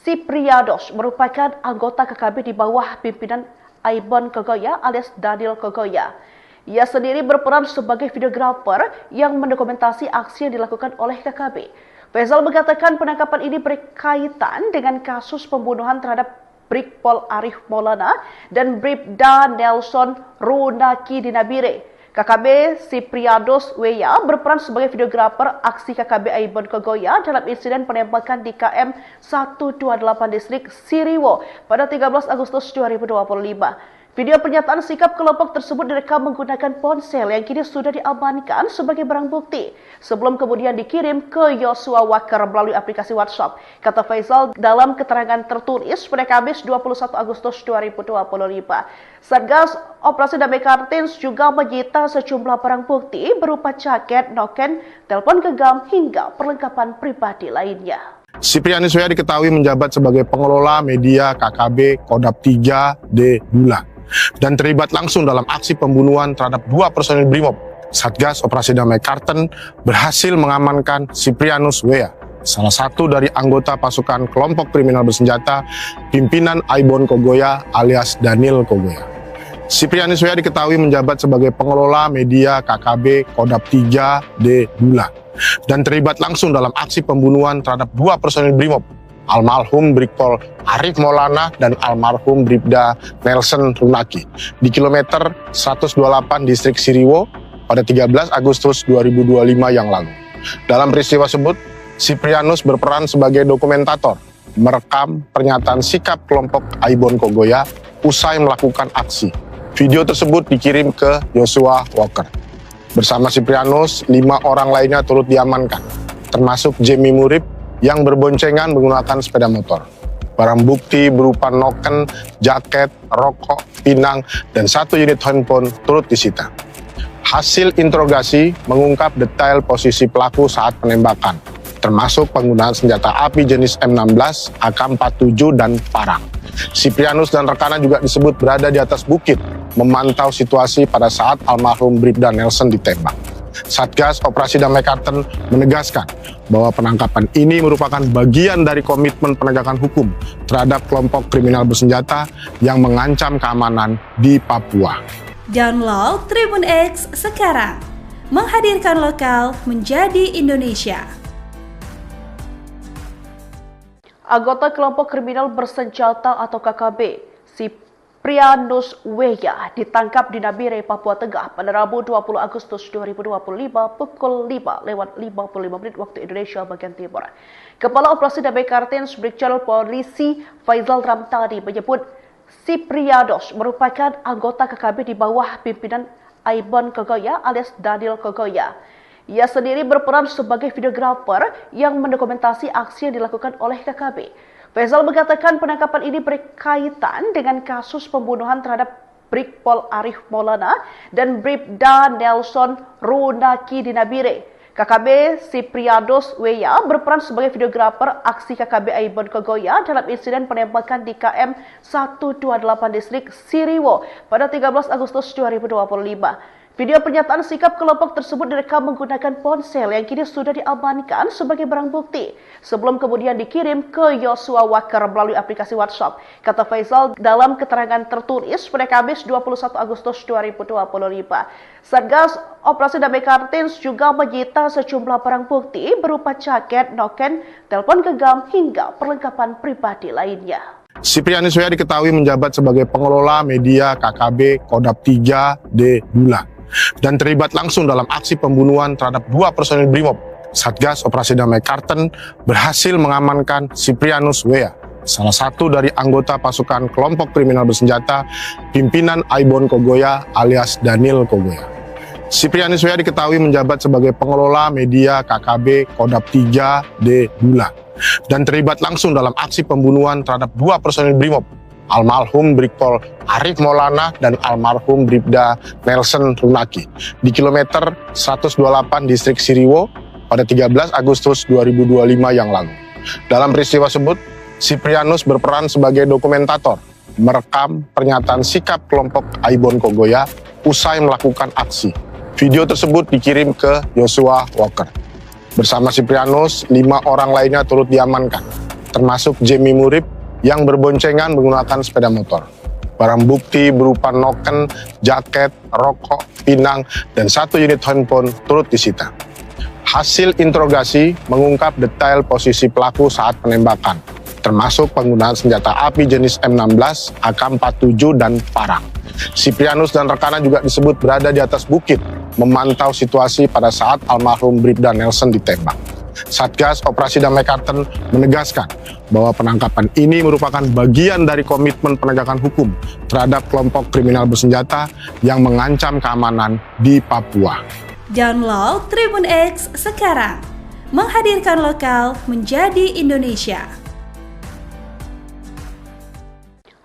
[SPEAKER 1] Siprianus merupakan anggota KKB di bawah pimpinan Aibon Kogoya alias Daniel Kogoya. Ia sendiri berperan sebagai videografer yang mendokumentasi aksi yang dilakukan oleh KKB. Faizal mengatakan penangkapan ini berkaitan dengan kasus pembunuhan terhadap Brigpol Arif Maulana dan Bribda Nelson Runaki di Nabire. KKB Siprianus W berperan sebagai videografer aksi KKB Aibon Kogoya dalam insiden penembakan di KM 128 distrik Siriwo pada 13 Agustus 2025. Video pernyataan sikap kelompok tersebut direkam menggunakan ponsel yang kini sudah diamankan sebagai barang bukti sebelum kemudian dikirim ke Joshua Walker melalui aplikasi WhatsApp. Kata Faizal dalam keterangan tertulis pada Kamis 21 Agustus 2025. Satgas Operasi Damai Kartens juga menyita sejumlah barang bukti berupa jaket, noken, telepon genggam hingga perlengkapan pribadi lainnya.
[SPEAKER 2] Siprianus W diketahui menjabat sebagai pengelola media KKB Kodap 3D Bula dan terlibat langsung dalam aksi pembunuhan terhadap dua personil Brimob. Satgas Operasi Damai Karten berhasil mengamankan Siprianus W, salah satu dari anggota pasukan kelompok kriminal bersenjata pimpinan Aibon Kogoya alias Daniel Kogoya. Siprianus W diketahui menjabat sebagai pengelola media KKB Kodap 3D Bula dan terlibat langsung dalam aksi pembunuhan terhadap dua personil Brimob, almarhum Brigpol Arif Maulana dan almarhum Bribda Nelson Runaki di kilometer 128 distrik Siriwo pada 13 Agustus 2025 yang lalu. Dalam peristiwa tersebut, Siprianus berperan sebagai dokumentator, merekam pernyataan sikap kelompok Aibon Kogoya usai melakukan aksi. Video tersebut dikirim ke Joshua Walker. Bersama Siprianus, 5 orang lainnya turut diamankan, termasuk Jamie Murib yang berboncengan menggunakan sepeda motor. Barang bukti berupa noken, jaket, rokok, pinang, dan 1 unit handphone turut disita. Hasil interogasi mengungkap detail posisi pelaku saat penembakan, termasuk penggunaan senjata api jenis M16, AK-47, dan parang. Siprianus dan rekannya juga disebut berada di atas bukit, memantau situasi pada saat almarhum Bribda Nelson ditembak. Satgas Operasi Damai Karten menegaskan bahwa penangkapan ini merupakan bagian dari komitmen penegakan hukum terhadap kelompok kriminal bersenjata yang mengancam keamanan di Papua.
[SPEAKER 3] Download Tribun X sekarang, menghadirkan lokal menjadi Indonesia.
[SPEAKER 1] Anggota kelompok kriminal bersenjata atau KKB, Siprianus W ditangkap di Nabire, Papua Tengah pada Rabu 20 Agustus 2025 pukul 5:55 waktu Indonesia bagian Timur. Kepala Operasi Damai Kartens Brigjen Polisi Faizal Ramtani menyebut Siprianus merupakan anggota KKB di bawah pimpinan Aibon Kogoya alias Daniel Kogoya. Ia sendiri berperan sebagai videografer yang mendokumentasi aksi yang dilakukan oleh KKB. Faizal mengatakan penangkapan ini berkaitan dengan kasus pembunuhan terhadap Brigpol Arif Maulana dan Bribda Nelson Runaki di Nabire. KKB Sipriados Weya berperan sebagai videografer aksi KKB Aibon Kogoya dalam insiden penembakan di KM 128 distrik Siriwo pada 13 Agustus 2025. Video pernyataan sikap kelompok tersebut direkam menggunakan ponsel yang kini sudah diamankan sebagai barang bukti sebelum kemudian dikirim ke Yosua Wakar melalui aplikasi WhatsApp. Kata Faizal dalam keterangan tertulis pada Kamis 21 Agustus 2025. Satgas Operasi Damai Kartins juga menyita sejumlah barang bukti berupa jaket, noken, telepon genggam hingga perlengkapan pribadi lainnya.
[SPEAKER 2] Siprianus Weya diketahui menjabat sebagai pengelola media KKB Kodap 3D Bulan dan terlibat langsung dalam aksi pembunuhan terhadap 2 personil Brimob. Satgas Operasi Damai Karten berhasil mengamankan Siprianus Weya, salah satu dari anggota pasukan kelompok kriminal bersenjata pimpinan Aibon Kogoya alias Daniel Kogoya. Siprianus Weya diketahui menjabat sebagai pengelola media KKB Kodap 3D Bulan dan terlibat langsung dalam aksi pembunuhan terhadap 2 personil Brimob, almarhum Brigpol Arif Maulana dan almarhum Bribda Nelson Runaki di kilometer 128 distrik Siriwo pada 13 Agustus 2025 yang lalu. Dalam peristiwa tersebut, Siprianus berperan sebagai dokumentator, merekam pernyataan sikap kelompok Aibon Kogoya usai melakukan aksi. Video tersebut dikirim ke Yosua Walker. Bersama Siprianus, 5 orang lainnya turut diamankan, termasuk Jemi Murib yang berboncengan menggunakan sepeda motor. Barang bukti berupa noken, jaket, rokok, pinang, dan 1 unit handphone turut disita. Hasil interogasi mengungkap detail posisi pelaku saat penembakan, termasuk penggunaan senjata api jenis M16, AK-47, dan parang. Siprianus dan rekannya juga disebut berada di atas bukit, memantau situasi pada saat almarhum Bribda Nelson ditembak. Satgas Operasi Damai Karten menegaskan bahwa penangkapan ini merupakan bagian dari komitmen penegakan hukum terhadap kelompok kriminal bersenjata yang mengancam keamanan di Papua.
[SPEAKER 3] Download Tribun X sekarang, menghadirkan lokal menjadi Indonesia.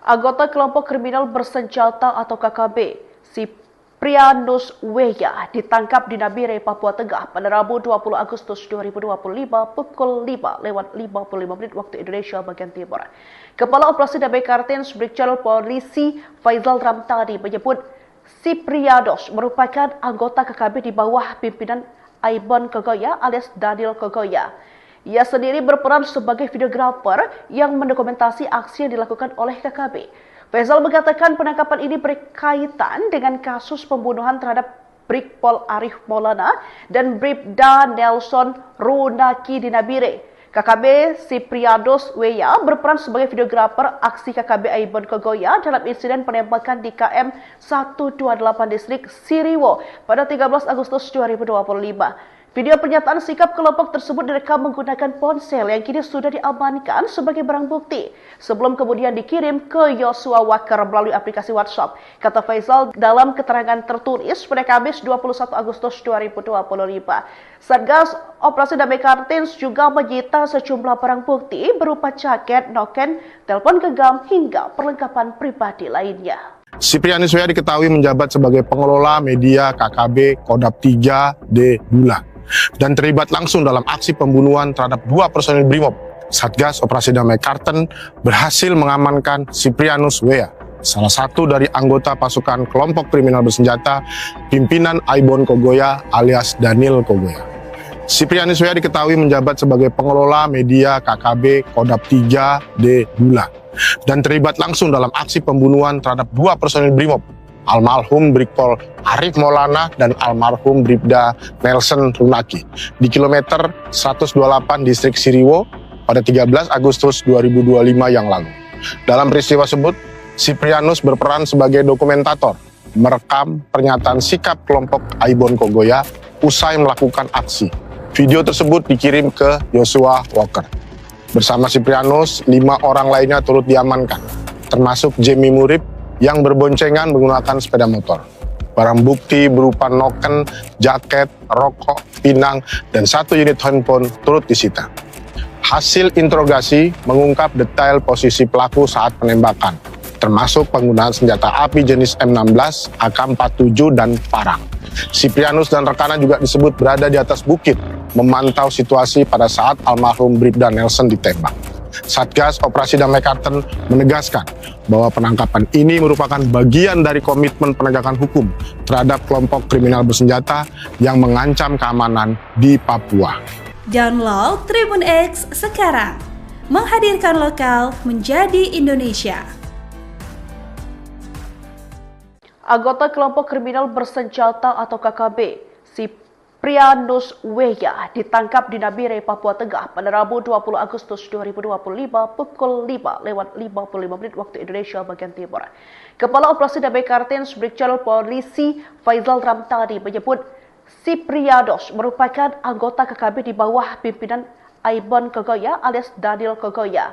[SPEAKER 1] Anggota kelompok kriminal bersenjata atau KKB, Siprianus Weya ditangkap di Nabire, Papua Tengah pada Rabu 20 Agustus 2025 pukul 5:55 waktu Indonesia bagian Timur. Kepala Operasi Damai Kartins Brigjen Polisi Faizal Ramtani menyebut Siprianus merupakan anggota KKB di bawah pimpinan Aibon Kogoya alias Daniel Kogoya. Ia sendiri berperan sebagai videografer yang mendokumentasi aksi yang dilakukan oleh KKB. Faizal mengatakan penangkapan ini berkaitan dengan kasus pembunuhan terhadap Brigpol Arif Maulana dan Bribda Nelson Runaki di Nabire. KKB Siprianus Weya berperan sebagai videografer aksi KKB Aibon Kogoya dalam insiden penembakan di KM 128 distrik Siriwo pada 13 Agustus 2025. Video pernyataan sikap kelompok tersebut direkam menggunakan ponsel yang kini sudah diamankan sebagai barang bukti sebelum kemudian dikirim ke Yosua Wakar melalui aplikasi WhatsApp. Kata Faizal dalam keterangan tertulis pada Kamis 21 Agustus 2025. Satgas Operasi Damai Kartins juga menyita sejumlah barang bukti berupa jaket, noken, telepon genggam hingga perlengkapan pribadi lainnya.
[SPEAKER 2] Siprianus Weya diketahui menjabat sebagai pengelola media KKB Kodap 3D Bulan dan terlibat langsung dalam aksi pembunuhan terhadap 2 personil Brimob. Satgas Operasi Damai Karten berhasil mengamankan Siprianus Weya, salah satu dari anggota pasukan kelompok kriminal bersenjata pimpinan Aibon Kogoya alias Daniel Kogoya. Siprianus Weya diketahui menjabat sebagai pengelola media KKB Kodap 3D Bulan dan terlibat langsung dalam aksi pembunuhan terhadap 2 personil Brimob, almarhum Brigpol Arif Maulana dan almarhum Bribda Nelson Runaki di kilometer 128 distrik Siriwo pada 13 Agustus 2025 yang lalu. Dalam peristiwa tersebut, Siprianus berperan sebagai dokumentator, merekam pernyataan sikap kelompok Aibon Kogoya usai melakukan aksi. Video tersebut dikirim ke Yosua Walker. Bersama Siprianus, 5 orang lainnya turut diamankan, termasuk Jemi Murib yang berboncengan menggunakan sepeda motor. Barang bukti berupa noken, jaket, rokok, pinang, dan 1 unit handphone turut disita. Hasil interogasi mengungkap detail posisi pelaku saat penembakan, termasuk penggunaan senjata api jenis M16, AK-47, dan parang. Siprianus dan rekannya juga disebut berada di atas bukit, memantau situasi pada saat almarhum Bribda Nelson ditembak. Satgas Operasi Damai Kartens menegaskan bahwa penangkapan ini merupakan bagian dari komitmen penegakan hukum terhadap kelompok kriminal bersenjata yang mengancam keamanan di Papua.
[SPEAKER 3] Download Tribun X sekarang, menghadirkan lokal menjadi Indonesia.
[SPEAKER 1] Anggota kelompok kriminal bersenjata atau KKB, Siprianus Weya, ditangkap di Nabire, Papua Tengah pada Rabu 20 Agustus 2025 pukul 5:55 waktu Indonesia bagian Timur. Kepala Operasi Damai Kartens Brigjen Polisi Faizal Ramtani menyebut Siprianus merupakan anggota KKB di bawah pimpinan Aibon Kogoya alias Daniel Kogoya.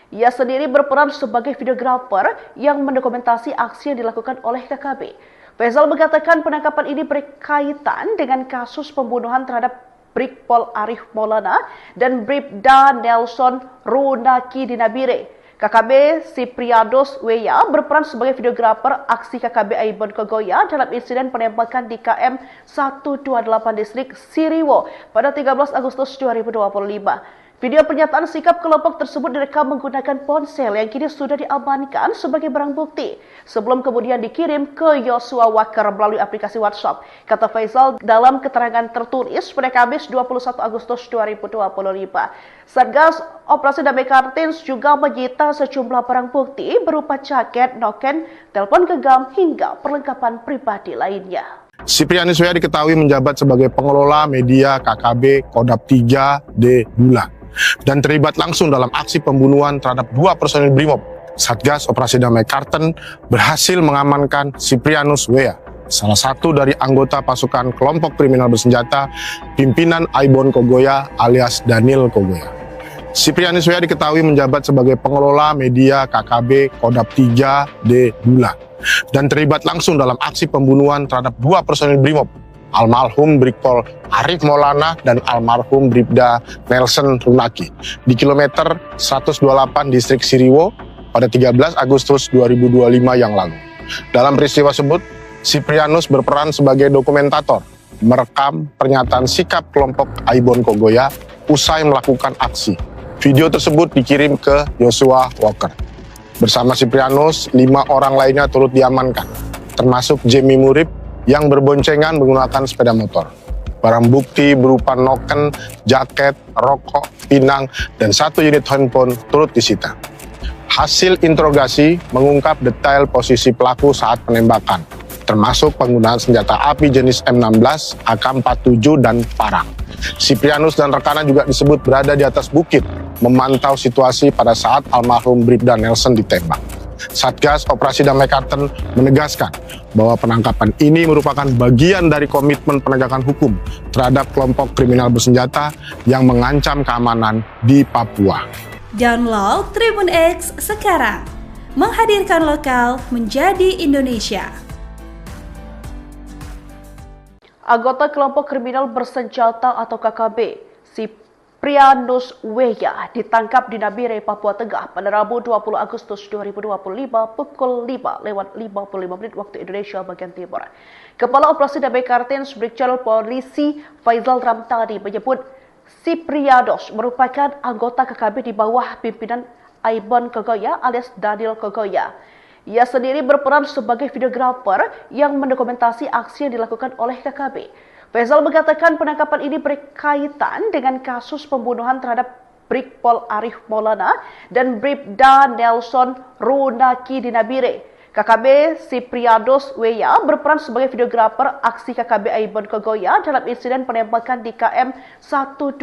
[SPEAKER 1] Ia sendiri berperan sebagai videografer yang mendokumentasi aksi yang dilakukan oleh KKB. Faizal mengatakan penangkapan ini berkaitan dengan kasus pembunuhan terhadap Brigpol Arif Maulana dan Bribda Nelson Runaki di Nabire. KKB Siprianus Weya berperan sebagai videografer aksi KKB Aibon Kogoya dalam insiden penembakan di KM 128 distrik Siriwo pada 13 Agustus 2025. Video pernyataan sikap kelompok tersebut direkam menggunakan ponsel yang kini sudah diamankan sebagai barang bukti sebelum kemudian dikirim ke Yosua Waker melalui aplikasi WhatsApp, kata Faizal dalam keterangan tertulis pada Kamis 21 Agustus 2025. Satgas Operasi Damai Kartens juga menyita sejumlah barang bukti berupa jaket, noken, telepon genggam hingga perlengkapan pribadi lainnya.
[SPEAKER 2] Siprianus Weya diketahui menjabat sebagai pengelola media KKB Kodap 3D Bulan dan terlibat langsung dalam aksi pembunuhan terhadap 2 personil Brimob. Satgas Operasi Damai Kartens berhasil mengamankan Siprianus Weya, salah satu dari anggota pasukan kelompok kriminal bersenjata pimpinan Aibon Kogoya alias Daniel Kogoya. Siprianus Weya diketahui menjabat sebagai pengelola media KKB Kodap 3D Bulan dan terlibat langsung dalam aksi pembunuhan terhadap 2 personil Brimob, almarhum Brigpol Arif Maulana dan almarhum Bribda Nelson Runaki di kilometer 128 distrik Siriwo pada 13 Agustus 2025 yang lalu. Dalam peristiwa tersebut, Siprianus berperan sebagai dokumentator, merekam pernyataan sikap kelompok Aibon Kogoya usai melakukan aksi. Video tersebut dikirim ke Yosua Waker. Bersama Siprianus, 5 orang lainnya turut diamankan, termasuk Jemi Murib yang berboncengan menggunakan sepeda motor. Barang bukti berupa noken, jaket, rokok, pinang, dan 1 unit handphone turut disita. Hasil interogasi mengungkap detail posisi pelaku saat penembakan, termasuk penggunaan senjata api jenis M16, AK-47, dan parang. Siprianus dan rekannya juga disebut berada di atas bukit, memantau situasi pada saat almarhum Bribda Nelson ditembak. Satgas Operasi Damai Kartens menegaskan bahwa penangkapan ini merupakan bagian dari komitmen penegakan hukum terhadap kelompok kriminal bersenjata yang mengancam keamanan di Papua.
[SPEAKER 3] Download Tribun X sekarang, menghadirkan lokal menjadi Indonesia.
[SPEAKER 1] Anggota kelompok kriminal bersenjata atau KKB, Siprianus Weya, ditangkap di Nabire, Papua Tengah pada Rabu 20 Agustus 2025 pukul 5:55 waktu Indonesia bagian Timur. Kepala Operasi Damai Kartens Brigjen Polisi Faizal Ramtani menyebut Siprianus merupakan anggota KKB di bawah pimpinan Aibon Kogoya alias Daniel Kogoya. Ia sendiri berperan sebagai videografer yang mendokumentasi aksi yang dilakukan oleh KKB. Faizal mengatakan penangkapan ini berkaitan dengan kasus pembunuhan terhadap Brigpol Arif Maulana dan Bribda Nelson Runaki di Nabire. KKB Siprianus Weya berperan sebagai videografer aksi KKB Aibon Kogoya dalam insiden penembakan di KM 128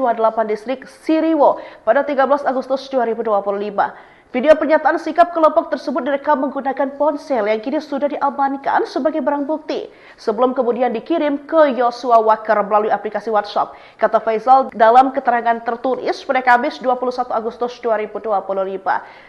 [SPEAKER 1] distrik Siriwo pada 13 Agustus 2025. Video pernyataan sikap kelompok tersebut direkam menggunakan ponsel yang kini sudah diamankan sebagai barang bukti sebelum kemudian dikirim ke Joshua Walker melalui aplikasi WhatsApp. Kata Faisal dalam keterangan tertulis pada Kamis 21 Agustus 2025.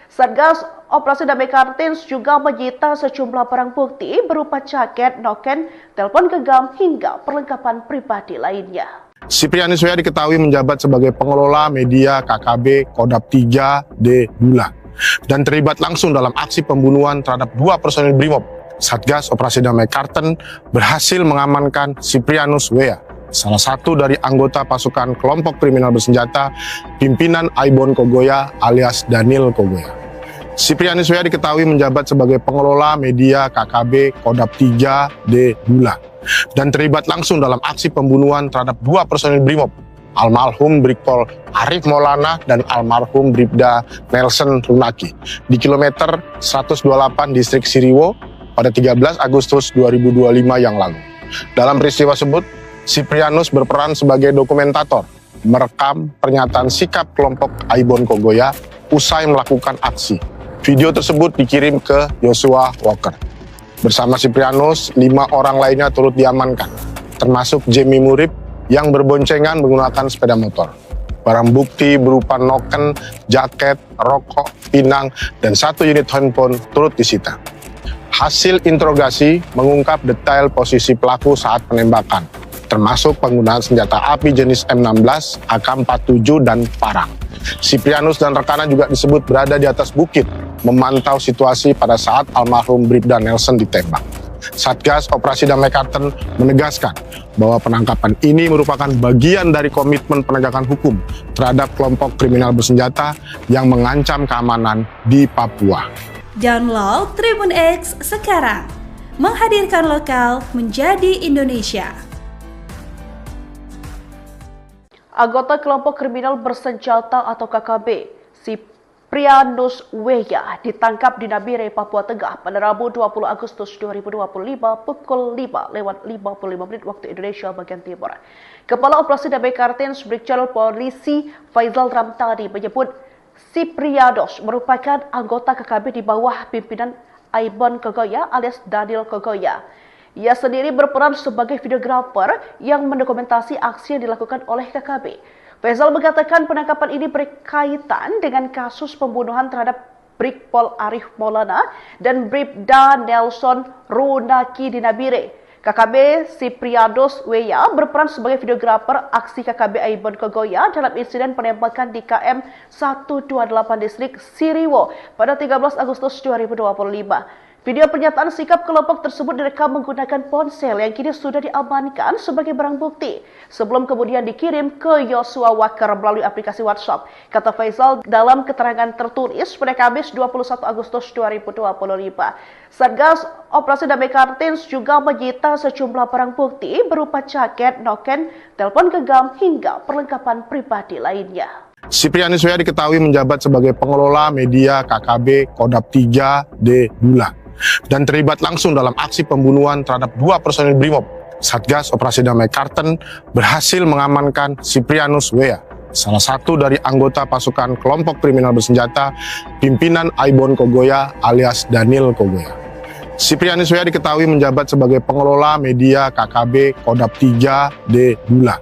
[SPEAKER 1] Satgas Operasi Damai Kartens juga menyita sejumlah barang bukti berupa jaket, noken, telepon genggam hingga perlengkapan pribadi lainnya.
[SPEAKER 2] Siprianus W.A. diketahui menjabat sebagai pengelola media KKB Kodap 3D Bulan dan terlibat langsung dalam aksi pembunuhan terhadap 2 personil Brimob. Satgas Operasi Damai Karten berhasil mengamankan Siprianus W.A., salah satu dari anggota pasukan kelompok kriminal bersenjata pimpinan Aibon Kogoya alias Daniel Kogoya. Siprianus W.A. diketahui menjabat sebagai pengelola media KKB Kodap 3D Bulan dan terlibat langsung dalam aksi pembunuhan terhadap 2 personil Brimob, almarhum Brigpol Arif Maulana dan almarhum Bribda Nelson Runaki di kilometer 128 distrik Siriwo pada 13 Agustus 2025 yang lalu. Dalam peristiwa tersebut, Siprianus berperan sebagai dokumentator, merekam pernyataan sikap kelompok Aibon Kogoya usai melakukan aksi. Video tersebut dikirim ke Joshua Walker. Bersama Siprianus, 5 orang lainnya turut diamankan, termasuk Jemi Murib yang berboncengan menggunakan sepeda motor. Barang bukti berupa noken, jaket, rokok, pinang, dan 1 unit handphone turut disita. Hasil interogasi mengungkap detail posisi pelaku saat penembakan, termasuk penggunaan senjata api jenis M16, AK-47, dan parang. Siprianus dan rekannya juga disebut berada di atas bukit, memantau situasi pada saat almarhum Bribda Nelson ditembak. Satgas Operasi Damai Karten menegaskan bahwa penangkapan ini merupakan bagian dari komitmen penegakan hukum terhadap kelompok kriminal bersenjata yang mengancam keamanan di Papua.
[SPEAKER 3] Download Tribun X sekarang, menghadirkan lokal menjadi Indonesia.
[SPEAKER 1] Anggota kelompok kriminal bersenjata atau KKB, Siprianus W.A. ditangkap di Nabire, Papua Tengah pada Rabu 20 Agustus 2025 pukul 5:55 waktu Indonesia bagian Timur. Kepala Operasi Damai Kartens Brigjen Polisi Faisal Ramtani menyebut Siprianus merupakan anggota KKB di bawah pimpinan Aibon Kogoya alias Daniel Kogoya. Ia sendiri berperan sebagai videografer yang mendokumentasi aksi yang dilakukan oleh KKB. Faisal mengatakan penangkapan ini berkaitan dengan kasus pembunuhan terhadap Brigpol Arif Maulana dan Bribda Nelson Runaki di Nabire. KKB Siprianus W.A. berperan sebagai videografer aksi KKB Aibon Kogoya dalam insiden penembakan di KM 128 distrik Siriwo pada 13 Agustus 2025. Video pernyataan sikap kelompok tersebut direkam menggunakan ponsel yang kini sudah diamankan sebagai barang bukti sebelum kemudian dikirim ke Joshua Walker melalui aplikasi WhatsApp. Kata Faisal dalam keterangan tertulis pada Kamis 21 Agustus 2025. Satgas Operasi Damai Kartens juga menyita sejumlah barang bukti berupa jaket, noken, telepon genggam hingga perlengkapan pribadi lainnya.
[SPEAKER 2] Siprianus W.A. diketahui menjabat sebagai pengelola media KKB Kodap 3D Bulan dan terlibat langsung dalam aksi pembunuhan terhadap 2 personil Brimob. Satgas Operasi Damai Karten berhasil mengamankan Siprianus W.A., salah satu dari anggota pasukan kelompok kriminal bersenjata pimpinan Aibon Kogoya alias Daniel Kogoya. Siprianus W.A. diketahui menjabat sebagai pengelola media KKB Kodap 3D Bulan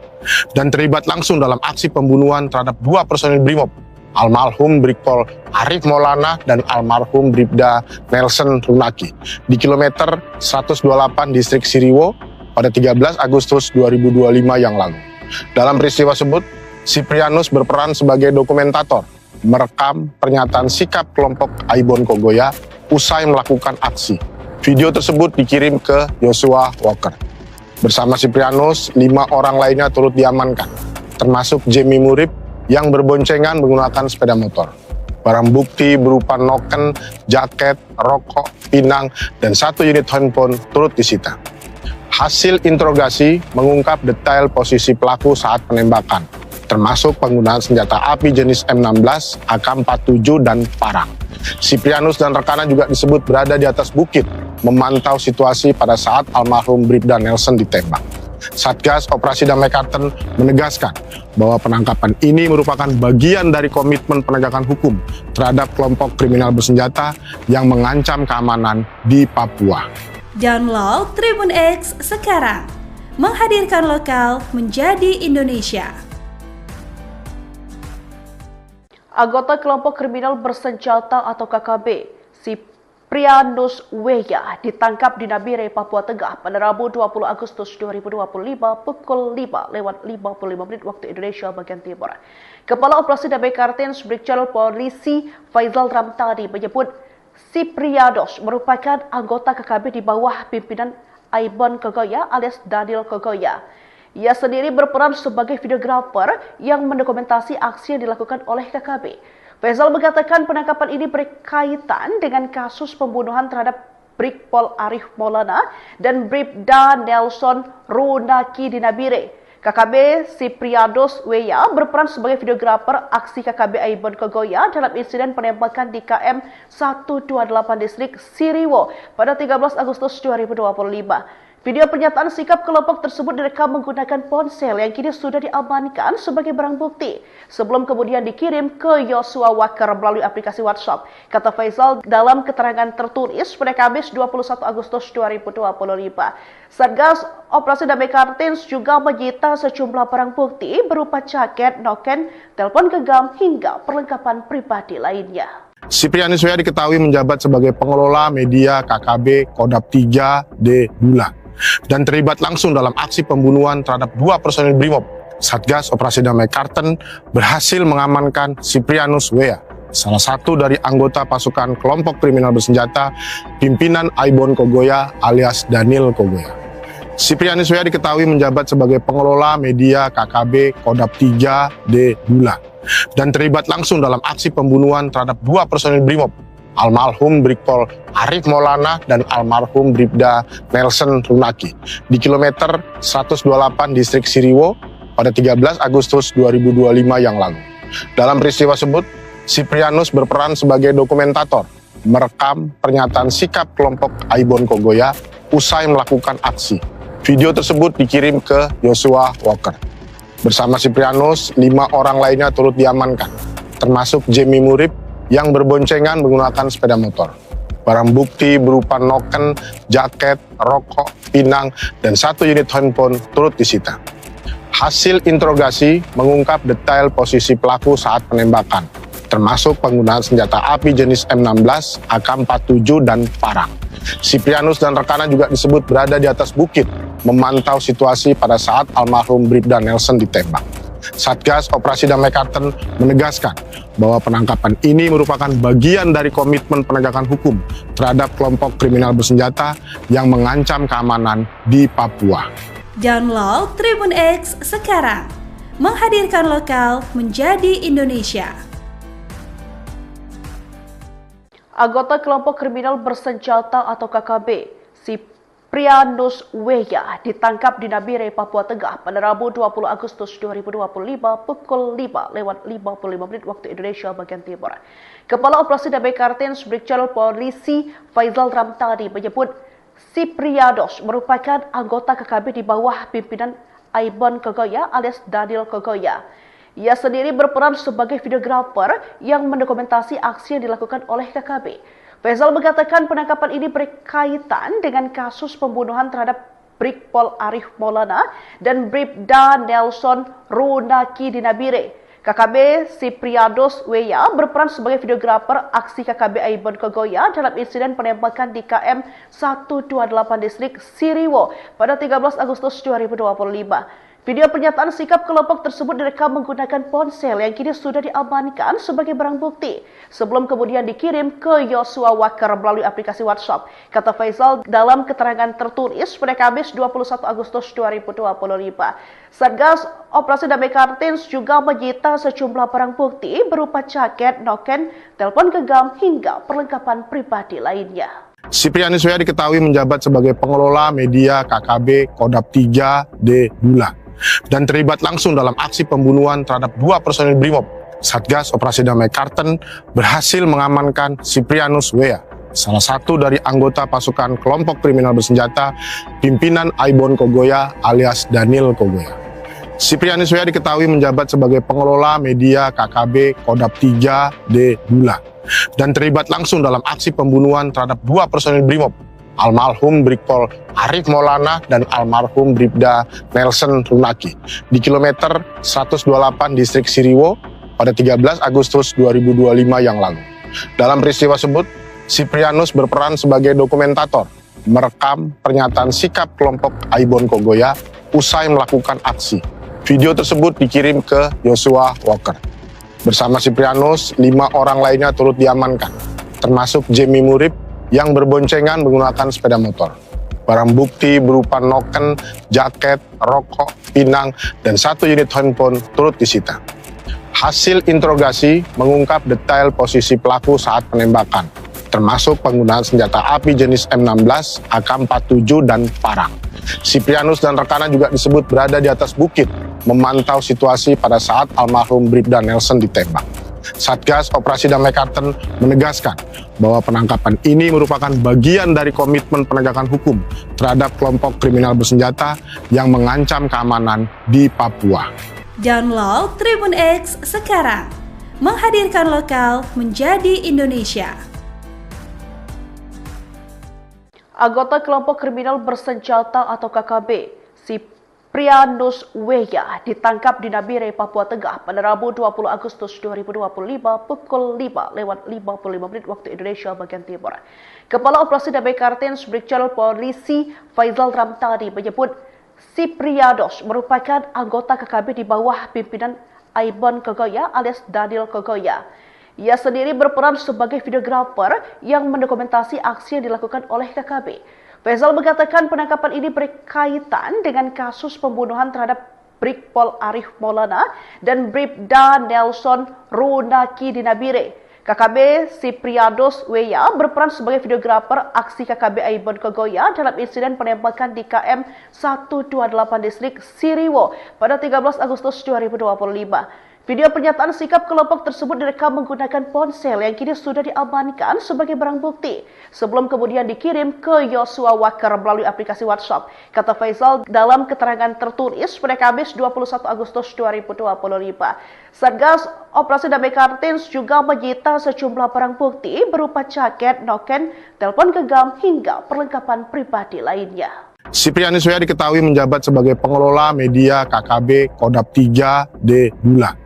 [SPEAKER 2] dan terlibat langsung dalam aksi pembunuhan terhadap 2 personil Brimob, almarhum Brigpol Arif Maulana dan almarhum Bribda Nelson Runaki di kilometer 128 distrik Siriwo pada 13 Agustus 2025 yang lalu. Dalam peristiwa tersebut, Siprianus berperan sebagai dokumentator, merekam pernyataan sikap kelompok Aibon Kogoya usai melakukan aksi. Video tersebut dikirim ke Joshua Walker. Bersama Siprianus, 5 orang lainnya turut diamankan, termasuk Jemi Murib yang berboncengan menggunakan sepeda motor. Barang bukti berupa noken, jaket, rokok, pinang, dan 1 unit handphone turut disita. Hasil interogasi mengungkap detail posisi pelaku saat penembakan, termasuk penggunaan senjata api jenis M16, AK-47, dan parang. Siprianus dan rekannya juga disebut berada di atas bukit, memantau situasi pada saat almarhum Bribda Nelson ditembak. Satgas Operasi Damai Karten menegaskan bahwa penangkapan ini merupakan bagian dari komitmen penegakan hukum terhadap kelompok kriminal bersenjata yang mengancam keamanan di Papua.
[SPEAKER 3] Download Tribun X sekarang, menghadirkan lokal menjadi Indonesia.
[SPEAKER 1] Anggota kelompok kriminal bersenjata atau KKB, Siprianus Weya ditangkap di Nabire, Papua Tengah pada Rabu 20 Agustus 2025 pukul 5:55 waktu Indonesia bagian Timur. Kepala Operasi Damai Karten Brigjen Polisi Faizal Ramtani menyebut Siprianus merupakan anggota KKB di bawah pimpinan Aibon Kogoya alias Daniel Kogoya. Ia sendiri berperan sebagai videografer yang mendokumentasi aksi yang dilakukan oleh KKB. Faizal mengatakan penangkapan ini berkaitan dengan kasus pembunuhan terhadap Brigpol Arif Maulana dan Bribda Nelson Runaki di Nabire. KKB Siprianus Weya berperan sebagai videografer aksi KKB Aibon Kogoya dalam insiden penembakan di KM 128 distrik Siriwo pada 13 Agustus 2025. Video pernyataan sikap kelompok tersebut direkam menggunakan ponsel yang kini sudah diamankan sebagai barang bukti sebelum kemudian dikirim ke Yosua Wakar melalui aplikasi WhatsApp. Kata Faizal dalam keterangan tertulis pada Kamis 21 Agustus 2025. Satgas Operasi Damai Karten juga menyita sejumlah barang bukti berupa jaket, noken, telepon genggam hingga perlengkapan pribadi lainnya.
[SPEAKER 2] Siprianus Weya diketahui menjabat sebagai pengelola media KKB Kodap 3D Bulan dan terlibat langsung dalam aksi pembunuhan terhadap 2 personil Brimob. Satgas Operasi Damai Karten berhasil mengamankan Siprianus Weya, salah satu dari anggota pasukan kelompok kriminal bersenjata pimpinan Aibon Kogoya alias Daniel Kogoya. Siprianus Weya diketahui menjabat sebagai pengelola media KKB Kodap 3D Bulan dan terlibat langsung dalam aksi pembunuhan terhadap 2 personil Brimob, almarhum Brigpol Arif Maulana dan almarhum Bribda Nelson Runaki di kilometer 128 distrik Siriwo pada 13 Agustus 2025 yang lalu. Dalam peristiwa tersebut, Siprianus berperan sebagai dokumentator, merekam pernyataan sikap kelompok Aibon Kogoya usai melakukan aksi. Video tersebut dikirim ke Yosua Walker. Bersama Siprianus, 5 orang lainnya turut diamankan, termasuk Jemi Murib yang berboncengan menggunakan sepeda motor. Barang bukti berupa noken, jaket, rokok, pinang, dan 1 unit handphone turut disita. Hasil interogasi mengungkap detail posisi pelaku saat penembakan, termasuk penggunaan senjata api jenis M16, AK-47, dan parang. Siprianus dan rekannya juga disebut berada di atas bukit, memantau situasi pada saat almarhum Bribda Nelson ditembak. Satgas Operasi Damai Karten menegaskan bahwa penangkapan ini merupakan bagian dari komitmen penegakan hukum terhadap kelompok kriminal bersenjata yang mengancam keamanan di Papua.
[SPEAKER 3] Download Tribun X sekarang, menghadirkan lokal menjadi Indonesia.
[SPEAKER 1] Anggota kelompok kriminal bersenjata atau KKB, Siprianus Weya ditangkap di Nabire, Papua Tengah pada Rabu 20 Agustus 2025 pukul 5:55 waktu Indonesia bagian Timur. Kepala Operasi Damai Karten Brigjen Polisi Faizal Ramtani menyebut Siprianus merupakan anggota KKB di bawah pimpinan Aibon Kogoya alias Daniel Kogoya. Ia sendiri berperan sebagai videografer yang mendokumentasi aksi yang dilakukan oleh KKB. Faizal mengatakan penangkapan ini berkaitan dengan kasus pembunuhan terhadap Brigpol Arif Maulana dan Bribda Nelson Runaki di Nabire. KKB Siprianus Weya berperan sebagai videografer aksi KKB Aibon Kogoya dalam insiden penembakan di KM 128 distrik Siriwo pada 13 Agustus 2025. Video pernyataan sikap kelompok tersebut direkam menggunakan ponsel yang kini sudah diamankan sebagai barang bukti sebelum kemudian dikirim ke Yosua Wakar melalui aplikasi WhatsApp. Kata Faizal dalam keterangan tertulis pada Kamis 21 Agustus 2025. Satgas Operasi Damai Karten juga menyita sejumlah barang bukti berupa jaket, noken, telepon genggam hingga perlengkapan pribadi lainnya.
[SPEAKER 2] Siprianus Weya diketahui menjabat sebagai pengelola media KKB Kodap 3D Bulan dan terlibat langsung dalam aksi pembunuhan terhadap 2 personil Brimob. Satgas Operasi Damai Karten berhasil mengamankan Siprianus Weya, salah satu dari anggota pasukan kelompok kriminal bersenjata pimpinan Aibon Kogoya alias Daniel Kogoya. Siprianus W diketahui menjabat sebagai pengelola media KKB Kodap 3D Bula dan terlibat langsung dalam aksi pembunuhan terhadap dua personil Brimob, almarhum Brigpol Arif Maulana dan almarhum Bribda Nelson Runaki di kilometer 128 distrik Siriwo pada 13 Agustus 2025 yang lalu. Dalam peristiwa tersebut, Siprianus berperan sebagai dokumentator, merekam pernyataan sikap kelompok Aibon Kogoya usai melakukan aksi. Video tersebut dikirim ke Joshua Walker. Bersama Siprianus, 5 orang lainnya turut diamankan, termasuk Jamie Murib yang berboncengan menggunakan sepeda motor. Barang bukti berupa noken, jaket, rokok, pinang, dan 1 unit handphone turut disita. Hasil interogasi mengungkap detail posisi pelaku saat penembakan, termasuk penggunaan senjata api jenis M16, AK-47, dan parang. Siprianus dan rekannya juga disebut berada di atas bukit, memantau situasi pada saat almarhum Bribda Nelson ditembak. Satgas Operasi Damai Karten menegaskan bahwa penangkapan ini merupakan bagian dari komitmen penegakan hukum terhadap kelompok kriminal bersenjata yang mengancam keamanan di Papua.
[SPEAKER 3] Download Tribun X sekarang, menghadirkan lokal menjadi Indonesia.
[SPEAKER 1] Anggota kelompok kriminal bersenjata atau KKB, Siprianus W ditangkap di Nabire, Papua Tengah pada Rabu 20 Agustus 2025 pukul 5:55 waktu Indonesia bagian Timur. Kepala Operasi Damai Kartens Brigjen Polisi Faizal Ramtani menyebut Siprianus merupakan anggota KKB di bawah pimpinan Aibon Kogoya alias Daniel Kogoya. Ia sendiri berperan sebagai videografer yang mendokumentasi aksi yang dilakukan oleh KKB. Faizal mengatakan penangkapan ini berkaitan dengan kasus pembunuhan terhadap Brigpol Arif Maulana dan Bribda Nelson Runaki di Nabire. KKB Siprianus W berperan sebagai videografer aksi KKB Aibon Kogoya dalam insiden penembakan di KM 128 distrik Siriwo pada 13 Agustus 2025. Video pernyataan sikap kelompok tersebut direkam menggunakan ponsel yang kini sudah diamankan sebagai barang bukti sebelum kemudian dikirim ke Joshua Walker melalui aplikasi WhatsApp. Kata Faizal dalam keterangan tertulis pada Kamis 21 Agustus 2025. Satgas Operasi Damai Kartens juga menyita sejumlah barang bukti berupa jaket, noken, telepon genggam hingga perlengkapan pribadi lainnya.
[SPEAKER 2] Siprianus W diketahui menjabat sebagai pengelola media KKB Kodap 3D Bula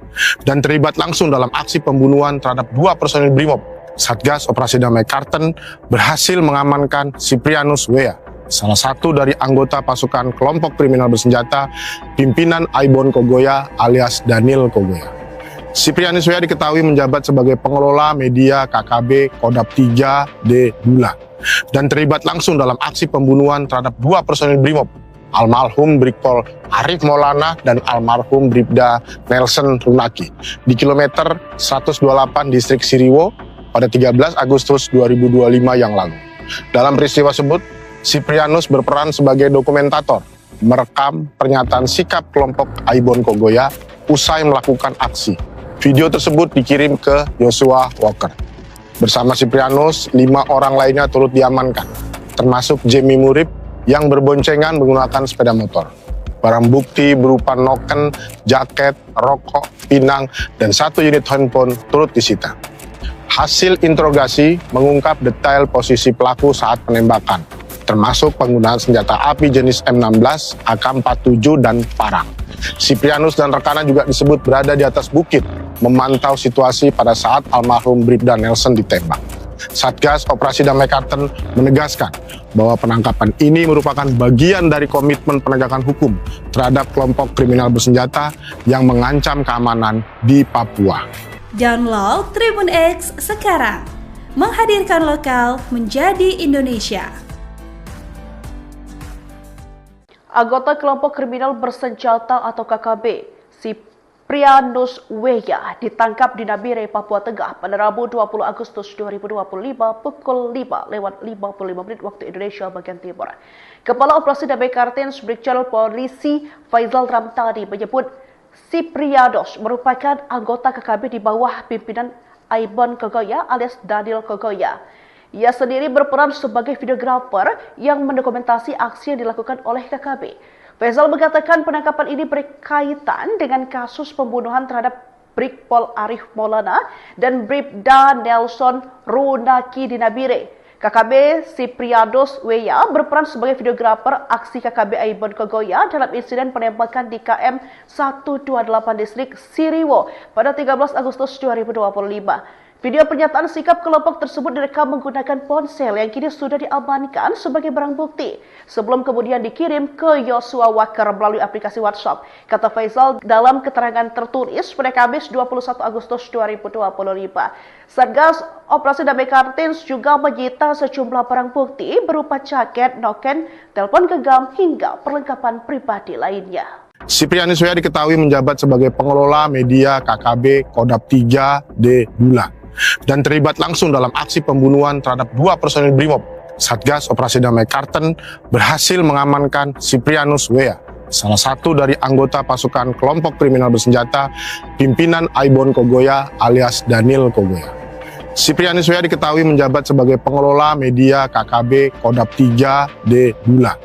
[SPEAKER 2] dan terlibat langsung dalam aksi pembunuhan terhadap dua personil Brimob. Satgas Operasi Damai Karten berhasil mengamankan Siprianus W, salah satu dari anggota pasukan kelompok kriminal bersenjata pimpinan Aibon Kogoya alias Daniel Kogoya. Siprianus W diketahui menjabat sebagai pengelola media KKB Kodap 3D Bula dan terlibat langsung dalam aksi pembunuhan terhadap dua personil Brimob, almarhum Brigpol Arif Maulana dan almarhum Bribda Nelson Runaki di kilometer 128 distrik Siriwo pada 13 Agustus 2025 yang lalu. Dalam peristiwa tersebut, Siprianus berperan sebagai dokumentator, merekam pernyataan sikap kelompok Aibon Kogoya usai melakukan aksi. Video tersebut dikirim ke Joshua Walker. Bersama Siprianus, 5 orang lainnya turut diamankan, termasuk Jamie Murib yang berboncengan menggunakan sepeda motor. Barang bukti berupa noken, jaket, rokok, pinang, dan 1 unit handphone turut disita. Hasil interogasi mengungkap detail posisi pelaku saat penembakan, termasuk penggunaan senjata api jenis M16, AK-47, dan parang. Siprianus dan rekannya juga disebut berada di atas bukit, memantau situasi pada saat almarhum Bribda Nelson ditembak. Satgas Operasi Damai Karten menegaskan bahwa penangkapan ini merupakan bagian dari komitmen penegakan hukum terhadap kelompok kriminal bersenjata yang mengancam keamanan di Papua.
[SPEAKER 3] Download Tribun X sekarang, menghadirkan lokal menjadi Indonesia.
[SPEAKER 1] Anggota kelompok kriminal bersenjata atau KKB, Siprianus W ditangkap di Nabire, Papua Tengah pada Rabu 20 Agustus 2025 pukul 5:55 waktu Indonesia bagian Timur. Kepala Operasi Damai Kartens Brigjen Polisi Faizal Ramtani menyebut Siprianus merupakan anggota KKB di bawah pimpinan Aibon Kogoya alias Daniel Kogoya. Ia sendiri berperan sebagai videografer yang mendokumentasi aksi yang dilakukan oleh KKB. Faisal mengatakan penangkapan ini berkaitan dengan kasus pembunuhan terhadap Brigpol Arif Maulana dan Bribda Nelson Runaki di Nabire. KKB Sipriados Weya berperan sebagai videografer aksi KKB Aibon Kogoya dalam insiden penembakan di KM 128 distrik Siriwo pada 13 Agustus 2025. Video pernyataan sikap kelompok tersebut direkam menggunakan ponsel yang kini sudah diamankan sebagai barang bukti sebelum kemudian dikirim ke Yosua Walker melalui aplikasi WhatsApp. Kata Faisal dalam keterangan tertulis pada Kamis 21 Agustus 2025. Satgas Operasi Damai Kartins juga menyita sejumlah barang bukti berupa jaket, noken, telepon genggam hingga perlengkapan pribadi lainnya.
[SPEAKER 2] Siprianus Weya diketahui menjabat sebagai pengelola media KKB Kodap 3D Bulan dan terlibat langsung dalam aksi pembunuhan terhadap 2 personil Brimob. Satgas Operasi Damai Karten berhasil mengamankan Siprianus Weya, salah satu dari anggota pasukan kelompok kriminal bersenjata pimpinan Aibon Kogoya alias Daniel Kogoya. Siprianus Weya diketahui menjabat sebagai pengelola media KKB Kodap 3D Bulan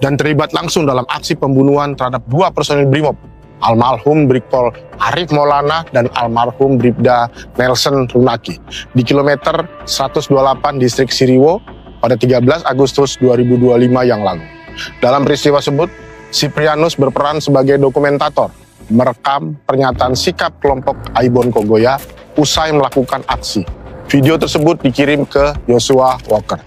[SPEAKER 2] dan terlibat langsung dalam aksi pembunuhan terhadap 2 personil Brimob, almarhum Brigpol Arif Maulana dan almarhum Bribda Nelson Runaki di kilometer 128 distrik Siriwo pada 13 Agustus 2025 yang lalu. Dalam peristiwa tersebut, Siprianus berperan sebagai dokumentator, merekam pernyataan sikap kelompok Aibon Kogoya usai melakukan aksi. Video tersebut dikirim ke Yosua Walker.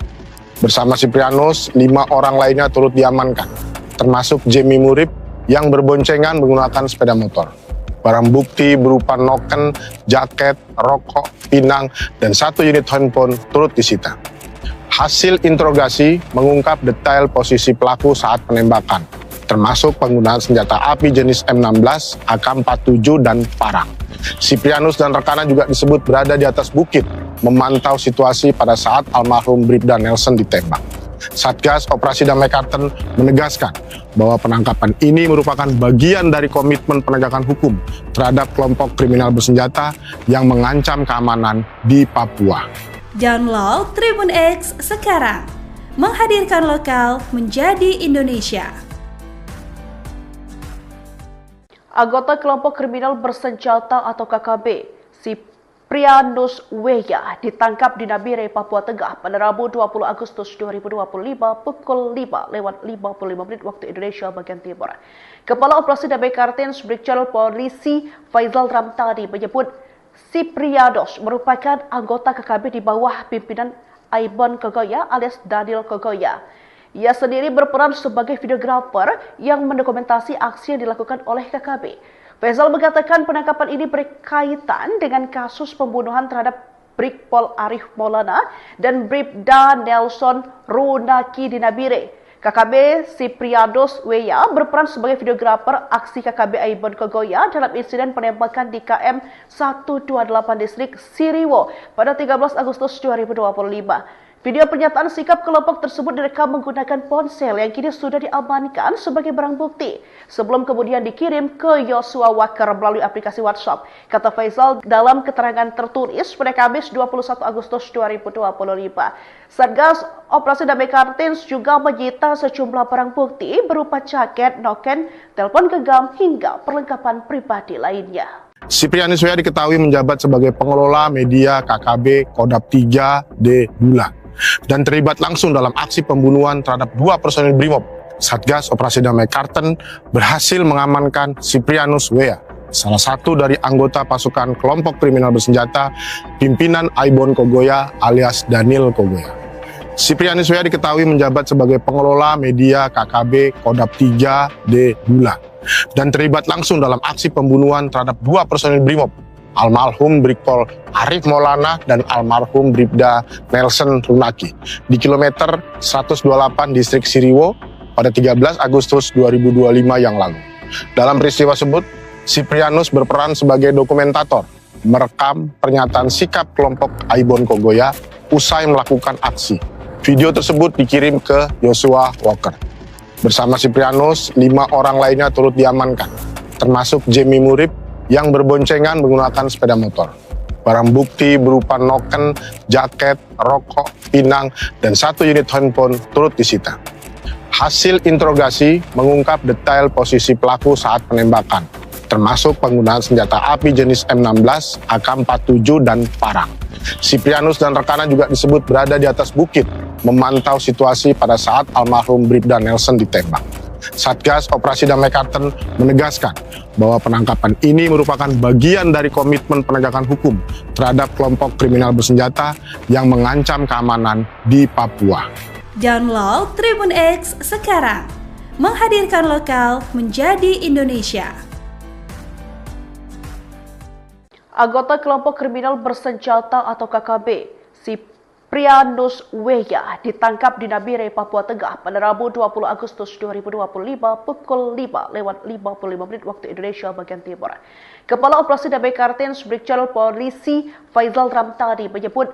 [SPEAKER 2] Bersama Siprianus, 5 orang lainnya turut diamankan, termasuk Jemi Murib yang berboncengan menggunakan sepeda motor. Barang bukti berupa noken, jaket, rokok, pinang, dan 1 unit handphone turut disita. Hasil interogasi mengungkap detail posisi pelaku saat penembakan, termasuk penggunaan senjata api jenis M16, AK-47, dan parang. Siprianus dan rekannya juga disebut berada di atas bukit, memantau situasi pada saat almarhum Bribda Nelson ditembak. Satgas Operasi Damai Karten menegaskan bahwa penangkapan ini merupakan bagian dari komitmen penegakan hukum terhadap kelompok kriminal bersenjata yang mengancam keamanan di Papua.
[SPEAKER 3] Download Tribun X sekarang, menghadirkan lokal menjadi Indonesia.
[SPEAKER 1] Anggota kelompok kriminal bersenjata atau KKB, Siprianus Weya ditangkap di Nabire, Papua Tengah pada Rabu 20 Agustus 2025 pukul 5:55 waktu Indonesia bagian Timur. Kepala Operasi Damai Kartins Brigjen Polisi Faisal Ramtani menyebut Siprianus merupakan anggota KKB di bawah pimpinan Aibon Kogoya alias Daniel Kogoya. Ia sendiri berperan sebagai videografer yang mendokumentasi aksi yang dilakukan oleh KKB. Faisal mengatakan penangkapan ini berkaitan dengan kasus pembunuhan terhadap Brigpol Arif Maulana dan Bribda Nelson Runaki di Nabire. KKB Siprianus Weya berperan sebagai videografer aksi KKB Aibon Kogoya dalam insiden penembakan di KM 128 distrik Siriwo pada 13 Agustus 2025. Video pernyataan sikap kelompok tersebut direkam menggunakan ponsel yang kini sudah diamankan sebagai barang bukti sebelum kemudian dikirim ke Yosua Walker melalui aplikasi WhatsApp. Kata Faisal dalam keterangan tertulis pada Kamis 21 Agustus 2025. Satgas Operasi Damai Kartins juga menyita sejumlah barang bukti berupa jaket, noken, telepon genggam hingga perlengkapan pribadi lainnya.
[SPEAKER 2] Siprianus Weya diketahui menjabat sebagai pengelola media KKB Kodap 3D Bulan dan terlibat langsung dalam aksi pembunuhan terhadap 2 personil Brimob. Satgas Operasi Damai Karten berhasil mengamankan Siprianus Weya, salah satu dari anggota pasukan kelompok kriminal bersenjata pimpinan Aibon Kogoya alias Daniel Kogoya. Siprianus Weya diketahui menjabat sebagai pengelola media KKB Kodap 3D Bulan dan terlibat langsung dalam aksi pembunuhan terhadap 2 personil Brimob, almarhum Brigpol Arif Maulana dan almarhum Bribda Nelson Runaki di kilometer 128 distrik Siriwo pada 13 Agustus 2025 yang lalu. Dalam peristiwa tersebut, Siprianus berperan sebagai dokumentator, merekam pernyataan sikap kelompok Aibon Kogoya usai melakukan aksi. Video tersebut dikirim ke Yosua Walker. Bersama Siprianus, 5 orang lainnya turut diamankan, termasuk Jemi Murib yang berboncengan menggunakan sepeda motor. Barang bukti berupa noken, jaket, rokok, pinang, dan 1 unit handphone turut disita. Hasil interogasi mengungkap detail posisi pelaku saat penembakan, termasuk penggunaan senjata api jenis M16, AK-47, dan parang. Siprianus dan rekannya juga disebut berada di atas bukit, memantau situasi pada saat almarhum Bribda Nelson ditembak. Satgas Operasi Damai Kartens menegaskan bahwa penangkapan ini merupakan bagian dari komitmen penegakan hukum terhadap kelompok kriminal bersenjata yang mengancam keamanan di Papua.
[SPEAKER 3] Download Tribun X sekarang, menghadirkan lokal menjadi Indonesia.
[SPEAKER 1] Anggota kelompok kriminal bersenjata atau KKB, Siprianus Weya ditangkap di Nabire, Papua Tengah pada Rabu 20 Agustus 2025 pukul 5:55 waktu Indonesia bagian Timur. Kepala Operasi Damai Kartens Brigjen Polisi Faizal Ramtani menyebut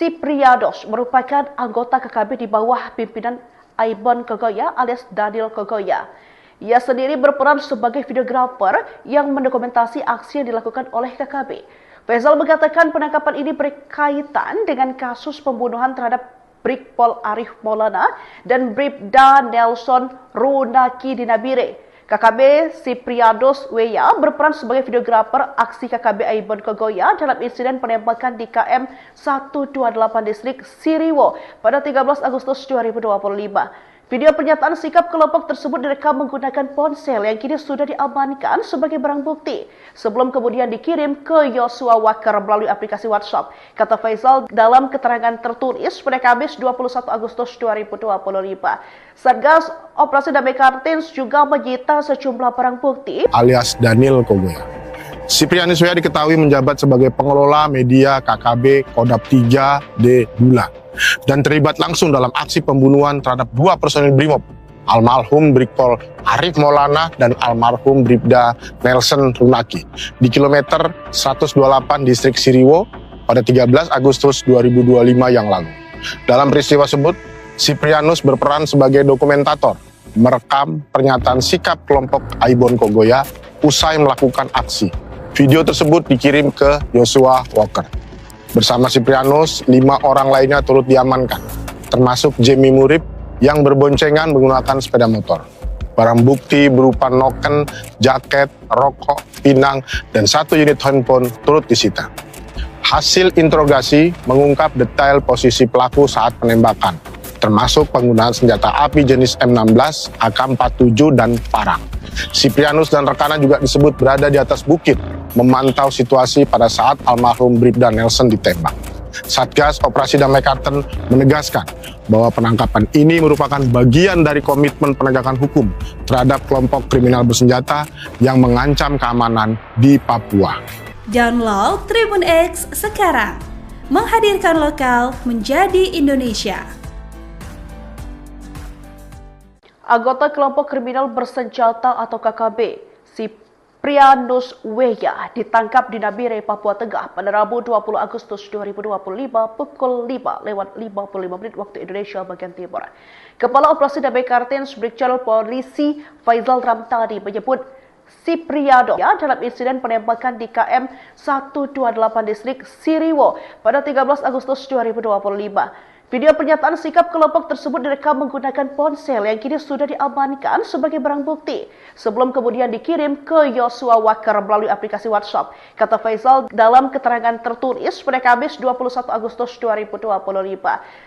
[SPEAKER 1] Siprianus merupakan anggota KKB di bawah pimpinan Aibon Kogoya alias Daniel Kogoya. Ia sendiri berperan sebagai videografer yang mendokumentasi aksi yang dilakukan oleh KKB. Faizal mengatakan penangkapan ini berkaitan dengan kasus pembunuhan terhadap Brigpol Arif Maulana dan Bribda Nelson Runaki di Nabire. KKB Siprianus Weya berperan sebagai videografer aksi KKB Aibon Kogoya dalam insiden penembakan di KM 128 distrik Siriwo pada 13 Agustus 2025. Video pernyataan sikap kelompok tersebut direkam menggunakan ponsel yang kini sudah diamankan sebagai barang bukti sebelum kemudian dikirim ke Yosua Walker melalui aplikasi WhatsApp. Kata Faizal dalam keterangan tertulis pada Kamis 21 Agustus 2025. Satgas Operasi Damai Kartens juga menyita sejumlah barang bukti
[SPEAKER 2] alias Daniel Kogoya. Siprianus Weya diketahui menjabat sebagai pengelola media KKB Kodap 3D Dula dan terlibat langsung dalam aksi pembunuhan terhadap 2 personil Brimob, almarhum Brigpol Arif Maulana dan almarhum Bribda Nelson Runaki di kilometer 128 distrik Siriwo pada 13 Agustus 2025 yang lalu. Dalam peristiwa tersebut, Siprianus berperan sebagai dokumentator, merekam pernyataan sikap kelompok Aibon Kogoya usai melakukan aksi. Video tersebut dikirim ke Yosua Walker. Bersama Siprianus, 5 orang lainnya turut diamankan, termasuk Jemi Murib yang berboncengan menggunakan sepeda motor. Barang bukti berupa noken, jaket, rokok, pinang, dan 1 unit handphone turut disita. Hasil interogasi mengungkap detail posisi pelaku saat penembakan, termasuk penggunaan senjata api jenis M16, AK-47, dan parang. Siprianus dan rekannya juga disebut berada di atas bukit, memantau situasi pada saat almarhum Bribda Nelson ditembak. Satgas Operasi Damai Kartens menegaskan bahwa penangkapan ini merupakan bagian dari komitmen penegakan hukum terhadap kelompok kriminal bersenjata yang mengancam keamanan di Papua.
[SPEAKER 3] Download Tribun X sekarang, menghadirkan lokal menjadi Indonesia.
[SPEAKER 1] Anggota kelompok kriminal bersenjata atau KKB, Siprianus Weya ditangkap di Nabire, Papua Tengah pada Rabu 20 Agustus 2025 pukul 5:55 waktu Indonesia bagian Timur. Kepala Operasi Damai Kartens Brigjen Polisi Faizal Ramtani menyebut Siprianus dalam insiden penembakan di KM 128 distrik Siriwo pada 13 Agustus 2025. Video pernyataan sikap kelompok tersebut direkam menggunakan ponsel yang kini sudah diamankan sebagai barang bukti sebelum kemudian dikirim ke Yosua Walker melalui aplikasi WhatsApp. Kata Faizal dalam keterangan tertulis pada Kamis 21 Agustus 2025.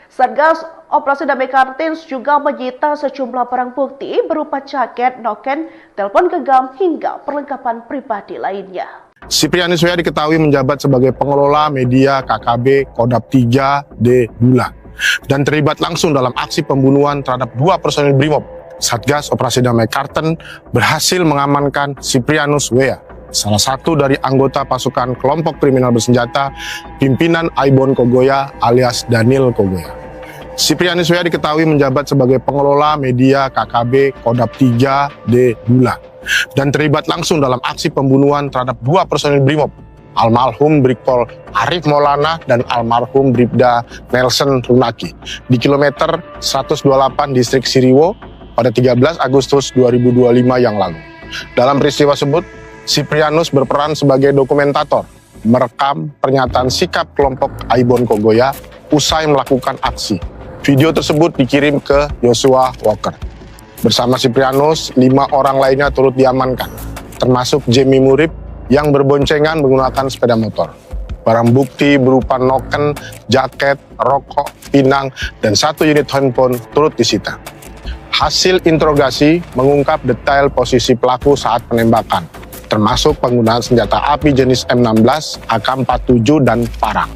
[SPEAKER 1] Satgas Operasi Damai Kartens juga menyita sejumlah barang bukti berupa jaket, noken, telepon genggam hingga perlengkapan pribadi lainnya.
[SPEAKER 2] Siprianus Weya diketahui menjabat sebagai pengelola media KKB Kodap 3D Dula dan terlibat langsung dalam aksi pembunuhan terhadap 2 personil Brimob. Satgas Operasi Damai Kartens berhasil mengamankan Siprianus Weya, salah satu dari anggota pasukan kelompok kriminal bersenjata pimpinan Aibon Kogoya alias Daniel Kogoya. Siprianus Weya diketahui menjabat sebagai pengelola media KKB Kodap 3D Dula dan terlibat langsung dalam aksi pembunuhan terhadap 2 personil Brimob, almarhum Brigpol Arif Maulana dan almarhum Bribda Nelson Runaki di kilometer 128 distrik Siriwo pada 13 Agustus 2025 yang lalu. Dalam peristiwa tersebut, Siprianus berperan sebagai dokumentator, merekam pernyataan sikap kelompok Aibon Kogoya usai melakukan aksi. Video tersebut dikirim ke Joshua Walker. Bersama Siprianus, 5 orang lainnya turut diamankan, termasuk Jamie Murib yang berboncengan menggunakan sepeda motor. Barang bukti berupa noken, jaket, rokok, pinang, dan 1 unit handphone turut disita. Hasil interogasi mengungkap detail posisi pelaku saat penembakan, termasuk penggunaan senjata api jenis M16, AK-47, dan parang.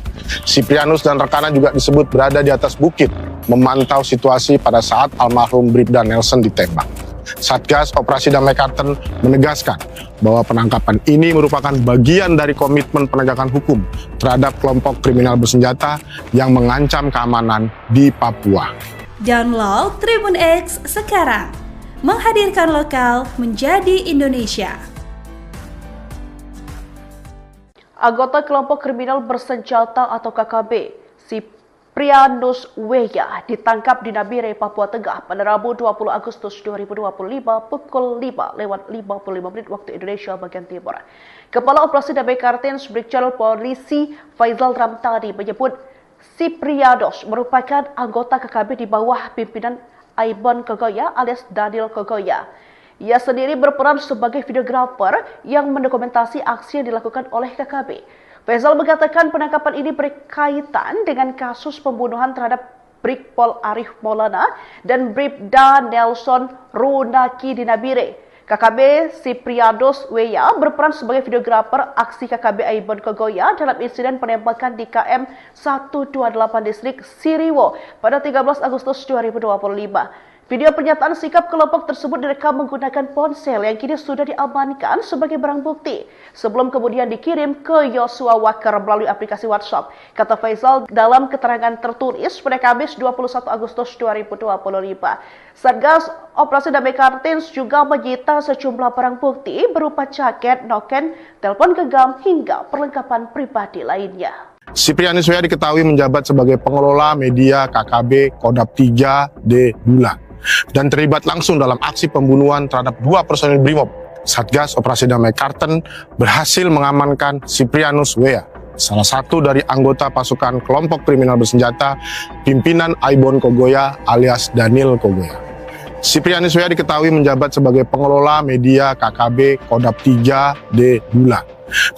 [SPEAKER 2] Siprianus dan rekannya juga disebut berada di atas bukit, memantau situasi pada saat almarhum Bribda Nelson ditembak. Satgas Operasi Damai Karten menegaskan bahwa penangkapan ini merupakan bagian dari komitmen penegakan hukum terhadap kelompok kriminal bersenjata yang mengancam keamanan di Papua.
[SPEAKER 3] Download Tribun X sekarang, menghadirkan lokal menjadi Indonesia.
[SPEAKER 1] Anggota kelompok kriminal bersenjata atau KKB, Siprianus Weya ditangkap di Nabire, Papua Tengah pada Rabu 20 Agustus 2025 pukul 5:55 waktu Indonesia bagian Timur. Kepala Operasi Damai Kartens Brigjen Polisi Faizal Ramtani menyebut Siprianus merupakan anggota KKB di bawah pimpinan Aibon Kogoya alias Daniel Kogoya. Ia sendiri berperan sebagai videografer yang mendokumentasi aksi yang dilakukan oleh KKB. Faizal mengatakan penangkapan ini berkaitan dengan kasus pembunuhan terhadap Brigpol Arif Maulana dan Bribda Nelson Runaki di Nabire. KKB Siprianus Weya berperan sebagai videografer aksi KKB Aibon Kogoya dalam insiden penembakan di KM 128 distrik Siriwo pada 13 Agustus 2025. Video pernyataan sikap kelompok tersebut direkam menggunakan ponsel yang kini sudah diamankan sebagai barang bukti sebelum kemudian dikirim ke Joshua Walker melalui aplikasi WhatsApp. Kata Faizal dalam keterangan tertulis pada Kamis 21 Agustus 2025. Satgas Operasi Damai Kartens juga menyita sejumlah barang bukti berupa jaket, noken, telepon genggam hingga perlengkapan pribadi lainnya.
[SPEAKER 2] Siprianus Weya diketahui menjabat sebagai pengelola media KKB Kodap 3D Bulan dan terlibat langsung dalam aksi pembunuhan terhadap 2 personil Brimob. Satgas Operasi Damai Karten berhasil mengamankan Siprianus Weya, salah satu dari anggota pasukan kelompok kriminal bersenjata pimpinan Aibon Kogoya alias Daniel Kogoya. Siprianus Weya diketahui menjabat sebagai pengelola media KKB Kodap 3D Bulan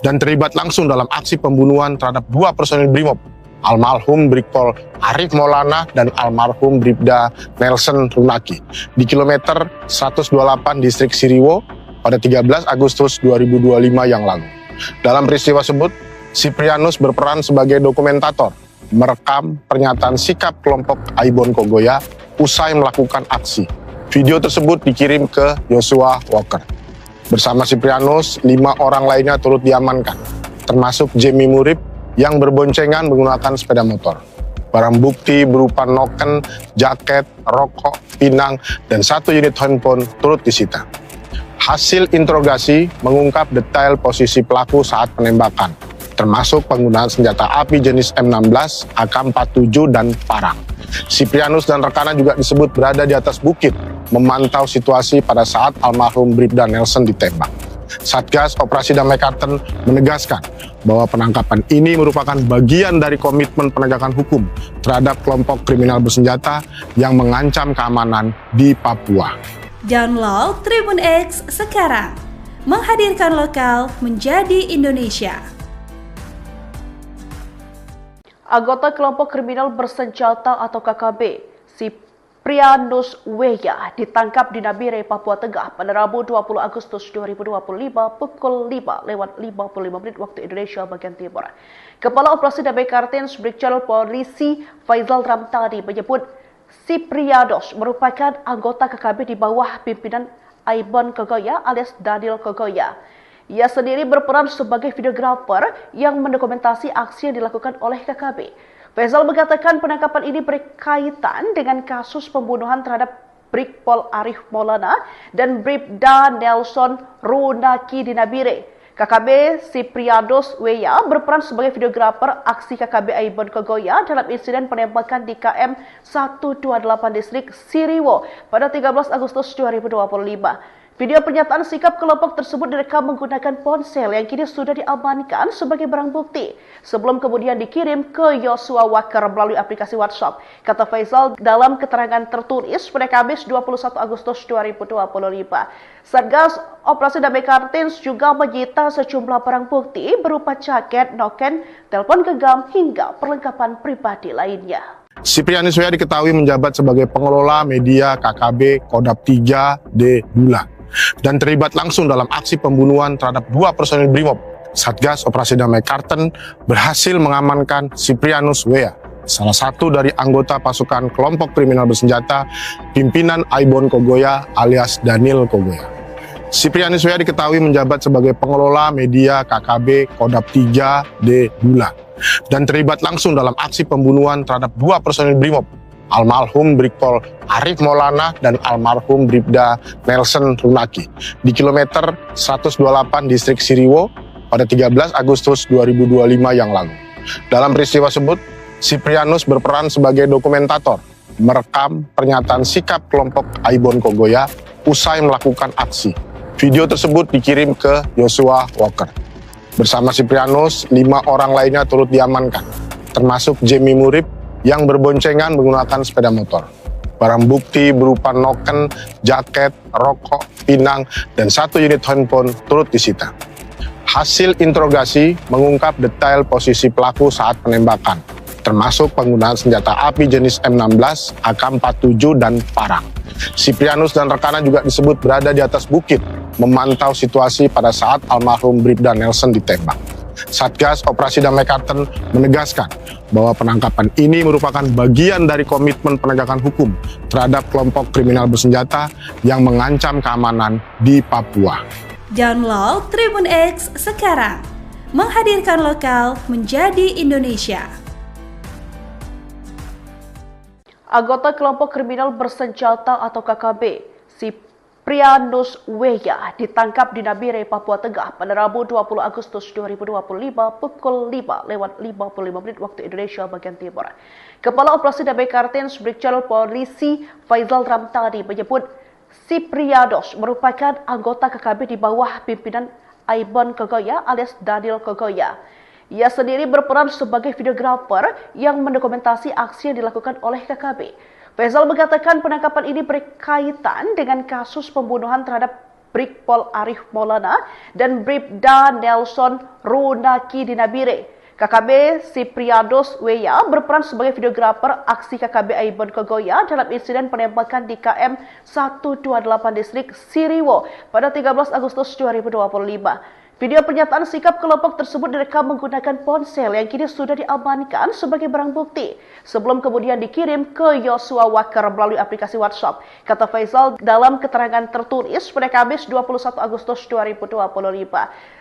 [SPEAKER 2] dan terlibat langsung dalam aksi pembunuhan terhadap 2 personil Brimob, almarhum Brigpol Arif Maulana dan almarhum Bribda Nelson Runaki di kilometer 128 distrik Siriwo pada 13 Agustus 2025 yang lalu. Dalam peristiwa tersebut, Siprianus berperan sebagai dokumentator, merekam pernyataan sikap kelompok Aibon Kogoya usai melakukan aksi. Video tersebut dikirim ke Joshua Walker. Bersama Siprianus, 5 orang lainnya turut diamankan, termasuk Jamie Murib yang berboncengan menggunakan sepeda motor. Barang bukti berupa noken, jaket, rokok, pinang, dan 1 unit handphone turut disita. Hasil interogasi mengungkap detail posisi pelaku saat penembakan, termasuk penggunaan senjata api jenis M16, AK-47, dan parang. Siprianus dan rekannya juga disebut berada di atas bukit, memantau situasi pada saat almarhum Bribda Nelson ditembak. Satgas Operasi Damai Karten menegaskan bahwa penangkapan ini merupakan bagian dari komitmen penegakan hukum terhadap kelompok kriminal bersenjata yang mengancam keamanan di Papua.
[SPEAKER 3] Download Tribun X sekarang, menghadirkan lokal menjadi Indonesia.
[SPEAKER 1] Anggota kelompok kriminal bersenjata atau KKB, Siprianus Weya ditangkap di Nabire, Papua Tengah pada Rabu 20 Agustus 2025 pukul 5:55 waktu Indonesia bagian Timur. Kepala Operasi Damai Kartens Brigjen Polisi Faizal Ramtani menyebut Siprianus merupakan anggota KKB di bawah pimpinan Aibon Kogoya alias Daniel Kogoya. Ia sendiri berperan sebagai videografer yang mendokumentasi aksi yang dilakukan oleh KKB. Faizal mengatakan penangkapan ini berkaitan dengan kasus pembunuhan terhadap Brigpol Arif Maulana dan Bribda Nelson Runaki di Nabire. KKB Siprianus Weya berperan sebagai videografer aksi KKB Aibon Kogoya dalam insiden penembakan di KM 128 distrik Siriwo pada 13 Agustus 2025. Video pernyataan sikap kelompok tersebut direkam menggunakan ponsel yang kini sudah diamankan sebagai barang bukti sebelum kemudian dikirim ke Joshua Walker melalui aplikasi WhatsApp. Kata Faisal dalam keterangan tertulis pada Kamis 21 Agustus 2025. Satgas Operasi Damai Kartens juga menyita sejumlah barang bukti berupa jaket, noken, telepon genggam hingga perlengkapan pribadi lainnya.
[SPEAKER 2] Siprianus W.A diketahui menjabat sebagai pengelola media KKB Kodap 3D Bula dan terlibat langsung dalam aksi pembunuhan terhadap 2 personil Brimob. Satgas Operasi Damai Karten berhasil mengamankan Siprianus W.A, salah satu dari anggota pasukan kelompok kriminal bersenjata pimpinan Aibon Kogoya alias Daniel Kogoya. Siprianus W.A diketahui menjabat sebagai pengelola media KKB Kodap 3D Bula dan terlibat langsung dalam aksi pembunuhan terhadap 2 personil Brimob, almarhum Brigpol Arif Maulana dan almarhum Bribda Nelson Runaki di kilometer 128 distrik Siriwo pada 13 Agustus 2025 yang lalu. Dalam peristiwa tersebut, Siprianus berperan sebagai dokumentator, merekam pernyataan sikap kelompok Aibon Kogoya usai melakukan aksi. Video tersebut dikirim ke Joshua Walker. Bersama Siprianus, 5 orang lainnya turut diamankan, termasuk Jamie Murib yang berboncengan menggunakan sepeda motor. Barang bukti berupa noken, jaket, rokok, pinang, dan 1 unit handphone turut disita. Hasil interogasi mengungkap detail posisi pelaku saat penembakan, termasuk penggunaan senjata api jenis M16, AK-47, dan parang. Siprianus dan rekannya juga disebut berada di atas bukit, memantau situasi pada saat almarhum Bribda Nelson ditembak. Satgas Operasi Damai Karten menegaskan bahwa penangkapan ini merupakan bagian dari komitmen penegakan hukum terhadap kelompok kriminal bersenjata yang mengancam keamanan di Papua.
[SPEAKER 3] Download Tribun X sekarang, menghadirkan lokal menjadi Indonesia.
[SPEAKER 1] Anggota kelompok kriminal bersenjata atau KKB, Siprianus W.A ditangkap di Nabire, Papua Tengah pada Rabu 20 Agustus 2025 pukul 5:55 waktu Indonesia bagian Timur. Kepala Operasi Damai Kartens Brigjen Polisi Faisal Ramtani menyebut Siprianus merupakan anggota KKB di bawah pimpinan Aibon Kogoya alias Daniel Kogoya. Ia sendiri berperan sebagai videografer yang mendokumentasi aksi yang dilakukan oleh KKB. Faisal mengatakan penangkapan ini berkaitan dengan kasus pembunuhan terhadap Brigpol Arif Maulana dan Bribda Nelson Runaki di Nabire. KKB Siprianus W.A berperan sebagai videografer aksi KKB Aibon Kogoya dalam insiden penembakan di KM 128 distrik Siriwo pada 13 Agustus 2025. Video pernyataan sikap kelompok tersebut direkam menggunakan ponsel yang kini sudah diamankan sebagai barang bukti sebelum kemudian dikirim ke Joshua Walker melalui aplikasi WhatsApp. Kata Faisal dalam keterangan tertulis pada Kamis 21 Agustus 2025.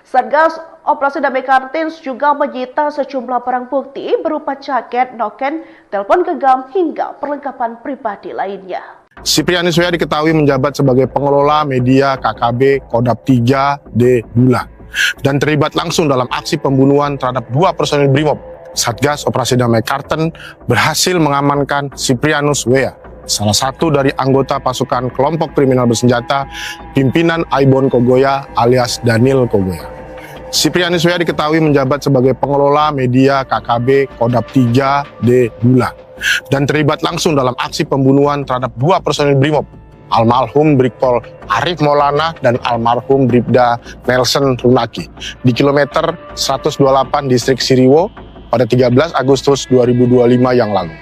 [SPEAKER 1] Satgas Operasi Damai Kartens juga menyita sejumlah barang bukti berupa jaket, noken, telepon genggam hingga perlengkapan pribadi lainnya.
[SPEAKER 2] Siprianus W.A diketahui menjabat sebagai pengelola media KKB Kodap 3D Bula dan terlibat langsung dalam aksi pembunuhan terhadap 2 personil Brimob. Satgas Operasi Damai Karten berhasil mengamankan Siprianus W.A, salah satu dari anggota pasukan kelompok kriminal bersenjata pimpinan Aibon Kogoya alias Daniel Kogoya. Siprianus W.A diketahui menjabat sebagai pengelola media KKB Kodap 3D Bula dan terlibat langsung dalam aksi pembunuhan terhadap 2 personil Brimob, almarhum Brigpol Arif Maulana dan almarhum Bribda Nelson Runaki di kilometer 128 distrik Siriwo pada 13 Agustus 2025 yang lalu.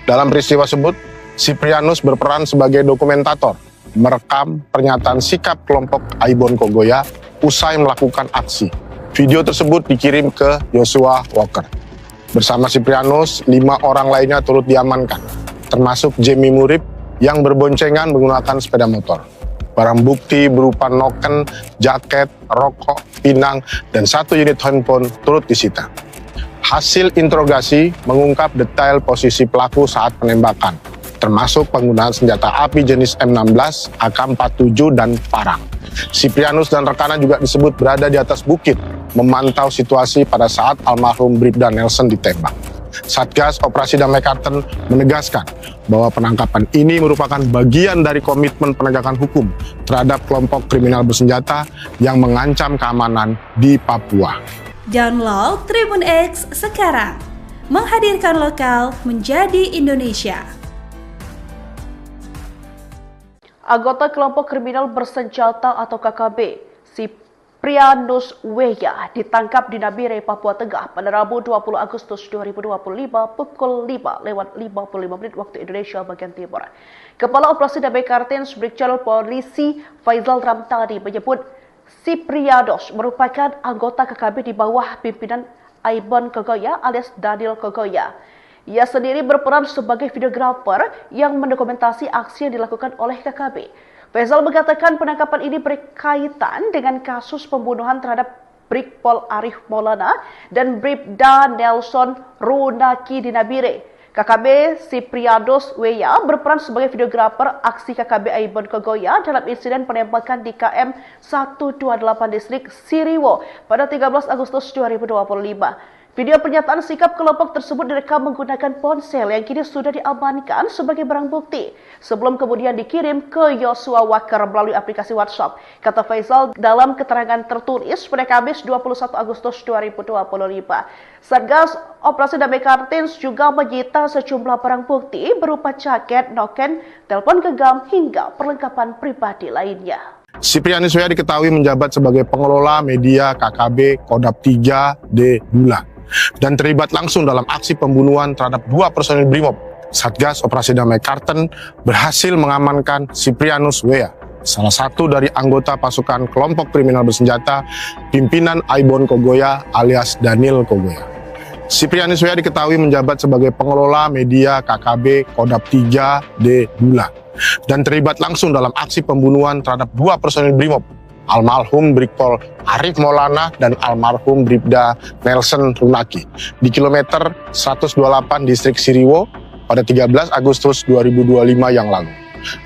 [SPEAKER 2] Dalam peristiwa tersebut, Siprianus berperan sebagai dokumentator, merekam pernyataan sikap kelompok Aibon Kogoya usai melakukan aksi. Video tersebut dikirim ke Joshua Walker. Bersama Siprianus, 5 orang lainnya turut diamankan, termasuk Jamie Murib yang berboncengan menggunakan sepeda motor. Barang bukti berupa noken, jaket, rokok, pinang, dan 1 unit handphone turut disita. Hasil interogasi mengungkap detail posisi pelaku saat penembakan, termasuk penggunaan senjata api jenis M16, AK-47, dan parang. Siprianus dan rekannya juga disebut berada di atas bukit, memantau situasi pada saat almarhum Bribda Nelson ditembak. Satgas Operasi Damai Karten menegaskan bahwa penangkapan ini merupakan bagian dari komitmen penegakan hukum terhadap kelompok kriminal bersenjata yang mengancam keamanan di Papua.
[SPEAKER 3] Download Tribun X sekarang, menghadirkan lokal menjadi Indonesia.
[SPEAKER 1] Anggota kelompok kriminal bersenjata atau KKB, Siprianus Weya, ditangkap di Nabire, Papua Tengah pada Rabu 20 Agustus 2025 pukul 5:55 waktu Indonesia bagian Timur. Kepala Operasi Damai Kartens Brigjen Polisi Faizal Ramtani menyebut Siprianus merupakan anggota KKB di bawah pimpinan Aibon Kogoya alias Daniel Kogoya. Ia sendiri berperan sebagai videografer yang mendokumentasi aksi yang dilakukan oleh KKB. Faizal mengatakan penangkapan ini berkaitan dengan kasus pembunuhan terhadap Brigpol Arif Maulana dan Bribda Nelson Runaki di Nabire. KKB Siprianus Weya berperan sebagai videografer aksi KKB Aibon Kogoya dalam insiden penembakan di KM 128 distrik Siriwo pada 13 Agustus 2025. Video pernyataan sikap kelompok tersebut direkam menggunakan ponsel yang kini sudah diamankan sebagai barang bukti sebelum kemudian dikirim ke Yosua Wakar melalui aplikasi WhatsApp. Kata Faizal dalam keterangan tertulis pada Kamis 21 Agustus 2025. Satgas Operasi Damai Kartens juga menyita sejumlah barang bukti berupa jaket, noken, telepon genggam hingga perlengkapan pribadi lainnya.
[SPEAKER 2] Siprianus Weya diketahui menjabat sebagai pengelola media KKB Kodap 3D Bula dan terlibat langsung dalam aksi pembunuhan terhadap 2 personil Brimob. Satgas Operasi Damai Kartens berhasil mengamankan Siprianus Weya, salah satu dari anggota pasukan kelompok kriminal bersenjata pimpinan Aibon Kogoya alias Daniel Kogoya. Siprianus Weya diketahui menjabat sebagai pengelola media KKB Kodap 3D Bula dan terlibat langsung dalam aksi pembunuhan terhadap 2 personil Brimob, almarhum Brigpol Arif Maulana dan almarhum Bribda Nelson Runaki di kilometer 128 distrik Siriwo pada 13 Agustus 2025 yang lalu.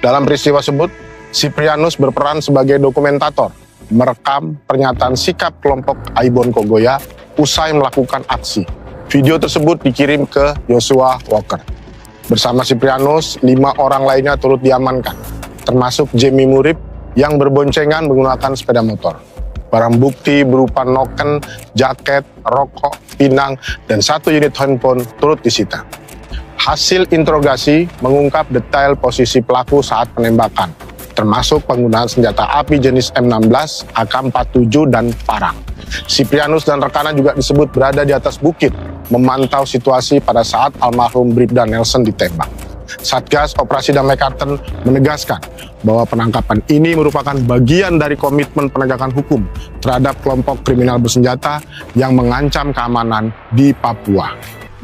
[SPEAKER 2] Dalam peristiwa tersebut, Siprianus berperan sebagai dokumentator, merekam pernyataan sikap kelompok Aibon Kogoya usai melakukan aksi. Video tersebut dikirim ke Yosua Walker. Bersama Siprianus, 5 orang lainnya turut diamankan, termasuk Jemi Murib yang berboncengan menggunakan sepeda motor. Barang bukti berupa noken, jaket, rokok, pinang, dan 1 unit handphone turut disita. Hasil interogasi mengungkap detail posisi pelaku saat penembakan, termasuk penggunaan senjata api jenis M16, AK-47, dan parang. Siprianus dan rekannya juga disebut berada di atas bukit, memantau situasi pada saat almarhum Bribda Nelson ditembak. Satgas Operasi Damai Kartens menegaskan bahwa penangkapan ini merupakan bagian dari komitmen penegakan hukum terhadap kelompok kriminal bersenjata yang mengancam keamanan di Papua.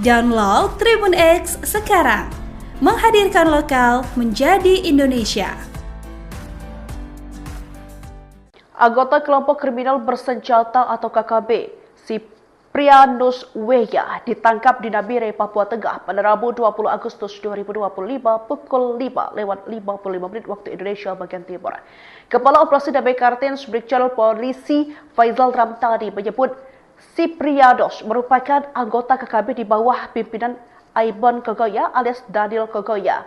[SPEAKER 3] Download Tribun X sekarang, menghadirkan lokal menjadi Indonesia.
[SPEAKER 1] Anggota kelompok kriminal bersenjata atau KKB, Siprianus Weya, ditangkap di Nabire, Papua Tengah pada Rabu 20 Agustus 2025 pukul 5:55 waktu Indonesia bagian Timur. Kepala Operasi Damai Kartens Brigjen Polisi Faizal Ramtani menyebut Siprianus merupakan anggota KKB di bawah pimpinan Aibon Kogoya alias Daniel Kogoya.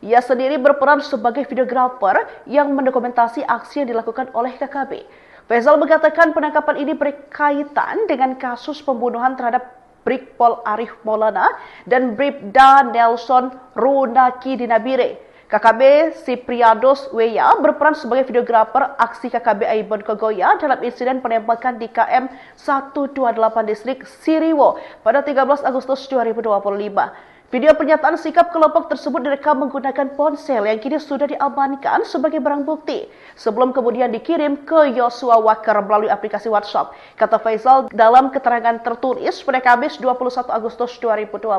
[SPEAKER 1] Ia sendiri berperan sebagai videografer yang mendokumentasi aksi yang dilakukan oleh KKB. Faizal mengatakan penangkapan ini berkaitan dengan kasus pembunuhan terhadap Brigpol Arif Maulana dan Bribda Nelson Runaki di Nabire. KKB Siprianus Weya berperan sebagai videografer aksi KKB Aibon Kogoya dalam insiden penembakan di KM 128 distrik Siriwo pada 13 Agustus 2025. Video pernyataan sikap kelompok tersebut direkam menggunakan ponsel yang kini sudah diamankan sebagai barang bukti sebelum kemudian dikirim ke Yosua Wakar melalui aplikasi WhatsApp. Kata Faizal dalam keterangan tertulis pada Kamis 21 Agustus 2025.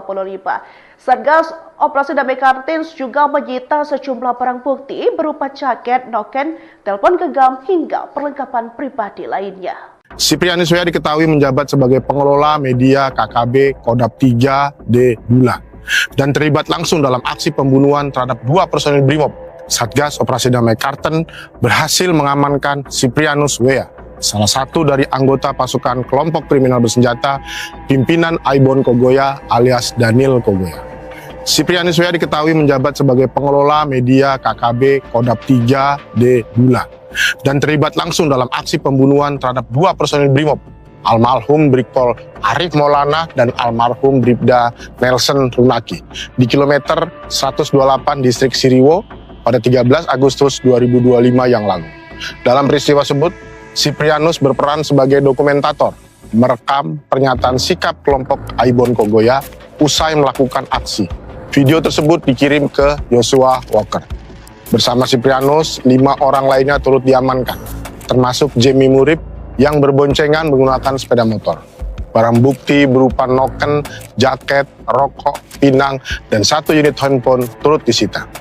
[SPEAKER 1] Satgas Operasi Damai Kartens juga menyita sejumlah barang bukti berupa jaket, noken, telepon genggam hingga perlengkapan pribadi lainnya.
[SPEAKER 2] Siprianus Weya diketahui menjabat sebagai pengelola media KKB Kodap 3D Bula dan terlibat langsung dalam aksi pembunuhan terhadap 2 personil Brimob. Satgas Operasi Damai Kartens berhasil mengamankan Siprianus Weya, salah satu dari anggota pasukan kelompok kriminal bersenjata pimpinan Aibon Kogoya alias Daniel Kogoya. Siprianus W.A. diketahui menjabat sebagai pengelola media KKB Kodap 3D Bula dan terlibat langsung dalam aksi pembunuhan terhadap dua personil BRIMOB, almarhum Brigpol Arif Maulana dan almarhum Bribda Nelson Runaki di kilometer 128 distrik Siriwo pada 13 Agustus 2025 yang lalu. Dalam peristiwa tersebut, Siprianus berperan sebagai dokumentator, merekam pernyataan sikap kelompok Aibon Kogoya usai melakukan aksi. Video tersebut dikirim ke Joshua Walker. Bersama Siprianus, 5 orang lainnya turut diamankan, termasuk Jamie Murib yang berboncengan menggunakan sepeda motor. Barang bukti berupa noken, jaket, rokok, pinang, dan 1 unit handphone turut disita.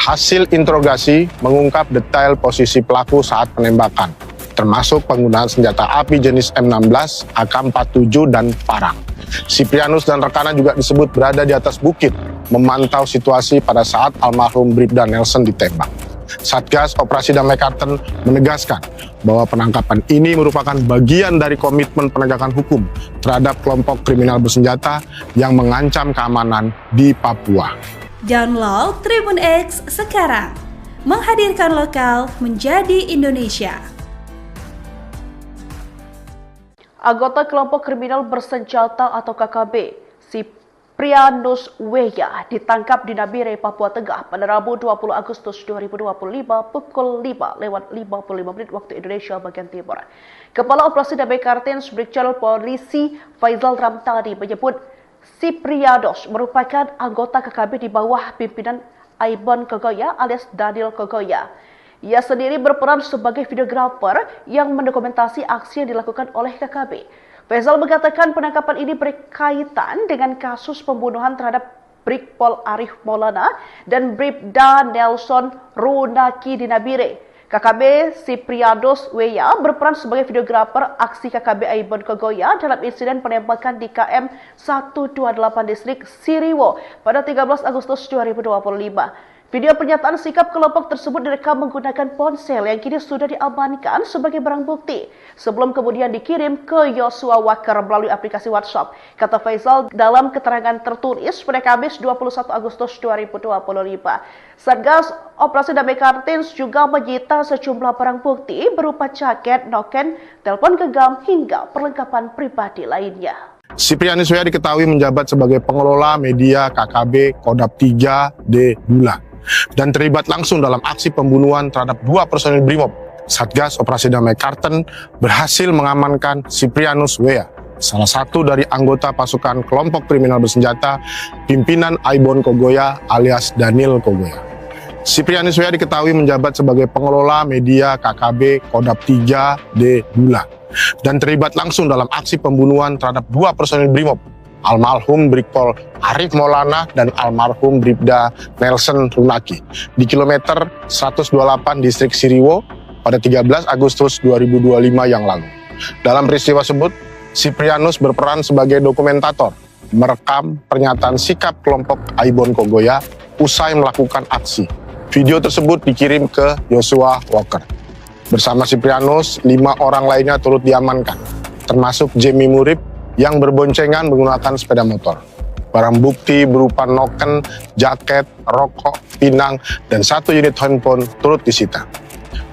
[SPEAKER 2] Hasil interogasi mengungkap detail posisi pelaku saat penembakan, termasuk penggunaan senjata api jenis M16, AK-47, dan parang. Siprianus dan rekannya juga disebut berada di atas bukit, memantau situasi pada saat almarhum Bribda Nelson ditembak. Satgas Operasi Damai Kartens menegaskan bahwa penangkapan ini merupakan bagian dari komitmen penegakan hukum terhadap kelompok kriminal bersenjata yang mengancam keamanan di Papua.
[SPEAKER 3] Download Tribun X sekarang, menghadirkan lokal menjadi Indonesia.
[SPEAKER 1] Anggota kelompok kriminal bersenjata atau KKB, Siprianus W.A. ditangkap di Nabire, Papua Tengah pada Rabu 20 Agustus 2025 pukul 5:55 waktu Indonesia bagian Timur. Kepala Operasi Damai Kartens Brigjen Polisi Faizal Ramtani menyebut Siprianus merupakan anggota KKB di bawah pimpinan Aibon Kogoya alias Daniel Kogoya. Ia sendiri berperan sebagai videografer yang mendokumentasi aksi yang dilakukan oleh KKB. Faizal mengatakan penangkapan ini berkaitan dengan kasus pembunuhan terhadap Brigpol Arif Maulana dan Bribda Nelson Runaki di Nabire. KKB Siprianus W.A. berperan sebagai videografer aksi KKB Aibon Kogoya dalam insiden penembakan di KM 128 distrik Siriwo pada 13 Agustus 2025. Video pernyataan sikap kelompok tersebut direkam menggunakan ponsel yang kini sudah diamankan sebagai barang bukti sebelum kemudian dikirim ke Joshua Walker melalui aplikasi WhatsApp. Kata Faizal dalam keterangan tertulis pada Kamis 21 Agustus 2025. Satgas Operasi Damai Kartens juga menyita sejumlah barang bukti berupa jaket, noken, telepon genggam hingga perlengkapan pribadi lainnya.
[SPEAKER 2] Siprianus W.A. diketahui menjabat sebagai pengelola media KKB Kodap 3D Bula dan terlibat langsung dalam aksi pembunuhan terhadap dua personil BRIMOB. Satgas Operasi Damai Kartens berhasil mengamankan Siprianus W.A., salah satu dari anggota pasukan kelompok kriminal bersenjata pimpinan Aibon Kogoya alias Daniel Kogoya. Siprianus W.A. diketahui menjabat sebagai pengelola media KKB Kodap 3D Bula dan terlibat langsung dalam aksi pembunuhan terhadap dua personil BRIMOB, almarhum Brigpol Arif Maulana dan almarhum Bribda Nelson Runaki di kilometer 128 distrik Siriwo pada 13 Agustus 2025 yang lalu. Dalam peristiwa tersebut, Siprianus berperan sebagai dokumentator, merekam pernyataan sikap kelompok Aibon Kogoya usai melakukan aksi. Video tersebut dikirim ke Joshua Walker. Bersama Siprianus, 5 orang lainnya turut diamankan, termasuk Jamie Murib yang berboncengan menggunakan sepeda motor. Barang bukti berupa noken, jaket, rokok, pinang, dan 1 unit handphone turut disita.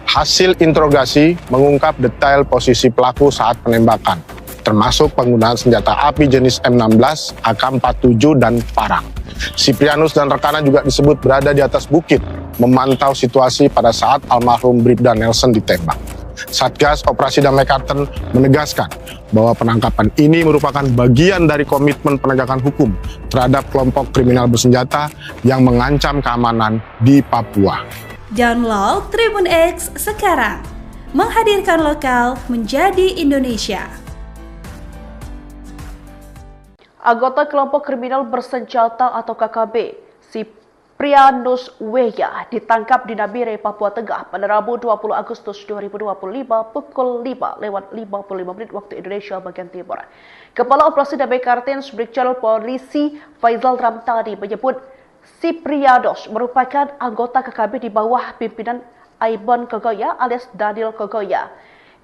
[SPEAKER 2] Hasil interogasi mengungkap detail posisi pelaku saat penembakan, termasuk penggunaan senjata api jenis M16, AK-47, dan parang. Siprianus dan rekannya juga disebut berada di atas bukit, memantau situasi pada saat almarhum Bribda Nelson ditembak. Satgas Operasi Damai Kartens menegaskan bahwa penangkapan ini merupakan bagian dari komitmen penegakan hukum terhadap kelompok kriminal bersenjata yang mengancam keamanan di Papua.
[SPEAKER 3] Download Tribun X sekarang, menghadirkan lokal menjadi Indonesia.
[SPEAKER 1] Anggota kelompok kriminal bersenjata atau KKB, Siprianus W.A. ditangkap di Nabire, Papua Tengah pada Rabu 20 Agustus 2025 pukul 5:55 waktu Indonesia bagian Timur. Kepala Operasi Damai Kartens Brigjen Polisi Faizal Ramtani menyebut Siprianus merupakan anggota KKB di bawah pimpinan Aibon Kogoya alias Daniel Kogoya.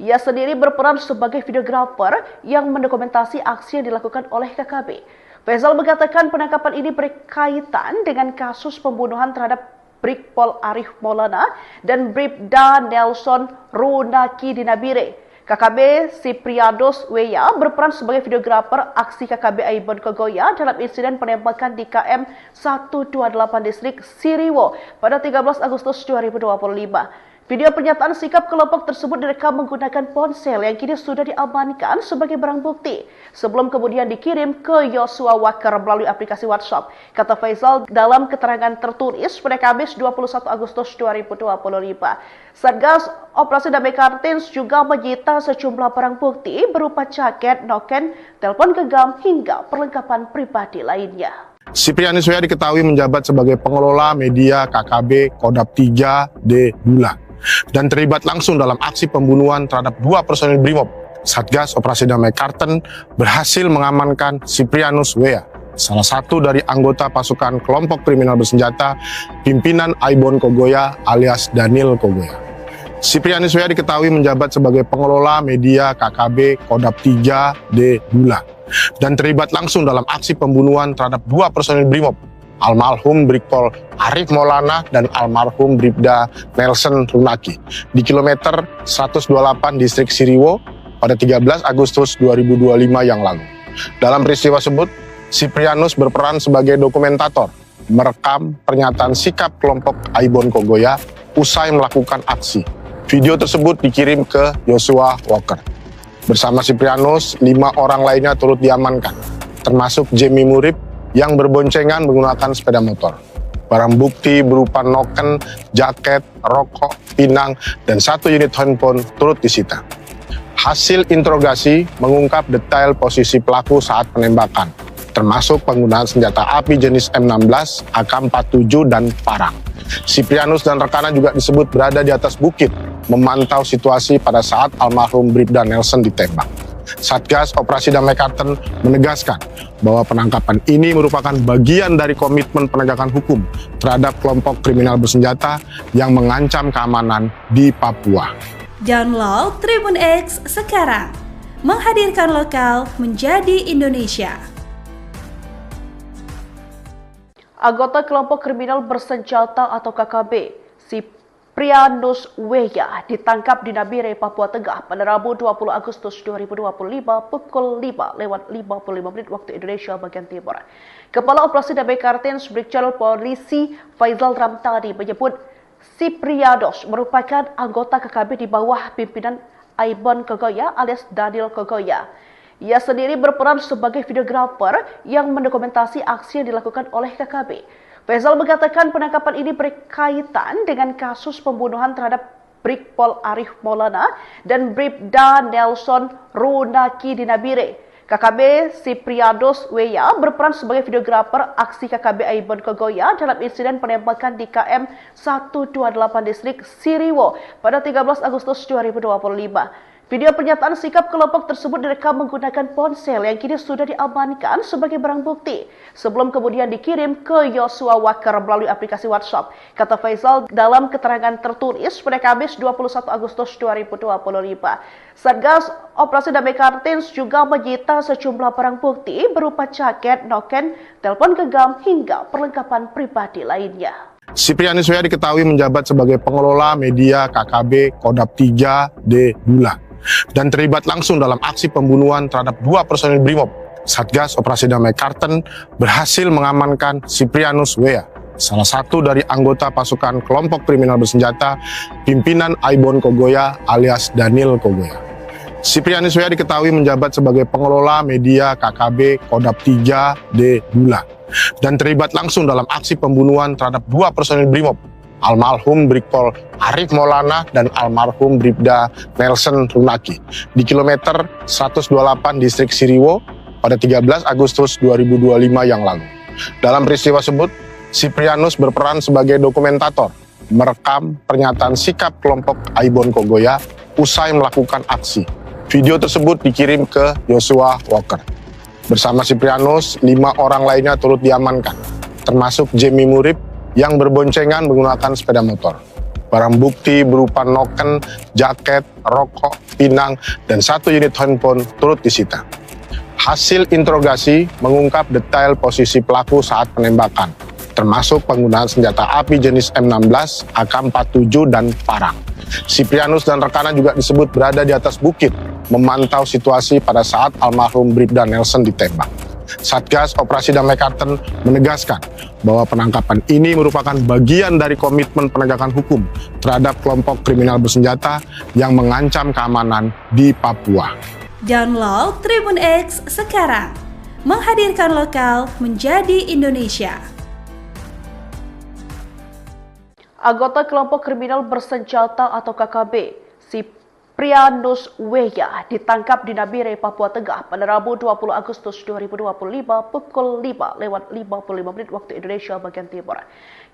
[SPEAKER 1] Ia sendiri berperan sebagai videografer yang mendokumentasi aksi yang dilakukan oleh KKB. Faisal mengatakan penangkapan ini berkaitan dengan kasus pembunuhan terhadap Brigpol Arif Maulana dan Bribda Nelson Runaki di Nabire. KKB Sipriados Weya berperan sebagai videografer aksi KKB Aibon Kogoya dalam insiden penembakan di KM 128 distrik Siriwo pada 13 Agustus 2025. Video pernyataan sikap kelompok tersebut direkam menggunakan ponsel yang kini sudah diamankan sebagai barang bukti sebelum kemudian dikirim ke Yosua Walker melalui aplikasi WhatsApp. Kata Faisal dalam keterangan tertulis pada Kamis 21 Agustus 2025. Satgas Operasi Damai Kartens juga menyita sejumlah barang bukti berupa jaket, noken, telepon genggam hingga perlengkapan pribadi lainnya.
[SPEAKER 2] Siprianus Weya diketahui menjabat sebagai pengelola media KKB Kodap 3D Bula dan terlibat langsung dalam aksi pembunuhan terhadap 2 personil Brimob. Satgas Operasi Damai Karten berhasil mengamankan Siprianus Weya, salah satu dari anggota pasukan kelompok kriminal bersenjata pimpinan Aibon Kogoya alias Daniel Kogoya. Siprianus Weya diketahui menjabat sebagai pengelola media KKB Kodap 3D Bula dan terlibat langsung dalam aksi pembunuhan terhadap 2 personil Brimob, almarhum Brigpol Arif Maulana dan almarhum Bribda Nelson Runaki di kilometer 128 distrik Siriwo pada 13 Agustus 2025 yang lalu. Dalam peristiwa tersebut, Siprianus berperan sebagai dokumentator, merekam pernyataan sikap kelompok Aibon Kogoya usai melakukan aksi. Video tersebut dikirim ke Yosua Walker. Bersama Siprianus, 5 orang lainnya turut diamankan, termasuk Jemi Murib yang berboncengan menggunakan sepeda motor. Barang bukti berupa noken, jaket, rokok, pinang, dan 1 unit handphone turut disita. Hasil interogasi mengungkap detail posisi pelaku saat penembakan, termasuk penggunaan senjata api jenis M16, AK-47, dan parang. Siprianus dan rekannya juga disebut berada di atas bukit, memantau situasi pada saat almarhum Bribda Nelson ditembak. Satgas Operasi Damai Karten menegaskan bahwa penangkapan ini merupakan bagian dari komitmen penegakan hukum terhadap kelompok kriminal bersenjata yang mengancam keamanan di Papua.
[SPEAKER 3] Download Tribun X sekarang, menghadirkan lokal menjadi Indonesia.
[SPEAKER 1] Anggota kelompok kriminal bersenjata atau KKB, Siprianus Weya ditangkap di Nabire, Papua Tengah pada Rabu 20 Agustus 2025 pukul 5:55 waktu Indonesia bagian Timur. Kepala Operasi Damai Kartens Brigjen Polisi Faisal Ramtani menyebut Siprianus merupakan anggota KKB di bawah pimpinan Aibon Kogoya alias Daniel Kogoya. Ia sendiri berperan sebagai videografer yang mendokumentasi aksi yang dilakukan oleh KKB. Faisal mengatakan penangkapan ini berkaitan dengan kasus pembunuhan terhadap Brigpol Arif Maulana dan Bribda Nelson Runaki di Nabire. KKB Siprianus Weya berperan sebagai videografer aksi KKB Aibon Kogoya dalam insiden penembakan di KM 128 distrik Siriwo pada 13 Agustus 2025. Video pernyataan sikap kelompok tersebut direkam menggunakan ponsel yang kini sudah diamankan sebagai barang bukti sebelum kemudian dikirim ke Yosua Walker melalui aplikasi WhatsApp. Kata Faisal dalam keterangan tertulis pada Kamis 21 Agustus 2025. Satgas Operasi Damai Kartens juga menyita sejumlah barang bukti berupa jaket, noken, telepon genggam hingga perlengkapan pribadi lainnya.
[SPEAKER 2] Siprianus Weya diketahui menjabat sebagai pengelola media KKB Kodap 3D Bula dan terlibat langsung dalam aksi pembunuhan terhadap 2 personil Brimob. Satgas Operasi Damai Karten berhasil mengamankan Siprianus Weya, salah satu dari anggota pasukan kelompok kriminal bersenjata pimpinan Aibon Kogoya alias Daniel Kogoya. Siprianus Weya diketahui menjabat sebagai pengelola media KKB Kodap 3D Bula dan terlibat langsung dalam aksi pembunuhan terhadap 2 personil Brimob, almarhum Brigpol Arif Maulana dan almarhum Bribda Nelson Runaki di kilometer 128 distrik Siriwo pada 13 Agustus 2025 yang lalu. Dalam peristiwa tersebut, Siprianus berperan sebagai dokumentator, merekam pernyataan sikap kelompok Aibon Kogoya usai melakukan aksi. Video tersebut dikirim ke Yosua Walker. Bersama Siprianus, 5 orang lainnya turut diamankan, termasuk Jemi Murib yang berboncengan menggunakan sepeda motor. Barang bukti berupa noken, jaket, rokok, pinang, dan 1 unit handphone turut disita. Hasil interogasi mengungkap detail posisi pelaku saat penembakan, termasuk penggunaan senjata api jenis M16, AK-47, dan parang. Siprianus dan rekannya juga disebut berada di atas bukit, memantau situasi pada saat almarhum Bribda Nelson ditembak. Satgas Operasi Damai Karten menegaskan bahwa penangkapan ini merupakan bagian dari komitmen penegakan hukum terhadap kelompok kriminal bersenjata yang mengancam keamanan di Papua.
[SPEAKER 3] Download Tribun X sekarang, menghadirkan lokal menjadi Indonesia.
[SPEAKER 1] Anggota kelompok kriminal bersenjata atau KKB, Siprianus Weya, ditangkap di Nabire, Papua Tengah pada Rabu 20 Agustus 2025 pukul 5:55 waktu Indonesia bagian Timur.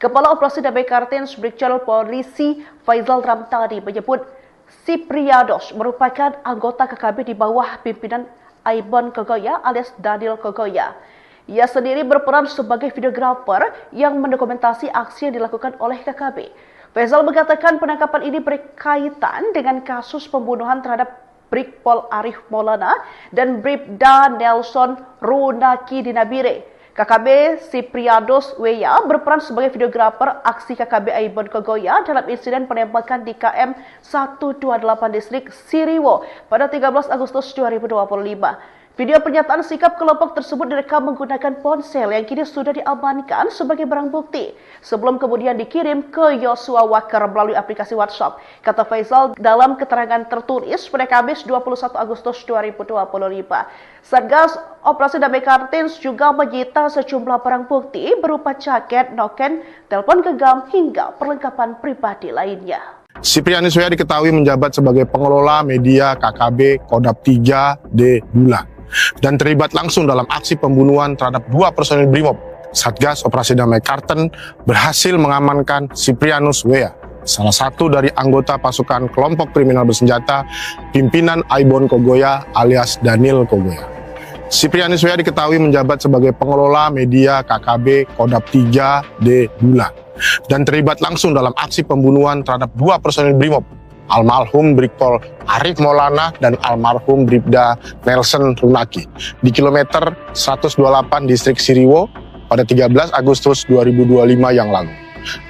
[SPEAKER 1] Kepala Operasi Damai Kartens Brigjen Polisi Faizal Ramtani menyebut Siprianus merupakan anggota KKB di bawah pimpinan Aibon Kogoya alias Daniel Kogoya. Ia sendiri berperan sebagai videografer yang mendokumentasi aksi yang dilakukan oleh KKB. Faizal mengatakan penangkapan ini berkaitan dengan kasus pembunuhan terhadap Brigpol Arif Maulana dan Bribda Nelson Runaki di Nabire. KKB Siprianus Weya berperan sebagai videografer aksi KKB Aibon Kogoya dalam insiden penembakan di KM 128 distrik Siriwo pada 13 Agustus 2025. Video pernyataan sikap kelompok tersebut direkam menggunakan ponsel yang kini sudah diamankan sebagai barang bukti sebelum kemudian dikirim ke Yosua Walker melalui aplikasi WhatsApp. Kata Faizal dalam keterangan tertulis pada Kamis 21 Agustus 2025. Satgas Operasi Damai Kartens juga menyita sejumlah barang bukti berupa jaket, noken, telepon genggam hingga perlengkapan pribadi lainnya.
[SPEAKER 2] Siprianus Weya diketahui menjabat sebagai pengelola media KKB Kodap 3D Bulan dan terlibat langsung dalam aksi pembunuhan terhadap 2 personil Brimob. Satgas Operasi Damai Karten berhasil mengamankan Siprianus Weya, salah satu dari anggota pasukan kelompok kriminal bersenjata pimpinan Aibon Kogoya alias Daniel Kogoya. Siprianus Weya diketahui menjabat sebagai pengelola media KKB Kodap 3D Bulan dan terlibat langsung dalam aksi pembunuhan terhadap 2 personil Brimob, almarhum Brigpol Arif Maulana dan almarhum Bribda Nelson Runaki di kilometer 128 distrik Siriwo pada 13 Agustus 2025 yang lalu.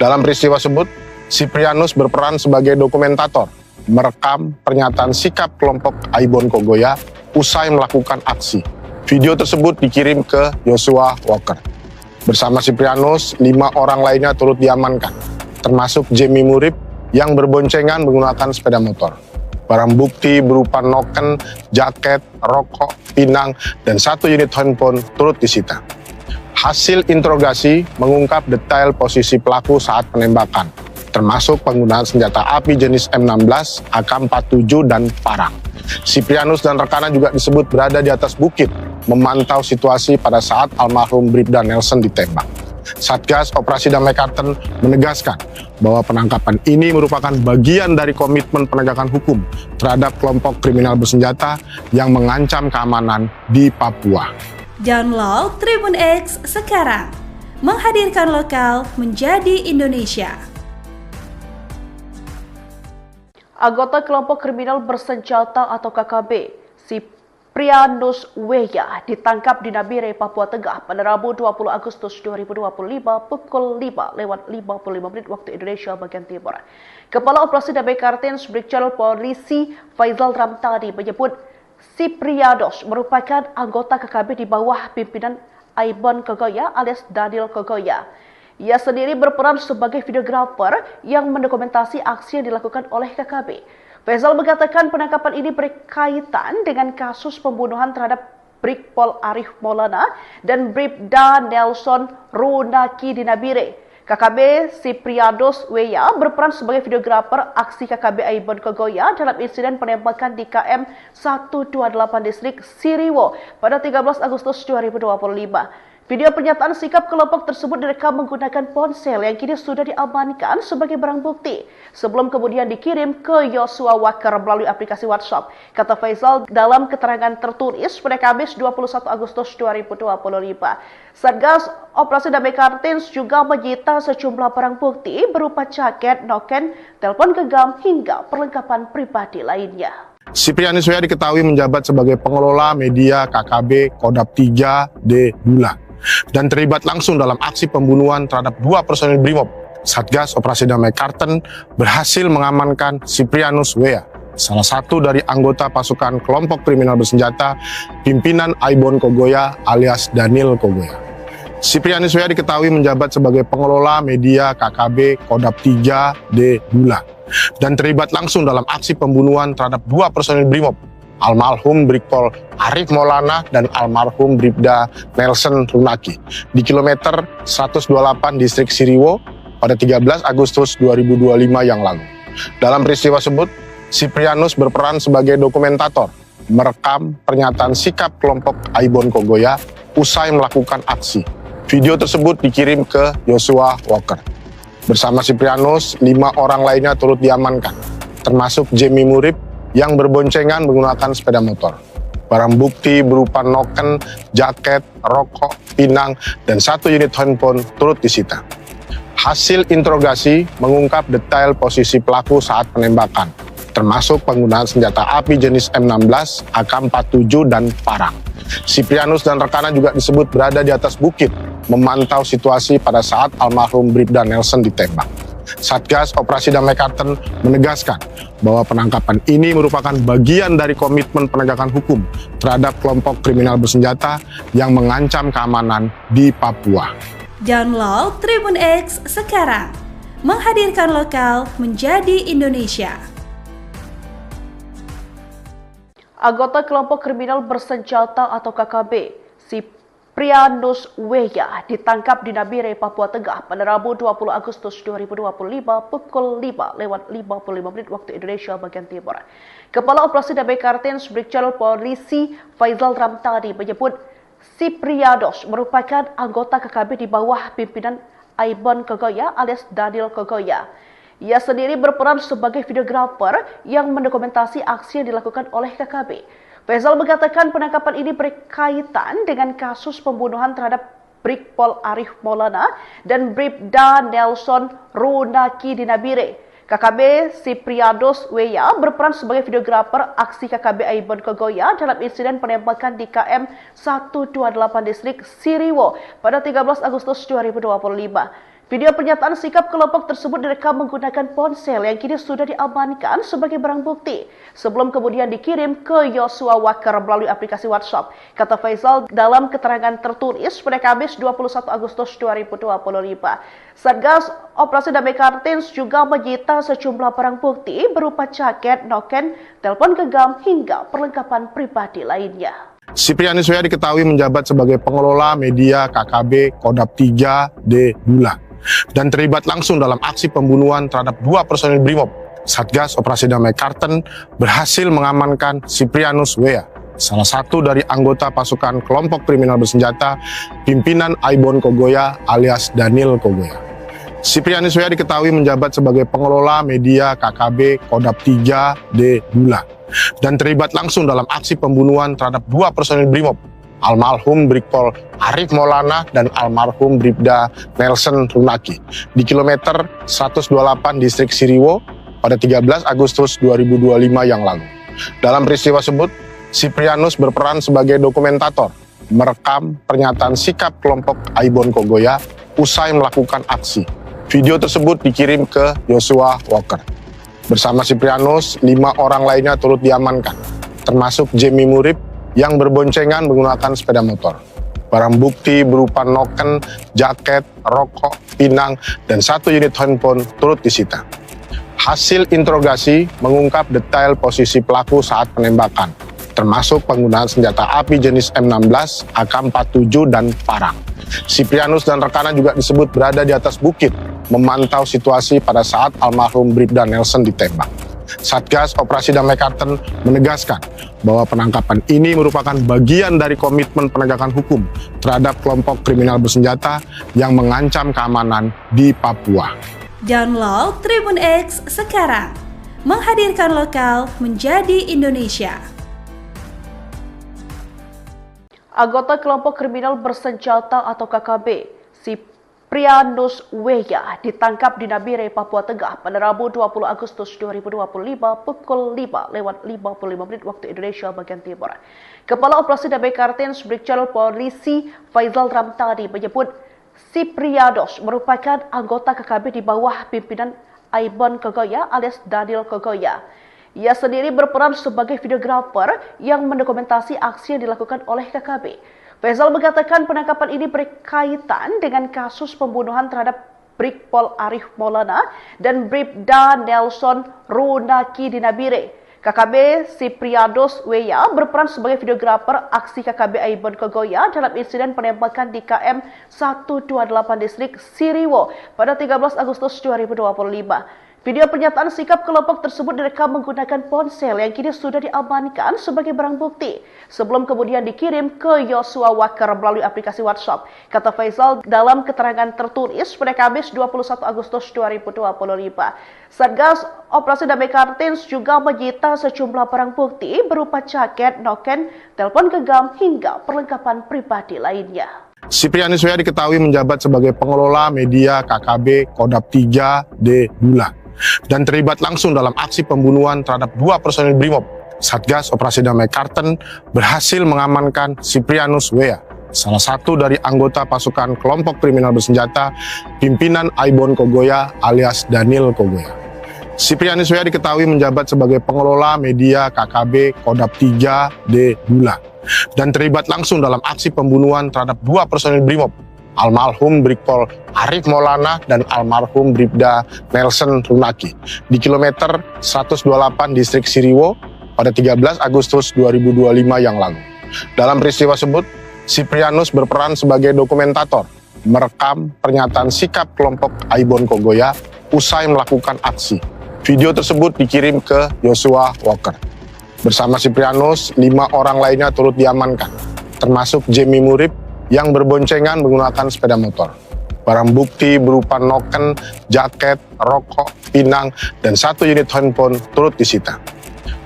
[SPEAKER 2] Dalam peristiwa tersebut, Siprianus berperan sebagai dokumentator, merekam pernyataan sikap kelompok Aibon Kogoya usai melakukan aksi. Video tersebut dikirim ke Yosua Walker. Bersama Siprianus, 5 orang lainnya turut diamankan, termasuk Jemi Murib yang berboncengan menggunakan sepeda motor. Barang bukti berupa noken, jaket, rokok, pinang, dan 1 unit handphone turut disita. Hasil interogasi mengungkap detail posisi pelaku saat penembakan, termasuk penggunaan senjata api jenis M16, AK-47, dan parang. Siprianus dan rekannya juga disebut berada di atas bukit, memantau situasi pada saat almarhum Bribda Nelson ditembak. Satgas Operasi Damai Karten menegaskan bahwa penangkapan ini merupakan bagian dari komitmen penegakan hukum terhadap kelompok kriminal bersenjata yang mengancam keamanan di Papua.
[SPEAKER 3] Download Tribun X sekarang, menghadirkan lokal menjadi Indonesia.
[SPEAKER 1] Anggota kelompok kriminal bersenjata atau KKB, Siprianus Weya, ditangkap di Nabire, Papua Tengah pada Rabu 20 Agustus 2025 pukul 5:55 waktu Indonesia bagian Timur. Kepala Operasi Damai Kartens Brigjen Polisi Faizal Ramtani menyebut Siprianus merupakan anggota KKB di bawah pimpinan Aibon Kogoya alias Daniel Kogoya. Ia sendiri berperan sebagai videografer yang mendokumentasi aksi yang dilakukan oleh KKB. Faizal mengatakan penangkapan ini berkaitan dengan kasus pembunuhan terhadap Brigpol Arif Maulana dan Bribda Nelson Runaki di Nabire. KKB Siprianus Weya berperan sebagai videografer aksi KKB Aibon Kogoya dalam insiden penembakan di KM 128 distrik Siriwo pada 13 Agustus 2025. Video pernyataan sikap kelompok tersebut direkam menggunakan ponsel yang kini sudah diamankan sebagai barang bukti sebelum kemudian dikirim ke Yosua Walker melalui aplikasi WhatsApp. Kata Faizal dalam keterangan tertulis pada Kamis 21 Agustus 2025. Satgas Operasi Damai Kartens juga menyita sejumlah barang bukti berupa jaket, noken, telepon genggam hingga perlengkapan pribadi lainnya.
[SPEAKER 2] Siprianus W.A diketahui menjabat sebagai pengelola media KKB Kodap 3D Bula dan terlibat langsung dalam aksi pembunuhan terhadap 2 personil Brimob. Satgas Operasi Damai Karten berhasil mengamankan Siprianus W.A, salah satu dari anggota pasukan kelompok kriminal bersenjata pimpinan Aibon Kogoya alias Daniel Kogoya. Siprianus W.A diketahui menjabat sebagai pengelola media KKB Kodap 3D Bula dan terlibat langsung dalam aksi pembunuhan terhadap 2 personil Brimob, almarhum Brigpol Arif Maulana dan almarhum Bribda Nelson Runaki di kilometer 128 distrik Siriwo pada 13 Agustus 2025 yang lalu. Dalam peristiwa tersebut, Siprianus berperan sebagai dokumentator, merekam pernyataan sikap kelompok Aibon Kogoya usai melakukan aksi. Video tersebut dikirim ke Joshua Walker. Bersama Siprianus, 5 orang lainnya turut diamankan, termasuk Jamie Murib yang berboncengan menggunakan sepeda motor. Barang bukti berupa noken, jaket, rokok, pinang, dan 1 unit handphone turut disita. Hasil interogasi mengungkap detail posisi pelaku saat penembakan, termasuk penggunaan senjata api jenis M16, AK-47, dan parang. Siprianus dan rekannya juga disebut berada di atas bukit, memantau situasi pada saat almarhum Bribda Nelson ditembak. Satgas Operasi Damai Karten menegaskan bahwa penangkapan ini merupakan bagian dari komitmen penegakan hukum terhadap kelompok kriminal bersenjata yang mengancam keamanan di Papua.
[SPEAKER 3] Download Tribun X sekarang, menghadirkan lokal menjadi Indonesia.
[SPEAKER 1] Anggota kelompok kriminal bersenjata atau KKB, Siprianus W.A ditangkap di Nabire, Papua Tengah pada Rabu 20 Agustus 2025 pukul 5:55 waktu Indonesia bagian Timur. Kepala Operasi Damai Karten Brigjen Polisi Faizal Ramtani menyebut Siprianus merupakan anggota KKB di bawah pimpinan Aibon Kogoya alias Daniel Kogoya. Ia sendiri berperan sebagai videografer yang mendokumentasi aksi yang dilakukan oleh KKB. Faizal mengatakan penangkapan ini berkaitan dengan kasus pembunuhan terhadap Brigpol Arif Maulana dan Bribda Nelson Runaki di Nabire. KKB Siprianus W.A berperan sebagai videografer aksi KKB Aibon Kogoya dalam insiden penembakan di KM 128 distrik Siriwo pada 13 Agustus 2025. Video pernyataan sikap kelompok tersebut direkam menggunakan ponsel yang kini sudah diamankan sebagai barang bukti sebelum kemudian dikirim ke Joshua Walker melalui aplikasi WhatsApp. Kata Faizal dalam keterangan tertulis pada Kamis 21 Agustus 2025. Satgas Operasi Damai Karten juga menyita sejumlah barang bukti berupa jaket, noken, telepon genggam hingga perlengkapan pribadi lainnya.
[SPEAKER 2] Siprianus W.A diketahui menjabat sebagai pengelola media KKB Kodap 3D Bula dan terlibat langsung dalam aksi pembunuhan terhadap 2 personil Brimob. Satgas Operasi Damai Karten berhasil mengamankan Siprianus W.A, salah satu dari anggota pasukan kelompok kriminal bersenjata pimpinan Aibon Kogoya alias Daniel Kogoya. Siprianus W.A diketahui menjabat sebagai pengelola media KKB Kodap 3D Bula dan terlibat langsung dalam aksi pembunuhan terhadap 2 personil Brimob, almarhum Brigpol Arif Maulana dan almarhum Bribda Nelson Runaki di kilometer 128 distrik Siriwo pada 13 Agustus 2025 yang lalu. Dalam peristiwa tersebut, Siprianus berperan sebagai dokumentator, merekam pernyataan sikap kelompok Aibon Kogoya usai melakukan aksi. Video tersebut dikirim ke Joshua Walker. Bersama Siprianus, 5 orang lainnya turut diamankan, termasuk Jamie Murib yang berboncengan menggunakan sepeda motor. Barang bukti berupa noken, jaket, rokok, pinang, dan 1 unit handphone turut disita. Hasil interogasi mengungkap detail posisi pelaku saat penembakan, termasuk penggunaan senjata api jenis M16, AK-47, dan parang. Siprianus dan rekannya juga disebut berada di atas bukit, memantau situasi pada saat almarhum Bribda Nelson ditembak. Satgas Operasi Damai Karten menegaskan bahwa penangkapan ini merupakan bagian dari komitmen penegakan hukum terhadap kelompok kriminal bersenjata yang mengancam keamanan di Papua.
[SPEAKER 3] Download Tribun X sekarang, menghadirkan lokal menjadi Indonesia.
[SPEAKER 1] Anggota kelompok kriminal bersenjata atau KKB, Siprianus Weya ditangkap di Nabire, Papua Tengah pada Rabu 20 Agustus 2025 pukul 5:55 waktu Indonesia bagian Timur. Kepala Operasi Damai Kartens Brigjen Polisi Faizal Ramtani menyebut Siprianus merupakan anggota KKB di bawah pimpinan Aibon Kogoya alias Daniel Kogoya. Ia sendiri berperan sebagai videografer yang mendokumentasi aksi yang dilakukan oleh KKB. Faizal mengatakan penangkapan ini berkaitan dengan kasus pembunuhan terhadap Brigpol Arif Maulana dan Bribda Nelson Runaki di Nabire. KKB Siprianus Weya berperan sebagai videografer aksi KKB Aibon Kogoya dalam insiden penembakan di KM 128 distrik Siriwo pada 13 Agustus 2025. Video pernyataan sikap kelompok tersebut direkam menggunakan ponsel yang kini sudah diamankan sebagai barang bukti sebelum kemudian dikirim ke Yosua Walker melalui aplikasi WhatsApp. Kata Faizal dalam keterangan tertulis pada Kamis 21 Agustus 2025. Satgas Operasi Damai Kartens juga menyita sejumlah barang bukti berupa jaket, noken, telepon genggam hingga perlengkapan pribadi lainnya.
[SPEAKER 2] Siprianus Weya diketahui menjabat sebagai pengelola media KKB Kodap 3D Bula dan terlibat langsung dalam aksi pembunuhan terhadap 2 personil Brimob. Satgas Operasi Damai Kartens berhasil mengamankan Siprianus Weya, salah satu dari anggota pasukan kelompok kriminal bersenjata pimpinan Aibon Kogoya alias Daniel Kogoya. Siprianus Weya diketahui menjabat sebagai pengelola media KKB Kodap 3D Bula dan terlibat langsung dalam aksi pembunuhan terhadap 2 personil Brimob, almarhum Brigpol Arif Maulana dan almarhum Bribda Nelson Runaki di kilometer 128 distrik Siriwo pada 13 Agustus 2025 yang lalu. Dalam peristiwa tersebut, Siprianus berperan sebagai dokumentator, merekam pernyataan sikap kelompok Aibon Kogoya usai melakukan aksi. Video tersebut dikirim ke Yosua Walker. Bersama Siprianus, 5 orang lainnya turut diamankan, termasuk Jemi Murib yang berboncengan menggunakan sepeda motor. Barang bukti berupa noken, jaket, rokok, pinang, dan 1 unit handphone turut disita.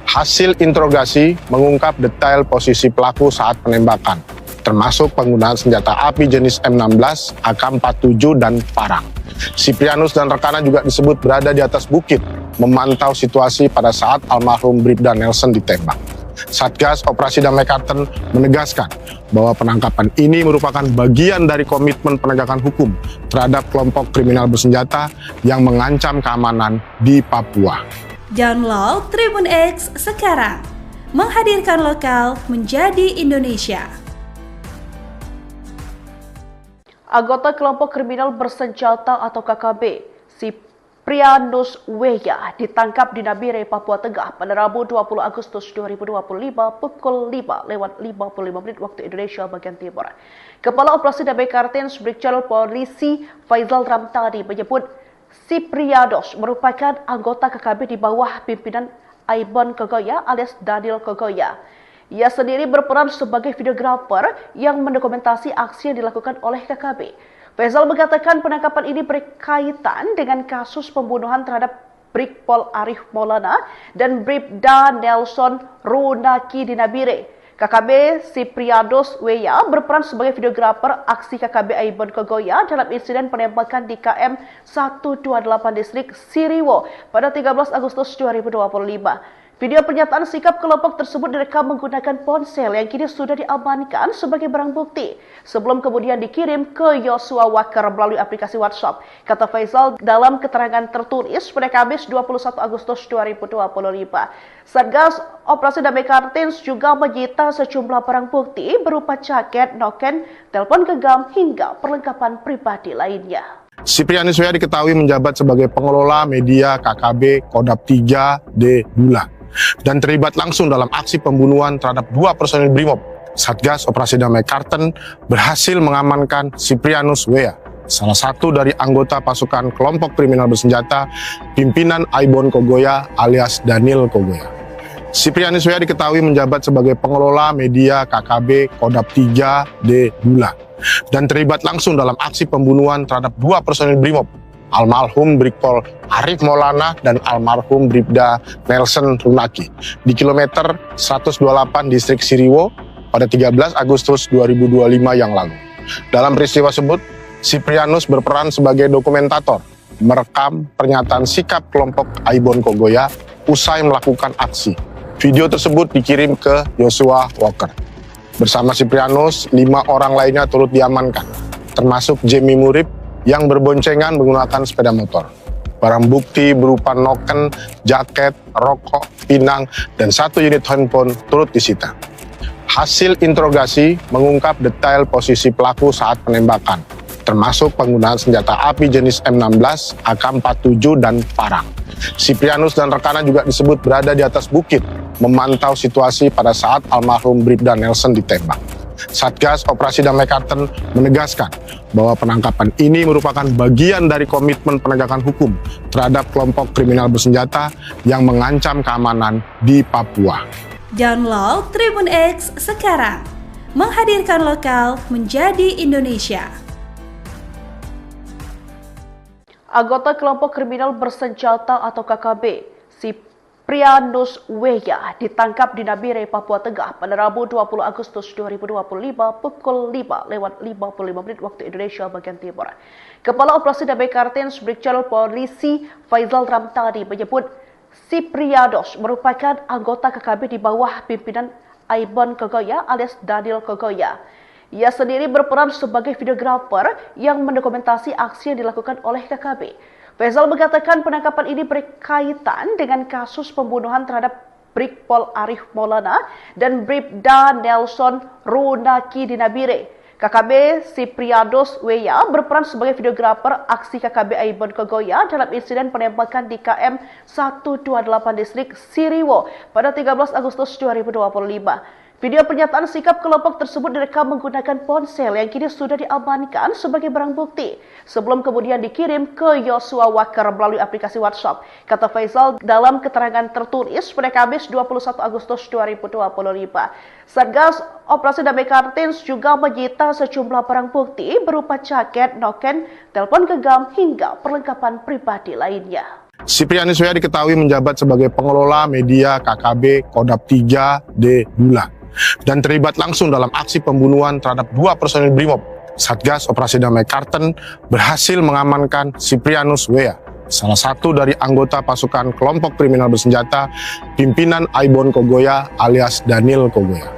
[SPEAKER 2] Hasil interogasi mengungkap detail posisi pelaku saat penembakan, termasuk penggunaan senjata api jenis M16, AK-47, dan parang. Siprianus dan rekannya juga disebut berada di atas bukit, memantau situasi pada saat almarhum Bribda Nelson ditembak. Satgas Operasi Damai Kartens menegaskan bahwa penangkapan ini merupakan bagian dari komitmen penegakan hukum terhadap kelompok kriminal bersenjata yang mengancam keamanan di Papua.
[SPEAKER 3] Download Tribun X sekarang, menghadirkan lokal menjadi Indonesia.
[SPEAKER 1] Anggota kelompok kriminal bersenjata atau KKB, Siprianus Weya ditangkap di Nabire, Papua Tengah pada Rabu 20 Agustus 2025 pukul 5:55 waktu Indonesia bagian Timur. Kepala Operasi Damai Kartens Brigjen Polisi Faizal Ramtani menyebut Siprianus merupakan anggota KKB di bawah pimpinan Aibon Kogoya alias Daniel Kogoya. Ia sendiri berperan sebagai videografer yang mendokumentasi aksi yang dilakukan oleh KKB. Faizal mengatakan penangkapan ini berkaitan dengan kasus pembunuhan terhadap Brigpol Arif Maulana dan Bribda Nelson Runaki di Nabire. KKB Siprianus Weya berperan sebagai videografer aksi KKB Aibon Kogoya dalam insiden penembakan di KM 128 distrik Siriwo pada 13 Agustus 2025. Video pernyataan sikap kelompok tersebut direkam menggunakan ponsel yang kini sudah diamankan sebagai barang bukti sebelum kemudian dikirim ke Yosua Walker melalui aplikasi WhatsApp. Kata Faizal dalam keterangan tertulis pada Kamis 21 Agustus 2025. Satgas Operasi Damai Kartens juga menyita sejumlah barang bukti berupa jaket, noken, telepon genggam hingga perlengkapan pribadi lainnya.
[SPEAKER 2] Siprianus Weya diketahui menjabat sebagai pengelola media KKB Kodap 3D Bula dan terlibat langsung dalam aksi pembunuhan terhadap 2 personil Brimob. Satgas Operasi Damai Kartens berhasil mengamankan Siprianus Weya, salah satu dari anggota pasukan kelompok kriminal bersenjata pimpinan Aibon Kogoya alias Daniel Kogoya. Siprianus Weya diketahui menjabat sebagai pengelola media KKB Kodap 3D Bula dan terlibat langsung dalam aksi pembunuhan terhadap 2 personil Brimob, almarhum Brigpol Arif Maulana dan almarhum Bribda Nelson Runaki di kilometer 128 distrik Siriwo pada 13 Agustus 2025 yang lalu. Dalam peristiwa tersebut, Siprianus berperan sebagai dokumentator, merekam pernyataan sikap kelompok Aibon Kogoya usai melakukan aksi. Video tersebut dikirim ke Joshua Walker. Bersama Siprianus, 5 orang lainnya turut diamankan, termasuk Jamie Murib yang berboncengan menggunakan sepeda motor. Barang bukti berupa noken, jaket, rokok, pinang, dan 1 unit handphone turut disita. Hasil interogasi mengungkap detail posisi pelaku saat penembakan, termasuk penggunaan senjata api jenis M16, AK-47, dan parang. Siprianus dan rekannya juga disebut berada di atas bukit, memantau situasi pada saat almarhum Bribda Nelson ditembak. Satgas Operasi Damai Kartens menegaskan bahwa penangkapan ini merupakan bagian dari komitmen penegakan hukum terhadap kelompok kriminal bersenjata yang mengancam keamanan di Papua.
[SPEAKER 3] Download Tribun X sekarang, menghadirkan lokal menjadi Indonesia.
[SPEAKER 1] Anggota kelompok kriminal bersenjata atau KKB, Siprianus Weya ditangkap di Nabire, Papua Tengah pada Rabu 20 Agustus 2025 pukul 5:55 waktu Indonesia bagian Timur. Kepala Operasi Damai Kartens Brigjen Polisi Faizal Ramtani menyebut Siprianus merupakan anggota KKB di bawah pimpinan Aibon Kogoya alias Daniel Kogoya. Ia sendiri berperan sebagai videografer yang mendokumentasi aksi yang dilakukan oleh KKB. Faizal mengatakan penangkapan ini berkaitan dengan kasus pembunuhan terhadap Brigpol Arif Maulana dan Bribda Nelson Runaki di Nabire. KKB Siprianus Weya berperan sebagai videografer aksi KKB Aibon Kogoya dalam insiden penembakan di KM 128 distrik Siriwo pada 13 Agustus 2025. Video pernyataan sikap kelompok tersebut direkam menggunakan ponsel yang kini sudah diamankan sebagai barang bukti sebelum kemudian dikirim ke Joshua Walker melalui aplikasi WhatsApp. Kata Faizal dalam keterangan tertulis pada Kamis 21 Agustus 2025. Satgas Operasi Damai Kartens juga menyita sejumlah barang bukti berupa jaket, noken, telepon genggam hingga perlengkapan pribadi lainnya.
[SPEAKER 2] Siprianus Weya diketahui menjabat sebagai pengelola media KKB Kodap 3D Bula dan terlibat langsung dalam aksi pembunuhan terhadap 2 personil Brimob. Satgas Operasi Damai Kartens berhasil mengamankan Siprianus Weya, salah satu dari anggota pasukan kelompok kriminal bersenjata pimpinan Aibon Kogoya alias Daniel Kogoya.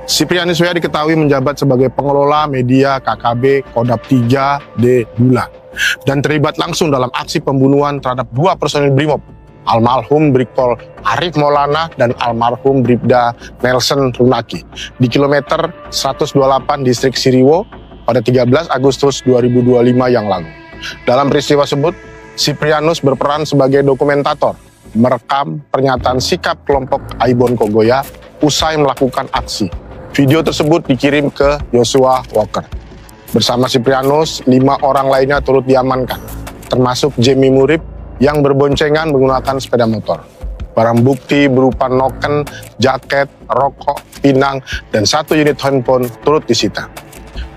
[SPEAKER 2] Siprianus Weya diketahui menjabat sebagai pengelola media KKB Kodap 3D Bula dan terlibat langsung dalam aksi pembunuhan terhadap 2 personil Brimob, almarhum Brigpol Arif Maulana dan almarhum Bribda Nelson Runaki di kilometer 128 distrik Siriwo pada 13 Agustus 2025 yang lalu. Dalam peristiwa tersebut, Siprianus berperan sebagai dokumentator, merekam pernyataan sikap kelompok Aibon Kogoya usai melakukan aksi. Video tersebut dikirim ke Joshua Walker. Bersama Siprianus, 5 orang lainnya turut diamankan, termasuk Jamie Murib yang berboncengan menggunakan sepeda motor. Barang bukti berupa noken, jaket, rokok, pinang, dan 1 unit handphone turut disita.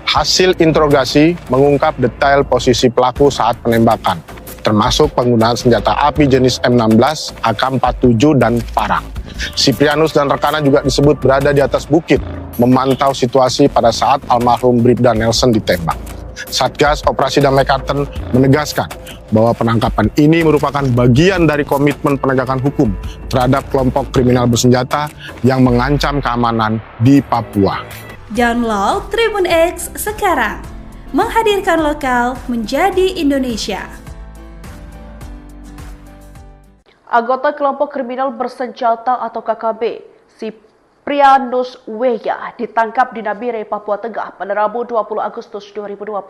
[SPEAKER 2] Hasil interogasi mengungkap detail posisi pelaku saat penembakan, termasuk penggunaan senjata api jenis M16, AK-47, dan parang. Siprianus dan rekannya juga disebut berada di atas bukit, memantau situasi pada saat almarhum Bribda Nelson ditembak. Satgas Operasi Damai Kartens menegaskan bahwa penangkapan ini merupakan bagian dari komitmen penegakan hukum terhadap kelompok kriminal bersenjata yang mengancam keamanan di Papua.
[SPEAKER 3] Download Tribun X sekarang, menghadirkan lokal menjadi Indonesia.
[SPEAKER 1] Anggota kelompok kriminal bersenjata atau KKB, Siprianus Weya ditangkap di Nabire, Papua Tengah pada Rabu 20 Agustus 2025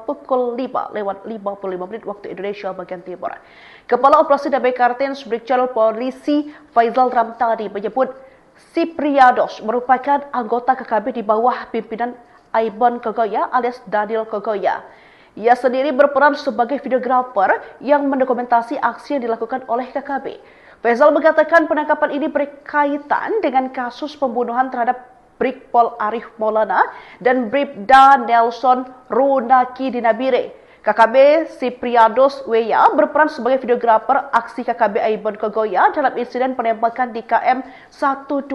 [SPEAKER 1] pukul 5:55 waktu Indonesia bagian Timur. Kepala Operasi Damai Kartens Brigjen Polisi Faizal Ramtani menyebut Siprianus merupakan anggota KKB di bawah pimpinan Aibon Kogoya alias Daniel Kogoya. Ia sendiri berperan sebagai videografer yang mendokumentasi aksi yang dilakukan oleh KKB. Faizal mengatakan penangkapan ini berkaitan dengan kasus pembunuhan terhadap Brigpol Arif Maulana dan Bribda Nelson Runaki di Nabire. KKB Siprianus Weya berperan sebagai videografer aksi KKB Aibon Kogoya dalam insiden penembakan di KM 128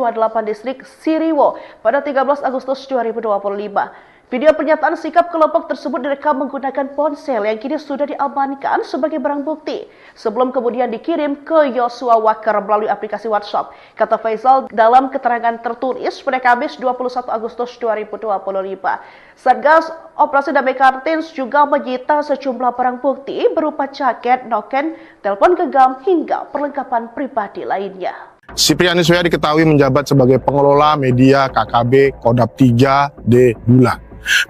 [SPEAKER 1] distrik Siriwo pada 13 Agustus 2025. Video pernyataan sikap kelompok tersebut direkam menggunakan ponsel yang kini sudah diamankan sebagai barang bukti sebelum kemudian dikirim ke Joshua Walker melalui aplikasi WhatsApp. Kata Faisal dalam keterangan tertulis pada Kamis 21 Agustus 2025. Satgas Operasi Damai Kartens juga menyita sejumlah barang bukti berupa jaket, noken, telepon genggam hingga perlengkapan pribadi lainnya.
[SPEAKER 2] Siprianus W.A. diketahui menjabat sebagai pengelola media KKB Kodap 3D Bula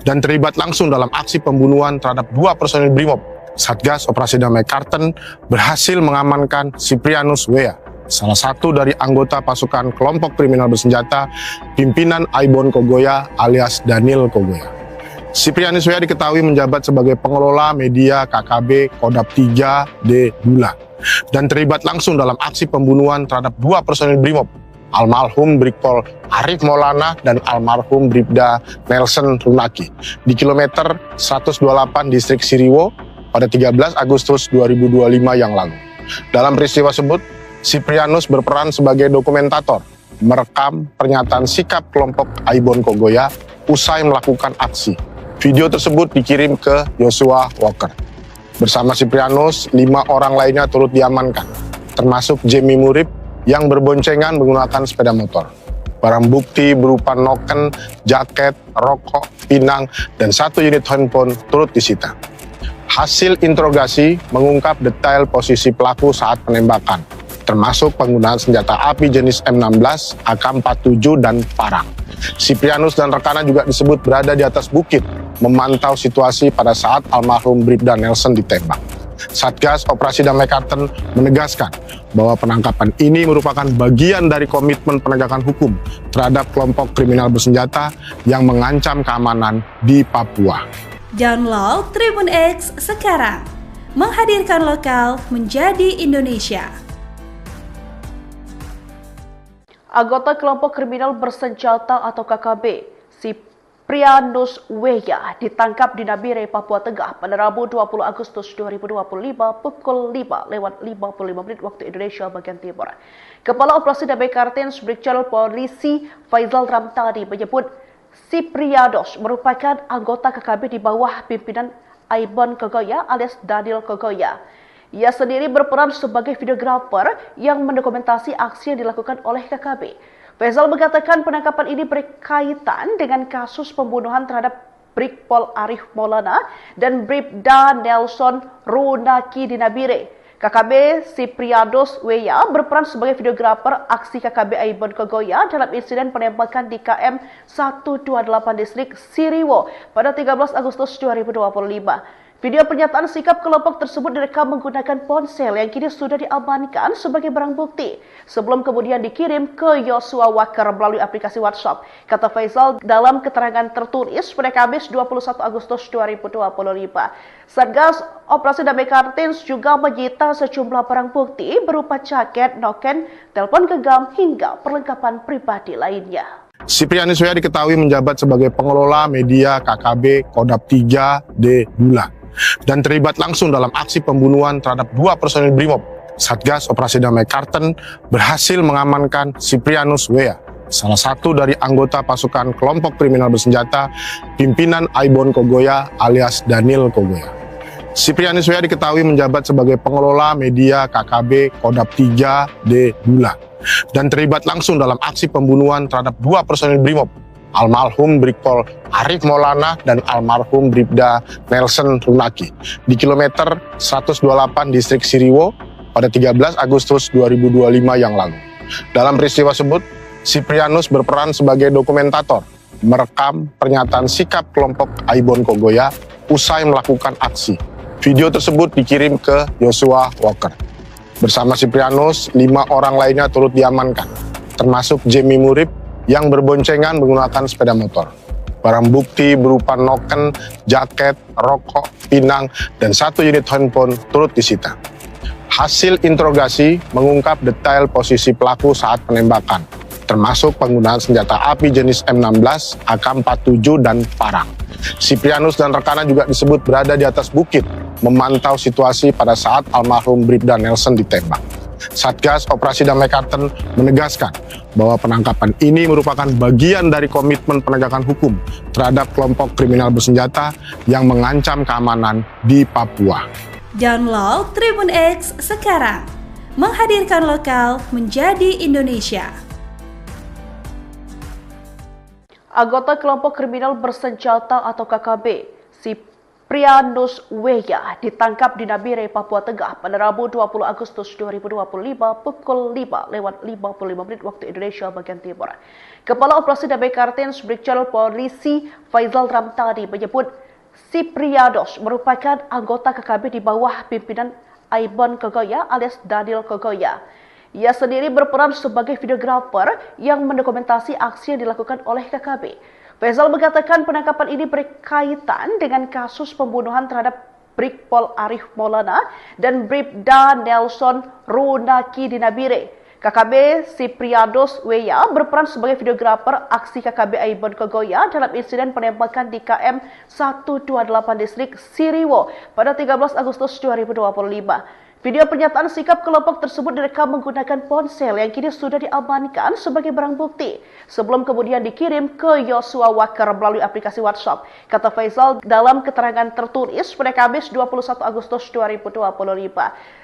[SPEAKER 2] dan terlibat langsung dalam aksi pembunuhan terhadap 2 personil Brimob. Satgas Operasi Damai Karten berhasil mengamankan Siprianus W.A., salah satu dari anggota pasukan kelompok kriminal bersenjata pimpinan Aibon Kogoya alias Daniel Kogoya. Siprianus W.A. diketahui menjabat sebagai pengelola media KKB Kodap 3D Bula dan terlibat langsung dalam aksi pembunuhan terhadap 2 personil Brimob, almarhum Brigpol Arif Maulana dan almarhum Bribda Nelson Runaki di kilometer 128 distrik Siriwo pada 13 Agustus 2025 yang lalu. Dalam peristiwa tersebut, Siprianus berperan sebagai dokumentator, merekam pernyataan sikap kelompok Aibon Kogoya usai melakukan aksi. Video tersebut dikirim ke Joshua Walker. Bersama Siprianus, 5 orang lainnya turut diamankan, termasuk Jamie Murib yang berboncengan menggunakan sepeda motor. Barang bukti berupa noken, jaket, rokok, pinang, dan 1 unit handphone turut disita. Hasil interogasi mengungkap detail posisi pelaku saat penembakan, termasuk penggunaan senjata api jenis M16, AK-47, dan parang. Siprianus dan rekannya juga disebut berada di atas bukit, memantau situasi pada saat almarhum Bribda Nelson ditembak. Satgas Operasi Damai Karten menegaskan bahwa penangkapan ini merupakan bagian dari komitmen penegakan hukum terhadap kelompok kriminal bersenjata yang mengancam keamanan di Papua.
[SPEAKER 3] Download Tribun X sekarang, menghadirkan lokal menjadi Indonesia.
[SPEAKER 1] Anggota kelompok kriminal bersenjata atau KKB, Siprianus W.A. ditangkap di Nabire, Papua Tengah pada Rabu 20 Agustus 2025 pukul 5:55 waktu Indonesia bagian Timur. Kepala Operasi Damai Kartens Brigjen Polisi Faisal Ramtani menyebut Siprianus merupakan anggota KKB di bawah pimpinan Aibon Kogoya alias Daniel Kogoya. Ia sendiri berperan sebagai videografer yang mendokumentasi aksi yang dilakukan oleh KKB. Faisal mengatakan penangkapan ini berkaitan dengan kasus pembunuhan terhadap Brigpol Arif Maulana dan Bribda Nelson Runaki di Nabire. KKB Siprianus W.A. berperan sebagai videografer aksi KKB Aibon Kogoya dalam insiden penembakan di KM 128 distrik Siriwo pada 13 Agustus 2025. Video pernyataan sikap kelompok tersebut direkam menggunakan ponsel yang kini sudah diamankan sebagai barang bukti sebelum kemudian dikirim ke Joshua Walker melalui aplikasi WhatsApp. Kata Faisal dalam keterangan tertulis pada Kamis 21 Agustus 2025. Satgas Operasi Damai Kartens juga menyita sejumlah barang bukti berupa jaket, noken, telepon genggam hingga perlengkapan pribadi lainnya.
[SPEAKER 2] Siprianus W.A. diketahui menjabat sebagai pengelola media KKB Kodap 3D Bula dan terlibat langsung dalam aksi pembunuhan terhadap 2 personil Brimob. Satgas Operasi Damai Karten berhasil mengamankan Siprianus W.A., salah satu dari anggota pasukan kelompok kriminal bersenjata pimpinan Aibon Kogoya alias Daniel Kogoya. Siprianus W.A. diketahui menjabat sebagai pengelola media KKB Kodap 3D Bula dan terlibat langsung dalam aksi pembunuhan terhadap 2 personil Brimob, almarhum Brigpol Arif Maulana dan almarhum Bribda Nelson Runaki di kilometer 128 distrik Siriwo pada 13 Agustus 2025 yang lalu. Dalam peristiwa tersebut, Siprianus berperan sebagai dokumentator, merekam pernyataan sikap kelompok Aibon Kogoya usai melakukan aksi. Video tersebut dikirim ke Joshua Walker. Bersama Siprianus, 5 orang lainnya turut diamankan, termasuk Jamie Murib yang berboncengan menggunakan sepeda motor. Barang bukti berupa noken, jaket, rokok, pinang, dan 1 unit handphone turut disita. Hasil interogasi mengungkap detail posisi pelaku saat penembakan, termasuk penggunaan senjata api jenis M16, AK-47, dan parang. Siprianus dan rekannya juga disebut berada di atas bukit, memantau situasi pada saat almarhum Bribda Nelson ditembak. Satgas Operasi Damai Karten menegaskan bahwa penangkapan ini merupakan bagian dari komitmen penegakan hukum terhadap kelompok kriminal bersenjata yang mengancam keamanan di Papua.
[SPEAKER 3] Download Tribun X sekarang, menghadirkan lokal menjadi Indonesia.
[SPEAKER 1] Anggota kelompok kriminal bersenjata atau KKB, Siprianus Weya, ditangkap di Nabire, Papua Tengah pada Rabu 20 Agustus 2025 pukul 5:55 waktu Indonesia bagian Timur. Kepala Operasi Damai Kartens Brigjen Polisi Faizal Ramtani menyebut Siprianus merupakan anggota KKB di bawah pimpinan Aibon Kogoya alias Daniel Kogoya. Ia sendiri berperan sebagai videografer yang mendokumentasi aksi yang dilakukan oleh KKB. Faizal mengatakan penangkapan ini berkaitan dengan kasus pembunuhan terhadap Brigpol Arif Maulana dan Bribda Nelson Runaki di Nabire. KKB Siprianus Weya berperan sebagai videografer aksi KKB Aibon Kogoya dalam insiden penembakan di KM 128 distrik Siriwo pada 13 Agustus 2025. Video pernyataan sikap kelompok tersebut direkam menggunakan ponsel yang kini sudah diamankan sebagai barang bukti sebelum kemudian dikirim ke Yosua Waker melalui aplikasi WhatsApp. Kata Faizal dalam keterangan tertulis pada Kamis 21 Agustus 2025.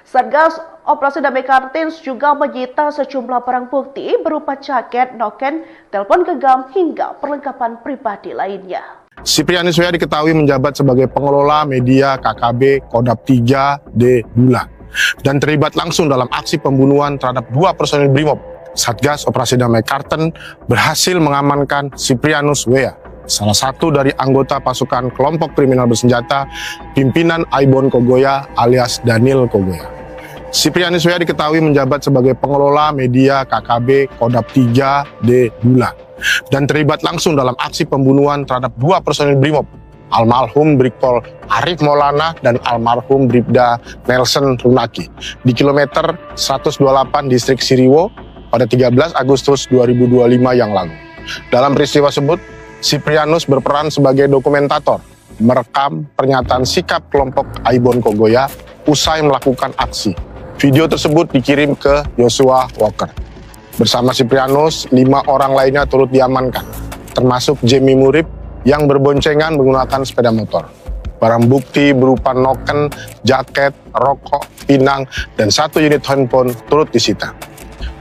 [SPEAKER 1] Satgas Operasi Damai Kartens juga menyita sejumlah barang bukti berupa jaket, noken, telepon genggam hingga perlengkapan pribadi lainnya.
[SPEAKER 2] Siprianus Weya diketahui menjabat sebagai pengelola media KKB Kodap 3D Bulan dan terlibat langsung dalam aksi pembunuhan terhadap 2 personil Brimob. Satgas Operasi Damai Kartens berhasil mengamankan Siprianus Weya, salah satu dari anggota pasukan kelompok kriminal bersenjata pimpinan Aibon Kogoya alias Daniel Kogoya. Siprianus Weya diketahui menjabat sebagai pengelola media KKB Kodap 3D Bulan dan terlibat langsung dalam aksi pembunuhan terhadap 2 personil Brimob, almarhum Brigpol Arif Maulana dan almarhum Bribda Nelson Runaki di kilometer 128 distrik Siriwo pada 13 Agustus 2025 yang lalu. Dalam peristiwa tersebut, Siprianus berperan sebagai dokumentator, merekam pernyataan sikap kelompok Aibon Kogoya usai melakukan aksi. Video tersebut dikirim ke Yosua Waker. Bersama Siprianus, 5 orang lainnya turut diamankan, termasuk Jemi Murib yang berboncengan menggunakan sepeda motor. Barang bukti berupa noken, jaket, rokok, pinang, dan 1 unit handphone turut disita.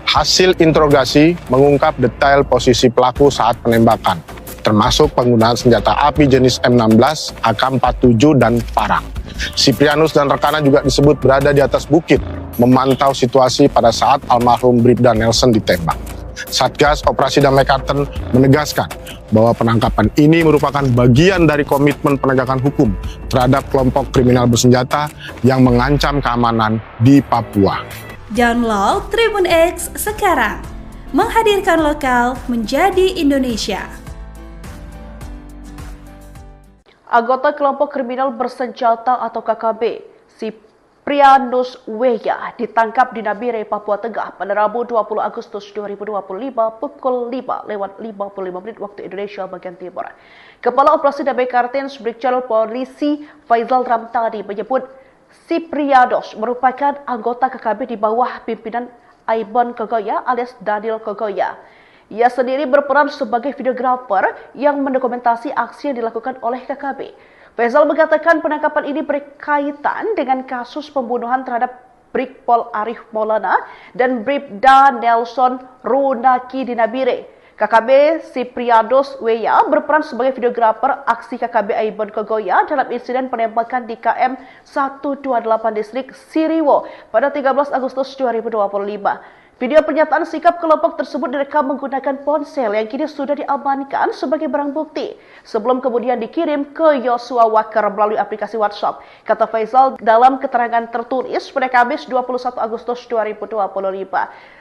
[SPEAKER 2] Hasil interogasi mengungkap detail posisi pelaku saat penembakan, termasuk penggunaan senjata api jenis M16, AK-47, dan parang. Siprianus dan rekannya juga disebut berada di atas bukit, memantau situasi pada saat almarhum Bribda Nelson ditembak. Satgas Operasi Damai Kartens menegaskan bahwa penangkapan ini merupakan bagian dari komitmen penegakan hukum terhadap kelompok kriminal bersenjata yang mengancam keamanan di Papua.
[SPEAKER 3] Download Tribun X sekarang, menghadirkan lokal menjadi Indonesia.
[SPEAKER 1] Anggota kelompok kriminal bersenjata atau KKB, Siprianus Weya, ditangkap di Nabire, Papua Tengah pada Rabu 20 Agustus 2025 pukul 5:55 waktu Indonesia bagian Timur. Kepala Operasi Damai Kartens Brigjen Polisi Faizal Ramtani menyebut Siprianus merupakan anggota KKB di bawah pimpinan Aibon Kogoya alias Daniel Kogoya. Ia sendiri berperan sebagai videografer yang mendokumentasi aksi yang dilakukan oleh KKB. Faizal mengatakan penangkapan ini berkaitan dengan kasus pembunuhan terhadap Brigpol Arif Maulana dan Bribda Nelson Runaki di Nabire. KKB Siprianus Weya berperan sebagai videografer aksi KKB Aibon Kogoya dalam insiden penembakan di KM 128 distrik Siriwo pada 13 Agustus 2025. Video pernyataan sikap kelompok tersebut direkam menggunakan ponsel yang kini sudah diamankan sebagai barang bukti sebelum kemudian dikirim ke Yosua Waker melalui aplikasi WhatsApp. Kata Faizal dalam keterangan tertulis pada Kamis 21 Agustus 2025.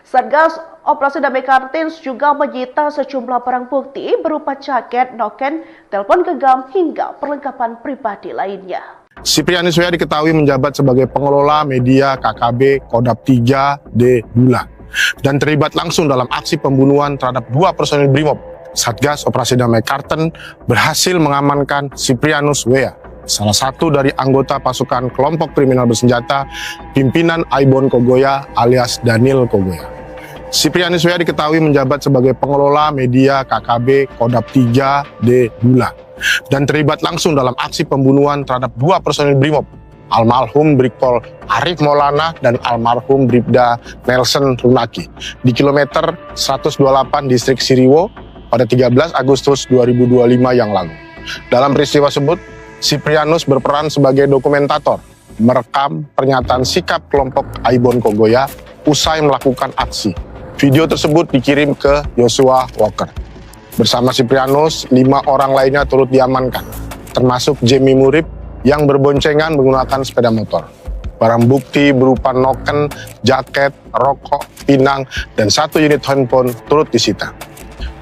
[SPEAKER 1] Satgas Operasi Damai Kartens juga menyita sejumlah barang bukti berupa jaket, noken, telepon genggam hingga perlengkapan pribadi lainnya.
[SPEAKER 2] Siprianus Weya diketahui menjabat sebagai pengelola media KKB Kodap 3D Bulan dan terlibat langsung dalam aksi pembunuhan terhadap 2 personil Brimob. Satgas Operasi Damai Kartens berhasil mengamankan Siprianus Weya, salah satu dari anggota pasukan kelompok kriminal bersenjata pimpinan Aibon Kogoya alias Daniel Kogoya. Siprianus W.A diketahui menjabat sebagai pengelola media KKB Kodap 3D Bula dan terlibat langsung dalam aksi pembunuhan terhadap dua personil Brimob, almarhum Brigpol Arif Maulana dan almarhum Bribda Nelson Runaki di kilometer 128 distrik Siriwo pada 13 Agustus 2025 yang lalu. Dalam peristiwa tersebut, Siprianus berperan sebagai dokumentator, merekam pernyataan sikap kelompok Aibon Kogoya usai melakukan aksi. Video tersebut dikirim ke Joshua Walker. Bersama Siprianus, 5 orang lainnya turut diamankan, termasuk Jamie Murib yang berboncengan menggunakan sepeda motor. Barang bukti berupa noken, jaket, rokok, pinang, dan 1 unit handphone turut disita.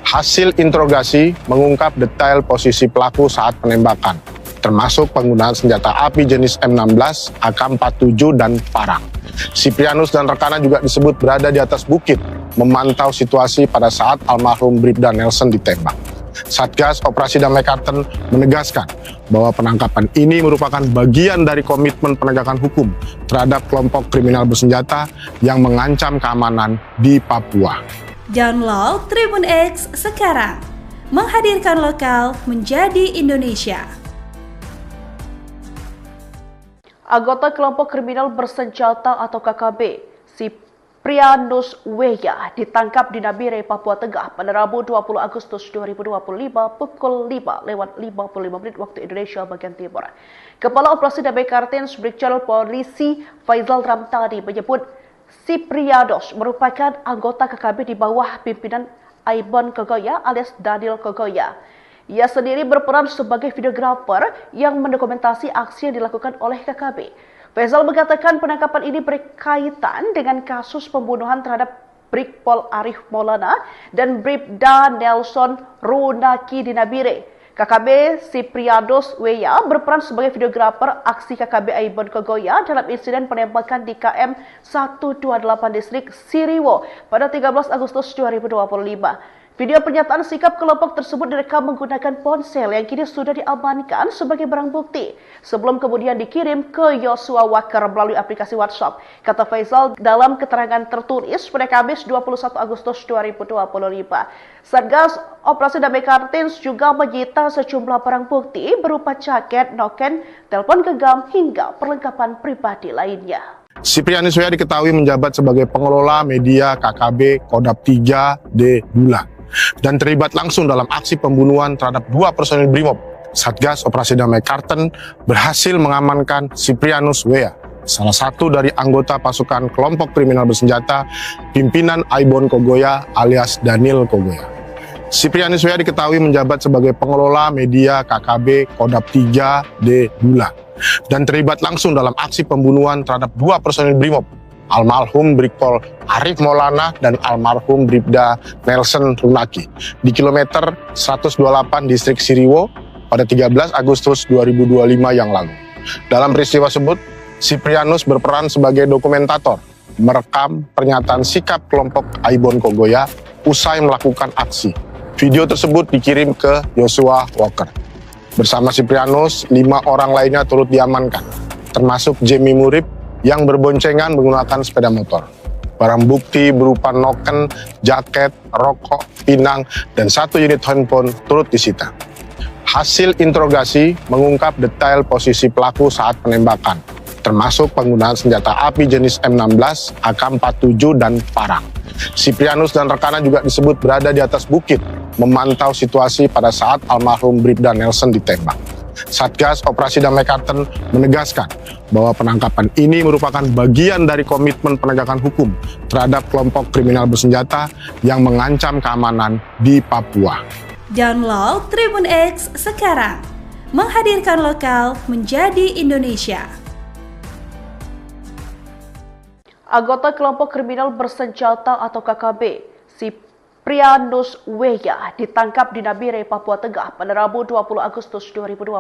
[SPEAKER 2] Hasil interogasi mengungkap detail posisi pelaku saat penembakan, termasuk penggunaan senjata api jenis M16, AK-47, dan parang. Siprianus dan rekannya juga disebut berada di atas bukit, memantau situasi pada saat almarhum Bribda Nelson ditembak. Satgas Operasi Damai Karten menegaskan bahwa penangkapan ini merupakan bagian dari komitmen penegakan hukum terhadap kelompok kriminal bersenjata yang mengancam keamanan di Papua.
[SPEAKER 3] Download Tribun X sekarang, menghadirkan lokal menjadi Indonesia.
[SPEAKER 1] Anggota kelompok kriminal bersenjata atau KKB, Siprianus W.A ditangkap di Nabire, Papua Tengah pada Rabu 20 Agustus 2025 pukul 5:55 waktu Indonesia bagian Timur. Kepala Operasi Damai Kartens Brigjen Polisi Faizal Ramtani menyebut Siprianus merupakan anggota KKB di bawah pimpinan Aibon Kogoya alias Daniel Kogoya. Ia sendiri berperan sebagai videografer yang mendokumentasi aksi yang dilakukan oleh KKB. Faizal mengatakan penangkapan ini berkaitan dengan kasus pembunuhan terhadap Brigpol Arif Maulana dan Bribda Nelson Runaki di Nabire. KKB Siprianus W.A berperan sebagai videografer aksi KKB Aibon Kogoya dalam insiden penembakan di KM 128 distrik Siriwo pada 13 Agustus 2025. Video pernyataan sikap kelompok tersebut direkam menggunakan ponsel yang kini sudah diamankan sebagai barang bukti sebelum kemudian dikirim ke Joshua Walker melalui aplikasi WhatsApp. Kata Faizal dalam keterangan tertulis pada Kamis 21 Agustus 2025. Satgas Operasi Damai Kartens juga menyita sejumlah barang bukti berupa jaket, noken, telepon genggam hingga perlengkapan pribadi lainnya.
[SPEAKER 2] Siprianus W.A diketahui menjabat sebagai pengelola media KKB Kodap 3D Bula dan terlibat langsung dalam aksi pembunuhan terhadap dua personil Brimob. Satgas Operasi Damai Karten berhasil mengamankan Siprianus W.A, salah satu dari anggota pasukan kelompok kriminal bersenjata pimpinan Aibon Kogoya alias Daniel Kogoya. Siprianus W.A diketahui menjabat sebagai pengelola media KKB Kodap 3D Bula dan terlibat langsung dalam aksi pembunuhan terhadap dua personil Brimob, almarhum Brigpol Arif Maulana dan almarhum Bribda Nelson Runaki di kilometer 128 distrik Siriwo pada 13 Agustus 2025 yang lalu. Dalam peristiwa tersebut, Siprianus berperan sebagai dokumentator, merekam pernyataan sikap kelompok Aibon Kogoya usai melakukan aksi. Video tersebut dikirim ke Joshua Walker. Bersama Siprianus, 5 orang lainnya turut diamankan, termasuk Jamie Murib yang berboncengan menggunakan sepeda motor. Barang bukti berupa noken, jaket, rokok, pinang, dan 1 unit handphone turut disita. Hasil interogasi mengungkap detail posisi pelaku saat penembakan, termasuk penggunaan senjata api jenis M16, AK-47, dan parang. Siprianus dan rekannya juga disebut berada di atas bukit, memantau situasi pada saat almarhum Bribda Nelson ditembak. Satgas Operasi Damai Karten menegaskan bahwa penangkapan ini merupakan bagian dari komitmen penegakan hukum terhadap kelompok kriminal bersenjata yang mengancam keamanan di Papua.
[SPEAKER 3] Download Tribun X sekarang, menghadirkan lokal menjadi Indonesia.
[SPEAKER 1] Anggota kelompok kriminal bersenjata atau KKB, Siprianus W.A ditangkap di Nabire, Papua Tengah pada Rabu 20 Agustus 2025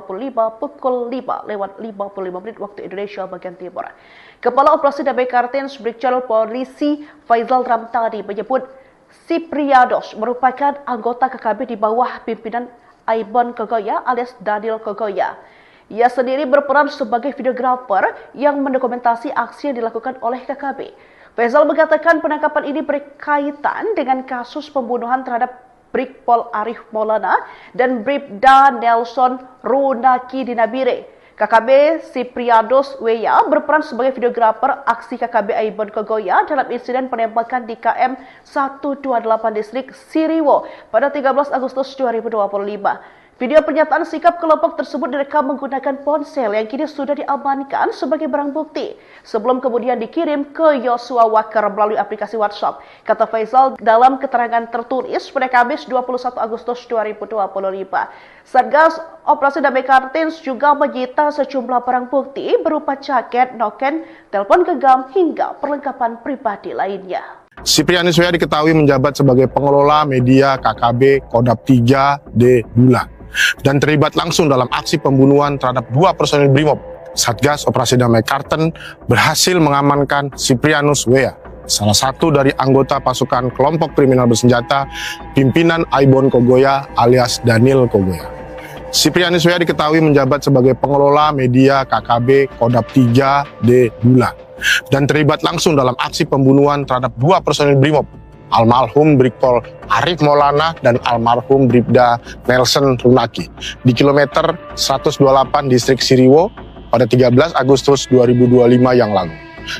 [SPEAKER 1] pukul 5:55 waktu Indonesia bagian Timur. Kepala Operasi Damai Kartens Brigjen Polisi Faizal Ramtani menyebut Siprianus merupakan anggota KKB di bawah pimpinan Aibon Kogoya alias Daniel Kogoya. Ia sendiri berperan sebagai videografer yang mendokumentasi aksi yang dilakukan oleh KKB. Faisal mengatakan penangkapan ini berkaitan dengan kasus pembunuhan terhadap Brigpol Arif Maulana dan Bribda Nelson Runaki di Nabire. KKB Sipriados Weya berperan sebagai videografer aksi KKB Aibon Kogoya dalam insiden penembakan di KM 128 distrik Siriwo pada 13 Agustus 2025. Video pernyataan sikap kelompok tersebut direkam menggunakan ponsel yang kini sudah diamankan sebagai barang bukti sebelum kemudian dikirim ke Yosua Walker melalui aplikasi WhatsApp. Kata Faisal dalam keterangan tertulis pada Kamis 21 Agustus 2025. Satgas Operasi Damai Kartens juga menyita sejumlah barang bukti berupa jaket, noken, telepon genggam hingga perlengkapan pribadi lainnya.
[SPEAKER 2] Siprianus Weya diketahui menjabat sebagai pengelola media KKB Kodap 3D Bula dan terlibat langsung dalam aksi pembunuhan terhadap 2 personil Brimob. Satgas Operasi Damai Karten berhasil mengamankan Siprianus Weya, salah satu dari anggota pasukan kelompok kriminal bersenjata pimpinan Aibon Kogoya alias Daniel Kogoya. Siprianus Weya diketahui menjabat sebagai pengelola media KKB Kodap 3D Bula dan terlibat langsung dalam aksi pembunuhan terhadap 2 personil Brimob, almarhum Brigpol Arif Maulana dan almarhum Bribda Nelson Runaki di kilometer 128 distrik Siriwo pada 13 Agustus 2025 yang lalu.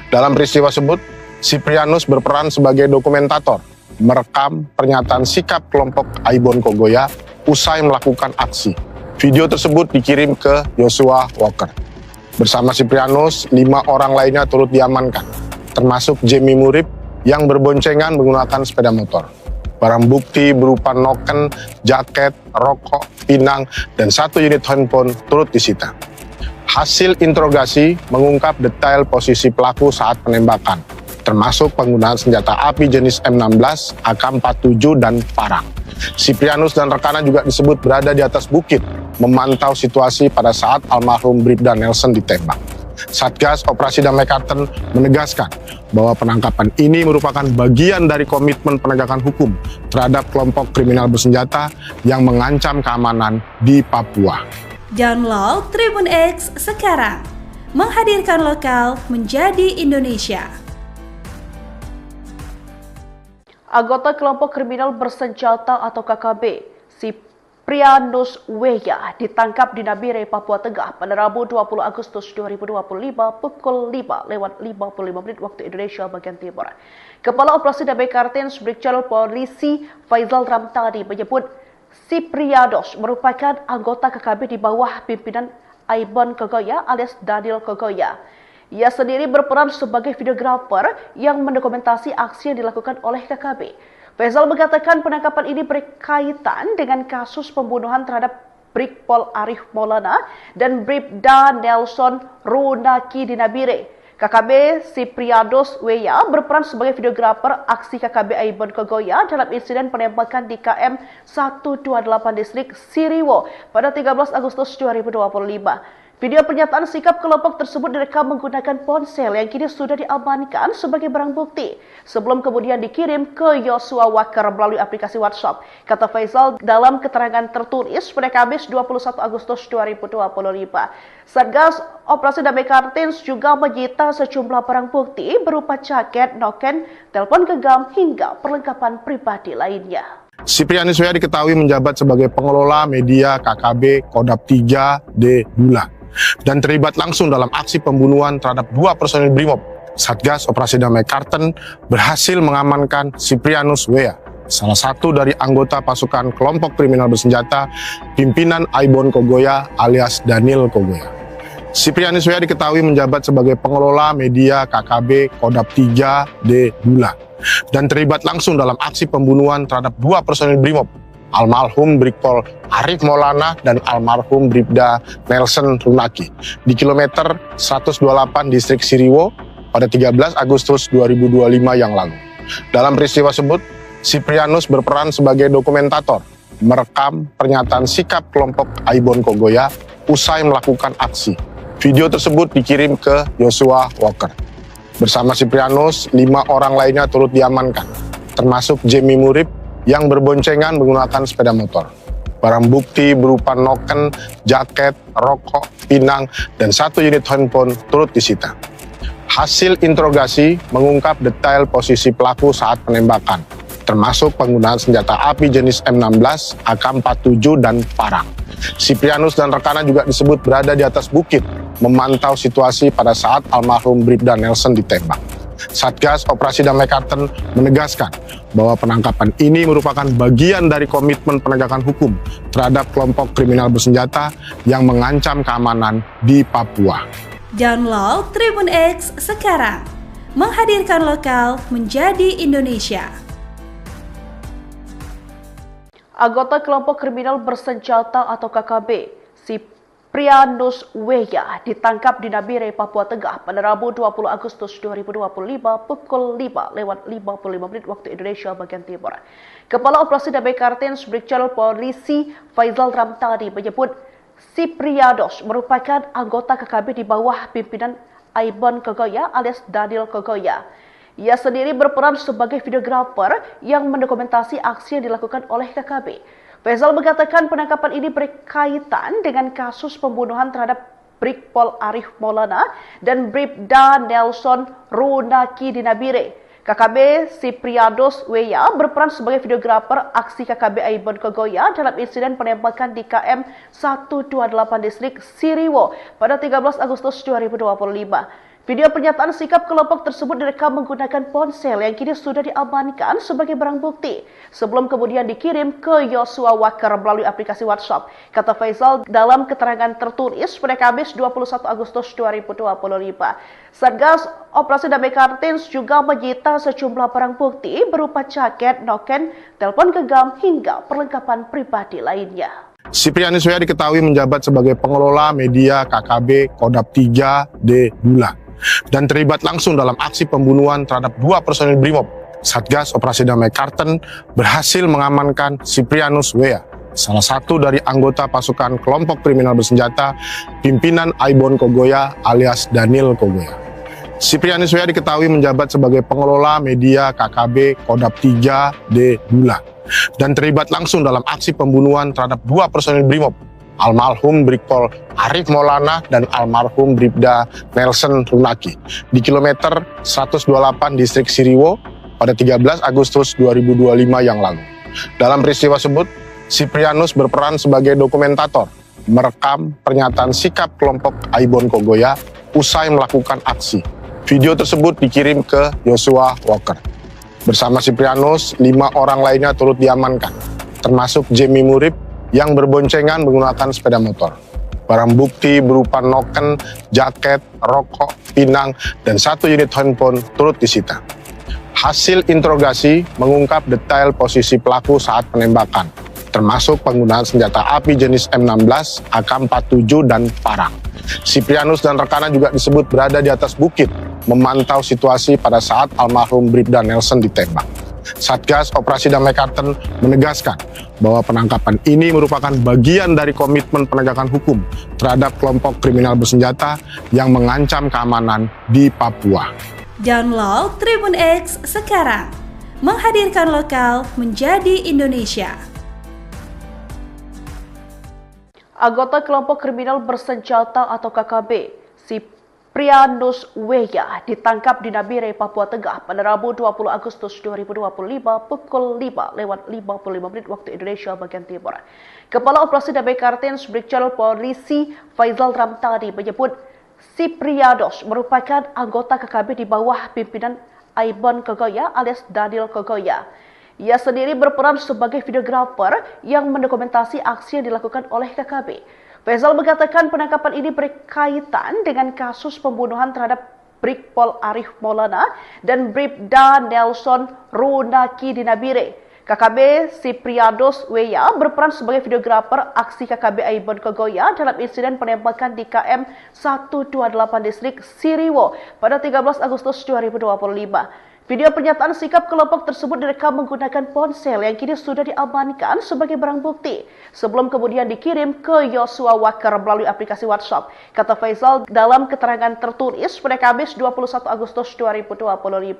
[SPEAKER 2] Dalam peristiwa tersebut, Siprianus berperan sebagai dokumentator, merekam pernyataan sikap kelompok Aibon Kogoya usai melakukan aksi. Video tersebut dikirim ke Yosua Walker. Bersama Siprianus, 5 orang lainnya turut diamankan, termasuk Jemi Murib yang berboncengan menggunakan sepeda motor. Barang bukti berupa noken, jaket, rokok, pinang, dan 1 unit handphone turut disita. Hasil interogasi mengungkap detail posisi pelaku saat penembakan, termasuk penggunaan senjata api jenis M16, AK-47, dan parang. Siprianus dan rekannya juga disebut berada di atas bukit, memantau situasi pada saat almarhum Bribda Nelson ditembak. Satgas Operasi Damai Karten menegaskan bahwa penangkapan ini merupakan bagian dari komitmen penegakan hukum terhadap kelompok kriminal bersenjata yang mengancam keamanan di Papua.
[SPEAKER 3] Download Tribun X sekarang, menghadirkan lokal menjadi Indonesia.
[SPEAKER 1] Anggota kelompok kriminal bersenjata atau KKB, Siprianus Weya ditangkap di Nabire, Papua Tengah pada Rabu 20 Agustus 2025 pukul 5:55 waktu Indonesia bagian Timur. Kepala Operasi Damai Kartens Brigjen Polisi Faisal Ramtani menyebut Siprianus merupakan anggota KKB di bawah pimpinan Aibon Kogoya alias Daniel Kogoya. Ia sendiri berperan sebagai videografer yang mendokumentasi aksi yang dilakukan oleh KKB. Faisal mengatakan penangkapan ini berkaitan dengan kasus pembunuhan terhadap Brigpol Arif Maulana dan Bribda Nelson Runaki di Nabire. KKB Siprianus Weya berperan sebagai videografer aksi KKB Aibon Kogoya dalam insiden penembakan di KM 128 distrik Siriwo pada 13 Agustus 2025. Video pernyataan sikap kelompok tersebut direkam menggunakan ponsel yang kini sudah diamankan sebagai barang bukti sebelum kemudian dikirim ke Yosua Walker melalui aplikasi WhatsApp. Kata Faisal dalam keterangan tertulis pada Kamis 21 Agustus 2025. Satgas Operasi Damai Kartens juga menyita sejumlah barang bukti berupa jaket, noken, telepon genggam hingga perlengkapan pribadi lainnya.
[SPEAKER 2] Siprianus Weya diketahui menjabat sebagai pengelola media KKB Kodap 3D Bula dan terlibat langsung dalam aksi pembunuhan terhadap 2 personil Brimob. Satgas Operasi Damai Karten berhasil mengamankan Siprianus Weya, salah satu dari anggota pasukan kelompok kriminal bersenjata pimpinan Aibon Kogoya alias Daniel Kogoya. Siprianus Weya diketahui menjabat sebagai pengelola media KKB Kodap 3D Bula dan terlibat langsung dalam aksi pembunuhan terhadap 2 personil Brimob, almarhum Brigpol Arif Maulana dan almarhum Bribda Nelson Runaki di kilometer 128 distrik Siriwo pada 13 Agustus 2025 yang lalu. Dalam peristiwa tersebut, Siprianus berperan sebagai dokumentator, merekam pernyataan sikap kelompok Aibon Kogoya usai melakukan aksi. Video tersebut dikirim ke Yosua Walker. Bersama Siprianus, 5 orang lainnya turut diamankan, termasuk Jemi Murib yang berboncengan menggunakan sepeda motor. Barang bukti berupa noken, jaket, rokok, pinang, dan 1 unit handphone turut disita. Hasil interogasi mengungkap detail posisi pelaku saat penembakan, termasuk penggunaan senjata api jenis M16, AK-47, dan parang. Siprianus dan rekannya juga disebut berada di atas bukit, memantau situasi pada saat almarhum Bribda Nelson ditembak. Satgas Operasi Damai Karten menegaskan bahwa penangkapan ini merupakan bagian dari komitmen penegakan hukum terhadap kelompok kriminal bersenjata yang mengancam keamanan di Papua.
[SPEAKER 3] Download Tribun X sekarang, menghadirkan lokal menjadi Indonesia.
[SPEAKER 1] Anggota kelompok kriminal bersenjata atau KKB, Siprianus Weya, ditangkap di Nabire, Papua Tengah pada Rabu 20 Agustus 2025 pukul 5:55 waktu Indonesia bagian Timur. Kepala Operasi Damai Kartens Brigjen Polisi Faizal Ramtani menyebut Siprianus merupakan anggota KKB di bawah pimpinan Aibon Kogoya alias Daniel Kogoya. Ia sendiri berperan sebagai videografer yang mendokumentasi aksi yang dilakukan oleh KKB. Faizal mengatakan penangkapan ini berkaitan dengan kasus pembunuhan terhadap Brigpol Arif Maulana dan Bribda Nelson Runaki di Nabire. KKB Siprianus Weya berperan sebagai videografer aksi KKB Aibon Kogoya dalam insiden penembakan di KM 128 distrik Siriwo pada 13 Agustus 2025. Video pernyataan sikap kelompok tersebut direkam menggunakan ponsel yang kini sudah diamankan sebagai barang bukti sebelum kemudian dikirim ke Yosua Waker melalui aplikasi WhatsApp, kata Faizal dalam keterangan tertulis pada Kamis 21 Agustus 2025. Satgas Operasi Damai Kartens juga menyita sejumlah barang bukti berupa jaket, noken, telepon genggam hingga perlengkapan pribadi lainnya.
[SPEAKER 2] Siprianus Weya diketahui menjabat sebagai pengelola media KKB Kodap 3D Bulan dan terlibat langsung dalam aksi pembunuhan terhadap 2 personil Brimob. Satgas Operasi Damai Karten berhasil mengamankan Siprianus Weya, salah satu dari anggota pasukan kelompok kriminal bersenjata pimpinan Aibon Kogoya alias Daniel Kogoya. Siprianus Weya diketahui menjabat sebagai pengelola media KKB Kodap 3D Bulan dan terlibat langsung dalam aksi pembunuhan terhadap 2 personil Brimob, almarhum Brigpol Arif Maulana dan almarhum Bribda Nelson Runaki di kilometer 128 distrik Siriwo pada 13 Agustus 2025 yang lalu. Dalam peristiwa tersebut, Siprianus berperan sebagai dokumentator, merekam pernyataan sikap kelompok Aibon Kogoya usai melakukan aksi. Video tersebut dikirim ke Yosua Waker. Bersama Siprianus, 5 orang lainnya turut diamankan, termasuk Jemi Murib yang berboncengan menggunakan sepeda motor. Barang bukti berupa noken, jaket, rokok, pinang, dan 1 unit handphone turut disita. Hasil interogasi mengungkap detail posisi pelaku saat penembakan, termasuk penggunaan senjata api jenis M16, AK-47, dan parang. Siprianus dan rekannya juga disebut berada di atas bukit, memantau situasi pada saat almarhum Bribda Nelson ditembak. Satgas Operasi Damai Karten menegaskan bahwa penangkapan ini merupakan bagian dari komitmen penegakan hukum terhadap kelompok kriminal bersenjata yang mengancam keamanan di Papua.
[SPEAKER 3] Download Tribun X sekarang, menghadirkan lokal menjadi Indonesia.
[SPEAKER 1] Anggota kelompok kriminal bersenjata atau KKB, Siprianus Weya, ditangkap di Nabire, Papua Tengah pada Rabu 20 Agustus 2025 pukul 5:55 waktu Indonesia bagian Timur. Kepala Operasi Damai Kartens Brigjen Polisi Faizal Ramtani menyebut Siprianus merupakan anggota KKB di bawah pimpinan Aibon Kogoya alias Daniel Kogoya. Ia sendiri berperan sebagai videografer yang mendokumentasi aksi yang dilakukan oleh KKB. Faizal mengatakan penangkapan ini berkaitan dengan kasus pembunuhan terhadap Brigpol Arif Maulana dan Bribda Nelson Runaki di Nabire. KKB Siprianus Weya berperan sebagai videografer aksi KKB Aibon Kogoya dalam insiden penembakan di KM 128 distrik Siriwo pada 13 Agustus 2025. Video pernyataan sikap kelompok tersebut direkam menggunakan ponsel yang kini sudah diamankan sebagai barang bukti sebelum kemudian dikirim ke Yosua Waker melalui aplikasi WhatsApp, kata Faizal dalam keterangan tertulis pada Kamis 21 Agustus 2025.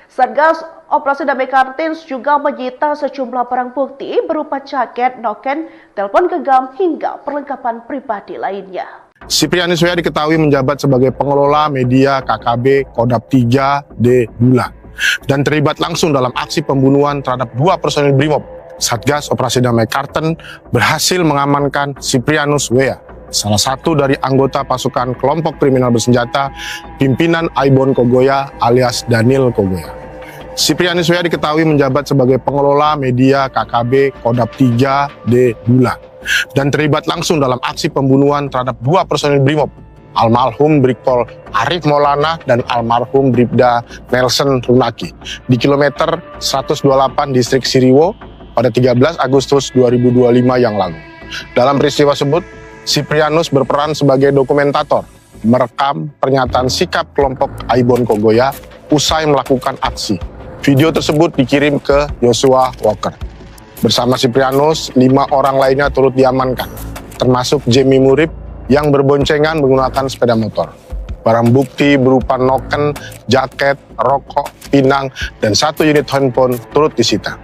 [SPEAKER 1] Satgas Operasi Damai Kartens juga menyita sejumlah barang bukti berupa jaket, noken, telepon genggam hingga perlengkapan pribadi lainnya.
[SPEAKER 2] Siprianus W.A. diketahui menjabat sebagai pengelola media KKB Kodap 3D Bula dan terlibat langsung dalam aksi pembunuhan terhadap 2 personil Brimob. Satgas Operasi Damai Karten berhasil mengamankan Siprianus W.A., salah satu dari anggota pasukan kelompok kriminal bersenjata pimpinan Aibon Kogoya alias Daniel Kogoya. Siprianus W.A. diketahui menjabat sebagai pengelola media KKB Kodap 3D Bula dan terlibat langsung dalam aksi pembunuhan terhadap 2 personil Brimob, almarhum Brigpol Arif Maulana dan almarhum Bribda Nelson Runaki di kilometer 128 distrik Siriwo pada 13 Agustus 2025 yang lalu. Dalam peristiwa tersebut, Siprianus berperan sebagai dokumentator, merekam pernyataan sikap kelompok Aibon Kogoya usai melakukan aksi. Video tersebut dikirim ke Joshua Walker. Bersama Siprianus, 5 orang lainnya turut diamankan, termasuk Jamie Murib yang berboncengan menggunakan sepeda motor. Barang bukti berupa noken, jaket, rokok, pinang, dan 1 unit handphone turut disita.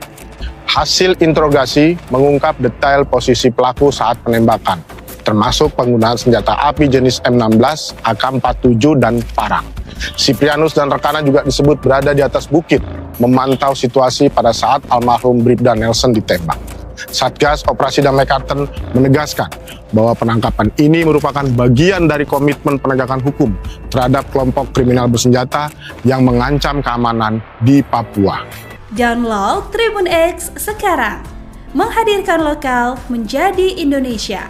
[SPEAKER 2] Hasil interogasi mengungkap detail posisi pelaku saat penembakan, termasuk penggunaan senjata api jenis M16, AK-47, dan parang. Siprianus dan rekannya juga disebut berada di atas bukit, memantau situasi pada saat almarhum Bribda Nelson ditembak. Satgas Operasi Damai Karten menegaskan bahwa penangkapan ini merupakan bagian dari komitmen penegakan hukum terhadap kelompok kriminal bersenjata yang mengancam keamanan di Papua.
[SPEAKER 3] Download Tribun X sekarang, menghadirkan lokal menjadi Indonesia.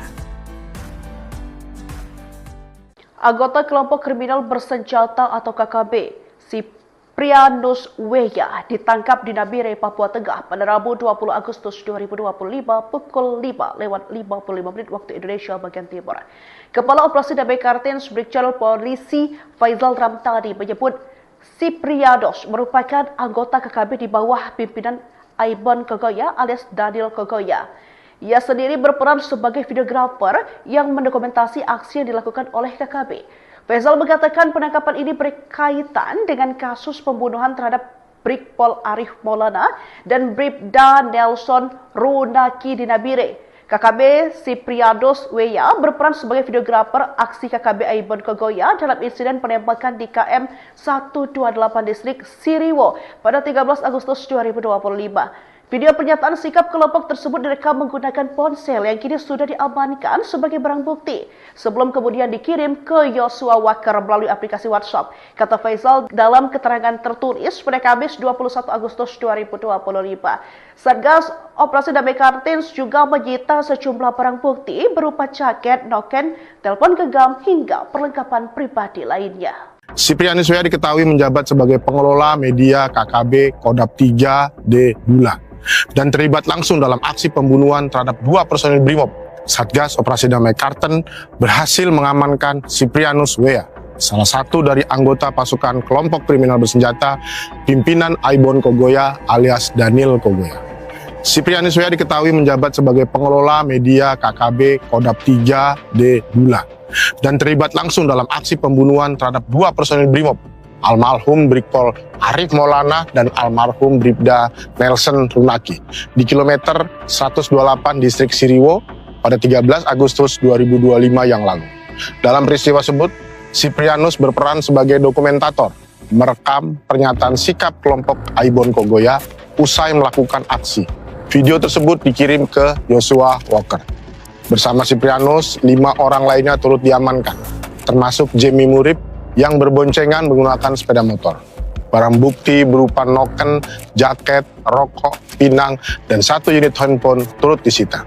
[SPEAKER 1] Anggota kelompok kriminal bersenjata atau KKB, Siprianus W.A. ditangkap di Nabire, Papua Tengah pada Rabu 20 Agustus 2025 pukul 5:55 waktu Indonesia bagian Timur. Kepala Operasi Damai Karten Brigjen Polisi Faizal Ramtani menyebut Siprianus merupakan anggota KKB di bawah pimpinan Aibon Kogoya alias Daniel Kogoya. Ia sendiri berperan sebagai videografer yang mendokumentasi aksi yang dilakukan oleh KKB. Faizal mengatakan penangkapan ini berkaitan dengan kasus pembunuhan terhadap Brigpol Arif Maulana dan Bribda Nelson Runaki di Nabire. KKB Siprianus W.A. berperan sebagai videografer aksi KKB Aibon Kogoya dalam insiden penembakan di KM 128 distrik Siriwo pada 13 Agustus 2025. Video pernyataan sikap kelompok tersebut direkam menggunakan ponsel yang kini sudah diamankan sebagai barang bukti sebelum kemudian dikirim ke Joshua Walker melalui aplikasi WhatsApp. Kata Faizal dalam keterangan tertulis pada Kamis 21 Agustus 2025. Satgas Operasi Damai Karten juga menyita sejumlah barang bukti berupa jaket, noken, telepon genggam hingga perlengkapan pribadi lainnya.
[SPEAKER 2] Siprianus W.A. diketahui menjabat sebagai pengelola media KKB Kodap 3D Bula dan terlibat langsung dalam aksi pembunuhan terhadap 2 personil Brimob. Satgas Operasi Damai Karten berhasil mengamankan Siprianus W.A., salah satu dari anggota pasukan kelompok kriminal bersenjata pimpinan Aibon Kogoya alias Daniel Kogoya. Siprianus W.A. diketahui menjabat sebagai pengelola media KKB Kodap 3D Bula dan terlibat langsung dalam aksi pembunuhan terhadap 2 personil Brimob, almarhum Brigpol Arif Maulana dan almarhum Bribda Nelson Runaki di kilometer 128 distrik Siriwo pada 13 Agustus 2025 yang lalu. Dalam peristiwa tersebut, Siprianus berperan sebagai dokumentator, merekam pernyataan sikap kelompok Aibon Kogoya usai melakukan aksi. Video tersebut dikirim ke Joshua Walker. Bersama Siprianus, 5 orang lainnya turut diamankan, termasuk Jamie Murib yang berboncengan menggunakan sepeda motor. Barang bukti berupa noken, jaket, rokok, pinang, dan 1 unit handphone turut disita.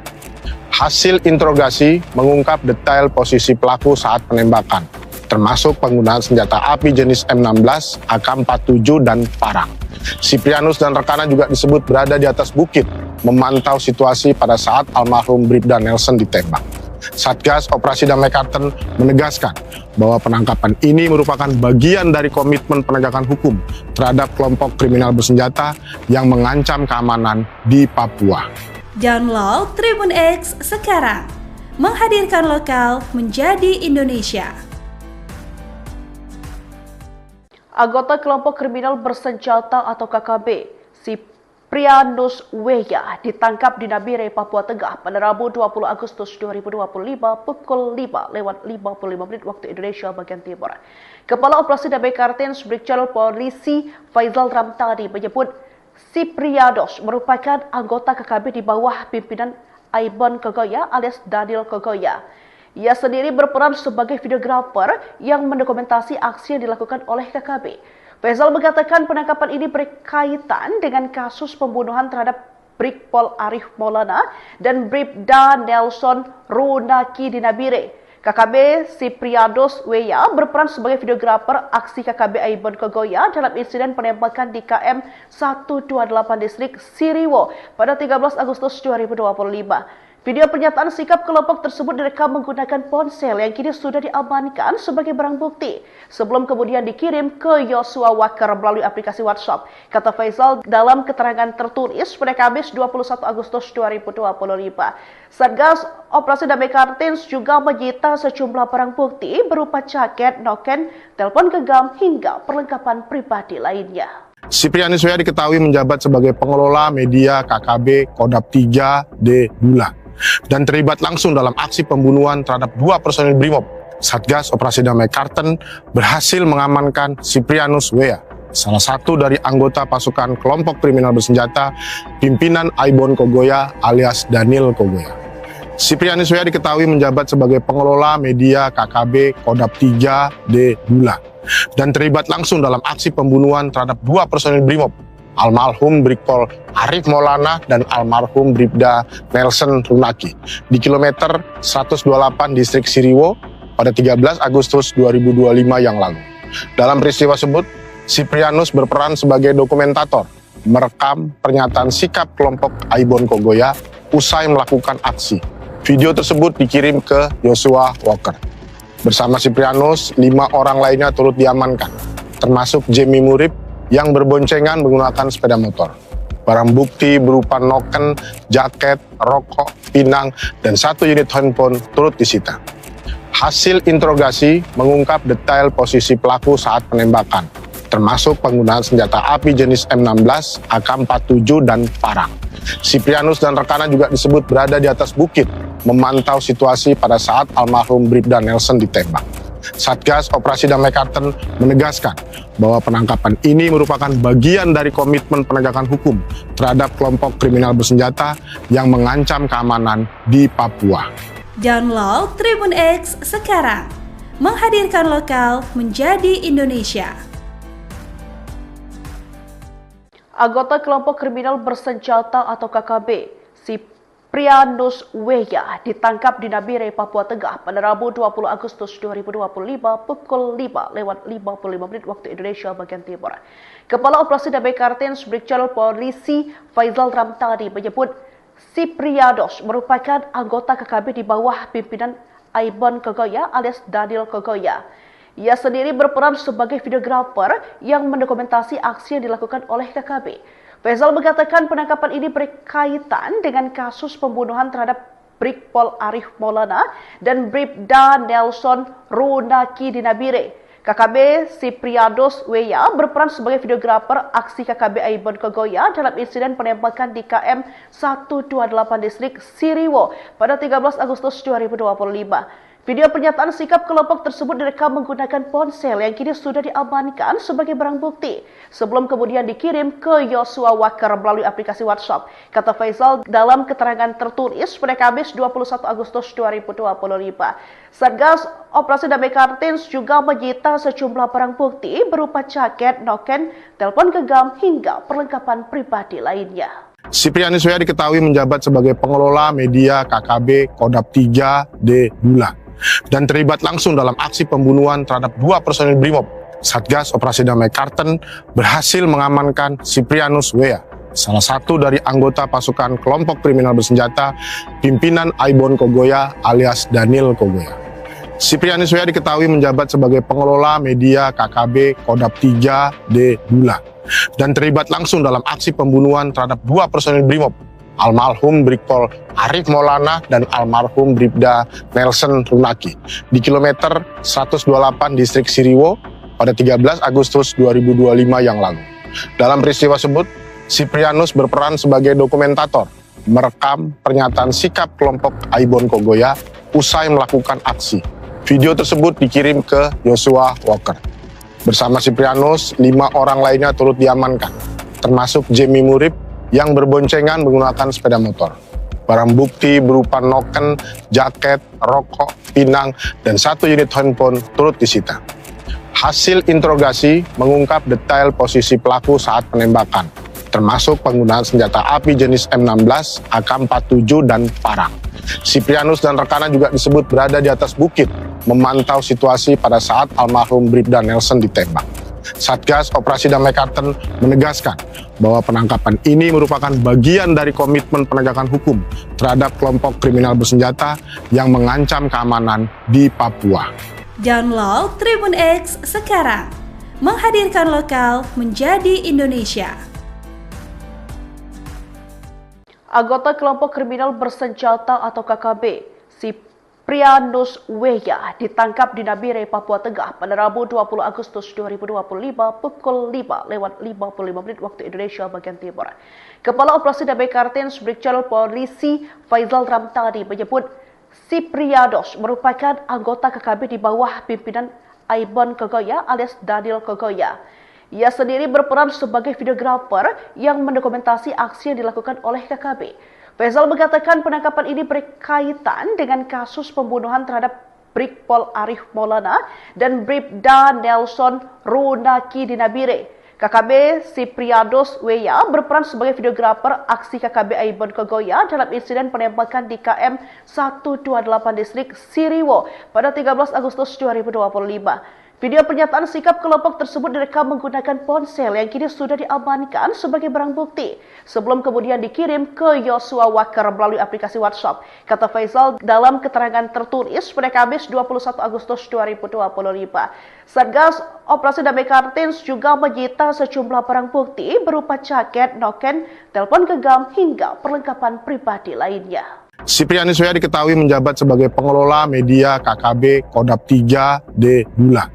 [SPEAKER 2] Hasil interogasi mengungkap detail posisi pelaku saat penembakan, termasuk penggunaan senjata api jenis M16, AK-47, dan parang. Siprianus dan rekannya juga disebut berada di atas bukit, memantau situasi pada saat almarhum Bribda Nelson ditembak. Satgas Operasi Damai Karten menegaskan bahwa penangkapan ini merupakan bagian dari komitmen penegakan hukum terhadap kelompok kriminal bersenjata yang mengancam keamanan di Papua.
[SPEAKER 3] Download Tribun X sekarang, menghadirkan lokal menjadi Indonesia.
[SPEAKER 1] Anggota kelompok kriminal bersenjata atau KKB, Siprianus Weya ditangkap di Nabire, Papua Tengah pada Rabu 20 Agustus 2025 pukul 5:55 waktu Indonesia bagian Timur. Kepala Operasi Damai Kartens Brigjen Polisi Faizal Ramtani menyebut Siprianus merupakan anggota KKB di bawah pimpinan Aibon Kogoya alias Daniel Kogoya. Ia sendiri berperan sebagai videografer yang mendokumentasi aksi yang dilakukan oleh KKB. Faizal mengatakan penangkapan ini berkaitan dengan kasus pembunuhan terhadap Brigpol Arif Maulana dan Bribda Nelson Runaki di Nabire. KKB Siprianus Weya berperan sebagai videografer aksi KKB Aibon Kogoya dalam insiden penembakan di KM 128 distrik Siriwo pada 13 Agustus 2025. Video pernyataan sikap kelompok tersebut direkam menggunakan ponsel yang kini sudah diamankan sebagai barang bukti sebelum kemudian dikirim ke Yosua Walker melalui aplikasi WhatsApp. Kata Faizal dalam keterangan tertulis pada Kamis 21 Agustus 2025. Satgas Operasi Damai Kartens juga menyita sejumlah barang bukti berupa jaket, noken, telepon genggam hingga perlengkapan pribadi lainnya.
[SPEAKER 2] Siprianus Weya diketahui menjabat sebagai pengelola media KKB Kodap 3D Bula dan terlibat langsung dalam aksi pembunuhan terhadap 2 personil Brimob. Satgas Operasi Damai Kartens berhasil mengamankan Siprianus Weya, salah satu dari anggota pasukan kelompok kriminal bersenjata pimpinan Aibon Kogoya alias Daniel Kogoya. Siprianus Weya diketahui menjabat sebagai pengelola media KKB Kodap 3D Bula dan terlibat langsung dalam aksi pembunuhan terhadap 2 personil Brimob, almarhum Brigpol Arif Maulana dan almarhum Bribda Nelson Runaki di kilometer 128 distrik Siriwo pada 13 Agustus 2025 yang lalu. Dalam peristiwa tersebut, Siprianus berperan sebagai dokumentator, merekam pernyataan sikap kelompok Aibon Kogoya usai melakukan aksi. Video tersebut dikirim ke Yosua Walker. Bersama Siprianus, 5 orang lainnya turut diamankan, termasuk Jemi Murib yang berboncengan menggunakan sepeda motor. Barang bukti berupa noken, jaket, rokok, pinang, dan 1 unit handphone turut disita. Hasil interogasi mengungkap detail posisi pelaku saat penembakan, termasuk penggunaan senjata api jenis M16, AK-47, dan parang. Siprianus dan rekannya juga disebut berada di atas bukit, memantau situasi pada saat almarhum Bribda Nelson ditembak. Satgas Operasi Damai Kartens menegaskan bahwa penangkapan ini merupakan bagian dari komitmen penegakan hukum terhadap kelompok kriminal bersenjata yang mengancam keamanan di Papua.
[SPEAKER 3] Download Tribun X sekarang, menghadirkan lokal menjadi Indonesia.
[SPEAKER 1] Anggota kelompok kriminal bersenjata atau KKB, Siprianus Weya ditangkap di Nabire, Papua Tengah pada Rabu 20 Agustus 2025 pukul 5:55 waktu Indonesia bagian Timur. Kepala Operasi Damai Kartens Brigjen Polisi Faizal Ramtani menyebut Siprianus merupakan anggota KKB di bawah pimpinan Aibon Kogoya alias Daniel Kogoya. Ia sendiri berperan sebagai videografer yang mendokumentasi aksi yang dilakukan oleh KKB. Faizal mengatakan penangkapan ini berkaitan dengan kasus pembunuhan terhadap Brigpol Arif Maulana dan Bribda Nelson Runaki di Nabire. KKB Siprianus Weya berperan sebagai videografer aksi KKB Aibon Kogoya dalam insiden penembakan di KM 128 distrik Siriwo pada 13 Agustus 2025. Video pernyataan sikap kelompok tersebut direkam menggunakan ponsel yang kini sudah diamankan sebagai barang bukti sebelum kemudian dikirim ke Yosua Walker melalui aplikasi WhatsApp. Kata Faizal dalam keterangan tertulis pada Kamis 21 Agustus 2025. Satgas Operasi Damai Kartens juga menyita sejumlah barang bukti berupa jaket, noken, telepon genggam hingga perlengkapan pribadi lainnya.
[SPEAKER 2] Siprianus Weya diketahui menjabat sebagai pengelola media KKB Kodap 3D Bula dan terlibat langsung dalam aksi pembunuhan terhadap 2 personil Brimob. Satgas Operasi Damai Kartens berhasil mengamankan Siprianus Weya, salah satu dari anggota pasukan kelompok kriminal bersenjata pimpinan Aibon Kogoya alias Daniel Kogoya. Siprianus Weya diketahui menjabat sebagai pengelola media KKB Kodap 3D Bula dan terlibat langsung dalam aksi pembunuhan terhadap 2 personil Brimob, almarhum Brigpol Arif Maulana dan almarhum Bribda Nelson Runaki di kilometer 128 distrik Siriwo pada 13 Agustus 2025 yang lalu. Dalam peristiwa tersebut, Siprianus berperan sebagai dokumentator, merekam pernyataan sikap kelompok Aibon Kogoya usai melakukan aksi. Video tersebut dikirim ke Joshua Walker. Bersama Siprianus, 5 orang lainnya turut diamankan, termasuk Jamie Murib yang berboncengan menggunakan sepeda motor. Barang bukti berupa noken, jaket, rokok, pinang, dan 1 unit handphone turut disita. Hasil interogasi mengungkap detail posisi pelaku saat penembakan, termasuk penggunaan senjata api jenis M16, AK-47, dan parang. Siprianus dan rekannya juga disebut berada di atas bukit, memantau situasi pada saat almarhum Bribda Nelson ditembak. Satgas Operasi Damai Kartens menegaskan bahwa penangkapan ini merupakan bagian dari komitmen penegakan hukum terhadap kelompok kriminal bersenjata yang mengancam keamanan di Papua.
[SPEAKER 3] Download Tribun X sekarang, menghadirkan lokal menjadi Indonesia.
[SPEAKER 1] Anggota kelompok kriminal bersenjata atau KKB, Siprianus Weya, ditangkap di Nabire, Papua Tengah pada Rabu 20 Agustus 2025 pukul 5:55 waktu Indonesia bagian Timur. Kepala Operasi Damai Kartens Brigjen Polisi Faizal Ramtani menyebut Siprianus merupakan anggota KKB di bawah pimpinan Aibon Kogoya alias Daniel Kogoya. Ia sendiri berperan sebagai videografer yang mendokumentasi aksi yang dilakukan oleh KKB. Faizal mengatakan penangkapan ini berkaitan dengan kasus pembunuhan terhadap Brigpol Arif Maulana dan Bribda Nelson Runaki di Nabire. KKB Siprianus Weya berperan sebagai videografer aksi KKB Aibon Kogoya dalam insiden penembakan di KM 128 distrik Siriwo pada 13 Agustus 2025. Video pernyataan sikap kelompok tersebut direkam menggunakan ponsel yang kini sudah diamankan sebagai barang bukti sebelum kemudian dikirim ke Joshua Walker melalui aplikasi WhatsApp. Kata Faizal dalam keterangan tertulis pada Kamis 21 Agustus 2025. Satgas Operasi Damai Kartens juga menyita sejumlah barang bukti berupa jaket, noken, telepon genggam hingga perlengkapan pribadi lainnya.
[SPEAKER 2] Siprianus Weya diketahui menjabat sebagai pengelola media KKB Kodap 3D Bulan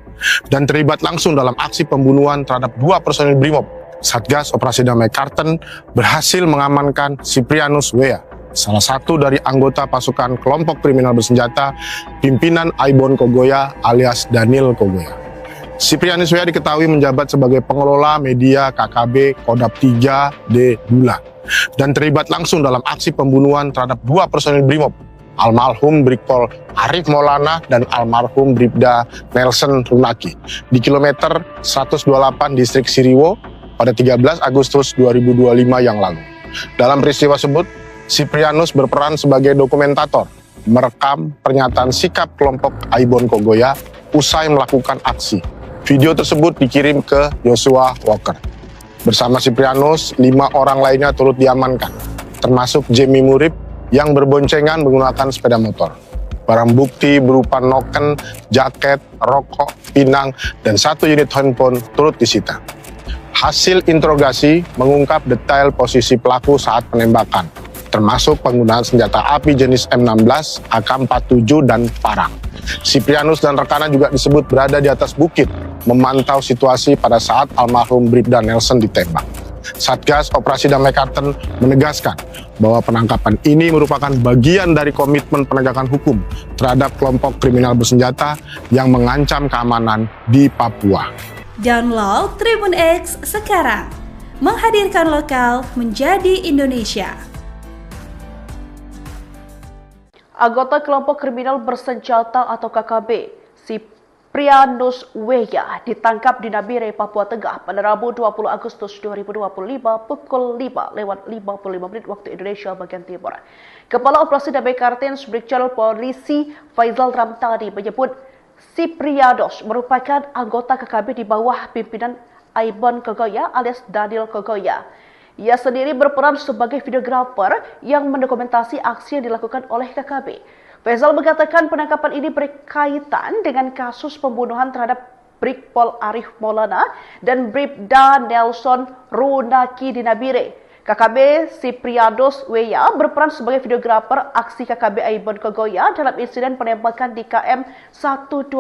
[SPEAKER 2] dan terlibat langsung dalam aksi pembunuhan terhadap 2 personil Brimob. Satgas Operasi Damai Kartens berhasil mengamankan Siprianus Weya, salah satu dari anggota pasukan kelompok kriminal bersenjata pimpinan Aibon Kogoya alias Daniel Kogoya. Siprianus Weya diketahui menjabat sebagai pengelola media KKB Kodap 3D Bulan dan terlibat langsung dalam aksi pembunuhan terhadap 2 personil Brimob, almarhum Brigpol Arif Maulana dan almarhum Bribda Nelson Runaki di kilometer 128 distrik Siriwo pada 13 Agustus 2025 yang lalu. Dalam peristiwa tersebut, Siprianus berperan sebagai dokumentator, merekam pernyataan sikap kelompok Aibon Kogoya usai melakukan aksi. Video tersebut dikirim ke Joshua Walker. Bersama Siprianus, 5 orang lainnya turut diamankan, termasuk Jamie Murib yang berboncengan menggunakan sepeda motor. Barang bukti berupa noken, jaket, rokok, pinang, dan 1 unit handphone turut disita. Hasil interogasi mengungkap detail posisi pelaku saat penembakan, termasuk penggunaan senjata api jenis M16, AK-47, dan parang. Siprianus dan rekannya juga disebut berada di atas bukit, memantau situasi pada saat almarhum Bribda Nelson ditembak. Satgas Operasi Damai Kartens menegaskan bahwa penangkapan ini merupakan bagian dari komitmen penegakan hukum terhadap kelompok kriminal bersenjata yang mengancam keamanan di Papua.
[SPEAKER 3] Download Tribun X sekarang, menghadirkan lokal menjadi Indonesia.
[SPEAKER 1] Anggota kelompok kriminal bersenjata atau KKB, Siprianus Weya, ditangkap di Nabire, Papua Tengah pada Rabu 20 Agustus 2025 pukul 5:55 waktu Indonesia bagian Timur. Kepala Operasi Damai Kartens Brigjen Polisi Faizal Ramtani menyebut Siprianus merupakan anggota KKB di bawah pimpinan Aibon Kogoya alias Daniel Kogoya. Ia sendiri berperan sebagai videografer yang mendokumentasi aksi yang dilakukan oleh KKB. Faizal mengatakan penangkapan ini berkaitan dengan kasus pembunuhan terhadap Brigpol Arif Maulana dan Bribda Nelson Runaki di Nabire. KKB Siprianus Weya berperan sebagai videografer aksi KKB Aibon Kogoya dalam insiden penembakan di KM 128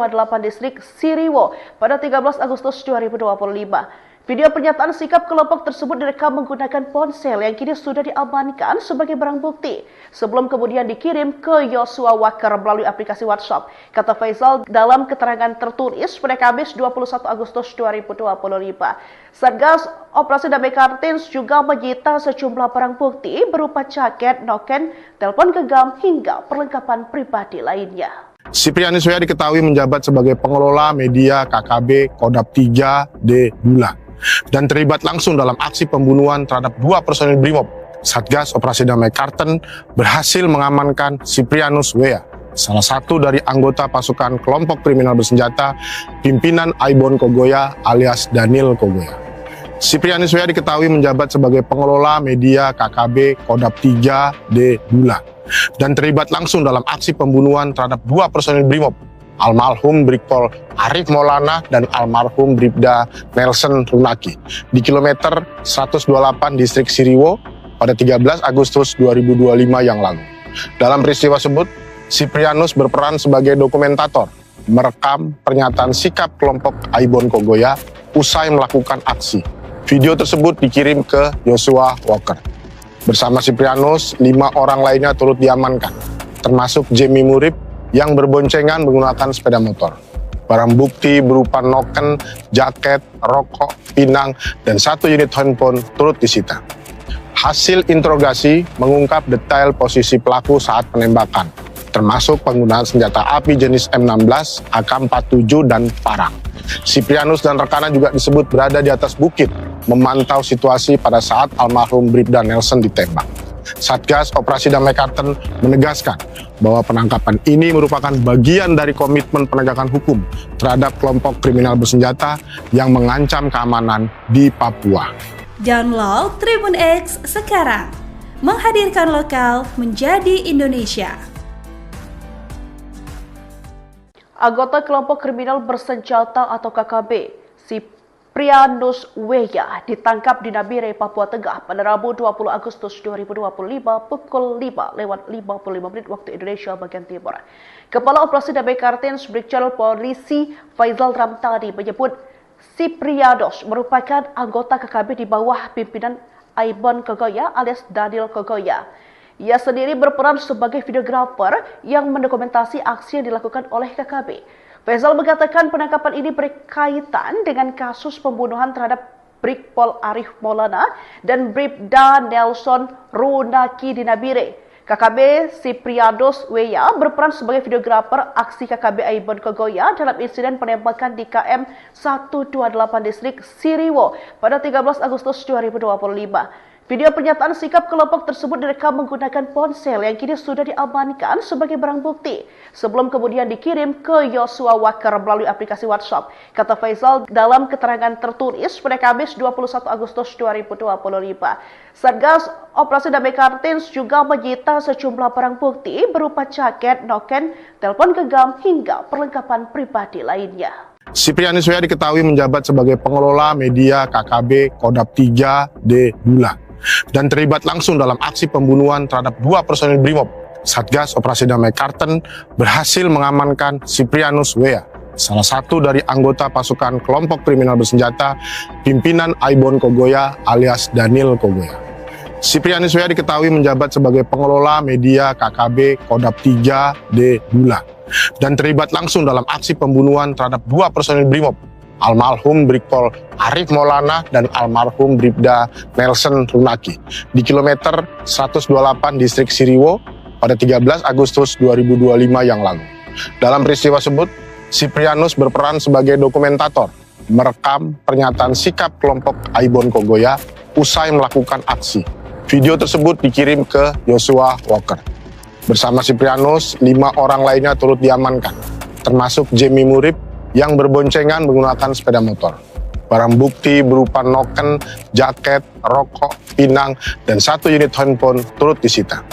[SPEAKER 1] distrik Siriwo pada 13 Agustus 2025. Video pernyataan sikap kelompok tersebut direkam menggunakan ponsel yang kini sudah diamankan sebagai barang bukti sebelum kemudian dikirim ke Joshua Walker melalui aplikasi WhatsApp. Kata Faisal dalam keterangan tertulis pada Kamis 21 Agustus 2025. Satgas Operasi Damai Kartins juga menyita sejumlah barang bukti berupa jaket, noken, telepon genggam hingga perlengkapan pribadi lainnya.
[SPEAKER 2] Siprianus W.A. diketahui menjabat sebagai pengelola media KKB Kodap 3D Bula dan terlibat langsung dalam aksi pembunuhan terhadap 2 personil Brimob. Satgas Operasi Damai Karten berhasil mengamankan Siprianus W.A., salah satu dari anggota pasukan kelompok kriminal bersenjata pimpinan Aibon Kogoya alias Daniel Kogoya. Siprianus W.A. diketahui menjabat sebagai pengelola media KKB Kodap 3D Bula dan terlibat langsung dalam aksi pembunuhan terhadap 2 personil Brimob, almarhum Brigpol Arif Maulana dan almarhum Bribda Nelson Runaki di kilometer 128 distrik Siriwo pada 13 Agustus 2025 yang lalu. Dalam peristiwa tersebut, Siprianus berperan sebagai dokumentator, merekam pernyataan sikap kelompok Aibon Kogoya usai melakukan aksi. Video tersebut dikirim ke Joshua Walker. Bersama Siprianus, 5 orang lainnya turut diamankan, termasuk Jamie Murib yang berboncengan menggunakan sepeda motor. Barang bukti berupa noken, jaket, rokok, pinang, dan 1 unit handphone turut disita. Hasil interogasi mengungkap detail posisi pelaku saat penembakan, termasuk penggunaan senjata api jenis M16, AK-47, dan parang. Siprianus dan rekannya juga disebut berada di atas bukit, memantau situasi pada saat almarhum Bribda Nelson ditembak. Satgas Operasi Damai Karten menegaskan bahwa penangkapan ini merupakan bagian dari komitmen penegakan hukum terhadap kelompok kriminal bersenjata yang mengancam keamanan di Papua.
[SPEAKER 3] Download Tribun X sekarang, menghadirkan lokal menjadi Indonesia.
[SPEAKER 1] Anggota kelompok kriminal bersenjata atau KKB, Siprianus W.A. ditangkap di Nabire, Papua Tengah pada Rabu 20 Agustus 2025 pukul 5:55 waktu Indonesia bagian Timur. Kepala Operasi Damai Kartins Brigjen Polisi Faisal Ramtani menyebut Siprianus merupakan anggota KKB di bawah pimpinan Aibon Kogoya alias Daniel Kogoya. Ia sendiri berperan sebagai videografer yang mendokumentasi aksi yang dilakukan oleh KKB. Faisal mengatakan penangkapan ini berkaitan dengan kasus pembunuhan terhadap Brigpol Arif Maulana dan Bribda Nelson Runaki di Nabire. KKB Siprianus W.A. berperan sebagai videografer aksi KKB Aibon Kogoya dalam insiden penembakan di KM 128 distrik Siriwo pada 13 Agustus 2025. Video pernyataan sikap kelompok tersebut direkam menggunakan ponsel yang kini sudah diamankan sebagai barang bukti sebelum kemudian dikirim ke Joshua Walker melalui aplikasi WhatsApp. Kata Faisal dalam keterangan tertulis pada Kamis 21 Agustus 2025. Satgas Operasi Damai Kartins juga menyita sejumlah barang bukti berupa jaket, noken, telepon genggam hingga perlengkapan pribadi lainnya.
[SPEAKER 2] Siprianus W.A. diketahui menjabat sebagai pengelola media KKB Kodap 3D Bula dan terlibat langsung dalam aksi pembunuhan terhadap 2 personil Brimob. Satgas Operasi Damai Karten berhasil mengamankan Siprianus W.A., salah satu dari anggota pasukan kelompok kriminal bersenjata pimpinan Aibon Kogoya alias Daniel Kogoya. Siprianus W.A. diketahui menjabat sebagai pengelola media KKB Kodap 3D Bula dan terlibat langsung dalam aksi pembunuhan terhadap 2 personil Brimob, almarhum Brigpol Arif Maulana dan almarhum Bribda Nelson Runaki di kilometer 128 distrik Siriwo pada 13 Agustus 2025 yang lalu. Dalam peristiwa tersebut, Siprianus berperan sebagai dokumentator, merekam pernyataan sikap kelompok Aibon Kogoya usai melakukan aksi. Video tersebut dikirim ke Joshua Walker. Bersama Siprianus, 5 orang lainnya turut diamankan, termasuk Jamie Murib yang berboncengan menggunakan sepeda motor. Barang bukti berupa noken, jaket, rokok, pinang, dan 1 unit handphone turut disita.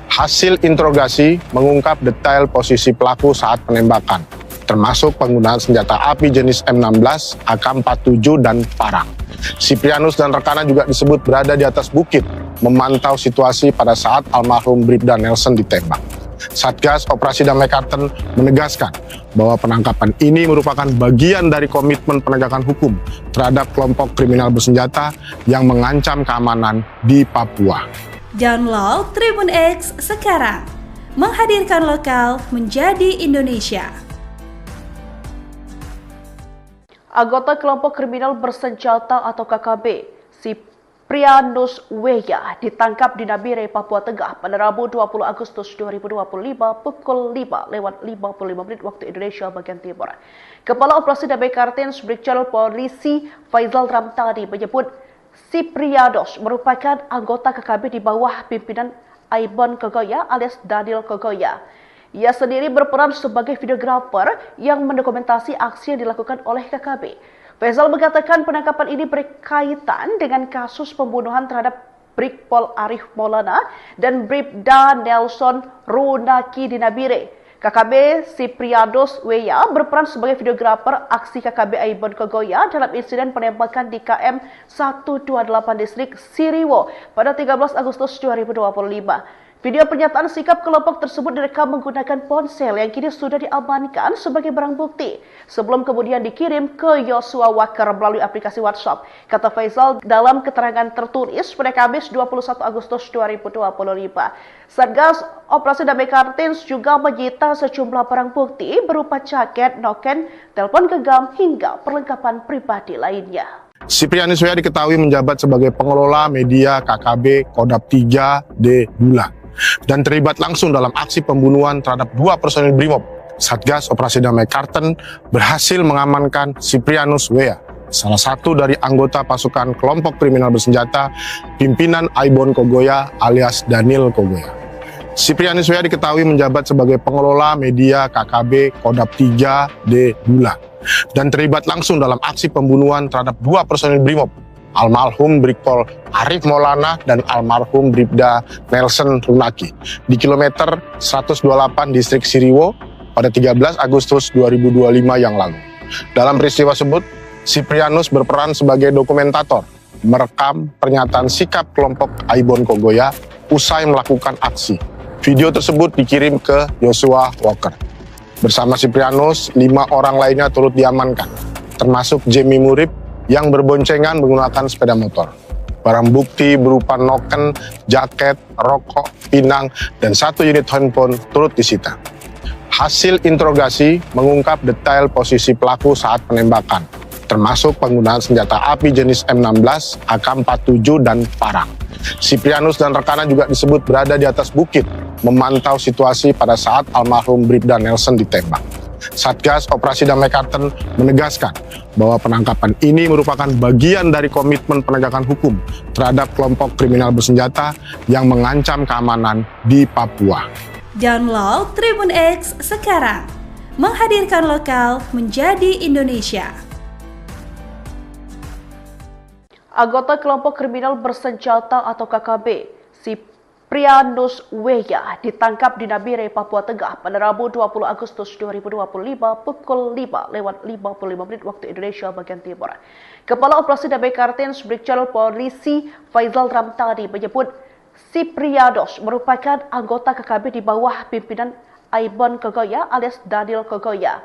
[SPEAKER 2] Hasil interogasi mengungkap detail posisi pelaku saat penembakan, termasuk penggunaan senjata api jenis M16, AK-47, dan parang. Siprianus dan rekannya juga disebut berada di atas bukit, memantau situasi pada saat almarhum Bribda Nelson ditembak. Satgas Operasi Damai Karten menegaskan bahwa penangkapan ini merupakan bagian dari komitmen penegakan hukum terhadap kelompok kriminal bersenjata yang mengancam keamanan di Papua.
[SPEAKER 3] Download Tribun X sekarang, menghadirkan lokal menjadi Indonesia.
[SPEAKER 1] Anggota kelompok kriminal bersenjata atau KKB, Siprianus Weya, ditangkap di Nabire, Papua Tengah pada Rabu 20 Agustus 2025 pukul 5:55 waktu Indonesia bagian Timur. Kepala Operasi Damai Karten Brigjen Polisi Faizal Ramtani menyebut Siprianus merupakan anggota KKB di bawah pimpinan Aibon Kogoya alias Daniel Kogoya. Ia sendiri berperan sebagai videografer yang mendokumentasi aksi yang dilakukan oleh KKB. Faizal mengatakan penangkapan ini berkaitan dengan kasus pembunuhan terhadap Brigpol Arif Maulana dan Bribda Nelson Runaki di Nabire. KKB Siprianus Weya berperan sebagai videografer aksi KKB Aibon Kogoya dalam insiden penembakan di KM 128 distrik Siriwo pada 13 Agustus 2025. Video pernyataan sikap kelompok tersebut direkam menggunakan ponsel yang kini sudah diamankan sebagai barang bukti sebelum kemudian dikirim ke Yosua Walker melalui aplikasi WhatsApp. Kata Faizal dalam keterangan tertulis pada Kamis 21 Agustus 2025. Satgas Operasi Damai Karten juga menyita sejumlah barang bukti berupa jaket, noken, telepon genggam hingga perlengkapan pribadi lainnya.
[SPEAKER 2] Siprianus Weya diketahui menjabat sebagai pengelola media KKB Kodap 3D Bulan dan terlibat langsung dalam aksi pembunuhan terhadap 2 personil Brimob. Satgas Operasi Damai Karten berhasil mengamankan Siprianus Weya, salah satu dari anggota pasukan kelompok kriminal bersenjata pimpinan Aibon Kogoya alias Daniel Kogoya. Siprianus Weya diketahui menjabat sebagai pengelola media KKB Kodap 3D Bulan dan terlibat langsung dalam aksi pembunuhan terhadap 2 personil Brimob, almarhum Brigpol Arif Maulana dan almarhum Bribda Nelson Runaki di kilometer 128 distrik Siriwo pada 13 Agustus 2025 yang lalu. Dalam peristiwa tersebut, Siprianus berperan sebagai dokumentator, merekam pernyataan sikap kelompok Aibon Kogoya usai melakukan aksi. Video tersebut dikirim ke Yosua Walker. Bersama Siprianus, 5 orang lainnya turut diamankan, termasuk Jemi Murib yang berboncengan menggunakan sepeda motor. Barang bukti berupa noken, jaket, rokok, pinang, dan 1 unit handphone turut disita. Hasil interogasi mengungkap detail posisi pelaku saat penembakan, termasuk penggunaan senjata api jenis M16, AK-47, dan parang. Siprianus dan rekannya juga disebut berada di atas bukit, memantau situasi pada saat almarhum Bribda Nelson ditembak. Satgas Operasi Damai Karten menegaskan bahwa penangkapan ini merupakan bagian dari komitmen penegakan hukum terhadap kelompok kriminal bersenjata yang mengancam keamanan di Papua.
[SPEAKER 3] Download Tribun X sekarang, menghadirkan lokal menjadi Indonesia.
[SPEAKER 1] Anggota kelompok kriminal bersenjata atau KKB, Siprianus Weya, ditangkap di Nabire, Papua Tengah pada Rabu 20 Agustus 2025 pukul 5:55 waktu Indonesia bagian Timur. Kepala Operasi Damai Karten Brigjen Polisi Faizal Ramtani menyebut Siprianus merupakan anggota KKB di bawah pimpinan Aibon Kogoya alias Daniel Kogoya.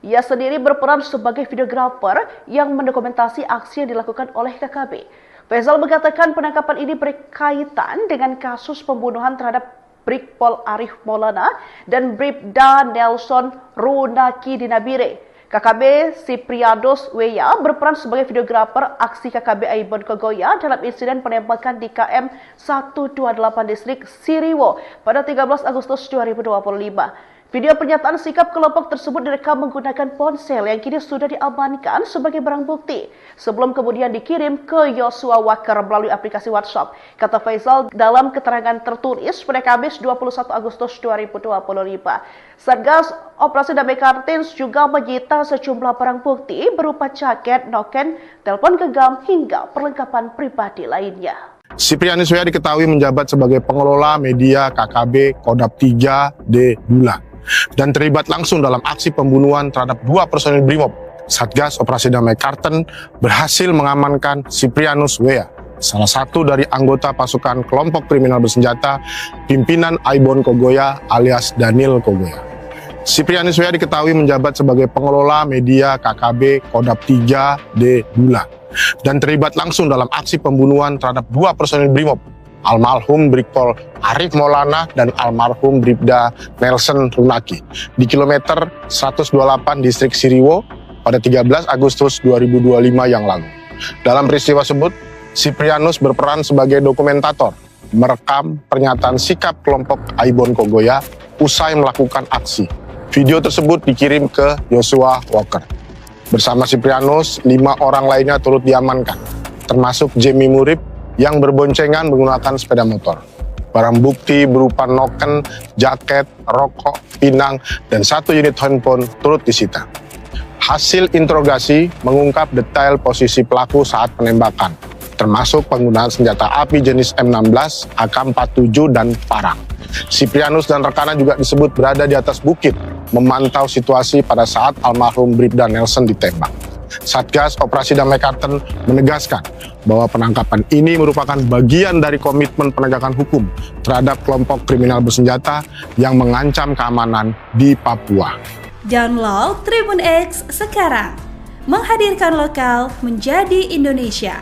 [SPEAKER 1] Ia sendiri berperan sebagai videografer yang mendokumentasi aksi yang dilakukan oleh KKB. Faizal mengatakan penangkapan ini berkaitan dengan kasus pembunuhan terhadap Brigpol Arif Maulana dan Bribda Nelson Runaki di Nabire. KKB Siprianus Weya berperan sebagai videografer aksi KKB Aibon Kogoya dalam insiden penembakan di KM 128 distrik Siriwo pada 13 Agustus 2025. Video pernyataan sikap kelompok tersebut direkam menggunakan ponsel yang kini sudah diamankan sebagai barang bukti sebelum kemudian dikirim ke Yosua Walker melalui aplikasi WhatsApp. Kata Faizal dalam keterangan tertulis pada Kamis 21 Agustus 2025. Satgas Operasi Damai Karten juga menyita sejumlah barang bukti berupa jaket, noken, telepon genggam hingga perlengkapan pribadi lainnya.
[SPEAKER 2] Siprianus Weya diketahui menjabat sebagai pengelola media KKB Kodap 3D Bulan dan terlibat langsung dalam aksi pembunuhan terhadap 2 personil Brimob. Satgas Operasi Damai Karten berhasil mengamankan Siprianus Weya, salah satu dari anggota pasukan kelompok kriminal bersenjata pimpinan Aibon Kogoya alias Daniel Kogoya. Siprianus W diketahui menjabat sebagai pengelola media KKB Kodam 3D Dula dan terlibat langsung dalam aksi pembunuhan terhadap dua personil Brimob, almarhum Brigpol Arif Maulana dan almarhum Bribda Nelson Runaki di kilometer 128 distrik Siriwo pada 13 Agustus 2025 yang lalu. Dalam peristiwa tersebut, Siprianus berperan sebagai dokumentator, merekam pernyataan sikap kelompok Aibon Kogoya usai melakukan aksi. Video tersebut dikirim ke Joshua Walker. Bersama Siprianus, 5 orang lainnya turut diamankan, termasuk Jamie Murib yang berboncengan menggunakan sepeda motor. Barang bukti berupa noken, jaket, rokok, pinang, dan 1 unit handphone turut disita. Hasil interogasi mengungkap detail posisi pelaku saat penembakan, termasuk penggunaan senjata api jenis M16, AK-47, dan parang. Siprianus dan rekannya juga disebut berada di atas bukit, memantau situasi pada saat almarhum Bribda Nelson ditembak. Satgas Operasi Damai Karten menegaskan bahwa penangkapan ini merupakan bagian dari komitmen penegakan hukum terhadap kelompok kriminal bersenjata yang mengancam keamanan di Papua.
[SPEAKER 3] Download Tribun X sekarang, menghadirkan lokal menjadi Indonesia.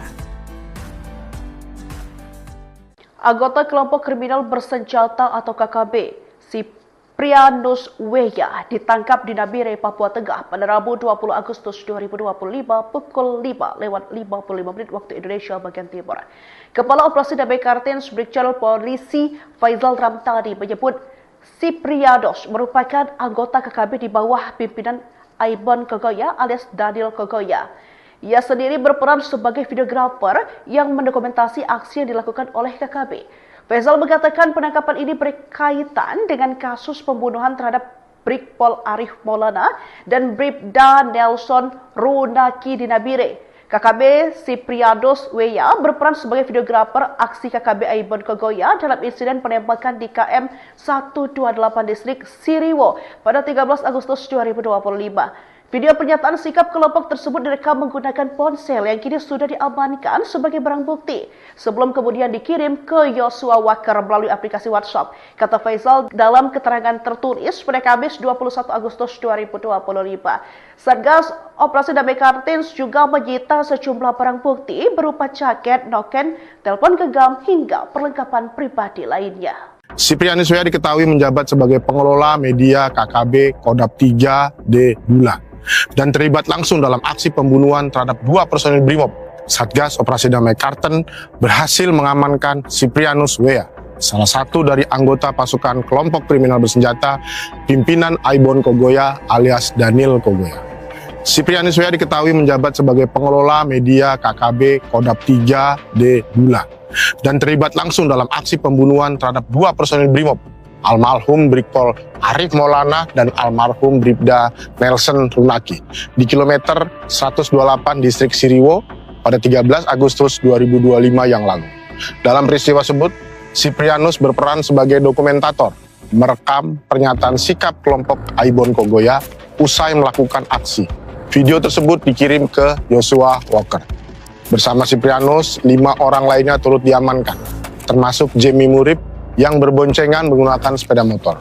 [SPEAKER 1] Anggota kelompok kriminal bersenjata atau KKB, Siprianus W ditangkap di Nabire, Papua Tengah pada Rabu 20 Agustus 2025 pukul 5:55 waktu Indonesia bagian Timur. Kepala Operasi Damai Kartens Brigjen Polisi Faizal Ramtani menyebut Siprianus merupakan anggota KKB di bawah pimpinan Aibon Kogoya alias Daniel Kogoya. Ia sendiri berperan sebagai videografer yang mendokumentasi aksi yang dilakukan oleh KKB. Faizal mengatakan penangkapan ini berkaitan dengan kasus pembunuhan terhadap Brigpol Arif Maulana dan Bribda Nelson Runaki di Nabire. KKB Siprianus W berperan sebagai videografer aksi KKB Aibon Kogoya dalam insiden penembakan di KM 128 distrik Siriwo pada 13 Agustus 2025. Video pernyataan sikap kelompok tersebut direkam menggunakan ponsel yang kini sudah diamankan sebagai barang bukti sebelum kemudian dikirim ke Joshua Walker melalui aplikasi WhatsApp. Kata Faizal dalam keterangan tertulis pada Kamis 21 Agustus 2025. Satgas Operasi Damai Kartens juga menyita sejumlah barang bukti berupa jaket, noken, telepon genggam hingga perlengkapan pribadi lainnya.
[SPEAKER 2] Siprianus W diketahui menjabat sebagai pengelola media KKB Kodam 3D Dula dan terlibat langsung dalam aksi pembunuhan terhadap dua personil Brimob. Satgas Operasi Damai Karten berhasil mengamankan Siprianus W, salah satu dari anggota pasukan kelompok kriminal bersenjata pimpinan Aibon Kogoya alias Daniel Kogoya. Siprianus W diketahui menjabat sebagai pengelola media KKB Kodam 3D Dula dan terlibat langsung dalam aksi pembunuhan terhadap dua personil Brimob, almarhum Brigpol Arif Maulana dan almarhum Bribda Nelson Runaki di kilometer 128 distrik Siriwo pada 13 Agustus 2025 yang lalu. Dalam peristiwa tersebut, Siprianus berperan sebagai dokumentator, merekam pernyataan sikap kelompok Aibon Kogoya usai melakukan aksi. Video tersebut dikirim ke Joshua Walker. Bersama Siprianus, 5 orang lainnya turut diamankan, termasuk Jamie Murib yang berboncengan menggunakan sepeda motor.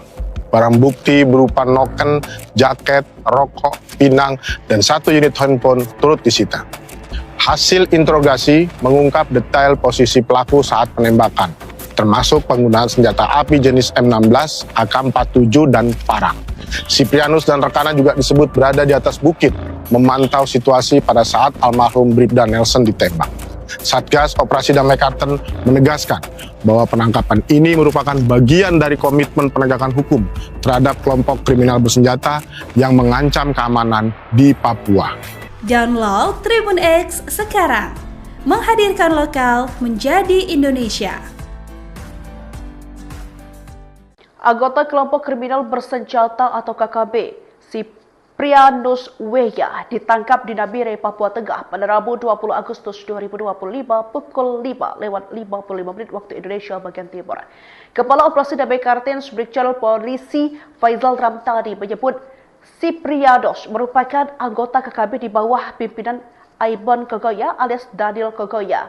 [SPEAKER 2] Barang bukti berupa noken, jaket, rokok, pinang, dan 1 unit handphone turut disita. Hasil interogasi mengungkap detail posisi pelaku saat penembakan, termasuk penggunaan senjata api jenis M16, AK-47, dan parang. Siprianus dan rekannya juga disebut berada di atas bukit, memantau situasi pada saat almarhum Bribda Nelson ditembak. Satgas Operasi Damai Karten menegaskan bahwa penangkapan ini merupakan bagian dari komitmen penegakan hukum terhadap kelompok kriminal bersenjata yang mengancam keamanan di Papua.
[SPEAKER 3] Download Tribun X sekarang, menghadirkan lokal menjadi Indonesia.
[SPEAKER 1] Anggota kelompok kriminal bersenjata atau KKB, Siprianus W ditangkap di Nabire, Papua Tengah pada Rabu 20 Agustus 2025 pukul 5:55 waktu Indonesia bagian Timur. Kepala Operasi Damai Kartens Brigjen Polisi Faizal Ramtani menyebut Siprianus merupakan anggota KKB di bawah pimpinan Aibon Kogoya alias Daniel Kogoya.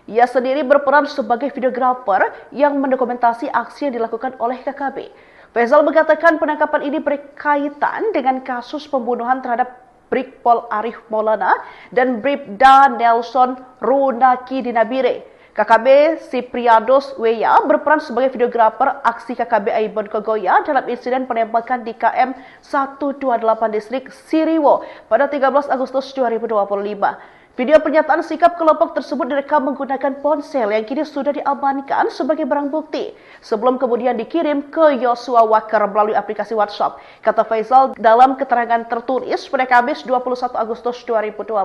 [SPEAKER 1] Ia sendiri berperan sebagai videografer yang mendokumentasi aksi yang dilakukan oleh KKB. Faizal mengatakan penangkapan ini berkaitan dengan kasus pembunuhan terhadap Brigpol Arif Maulana dan Bribda Nelson Runaki di Nabire. KKB Sipriados Weya berperan sebagai videografer aksi KKB Aibon Kogoya dalam insiden penembakan di KM 128 distrik Siriwo pada 13 Agustus 2025. Video pernyataan sikap kelompok tersebut direkam menggunakan ponsel yang kini sudah diamankan sebagai barang bukti sebelum kemudian dikirim ke Yosua Wakar melalui aplikasi WhatsApp. Kata Faizal dalam keterangan tertulis pada Kamis 21 Agustus 2025.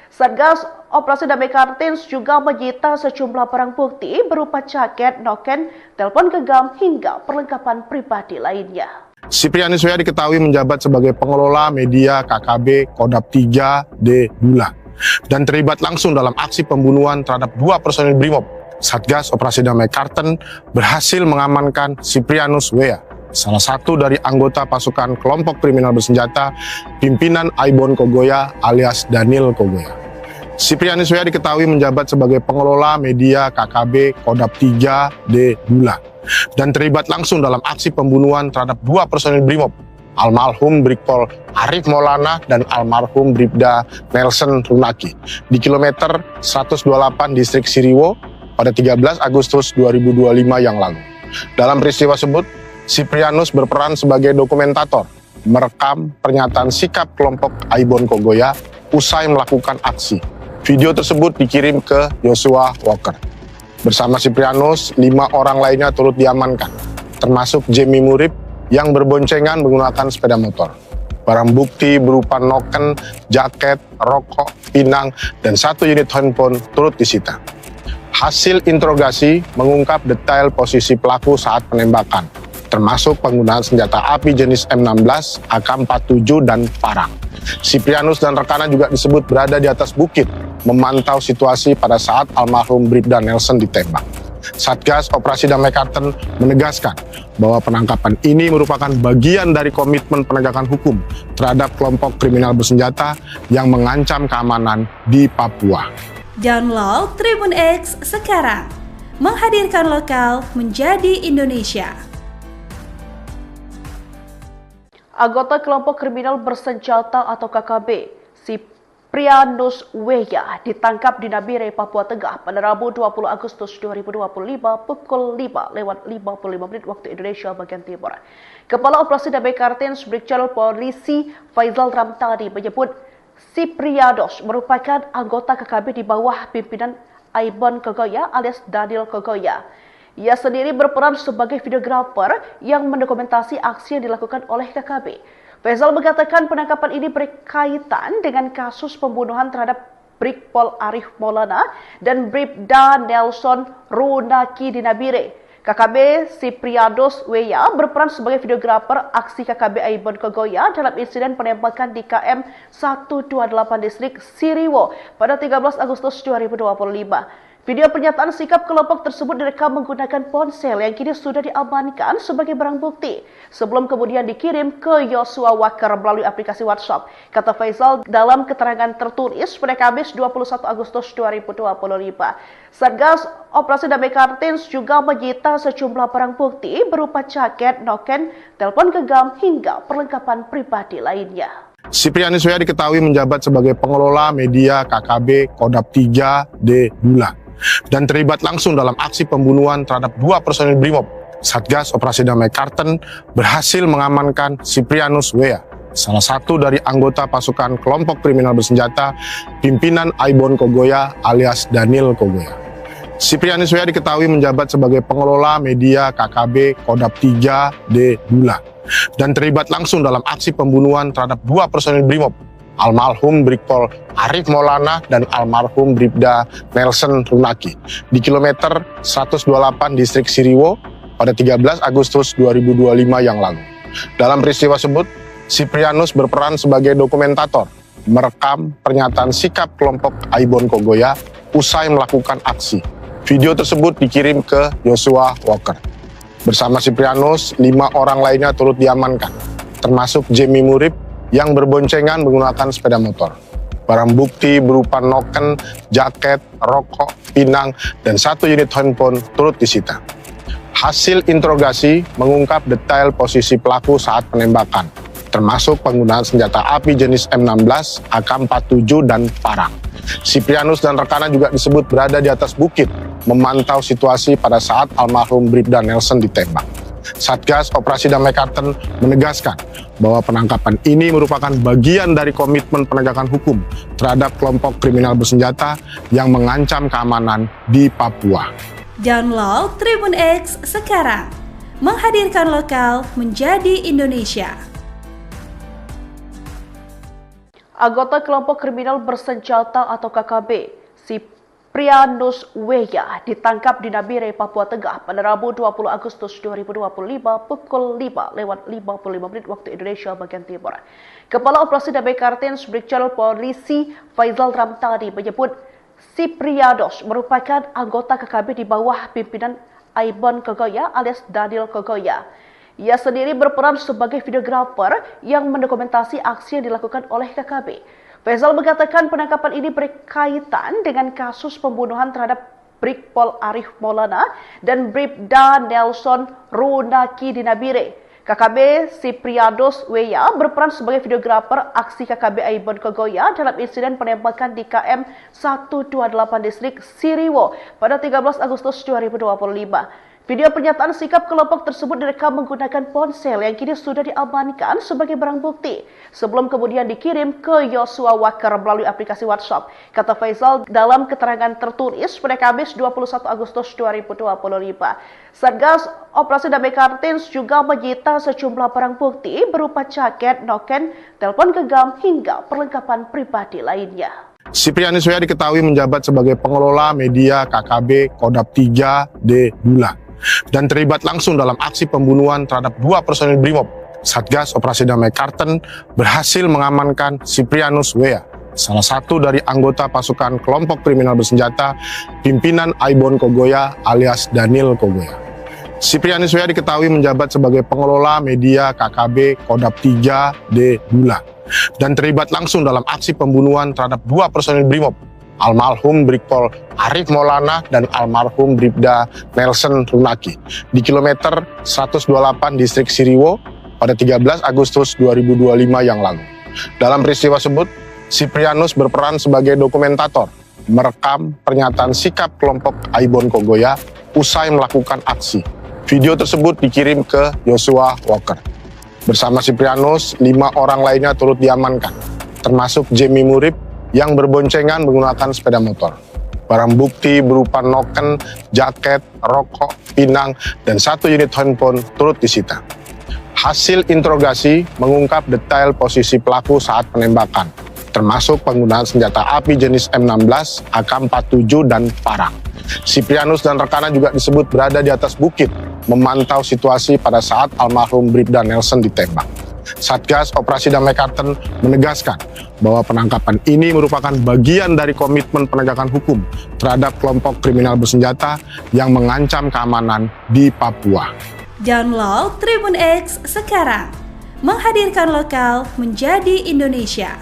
[SPEAKER 1] Satgas Operasi Damai Kartins juga menyita sejumlah barang bukti berupa jaket, noken, telepon genggam hingga perlengkapan pribadi lainnya.
[SPEAKER 2] Siprianus Weya diketahui menjabat sebagai pengelola media KKB Kodap 3D Bula dan terlibat langsung dalam aksi pembunuhan terhadap 2 personil Brimob. Satgas Operasi Damai Karten berhasil mengamankan Siprianus Weya, salah satu dari anggota pasukan kelompok kriminal bersenjata pimpinan Aibon Kogoya alias Daniel Kogoya. Siprianus Weya diketahui menjabat sebagai pengelola media KKB Kodap 3D Bula dan terlibat langsung dalam aksi pembunuhan terhadap 2 personil Brimob, almarhum Brigpol Arif Maulana dan almarhum Bribda Nelson Runaki di kilometer 128 distrik Siriwo pada 13 Agustus 2025 yang lalu. Dalam peristiwa tersebut, Siprianus berperan sebagai dokumentator, merekam pernyataan sikap kelompok Aibon Kogoya usai melakukan aksi. Video tersebut dikirim ke Yosua Walker. Bersama Siprianus, 5 orang lainnya turut diamankan, termasuk Jemi Murib yang berboncengan menggunakan sepeda motor. Barang bukti berupa noken, jaket, rokok, pinang, dan 1 unit handphone turut disita. Hasil interogasi mengungkap detail posisi pelaku saat penembakan, termasuk penggunaan senjata api jenis M16, AK-47, dan parang. Siprianus dan rekannya juga disebut berada di atas bukit, memantau situasi pada saat almarhum Bribda Nelson ditembak. Satgas Operasi Damai Karten menegaskan bahwa penangkapan ini merupakan bagian dari komitmen penegakan hukum terhadap kelompok kriminal bersenjata yang mengancam keamanan di Papua.
[SPEAKER 3] Download Tribun X sekarang, menghadirkan lokal menjadi Indonesia.
[SPEAKER 1] Anggota kelompok kriminal bersenjata atau KKB, Siprianus Weya ditangkap di Nabire, Papua Tengah pada Rabu 20 Agustus 2025 pukul 5:55 waktu Indonesia bagian Timur. Kepala Operasi Damai Kartins Brigjen Polisi Faizal Ramtani menyebut Siprianus merupakan anggota KKB di bawah pimpinan Aibon Kogoya alias Daniel Kogoya. Ia sendiri berperan sebagai videografer yang mendokumentasi aksi yang dilakukan oleh KKB. Faizal mengatakan penangkapan ini berkaitan dengan kasus pembunuhan terhadap Brigpol Arif Maulana dan Bribda Nelson Runaki di Nabire. KKB Siprianus Weya berperan sebagai videografer aksi KKB Aibon Kogoya dalam insiden penembakan di KM 128 distrik Siriwo pada 13 Agustus 2025. Video pernyataan sikap kelompok tersebut direkam menggunakan ponsel yang kini sudah diamankan sebagai barang bukti sebelum kemudian dikirim ke Yosua Wakar melalui aplikasi WhatsApp. Kata Faizal dalam keterangan tertulis pada Kamis 21 Agustus 2025. Satgas Operasi Damai Kartins juga menyita sejumlah barang bukti berupa jaket, noken, telepon genggam hingga perlengkapan pribadi lainnya.
[SPEAKER 2] Siprianus Weya diketahui menjabat sebagai pengelola media KKB Kodap 3D Bula dan terlibat langsung dalam aksi pembunuhan terhadap 2 personil Brimob. Satgas Operasi Damai Karten berhasil mengamankan Siprianus Weya, salah satu dari anggota pasukan kelompok kriminal bersenjata pimpinan Aibon Kogoya alias Daniel Kogoya. Siprianus Weya diketahui menjabat sebagai pengelola media KKB Kodap 3D Bula dan terlibat langsung dalam aksi pembunuhan terhadap 2 personil Brimob, almarhum Brigpol Arif Maulana dan almarhum Bribda Nelson Runaki di kilometer 128 distrik Siriwo pada 13 Agustus 2025 yang lalu. Dalam peristiwa tersebut, Siprianus berperan sebagai dokumentator, merekam pernyataan sikap kelompok Aibon Kogoya usai melakukan aksi. Video tersebut dikirim ke Yosua Walker. Bersama Siprianus, 5 orang lainnya turut diamankan, termasuk Jemi Murib yang berboncengan menggunakan sepeda motor. Barang bukti berupa noken, jaket, rokok, pinang, dan 1 unit handphone turut disita. Hasil interogasi mengungkap detail posisi pelaku saat penembakan, termasuk penggunaan senjata api jenis M16, AK-47, dan parang. Siprianus dan rekannya juga disebut berada di atas bukit, memantau situasi pada saat almarhum Bribda Nelson ditembak. Satgas Operasi Damai Kartens menegaskan bahwa penangkapan ini merupakan bagian dari komitmen penegakan hukum terhadap kelompok kriminal bersenjata yang mengancam keamanan di Papua.
[SPEAKER 3] Download Tribun X sekarang, menghadirkan lokal menjadi Indonesia.
[SPEAKER 1] Anggota kelompok kriminal bersenjata atau KKB, Siprianus Weya ditangkap di Nabire, Papua Tengah pada Rabu 20 Agustus 2025 pukul 5:55 waktu Indonesia bagian Timur. Kepala Operasi Damai Kartens Brigjen Polisi Faizal Ramtani menyebut Siprianus merupakan anggota KKB di bawah pimpinan Aibon Kogoya alias Daniel Kogoya. Ia sendiri berperan sebagai videografer yang mendokumentasi aksi yang dilakukan oleh KKB. Faizal mengatakan penangkapan ini berkaitan dengan kasus pembunuhan terhadap Brigpol Arif Maulana dan Bribda Nelson Runaki di Nabire. KKB Siprianus Weya berperan sebagai videografer aksi KKB Aibon Kogoya dalam insiden penembakan di KM 128 distrik Siriwo pada 13 Agustus 2025. Video pernyataan sikap kelompok tersebut direkam menggunakan ponsel yang kini sudah diamankan sebagai barang bukti sebelum kemudian dikirim ke Yosua Walker melalui aplikasi WhatsApp. Kata Faizal dalam keterangan tertulis pada Kamis 21 Agustus 2025. Satgas Operasi Damai Kartens juga menyita sejumlah barang bukti berupa jaket, noken, telepon genggam hingga perlengkapan pribadi lainnya.
[SPEAKER 2] Siprianus Weya diketahui menjabat sebagai pengelola media KKB Kodap 3D Bulan dan terlibat langsung dalam aksi pembunuhan terhadap 2 personil Brimob. Satgas Operasi Damai Kartens berhasil mengamankan Siprianus Weya, salah satu dari anggota pasukan kelompok kriminal bersenjata pimpinan Aibon Kogoya alias Daniel Kogoya. Siprianus Weya diketahui menjabat sebagai pengelola media KKB Kodap 3D Bulan dan terlibat langsung dalam aksi pembunuhan terhadap 2 personil Brimob, almarhum Brigpol Arif Maulana dan almarhum Bribda Nelson Runaki di kilometer 128 distrik Siriwo pada 13 Agustus 2025 yang lalu. Dalam peristiwa tersebut, Siprianus berperan sebagai dokumentator, merekam pernyataan sikap kelompok Aibon Kogoya usai melakukan aksi. Video tersebut dikirim ke Yosua Walker. Bersama Siprianus, 5 orang lainnya turut diamankan, termasuk Jemi Murib yang berboncengan menggunakan sepeda motor. Barang bukti berupa noken, jaket, rokok, pinang, dan 1 unit handphone turut disita. Hasil interogasi mengungkap detail posisi pelaku saat penembakan, termasuk penggunaan senjata api jenis M16, AK-47, dan parang. Siprianus dan rekannya juga disebut berada di atas bukit, memantau situasi pada saat almarhum Bribda Nelson ditembak. Satgas Operasi Damai Kartens menegaskan bahwa penangkapan ini merupakan bagian dari komitmen penegakan hukum terhadap kelompok kriminal bersenjata yang mengancam keamanan di Papua.
[SPEAKER 3] Download Tribun X sekarang, menghadirkan lokal menjadi Indonesia.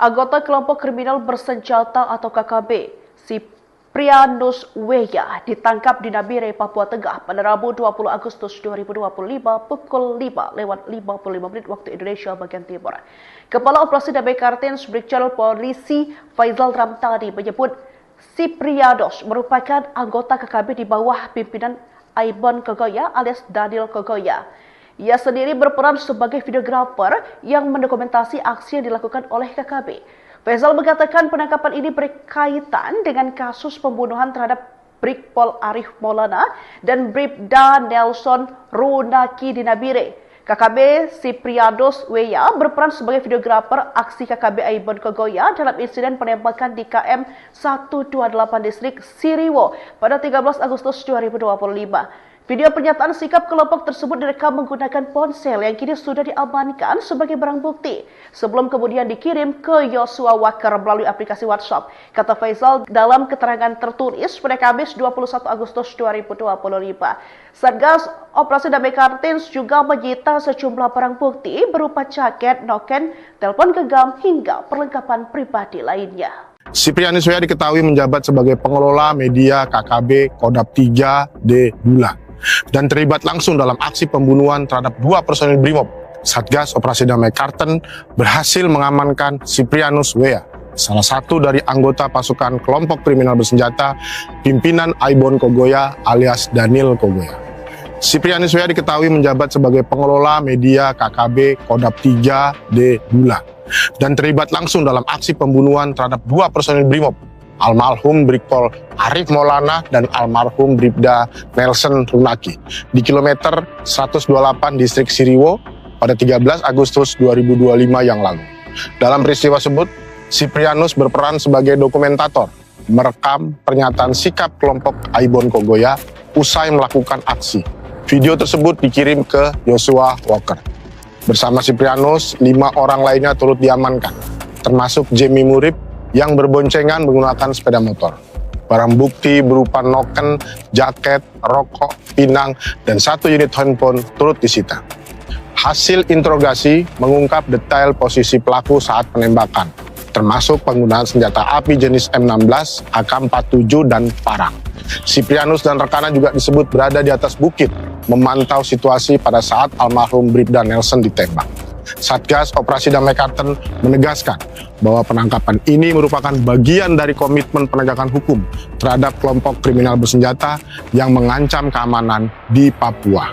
[SPEAKER 1] Anggota kelompok kriminal bersenjata atau KKB, Siprianus Weya ditangkap di Nabire, Papua Tengah pada Rabu 20 Agustus 2025 pukul 5:55 waktu Indonesia bagian Timur. Kepala Operasi Damai Kartens Brigjen Polisi Faizal Ramtani menyebut Siprianus merupakan anggota KKB di bawah pimpinan Aibon Kogoya alias Daniel Kogoya. Ia sendiri berperan sebagai videografer yang mendokumentasi aksi yang dilakukan oleh KKB. Faizal mengatakan penangkapan ini berkaitan dengan kasus pembunuhan terhadap Brigpol Arif Maulana dan Bribda Nelson Runaki di Nabire. KKB Siprianus Weya berperan sebagai videografer aksi KKB Aibon Kogoya dalam insiden penembakan di KM 128 distrik Siriwo pada 13 Agustus 2025. Video pernyataan sikap kelompok tersebut direkam menggunakan ponsel yang kini sudah diamankan sebagai barang bukti sebelum kemudian dikirim ke Yosua Walker melalui aplikasi WhatsApp. Kata Faizal dalam keterangan tertulis pada Kamis 21 Agustus 2025. Satgas Operasi Damai Kartens juga menyita sejumlah barang bukti berupa jaket, noken, telepon genggam hingga perlengkapan pribadi lainnya.
[SPEAKER 2] Siprianus W.A. diketahui menjabat sebagai pengelola media KKB Kodap 3D Bula dan terlibat langsung dalam aksi pembunuhan terhadap 2 personil Brimob. Satgas Operasi Damai Karten berhasil mengamankan Siprianus W.A., salah satu dari anggota pasukan kelompok kriminal bersenjata pimpinan Aibon Kogoya alias Daniel Kogoya. Siprianus W.A. diketahui menjabat sebagai pengelola media KKB Kodap 3D Bula dan terlibat langsung dalam aksi pembunuhan terhadap 2 personil Brimob, almarhum Brigpol Arif Maulana dan almarhum Bribda Nelson Runaki di kilometer 128 distrik Siriwo pada 13 Agustus 2025 yang lalu. Dalam peristiwa tersebut, Siprianus berperan sebagai dokumentator, merekam pernyataan sikap kelompok Aibon Kogoya usai melakukan aksi. Video tersebut dikirim ke Joshua Walker. Bersama Siprianus, 5 orang lainnya turut diamankan, termasuk Jamie Murib yang berboncengan menggunakan sepeda motor. Barang bukti berupa noken, jaket, rokok, pinang, dan 1 unit handphone turut disita. Hasil interogasi mengungkap detail posisi pelaku saat penembakan, termasuk penggunaan senjata api jenis M16, AK-47, dan parang. Siprianus dan rekannya juga disebut berada di atas bukit, memantau situasi pada saat almarhum Bribda Nelson ditembak. Satgas Operasi Damai Karten menegaskan bahwa penangkapan ini merupakan bagian dari komitmen penegakan hukum terhadap kelompok kriminal bersenjata yang mengancam keamanan di Papua.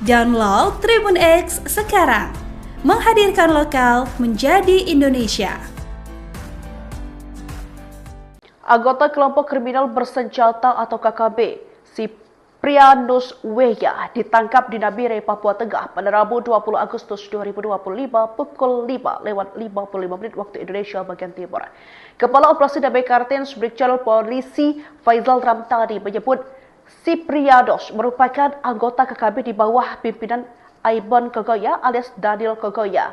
[SPEAKER 3] Download Tribun X sekarang, menghadirkan lokal menjadi Indonesia.
[SPEAKER 1] Anggota kelompok kriminal bersenjata atau KKB, Siprianus W.A. ditangkap di Nabire, Papua Tengah pada Rabu 20 Agustus 2025 pukul 5:55 waktu Indonesia bagian Timur. Kepala Operasi Damai Karten Brigjen Polisi Faizal Ramtani menyebut Siprianus merupakan anggota KKB di bawah pimpinan Aibon Kogoya alias Daniel Kogoya.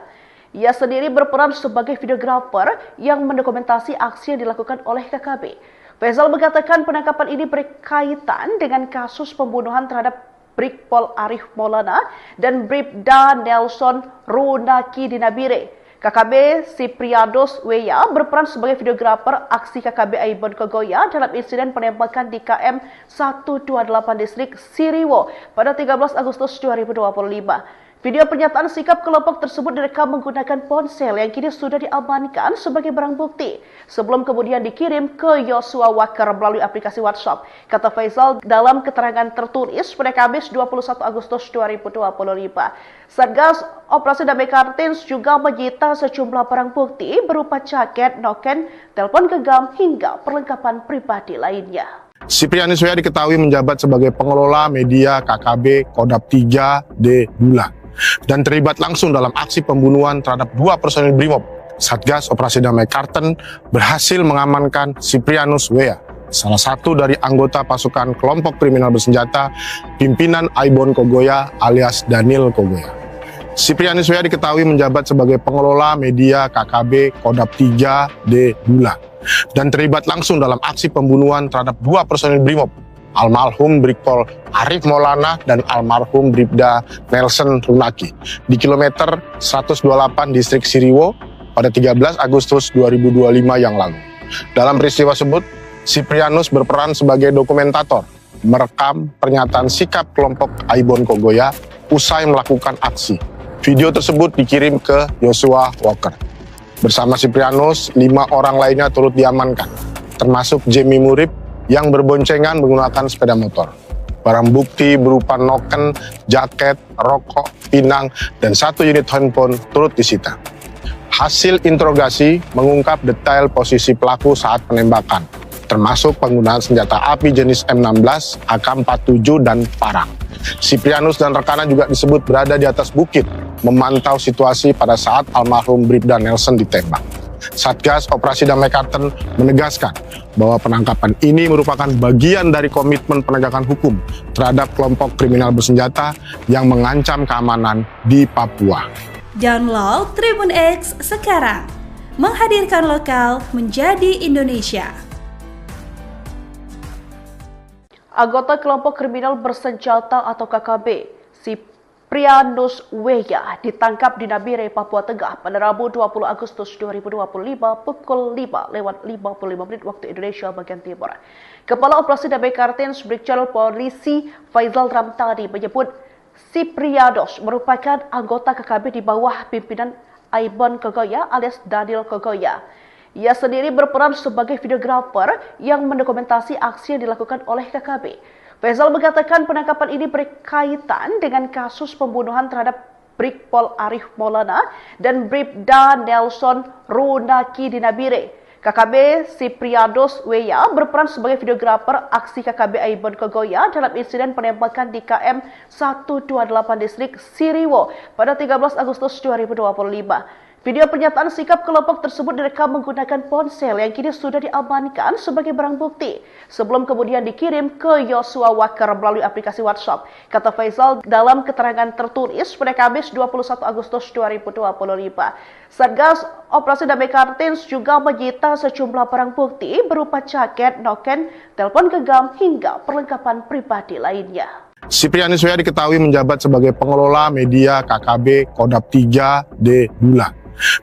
[SPEAKER 1] Ia sendiri berperan sebagai videografer yang mendokumentasi aksi yang dilakukan oleh KKB. Faizal mengatakan penangkapan ini berkaitan dengan kasus pembunuhan terhadap Brigpol Arif Maulana dan Bribda Nelson Runaki di Nabire. KKB Siprianus W.A. berperan sebagai videografer aksi KKB Aibon Kogoya dalam insiden penembakan di KM 128 distrik Siriwo pada 13 Agustus 2025. Video pernyataan sikap kelompok tersebut direkam menggunakan ponsel yang kini sudah diamankan sebagai barang bukti, sebelum kemudian dikirim ke Joshua Walker melalui aplikasi WhatsApp, kata Faizal dalam keterangan tertulis pada Kamis 21 Agustus 2025. Satgas Operasi Damai Karten juga menyita sejumlah barang bukti berupa jaket, noken, telepon genggam, hingga perlengkapan pribadi lainnya.
[SPEAKER 2] Siprianus W.A. diketahui menjabat sebagai pengelola media KKB Kodap 3D Bula dan terlibat langsung dalam aksi pembunuhan terhadap 2 personil Brimob. Satgas Operasi Damai Karten berhasil mengamankan Siprianus W.A., salah satu dari anggota pasukan kelompok kriminal bersenjata pimpinan Aibon Kogoya alias Daniel Kogoya. Siprianus W.A. diketahui menjabat sebagai pengelola media KKB Kodap 3D Bula dan terlibat langsung dalam aksi pembunuhan terhadap 2 personil Brimob, almarhum Brigpol Arif Maulana dan almarhum Bribda Nelson Runaki di kilometer 128 distrik Siriwo pada 13 Agustus 2025 yang lalu. Dalam peristiwa tersebut, Siprianus berperan sebagai dokumentator, merekam pernyataan sikap kelompok Aibon Kogoya usai melakukan aksi. Video tersebut dikirim ke Joshua Walker. Bersama Siprianus, 5 orang lainnya turut diamankan, termasuk Jamie Murib yang berboncengan menggunakan sepeda motor. Barang bukti berupa noken, jaket, rokok, pinang, dan 1 unit handphone turut disita. Hasil interogasi mengungkap detail posisi pelaku saat penembakan, termasuk penggunaan senjata api jenis M16, AK-47, dan parang. Siprianus dan rekannya juga disebut berada di atas bukit, memantau situasi pada saat almarhum Bribda Nelson ditembak. Satgas Operasi Damai Karten menegaskan bahwa penangkapan ini merupakan bagian dari komitmen penegakan hukum terhadap kelompok kriminal bersenjata yang mengancam keamanan di Papua.
[SPEAKER 3] Download Tribun X sekarang, menghadirkan lokal menjadi Indonesia.
[SPEAKER 1] Anggota kelompok kriminal bersenjata atau KKB, Siprianus Weya ditangkap di Nabire, Papua Tengah pada Rabu 20 Agustus 2025 pukul 5:55 waktu Indonesia bagian Timur. Kepala Operasi Damai Kartens Brigjen Polisi Faizal Ramtani menyebut Siprianus merupakan anggota KKB di bawah pimpinan Aibon Kogoya alias Daniel Kogoya. Ia sendiri berperan sebagai videografer yang mendokumentasi aksi yang dilakukan oleh KKB. Faizal mengatakan penangkapan ini berkaitan dengan kasus pembunuhan terhadap Brigpol Arif Maulana dan Bribda Nelson Runaki di Nabire. KKB Siprianus Weya berperan sebagai videografer aksi KKB Aibon Kogoya dalam insiden penembakan di KM 128 distrik Siriwo pada 13 Agustus 2025. Video pernyataan sikap kelompok tersebut direkam menggunakan ponsel yang kini sudah diamankan sebagai barang bukti sebelum kemudian dikirim ke Yosua Walker melalui aplikasi WhatsApp. Kata Faizal dalam keterangan tertulis pada Kamis 21 Agustus 2025. Satgas Operasi Damai Kartens juga menyita sejumlah barang bukti berupa jaket, noken, telepon genggam hingga perlengkapan pribadi lainnya.
[SPEAKER 2] Siprianus Weya diketahui menjabat sebagai pengelola media KKB Kodap 3D Bula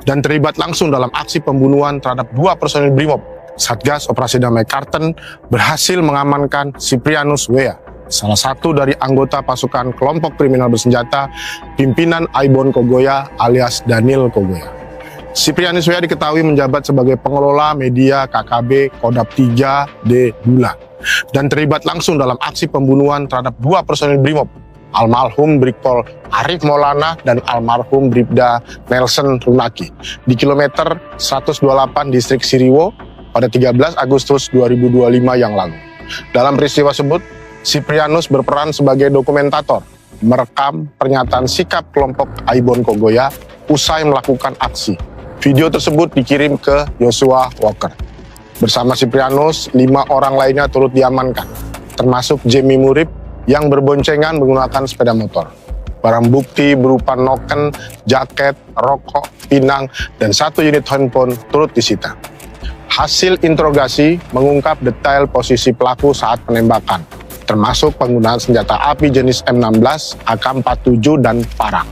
[SPEAKER 2] dan terlibat langsung dalam aksi pembunuhan terhadap 2 personil Brimob. Satgas Operasi Damai Kartens berhasil mengamankan Siprianus Weya, salah satu dari anggota pasukan kelompok kriminal bersenjata pimpinan Aibon Kogoya alias Daniel Kogoya. Siprianus Weya diketahui menjabat sebagai pengelola media KKB Kodap 3D Bula dan terlibat langsung dalam aksi pembunuhan terhadap 2 personil Brimob, almarhum Brigpol Arif Maulana dan almarhum Bribda Nelson Runaki di kilometer 128 distrik Siriwo pada 13 Agustus 2025 yang lalu. Dalam peristiwa tersebut, Siprianus berperan sebagai dokumentator, merekam pernyataan sikap kelompok Aibon Kogoya usai melakukan aksi. Video tersebut dikirim ke Yosua Walker. Bersama Siprianus, 5 orang lainnya turut diamankan, termasuk Jemi Murib yang berboncengan menggunakan sepeda motor. Barang bukti berupa noken, jaket, rokok, pinang, dan 1 unit handphone turut disita. Hasil interogasi mengungkap detail posisi pelaku saat penembakan, termasuk penggunaan senjata api jenis M16, AK-47, dan parang.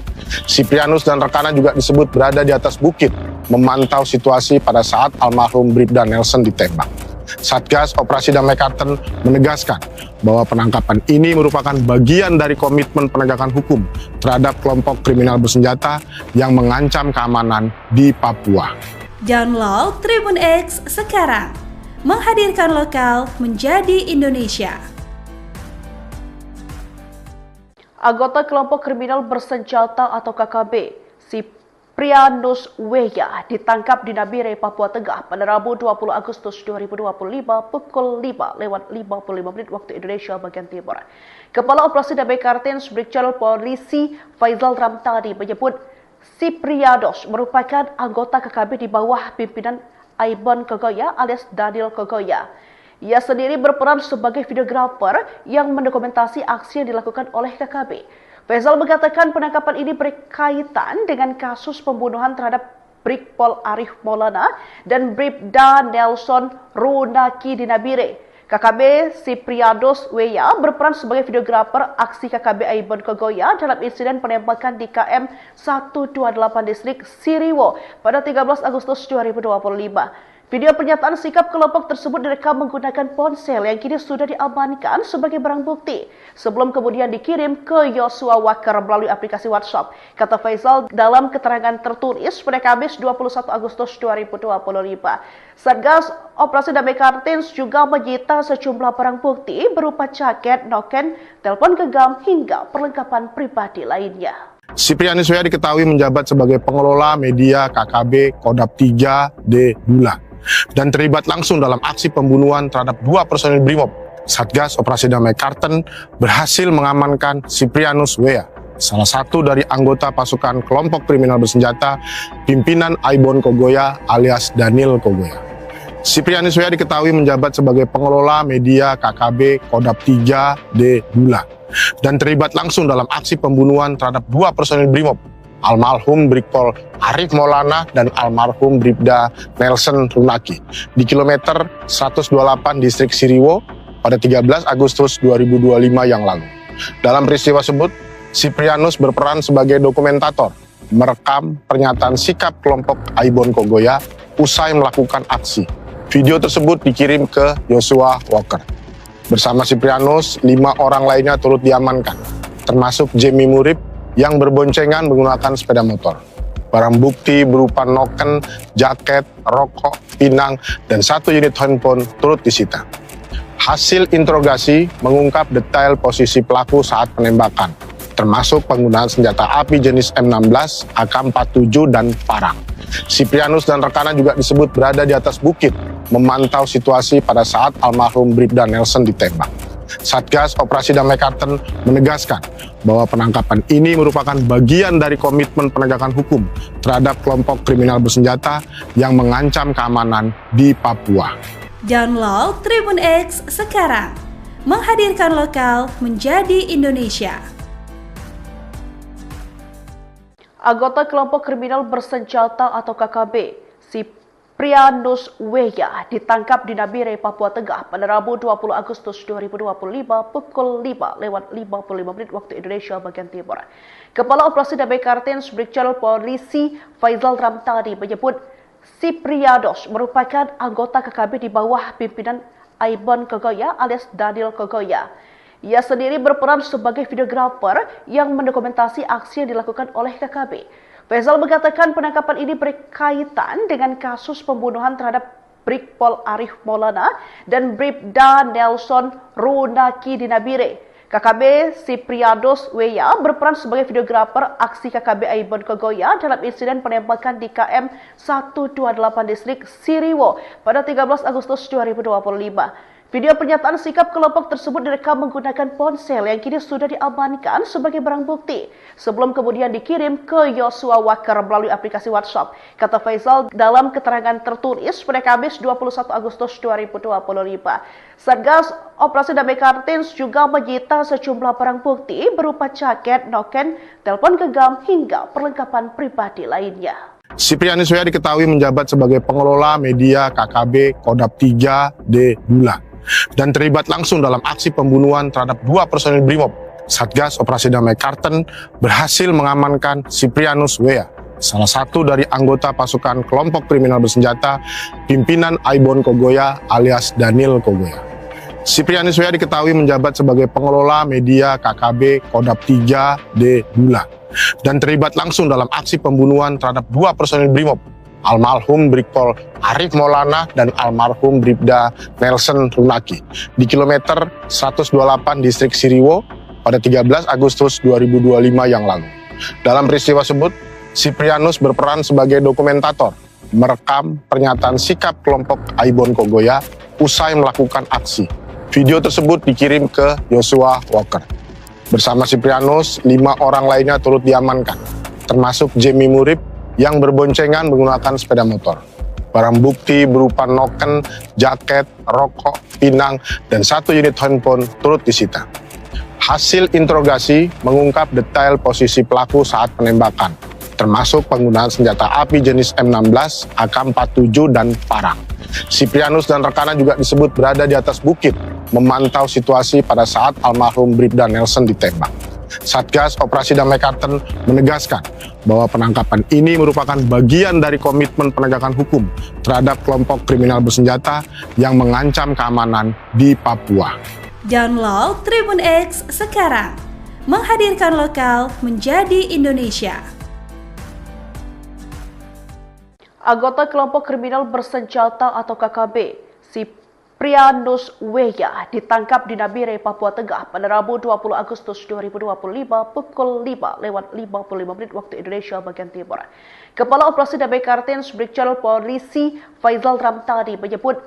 [SPEAKER 2] Siprianus dan rekannya juga disebut berada di atas bukit, memantau situasi pada saat almarhum Bribda Nelson ditembak. Satgas Operasi Damai Kartens menegaskan bahwa penangkapan ini merupakan bagian dari komitmen penegakan hukum terhadap kelompok kriminal bersenjata yang mengancam keamanan di Papua.
[SPEAKER 3] Download Tribun X sekarang, menghadirkan lokal menjadi Indonesia.
[SPEAKER 1] Anggota kelompok kriminal bersenjata atau KKB, Siprianus Weya ditangkap di Nabire, Papua Tengah pada Rabu 20 Agustus 2025 pukul 5:55 waktu Indonesia bagian Timur. Kepala Operasi Damai Kartens Brigjen Polisi Faizal Ramtani menyebut Siprianus merupakan anggota KKB di bawah pimpinan Aibon Kogoya alias Daniel Kogoya. Ia sendiri berperan sebagai videografer yang mendokumentasi aksi yang dilakukan oleh KKB. Faizal mengatakan penangkapan ini berkaitan dengan kasus pembunuhan terhadap Brigpol Arif Maulana dan Bribda Nelson Runaki di Nabire. KKB Siprianus Weya berperan sebagai videografer aksi KKB Aibon Kogoya dalam insiden penembakan di KM 128 distrik Siriwo pada 13 Agustus 2025. Video pernyataan sikap kelompok tersebut direkam menggunakan ponsel yang kini sudah diamankan sebagai barang bukti sebelum kemudian dikirim ke Yosua Walker melalui aplikasi WhatsApp. Kata Faizal dalam keterangan tertulis pada Kamis 21 Agustus 2025. Satgas Operasi Damai Kartens juga menyita sejumlah barang bukti berupa jaket, noken, telepon genggam hingga perlengkapan pribadi lainnya.
[SPEAKER 2] Siprianus Weya diketahui menjabat sebagai pengelola media KKB Kodap 3D Bula dan terlibat langsung dalam aksi pembunuhan terhadap 2 personil Brimob. Satgas Operasi Damai Kartens berhasil mengamankan Siprianus Weya, salah satu dari anggota pasukan kelompok kriminal bersenjata pimpinan Aibon Kogoya alias Daniel Kogoya. Siprianus Weya diketahui menjabat sebagai pengelola media KKB Kodap 3D Bula dan terlibat langsung dalam aksi pembunuhan terhadap 2 personil Brimob, almarhum Brigpol Arif Maulana dan almarhum Bribda Nelson Runaki di kilometer 128 distrik Siriwo pada 13 Agustus 2025 yang lalu. Dalam peristiwa tersebut, Siprianus berperan sebagai dokumentator, merekam pernyataan sikap kelompok Aibon Kogoya usai melakukan aksi. Video tersebut dikirim ke Joshua Walker. Bersama Siprianus, 5 orang lainnya turut diamankan, termasuk Jamie Murib yang berboncengan menggunakan sepeda motor. Barang bukti berupa noken, jaket, rokok, pinang, dan 1 unit handphone turut disita. Hasil interogasi mengungkap detail posisi pelaku saat penembakan, termasuk penggunaan senjata api jenis M16, AK-47, dan parang. Siprianus dan rekannya juga disebut berada di atas bukit, memantau situasi pada saat almarhum Bribda Nelson ditembak. Satgas Operasi Damai Kartens menegaskan bahwa penangkapan ini merupakan bagian dari komitmen penegakan hukum terhadap kelompok kriminal bersenjata yang mengancam keamanan di Papua.
[SPEAKER 3] Download Tribun X sekarang, menghadirkan lokal menjadi Indonesia.
[SPEAKER 1] Anggota kelompok kriminal bersenjata atau KKB, Siprianus Weya ditangkap di Nabire, Papua Tengah pada Rabu 20 Agustus 2025 pukul 5:55 waktu Indonesia bagian Timur. Kepala Operasi Damai Kartens Brigjen Polisi Faizal Ramtani menyebut Siprianus merupakan anggota KKB di bawah pimpinan Aibon Kogoya alias Daniel Kogoya. Ia sendiri berperan sebagai videografer yang mendokumentasi aksi yang dilakukan oleh KKB. Faizal mengatakan penangkapan ini berkaitan dengan kasus pembunuhan terhadap Brigpol Arif Maulana dan Bribda Nelson Runaki di Nabire. KKB Siprianus Weya berperan sebagai videografer aksi KKB Aibon Kogoya dalam insiden penembakan di KM 128 distrik Siriwo pada 13 Agustus 2025. Video pernyataan sikap kelompok tersebut direkam menggunakan ponsel yang kini sudah diamankan sebagai barang bukti sebelum kemudian dikirim ke Joshua Walker melalui aplikasi WhatsApp. Kata Faizal dalam keterangan tertulis pada Kamis 21 Agustus 2025. Satgas Operasi Damai Kartens juga menyita sejumlah barang bukti berupa jaket, noken, telepon genggam hingga perlengkapan pribadi lainnya.
[SPEAKER 2] Siprianus Weya diketahui menjabat sebagai pengelola media KKB Kodap 3D Bulan dan terlibat langsung dalam aksi pembunuhan terhadap 2 personil Brimob. Satgas Operasi Damai Kartens berhasil mengamankan Siprianus Weya, salah satu dari anggota pasukan kelompok kriminal bersenjata pimpinan Aibon Kogoya alias Daniel Kogoya. Siprianus Weya diketahui menjabat sebagai pengelola media KKB Kodap 3D Bulan dan terlibat langsung dalam aksi pembunuhan terhadap 2 personil Brimob, almarhum Brigpol Arif Maulana dan almarhum Bribda Nelson Runaki di kilometer 128 distrik Siriwo pada 13 Agustus 2025 yang lalu. Dalam peristiwa tersebut, Siprianus berperan sebagai dokumentator, merekam pernyataan sikap kelompok Aibon Kogoya usai melakukan aksi. Video tersebut dikirim ke Joshua Walker. Bersama Siprianus, 5 orang lainnya turut diamankan, termasuk Jamie Murib yang berboncengan menggunakan sepeda motor. Barang bukti berupa noken, jaket, rokok, pinang, dan 1 unit handphone turut disita. Hasil interogasi mengungkap detail posisi pelaku saat penembakan, termasuk penggunaan senjata api jenis M16, AK-47, dan parang. Siprianus dan rekannya juga disebut berada di atas bukit, memantau situasi pada saat almarhum Bribda Nelson ditembak. Satgas Operasi Damai Kartens menegaskan bahwa penangkapan ini merupakan bagian dari komitmen penegakan hukum terhadap kelompok kriminal bersenjata yang mengancam keamanan di Papua.
[SPEAKER 3] Download Tribun X sekarang, menghadirkan lokal menjadi Indonesia.
[SPEAKER 1] Anggota kelompok kriminal bersenjata atau KKB, Siprianus Weya ditangkap di Nabire, Papua Tengah pada Rabu 20 Agustus 2025 pukul 5:55 waktu Indonesia bagian Timur. Kepala Operasi Damai Kartens Brigjen Polisi Faizal Ramtani menyebut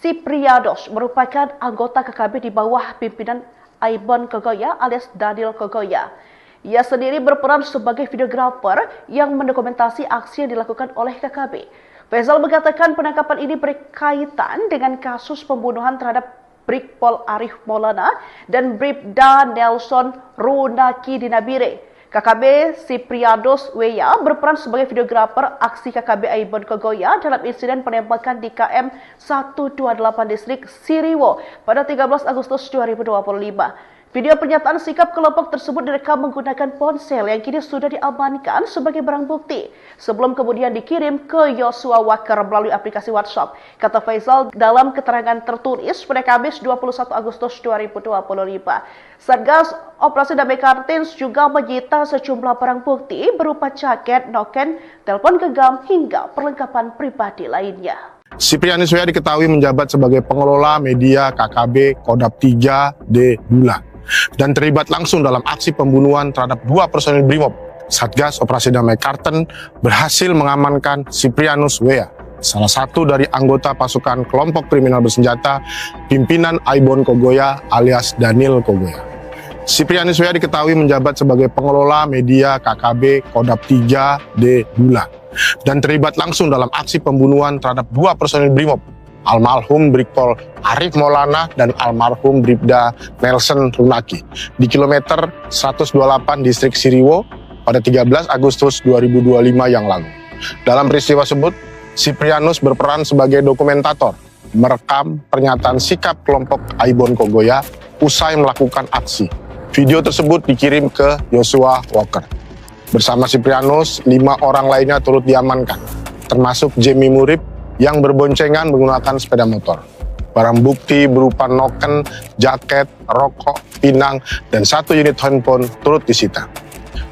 [SPEAKER 1] Siprianus merupakan anggota KKB di bawah pimpinan Aibon Kogoya alias Daniel Kogoya. Ia sendiri berperan sebagai videografer yang mendokumentasi aksi yang dilakukan oleh KKB. Faizal mengatakan penangkapan ini berkaitan dengan kasus pembunuhan terhadap Brigpol Arif Maulana dan Bribda Nelson Runaki di Nabire. KKB Siprianus Weya berperan sebagai videografer aksi KKB Aibon Kogoya dalam insiden penembakan di KM 128 distrik Siriwo pada 13 Agustus 2025. Video pernyataan sikap kelompok tersebut direkam menggunakan ponsel yang kini sudah diamankan sebagai barang bukti sebelum kemudian dikirim ke Joshua Walker melalui aplikasi WhatsApp. Kata Faisal dalam keterangan tertulis pada Kamis 21 Agustus 2025. Satgas Operasi Damai Kartins juga menyita sejumlah barang bukti berupa jaket, noken, telepon genggam hingga perlengkapan pribadi lainnya.
[SPEAKER 2] Siprianus W.A. diketahui menjabat sebagai pengelola media KKB Kodap 3D Bula dan terlibat langsung dalam aksi pembunuhan terhadap 2 personil Brimob. Satgas Operasi Damai Kartens berhasil mengamankan Siprianus W.A., salah satu dari anggota pasukan kelompok kriminal bersenjata pimpinan Aibon Kogoya alias Daniel Kogoya. Siprianus W.A. diketahui menjabat sebagai pengelola media KKB Kodap 3D Bula dan terlibat langsung dalam aksi pembunuhan terhadap 2 personil Brimob, almarhum Brigpol Arif Maulana dan almarhum Bribda Nelson Runaki di kilometer 128 distrik Siriwo pada 13 Agustus 2025 yang lalu. Dalam peristiwa tersebut, Siprianus berperan sebagai dokumentator, merekam pernyataan sikap kelompok Aibon Kogoya usai melakukan aksi. Video tersebut dikirim ke Joshua Walker. Bersama Siprianus, 5 orang lainnya turut diamankan, termasuk Jemi Murib yang berboncengan menggunakan sepeda motor. Barang bukti berupa noken, jaket, rokok, pinang, dan 1 unit handphone turut disita.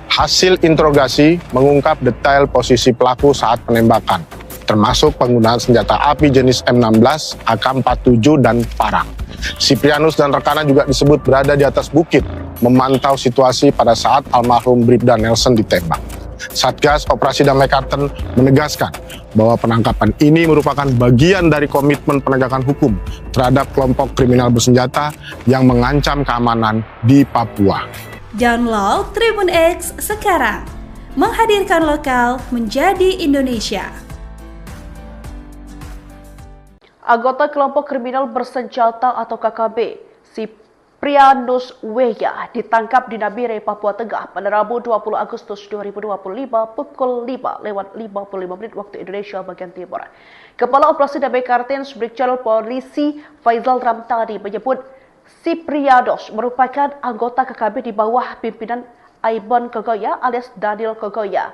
[SPEAKER 2] Hasil interogasi mengungkap detail posisi pelaku saat penembakan, termasuk penggunaan senjata api jenis M16, AK-47, dan parang. Siprianus dan rekannya juga disebut berada di atas bukit, memantau situasi pada saat almarhum Bribda Nelson ditembak. Satgas Operasi Damai Kartens menegaskan bahwa penangkapan ini merupakan bagian dari komitmen penegakan hukum terhadap kelompok kriminal bersenjata yang mengancam keamanan di Papua.
[SPEAKER 3] Download Tribun X sekarang, menghadirkan lokal menjadi Indonesia.
[SPEAKER 1] Anggota kelompok kriminal bersenjata atau KKB, Siprianus W.A. ditangkap di Nabire, Papua Tengah pada Rabu 20 Agustus 2025 pukul 5:55 waktu Indonesia bagian Timur. Kepala Operasi Damai Kartens Brigjen Polisi Faisal Ramtani menyebut Siprianus merupakan anggota KKB di bawah pimpinan Aibon Kogoya alias Daniel Kogoya.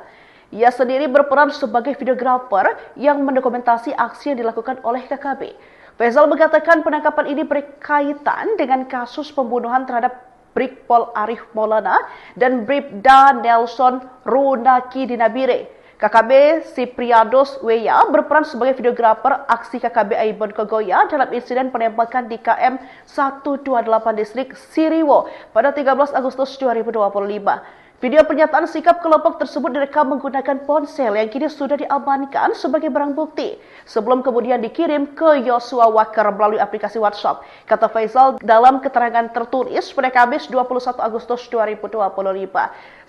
[SPEAKER 1] Ia sendiri berperan sebagai videografer yang mendokumentasi aksi yang dilakukan oleh KKB. Faisal mengatakan penangkapan ini berkaitan dengan kasus pembunuhan terhadap Brigpol Arif Maulana dan Bribda Nelson Runaki di Nabire. KKB Siprianus W.A. berperan sebagai videografer aksi KKB Aibon Kogoya dalam insiden penembakan di KM 128 distrik Siriwo pada 13 Agustus 2025. Video pernyataan sikap kelompok tersebut direkam menggunakan ponsel yang kini sudah diamankan sebagai barang bukti sebelum kemudian dikirim ke Joshua Walker melalui aplikasi WhatsApp. Kata Faisal dalam keterangan tertulis pada Kamis 21 Agustus 2025.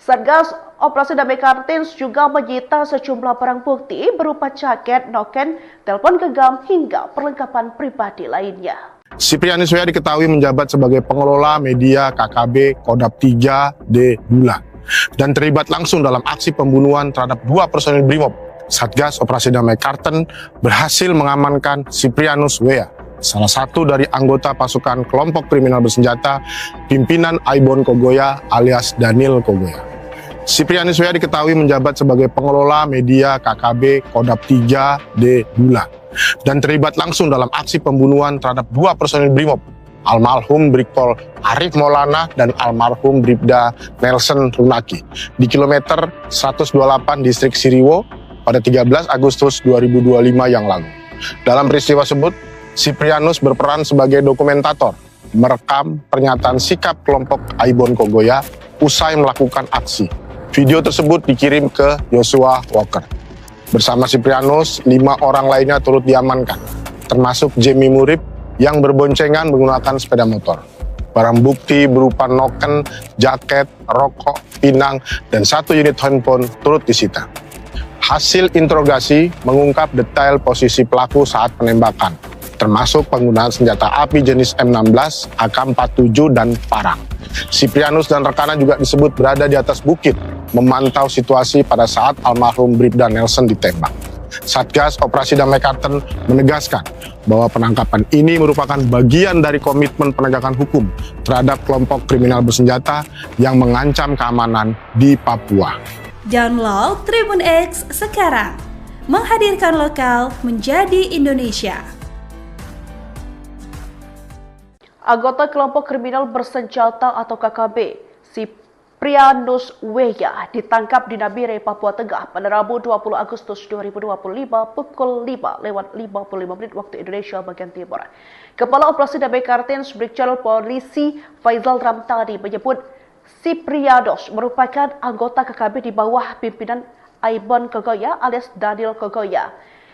[SPEAKER 1] Satgas Operasi Damai Kartins juga menyita sejumlah barang bukti berupa jaket, noken, telepon genggam hingga perlengkapan pribadi lainnya.
[SPEAKER 2] Siprianus W.A. diketahui menjabat sebagai pengelola media KKB Kodap 3D Bula dan terlibat langsung dalam aksi pembunuhan terhadap 2 personil Brimob. Satgas Operasi Damai Kartens berhasil mengamankan Siprianus W.A., salah satu dari anggota pasukan kelompok kriminal bersenjata pimpinan Aibon Kogoya alias Daniel Kogoya. Siprianus W.A. diketahui menjabat sebagai pengelola media KKB Kodap 3D Bula dan terlibat langsung dalam aksi pembunuhan terhadap 2 personil Brimob, almarhum Brigpol Arif Maulana dan almarhum Bribda Nelson Runaki di kilometer 128 distrik Siriwo pada 13 Agustus 2025 yang lalu. Dalam peristiwa tersebut, Siprianus berperan sebagai dokumentator, merekam pernyataan sikap kelompok Aibon Kogoya usai melakukan aksi. Video tersebut dikirim ke Joshua Walker. Bersama Siprianus, 5 orang lainnya turut diamankan, termasuk Jemi Murib yang berboncengan menggunakan sepeda motor. Barang bukti berupa noken, jaket, rokok, pinang, dan 1 unit handphone turut disita. Hasil interogasi mengungkap detail posisi pelaku saat penembakan, termasuk penggunaan senjata api jenis M16, AK-47, dan parang. Siprianus dan rekannya juga disebut berada di atas bukit, memantau situasi pada saat almarhum Bribda Nelson ditembak. Satgas Operasi Damai Karten menegaskan bahwa penangkapan ini merupakan bagian dari komitmen penegakan hukum terhadap kelompok kriminal bersenjata yang mengancam keamanan di Papua.
[SPEAKER 3] Download Tribun X sekarang, menghadirkan lokal menjadi Indonesia.
[SPEAKER 1] Anggota kelompok kriminal bersenjata atau KKB, Siprianus Weya ditangkap di Nabire, Papua Tengah pada Rabu 20 Agustus 2025 pukul 5:55 waktu Indonesia bagian Timur. Kepala Operasi Damai Kartens Brigjen Polisi Faizal Ramtani menyebut Siprianus merupakan anggota KKB di bawah pimpinan Aibon Kogoya alias Daniel Kogoya.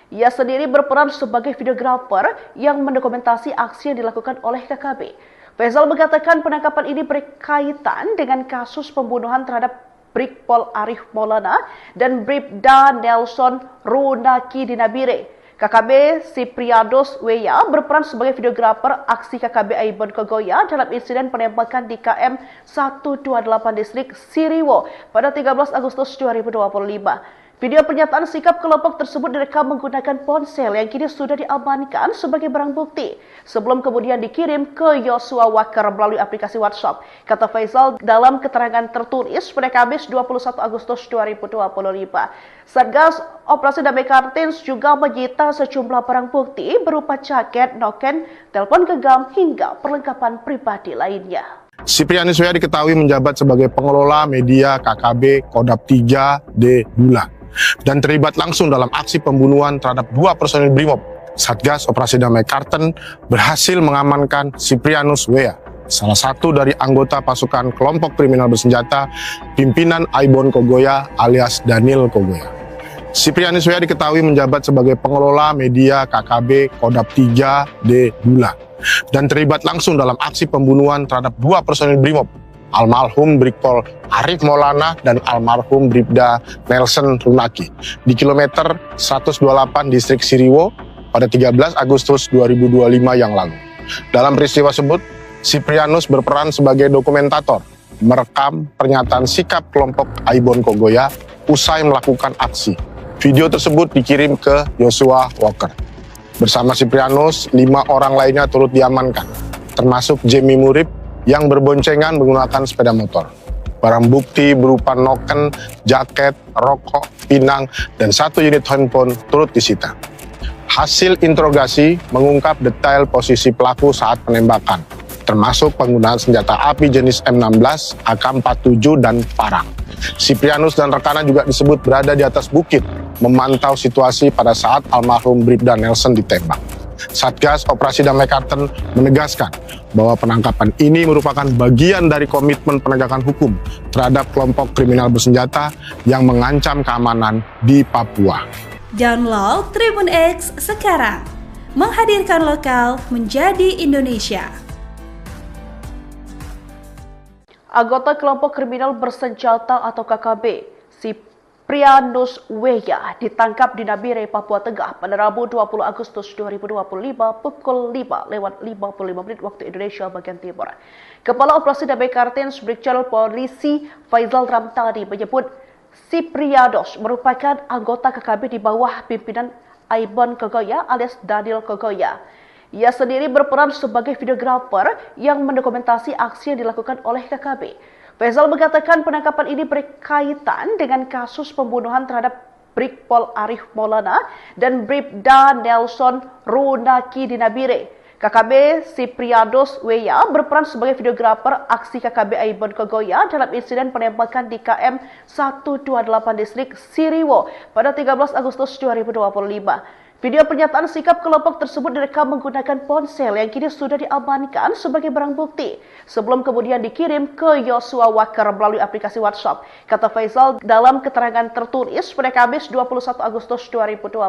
[SPEAKER 1] Ia sendiri berperan sebagai videografer yang mendokumentasi aksi yang dilakukan oleh KKB. Faizal mengatakan penangkapan ini berkaitan dengan kasus pembunuhan terhadap Brigpol Arif Maulana dan Bribda Nelson Runaki di Nabire. KKB Siprianus Weya berperan sebagai videografer aksi KKB Aibon Kogoya dalam insiden penembakan di KM 128 distrik Siriwo pada 13 Agustus 2025. Video pernyataan sikap kelompok tersebut direkam menggunakan ponsel yang kini sudah diamankan sebagai barang bukti sebelum kemudian dikirim ke Yosua Walker melalui aplikasi WhatsApp. Kata Faizal dalam keterangan tertulis pada Kamis 21 Agustus 2025. Satgas Operasi Damai Kartens juga menyita sejumlah barang bukti berupa jaket, noken, telepon genggam hingga perlengkapan pribadi lainnya.
[SPEAKER 2] Siprianus Weya diketahui menjabat sebagai pengelola media KKB Kodap 3D Bulan dan terlibat langsung dalam aksi pembunuhan terhadap 2 personil Brimob. Satgas Operasi Damai Karten berhasil mengamankan Siprianus Weya, salah satu dari anggota pasukan kelompok kriminal bersenjata pimpinan Aibon Kogoya alias Daniel Kogoya. Siprianus Weya diketahui menjabat sebagai pengelola media KKB Kodap 3D Bulan dan terlibat langsung dalam aksi pembunuhan terhadap 2 personil Brimob, almarhum Brigpol Arif Maulana dan almarhum Bribda Nelson Runaki di kilometer 128 distrik Siriwo pada 13 Agustus 2025 yang lalu. Dalam peristiwa tersebut, Siprianus berperan sebagai dokumentator, merekam pernyataan sikap kelompok Aibon Kogoya usai melakukan aksi. Video tersebut dikirim ke Yosua Walker. Bersama Siprianus, 5 orang lainnya turut diamankan, termasuk Jamie Murib yang berboncengan menggunakan sepeda motor. Barang bukti berupa noken, jaket, rokok, pinang, dan 1 unit handphone turut disita. Hasil interogasi mengungkap detail posisi pelaku saat penembakan, termasuk penggunaan senjata api jenis M16, AK-47, dan parang. Siprianus dan rekannya juga disebut berada di atas bukit, memantau situasi pada saat almarhum Bribda Nelson ditembak. Satgas Operasi Damai Karten menegaskan bahwa penangkapan ini merupakan bagian dari komitmen penegakan hukum terhadap kelompok kriminal bersenjata yang mengancam keamanan di Papua.
[SPEAKER 3] Download Tribun X sekarang, menghadirkan lokal menjadi Indonesia.
[SPEAKER 1] Anggota kelompok kriminal bersenjata atau KKB, Siprianus Weya ditangkap di Nabire, Papua Tengah pada Rabu 20 Agustus 2025 pukul 5:55 waktu Indonesia bagian Timur. Kepala Operasi Damai Kartens Brigjen Polisi Faizal Ramtani menyebut Siprianus merupakan anggota KKB di bawah pimpinan Aibon Kogoya alias Daniel Kogoya. Ia sendiri berperan sebagai videografer yang mendokumentasi aksi yang dilakukan oleh KKB. Faizal mengatakan penangkapan ini berkaitan dengan kasus pembunuhan terhadap Brigpol Arif Maulana dan Bribda Nelson Runaki di Nabire. KKB Siprianus Weya berperan sebagai videografer aksi KKB Aibon Kogoya dalam insiden penembakan di KM 128 distrik Siriwo pada 13 Agustus 2025. Video pernyataan sikap kelompok tersebut direkam menggunakan ponsel yang kini sudah diamankan sebagai barang bukti sebelum kemudian dikirim ke Yosua Walker melalui aplikasi WhatsApp. Kata Faizal dalam keterangan tertulis pada Kamis 21 Agustus 2025.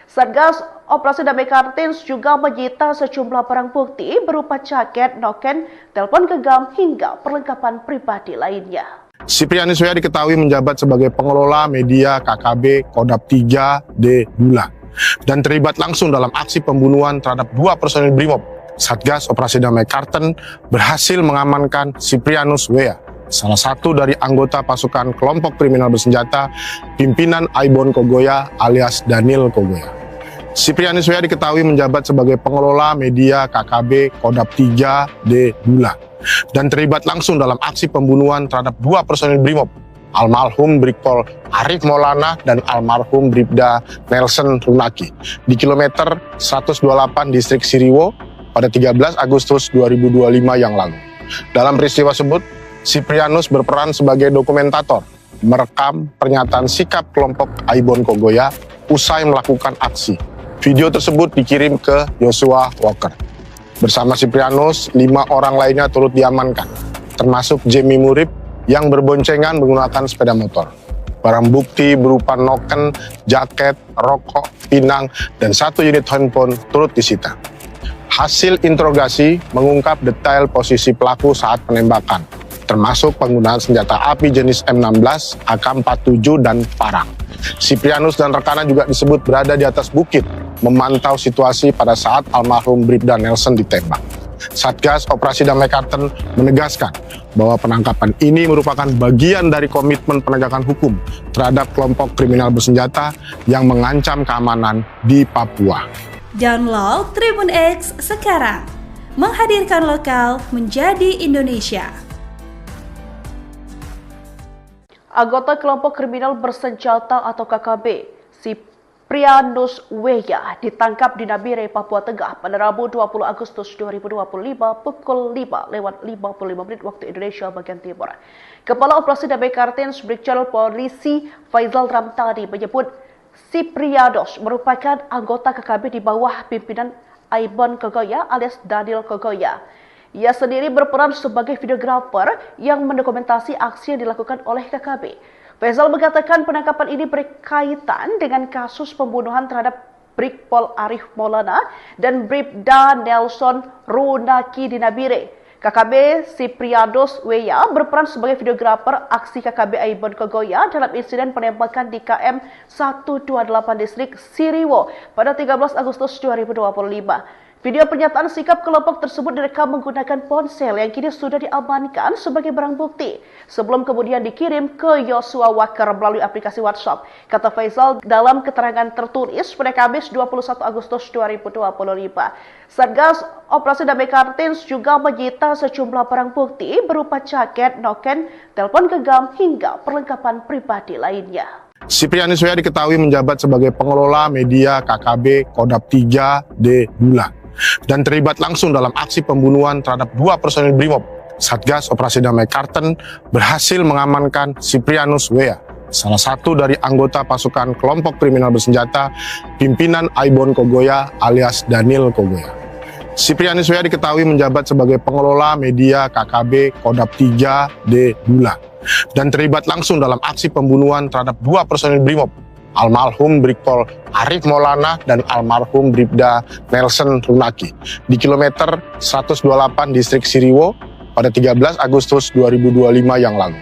[SPEAKER 1] Satgas Operasi Damai Kartens juga menyita sejumlah barang bukti berupa jaket, noken, telepon genggam hingga perlengkapan pribadi lainnya.
[SPEAKER 2] Siprianus Weya diketahui menjabat sebagai pengelola media KKB Kodap 3D Bulan dan terlibat langsung dalam aksi pembunuhan terhadap 2 personil Brimob. Satgas Operasi Damai Karten berhasil mengamankan Siprianus Weya, salah satu dari anggota pasukan kelompok kriminal bersenjata pimpinan Aibon Kogoya alias Daniel Kogoya. Siprianus W diketahui menjabat sebagai pengelola media KKB Kodap 3D Bula dan terlibat langsung dalam aksi pembunuhan terhadap dua personil Brimob, almarhum Brigpol Arif Maulana dan almarhum Bribda Nelson Runaki di kilometer 128 distrik Siriwo pada 13 Agustus 2025 yang lalu. Dalam peristiwa tersebut, Siprianus berperan sebagai dokumentator, merekam pernyataan sikap kelompok Aibon Kogoya usai melakukan aksi. Video tersebut dikirim ke Joshua Walker. Bersama Siprianus, 5 orang lainnya turut diamankan, termasuk Jamie Murib yang berboncengan menggunakan sepeda motor. Barang bukti berupa noken, jaket, rokok, pinang, dan 1 unit handphone turut disita. Hasil interogasi mengungkap detail posisi pelaku saat penembakan, termasuk penggunaan senjata api jenis M16, AK-47, dan parang. Siprianus dan rekannya juga disebut berada di atas bukit, memantau situasi pada saat almarhum Bribda Nelson ditembak. Satgas Operasi Damai Karten menegaskan bahwa penangkapan ini merupakan bagian dari komitmen penegakan hukum terhadap kelompok kriminal bersenjata yang mengancam keamanan di Papua.
[SPEAKER 3] Download Tribun X sekarang, menghadirkan lokal menjadi Indonesia.
[SPEAKER 1] Anggota kelompok kriminal bersenjata atau KKB, Siprianus W ditangkap di Nabire, Papua Tengah pada Rabu 20 Agustus 2025 pukul 5:55 waktu Indonesia bagian Timur. Kepala Operasi Damai Kartens Brigjen Polisi Faizal Ramtani menyebut Siprianus merupakan anggota KKB di bawah pimpinan Aibon Kogoya alias Daniel Kogoya. Ia sendiri berperan sebagai videografer yang mendokumentasi aksi yang dilakukan oleh KKB. Faizal mengatakan penangkapan ini berkaitan dengan kasus pembunuhan terhadap Brigpol Arif Maulana dan Bribda Nelson Runaki di Nabire. KKB Siprianus W berperan sebagai videografer aksi KKB Aibon Kogoya dalam insiden penembakan di KM 128 distrik Siriwo pada 13 Agustus 2025. Video pernyataan sikap kelompok tersebut direkam menggunakan ponsel yang kini sudah diamankan sebagai barang bukti sebelum kemudian dikirim ke Joshua Walker melalui aplikasi WhatsApp. Kata Faizal dalam keterangan tertulis pada Kamis 21 Agustus 2025. Satgas Operasi Damai Kartens juga menyita sejumlah barang bukti berupa jaket, noken, telepon genggam hingga perlengkapan pribadi lainnya.
[SPEAKER 2] Siprianus W diketahui menjabat sebagai pengelola media KKB Kodap 3D Bula dan terlibat langsung dalam aksi pembunuhan terhadap dua personil Brimob. Satgas Operasi Damai Karten berhasil mengamankan Siprianus W, salah satu dari anggota pasukan kelompok kriminal bersenjata pimpinan Aibon Kogoya alias Daniel Kogoya. Siprianus W diketahui menjabat sebagai pengelola media KKB Kodap 3D Bula dan terlibat langsung dalam aksi pembunuhan terhadap dua personil Brimob, almarhum Brigpol Arif Maulana dan almarhum Bribda Nelson Runaki di kilometer 128 distrik Siriwo pada 13 Agustus 2025 yang lalu.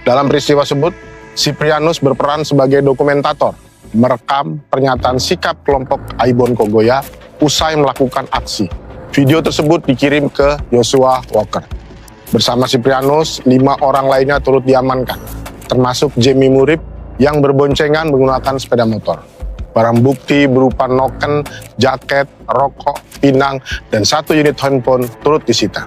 [SPEAKER 2] Dalam peristiwa tersebut, Siprianus berperan sebagai dokumentator, merekam pernyataan sikap kelompok Aibon Kogoya usai melakukan aksi. Video tersebut dikirim ke Joshua Walker. Bersama Siprianus, 5 orang lainnya turut diamankan, termasuk Jamie Murib yang berboncengan menggunakan sepeda motor. Barang bukti berupa noken, jaket, rokok, pinang, dan 1 unit handphone turut disita.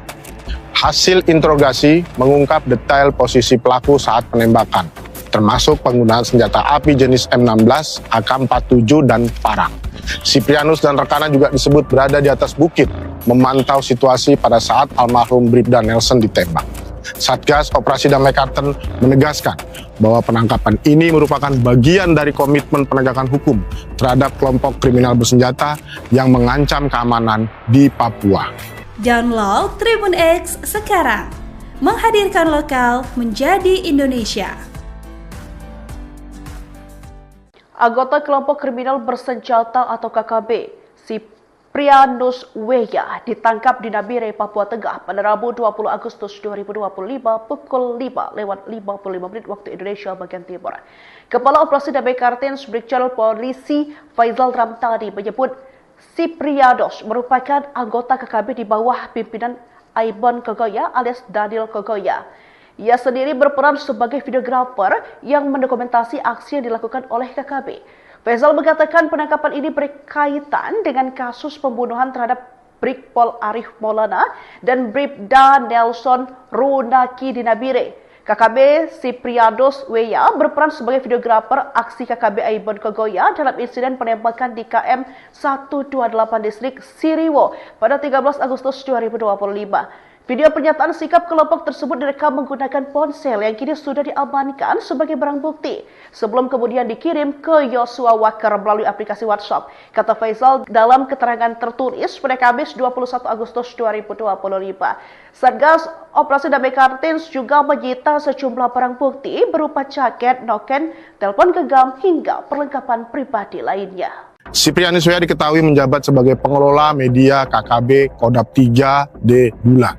[SPEAKER 2] Hasil interogasi mengungkap detail posisi pelaku saat penembakan, termasuk penggunaan senjata api jenis M16, AK-47, dan parang. Siprianus dan rekannya juga disebut berada di atas bukit, memantau situasi pada saat almarhum Bribda Nelson ditembak. Satgas Operasi Damai Karten menegaskan bahwa penangkapan ini merupakan bagian dari komitmen penegakan hukum terhadap kelompok kriminal bersenjata yang mengancam keamanan di Papua.
[SPEAKER 3] Download Tribun X sekarang, menghadirkan lokal menjadi Indonesia.
[SPEAKER 1] Anggota kelompok kriminal bersenjata atau KKB, Siprianus W ditangkap di Nabire, Papua Tengah pada Rabu 20 Agustus 2025 pukul 5:55 waktu Indonesia bagian Timur. Kepala Operasi Damai Kartens Brigjen Polisi Faizal Ramtani menyebut Siprianus merupakan anggota KKB di bawah pimpinan Aibon Kogoya alias Daniel Kogoya. Ia sendiri berperan sebagai videografer yang mendokumentasi aksi yang dilakukan oleh KKB. Faisal mengatakan penangkapan ini berkaitan dengan kasus pembunuhan terhadap Brigpol Arif Maulana dan Bribda Nelson Runaki di Nabire. KKB Sipriados Weya berperan sebagai videografer aksi KKB Aibon Kogoya dalam insiden penembakan di KM 128 distrik Siriwo pada 13 Agustus 2025. Video pernyataan sikap kelompok tersebut direkam menggunakan ponsel yang kini sudah diamankan sebagai barang bukti sebelum kemudian dikirim ke Yosua Walker melalui aplikasi WhatsApp. Kata Faisal dalam keterangan tertulis pada Kamis 21 Agustus 2025. Satgas Operasi Damai Kartens juga menyita sejumlah barang bukti berupa jaket, noken, telepon genggam hingga perlengkapan pribadi lainnya.
[SPEAKER 2] Siprianus Weya diketahui menjabat sebagai pengelola media KKB Kodap 3D Bulan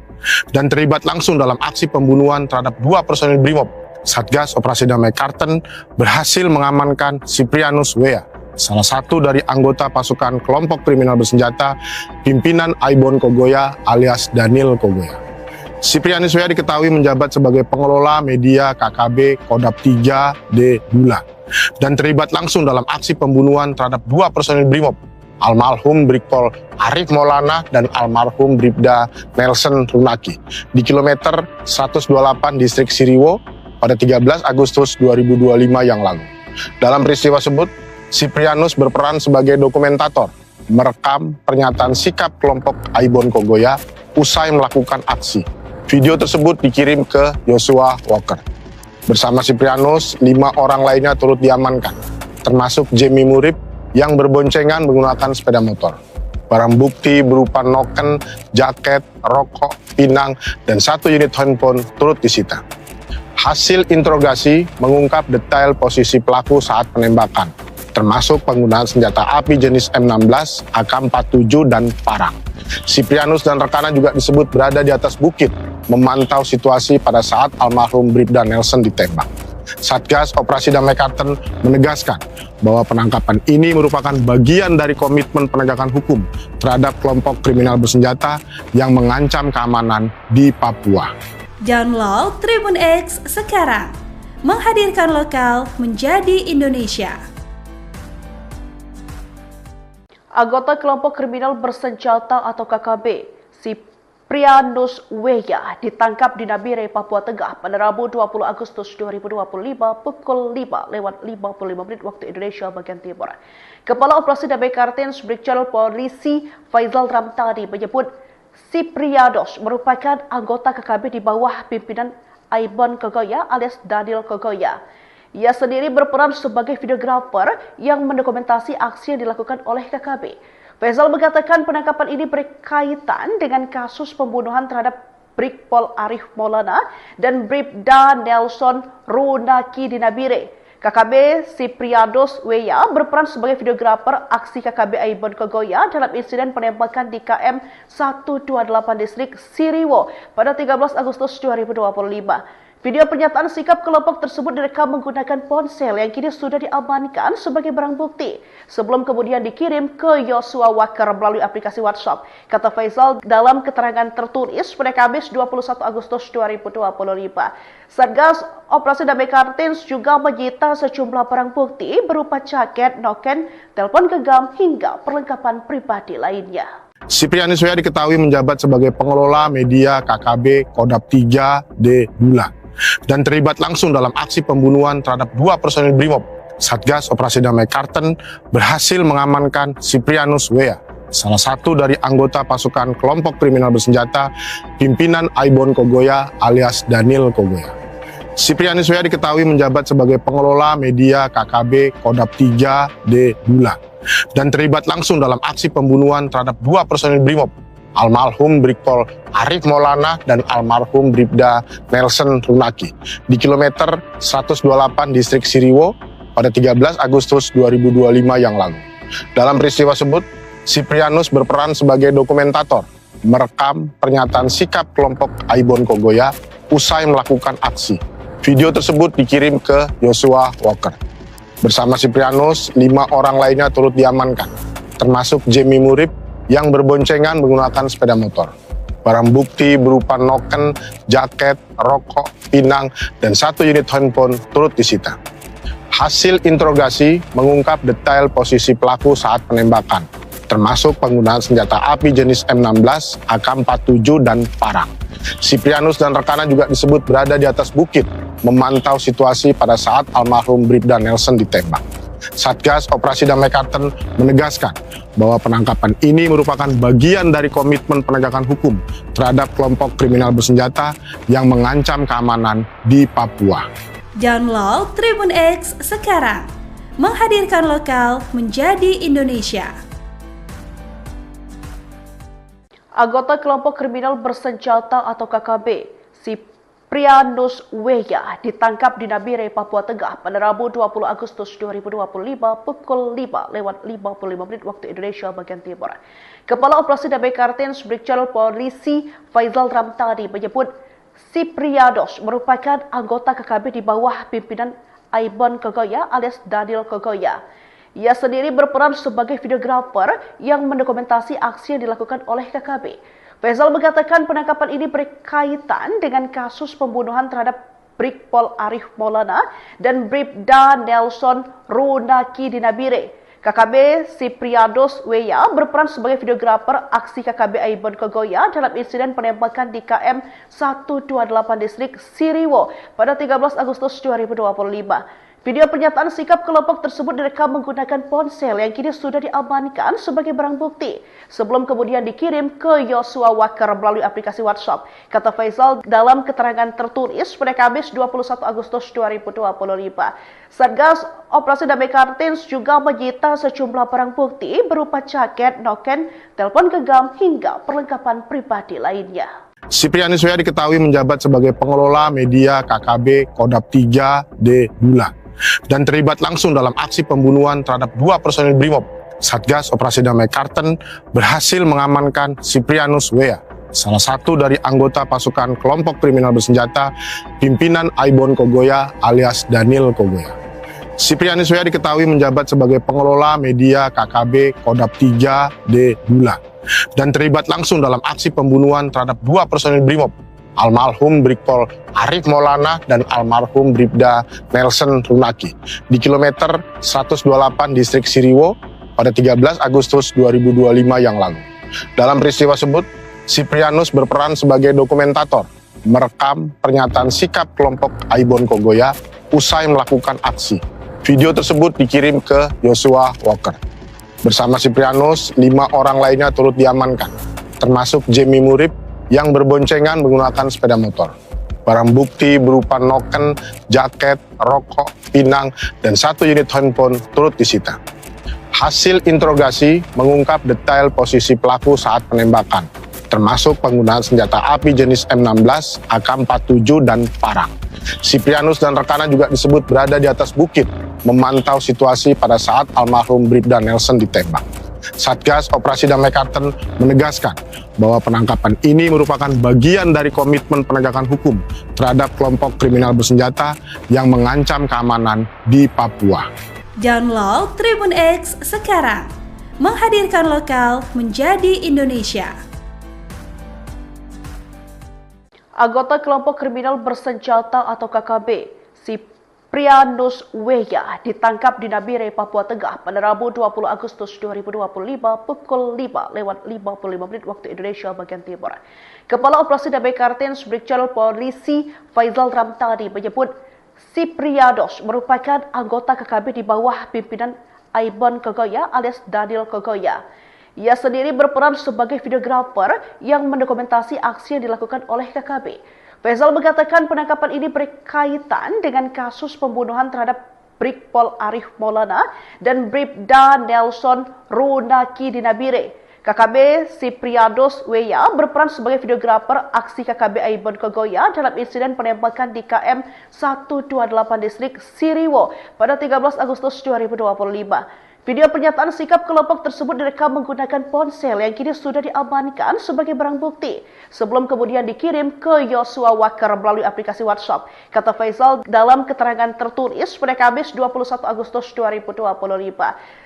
[SPEAKER 2] dan terlibat langsung dalam aksi pembunuhan terhadap 2 personil Brimob. Satgas Operasi Damai Karten berhasil mengamankan Siprianus Weya, salah satu dari anggota pasukan kelompok kriminal bersenjata pimpinan Aibon Kogoya alias Daniel Kogoya. Siprianus Weya diketahui menjabat sebagai pengelola media KKB Kodap 3D Bulan dan terlibat langsung dalam aksi pembunuhan terhadap 2 personil Brimob, almarhum Brigpol Arif Maulana dan almarhum Bribda Nelson Runaki di kilometer 128 distrik Siriwo pada 13 Agustus 2025 yang lalu. Dalam peristiwa tersebut, Siprianus berperan sebagai dokumentator, merekam pernyataan sikap kelompok Aibon Kogoya usai melakukan aksi. Video tersebut dikirim ke Yosua Walker. Bersama Siprianus, 5 orang lainnya turut diamankan, termasuk Jemi Murib yang berboncengan menggunakan sepeda motor. Barang bukti berupa noken, jaket, rokok, pinang, dan 1 unit handphone turut disita. Hasil interogasi mengungkap detail posisi pelaku saat penembakan, termasuk penggunaan senjata api jenis M16, AK-47, dan parang. Siprianus dan rekannya juga disebut berada di atas bukit, memantau situasi pada saat almarhum Bribda Nelson ditembak. Satgas Operasi Damai Karten menegaskan bahwa penangkapan ini merupakan bagian dari komitmen penegakan hukum terhadap kelompok kriminal bersenjata yang mengancam keamanan di Papua.
[SPEAKER 3] Download Tribun X sekarang, menghadirkan lokal menjadi Indonesia.
[SPEAKER 1] Anggota kelompok kriminal bersenjata atau KKB, Siprianus Weya ditangkap di Nabire, Papua Tengah pada Rabu 20 Agustus 2025 pukul 5:55 waktu Indonesia bagian Timur. Kepala Operasi Damai Kartens Brigjen Polisi Faisal Ramtani menyebut Siprianus merupakan anggota KKB di bawah pimpinan Aibon Kogoya alias Daniel Kogoya. Ia sendiri berperan sebagai videografer yang mendokumentasi aksi yang dilakukan oleh KKB. Faisal mengatakan penangkapan ini berkaitan dengan kasus pembunuhan terhadap Brigpol Arif Maulana dan Bribda Nelson Runaki di Nabire. KKB Siprianus Weya berperan sebagai videografer aksi KKB Aibon Kogoya dalam insiden penembakan di KM 128 distrik Siriwo pada 13 Agustus 2025. Video pernyataan sikap kelompok tersebut direkam menggunakan ponsel yang kini sudah diamankan sebagai barang bukti sebelum kemudian dikirim ke Yosua Walker melalui aplikasi WhatsApp. Kata Faisal dalam keterangan tertulis pada Kamis 21 Agustus 2025. Satgas Operasi Damai Kartens juga menyita sejumlah barang bukti berupa jaket, noken, telepon genggam hingga perlengkapan pribadi lainnya.
[SPEAKER 2] Siprianus Weya diketahui menjabat sebagai pengelola media KKB Kodap 3D Bulan dan terlibat langsung dalam aksi pembunuhan terhadap 2 personil Brimob. Satgas Operasi Damai Karten berhasil mengamankan Siprianus Weya, salah satu dari anggota pasukan kelompok kriminal bersenjata pimpinan Aibon Kogoya alias Daniel Kogoya. Siprianus Weya diketahui menjabat sebagai pengelola media KKB Kodap 3D Bulan dan terlibat langsung dalam aksi pembunuhan terhadap 2 personil Brimob, almarhum Brigpol Arif Maulana dan almarhum Bribda Nelson Runaki di kilometer 128 distrik Siriwo pada 13 Agustus 2025 yang lalu. Dalam peristiwa tersebut, Siprianus berperan sebagai dokumentator, merekam pernyataan sikap kelompok Aibon Kogoya usai melakukan aksi. Video tersebut dikirim ke Yosua Walker. Bersama Siprianus, 5 orang lainnya turut diamankan, termasuk Jemi Murib yang berboncengan menggunakan sepeda motor. Barang bukti berupa noken, jaket, rokok, pinang, dan 1 unit handphone turut disita. Hasil interogasi mengungkap detail posisi pelaku saat penembakan, termasuk penggunaan senjata api jenis M16, AK-47, dan parang. Siprianus dan rekannya juga disebut berada di atas bukit, memantau situasi pada saat almarhum Bribda Nelson ditembak. Satgas Operasi Damai Kartens menegaskan bahwa penangkapan ini merupakan bagian dari komitmen penegakan hukum terhadap kelompok kriminal bersenjata yang mengancam keamanan di Papua.
[SPEAKER 3] Download Tribun X sekarang, menghadirkan lokal menjadi Indonesia.
[SPEAKER 1] Anggota kelompok kriminal bersenjata atau KKB, Siprianus Weya ditangkap di Nabire, Papua Tengah pada Rabu 20 Agustus 2025 pukul 5:55 waktu Indonesia bagian Timur. Kepala Operasi Damai Kartens Brigjen Polisi Faizal Ramtani menyebut Siprianus merupakan anggota KKB di bawah pimpinan Aibon Kogoya alias Daniel Kogoya. Ia sendiri berperan sebagai videografer yang mendokumentasi aksi yang dilakukan oleh KKB. Faizal mengatakan penangkapan ini berkaitan dengan kasus pembunuhan terhadap Brigpol Arif Maulana dan Bribda Nelson Runaki di Nabire. KKB Siprianus Weya berperan sebagai videografer aksi KKB Aibon Kogoya dalam insiden penembakan di KM 128 distrik Siriwo pada 13 Agustus 2025. Video pernyataan sikap kelompok tersebut direkam menggunakan ponsel yang kini sudah diamankan sebagai barang bukti sebelum kemudian dikirim ke Yosua Waker melalui aplikasi WhatsApp, kata Faizal dalam keterangan tertulis pada Kamis 21 Agustus 2025. Satgas Operasi Damai Kartens juga menyita sejumlah barang bukti berupa jaket, noken, telepon genggam hingga perlengkapan pribadi lainnya.
[SPEAKER 2] Siprianus Weya diketahui menjabat sebagai pengelola media KKB Kodap 3D Bulan dan terlibat langsung dalam aksi pembunuhan terhadap 2 personil Brimob. Satgas Operasi Damai Kartens berhasil mengamankan Siprianus Weya, salah satu dari anggota pasukan kelompok kriminal bersenjata pimpinan Aibon Kogoya alias Daniel Kogoya. Siprianus Weya diketahui menjabat sebagai pengelola media KKB Kodap 3D Bulan dan terlibat langsung dalam aksi pembunuhan terhadap 2 personil Brimob, almarhum Brigpol Arif Maulana dan almarhum Bribda Nelson Runaki di kilometer 128 distrik Siriwo pada 13 Agustus 2025 yang lalu. Dalam peristiwa tersebut, Siprianus berperan sebagai dokumentator, merekam pernyataan sikap kelompok Aibon Kogoya usai melakukan aksi. Video tersebut dikirim ke Yosua Waker. Bersama Siprianus, 5 orang lainnya turut diamankan, termasuk Jemi Murib yang berboncengan menggunakan sepeda motor. Barang bukti berupa noken, jaket, rokok, pinang, dan 1 unit handphone turut disita. Hasil interogasi mengungkap detail posisi pelaku saat penembakan, termasuk penggunaan senjata api jenis M16, AK-47, dan parang. Siprianus dan rekannya juga disebut berada di atas bukit, memantau situasi pada saat almarhum Bribda Nelson ditembak. Satgas Operasi Damai Kartens menegaskan bahwa penangkapan ini merupakan bagian dari komitmen penegakan hukum terhadap kelompok kriminal bersenjata yang mengancam keamanan di Papua.
[SPEAKER 3] Download Tribun X sekarang, menghadirkan lokal menjadi Indonesia.
[SPEAKER 1] Anggota kelompok kriminal bersenjata atau KKB, Siprianus Weya ditangkap di Nabire, Papua Tengah pada Rabu 20 Agustus 2025 pukul 5:55 waktu Indonesia bagian Timur. Kepala Operasi Damai Kartens Brigjen Polisi Faizal Ramtani menyebut Siprianus merupakan anggota KKB di bawah pimpinan Aibon Kogoya alias Daniel Kogoya. Ia sendiri berperan sebagai videografer yang mendokumentasi aksi yang dilakukan oleh KKB. Faizal mengatakan penangkapan ini berkaitan dengan kasus pembunuhan terhadap Brigpol Arif Maulana dan Bribda Nelson Runaki di Nabire. KKB Siprianus Weya berperan sebagai videografer aksi KKB Aibon Kogoya dalam insiden penembakan di KM 128 distrik Siriwo pada 13 Agustus 2025. Video pernyataan sikap kelompok tersebut direkam menggunakan ponsel yang kini sudah diamankan sebagai barang bukti sebelum kemudian dikirim ke Yosua Waker melalui aplikasi WhatsApp, kata Faizal dalam keterangan tertulis pada Kamis 21 Agustus 2025.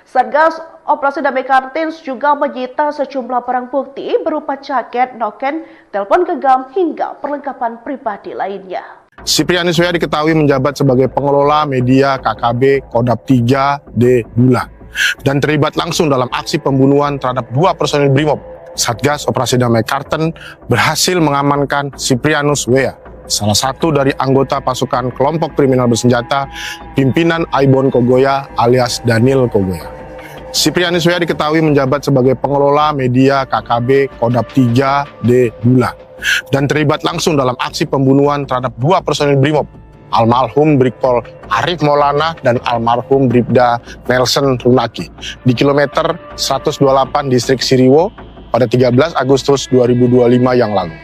[SPEAKER 1] Satgas Operasi Damai Kartens juga menyita sejumlah barang bukti berupa jaket, noken, telepon genggam hingga perlengkapan pribadi lainnya.
[SPEAKER 2] Siprianus W.A. diketahui menjabat sebagai pengelola media KKB Kodap 3D Bula dan terlibat langsung dalam aksi pembunuhan terhadap 2 personil Brimob. Satgas Operasi Damai Karten berhasil mengamankan Siprianus W.A., salah satu dari anggota pasukan kelompok kriminal bersenjata pimpinan Aibon Kogoya alias Daniel Kogoya. Siprianus W.A. diketahui menjabat sebagai pengelola media KKB Kodap 3D Bula dan terlibat langsung dalam aksi pembunuhan terhadap 2 personil Brimob, almarhum Brigpol Arif Maulana dan almarhum Bribda Nelson Runaki di kilometer 128 distrik Siriwo pada 13 Agustus 2025 yang lalu.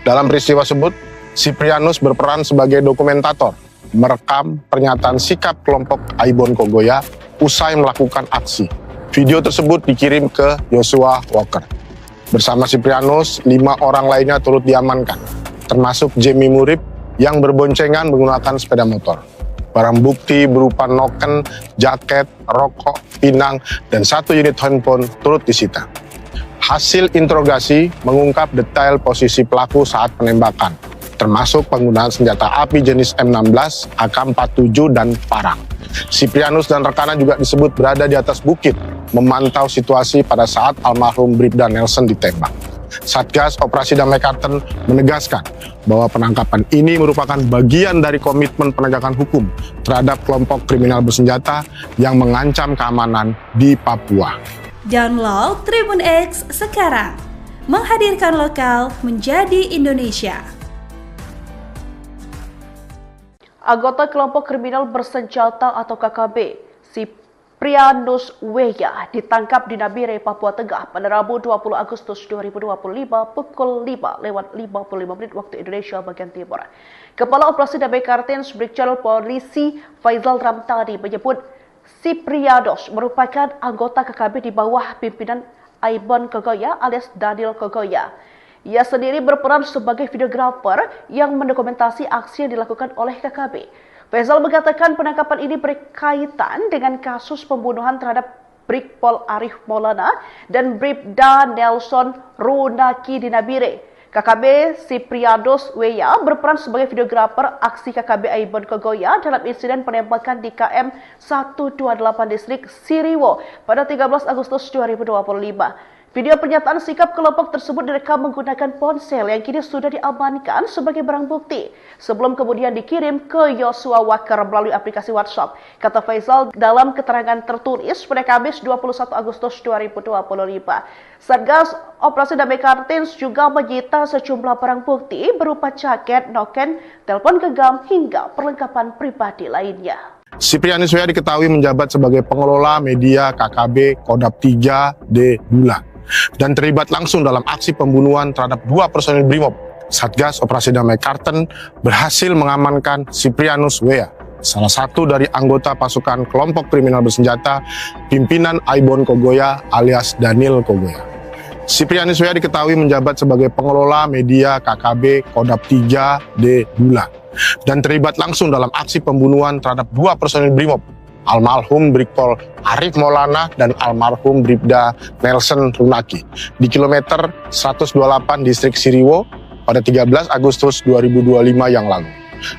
[SPEAKER 2] Dalam peristiwa tersebut, Siprianus berperan sebagai dokumentator, merekam pernyataan sikap kelompok Aibon Kogoya usai melakukan aksi. Video tersebut dikirim ke Joshua Walker. Bersama Siprianus, 5 orang lainnya turut diamankan, termasuk Jamie Murib yang berboncengan menggunakan sepeda motor. Barang bukti berupa noken, jaket, rokok, pinang, dan 1 unit handphone turut disita. Hasil interogasi mengungkap detail posisi pelaku saat penembakan, termasuk penggunaan senjata api jenis M16, AK-47, dan parang. Siprianus dan rekannya juga disebut berada di atas bukit, memantau situasi pada saat almarhum Bribda Nelson ditembak. Satgas Operasi Damai Karten menegaskan bahwa penangkapan ini merupakan bagian dari komitmen penegakan hukum terhadap kelompok kriminal bersenjata yang mengancam keamanan di Papua.
[SPEAKER 3] Download Tribun X sekarang, menghadirkan lokal menjadi Indonesia.
[SPEAKER 1] Anggota kelompok kriminal bersenjata atau KKB, Siprianus W.A. ditangkap di Nabire, Papua Tengah pada Rabu 20 Agustus 2025 pukul 5:55 waktu Indonesia bagian Timur. Kepala Operasi Damai Karten Brigjen Polisi Faizal Ramtani menyebut Siprianus merupakan anggota KKB di bawah pimpinan Aibon Kogoya alias Daniel Kogoya. Ia sendiri berperan sebagai videografer yang mendokumentasi aksi yang dilakukan oleh KKB. Faizal mengatakan penangkapan ini berkaitan dengan kasus pembunuhan terhadap Brigpol Arif Maulana dan Bribda Nelson Runaki di Nabire. KKB Siprianus W.A. berperan sebagai videografer aksi KKB Aibon Kogoya dalam insiden penembakan di KM 128 distrik Siriwo pada 13 Agustus 2025. Video pernyataan sikap kelompok tersebut direkam menggunakan ponsel yang kini sudah diamankan sebagai barang bukti sebelum kemudian dikirim ke Joshua Walker melalui aplikasi WhatsApp. Kata Faizal dalam keterangan tertulis pada Kamis 21 Agustus 2025. Satgas Operasi Damai Karten juga menyita sejumlah barang bukti berupa jaket, noken, telepon genggam hingga perlengkapan pribadi lainnya.
[SPEAKER 2] Siprianus W.A. diketahui menjabat sebagai pengelola media KKB Kodap 3D Bula dan terlibat langsung dalam aksi pembunuhan terhadap 2 personil Brimob. Satgas Operasi Damai Karten berhasil mengamankan Siprianus W.A., salah satu dari anggota pasukan kelompok kriminal bersenjata pimpinan Aibon Kogoya alias Daniel Kogoya. Siprianus W.A. diketahui menjabat sebagai pengelola media KKB Kodap 3D Bula dan terlibat langsung dalam aksi pembunuhan terhadap 2 personil Brimob, almarhum Brigpol Arif Maulana dan almarhum Bribda Nelson Runaki di kilometer 128 distrik Siriwo pada 13 Agustus 2025 yang lalu.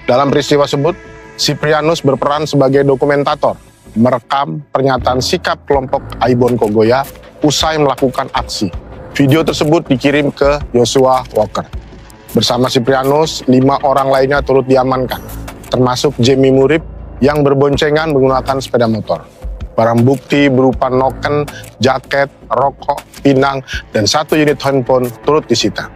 [SPEAKER 2] Dalam peristiwa tersebut, Siprianus berperan sebagai dokumentator, merekam pernyataan sikap kelompok Aibon Kogoya usai melakukan aksi. Video tersebut dikirim ke Joshua Walker. Bersama Siprianus, 5 orang lainnya turut diamankan, termasuk Jamie Murib yang berboncengan menggunakan sepeda motor. Barang bukti berupa noken, jaket, rokok, pinang, dan 1 unit handphone turut disita.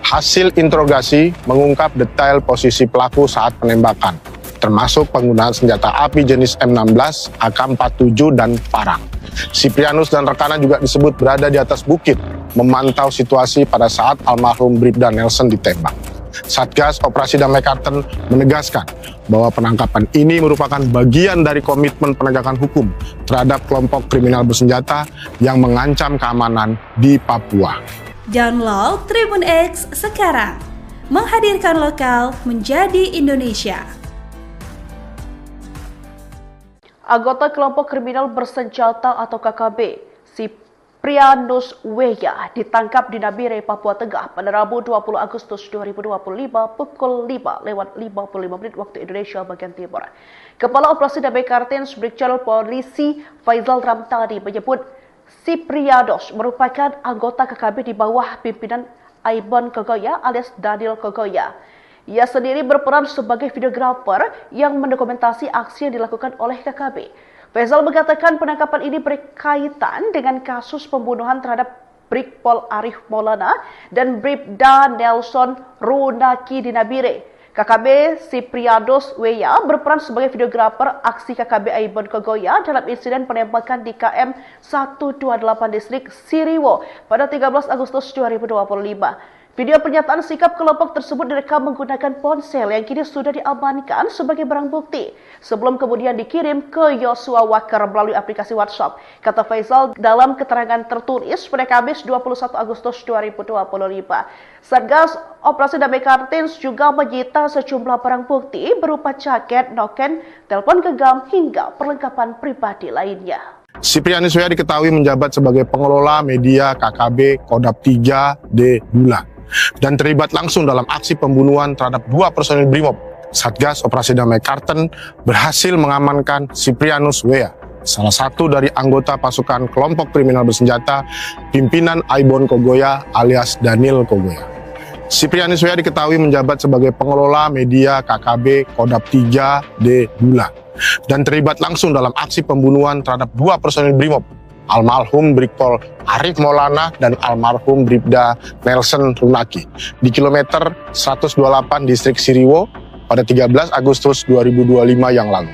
[SPEAKER 2] Hasil interogasi mengungkap detail posisi pelaku saat penembakan, termasuk penggunaan senjata api jenis M16, AK-47, dan parang. Siprianus dan rekannya juga disebut berada di atas bukit, memantau situasi pada saat almarhum Bribda Nelson ditembak. Satgas Operasi Damai Karten menegaskan bahwa penangkapan ini merupakan bagian dari komitmen penegakan hukum terhadap kelompok kriminal bersenjata yang mengancam keamanan di Papua.
[SPEAKER 3] Download Tribun X sekarang, menghadirkan lokal menjadi Indonesia.
[SPEAKER 1] Anggota kelompok kriminal bersenjata atau KKB, Siprianus Weya ditangkap di Nabire, Papua Tengah pada Rabu 20 Agustus 2025 pukul 5:55 waktu Indonesia bagian Timur. Kepala Operasi Damai Kartens Brigjen Polisi Faizal Ramtani menyebut Siprianus merupakan anggota KKB di bawah pimpinan Aibon Kogoya alias Daniel Kogoya. Ia sendiri berperan sebagai videografer yang mendokumentasi aksi yang dilakukan oleh KKB. Faizal mengatakan penangkapan ini berkaitan dengan kasus pembunuhan terhadap Brigpol Arif Maulana dan Bribda Nelson Runaki di Nabire. KKB Siprianus Weya berperan sebagai videografer aksi KKB Aibon Kogoya dalam insiden penembakan di KM 128 distrik Siriwo pada 13 Agustus 2025. Video pernyataan sikap kelompok tersebut direkam menggunakan ponsel yang kini sudah diamankan sebagai barang bukti sebelum kemudian dikirim ke Yosua Walker melalui aplikasi WhatsApp. Kata Faizal dalam keterangan tertulis pada Kamis 21 Agustus 2025. Satgas Operasi Damai Kartens juga menyita sejumlah barang bukti berupa jaket, noken, telepon genggam hingga perlengkapan pribadi lainnya.
[SPEAKER 2] Siprianus Weya diketahui menjabat sebagai pengelola media KKB Kodap 3D Bula dan terlibat langsung dalam aksi pembunuhan terhadap 2 personil Brimob. Satgas Operasi Damai Kartens berhasil mengamankan Siprianus Weya, salah satu dari anggota pasukan kelompok kriminal bersenjata pimpinan Aibon Kogoya alias Daniel Kogoya. Siprianus Weya diketahui menjabat sebagai pengelola media KKB Kodap 3D Bula dan terlibat langsung dalam aksi pembunuhan terhadap 2 personil Brimob, almarhum Brigpol Arif Maulana dan almarhum Bribda Nelson Runaki di kilometer 128 distrik Siriwo pada 13 Agustus 2025 yang lalu.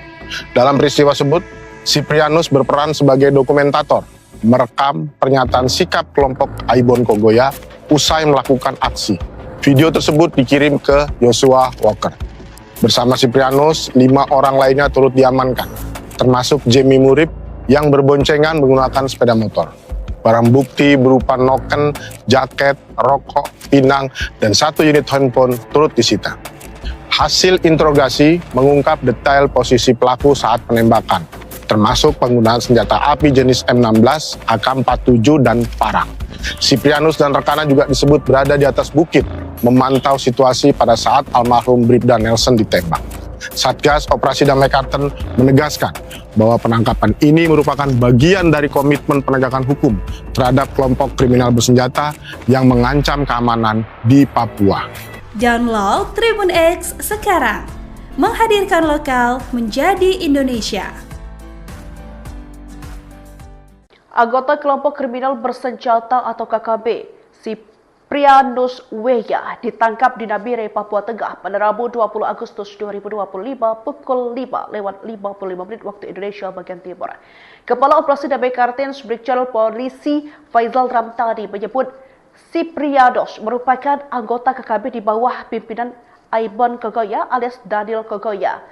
[SPEAKER 2] Dalam peristiwa tersebut, Siprianus berperan sebagai dokumentator, merekam pernyataan sikap kelompok Aibon Kogoya usai melakukan aksi. Video tersebut dikirim ke Yosua Walker. Bersama Siprianus, 5 orang lainnya turut diamankan, termasuk Jemi Murib yang berboncengan menggunakan sepeda motor. Barang bukti berupa noken, jaket, rokok, pinang, dan 1 unit handphone turut disita. Hasil interogasi mengungkap detail posisi pelaku saat penembakan, termasuk penggunaan senjata api jenis M16, AK-47, dan parang. Siprianus dan rekannya juga disebut berada di atas bukit, memantau situasi pada saat almarhum Bribda Nelson ditembak. Satgas Operasi Damai Kartens menegaskan bahwa penangkapan ini merupakan bagian dari komitmen penegakan hukum terhadap kelompok kriminal bersenjata yang mengancam keamanan di Papua.
[SPEAKER 3] Download Tribun X sekarang, menghadirkan lokal menjadi Indonesia.
[SPEAKER 1] Anggota kelompok kriminal bersenjata atau KKB, Siprianus Weya ditangkap di Nabire, Papua Tengah pada Rabu 20 Agustus 2025 pukul 5:55 waktu Indonesia bagian Timur. Kepala Operasi Damai Kartens Brigjen Polisi Faizal Ramtani menyebut Siprianus merupakan anggota KKB di bawah pimpinan Aibon Kogoya alias Daniel Kogoya.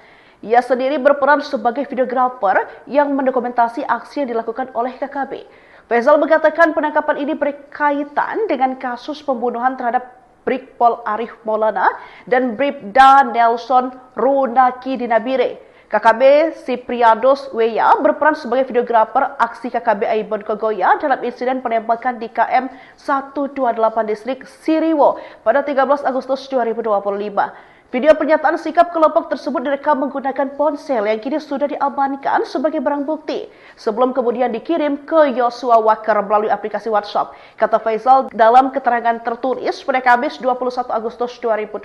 [SPEAKER 1] Ia sendiri berperan sebagai videografer yang mendokumentasi aksi yang dilakukan oleh KKB. Faizal mengatakan penangkapan ini berkaitan dengan kasus pembunuhan terhadap Brigpol Arif Maulana dan Bribda Nelson Runaki di Nabire. KKB Siprianus Weya berperan sebagai videografer aksi KKB Aibon Kogoya dalam insiden penembakan di KM 128 distrik Siriwo pada 13 Agustus 2025. Video pernyataan sikap kelompok tersebut direkam menggunakan ponsel yang kini sudah diamankan sebagai barang bukti sebelum kemudian dikirim ke Yosua Walker melalui aplikasi WhatsApp. Kata Faizal dalam keterangan tertulis pada Kamis 21 Agustus 2025.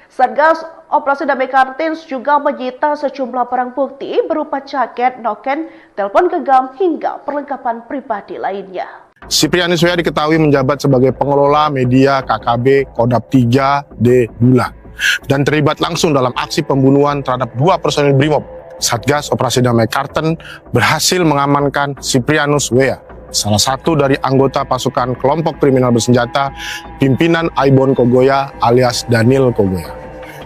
[SPEAKER 1] Satgas Operasi Damai Kartens juga menyita sejumlah barang bukti berupa jaket, noken, telepon genggam hingga perlengkapan pribadi lainnya.
[SPEAKER 2] Siprianus Weya diketahui menjabat sebagai pengelola media KKB Kodap 3D Bula dan terlibat langsung dalam aksi pembunuhan terhadap 2 personil Brimob. Satgas Operasi Damai Kartens berhasil mengamankan Siprianus Weya, salah satu dari anggota pasukan kelompok kriminal bersenjata pimpinan Aibon Kogoya alias Daniel Kogoya.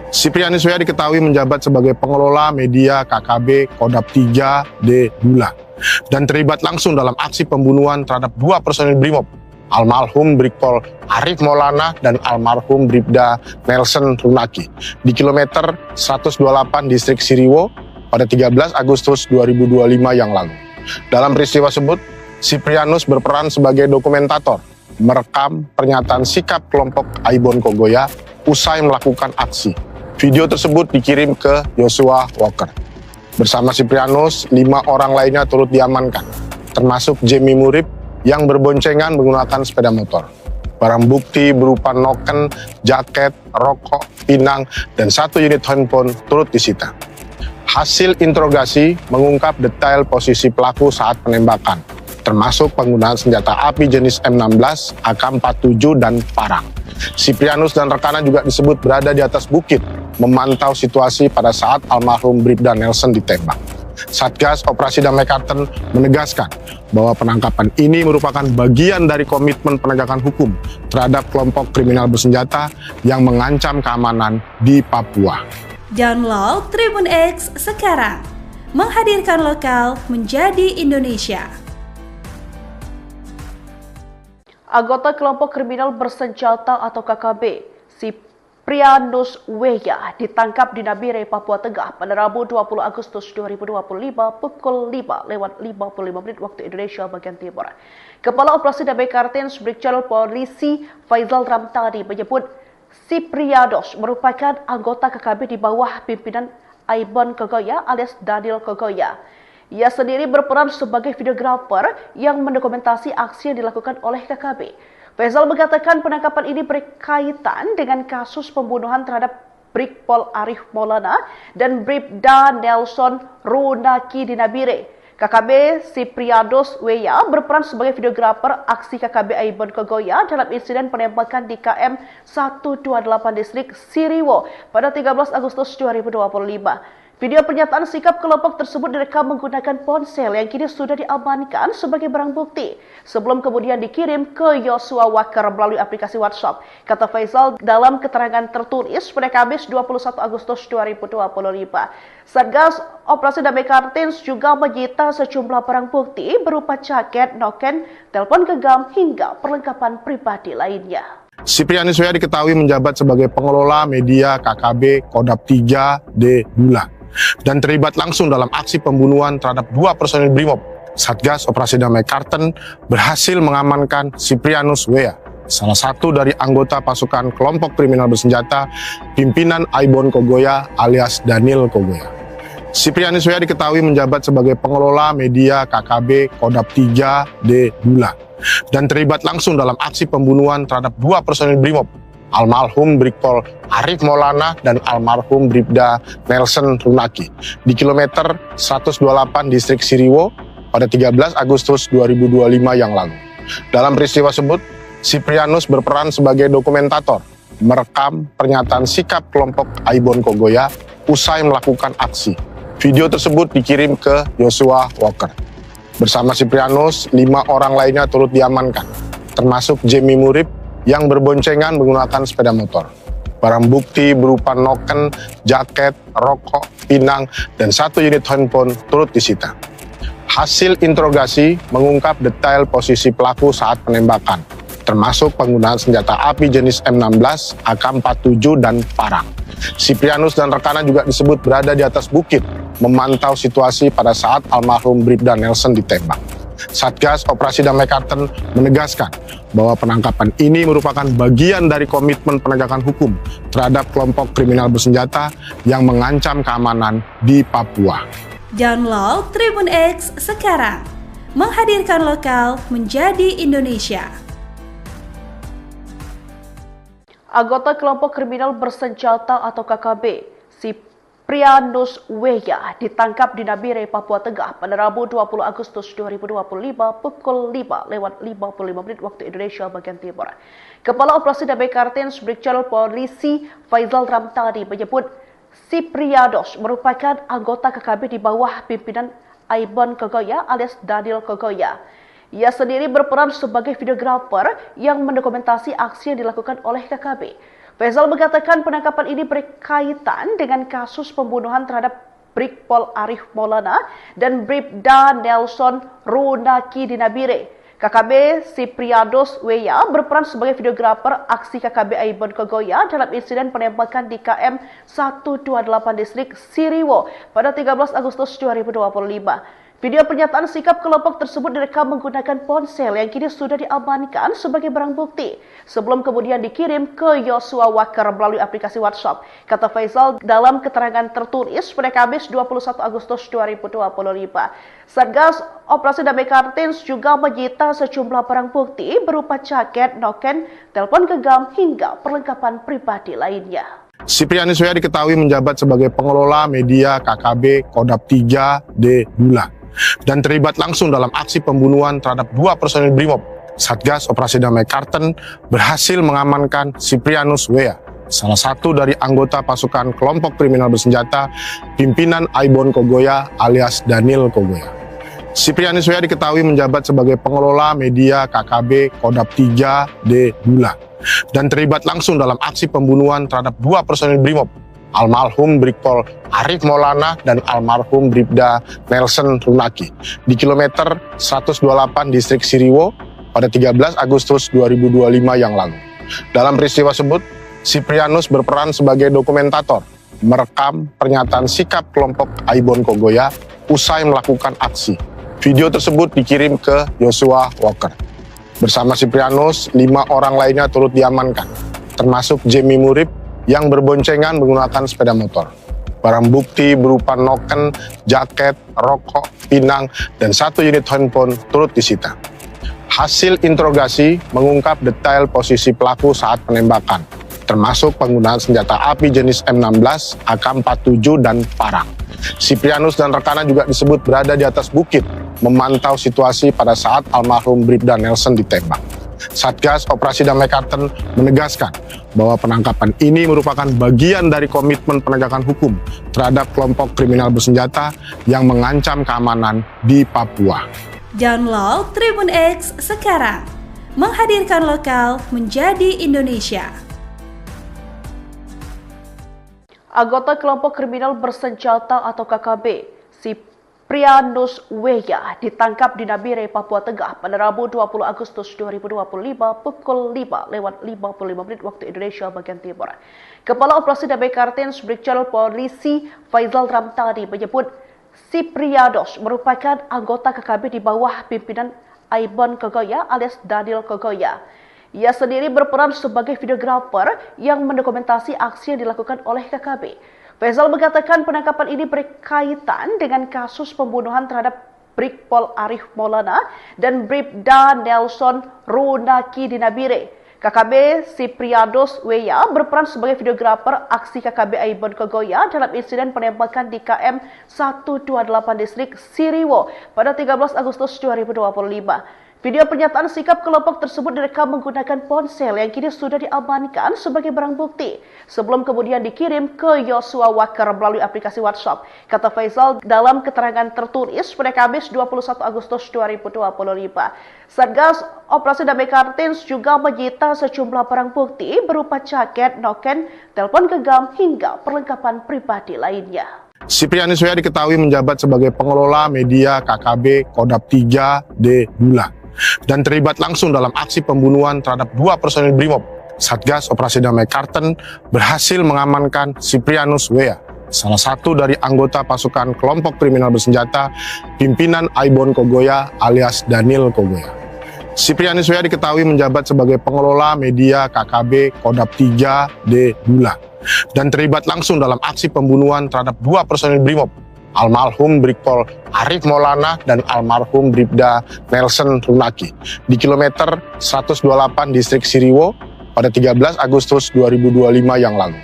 [SPEAKER 2] Siprianus Weya diketahui menjabat sebagai pengelola media KKB Kodap 3D Bula dan terlibat langsung dalam aksi pembunuhan terhadap 2 personil Brimob, almarhum Brigpol Arif Maulana dan almarhum Bribda Nelson Runaki di kilometer 128 distrik Siriwo pada 13 Agustus 2025 yang lalu. Dalam peristiwa tersebut, Siprianus berperan sebagai dokumentator, merekam pernyataan sikap kelompok Aibon Kogoya usai melakukan aksi. Video tersebut dikirim ke Joshua Walker. Bersama Siprianus, 5 orang lainnya turut diamankan, termasuk Jamie Murib yang berboncengan menggunakan sepeda motor. Barang bukti berupa noken, jaket, rokok, pinang, dan 1 unit handphone turut disita. Hasil interogasi mengungkap detail posisi pelaku saat penembakan, termasuk penggunaan senjata api jenis M16, AK-47, dan parang. Siprianus dan rekannya juga disebut berada di atas bukit, memantau situasi pada saat almarhum Bribda Nelson ditembak. Satgas Operasi Damai Kartens menegaskan bahwa penangkapan ini merupakan bagian dari komitmen penegakan hukum terhadap kelompok kriminal bersenjata yang mengancam keamanan di Papua.
[SPEAKER 3] Download Tribun X sekarang, menghadirkan lokal menjadi Indonesia.
[SPEAKER 1] Anggota kelompok kriminal bersenjata atau KKB, Siprianus Weya ditangkap di Nabire, Papua Tengah pada Rabu 20 Agustus 2025 pukul 5:55 waktu Indonesia bagian Timur. Kepala Operasi Damai Kartens Brigjen Polisi Faizal Ramtani menyebut Siprianus merupakan anggota KKB di bawah pimpinan Aibon Kogoya alias Daniel Kogoya. Ia sendiri berperan sebagai videografer yang mendokumentasi aksi yang dilakukan oleh KKB. Faizal mengatakan penangkapan ini berkaitan dengan kasus pembunuhan terhadap Brigpol Arif Maulana dan Bribda Nelson Runaki di Nabire. KKB Siprianus Weya berperan sebagai videografer aksi KKB Aibon Kogoya dalam insiden penembakan di KM 128 distrik Siriwo pada 13 Agustus 2025. Video pernyataan sikap kelompok tersebut direkam menggunakan ponsel yang kini sudah diamankan sebagai barang bukti sebelum kemudian dikirim ke Joshua Walker melalui aplikasi WhatsApp. Kata Faizal dalam keterangan tertulis pada Kamis 21 Agustus 2025. Satgas Operasi Damai Kartens juga menyita sejumlah barang bukti berupa jaket, noken, telepon genggam hingga perlengkapan pribadi lainnya.
[SPEAKER 2] Siprianus Weya diketahui menjabat sebagai pengelola media KKB Kodap 3D Bulan dan terlibat langsung dalam aksi pembunuhan terhadap 2 personil Brimob. Satgas Operasi Damai Kartens berhasil mengamankan Siprianus Weya, salah satu dari anggota pasukan kelompok kriminal bersenjata pimpinan Aibon Kogoya alias Daniel Kogoya. Siprianus Weya diketahui menjabat sebagai pengelola media KKB Kodap 3D Bulan dan terlibat langsung dalam aksi pembunuhan terhadap 2 personil Brimob, almarhum Brigpol Arif Maulana dan almarhum Bribda Nelson Runaki di kilometer 128 distrik Siriwo pada 13 Agustus 2025 yang lalu. Dalam peristiwa tersebut, Siprianus berperan sebagai dokumentator, merekam pernyataan sikap kelompok Aibon Kogoya usai melakukan aksi. Video tersebut dikirim ke Joshua Walker. Bersama Siprianus, 5 orang lainnya turut diamankan, termasuk Jamie Murib yang berboncengan menggunakan sepeda motor. Barang bukti berupa noken, jaket, rokok, pinang, dan 1 unit handphone turut disita. Hasil interogasi mengungkap detail posisi pelaku saat penembakan, termasuk penggunaan senjata api jenis M16, AK-47, dan parang. Siprianus dan rekannya juga disebut berada di atas bukit, memantau situasi pada saat almarhum Bribda Nelson ditembak. Satgas Operasi Damai Kartens menegaskan bahwa penangkapan ini merupakan bagian dari komitmen penegakan hukum terhadap kelompok kriminal bersenjata yang mengancam keamanan di Papua.
[SPEAKER 3] Download Tribun X sekarang, menghadirkan lokal menjadi Indonesia.
[SPEAKER 1] Anggota kelompok kriminal bersenjata atau KKB, Siprianus Weya ditangkap di Nabire, Papua Tengah pada Rabu 20 Agustus 2025 pukul 5:55 waktu Indonesia bagian Timur. Kepala Operasi Damai Kartens Brigjen Polisi Faizal Ramtani menyebut Siprianus merupakan anggota KKB di bawah pimpinan Aibon Kogoya alias Daniel Kogoya. Ia sendiri berperan sebagai videografer yang mendokumentasi aksi yang dilakukan oleh KKB. Faizal mengatakan penangkapan ini berkaitan dengan kasus pembunuhan terhadap Brigpol Arif Maulana dan Bribda Nelson Runaki di Nabire. KKB Siprianus Weya berperan sebagai videografer aksi KKB Aibon Kogoya dalam insiden penembakan di KM 128 distrik Siriwo pada 13 Agustus 2025. Video pernyataan sikap kelompok tersebut direkam menggunakan ponsel yang kini sudah diamankan sebagai barang bukti sebelum kemudian dikirim ke Joshua Walker melalui aplikasi WhatsApp. Kata Faisal dalam keterangan tertulis pada Kamis 21 Agustus 2025. Satgas Operasi Damai Kartins juga menyita sejumlah barang bukti berupa jaket, noken, telepon genggam hingga perlengkapan pribadi lainnya.
[SPEAKER 2] Siprianus W.A. diketahui menjabat sebagai pengelola media KKB Kodap 3D Bulan dan terlibat langsung dalam aksi pembunuhan terhadap 2 personil Brimob. Satgas Operasi Damai Kartens berhasil mengamankan Siprianus W.A., salah satu dari anggota pasukan kelompok kriminal bersenjata pimpinan Aibon Kogoya alias Daniel Kogoya. Siprianus W.A. diketahui menjabat sebagai pengelola media KKB Kodap 3D Bulan dan terlibat langsung dalam aksi pembunuhan terhadap 2 personil Brimob, almarhum Brigpol Arif Maulana dan almarhum Bribda Nelson Runaki di kilometer 128 distrik Siriwo pada 13 Agustus 2025 yang lalu. Dalam peristiwa tersebut, Siprianus berperan sebagai dokumentator, merekam pernyataan sikap kelompok Aibon Kogoya usai melakukan aksi. Video tersebut dikirim ke Joshua Walker. Bersama Siprianus, 5 orang lainnya turut diamankan, termasuk Jamie Murib yang berboncengan menggunakan sepeda motor. Barang bukti berupa noken, jaket, rokok, pinang, dan 1 unit handphone turut disita. Hasil interogasi mengungkap detail posisi pelaku saat penembakan, termasuk penggunaan senjata api jenis M16, AK-47, dan parang. Siprianus dan rekannya juga disebut berada di atas bukit, memantau situasi pada saat almarhum Bribda Nelson ditembak. Satgas Operasi Damai Kartens menegaskan bahwa penangkapan ini merupakan bagian dari komitmen penegakan hukum terhadap kelompok kriminal bersenjata yang mengancam keamanan di Papua.
[SPEAKER 3] Download Tribun X sekarang, menghadirkan lokal menjadi Indonesia.
[SPEAKER 1] Anggota kelompok kriminal bersenjata atau KKB, Siprianus W.A. ditangkap di Nabire, Papua Tengah pada Rabu 20 Agustus 2025 pukul 5:55 waktu Indonesia bagian Timur. Kepala Operasi Damai Kartens Brigjen Polisi Faisal Ramtani menyebut Siprianus merupakan anggota KKB di bawah pimpinan Aibon Kogoya alias Daniel Kogoya. Ia sendiri berperan sebagai videografer yang mendokumentasi aksi yang dilakukan oleh KKB. Faisal mengatakan penangkapan ini berkaitan dengan kasus pembunuhan terhadap Brigpol Arif Maulana dan Bribda Nelson Runaki di Nabire. KKB Siprianus W.A. berperan sebagai videografer aksi KKB Aibon Kogoya dalam insiden penembakan di KM 128 distrik Siriwo pada 13 Agustus 2025. Video pernyataan sikap kelompok tersebut direkam menggunakan ponsel yang kini sudah diamankan sebagai barang bukti sebelum kemudian dikirim ke Joshua Walker melalui aplikasi WhatsApp. Kata Faisal dalam keterangan tertulis pada Kamis 21 Agustus 2025. Satgas Operasi Damai Kartins juga menyita sejumlah barang bukti berupa jaket, noken, telepon genggam hingga perlengkapan pribadi lainnya.
[SPEAKER 2] Siprianus W.A. diketahui menjabat sebagai pengelola media KKB Kodap 3D Bulan dan terlibat langsung dalam aksi pembunuhan terhadap 2 personil Brimob. Satgas Operasi Damai Kartens berhasil mengamankan Siprianus W.A., salah satu dari anggota pasukan kelompok kriminal bersenjata pimpinan Aibon Kogoya alias Daniel Kogoya. Siprianus W.A. diketahui menjabat sebagai pengelola media KKB Kodap 3D Bulan dan terlibat langsung dalam aksi pembunuhan terhadap 2 personil Brimob, almarhum Brigpol Arif Maulana dan almarhum Bribda Nelson Runaki di kilometer 128 distrik Siriwo pada 13 Agustus 2025 yang lalu.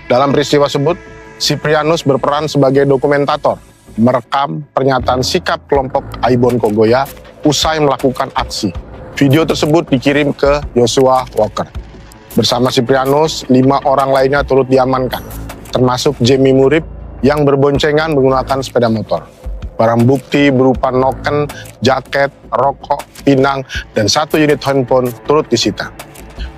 [SPEAKER 2] Dalam peristiwa tersebut, Siprianus berperan sebagai dokumentator, merekam pernyataan sikap kelompok Aibon Kogoya usai melakukan aksi. Video tersebut dikirim ke Joshua Walker. Bersama Siprianus, 5 orang lainnya turut diamankan, termasuk Jamie Murib yang berboncengan menggunakan sepeda motor. Barang bukti berupa noken, jaket, rokok, pinang, dan 1 unit handphone turut disita.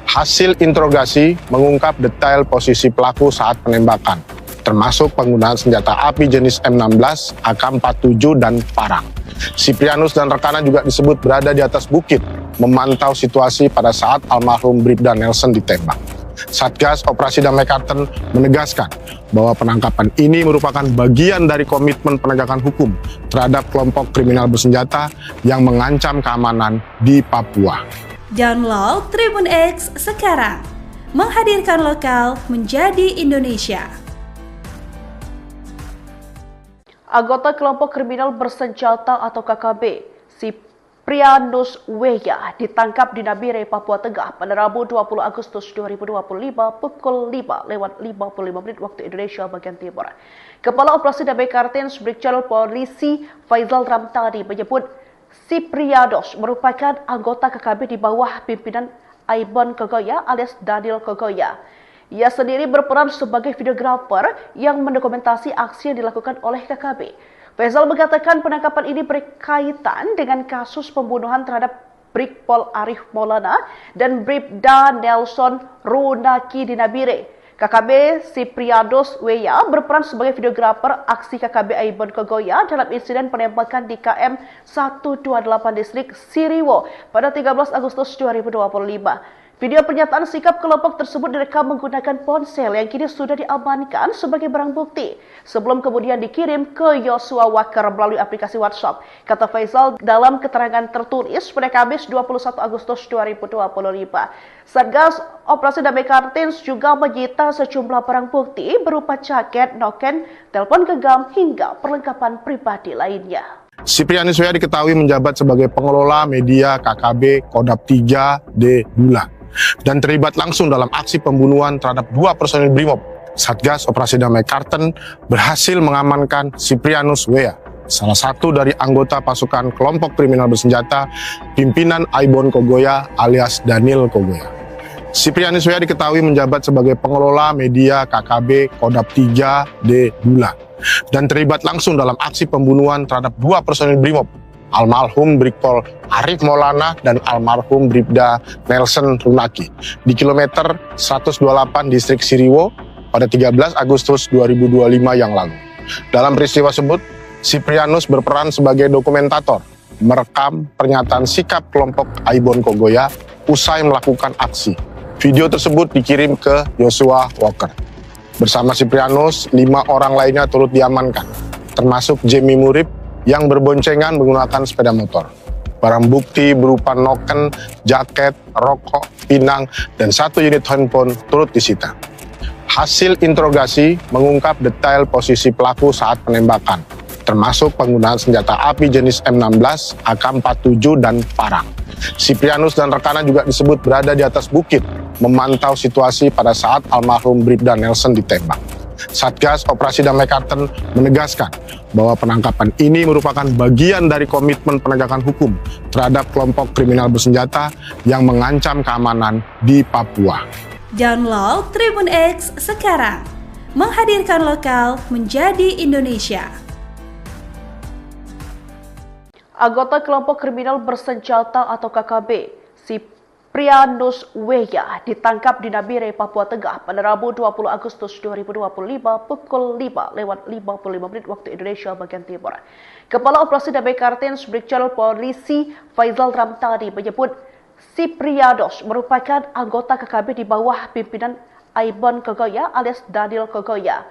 [SPEAKER 2] Hasil interogasi mengungkap detail posisi pelaku saat penembakan, termasuk penggunaan senjata api jenis M16, AK-47, dan parang. Siprianus dan rekannya juga disebut berada di atas bukit, memantau situasi pada saat almarhum Bribda Nelson ditembak. Satgas Operasi Damai Karten menegaskan bahwa penangkapan ini merupakan bagian dari komitmen penegakan hukum terhadap kelompok kriminal bersenjata yang mengancam keamanan di Papua.
[SPEAKER 3] Download Tribun X sekarang, menghadirkan lokal menjadi Indonesia.
[SPEAKER 1] Anggota kelompok kriminal bersenjata atau KKB, Siprianus Weya, ditangkap di Nabire, Papua Tengah pada Rabu 20 Agustus 2025 pukul 5:55 waktu Indonesia bagian Timur. Kepala Operasi Damai Karten Brigjen Polisi Faizal Ramtani menyebut Siprianus merupakan anggota KKB di bawah pimpinan Aibon Kogoya alias Daniel Kogoya. Ia sendiri berperan sebagai videografer yang mendokumentasi aksi yang dilakukan oleh KKB. Faizal mengatakan penangkapan ini berkaitan dengan kasus pembunuhan terhadap Brigpol Arif Maulana dan Bribda Nelson Runaki di Nabire. KKB Siprianus Weya berperan sebagai videografer aksi KKB Aibon Kogoya dalam insiden penembakan di KM 128 distrik Siriwo pada 13 Agustus 2025. Video pernyataan sikap kelompok tersebut direkam menggunakan ponsel yang kini sudah diamankan sebagai barang bukti sebelum kemudian dikirim ke Yosua Walker melalui aplikasi WhatsApp, kata Faizal dalam keterangan tertulis pada Kamis 21 Agustus 2025. Satgas Operasi Damai Karten juga menyita sejumlah barang bukti berupa jaket, noken, telepon genggam hingga perlengkapan pribadi lainnya.
[SPEAKER 2] Siprianus Weya diketahui menjabat sebagai pengelola media KKB Kodap 3D Bulan dan terlibat langsung dalam aksi pembunuhan terhadap 2 personil Brimob. Satgas Operasi Damai Karten berhasil mengamankan Siprianus Weya, salah satu dari anggota pasukan kelompok kriminal bersenjata pimpinan Aibon Kogoya alias Daniel Kogoya. Siprianus Weya diketahui menjabat sebagai pengelola media KKB Kodap 3D Bulan dan terlibat langsung dalam aksi pembunuhan terhadap 2 personil Brimob, almarhum Brigpol Arif Maulana dan almarhum Bribda Nelson Runaki di kilometer 128 distrik Siriwo pada 13 Agustus 2025 yang lalu. Dalam peristiwa tersebut, Siprianus berperan sebagai dokumentator, merekam pernyataan sikap kelompok Aibon Kogoya usai melakukan aksi. Video tersebut dikirim ke Yosua Walker. Bersama Siprianus, 5 orang lainnya turut diamankan, termasuk Jemi Murib yang berboncengan menggunakan sepeda motor. Barang bukti berupa noken, jaket, rokok, pinang, dan 1 unit handphone turut disita. Hasil interogasi mengungkap detail posisi pelaku saat penembakan, termasuk penggunaan senjata api jenis M16, AK-47, dan parang. Siprianus dan rekannya juga disebut berada di atas bukit, memantau situasi pada saat almarhum Bribda Nelson ditembak. Satgas Operasi Damai Karten menegaskan bahwa penangkapan ini merupakan bagian dari komitmen penegakan hukum terhadap kelompok kriminal bersenjata yang mengancam keamanan di Papua.
[SPEAKER 3] Download Tribun X sekarang, menghadirkan lokal menjadi Indonesia.
[SPEAKER 1] Anggota kelompok kriminal bersenjata atau KKB, Siprianus Weya, ditangkap di Nabire, Papua Tengah pada Rabu 20 Agustus 2025 pukul 5:55 waktu Indonesia bagian Timur. Kepala Operasi Damai Karten Brigjen Polisi Faizal Ramtani menyebut Siprianus merupakan anggota KKB di bawah pimpinan Aibon Kogoya alias Daniel Kogoya.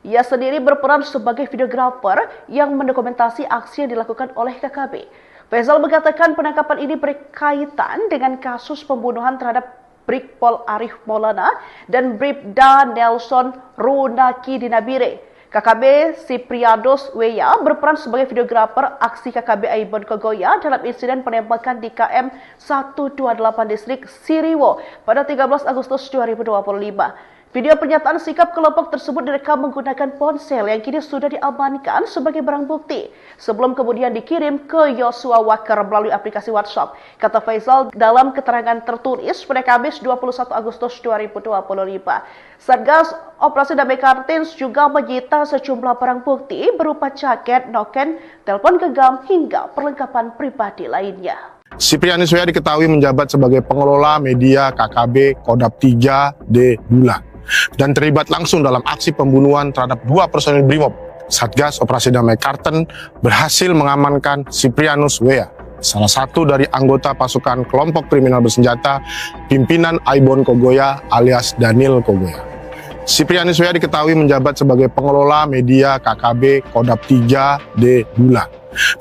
[SPEAKER 1] Ia sendiri berperan sebagai videografer yang mendokumentasi aksi yang dilakukan oleh KKB. Faizal mengatakan penangkapan ini berkaitan dengan kasus pembunuhan terhadap Brigpol Arif Maulana dan Bribda Nelson Runaki di Nabire. KKB Siprianus Weya berperan sebagai videografer aksi KKB Aibon Kogoya dalam insiden penembakan di KM 128 distrik Siriwo pada 13 Agustus 2025. Video pernyataan sikap kelompok tersebut direkam menggunakan ponsel yang kini sudah diamankan sebagai barang bukti sebelum kemudian dikirim ke Yosua Walker melalui aplikasi WhatsApp, kata Faizal dalam keterangan tertulis pada Kamis 21 Agustus 2025. Satgas Operasi Damai Karten juga menyita sejumlah barang bukti berupa jaket, noken, telepon genggam hingga perlengkapan pribadi lainnya.
[SPEAKER 2] Siprianus Weya diketahui menjabat sebagai pengelola media KKB Kodap 3D Bulan dan terlibat langsung dalam aksi pembunuhan terhadap 2 personil Brimob. Satgas Operasi Damai Karten berhasil mengamankan Siprianus Weya, salah satu dari anggota pasukan kelompok kriminal bersenjata pimpinan Aibon Kogoya alias Daniel Kogoya. Siprianus W diketahui menjabat sebagai pengelola media KKB Kodap 3D Bula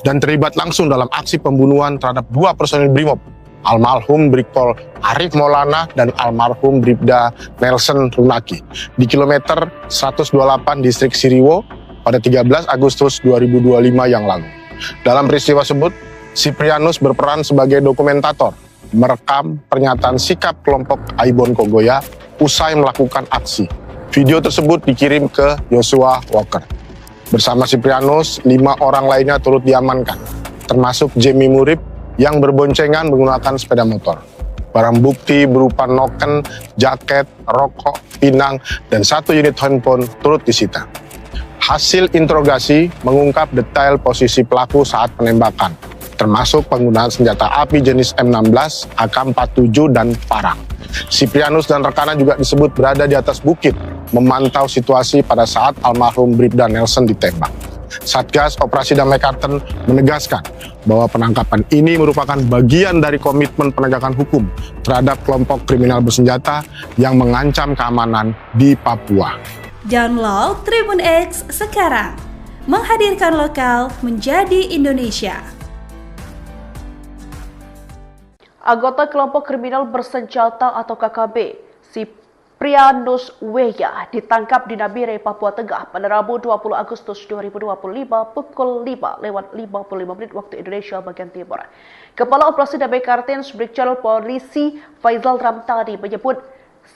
[SPEAKER 2] dan terlibat langsung dalam aksi pembunuhan terhadap dua personil Brimob, almarhum Brigpol Arif Maulana dan almarhum Bribda Nelson Runaki di kilometer 128 distrik Siriwo pada 13 Agustus 2025 yang lalu. Dalam peristiwa tersebut, Siprianus berperan sebagai dokumentator, merekam pernyataan sikap kelompok Aibon Kogoya usai melakukan aksi. Video tersebut dikirim ke Joshua Walker. Bersama Siprianus, 5 orang lainnya turut diamankan, termasuk Jamie Murib yang berboncengan menggunakan sepeda motor. Barang bukti berupa noken, jaket, rokok, pinang, dan 1 unit handphone turut disita. Hasil interogasi mengungkap detail posisi pelaku saat penembakan, termasuk penggunaan senjata api jenis M16, AK-47, dan parang. Siprianus dan rekannya juga disebut berada di atas bukit, memantau situasi pada saat almarhum Bribda Nelson ditembak. Satgas Operasi Damai Kartens menegaskan bahwa penangkapan ini merupakan bagian dari komitmen penegakan hukum terhadap kelompok kriminal bersenjata yang mengancam keamanan di Papua.
[SPEAKER 3] Download Tribun X sekarang, menghadirkan lokal menjadi Indonesia.
[SPEAKER 1] Anggota kelompok kriminal bersenjata atau KKB, Siprianus W ditangkap di Nabire, Papua Tengah pada Rabu 20 Agustus 2025 pukul 5:55 waktu Indonesia bagian Timur. Kepala Operasi Damai Kartens Brigjen Polisi Faizal Ramtani menyebut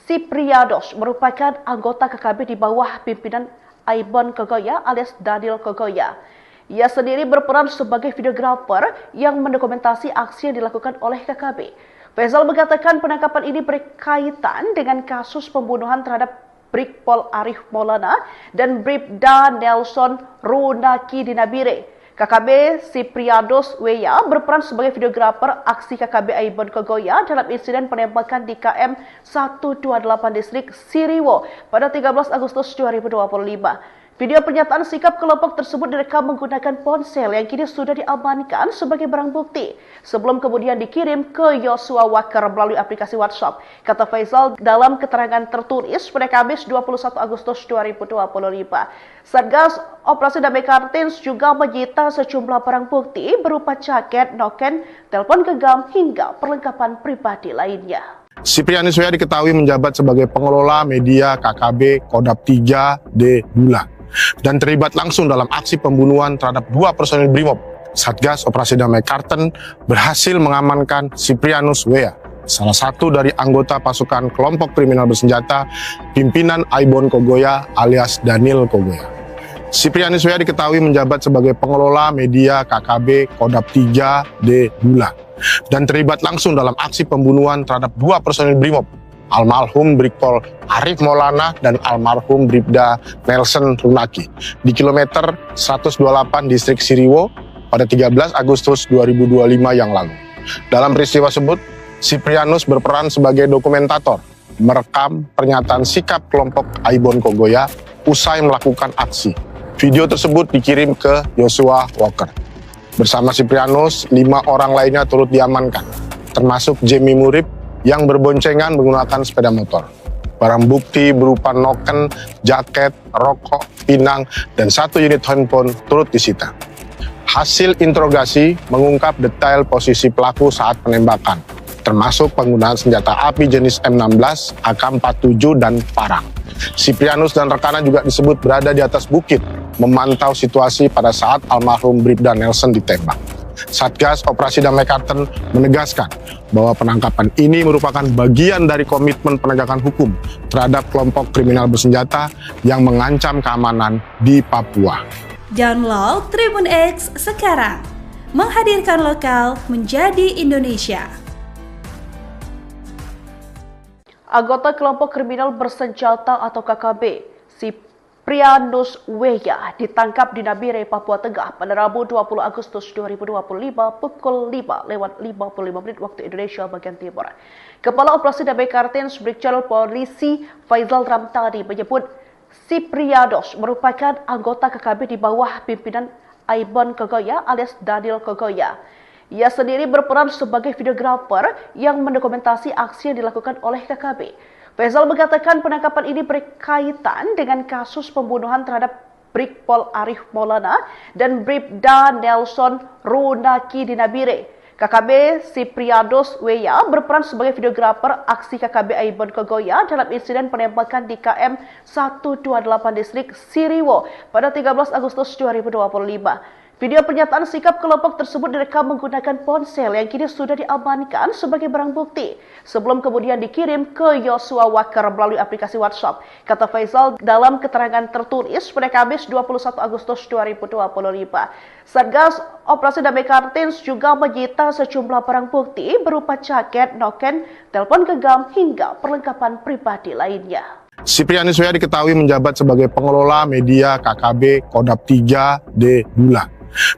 [SPEAKER 1] Siprianus merupakan anggota KKB di bawah pimpinan Aibon Kogoya alias Daniel Kogoya. Ia sendiri berperan sebagai videografer yang mendokumentasi aksi yang dilakukan oleh KKB. Faizal mengatakan penangkapan ini berkaitan dengan kasus pembunuhan terhadap Brigpol Arif Maulana dan Bribda Nelson Runaki di Nabire. KKB Siprianus W berperan sebagai videografer aksi KKB Aibon Kogoya dalam insiden penembakan di KM 128 distrik Siriwo pada 13 Agustus 2025. Video pernyataan sikap kelompok tersebut direkam menggunakan ponsel yang kini sudah diamankan sebagai barang bukti sebelum kemudian dikirim ke Joshua Walker melalui aplikasi WhatsApp. Kata Faizal dalam keterangan tertulis pada Kamis 21 Agustus 2025. Satgas Operasi Damai Kartens juga menyita sejumlah barang bukti berupa jaket, noken, telepon genggam hingga perlengkapan pribadi lainnya.
[SPEAKER 2] Siprianus W diketahui menjabat sebagai pengelola media KKB Kodap 3D Bula dan terlibat langsung dalam aksi pembunuhan terhadap dua personil Brimob. Satgas Operasi Damai Kartens berhasil mengamankan Siprianus W, salah satu dari anggota pasukan kelompok kriminal bersenjata pimpinan Aibon Kogoya alias Daniel Kogoya. Siprianus W diketahui menjabat sebagai pengelola media KKB Kodap 3D Bula dan terlibat langsung dalam aksi pembunuhan terhadap dua personil Brimob, almarhum Brigpol Arif Maulana dan almarhum Bribda Nelson Runaki di kilometer 128 distrik Siriwo pada 13 Agustus 2025 yang lalu. Dalam peristiwa tersebut, Siprianus berperan sebagai dokumentator, merekam pernyataan sikap kelompok Aibon Kogoya usai melakukan aksi. Video tersebut dikirim ke Joshua Walker. Bersama Siprianus, 5 orang lainnya turut diamankan, termasuk Jamie Murib yang berboncengan menggunakan sepeda motor. Barang bukti berupa noken, jaket, rokok, pinang, dan 1 unit handphone turut disita. Hasil interogasi mengungkap detail posisi pelaku saat penembakan, termasuk penggunaan senjata api jenis M16, AK-47, dan parang. Siprianus dan rekannya juga disebut berada di atas bukit, memantau situasi pada saat almarhum Bribda Nelson ditembak. Satgas Operasi Damai Kartens menegaskan bahwa penangkapan ini merupakan bagian dari komitmen penegakan hukum terhadap kelompok kriminal bersenjata yang mengancam keamanan di Papua.
[SPEAKER 3] Download Tribun X sekarang, menghadirkan lokal menjadi Indonesia.
[SPEAKER 1] Anggota kelompok kriminal bersenjata atau KKB, Siprianus W ditangkap di Nabire, Papua Tengah pada Rabu 20 Agustus 2025 pukul 5:55 waktu Indonesia bagian Timur. Kepala Operasi Damai Kartens Brigjen Polisi Faizal Ramtani menyebut Siprianus merupakan anggota KKB di bawah pimpinan Aibon Kogoya alias Daniel Kogoya. Ia sendiri berperan sebagai videografer yang mendokumentasi aksi yang dilakukan oleh KKB. Faisal mengatakan penangkapan ini berkaitan dengan kasus pembunuhan terhadap Brigpol Arif Maulana dan Bribda Nelson Runaki di Nabire. KKB Sipriados Weya berperan sebagai videografer aksi KKB Aibon Kogoya dalam insiden penembakan di KM 128 distrik Siriwo pada 13 Agustus 2025. Video pernyataan sikap kelompok tersebut direkam menggunakan ponsel yang kini sudah diamankan sebagai barang bukti sebelum kemudian dikirim ke Yosua Walker melalui aplikasi WhatsApp. Kata Faisal dalam keterangan tertulis pada Kamis 21 Agustus 2025. Satgas Operasi Damai Kartins juga menyita sejumlah barang bukti berupa jaket, noken, telepon genggam hingga perlengkapan pribadi lainnya.
[SPEAKER 2] Siprianus Weya diketahui menjabat sebagai pengelola media KKB Kodap 3D Bula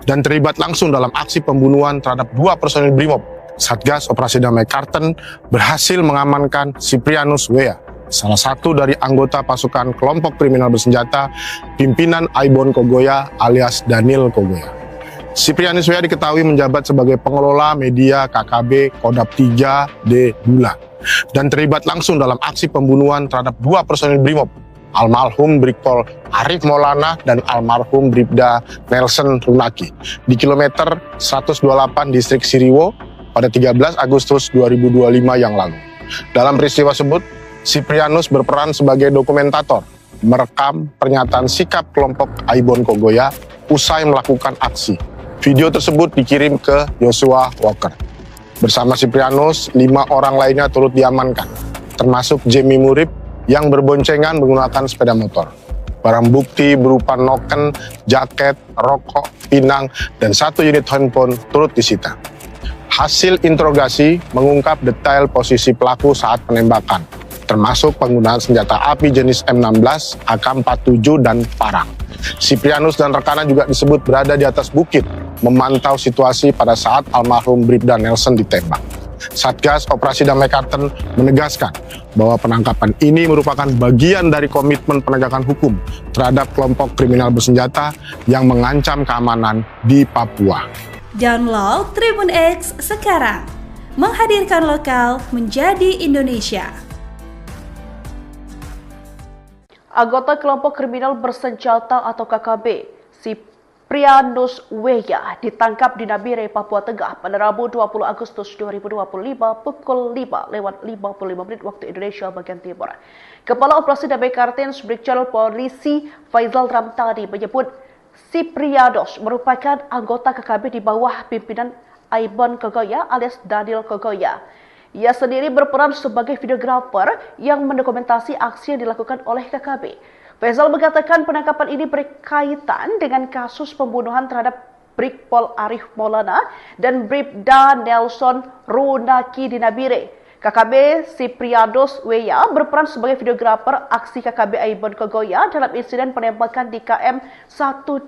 [SPEAKER 2] dan terlibat langsung dalam aksi pembunuhan terhadap 2 personil Brimob. Satgas Operasi Damai Karten berhasil mengamankan Siprianus Weya, salah satu dari anggota pasukan kelompok kriminal bersenjata pimpinan Aibon Kogoya alias Daniel Kogoya. Siprianus Weya diketahui menjabat sebagai pengelola media KKB Kodap 3D Bula dan terlibat langsung dalam aksi pembunuhan terhadap 2 personil Brimob, almarhum Brigpol Arif Maulana dan almarhum Bribda Nelson Runaki di kilometer 128 distrik Siriwo pada 13 Agustus 2025 yang lalu. Dalam peristiwa tersebut, Siprianus berperan sebagai dokumentator, merekam pernyataan sikap kelompok Aibon Kogoya usai melakukan aksi. Video tersebut dikirim ke Yosua Walker. Bersama Siprianus, 5 orang lainnya turut diamankan, termasuk Jemi Murib yang berboncengan menggunakan sepeda motor. Barang bukti berupa noken, jaket, rokok, pinang, dan 1 unit handphone turut disita. Hasil interogasi mengungkap detail posisi pelaku saat penembakan, termasuk penggunaan senjata api jenis M16, AK-47, dan parang. Siprianus dan rekannya juga disebut berada di atas bukit, memantau situasi pada saat almarhum Bribda Nelson ditembak. Satgas Operasi Damai Karten menegaskan bahwa penangkapan ini merupakan bagian dari komitmen penegakan hukum terhadap kelompok kriminal bersenjata yang mengancam keamanan di Papua.
[SPEAKER 3] Download Tribun X sekarang, menghadirkan lokal menjadi Indonesia.
[SPEAKER 1] Anggota kelompok kriminal bersenjata atau KKB, Siprianus Weya ditangkap di Nabire, Papua Tengah pada Rabu 20 Agustus 2025 pukul 5:55 waktu Indonesia bagian Timur. Kepala Operasi Damai Kartins Brigjen Polisi Faisal Ramtani menyebut Siprianus merupakan anggota KKB di bawah pimpinan Aibon Kogoya alias Daniel Kogoya. Ia sendiri berperan sebagai videografer yang mendokumentasi aksi yang dilakukan oleh KKB. Faisal mengatakan penangkapan ini berkaitan dengan kasus pembunuhan terhadap Brigpol Arif Maulana dan Bribda Nelson Runaki di Nabire. KKB Siprianus Weya berperan sebagai videografer aksi KKB Aibon Kogoya dalam insiden penembakan di KM 128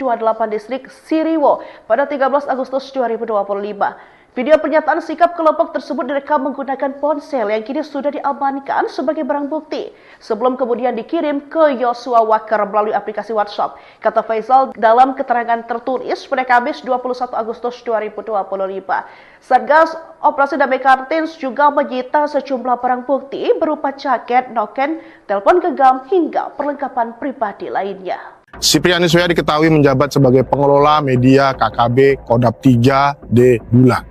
[SPEAKER 1] distrik Siriwo pada 13 Agustus 2025. Video pernyataan sikap kelompok tersebut direkam menggunakan ponsel yang kini sudah diamankan sebagai barang bukti sebelum kemudian dikirim ke Yosua Walker melalui aplikasi WhatsApp. Kata Faisal dalam keterangan tertulis pada Kamis 21 Agustus 2025. Satgas Operasi Damai Kartins juga menyita sejumlah barang bukti berupa jaket, noken, telepon genggam hingga perlengkapan pribadi lainnya.
[SPEAKER 2] Siprianus Weya diketahui menjabat sebagai pengelola media KKB Kodap 3D Bula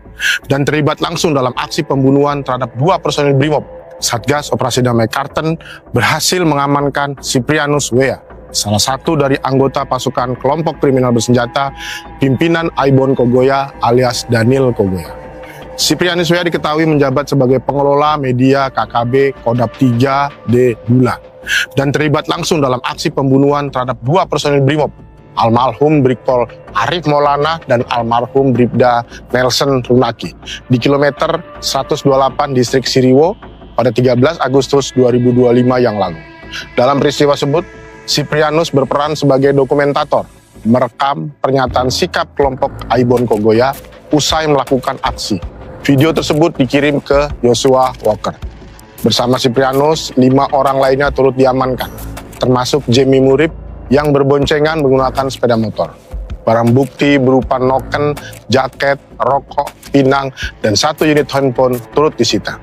[SPEAKER 2] dan terlibat langsung dalam aksi pembunuhan terhadap 2 personil Brimob. Satgas Operasi Damai Karten berhasil mengamankan Siprianus Weya, salah satu dari anggota pasukan kelompok kriminal bersenjata pimpinan Aibon Kogoya alias Daniel Kogoya. Siprianus Weya diketahui menjabat sebagai pengelola media KKB Kodap 3D Bula dan terlibat langsung dalam aksi pembunuhan terhadap 2 personil Brimob, almarhum Brigpol Arif Maulana dan almarhum Bribda Nelson Runaki di kilometer 128 distrik Siriwo pada 13 Agustus 2025 yang lalu. Dalam peristiwa tersebut, Siprianus berperan sebagai dokumentator, merekam pernyataan sikap kelompok Aibon Kogoya usai melakukan aksi. Video tersebut dikirim ke Yosua Walker. Bersama Siprianus, 5 orang lainnya turut diamankan, termasuk Jemi Murib yang berboncengan menggunakan sepeda motor. Barang bukti berupa noken, jaket, rokok, pinang, dan 1 unit handphone turut disita.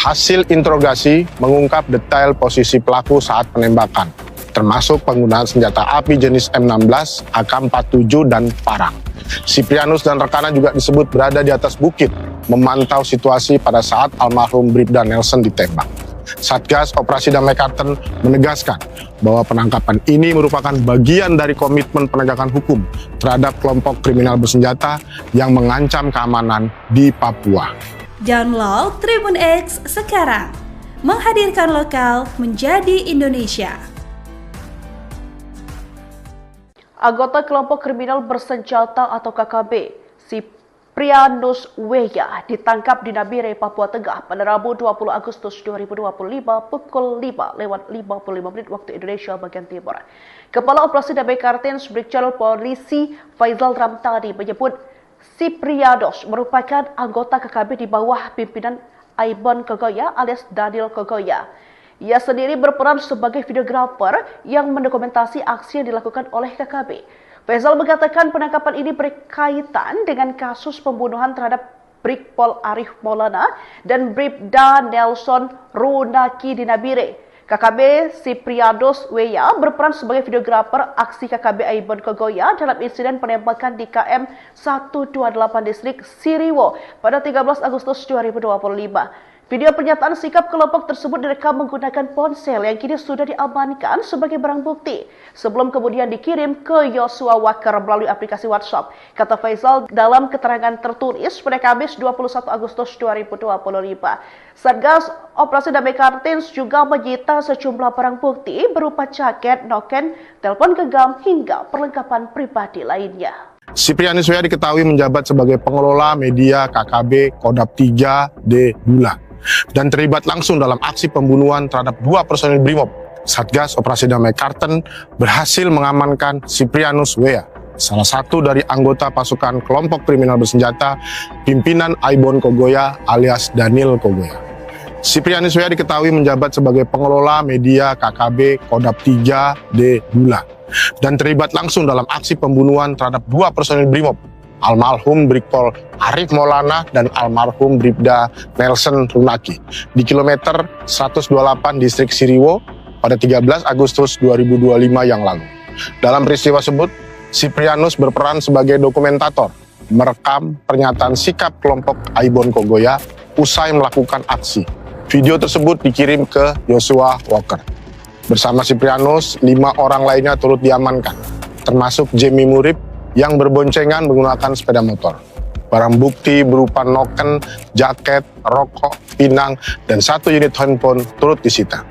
[SPEAKER 2] Hasil interogasi mengungkap detail posisi pelaku saat penembakan, termasuk penggunaan senjata api jenis M16, AK-47, dan parang. Siprianus dan rekannya juga disebut berada di atas bukit, memantau situasi pada saat almarhum Bribda Nelson ditembak. Satgas Operasi Damai Kartens menegaskan bahwa penangkapan ini merupakan bagian dari komitmen penegakan hukum terhadap kelompok kriminal bersenjata yang mengancam keamanan di Papua.
[SPEAKER 3] Download Tribun X sekarang, menghadirkan lokal menjadi Indonesia.
[SPEAKER 1] Anggota kelompok kriminal bersenjata atau KKB, Siprianus Weya ditangkap di Nabire, Papua Tengah pada Rabu 20 Agustus 2025 pukul 5:55 waktu Indonesia bagian Timur. Kepala Operasi Damai Kartens Brigjen Polisi Faizal Ramtani menyebut Siprianus merupakan anggota KKB di bawah pimpinan Aibon Kogoya alias Daniel Kogoya. Ia sendiri berperan sebagai videografer yang mendokumentasi aksi yang dilakukan oleh KKB. Faizal mengatakan penangkapan ini berkaitan dengan kasus pembunuhan terhadap Brigpol Arif Maulana dan Bribda Nelson Runaki di Nabire. KKB Siprianus Weya berperan sebagai videografer aksi KKB Aibon Kogoya dalam insiden penembakan di KM 128 distrik Siriwo pada 13 Agustus 2025. Video pernyataan sikap kelompok tersebut direkam menggunakan ponsel yang kini sudah diamankan sebagai barang bukti sebelum kemudian dikirim ke Yosua Walker melalui aplikasi WhatsApp. Kata Faizal dalam keterangan tertulis pada Kamis 21 Agustus 2025. Satgas Operasi Damai Kartens juga menyita sejumlah barang bukti berupa jaket, noken, telepon genggam hingga perlengkapan pribadi lainnya.
[SPEAKER 2] Siprianus Weya diketahui menjabat sebagai pengelola media KKB Kodap 3D Bula dan terlibat langsung dalam aksi pembunuhan terhadap 2 personil Brimob. Satgas Operasi Damai Kartens berhasil mengamankan Siprianus Weya, salah satu dari anggota pasukan kelompok kriminal bersenjata pimpinan Aibon Kogoya alias Daniel Kogoya. Siprianus Weya diketahui menjabat sebagai pengelola media KKB Kodap 3D Bula dan terlibat langsung dalam aksi pembunuhan terhadap 2 personil Brimob, almarhum Brigpol Arif Maulana dan almarhum Bribda Nelson Runaki di kilometer 128 distrik Siriwo pada 13 Agustus 2025 yang lalu. Dalam peristiwa tersebut, Siprianus berperan sebagai dokumentator, merekam pernyataan sikap kelompok Aibon Kogoya usai melakukan aksi. Video tersebut dikirim ke Yosua Walker. Bersama Siprianus, 5 orang lainnya turut diamankan, termasuk Jemi Murib yang berboncengan menggunakan sepeda motor. Barang bukti berupa noken, jaket, rokok, pinang, dan 1 unit handphone turut disita.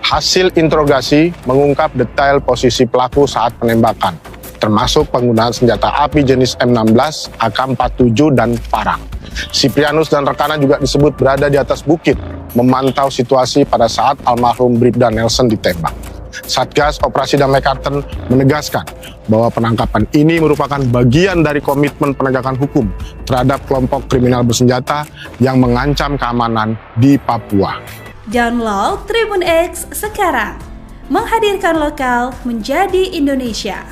[SPEAKER 2] Hasil interogasi mengungkap detail posisi pelaku saat penembakan, termasuk penggunaan senjata api jenis M16, AK-47, dan parang. Siprianus dan rekannya juga disebut berada di atas bukit, memantau situasi pada saat almarhum Bribda Nelson ditembak. Satgas Operasi Damai Kartens menegaskan bahwa penangkapan ini merupakan bagian dari komitmen penegakan hukum terhadap kelompok kriminal bersenjata yang mengancam keamanan di Papua.
[SPEAKER 3] Download Tribun X sekarang, menghadirkan lokal menjadi Indonesia.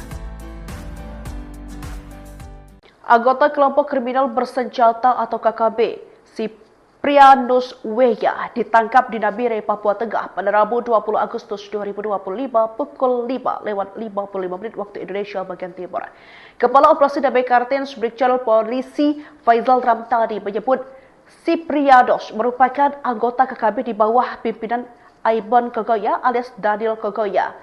[SPEAKER 1] Anggota kelompok kriminal bersenjata atau KKB, Siprianus Weya ditangkap di Nabire, Papua Tengah pada Rabu 20 Agustus 2025 pukul 5:55 waktu Indonesia bagian Timur. Kepala Operasi Damai Kartens Brigjen Polisi Faizal Ramtani menyebut Siprianus merupakan anggota KKB di bawah pimpinan Aibon Kogoya alias Daniel Kogoya.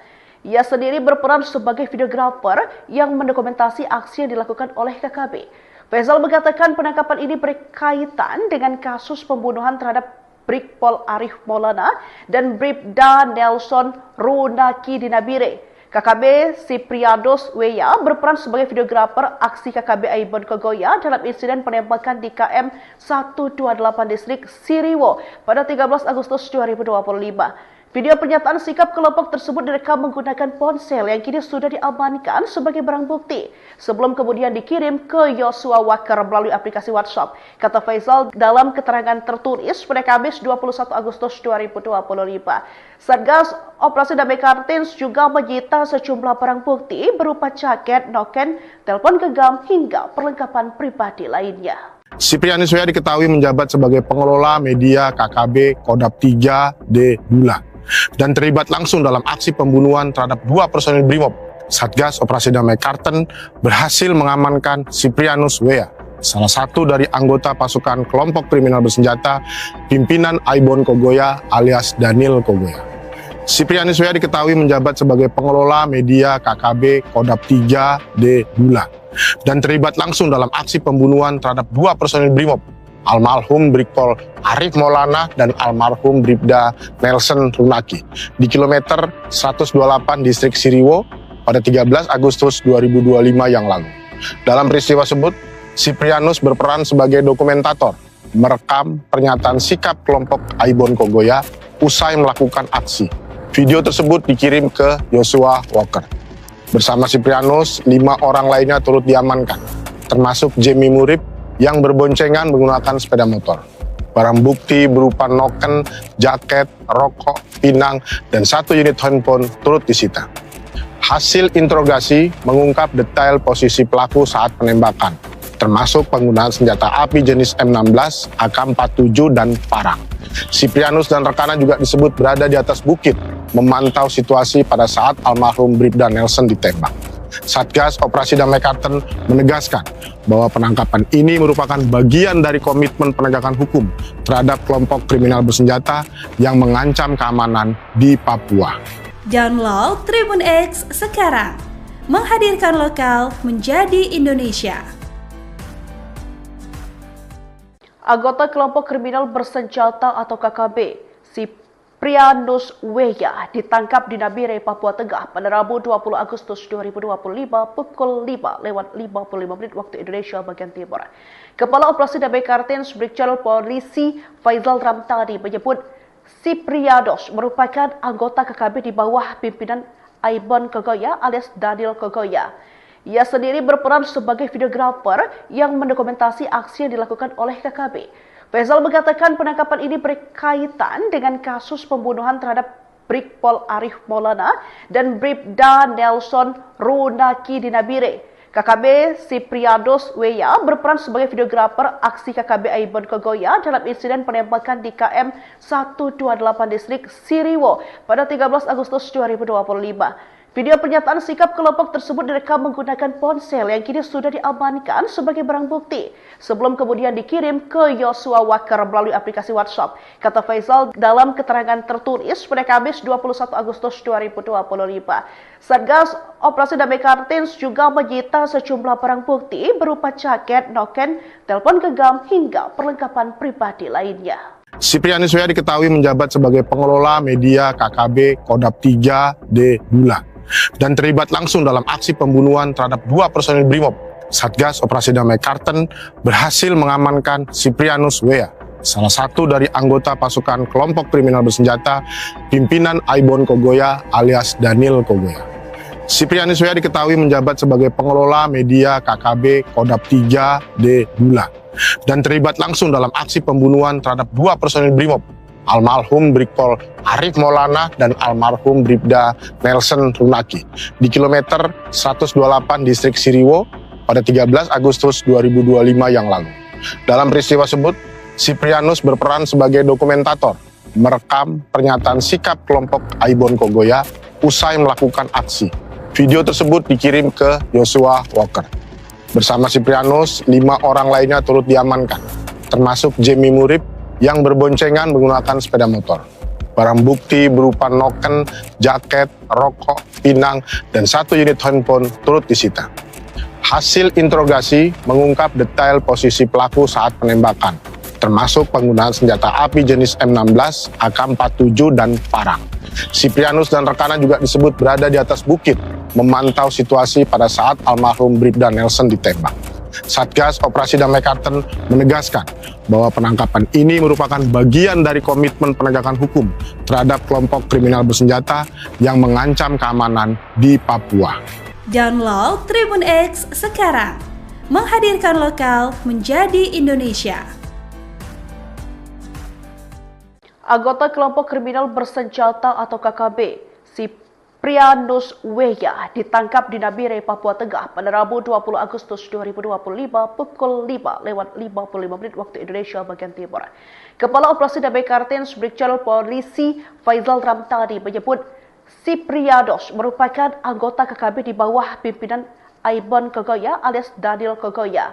[SPEAKER 1] Ia sendiri berperan sebagai videografer yang mendokumentasi aksi yang dilakukan oleh KKB. Faizal mengatakan penangkapan ini berkaitan dengan kasus pembunuhan terhadap Brigpol Arif Maulana dan Bribda Nelson Runaki di Nabire. KKB Siprianus Weya berperan sebagai videografer aksi KKB Aibon Kogoya dalam insiden penembakan di KM 128 distrik Siriwo pada 13 Agustus 2025. Video pernyataan sikap kelompok tersebut direkam menggunakan ponsel yang kini sudah diamankan sebagai barang bukti sebelum kemudian dikirim ke Joshua Walker melalui aplikasi WhatsApp. Kata Faisal dalam keterangan tertulis pada Kamis 21 Agustus 2025. Satgas Operasi Damai Kartins juga menyita sejumlah barang bukti berupa jaket, noken, telepon genggam hingga perlengkapan pribadi lainnya.
[SPEAKER 2] Siprianus W.A. diketahui menjabat sebagai pengelola media KKB Kodap 3D Bulan dan terlibat langsung dalam aksi pembunuhan terhadap 2 personil Brimob. Satgas Operasi Damai Kartens berhasil mengamankan Siprianus W.A., salah satu dari anggota pasukan kelompok kriminal bersenjata pimpinan Aibon Kogoya alias Daniel Kogoya. Siprianus W.A. diketahui menjabat sebagai pengelola media KKB Kodap 3D Bulan dan terlibat langsung dalam aksi pembunuhan terhadap 2 personil Brimob, almarhum Brigpol Arif Maulana dan almarhum Bribda Nelson Runaki di kilometer 128 distrik Siriwo pada 13 Agustus 2025 yang lalu. Dalam peristiwa tersebut, Siprianus berperan sebagai dokumentator, merekam pernyataan sikap kelompok Aibon Kogoya usai melakukan aksi. Video tersebut dikirim ke Joshua Walker. Bersama Siprianus, 5 orang lainnya turut diamankan, termasuk Jamie Murib yang berboncengan menggunakan sepeda motor. Barang bukti berupa noken, jaket, rokok, pinang, dan 1 unit handphone turut disita. Hasil interogasi mengungkap detail posisi pelaku saat penembakan, termasuk penggunaan senjata api jenis M16, AK-47, dan parang. Siprianus dan rekannya juga disebut berada di atas bukit, memantau situasi pada saat almarhum Bribda Nelson ditembak. Satgas Operasi Damai Kartens menegaskan bahwa penangkapan ini merupakan bagian dari komitmen penegakan hukum terhadap kelompok kriminal bersenjata yang mengancam keamanan di Papua.
[SPEAKER 3] Download Tribun X sekarang, menghadirkan lokal menjadi Indonesia.
[SPEAKER 1] Anggota kelompok kriminal bersenjata atau KKB, Siprianus W.A. ditangkap di Nabire, Papua Tengah pada Rabu 20 Agustus 2025 pukul 5:55 waktu Indonesia bagian Timur. Kepala Operasi Damai Kartens Brigjen Polisi Faisal Ramtani menyebut Siprianus merupakan anggota KKB di bawah pimpinan Aibon Kogoya alias Daniel Kogoya. Ia sendiri berperan sebagai videografer yang mendokumentasi aksi yang dilakukan oleh KKB. Faisal mengatakan penangkapan ini berkaitan dengan kasus pembunuhan terhadap Brigpol Arif Maulana dan Bribda Nelson Runaki di Nabire. KKB Siprianus W.A. berperan sebagai videografer aksi KKB Aibon Kogoya dalam insiden penembakan di KM 128 distrik Siriwo pada 13 Agustus 2025. Video pernyataan sikap kelompok tersebut direkam menggunakan ponsel yang kini sudah diamankan sebagai barang bukti sebelum kemudian dikirim ke Joshua Walker melalui aplikasi WhatsApp. Kata Faisal dalam keterangan tertulis pada Kamis 21 Agustus 2025. Satgas Operasi Damai Kartins juga menyita sejumlah barang bukti berupa jaket, noken, telepon genggam hingga perlengkapan pribadi lainnya.
[SPEAKER 2] Siprianus W.A. diketahui menjabat sebagai pengelola media KKB Kodap 3D Bulan dan terlibat langsung dalam aksi pembunuhan terhadap 2 personil Brimob. Satgas Operasi Damai Kartens berhasil mengamankan Siprianus W.A., salah satu dari anggota pasukan kelompok kriminal bersenjata pimpinan Aibon Kogoya alias Daniel Kogoya. Siprianus W.A. diketahui menjabat sebagai pengelola media KKB Kodap 3D Bulan dan terlibat langsung dalam aksi pembunuhan terhadap 2 personil Brimob, almarhum Brigpol Arif Maulana dan almarhum Bribda Nelson Runaki di kilometer 128 distrik Siriwo pada 13 Agustus 2025 yang lalu. Dalam peristiwa tersebut, Siprianus berperan sebagai dokumentator, merekam pernyataan sikap kelompok Aibon Kogoya usai melakukan aksi. Video tersebut dikirim ke Joshua Walker. Bersama Siprianus, 5 orang lainnya turut diamankan, termasuk Jamie Murib yang berboncengan menggunakan sepeda motor. Barang bukti berupa noken, jaket, rokok, pinang, dan 1 unit handphone turut disita. Hasil interogasi mengungkap detail posisi pelaku saat penembakan, termasuk penggunaan senjata api jenis M16, AK-47, dan parang. Siprianus dan rekannya juga disebut berada di atas bukit, memantau situasi pada saat almarhum Bribda Nelson ditembak. Satgas Operasi Damai Karten menegaskan bahwa penangkapan ini merupakan bagian dari komitmen penegakan hukum terhadap kelompok kriminal bersenjata yang mengancam keamanan di Papua.
[SPEAKER 3] Download Tribun X sekarang, menghadirkan lokal menjadi Indonesia.
[SPEAKER 1] Anggota kelompok kriminal bersenjata atau KKB, Siprianus Weya ditangkap di Nabire, Papua Tengah pada Rabu 20 Agustus 2025 pukul 5:55 waktu Indonesia bagian Timur. Kepala Operasi Damai Kartens Brigjen Polisi Faizal Ramtani menyebut Siprianus merupakan anggota KKB di bawah pimpinan Aibon Kogoya alias Daniel Kogoya.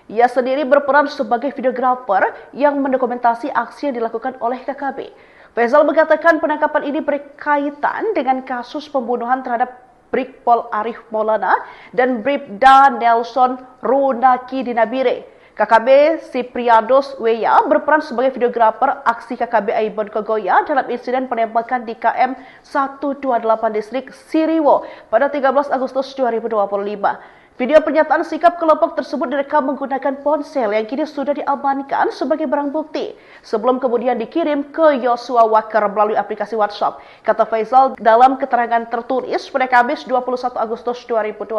[SPEAKER 1] Ia sendiri berperan sebagai videografer yang mendokumentasi aksi yang dilakukan oleh KKB. Faizal mengatakan penangkapan ini berkaitan dengan kasus pembunuhan terhadap Brigpol Arif Maulana dan Bribda Nelson Runaki di Nabire. KKB Siprianus Weya berperan sebagai videografer aksi KKB Aibon Kogoya dalam insiden penembakan di KM 128 distrik Siriwo pada 13 Agustus 2025. Video pernyataan sikap kelompok tersebut direkam menggunakan ponsel yang kini sudah diamankan sebagai barang bukti sebelum kemudian dikirim ke Yosua Walker melalui aplikasi WhatsApp. Kata Faizal dalam keterangan tertulis pada Kamis 21 Agustus 2025.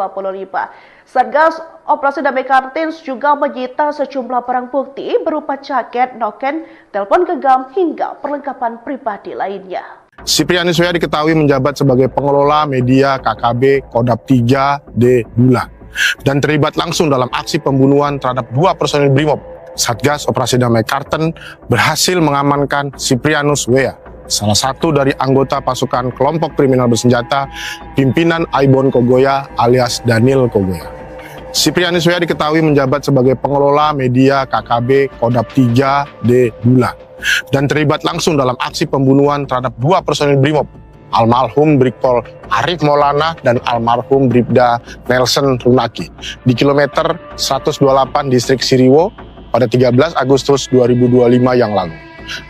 [SPEAKER 1] Satgas Operasi Damai Kartens juga menyita sejumlah barang bukti berupa jaket, noken, telepon genggam hingga perlengkapan pribadi lainnya.
[SPEAKER 2] Siprianus Weya diketahui menjabat sebagai pengelola media KKB Kodap 3D Bulan dan terlibat langsung dalam aksi pembunuhan terhadap 2 personil Brimob. Satgas Operasi Damai Karten berhasil mengamankan Siprianus Weya, salah satu dari anggota pasukan kelompok kriminal bersenjata pimpinan Aibon Kogoya alias Daniel Kogoya. Siprianus Weya diketahui menjabat sebagai pengelola media KKB Kodap 3D Bulan dan terlibat langsung dalam aksi pembunuhan terhadap 2 personil Brimob, almarhum Brigpol Arif Maulana dan almarhum Bribda Nelson Runaki di kilometer 128 distrik Siriwo pada 13 Agustus 2025 yang lalu.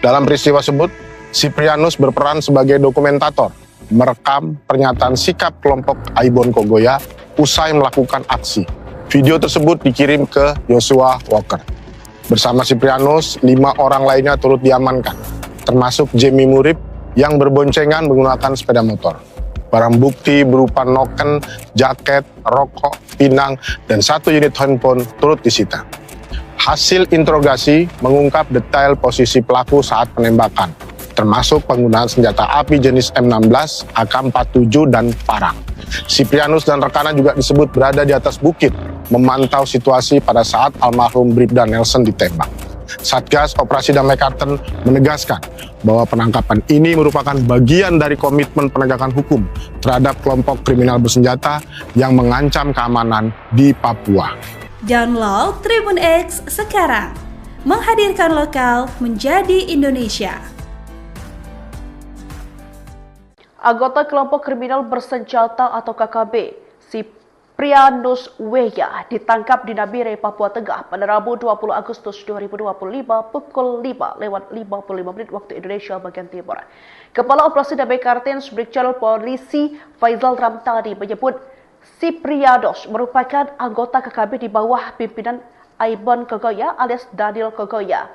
[SPEAKER 2] Dalam peristiwa tersebut, Siprianus berperan sebagai dokumentator, merekam pernyataan sikap kelompok Aibon Kogoya usai melakukan aksi. Video tersebut dikirim ke Yosua Walker. Bersama Siprianus, 5 orang lainnya turut diamankan, termasuk Jemi Murib yang berboncengan menggunakan sepeda motor. Barang bukti berupa noken, jaket, rokok, pinang, dan 1 unit handphone turut disita. Hasil interogasi mengungkap detail posisi pelaku saat penembakan, termasuk penggunaan senjata api jenis M16, AK-47, dan parang. Siprianus dan rekannya juga disebut berada di atas bukit, memantau situasi pada saat almarhum Bribda Nelson ditembak. Satgas Operasi Damai Karten menegaskan bahwa penangkapan ini merupakan bagian dari komitmen penegakan hukum terhadap kelompok kriminal bersenjata yang mengancam keamanan di Papua.
[SPEAKER 3] Download Tribun X sekarang, menghadirkan lokal menjadi Indonesia.
[SPEAKER 1] Anggota kelompok kriminal bersenjata atau KKB, Siprianus Weya ditangkap di Nabire, Papua Tengah pada Rabu 20 Agustus 2025 pukul 5:55 waktu Indonesia bagian Timur. Kepala Operasi Damai Kartens Brigjen Polisi Faizal Ramtani menyebut Siprianus merupakan anggota KKB di bawah pimpinan Aibon Kogoya alias Daniel Kogoya.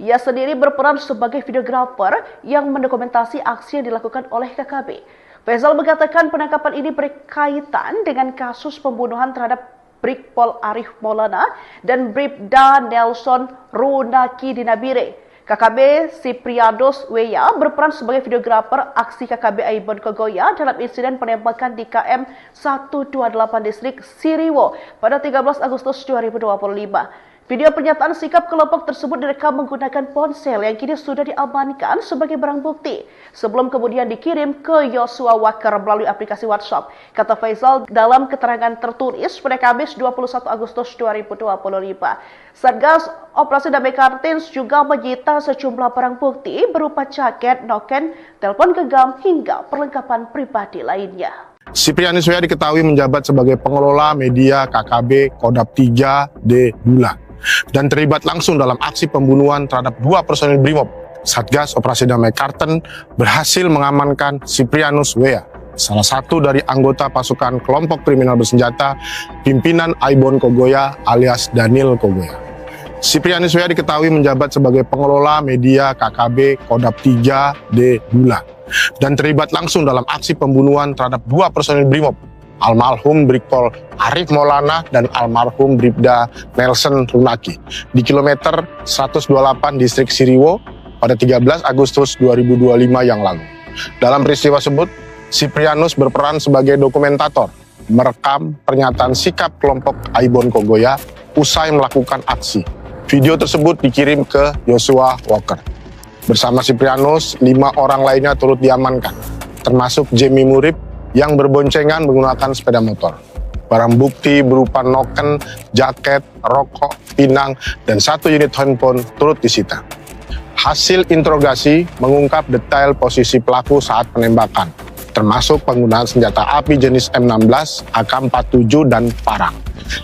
[SPEAKER 1] Ia sendiri berperan sebagai videografer yang mendokumentasi aksi yang dilakukan oleh KKB. Faizal mengatakan penangkapan ini berkaitan dengan kasus pembunuhan terhadap Brigpol Arif Maulana dan Bribda Nelson Runaki di Nabire. KKB Siprianus Weya berperan sebagai videografer aksi KKB Aibon Kogoya dalam insiden penembakan di KM 128 distrik Siriwo pada 13 Agustus 2025. Video pernyataan sikap kelompok tersebut direkam menggunakan ponsel yang kini sudah diamankan sebagai barang bukti sebelum kemudian dikirim ke Yosua Walker melalui aplikasi WhatsApp. Kata Faizal dalam keterangan tertulis pada Kamis 21 Agustus 2025. Satgas Operasi Damai Kartens juga menyita sejumlah barang bukti berupa jaket, noken, telepon genggam hingga perlengkapan pribadi lainnya.
[SPEAKER 2] Siprianus Weya diketahui menjabat sebagai pengelola media KKB Kodap 3D Bulan dan terlibat langsung dalam aksi pembunuhan terhadap 2 personil Brimob. Satgas Operasi Damai Karten berhasil mengamankan Siprianus Weya, salah satu dari anggota pasukan kelompok kriminal bersenjata pimpinan Aibon Kogoya alias Daniel Kogoya. Siprianus W diketahui menjabat sebagai pengelola media KKB Kodap 3D Bula dan terlibat langsung dalam aksi pembunuhan terhadap dua personil Brimob, almarhum Brigpol Arif Maulana dan almarhum Bribda Nelson Runaki di kilometer 128 distrik Siriwo pada 13 Agustus 2025 yang lalu. Dalam peristiwa tersebut, Siprianus berperan sebagai dokumentator, merekam pernyataan sikap kelompok Aibon Kogoya usai melakukan aksi. Video tersebut dikirim ke Joshua Walker. Bersama Siprianus, 5 orang lainnya turut diamankan, termasuk Jamie Murib yang berboncengan menggunakan sepeda motor. Barang bukti berupa noken, jaket, rokok, pinang, dan 1 unit handphone turut disita. Hasil interogasi mengungkap detail posisi pelaku saat penembakan, termasuk penggunaan senjata api jenis M16, AK-47, dan parang.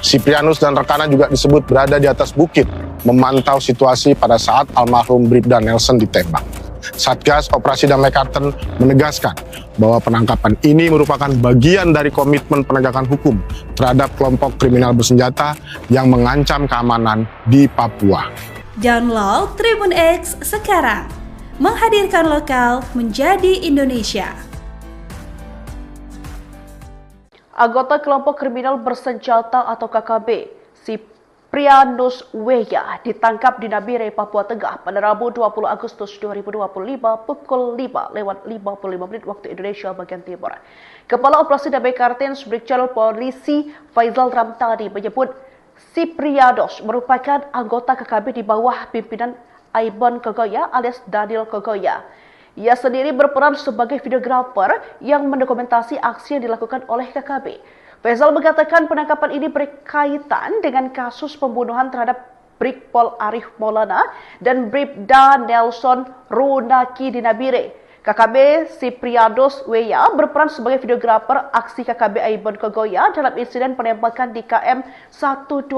[SPEAKER 2] Siprianus dan rekannya juga disebut berada di atas bukit, memantau situasi pada saat almarhum Bribda Nelson ditembak. Satgas Operasi Damai Karten menegaskan bahwa penangkapan ini merupakan bagian dari komitmen penegakan hukum terhadap kelompok kriminal bersenjata yang mengancam keamanan di Papua.
[SPEAKER 3] Download Tribun X sekarang, menghadirkan lokal menjadi Indonesia.
[SPEAKER 1] Anggota kelompok kriminal bersenjata atau KKB, Siprianus W ditangkap di Nabire, Papua Tengah pada Rabu 20 Agustus 2025 pukul 5:55 waktu Indonesia bagian Timur. Kepala Operasi Damai Kartens Brigjen Polisi Faizal Ramtani menyebut Siprianus merupakan anggota KKB di bawah pimpinan Aibon Kogoya alias Daniel Kogoya. Ia sendiri berperan sebagai videografer yang mendokumentasi aksi yang dilakukan oleh KKB. Faizal mengatakan penangkapan ini berkaitan dengan kasus pembunuhan terhadap Brigpol Arif Maulana dan Bribda Nelson Runaki di Nabire. KKB Siprianus W berperan sebagai videografer aksi KKB Aibon Kogoya dalam insiden penembakan di KM 128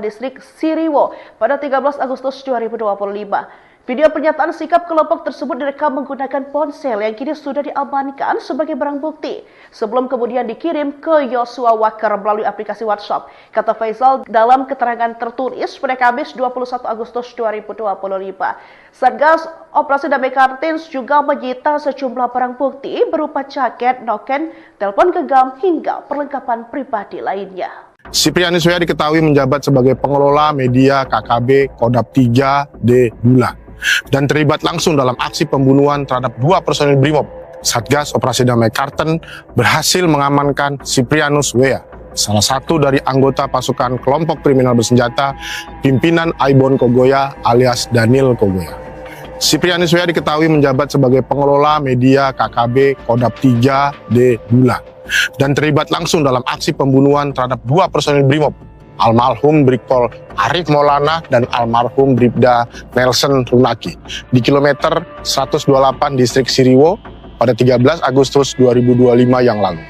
[SPEAKER 1] distrik Siriwo pada 13 Agustus 2025. Video pernyataan sikap kelompok tersebut direkam menggunakan ponsel yang kini sudah diamankan sebagai barang bukti sebelum kemudian dikirim ke Joshua Walker melalui aplikasi WhatsApp. Kata Faizal dalam keterangan tertulis pada Kamis 21 Agustus 2025. Satgas Operasi Damai Kartens juga menyita sejumlah barang bukti berupa jaket, noken, telepon genggam hingga perlengkapan pribadi lainnya.
[SPEAKER 2] Siprianus W diketahui menjabat sebagai pengelola media KKB Kodap 3D Bula dan terlibat langsung dalam aksi pembunuhan terhadap dua personil Brimob. Satgas Operasi Damai Karten berhasil mengamankan Siprianus W, salah satu dari anggota pasukan kelompok kriminal bersenjata pimpinan Aibon Kogoya alias Daniel Kogoya. Siprianus W diketahui menjabat sebagai pengelola media KKB Kodap 3D Bula dan terlibat langsung dalam aksi pembunuhan terhadap dua personil Brimob, almarhum Brigpol Arif Maulana dan almarhum Bribda Nelson Runaki di kilometer 128 distrik Siriwo pada 13 Agustus 2025 yang lalu.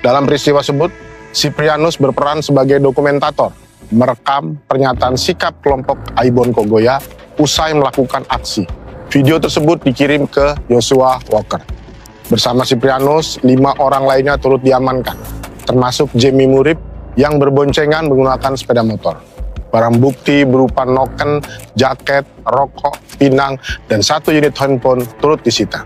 [SPEAKER 2] Dalam peristiwa tersebut, Siprianus berperan sebagai dokumentator, merekam pernyataan sikap kelompok Aibon Kogoya usai melakukan aksi. Video tersebut dikirim ke Joshua Walker. Bersama Siprianus, 5 orang lainnya turut diamankan, termasuk Jamie Murib yang berboncengan menggunakan sepeda motor. Barang bukti berupa noken, jaket, rokok, pinang, dan 1 unit handphone turut disita.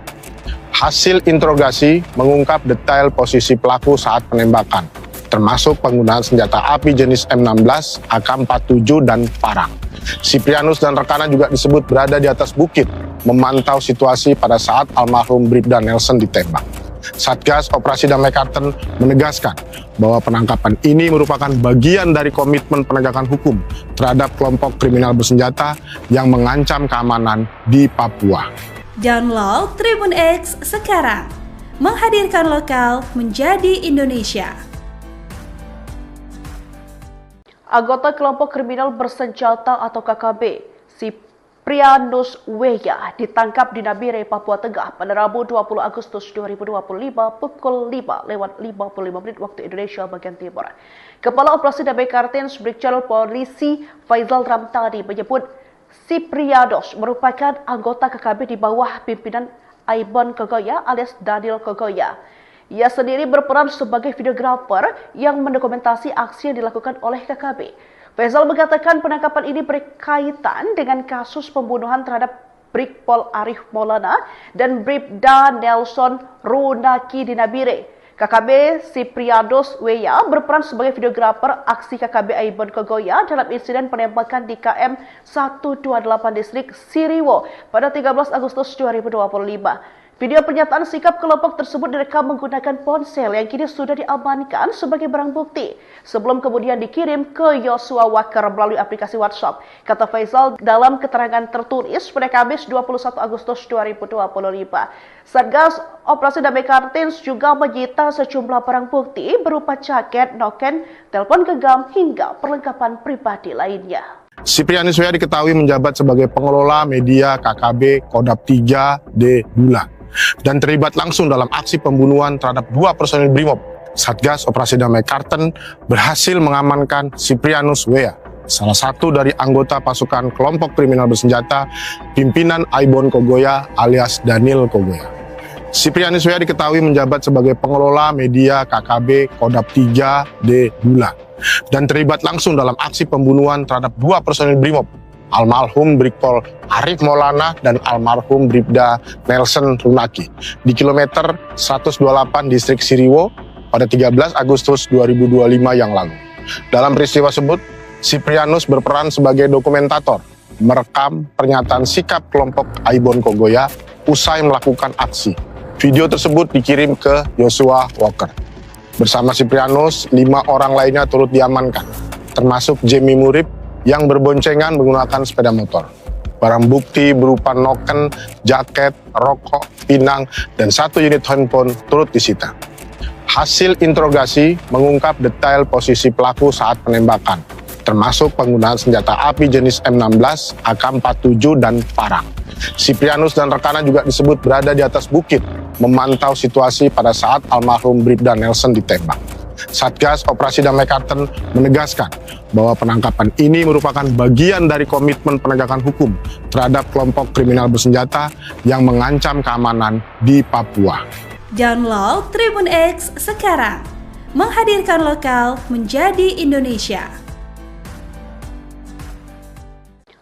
[SPEAKER 2] Hasil interogasi mengungkap detail posisi pelaku saat penembakan, termasuk penggunaan senjata api jenis M16, AK-47, dan parang. Siprianus dan rekannya juga disebut berada di atas bukit, memantau situasi pada saat almarhum Bribda Nelson ditembak. Satgas Operasi Damai Karten menegaskan bahwa penangkapan ini merupakan bagian dari komitmen penegakan hukum terhadap kelompok kriminal bersenjata yang mengancam keamanan di Papua.
[SPEAKER 3] Download Tribun X sekarang, menghadirkan lokal menjadi Indonesia.
[SPEAKER 1] Anggota kelompok kriminal bersenjata atau KKB, Siprianus W ditangkap di Nabire, Papua Tengah pada Rabu 20 Agustus 2025 pukul 5:55 waktu Indonesia bagian Timur. Kepala Operasi Damai Kartens Brigjen Polisi Faizal Ramtani menyebut Siprianus merupakan anggota KKB di bawah pimpinan Aibon Kogoya alias Daniel Kogoya. Ia sendiri berperan sebagai videografer yang mendokumentasi aksi yang dilakukan oleh KKB. Faizal mengatakan penangkapan ini berkaitan dengan kasus pembunuhan terhadap Brigpol Arif Maulana dan Bribda Nelson Runaki di Nabire. KKB Sipriados Weya berperan sebagai videografer aksi KKB Aibon Kogoya dalam insiden penembakan di KM 128 distrik Siriwo pada 13 Agustus 2025. Video pernyataan sikap kelompok tersebut direkam menggunakan ponsel yang kini sudah diamankan sebagai barang bukti sebelum kemudian dikirim ke Yosua Wakar melalui aplikasi WhatsApp. Kata Faizal dalam keterangan tertulis pada Kamis 21 Agustus 2025. Satgas Operasi Damai Kartins juga menyita sejumlah barang bukti berupa jaket, noken, telepon genggam hingga perlengkapan pribadi lainnya.
[SPEAKER 2] Siprianus Weya diketahui menjabat sebagai pengelola media KKB Kodap 3D Bulan dan terlibat langsung dalam aksi pembunuhan terhadap 2 personil Brimob. Satgas Operasi Damai Karten berhasil mengamankan Siprianus Weya, salah satu dari anggota pasukan kelompok kriminal bersenjata pimpinan Aibon Kogoya alias Daniel Kogoya. Siprianus Weya diketahui menjabat sebagai pengelola media KKB Kodap 3D Bulan dan terlibat langsung dalam aksi pembunuhan terhadap 2 personil Brimob, almarhum Brigpol Arif Maulana dan almarhum Bribda Nelson Runaki di kilometer 128 distrik Siriwo pada 13 Agustus 2025 yang lalu. Dalam peristiwa tersebut, Siprianus berperan sebagai dokumentator, merekam pernyataan sikap kelompok Aibon Kogoya usai melakukan aksi. Video tersebut dikirim ke Yosua Walker. Bersama Siprianus, 5 orang lainnya turut diamankan, termasuk Jamie Murib yang berboncengan menggunakan sepeda motor. Barang bukti berupa noken, jaket, rokok, pinang, dan 1 unit handphone turut disita. Hasil interogasi mengungkap detail posisi pelaku saat penembakan, termasuk penggunaan senjata api jenis M16, AK-47, dan parang. Siprianus dan rekannya juga disebut berada di atas bukit, memantau situasi pada saat almarhum Bribda Nelson ditembak. Satgas Operasi Damai Karten menegaskan bahwa penangkapan ini merupakan bagian dari komitmen penegakan hukum terhadap kelompok kriminal bersenjata yang mengancam keamanan di Papua.
[SPEAKER 3] Download Tribun X sekarang, menghadirkan lokal menjadi Indonesia.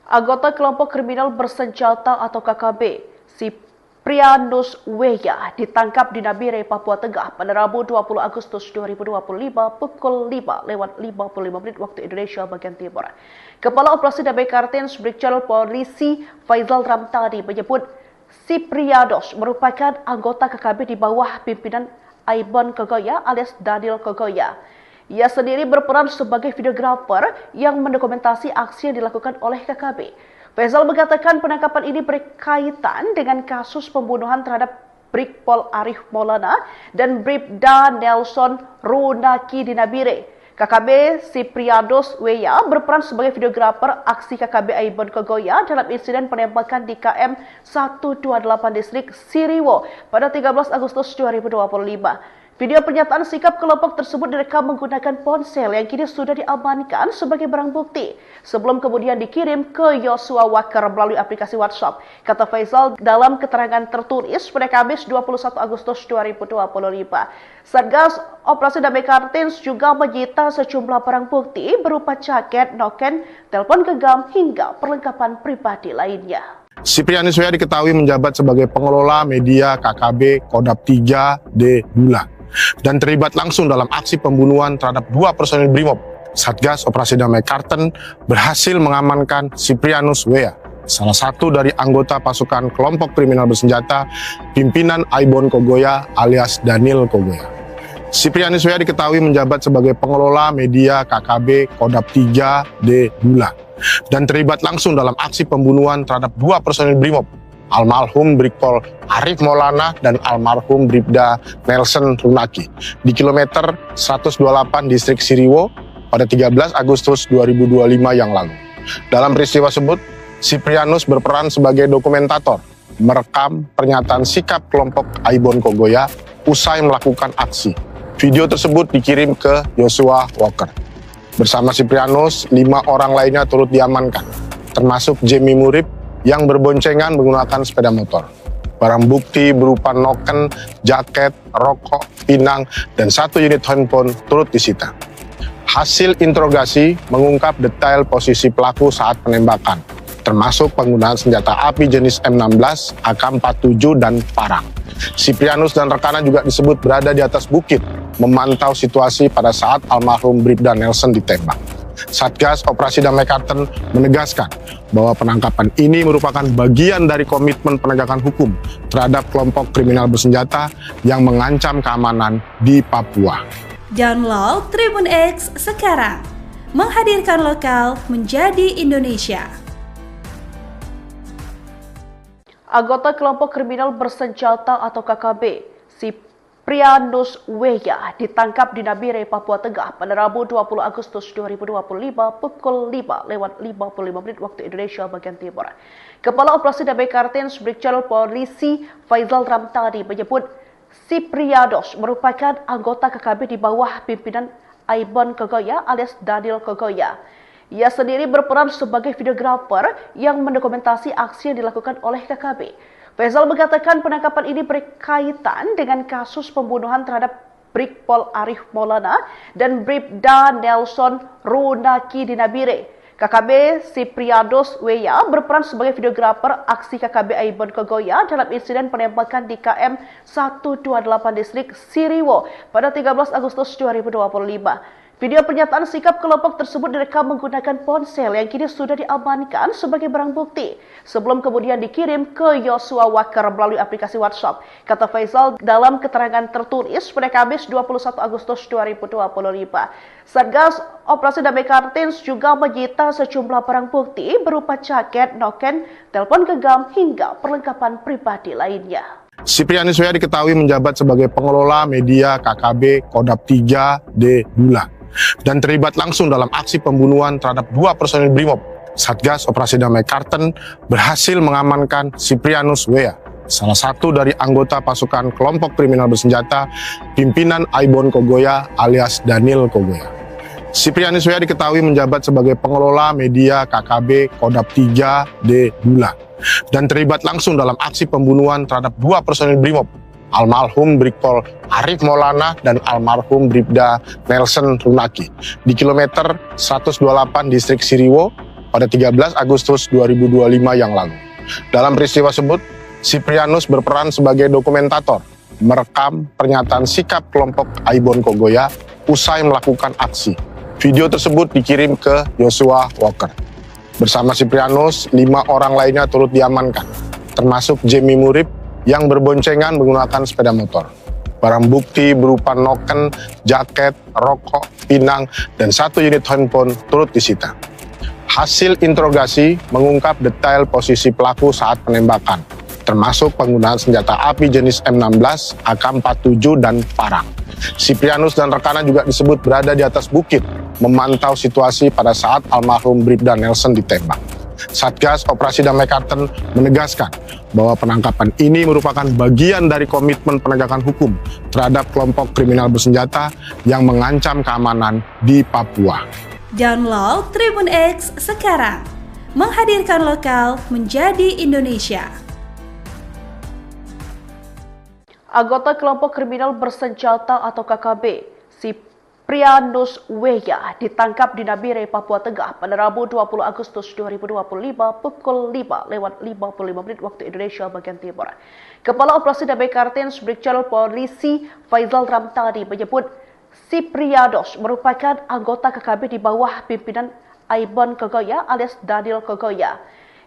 [SPEAKER 1] Anggota kelompok kriminal bersenjata atau KKB, Siprianus Weya ditangkap di Nabire, Papua Tengah pada Rabu 20 Agustus 2025 pukul 5:55 waktu Indonesia bagian Timur. Kepala Operasi Damai Kartins Brigjen Polisi Faizal Ramtani menyebut Siprianus merupakan anggota KKB di bawah pimpinan Aibon Kogoya alias Daniel Kogoya. Ia sendiri berperan sebagai videografer yang mendokumentasi aksi yang dilakukan oleh KKB. Faizal mengatakan penangkapan ini berkaitan dengan kasus pembunuhan terhadap Brigpol Arif Maulana dan Bribda Nelson Runaki di Nabire. KKB Siprianus Weya berperan sebagai videografer aksi KKB Aibon Kogoya dalam insiden penembakan di KM 128 distrik Siriwo pada 13 Agustus 2025. Video pernyataan sikap kelompok tersebut direkam menggunakan ponsel yang kini sudah diamankan sebagai barang bukti sebelum kemudian dikirim ke Yosua Wakar melalui aplikasi WhatsApp. Kata Faizal dalam keterangan tertulis pada Kamis 21 Agustus 2025. Satgas Operasi Damai Kartins juga menyita sejumlah barang bukti berupa jaket, noken, telepon genggam hingga perlengkapan pribadi lainnya.
[SPEAKER 2] Siprianus Weya diketahui menjabat sebagai pengelola media KKB Kodap 3D Bulan dan terlibat langsung dalam aksi pembunuhan terhadap 2 personil Brimob. Satgas Operasi Damai Karten berhasil mengamankan Siprianus Weya, salah satu dari anggota pasukan kelompok kriminal bersenjata pimpinan Aibon Kogoya alias Daniel Kogoya. Siprianus Weya diketahui menjabat sebagai pengelola media KKB Kodap 3D Bulan dan terlibat langsung dalam aksi pembunuhan terhadap 2 personil Brimob, almarhum Brigpol Arif Maulana dan almarhum Bribda Nelson Runaki di kilometer 128 distrik Siriwo pada 13 Agustus 2025 yang lalu. Dalam peristiwa tersebut, Siprianus berperan sebagai dokumentator, merekam pernyataan sikap kelompok Aibon Kogoya usai melakukan aksi. Video tersebut dikirim ke Yosua Walker. Bersama Siprianus, 5 orang lainnya turut diamankan, termasuk Jamie Murib yang berboncengan menggunakan sepeda motor. Barang bukti berupa noken, jaket, rokok, pinang, dan 1 unit handphone turut disita. Hasil interogasi mengungkap detail posisi pelaku saat penembakan, termasuk penggunaan senjata api jenis M16, AK-47, dan parang. Siprianus dan rekannya juga disebut berada di atas bukit, memantau situasi pada saat almarhum Bribda Nelson ditembak. Satgas Operasi Damai Kartens menegaskan bahwa penangkapan ini merupakan bagian dari komitmen penegakan hukum terhadap kelompok kriminal bersenjata yang mengancam keamanan di Papua.
[SPEAKER 3] Download Tribun X sekarang, menghadirkan lokal menjadi Indonesia.
[SPEAKER 1] Anggota kelompok kriminal bersenjata atau KKB, Siprianus Weya, ditangkap di Nabire, Papua Tengah pada Rabu 20 Agustus 2025 pukul 5:55 waktu Indonesia bagian Timur. Kepala Operasi Damai Kartens Brigjen Polisi Faizal Ramtani menyebut Siprianus merupakan anggota KKB di bawah pimpinan Aibon Kogoya alias Daniel Kogoya. Ia sendiri berperan sebagai videografer yang mendokumentasi aksi yang dilakukan oleh KKB. Faizal mengatakan penangkapan ini berkaitan dengan kasus pembunuhan terhadap Brigpol Arif Maulana dan Bribda Nelson Runaki di Nabire. KKB Siprianus Weya berperan sebagai videografer aksi KKB Aibon Kogoya dalam insiden penembakan di KM 128 distrik Siriwo pada 13 Agustus 2025. Video pernyataan sikap kelompok tersebut direkam menggunakan ponsel yang kini sudah diamankan sebagai barang bukti sebelum kemudian dikirim ke Yosua Waker melalui aplikasi WhatsApp, kata Faizal dalam keterangan tertulis pada Kamis 21 Agustus 2025. Satgas Operasi Damai Kartens juga menyita sejumlah barang bukti berupa jaket, noken, telepon genggam hingga perlengkapan pribadi lainnya.
[SPEAKER 2] Siprianus Weya diketahui menjabat sebagai pengelola media KKB Kodap 3D Bulan dan terlibat langsung dalam aksi pembunuhan terhadap 2 personil Brimob. Satgas Operasi Damai Kartens berhasil mengamankan Siprianus Weya, salah satu dari anggota pasukan kelompok kriminal bersenjata pimpinan Aibon Kogoya alias Daniel Kogoya. Siprianus Weya diketahui menjabat sebagai pengelola media KKB Kodap 3D Bulan dan terlibat langsung dalam aksi pembunuhan terhadap 2 personil Brimob, almarhum Brigpol Arif Maulana dan almarhum Bribda Nelson Runaki di kilometer 128 distrik Siriwo pada 13 Agustus 2025 yang lalu. Dalam peristiwa tersebut, Siprianus berperan sebagai dokumentator, merekam pernyataan sikap kelompok Aibon Kogoya usai melakukan aksi. Video tersebut dikirim ke Yosua Waker. Bersama Siprianus, 5 orang lainnya turut diamankan, termasuk Jemi Murib yang berboncengan menggunakan sepeda motor. Barang bukti berupa noken, jaket, rokok, pinang, dan 1 unit handphone turut disita. Hasil interogasi mengungkap detail posisi pelaku saat penembakan, termasuk penggunaan senjata api jenis M16, AK-47, dan parang. Siprianus dan rekannya juga disebut berada di atas bukit, memantau situasi pada saat almarhum Bribda Nelson ditembak. Satgas Operasi Damai Kartens menegaskan bahwa penangkapan ini merupakan bagian dari komitmen penegakan hukum terhadap kelompok kriminal bersenjata yang mengancam keamanan di Papua.
[SPEAKER 3] Download Tribun X sekarang, menghadirkan lokal menjadi Indonesia.
[SPEAKER 1] Anggota kelompok kriminal bersenjata atau KKB, Siprianus Weya, ditangkap di Nabire, Papua Tengah pada Rabu 20 Agustus 2025 pukul 5:55 waktu Indonesia bagian Timur. Kepala Operasi Damai Kartens Brigjen Polisi Faizal Ramtani menyebut Siprianus merupakan anggota KKB di bawah pimpinan Aibon Kogoya alias Daniel Kogoya.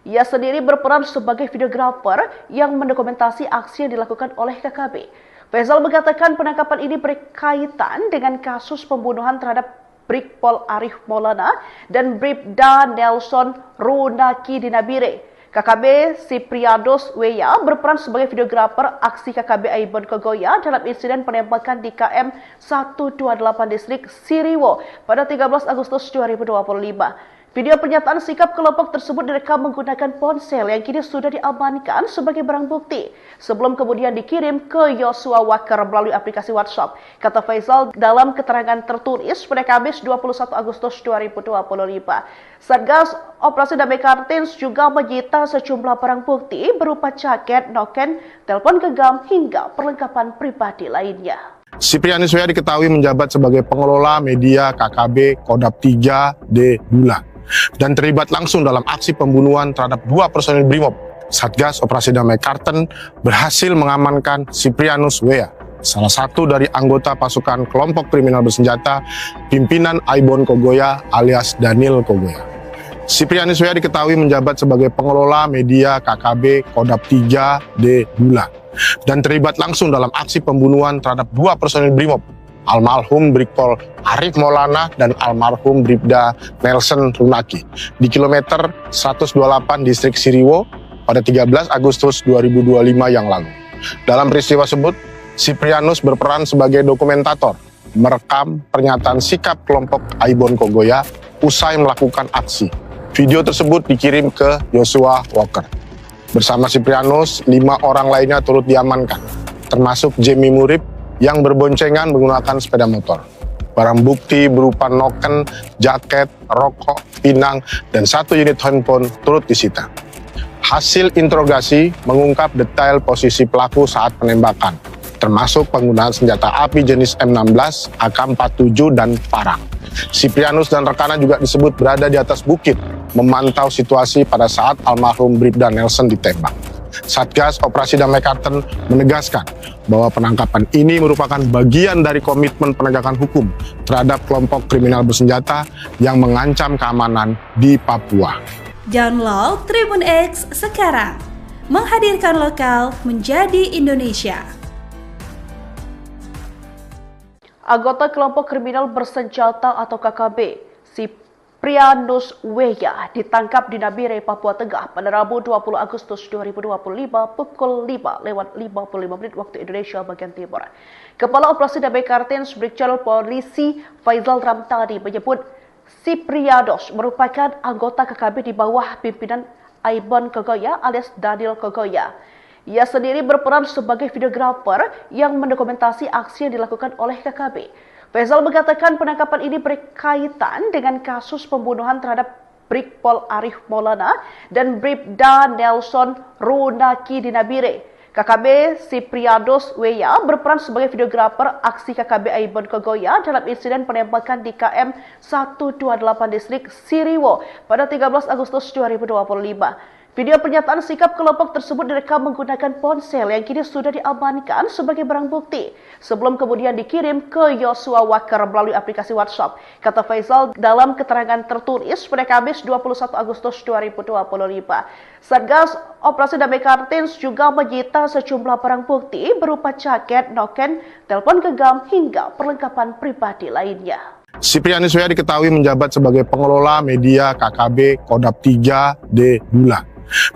[SPEAKER 1] Ia sendiri berperan sebagai videografer yang mendokumentasi aksi yang dilakukan oleh KKB. Faizal mengatakan penangkapan ini berkaitan dengan kasus pembunuhan terhadap Brigpol Arif Maulana dan Bribda Nelson Runaki di Nabire. KKB Siprianus Weya berperan sebagai videografer aksi KKB Aibon Kogoya dalam insiden penembakan di KM 128 distrik Siriwo pada 13 Agustus 2025. Video pernyataan sikap kelompok tersebut direkam menggunakan ponsel yang kini sudah diamankan sebagai barang bukti sebelum kemudian dikirim ke Joshua Walker melalui aplikasi WhatsApp, kata Faisal dalam keterangan tertulis pada Kamis 21 Agustus 2025. Satgas Operasi Damai Kartins juga menyita sejumlah barang bukti berupa jaket, noken, telepon genggam hingga perlengkapan pribadi lainnya.
[SPEAKER 2] Siprianus W.A diketahui menjabat sebagai pengelola media KKB Kodap 3D Bulan dan terlibat langsung dalam aksi pembunuhan terhadap 2 personil BRIMOB. Satgas Operasi Damai Kartens berhasil mengamankan Siprianus W.A, salah satu dari anggota pasukan kelompok kriminal bersenjata pimpinan Aibon Kogoya alias Daniel Kogoya. Siprianus W.A diketahui menjabat sebagai pengelola media KKB Kodap 3D Bulan dan terlibat langsung dalam aksi pembunuhan terhadap 2 personil BRIMOB, almarhum Brigpol Arif Maulana dan almarhum Bribda Nelson Runaki di kilometer 128 distrik Siriwo pada 13 Agustus 2025 yang lalu. Dalam peristiwa tersebut, Siprianus berperan sebagai dokumentator, merekam pernyataan sikap kelompok Aibon Kogoya usai melakukan aksi. Video tersebut dikirim ke Joshua Walker. Bersama Siprianus, 5 orang lainnya turut diamankan, termasuk Jamie Murib yang berboncengan menggunakan sepeda motor. Barang bukti berupa noken, jaket, rokok, pinang, dan 1 unit handphone turut disita. Hasil interogasi mengungkap detail posisi pelaku saat penembakan, termasuk penggunaan senjata api jenis M16, AK-47, dan parang. Siprianus dan rekannya juga disebut berada di atas bukit, memantau situasi pada saat almarhum Bribda Nelson ditembak. Satgas Operasi Damai Kartens menegaskan bahwa penangkapan ini merupakan bagian dari komitmen penegakan hukum terhadap kelompok kriminal bersenjata yang mengancam keamanan di Papua.
[SPEAKER 3] Download Tribun X sekarang, menghadirkan lokal menjadi Indonesia.
[SPEAKER 1] Anggota kelompok kriminal bersenjata atau KKB, Siprianus W.A ditangkap di Nabire, Papua Tengah pada Rabu 20 Agustus 2025 pukul 5:55 waktu Indonesia bagian Timur. Kepala Operasi Damai Kartens Brigjen Polisi Faisal Ramtani menyebut Siprianus merupakan anggota KKB di bawah pimpinan Aibon Kogoya alias Daniel Kogoya. Ia sendiri berperan sebagai videografer yang mendokumentasi aksi yang dilakukan oleh KKB. Faisal mengatakan penangkapan ini berkaitan dengan kasus pembunuhan terhadap Brigpol Arif Maulana dan Bribda Nelson Runaki di Nabire. KKB Siprianus W.A berperan sebagai videografer aksi KKB Aibon Kogoya dalam insiden penembakan di KM 128 distrik Siriwo pada 13 Agustus 2025. Video pernyataan sikap kelompok tersebut direkam menggunakan ponsel yang kini sudah diamankan sebagai barang bukti sebelum kemudian dikirim ke Joshua Walker melalui aplikasi WhatsApp, kata Faisal dalam keterangan tertulis pada Kamis 21 Agustus 2025. Satgas Operasi Damai Kartins juga menyita sejumlah barang bukti berupa jaket, noken, telepon genggam hingga perlengkapan pribadi lainnya.
[SPEAKER 2] Siprianus W.A diketahui menjabat sebagai pengelola media KKB Kodap 3D Bulan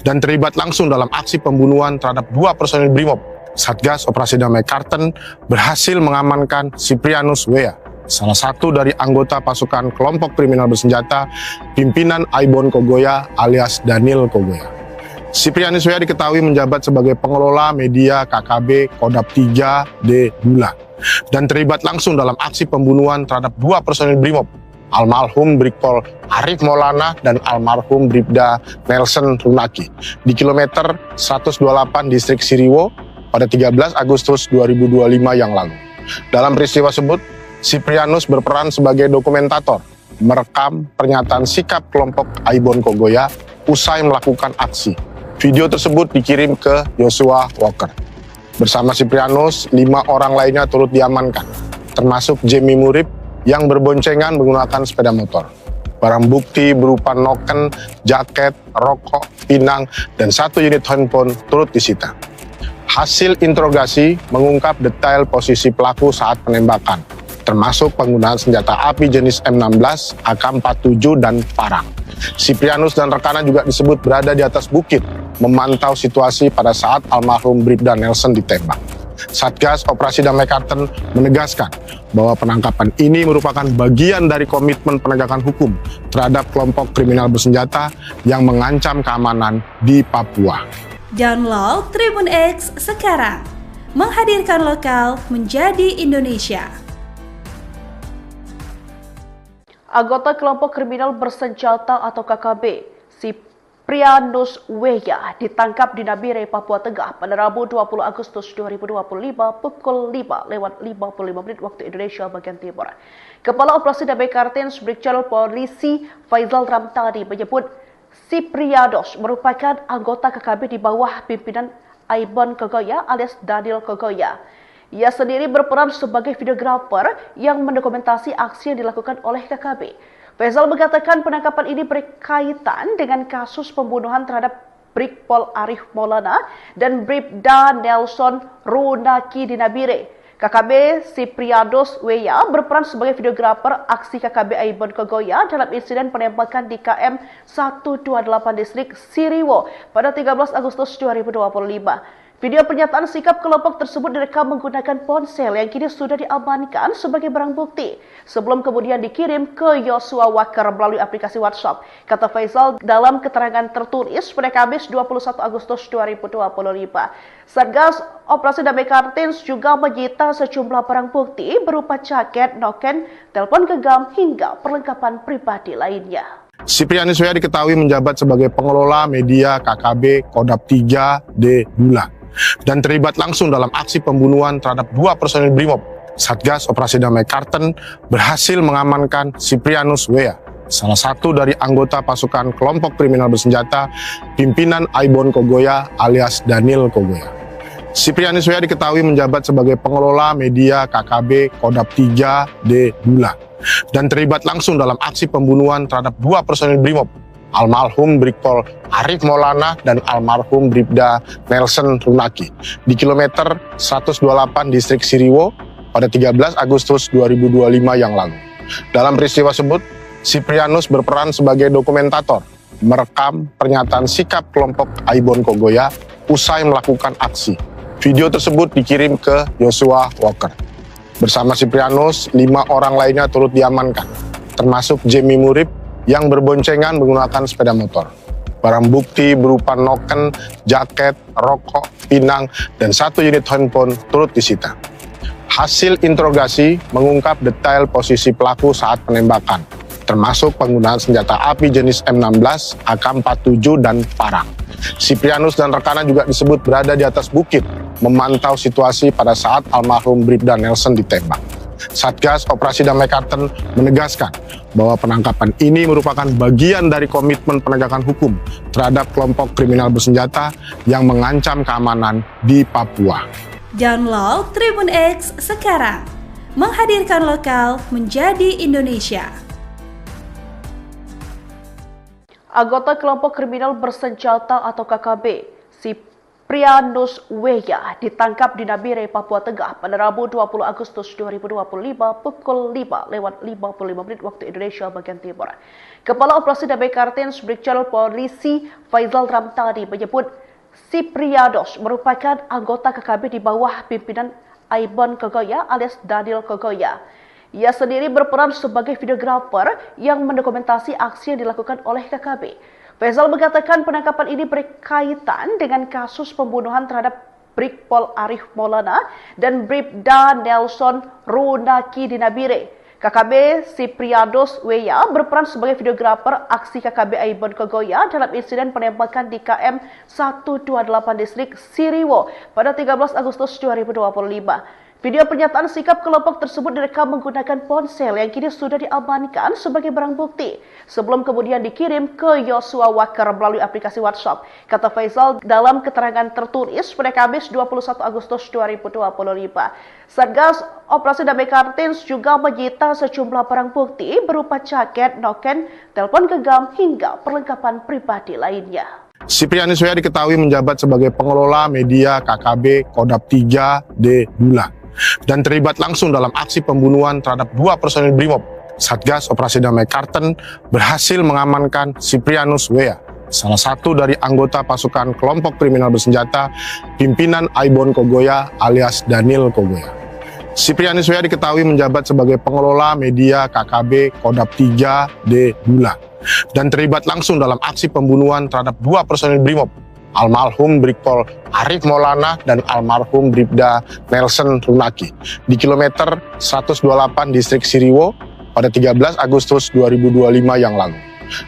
[SPEAKER 2] dan terlibat langsung dalam aksi pembunuhan terhadap 2 personil BRIMOB. Satgas Operasi Damai Kartens berhasil mengamankan Siprianus W.A, salah satu dari anggota pasukan kelompok kriminal bersenjata pimpinan Aibon Kogoya alias Daniel Kogoya. Siprianus W.A diketahui menjabat sebagai pengelola media KKB Kodap 3D Bulan dan terlibat langsung dalam aksi pembunuhan terhadap 2 personil BRIMOB, almarhum Brigpol Arif Maulana dan almarhum Bribda Nelson Runaki di kilometer 128 distrik Siriwo pada 13 Agustus 2025 yang lalu. Dalam peristiwa tersebut, Siprianus berperan sebagai dokumentator, merekam pernyataan sikap kelompok Aibon Kogoya usai melakukan aksi. Video tersebut dikirim ke Joshua Walker. Bersama Siprianus, 5 orang lainnya turut diamankan, termasuk Jamie Murib yang berboncengan menggunakan sepeda motor. Barang bukti berupa noken, jaket, rokok, pinang, dan 1 unit handphone turut disita. Hasil interogasi mengungkap detail posisi pelaku saat penembakan, termasuk penggunaan senjata api jenis M16, AK-47, dan parang. Siprianus dan rekannya juga disebut berada di atas bukit, memantau situasi pada saat almarhum Bribda Nelson ditembak. Satgas Operasi Damai Kartens menegaskan bahwa penangkapan ini merupakan bagian dari komitmen penegakan hukum terhadap kelompok kriminal bersenjata yang mengancam keamanan di Papua.
[SPEAKER 3] Download Tribun X sekarang, menghadirkan lokal menjadi Indonesia.
[SPEAKER 1] Anggota kelompok kriminal bersenjata atau KKB, Siprianus Weya, ditangkap di Nabire, Papua Tengah pada Rabu 20 Agustus 2025 pukul 5:55 waktu Indonesia bagian Timur. Kepala Operasi Damai Kartens Brigjen Polisi Faizal Ramtani menyebut Siprianus merupakan anggota KKB di bawah pimpinan Aibon Kogoya alias Daniel Kogoya. Ia sendiri berperan sebagai videografer yang mendokumentasi aksi yang dilakukan oleh KKB. Faizal mengatakan penangkapan ini berkaitan dengan kasus pembunuhan terhadap Brigpol Arif Maulana dan Bribda Nelson Runaki di Nabire. KKB Siprianus Weya berperan sebagai videografer aksi KKB Aibon Kogoya dalam insiden penembakan di KM 128 distrik Siriwo pada 13 Agustus 2025. Video pernyataan sikap kelompok tersebut direkam menggunakan ponsel yang kini sudah diamankan sebagai barang bukti sebelum kemudian dikirim ke Yosua Walker melalui aplikasi WhatsApp. Kata Faizal dalam keterangan tertulis pada Kamis 21 Agustus 2025. Satgas Operasi Damai Kartens juga menyita sejumlah barang bukti berupa jaket, noken, telepon genggam hingga perlengkapan pribadi lainnya.
[SPEAKER 2] Siprianus Weya diketahui menjabat sebagai pengelola media KKB Kodap 3D Bulan dan terlibat langsung dalam aksi pembunuhan terhadap 2 personil Brimob. Satgas Operasi Damai Kartens berhasil mengamankan Siprianus Weya, salah satu dari anggota pasukan kelompok kriminal bersenjata pimpinan Aibon Kogoya alias Daniel Kogoya. Siprianus Weya diketahui menjabat sebagai pengelola media KKB Kodap 3D Bulan dan terlibat langsung dalam aksi pembunuhan terhadap 2 personil Brimob, almarhum Brigpol Arif Maulana dan almarhum Bribda Nelson Runaki di kilometer 128 distrik Siriwo pada 13 Agustus 2025 yang lalu. Dalam peristiwa tersebut, Siprianus berperan sebagai dokumentator, merekam pernyataan sikap kelompok Aibon Kogoya usai melakukan aksi. Video tersebut dikirim ke Yosua Walker. Bersama Siprianus, 5 orang lainnya turut diamankan, termasuk Jemi Murib yang berboncengan menggunakan sepeda motor. Barang bukti berupa noken, jaket, rokok, pinang, dan 1 unit handphone turut disita. Hasil interogasi mengungkap detail posisi pelaku saat penembakan, termasuk penggunaan senjata api jenis M16, AK-47, dan parang. Siprianus dan rekannya juga disebut berada di atas bukit, memantau situasi pada saat almarhum Bribda Nelson ditembak. Satgas Operasi Damai Kartens menegaskan bahwa penangkapan ini merupakan bagian dari komitmen penegakan hukum terhadap kelompok kriminal bersenjata yang mengancam keamanan di Papua.
[SPEAKER 3] Download Tribun X sekarang, menghadirkan lokal menjadi Indonesia.
[SPEAKER 1] Anggota kelompok kriminal bersenjata atau KKB, Siprianus Weya, ditangkap di Nabire, Papua Tengah pada Rabu 20 Agustus 2025 pukul 5:55 waktu Indonesia bagian Timur. Kepala Operasi Damai Kartens Brigjen Polisi Faizal Ramtani menyebut Siprianus merupakan anggota KKB di bawah pimpinan Aibon Kogoya alias Daniel Kogoya. Ia sendiri berperan sebagai videografer yang mendokumentasi aksi yang dilakukan oleh KKB. Faizal mengatakan penangkapan ini berkaitan dengan kasus pembunuhan terhadap Brigpol Arif Maulana dan Bribda Nelson Runaki di Nabire. KKB Siprianus Weya berperan sebagai videografer aksi KKB Aibon Kogoya dalam insiden penembakan di KM 128 distrik Siriwo pada 13 Agustus 2025. Video pernyataan sikap kelompok tersebut direkam menggunakan ponsel yang kini sudah diamankan sebagai barang bukti sebelum kemudian dikirim ke Yosua Walker melalui aplikasi WhatsApp. Kata Faizal dalam keterangan tertulis pada Kamis 21 Agustus 2025. Satgas Operasi Damai Kartens juga menyita sejumlah barang bukti berupa jaket, noken, telepon genggam hingga perlengkapan pribadi lainnya.
[SPEAKER 2] Siprianus Weya diketahui menjabat sebagai pengelola media KKB Kodap 3D Bulan dan terlibat langsung dalam aksi pembunuhan terhadap 2 personil Brimob. Satgas Operasi Damai Kartens berhasil mengamankan Siprianus Weya, salah satu dari anggota pasukan kelompok kriminal bersenjata pimpinan Aibon Kogoya alias Daniel Kogoya. Siprianus W.A. diketahui menjabat sebagai pengelola media KKB Kodap 3D Bula dan terlibat langsung dalam aksi pembunuhan terhadap dua personil Brimob, almarhum Brigpol Arif Maulana dan almarhum Bribda Nelson Runaki di kilometer 128 distrik Siriwo pada 13 Agustus 2025 yang lalu.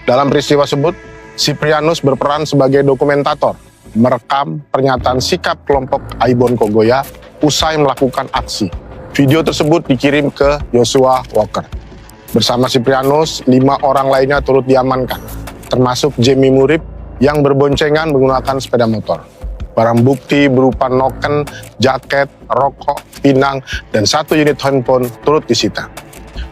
[SPEAKER 2] Dalam peristiwa tersebut, Siprianus berperan sebagai dokumentator, merekam pernyataan sikap kelompok Aibon Kogoya usai melakukan aksi. Video tersebut dikirim ke Joshua Walker. Bersama Siprianus, 5 orang lainnya turut diamankan, termasuk Jamie Murib yang berboncengan menggunakan sepeda motor. Barang bukti berupa noken, jaket, rokok, pinang, dan 1 unit handphone turut disita.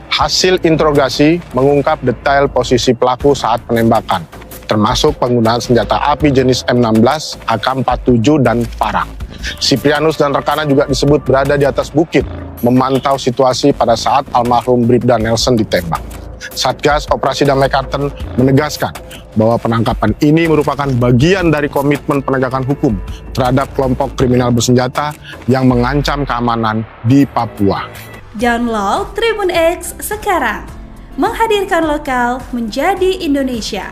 [SPEAKER 2] Hasil interogasi mengungkap detail posisi pelaku saat penembakan, termasuk penggunaan senjata api jenis M16, AK-47, dan parang. Siprianus dan rekannya juga disebut berada di atas bukit, memantau situasi pada saat almarhum Bribda Nelson ditembak. Satgas Operasi Damai Kartens menegaskan bahwa penangkapan ini merupakan bagian dari komitmen penegakan hukum terhadap kelompok kriminal bersenjata yang mengancam keamanan di Papua.
[SPEAKER 3] Download Tribun X sekarang, menghadirkan lokal menjadi Indonesia.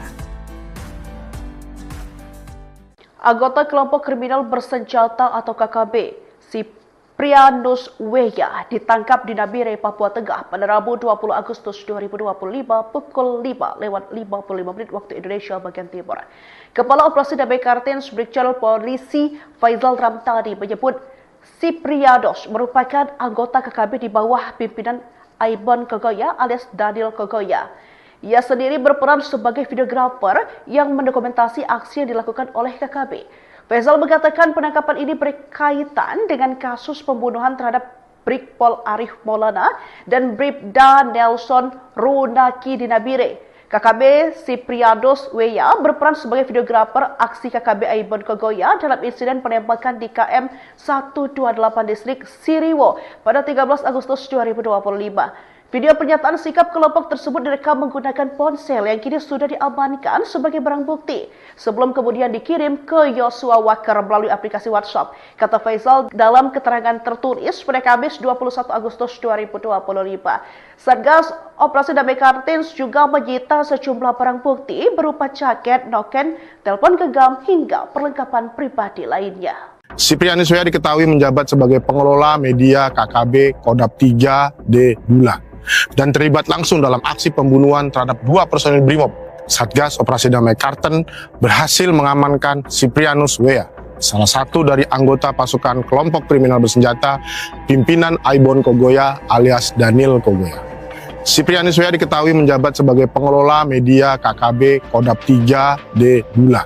[SPEAKER 1] Anggota kelompok kriminal bersenjata atau KKB, Siprianus W.A. ditangkap di Nabire, Papua Tengah pada Rabu 20 Agustus 2025 pukul 5:55 waktu Indonesia bagian Timur. Kepala Operasi Damai Kartens Brigjen Polisi Faizal Ramtani menyebut Siprianus merupakan anggota KKB di bawah pimpinan Aibon Kogoya alias Daniel Kogoya. Ia sendiri berperan sebagai videografer yang mendokumentasi aksi yang dilakukan oleh KKB. Faizal mengatakan penangkapan ini berkaitan dengan kasus pembunuhan terhadap Brigpol Arif Maulana dan Bribda Nelson Runaki di Nabire. KKB Siprianus W.A. berperan sebagai videografer aksi KKB Aibon Kogoya dalam insiden penembakan di KM 128 distrik Siriwo pada 13 Agustus 2025. Video pernyataan sikap kelompok tersebut direkam menggunakan ponsel yang kini sudah diamankan sebagai barang bukti sebelum kemudian dikirim ke Joshua Walker melalui aplikasi WhatsApp. Kata Faizal dalam keterangan tertulis pada Kamis 21 Agustus 2025. Satgas Operasi Damai Kartens juga menyita sejumlah barang bukti berupa jaket, noken, telepon genggam hingga perlengkapan pribadi lainnya.
[SPEAKER 2] Siprianus W.A. diketahui menjabat sebagai pengelola media KKB Kodap 3D Bula dan terlibat langsung dalam aksi pembunuhan terhadap dua personil Brimob. Satgas Operasi Damai Kartens berhasil mengamankan Siprianus W.A., salah satu dari anggota pasukan kelompok kriminal bersenjata pimpinan Aibon Kogoya alias Daniel Kogoya. Siprianus W.A. diketahui menjabat sebagai pengelola media KKB Kodap 3D Bula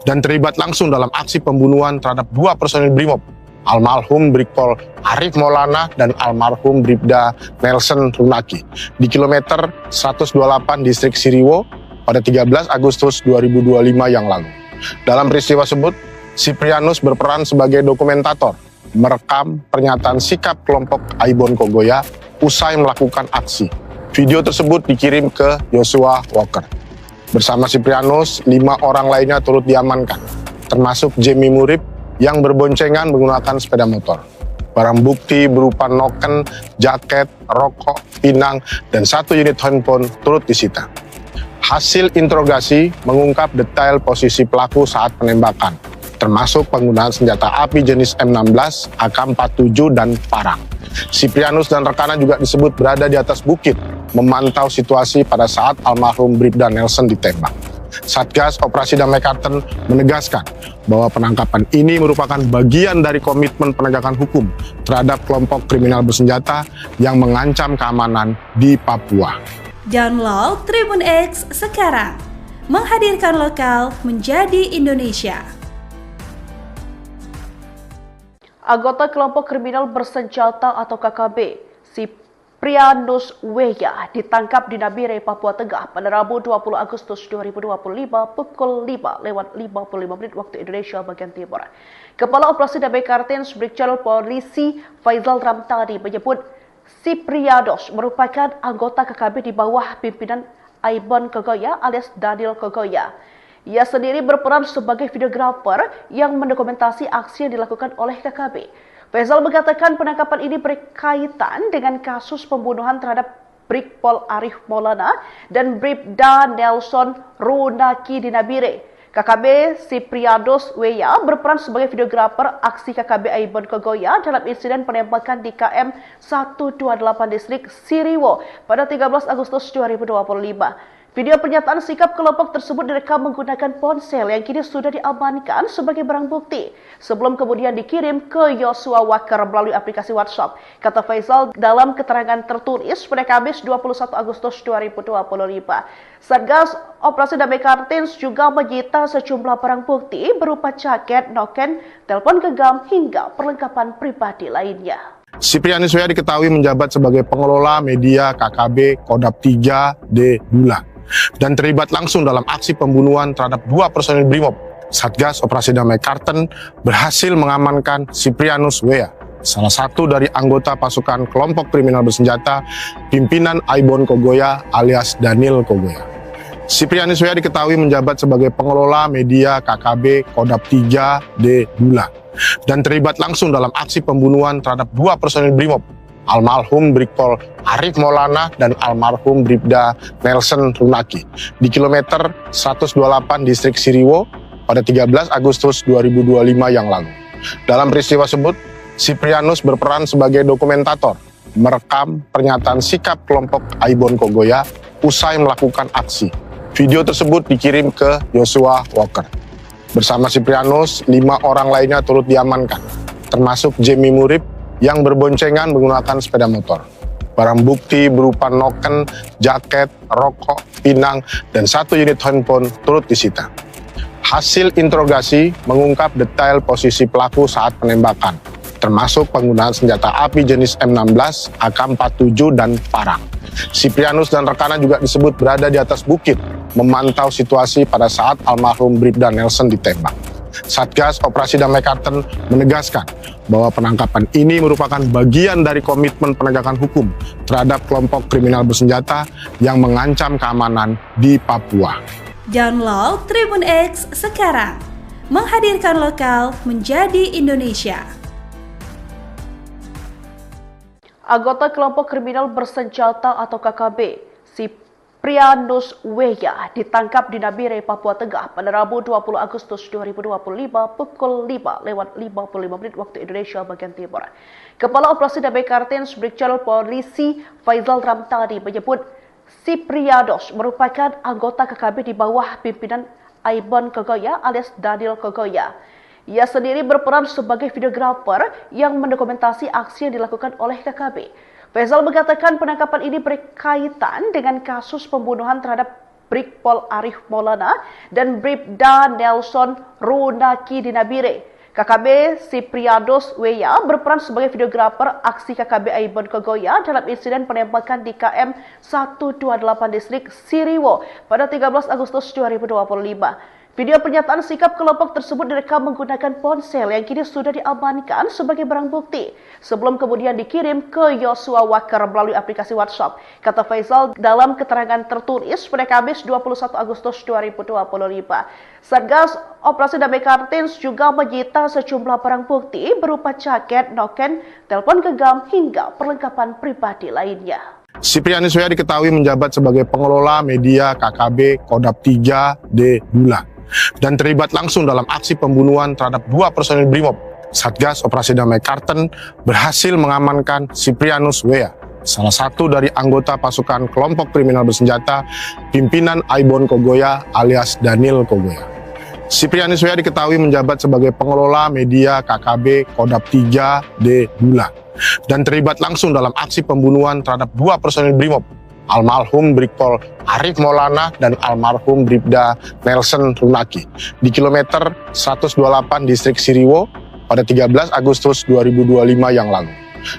[SPEAKER 2] dan terlibat langsung dalam aksi pembunuhan terhadap dua personil Brimob, almarhum Brigpol Arif Maulana dan almarhum Bribda Nelson Runaki di kilometer 128 distrik Siriwo pada 13 Agustus 2025 yang lalu. Dalam peristiwa tersebut, Siprianus berperan sebagai dokumentator, merekam pernyataan sikap kelompok Aibon Kogoya usai melakukan aksi. Video tersebut dikirim ke Joshua Walker. Bersama Siprianus, 5 orang lainnya turut diamankan, termasuk Jamie Murib yang berboncengan menggunakan sepeda motor. Barang bukti berupa noken, jaket, rokok, pinang, dan 1 unit handphone turut disita. Hasil interogasi mengungkap detail posisi pelaku saat penembakan, termasuk penggunaan senjata api jenis M16, AK-47, dan parang. Siprianus dan rekannya juga disebut berada di atas bukit, memantau situasi pada saat almarhum Bribda Nelson ditembak. Satgas Operasi Damai Kartens menegaskan bahwa penangkapan ini merupakan bagian dari komitmen penegakan hukum terhadap kelompok kriminal bersenjata yang mengancam keamanan di Papua.
[SPEAKER 3] Download Tribun X sekarang, menghadirkan lokal menjadi Indonesia.
[SPEAKER 1] Anggota kelompok kriminal bersenjata atau KKB, Siprianus W.A. ditangkap di Nabire, Papua Tengah pada Rabu 20 Agustus 2025 pukul 5:55 waktu Indonesia bagian Timur. Kepala Operasi Damai Kartens Brigjen Polisi Faizal Ramtani menyebut Siprianus merupakan anggota KKB di bawah pimpinan Aibon Kogoya alias Daniel Kogoya. Ia sendiri berperan sebagai videografer yang mendokumentasi aksi yang dilakukan oleh KKB. Faisal mengatakan penangkapan ini berkaitan dengan kasus pembunuhan terhadap Brigpol Arif Maulana dan Bribda Nelson Runaki di Nabire. KKB Sipriados Weya berperan sebagai videografer aksi KKB Aibon Kogoya dalam insiden penembakan di KM 128 distrik Siriwo pada 13 Agustus 2025. Video pernyataan sikap kelompok tersebut direkam menggunakan ponsel yang kini sudah diamankan sebagai barang bukti sebelum kemudian dikirim ke Yosua Wakar melalui aplikasi WhatsApp. Kata Faisal dalam keterangan tertulis pada Kamis 21 Agustus 2025. Satgas Operasi Damai Kartins juga menyita sejumlah barang bukti berupa jaket, noken, telepon genggam hingga perlengkapan pribadi lainnya.
[SPEAKER 2] Siprianus Weya diketahui menjabat sebagai pengelola media KKB Kodap 3D Bulan dan terlibat langsung dalam aksi pembunuhan terhadap 2 personil Brimob. Satgas Operasi Damai Karten berhasil mengamankan Siprianus Weya, salah satu dari anggota pasukan kelompok kriminal bersenjata pimpinan Aibon Kogoya alias Daniel Kogoya. Siprianus Weya diketahui menjabat sebagai pengelola media KKB Kodap 3D Bulan dan terlibat langsung dalam aksi pembunuhan terhadap 2 personil Brimob, almarhum Brigpol Arif Maulana dan almarhum Bribda Nelson Runaki di kilometer 128 distrik Siriwo pada 13 Agustus 2025 yang lalu. Dalam peristiwa tersebut, Siprianus berperan sebagai dokumentator, merekam pernyataan sikap kelompok Aibon Kogoya usai melakukan aksi. Video tersebut dikirim ke Yosua Walker. Bersama Siprianus, 5 orang lainnya turut diamankan, termasuk Jemi Murib yang berboncengan menggunakan sepeda motor. Barang bukti berupa noken, jaket, rokok, pinang, dan 1 unit handphone turut disita. Hasil interogasi mengungkap detail posisi pelaku saat penembakan, termasuk penggunaan senjata api jenis M16, AK-47, dan parang. Siprianus dan rekannya juga disebut berada di atas bukit, memantau situasi pada saat almarhum Bribda Nelson ditembak. Satgas Operasi Damai Karten menegaskan bahwa penangkapan ini merupakan bagian dari komitmen penegakan hukum terhadap kelompok kriminal bersenjata yang mengancam keamanan di Papua.
[SPEAKER 3] Download Tribun X sekarang, menghadirkan lokal menjadi Indonesia.
[SPEAKER 1] Anggota kelompok kriminal bersenjata atau KKB, Siprianus Weya ditangkap di Nabire, Papua Tengah pada Rabu 20 Agustus 2025 pukul 5:55 waktu Indonesia bagian Timur. Kepala Operasi Damai Kartens Brigjen Polisi Faisal Ramtani menyebut Siprianus merupakan anggota KKB di bawah pimpinan Aibon Kogoya alias Daniel Kogoya. Ia sendiri berperan sebagai videografer yang mendokumentasi aksi yang dilakukan oleh KKB. Faisal mengatakan penangkapan ini berkaitan dengan kasus pembunuhan terhadap Brigpol Arif Maulana dan Bribda Nelson Runaki di Nabire. KKB Siprianus Weya berperan sebagai videografer aksi KKB Aibon Kogoya dalam insiden penembakan di KM 128 distrik Siriwo pada 13 Agustus 2025. Video pernyataan sikap kelompok tersebut direkam menggunakan ponsel yang kini sudah diamankan sebagai barang bukti sebelum kemudian dikirim ke Yosua Wakar melalui aplikasi WhatsApp. Kata Faisal dalam keterangan tertulis pada Kamis 21 Agustus 2025. Satgas Operasi Damai Kartins juga menyita sejumlah barang bukti berupa jaket, noken, telepon genggam hingga perlengkapan pribadi lainnya.
[SPEAKER 2] Siprianus Weya diketahui menjabat sebagai pengelola media KKB Kodap 3D Bulan dan terlibat langsung dalam aksi pembunuhan terhadap 2 personil Brimob. Satgas Operasi Damai Karten berhasil mengamankan Siprianus Weya, salah satu dari anggota pasukan kelompok kriminal bersenjata pimpinan Aibon Kogoya alias Daniel Kogoya. Siprianus Weya diketahui menjabat sebagai pengelola media KKB Kodap 3D Bulan dan terlibat langsung dalam aksi pembunuhan terhadap 2 personil Brimob, almarhum Brigpol Arif Maulana dan almarhum Bribda Nelson Runaki di kilometer 128 distrik Siriwo pada 13 Agustus 2025 yang lalu.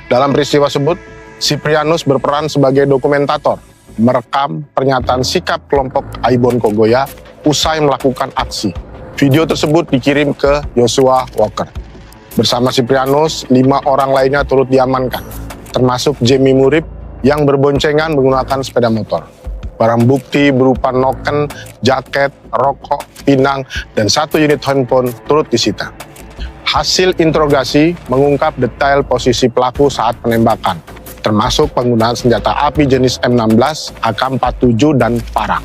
[SPEAKER 2] Dalam peristiwa tersebut, Siprianus berperan sebagai dokumentator, merekam pernyataan sikap kelompok Aibon Kogoya usai melakukan aksi. Video tersebut dikirim ke Yosua Walker. Bersama Siprianus, 5 orang lainnya turut diamankan, termasuk Jemi Murib yang berboncengan menggunakan sepeda motor. Barang bukti berupa noken, jaket, rokok, pinang, dan 1 unit handphone turut disita. Hasil interogasi mengungkap detail posisi pelaku saat penembakan, termasuk penggunaan senjata api jenis M16, AK-47, dan parang.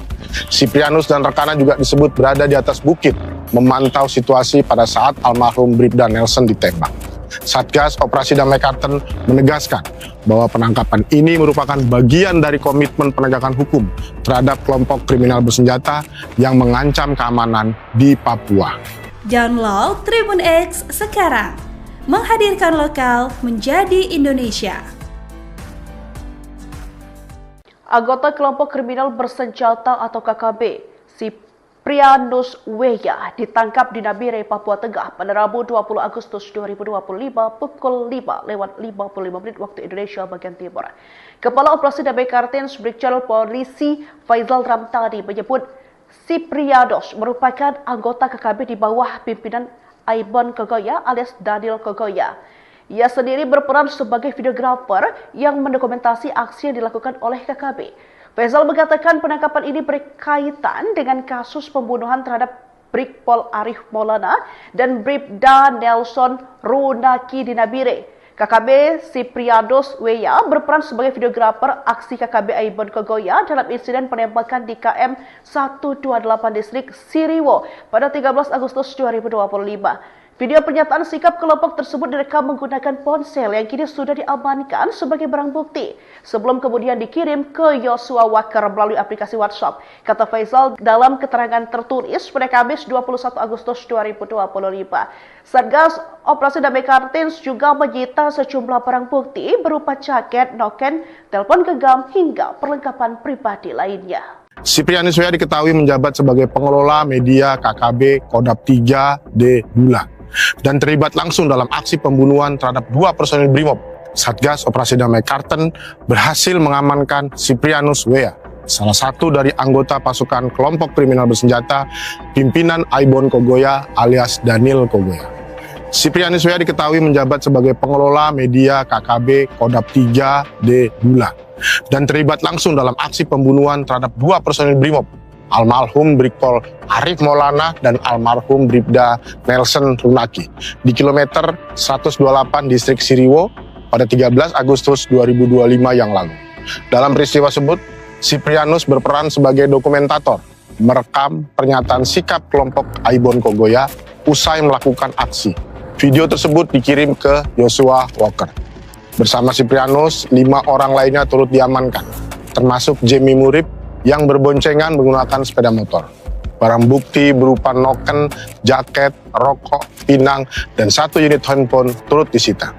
[SPEAKER 2] Siprianus dan rekannya juga disebut berada di atas bukit, memantau situasi pada saat almarhum Bribda Nelson ditembak. Satgas Operasi Damai Kartens menegaskan bahwa penangkapan ini merupakan bagian dari komitmen penegakan hukum terhadap kelompok kriminal bersenjata yang mengancam keamanan di Papua.
[SPEAKER 3] Download Tribun X sekarang, menghadirkan lokal menjadi Indonesia.
[SPEAKER 1] Anggota kelompok kriminal bersenjata atau KKB, Siprianus Weya, ditangkap di Nabire, Papua Tengah pada Rabu 20 Agustus 2025 pukul 5:55 waktu Indonesia bagian Timur. Kepala Operasi Damai Kartens Brigjen Polisi Faizal Ramtani menyebut Siprianus merupakan anggota KKB di bawah pimpinan Aibon Kogoya alias Daniel Kogoya. Ia sendiri berperan sebagai videografer yang mendokumentasi aksi yang dilakukan oleh KKB. Faizal mengatakan penangkapan ini berkaitan dengan kasus pembunuhan terhadap Brigpol Arif Maulana dan Bribda Nelson Runaki di Nabire. KKB Siprianus Weya berperan sebagai videografer aksi KKB Aibon Kogoya dalam insiden penembakan di KM 128 distrik Siriwo pada 13 Agustus 2025. Video pernyataan sikap kelompok tersebut direkam menggunakan ponsel yang kini sudah diamankan sebagai barang bukti sebelum kemudian dikirim ke Yosua Walker melalui aplikasi WhatsApp. Kata Faizal dalam keterangan tertulis pada Kamis 21 Agustus 2025. Satgas Operasi Damai Kartens juga menyita sejumlah barang bukti berupa jaket, noken, telepon genggam hingga perlengkapan pribadi lainnya.
[SPEAKER 2] Siprianus Weya diketahui menjabat sebagai pengelola media KKB Kodap 3D Bula dan terlibat langsung dalam aksi pembunuhan terhadap 2 personil Brimob. Satgas Operasi Damai Kartens berhasil mengamankan Siprianus Weya, salah satu dari anggota pasukan kelompok kriminal bersenjata pimpinan Aibon Kogoya alias Daniel Kogoya. Siprianus Weya diketahui menjabat sebagai pengelola media KKB Kodap 3D Bula dan terlibat langsung dalam aksi pembunuhan terhadap 2 personil Brimob, almarhum Brigpol Arif Maulana dan almarhum Bribda Nelson Runaki di kilometer 128 distrik Siriwo pada 13 Agustus 2025 yang lalu. Dalam peristiwa tersebut, Siprianus berperan sebagai dokumentator, merekam pernyataan sikap kelompok Aibon Kogoya usai melakukan aksi. Video tersebut dikirim ke Yosua Walker. Bersama Siprianus, 5 orang lainnya turut diamankan, termasuk Jemi Murib yang berboncengan menggunakan sepeda motor. Barang bukti berupa noken, jaket, rokok, pinang, dan 1 unit handphone turut disita.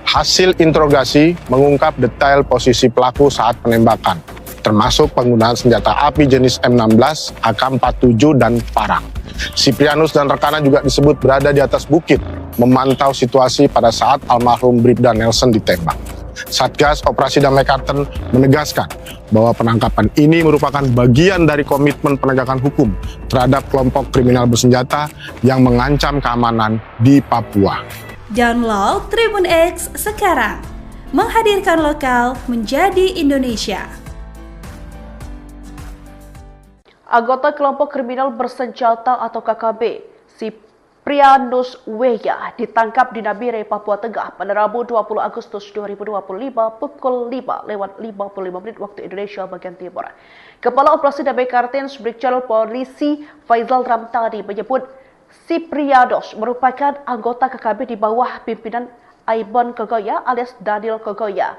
[SPEAKER 2] Hasil interogasi mengungkap detail posisi pelaku saat penembakan, termasuk penggunaan senjata api jenis M16, AK-47, dan parang. Siprianus dan rekannya juga disebut berada di atas bukit, memantau situasi pada saat almarhum Bribda Nelson ditembak. Satgas Operasi Damai Kartens menegaskan bahwa penangkapan ini merupakan bagian dari komitmen penegakan hukum terhadap kelompok kriminal bersenjata yang mengancam keamanan di Papua.
[SPEAKER 3] Download Tribun X sekarang, menghadirkan lokal menjadi Indonesia.
[SPEAKER 1] Anggota kelompok kriminal bersenjata atau KKB, Siprianus Weya, ditangkap di Nabire, Papua Tengah pada Rabu 20 Agustus 2025 pukul 5:55 waktu Indonesia bagian Timur. Kepala Operasi Damai Kartens Brigjen Polisi Faizal Ramtani menyebut Siprianus merupakan anggota KKB di bawah pimpinan Aibon Kogoya alias Daniel Kogoya.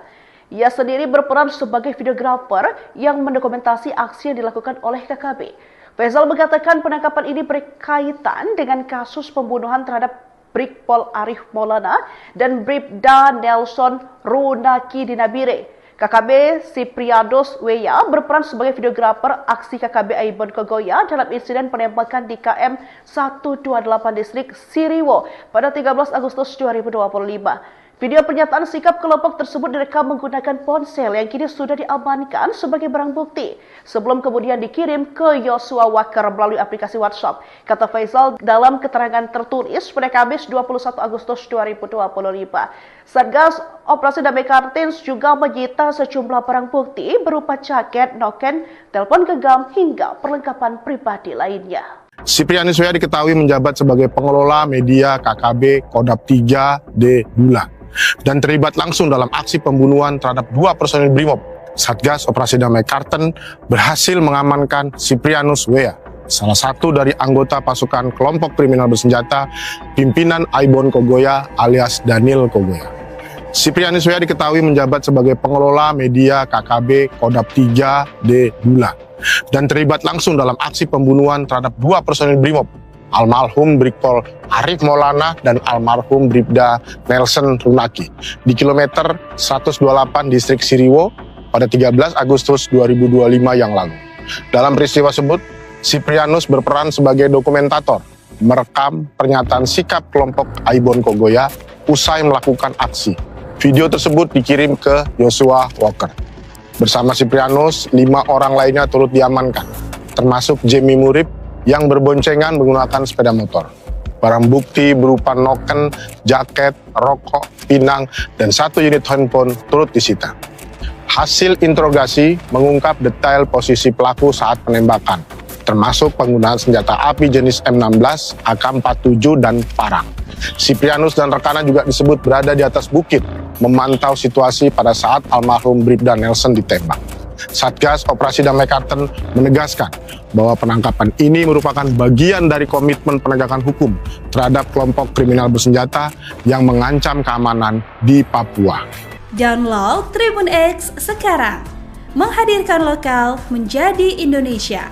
[SPEAKER 1] Ia sendiri berperan sebagai videografer yang mendokumentasi aksi yang dilakukan oleh KKB. Faizal mengatakan penangkapan ini berkaitan dengan kasus pembunuhan terhadap Brigpol Arif Maulana dan Bribda Nelson Runaki di Nabire. KKB Siprianus Weya berperan sebagai videografer aksi KKB Aibon Kogoya dalam insiden penembakan di KM 128 distrik Siriwo pada 13 Agustus 2025. Video pernyataan sikap kelompok tersebut direkam menggunakan ponsel yang kini sudah diamankan sebagai barang bukti sebelum kemudian dikirim ke Yosua Walker melalui aplikasi WhatsApp. Kata Faizal dalam keterangan tertulis pada Kamis 21 Agustus 2025. Satgas Operasi Damai Kartens juga menyita sejumlah barang bukti berupa jaket, noken, telepon genggam hingga perlengkapan pribadi lainnya.
[SPEAKER 2] Siprianus W.A. diketahui menjabat sebagai pengelola media KKB Kodap 3D Bula dan terlibat langsung dalam aksi pembunuhan terhadap 2 personil Brimob. Satgas Operasi Damai Karten berhasil mengamankan Siprianus W.A., salah satu dari anggota pasukan kelompok kriminal bersenjata pimpinan Aibon Kogoya alias Daniel Kogoya. Siprianus W.A. diketahui menjabat sebagai pengelola media KKB Kodap 3D Bula dan terlibat langsung dalam aksi pembunuhan terhadap 2 personil Brimob, almarhum Brigpol Arif Maulana dan almarhum Bribda Nelson Runaki di kilometer 128 distrik Siriwo pada 13 Agustus 2025 yang lalu. Dalam peristiwa tersebut, Siprianus berperan sebagai dokumentator, merekam pernyataan sikap kelompok Aibon Kogoya usai melakukan aksi. Video tersebut dikirim ke Joshua Walker. Bersama Siprianus, 5 orang lainnya turut diamankan, termasuk Jamie Murib yang berboncengan menggunakan sepeda motor. Barang bukti berupa noken, jaket, rokok, pinang, dan 1 unit handphone turut disita. Hasil interogasi mengungkap detail posisi pelaku saat penembakan, termasuk penggunaan senjata api jenis M16, AK-47, dan parang. Siprianus dan rekannya juga disebut berada di atas bukit, memantau situasi pada saat almarhum Bribda Nelson ditembak. Satgas Operasi Damai Karten menegaskan bahwa penangkapan ini merupakan bagian dari komitmen penegakan hukum terhadap kelompok kriminal bersenjata yang mengancam keamanan di Papua.
[SPEAKER 3] Download Tribun X sekarang, menghadirkan lokal menjadi Indonesia.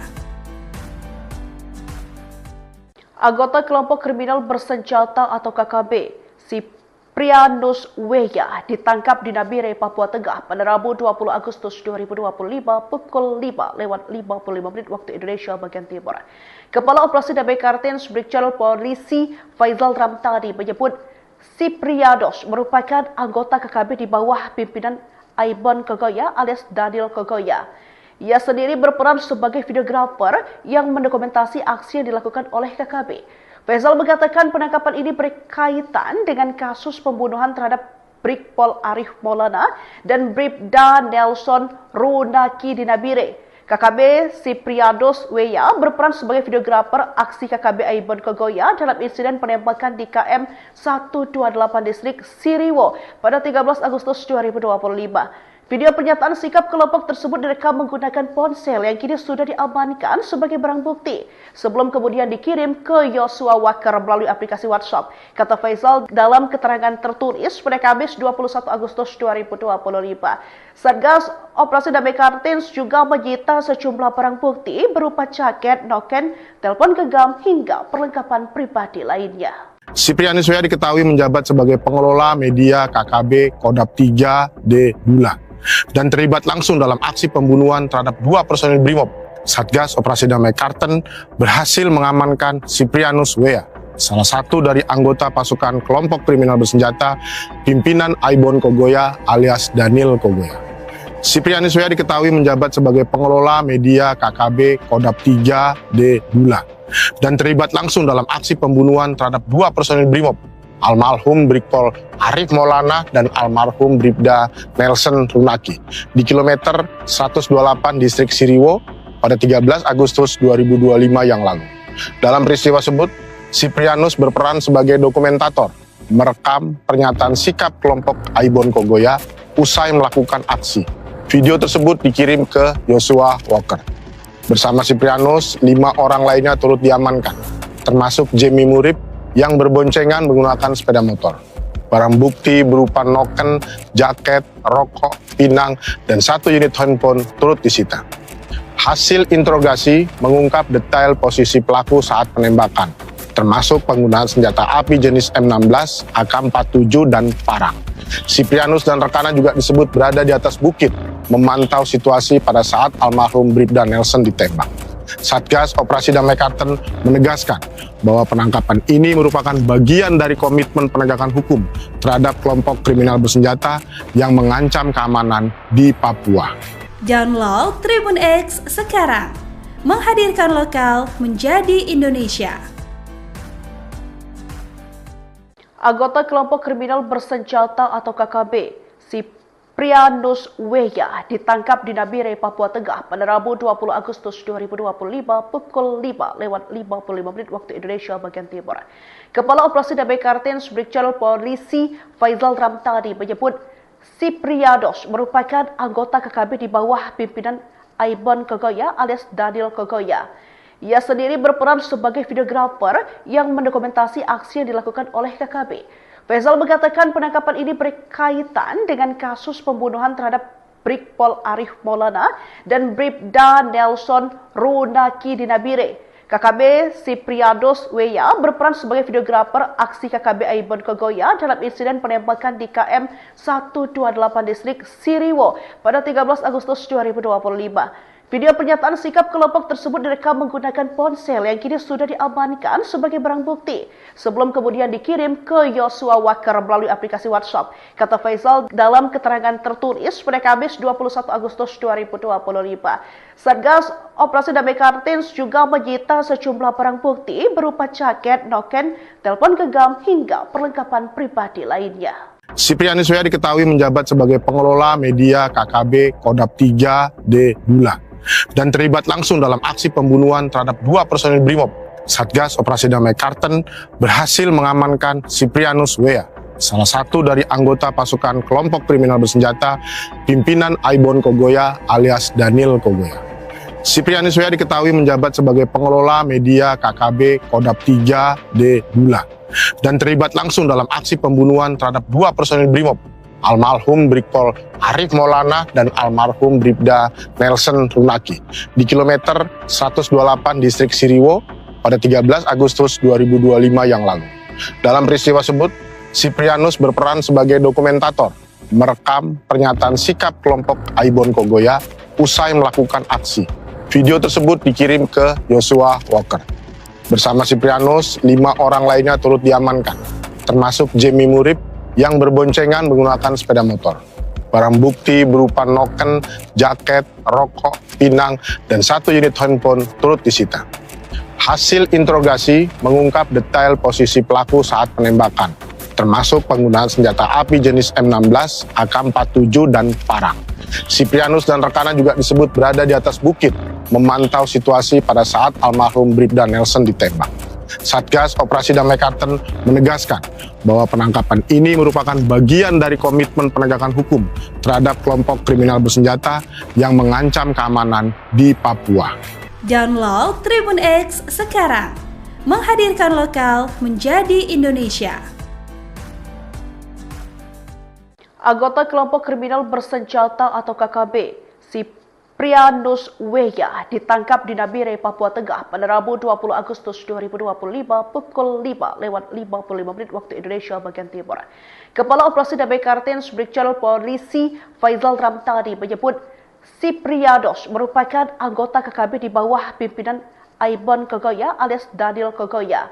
[SPEAKER 1] Anggota kelompok kriminal bersenjata atau KKB, Siprianus W.A. ditangkap di Nabire, Papua Tengah pada Rabu 20 Agustus 2025 pukul 5:55 waktu Indonesia bagian Timur. Kepala Operasi Damai Karten Brigjen Polisi Faizal Ramtani menyebut Siprianus merupakan anggota KKB di bawah pimpinan Aibon Kogoya alias Daniel Kogoya. Ia sendiri berperan sebagai videografer yang mendokumentasi aksi yang dilakukan oleh KKB. Faizal mengatakan penangkapan ini berkaitan dengan kasus pembunuhan terhadap Brigpol Arif Maulana dan Bribda Nelson Runaki di Nabire. KKB Siprianus W.A. berperan sebagai videografer aksi KKB Aibon Kogoya dalam insiden penembakan di KM 128 distrik Siriwo pada 13 Agustus 2025. Video pernyataan sikap kelompok tersebut direkam menggunakan ponsel yang kini sudah diamankan sebagai barang bukti sebelum kemudian dikirim ke Joshua Walker melalui aplikasi WhatsApp. Kata Faizal dalam keterangan tertulis pada Kamis 21 Agustus 2025. Satgas Operasi Damai Karten juga menyita sejumlah barang bukti berupa jaket, noken, telepon genggam hingga perlengkapan pribadi lainnya.
[SPEAKER 2] Siprianus W.A. diketahui menjabat sebagai pengelola media KKB Kodap 3D Bula dan terlibat langsung dalam aksi pembunuhan terhadap 2 personil Brimob. Satgas Operasi Damai Karten berhasil mengamankan Siprianus W.A., salah satu dari anggota pasukan kelompok kriminal bersenjata pimpinan Aibon Kogoya alias Daniel Kogoya. Siprianus W.A. diketahui menjabat sebagai pengelola media KKB Kodap 3D Bula dan terlibat langsung dalam aksi pembunuhan terhadap 2 personil Brimob, almarhum Brigpol Arif Maulana dan almarhum Bribda Nelson Runaki di kilometer 128 distrik Siriwo pada 13 Agustus 2025 yang lalu. Dalam peristiwa tersebut, Siprianus berperan sebagai dokumentator, merekam pernyataan sikap kelompok Aibon Kogoya usai melakukan aksi. Video tersebut dikirim ke Joshua Walker. Bersama Siprianus, 5 orang lainnya turut diamankan, termasuk Jamie Murib yang berboncengan menggunakan sepeda motor. Barang bukti berupa noken, jaket, rokok, pinang, dan 1 unit handphone turut disita. Hasil interogasi mengungkap detail posisi pelaku saat penembakan, termasuk penggunaan senjata api jenis M16, AK-47, dan parang. Siprianus dan rekannya juga disebut berada di atas bukit, memantau situasi pada saat almarhum Bribda Nelson ditembak. Satgas Operasi Damai Karten menegaskan bahwa penangkapan ini merupakan bagian dari komitmen penegakan hukum terhadap kelompok kriminal bersenjata yang mengancam keamanan di Papua.
[SPEAKER 3] Download Tribun X sekarang, menghadirkan lokal menjadi Indonesia.
[SPEAKER 1] Anggota kelompok kriminal bersenjata atau KKB, Siprianus Weya ditangkap di Nabire, Papua Tengah pada Rabu 20 Agustus 2025 pukul 5:55 waktu Indonesia bagian Timur. Kepala Operasi Damai Kartens Brigjen Polisi Faizal Ramtani menyebut Siprianus merupakan anggota KKB di bawah pimpinan Aibon Kogoya alias Daniel Kogoya. Ia sendiri berperan sebagai videografer yang mendokumentasi aksi yang dilakukan oleh KKB. Faizal mengatakan penangkapan ini berkaitan dengan kasus pembunuhan terhadap Brigpol Arif Maulana dan Bribda Nelson Runaki di Nabire. KKB Siprianus Weya berperan sebagai videografer aksi KKB Aibon Kogoya dalam insiden penembakan di KM 128 distrik Siriwo pada 13 Agustus 2025. Video pernyataan sikap kelompok tersebut direkam menggunakan ponsel yang kini sudah diamankan sebagai barang bukti sebelum kemudian dikirim ke Yosua Walker melalui aplikasi WhatsApp. Kata Faizal dalam keterangan tertulis pada Kamis 21 Agustus 2025. Satgas Operasi Damai Kartens juga menyita sejumlah barang bukti berupa jaket, noken, telepon genggam hingga perlengkapan pribadi lainnya.
[SPEAKER 2] Siprianus Weya diketahui menjabat sebagai pengelola media KKB Kodap 3D Bulan dan terlibat langsung dalam aksi pembunuhan terhadap 2 personil Brimob. Satgas Operasi Damai Kartens berhasil mengamankan Siprianus Weya, salah satu dari anggota pasukan kelompok kriminal bersenjata pimpinan Aibon Kogoya alias Daniel Kogoya. Siprianus Weya diketahui menjabat sebagai pengelola media KKB Kodap 3D Bulan dan terlibat langsung dalam aksi pembunuhan terhadap 2 personil Brimob, almarhum Brigpol Arif Maulana dan almarhum Bribda Nelson Runaki di kilometer 128 distrik Siriwo pada 13 Agustus 2025 yang lalu. Dalam peristiwa tersebut, Siprianus berperan sebagai dokumentator, merekam pernyataan sikap kelompok Aibon Kogoya usai melakukan aksi. Video tersebut dikirim ke Yosua Walker. Bersama Siprianus, 5 orang lainnya turut diamankan, termasuk Jemi Murib yang berboncengan menggunakan sepeda motor. Barang bukti berupa noken, jaket, rokok, pinang, dan 1 unit handphone turut disita. Hasil interogasi mengungkap detail posisi pelaku saat penembakan, termasuk penggunaan senjata api jenis M16, AK-47, dan parang. Siprianus dan rekannya juga disebut berada di atas bukit, memantau situasi pada saat almarhum Bribda Nelson ditembak. Satgas Operasi Damai Kartens menegaskan bahwa penangkapan ini merupakan bagian dari komitmen penegakan hukum terhadap kelompok kriminal bersenjata yang mengancam keamanan di Papua.
[SPEAKER 3] Download Tribun X sekarang, menghadirkan lokal menjadi Indonesia.
[SPEAKER 1] Anggota kelompok kriminal bersenjata atau KKB, Siprianus Weya ditangkap di Nabire, Papua Tengah pada Rabu 20 Agustus 2025 pukul 5:55 waktu Indonesia bagian Timur. Kepala Operasi Damai Kartens Brigjen Polisi Faizal Ramtani menyebut Siprianus merupakan anggota KKB di bawah pimpinan Aibon Kogoya alias Daniel Kogoya.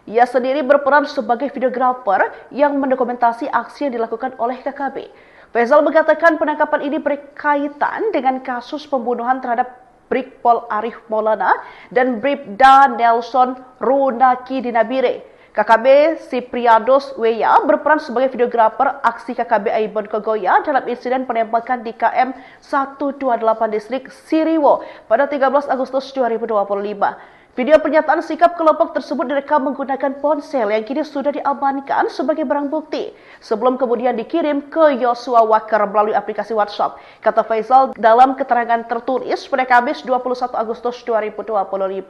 [SPEAKER 1] Ia sendiri berperan sebagai videografer yang mendokumentasi aksi yang dilakukan oleh KKB. Faizal mengatakan penangkapan ini berkaitan dengan kasus pembunuhan terhadap Brigpol Arif Maulana dan Bribda Nelson Runaki di Nabire. KKB Siprianus Weya berperan sebagai videografer aksi KKB Aibon Kogoya dalam insiden penembakan di KM 128 distrik Siriwo pada 13 Agustus 2025. Video pernyataan sikap kelompok tersebut direkam menggunakan ponsel yang kini sudah diamankan sebagai barang bukti sebelum kemudian dikirim ke Yosua Walker melalui aplikasi WhatsApp. Kata Faizal dalam keterangan tertulis pada Kamis 21 Agustus 2025.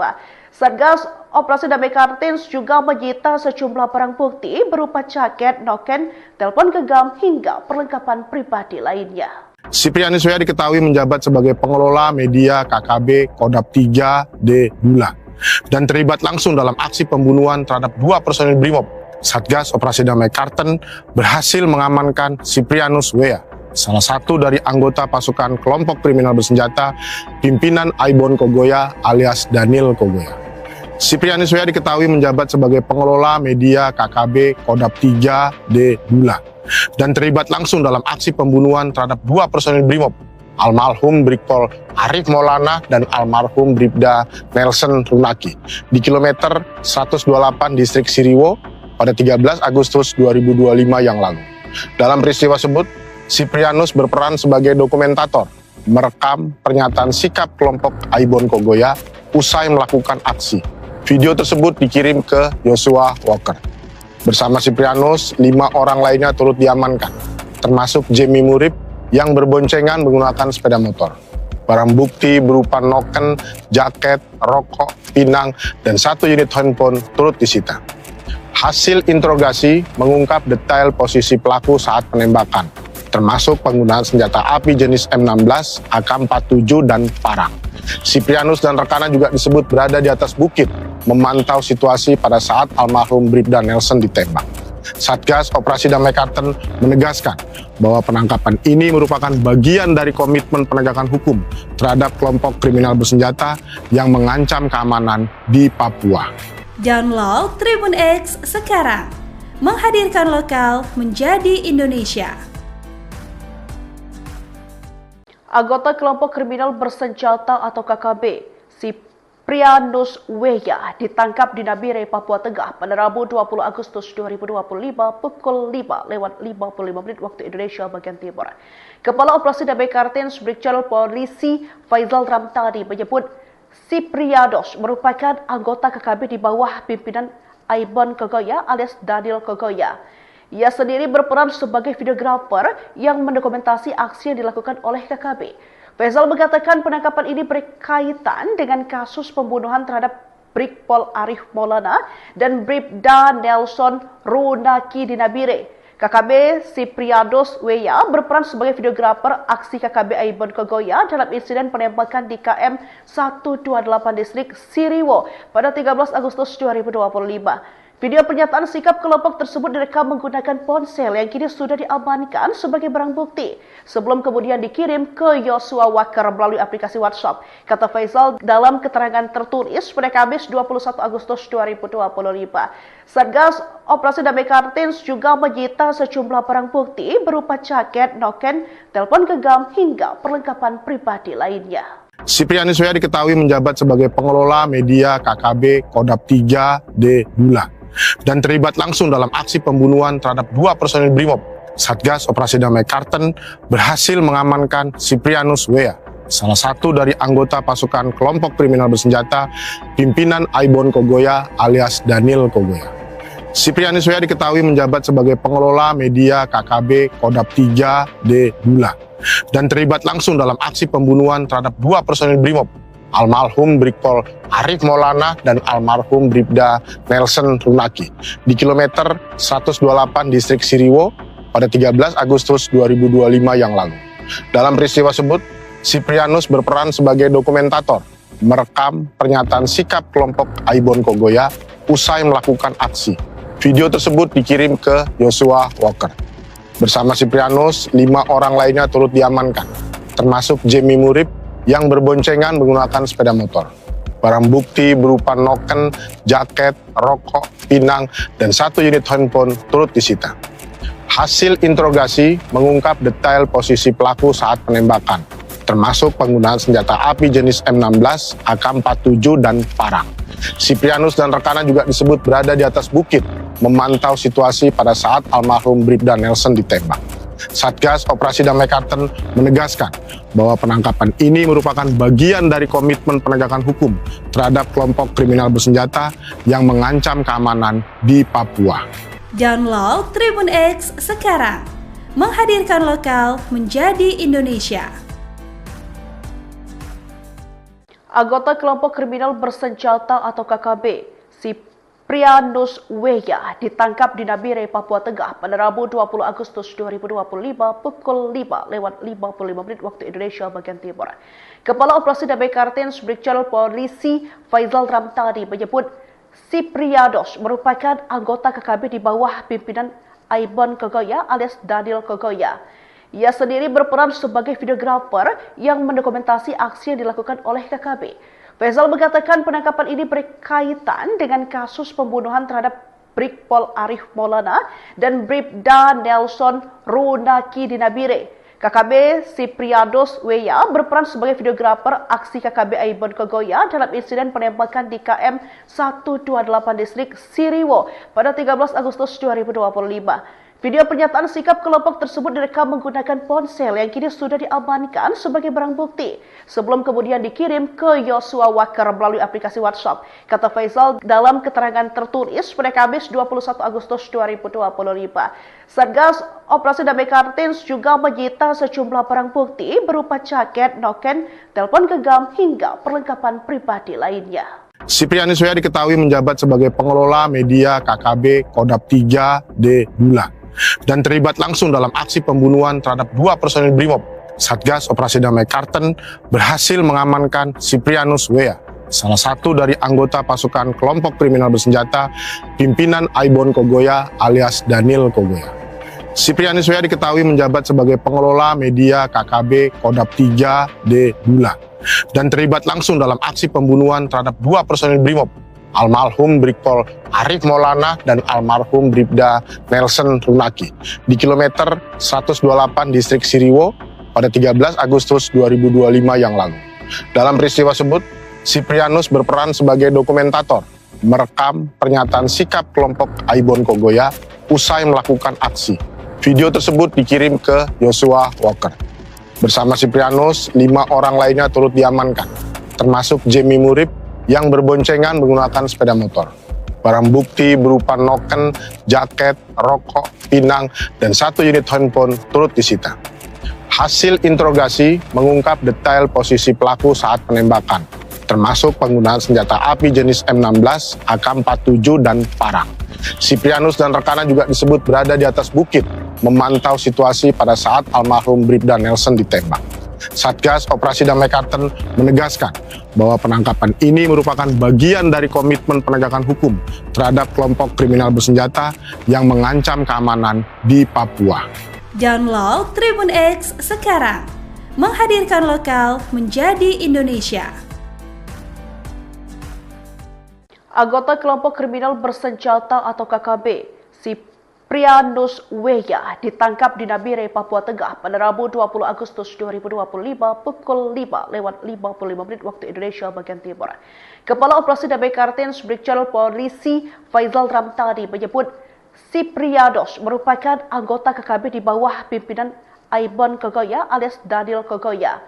[SPEAKER 1] Satgas Operasi Damai Kartens juga menyita sejumlah barang bukti berupa jaket, noken, telepon genggam hingga perlengkapan pribadi lainnya.
[SPEAKER 2] Siprianus Weya diketahui menjabat sebagai pengelola media KKB Kodap 3D Bulan dan terlibat langsung dalam aksi pembunuhan terhadap 2 personil Brimob. Satgas Operasi Damai Kartens berhasil mengamankan Siprianus Weya, salah satu dari anggota pasukan kelompok kriminal bersenjata pimpinan Aibon Kogoya alias Daniel Kogoya. Siprianus Weya diketahui menjabat sebagai pengelola media KKB Kodap 3D Bulan dan terlibat langsung dalam aksi pembunuhan terhadap 2 personil Brimob, almarhum Brigpol Arif Maulana dan almarhum Bribda Nelson Runaki di kilometer 128 distrik Siriwo pada 13 Agustus 2025 yang lalu. Dalam peristiwa tersebut, Siprianus berperan sebagai dokumentator, merekam pernyataan sikap kelompok Aibon Kogoya usai melakukan aksi. Video tersebut dikirim ke Joshua Walker. Bersama Siprianus, 5 orang lainnya turut diamankan, termasuk Jamie Murib yang berboncengan menggunakan sepeda motor. Barang bukti berupa noken, jaket, rokok, pinang, dan 1 unit handphone turut disita. Hasil interogasi mengungkap detail posisi pelaku saat penembakan, termasuk penggunaan senjata api jenis M16, AK-47, dan parang. Siprianus dan rekannya juga disebut berada di atas bukit, memantau situasi pada saat almarhum Bribda Nelson ditembak. Satgas Operasi Damai Kartens menegaskan bahwa penangkapan ini merupakan bagian dari komitmen penegakan hukum terhadap kelompok kriminal bersenjata yang mengancam keamanan di Papua.
[SPEAKER 3] Download Tribun X sekarang, menghadirkan lokal menjadi Indonesia.
[SPEAKER 1] Anggota kelompok kriminal bersenjata atau KKB, Siprianus Weya ditangkap di Nabire, Papua Tengah pada Rabu 20 Agustus 2025 pukul 5:55 waktu Indonesia bagian Timur. Kepala Operasi Damai Kartens Brigjen Polisi Faizal Ramtani menyebut Siprianus merupakan anggota KKB di bawah pimpinan Aibon Kogoya alias Daniel Kogoya. Ia sendiri berperan sebagai videografer yang mendokumentasi aksi yang dilakukan oleh KKB. Faizal mengatakan penangkapan ini berkaitan dengan kasus pembunuhan terhadap Brigpol Arif Maulana dan Bribda Nelson Runaki di Nabire. KKB Siprianus Weya berperan sebagai videografer aksi KKB Aibon Kogoya dalam insiden penembakan di KM 128 distrik Siriwo pada 13 Agustus 2025. Video pernyataan sikap kelompok tersebut direkam menggunakan ponsel yang kini sudah diamankan sebagai barang bukti sebelum kemudian dikirim ke Joshua Walker melalui aplikasi WhatsApp. Kata Faizal dalam keterangan tertulis pada Kamis 21 Agustus 2025. Satgas Operasi Damai Kartens juga menyita sejumlah barang bukti berupa jaket, noken, telepon genggam hingga perlengkapan pribadi lainnya.
[SPEAKER 2] Siprianus Weya diketahui menjabat sebagai pengelola media KKB Kodap 3D Bula dan terlibat langsung dalam aksi pembunuhan terhadap 2 personil Brimob. Satgas Operasi Damai Kartens berhasil mengamankan Siprianus Weya, salah satu dari anggota pasukan kelompok kriminal bersenjata pimpinan Aibon Kogoya alias Daniel Kogoya. Siprianus Weya diketahui menjabat sebagai pengelola media KKB Kodap 3D Bula dan terlibat langsung dalam aksi pembunuhan terhadap 2 personil Brimob, almarhum Brigpol Arif Maulana dan almarhum Bribda Nelson Runaki di kilometer 128 distrik Siriwo pada 13 Agustus 2025 yang lalu. Dalam peristiwa tersebut, Siprianus berperan sebagai dokumentator, merekam pernyataan sikap kelompok Aibon Kogoya usai melakukan aksi. Video tersebut dikirim ke Joshua Walker. Bersama Siprianus, 5 orang lainnya turut diamankan, termasuk Jamie Murib yang berboncengan menggunakan sepeda motor. Barang bukti berupa noken, jaket, rokok, pinang, dan 1 unit handphone turut disita. Hasil interogasi mengungkap detail posisi pelaku saat penembakan, termasuk penggunaan senjata api jenis M16, AK-47, dan parang. Siprianus dan rekannya juga disebut berada di atas bukit, memantau situasi pada saat almarhum Bribda Nelson ditembak. Satgas Operasi Damai Kartens menegaskan bahwa penangkapan ini merupakan bagian dari komitmen penegakan hukum terhadap kelompok kriminal bersenjata yang mengancam keamanan di Papua.
[SPEAKER 3] Download Tribun X sekarang, menghadirkan lokal menjadi Indonesia.
[SPEAKER 1] Anggota kelompok kriminal bersenjata atau KKB, Siprianus Weya ditangkap di Nabire, Papua Tengah pada Rabu 20 Agustus 2025 pukul 5:55 waktu Indonesia bagian Timur. Kepala Operasi Damai Kartens Brigjen Polisi Faizal Ramtani menyebut Siprianus merupakan anggota KKB di bawah pimpinan Aibon Kogoya alias Daniel Kogoya. Ia sendiri berperan sebagai videografer yang mendokumentasi aksi yang dilakukan oleh KKB. Faizal mengatakan penangkapan ini berkaitan dengan kasus pembunuhan terhadap Brigpol Arif Maulana dan Bribda Nelson Runaki di Nabire. KKB Siprianus Weya berperan sebagai videografer aksi KKB Aibon Kogoya dalam insiden penembakan di KM 128 distrik Siriwo pada 13 Agustus 2025. Video pernyataan sikap kelompok tersebut direkam menggunakan ponsel yang kini sudah diamankan sebagai barang bukti sebelum kemudian dikirim ke Joshua Walker melalui aplikasi WhatsApp. Kata Faisal dalam keterangan tertulis pada Kamis 21 Agustus 2025. Satgas Operasi Damai Kartins juga menyita sejumlah barang bukti berupa jaket, noken, telepon genggam hingga perlengkapan pribadi lainnya.
[SPEAKER 2] Siprianus W.A. diketahui menjabat sebagai pengelola media KKB Kodap 3D Bulan dan terlibat langsung dalam aksi pembunuhan terhadap 2 personil Brimob. Satgas Operasi Damai Kartens berhasil mengamankan Siprianus W.A., salah satu dari anggota pasukan kelompok kriminal bersenjata pimpinan Aibon Kogoya alias Daniel Kogoya. Siprianus W.A. diketahui menjabat sebagai pengelola media KKB Kodap 3D Bulan dan terlibat langsung dalam aksi pembunuhan terhadap 2 personil Brimob, almarhum Brigpol Arif Maulana dan almarhum Bribda Nelson Runaki di kilometer 128 distrik Siriwo pada 13 Agustus 2025 yang lalu. Dalam peristiwa tersebut, Siprianus berperan sebagai dokumentator, merekam pernyataan sikap kelompok Aibon Kogoya usai melakukan aksi. Video tersebut dikirim ke Joshua Walker. Bersama Siprianus, 5 orang lainnya turut diamankan, termasuk Jamie Murib yang berboncengan menggunakan sepeda motor. Barang bukti berupa noken, jaket, rokok, pinang, dan 1 unit handphone turut disita. Hasil interogasi mengungkap detail posisi pelaku saat penembakan, termasuk penggunaan senjata api jenis M16, AK-47, dan parang. Siprianus dan rekannya juga disebut berada di atas bukit, memantau situasi pada saat almarhum Bribda Nelson ditembak. Satgas Operasi Damai Kartens menegaskan bahwa penangkapan ini merupakan bagian dari komitmen penegakan hukum terhadap kelompok kriminal bersenjata yang mengancam keamanan di Papua.
[SPEAKER 3] Download Tribun X sekarang, menghadirkan lokal menjadi Indonesia.
[SPEAKER 1] Anggota kelompok kriminal bersenjata atau KKB, Siprianus W.A. ditangkap di Nabire, Papua Tengah pada Rabu 20 Agustus 2025 pukul 5:55 waktu Indonesia bagian Timur. Kepala Operasi Damai Kartens Brigjen Polisi Faisal Ramtani menyebut Siprianus merupakan anggota KKB di bawah pimpinan Aibon Kogoya alias Daniel Kogoya.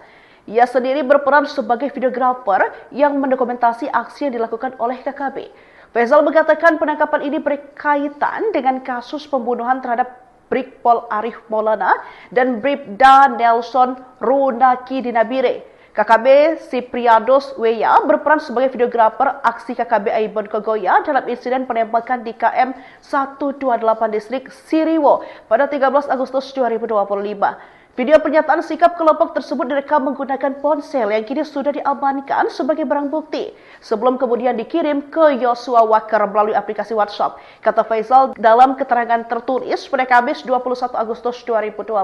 [SPEAKER 1] Ia sendiri berperan sebagai videografer yang mendokumentasi aksi yang dilakukan oleh KKB. Faisal mengatakan penangkapan ini berkaitan dengan kasus pembunuhan terhadap Brigpol Arif Maulana dan Bribda Nelson Runaki di Nabire. KKB Siprianus W.A. berperan sebagai videografer aksi KKB Aibon Kogoya dalam insiden penembakan di KM 128 distrik Siriwo pada 13 Agustus 2025. Video pernyataan sikap kelompok tersebut direkam menggunakan ponsel yang kini sudah diamankan sebagai barang bukti sebelum kemudian dikirim ke Joshua Walker melalui aplikasi WhatsApp. Kata Faisal dalam keterangan tertulis pada Kamis 21 Agustus 2025.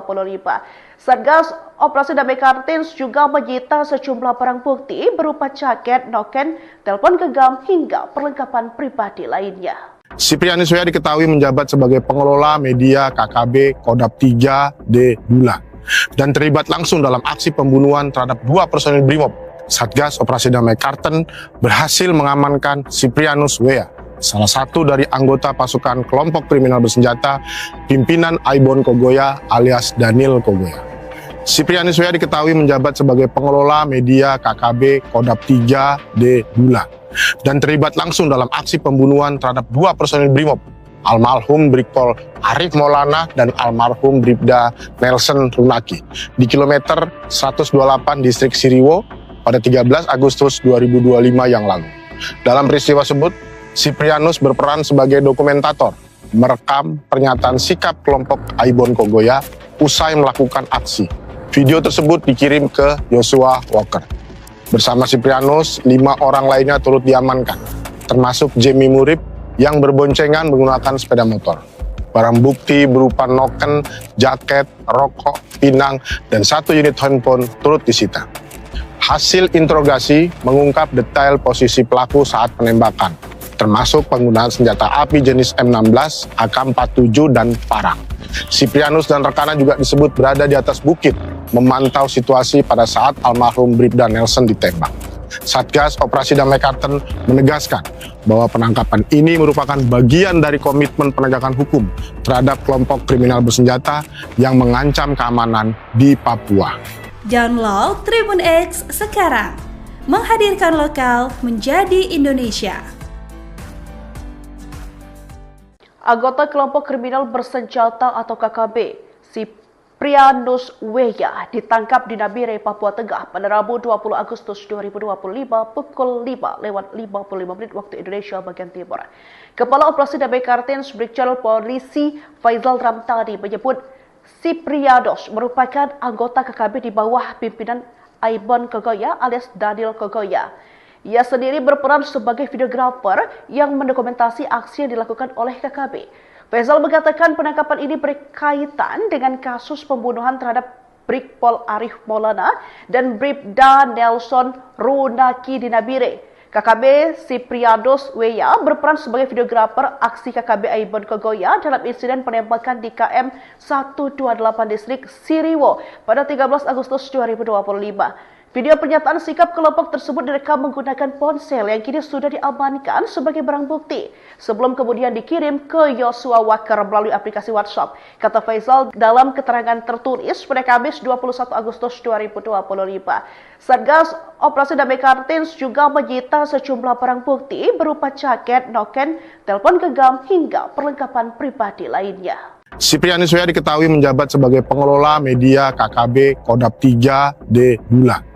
[SPEAKER 1] Satgas Operasi Damai Kartins juga menyita sejumlah barang bukti berupa jaket, noken, telepon genggam hingga perlengkapan pribadi lainnya.
[SPEAKER 2] Siprianus W.A. diketahui menjabat sebagai pengelola media KKB Kodap 3D Bulan dan terlibat langsung dalam aksi pembunuhan terhadap 2 personil Brimob. Satgas Operasi Damai Kartens berhasil mengamankan Siprianus W.A., salah satu dari anggota pasukan kelompok kriminal bersenjata pimpinan Aibon Kogoya alias Daniel Kogoya. Siprianus W.A. diketahui menjabat sebagai pengelola media KKB Kodap 3D Bulan dan terlibat langsung dalam aksi pembunuhan terhadap 2 personil Brimob, almarhum Brigpol Arif Maulana dan almarhum Bribda Nelson Runaki di kilometer 128 distrik Siriwo pada 13 Agustus 2025 yang lalu. Dalam peristiwa tersebut, Siprianus berperan sebagai dokumentator, merekam pernyataan sikap kelompok Aibon Kogoya usai melakukan aksi. Video tersebut dikirim ke Joshua Walker. Bersama Siprianus, 5 orang lainnya turut diamankan, termasuk Jamie Murib yang berboncengan menggunakan sepeda motor. Barang bukti berupa noken, jaket, rokok, pinang, dan 1 unit handphone turut disita. Hasil interogasi mengungkap detail posisi pelaku saat penembakan, termasuk penggunaan senjata api jenis M16, AK-47, dan parang. Siprianus dan rekannya juga disebut berada di atas bukit, memantau situasi pada saat almarhum Bribda Nelson ditembak. Satgas Operasi Damai Karten menegaskan bahwa penangkapan ini merupakan bagian dari komitmen penegakan hukum terhadap kelompok kriminal bersenjata yang mengancam keamanan di Papua.
[SPEAKER 3] Download Tribun X sekarang, menghadirkan lokal menjadi Indonesia.
[SPEAKER 1] Anggota kelompok kriminal bersenjata atau KKB, Siprianus Weya ditangkap di Nabire, Papua Tengah pada Rabu 20 Agustus 2025 pukul 5:55 waktu Indonesia bagian Timur. Kepala Operasi Damai Kartens Brigjen Polisi Faizal Ramtani menyebut Siprianus merupakan anggota KKB di bawah pimpinan Aibon Kogoya alias Daniel Kogoya. Ia sendiri berperan sebagai videografer yang mendokumentasi aksi yang dilakukan oleh KKB. Faizal mengatakan penangkapan ini berkaitan dengan kasus pembunuhan terhadap Brigpol Arif Maulana dan Bribda Nelson Runaki di Nabire. KKB Siprianus Weya berperan sebagai videografer aksi KKB Aibon Kogoya dalam insiden penembakan di KM 128 distrik Siriwo pada 13 Agustus 2025. Video pernyataan sikap kelompok tersebut direkam menggunakan ponsel yang kini sudah diamankan sebagai barang bukti sebelum kemudian dikirim ke Yosua Waker melalui aplikasi WhatsApp. Kata Faizal dalam keterangan tertulis pada Kamis 21 Agustus 2025. Satgas Operasi Damai Kartens juga menyita sejumlah barang bukti berupa jaket, noken, telepon genggam hingga perlengkapan pribadi lainnya.
[SPEAKER 2] Siprianus Weya diketahui menjabat sebagai pengelola media KKB Kodap 3D Bulan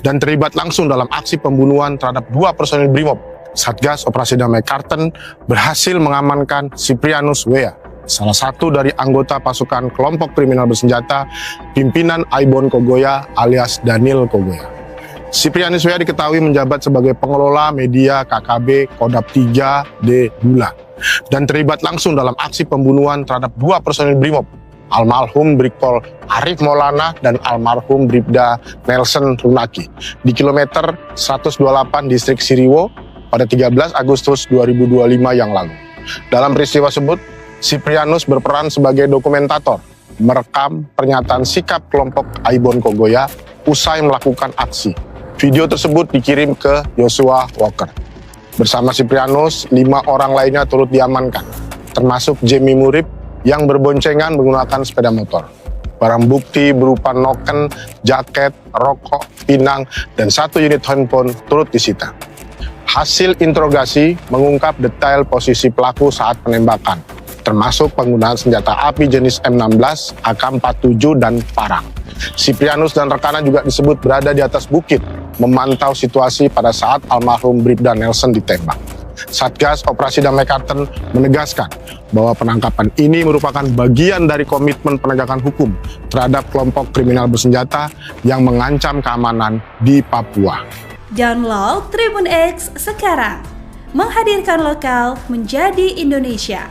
[SPEAKER 2] dan terlibat langsung dalam aksi pembunuhan terhadap 2 personil Brimob. Satgas Operasi Damai Karten berhasil mengamankan Siprianus Weya, salah satu dari anggota pasukan kelompok kriminal bersenjata pimpinan Aibon Kogoya alias Daniel Kogoya. Siprianus Weya diketahui menjabat sebagai pengelola media KKB Kodap 3D Bulan dan terlibat langsung dalam aksi pembunuhan terhadap 2 personil Brimob, almarhum Brigpol Arif Maulana dan almarhum Bribda Nelson Runaki di kilometer 128 distrik Siriwo pada 13 Agustus 2025 yang lalu. Dalam peristiwa tersebut, Siprianus berperan sebagai dokumentator, merekam pernyataan sikap kelompok Aibon Kogoya usai melakukan aksi. Video tersebut dikirim ke Yosua Waker. Bersama Siprianus, 5 orang lainnya turut diamankan, termasuk Jemi Murib yang berboncengan menggunakan sepeda motor. Barang bukti berupa noken, jaket, rokok, pinang, dan 1 unit handphone turut disita. Hasil interogasi mengungkap detail posisi pelaku saat penembakan, termasuk penggunaan senjata api jenis M16, AK-47, dan parang. Siprianus dan rekannya juga disebut berada di atas bukit, memantau situasi pada saat almarhum Bribda Nelson ditembak. Satgas Operasi Damai Karten menegaskan bahwa penangkapan ini merupakan bagian dari komitmen penegakan hukum terhadap kelompok kriminal bersenjata yang mengancam keamanan di Papua.
[SPEAKER 3] Download Tribun X sekarang, menghadirkan lokal menjadi Indonesia.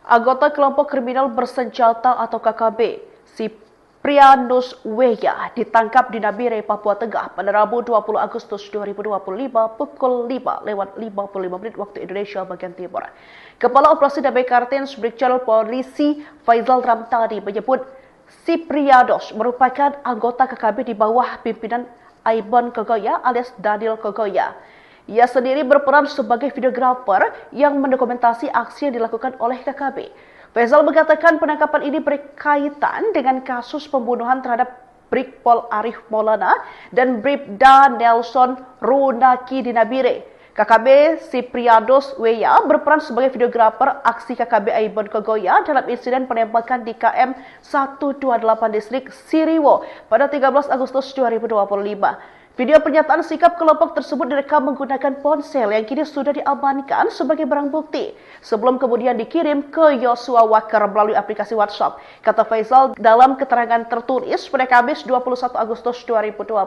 [SPEAKER 1] Anggota kelompok kriminal bersenjata atau KKB, Siprianus Weya ditangkap di Nabire, Papua Tengah pada Rabu 20 Agustus 2025 pukul 5:55 waktu Indonesia bagian Timur. Kepala Operasi Damai Kartens Brigjen Polisi Faizal Ramtani menyebut Siprianus merupakan anggota KKB di bawah pimpinan Aibon Kogoya alias Daniel Kogoya. Ia sendiri berperan sebagai videografer yang mendokumentasi aksi yang dilakukan oleh KKB. Faizal mengatakan penangkapan ini berkaitan dengan kasus pembunuhan terhadap Brigpol Arif Maulana dan Bribda Nelson Runaki di Nabire. KKB Siprianus Weya berperan sebagai videografer aksi KKB Aibon Kogoya dalam insiden penembakan di KM 128 distrik Siriwo pada 13 Agustus 2025. Video pernyataan sikap kelompok tersebut direkam menggunakan ponsel yang kini sudah diamankan sebagai barang bukti sebelum kemudian dikirim ke Yosua Waker melalui aplikasi WhatsApp. Kata Faizal dalam keterangan tertulis pada Kamis 21 Agustus 2025.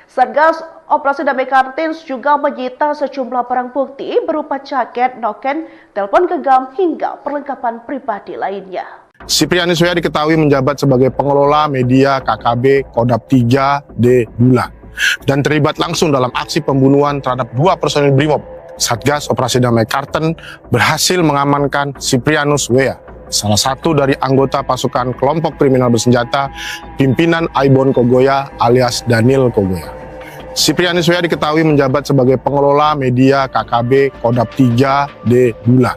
[SPEAKER 1] Satgas Operasi Damai Kartens juga menyita sejumlah barang bukti berupa jaket, noken, telepon genggam hingga perlengkapan pribadi lainnya.
[SPEAKER 2] Siprianus Weya diketahui menjabat sebagai pengelola media KKB Kodap 3D Bulan dan terlibat langsung dalam aksi pembunuhan terhadap 2 personil Brimob. Satgas Operasi Damai Karten berhasil mengamankan Siprianus Weya, salah satu dari anggota pasukan kelompok kriminal bersenjata pimpinan Aibon Kogoya alias Daniel Kogoya. Siprianus W.A diketahui menjabat sebagai pengelola media KKB Kodap 3D Dula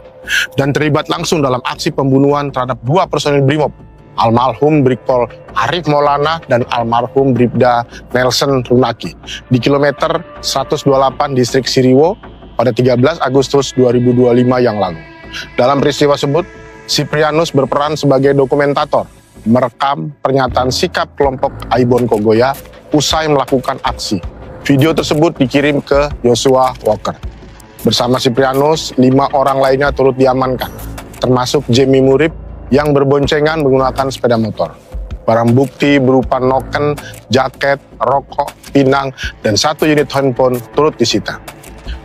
[SPEAKER 2] dan terlibat langsung dalam aksi pembunuhan terhadap dua personil Brimob, almarhum Brigpol Arif Maulana dan almarhum Bribda Nelson Runaki di kilometer 128 distrik Siriwo pada 13 Agustus 2025 yang lalu. Dalam peristiwa tersebut, Siprianus berperan sebagai dokumentator, merekam pernyataan sikap kelompok Aibon Kogoya usai melakukan aksi. Video tersebut dikirim ke Joshua Walker. Bersama Siprianus, 5 orang lainnya turut diamankan, termasuk Jamie Murib yang berboncengan menggunakan sepeda motor. Barang bukti berupa noken, jaket, rokok, pinang, dan 1 unit handphone turut disita.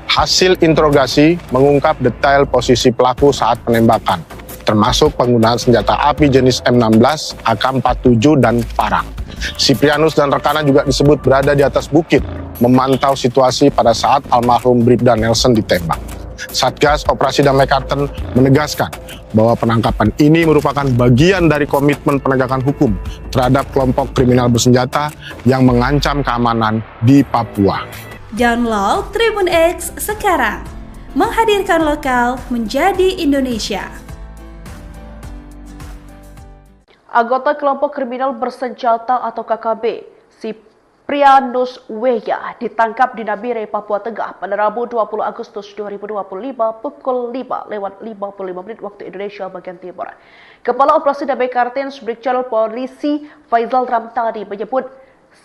[SPEAKER 2] Hasil interogasi mengungkap detail posisi pelaku saat penembakan, termasuk penggunaan senjata api jenis M16, AK-47, dan parang. Siprianus dan rekannya juga disebut berada di atas bukit, memantau situasi pada saat almarhum Bribda Nelson ditembak. Satgas Operasi Damai Karten menegaskan bahwa penangkapan ini merupakan bagian dari komitmen penegakan hukum terhadap kelompok kriminal bersenjata yang mengancam keamanan di Papua.
[SPEAKER 3] Download Tribun X sekarang, menghadirkan lokal menjadi Indonesia.
[SPEAKER 1] Anggota kelompok kriminal bersenjata atau KKB, Siprianus W.A ditangkap di Nabire, Papua Tengah pada Rabu 20 Agustus 2025 pukul 5:55 waktu Indonesia bagian Timur. Kepala Operasi Damai Kartens Brigjen Polisi Faizal Ramtani menyebut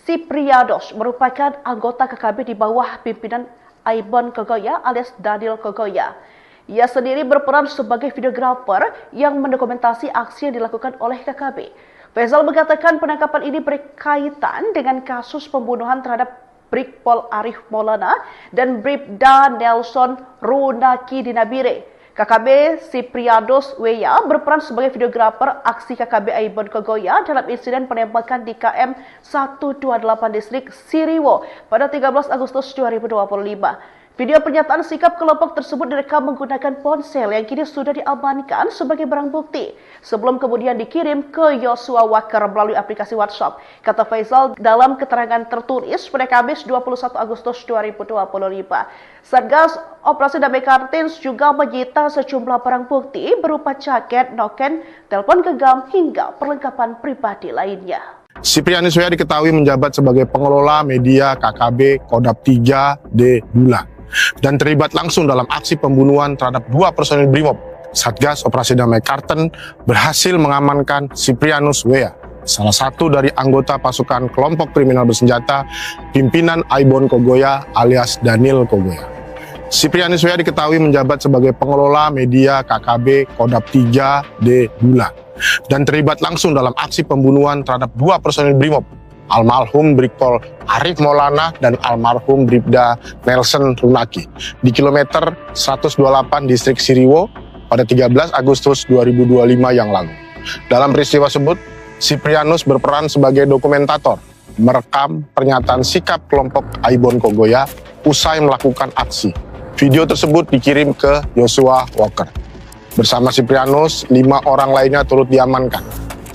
[SPEAKER 1] Siprianus merupakan anggota KKB di bawah pimpinan Aibon Kogoya alias Daniel Kogoya. Ia sendiri berperan sebagai videografer yang mendokumentasi aksi yang dilakukan oleh KKB. Faizal mengatakan penangkapan ini berkaitan dengan kasus pembunuhan terhadap Brigpol Arif Maulana dan Bribda Nelson Runaki di Nabire. KKB Siprianus W.A berperan sebagai videografer aksi KKB Aibon Kogoya dalam insiden penembakan di KM 128 distrik Siriwo pada 13 Agustus 2025. Video pernyataan sikap kelompok tersebut direkam menggunakan ponsel yang kini sudah diamankan sebagai barang bukti sebelum kemudian dikirim ke Joshua Walker melalui aplikasi WhatsApp. Kata Faizal dalam keterangan tertulis pada Kamis 21 Agustus 2025. Satgas Operasi Damai Kartens juga menyita sejumlah barang bukti berupa jaket, noken, telepon genggam hingga perlengkapan pribadi lainnya.
[SPEAKER 2] Siprianus W.A diketahui menjabat sebagai pengelola media KKB Kodap 3D Dula dan terlibat langsung dalam aksi pembunuhan terhadap dua personil Brimob. Satgas Operasi Damai Karten berhasil mengamankan Siprianus W.A, salah satu dari anggota pasukan kelompok kriminal bersenjata pimpinan Aibon Kogoya alias Daniel Kogoya. Siprianus W.A diketahui menjabat sebagai pengelola media KKB Kodap 3D Dula dan terlibat langsung dalam aksi pembunuhan terhadap dua personil Brimob, almarhum Brigpol Arif Maulana dan almarhum Bribda Nelson Runaki di kilometer 128 distrik Siriwo pada 13 Agustus 2025 yang lalu. Dalam peristiwa tersebut, Siprianus berperan sebagai dokumentator, merekam pernyataan sikap kelompok Aibon Kogoya usai melakukan aksi. Video tersebut dikirim ke Joshua Walker. Bersama Siprianus, 5 orang lainnya turut diamankan,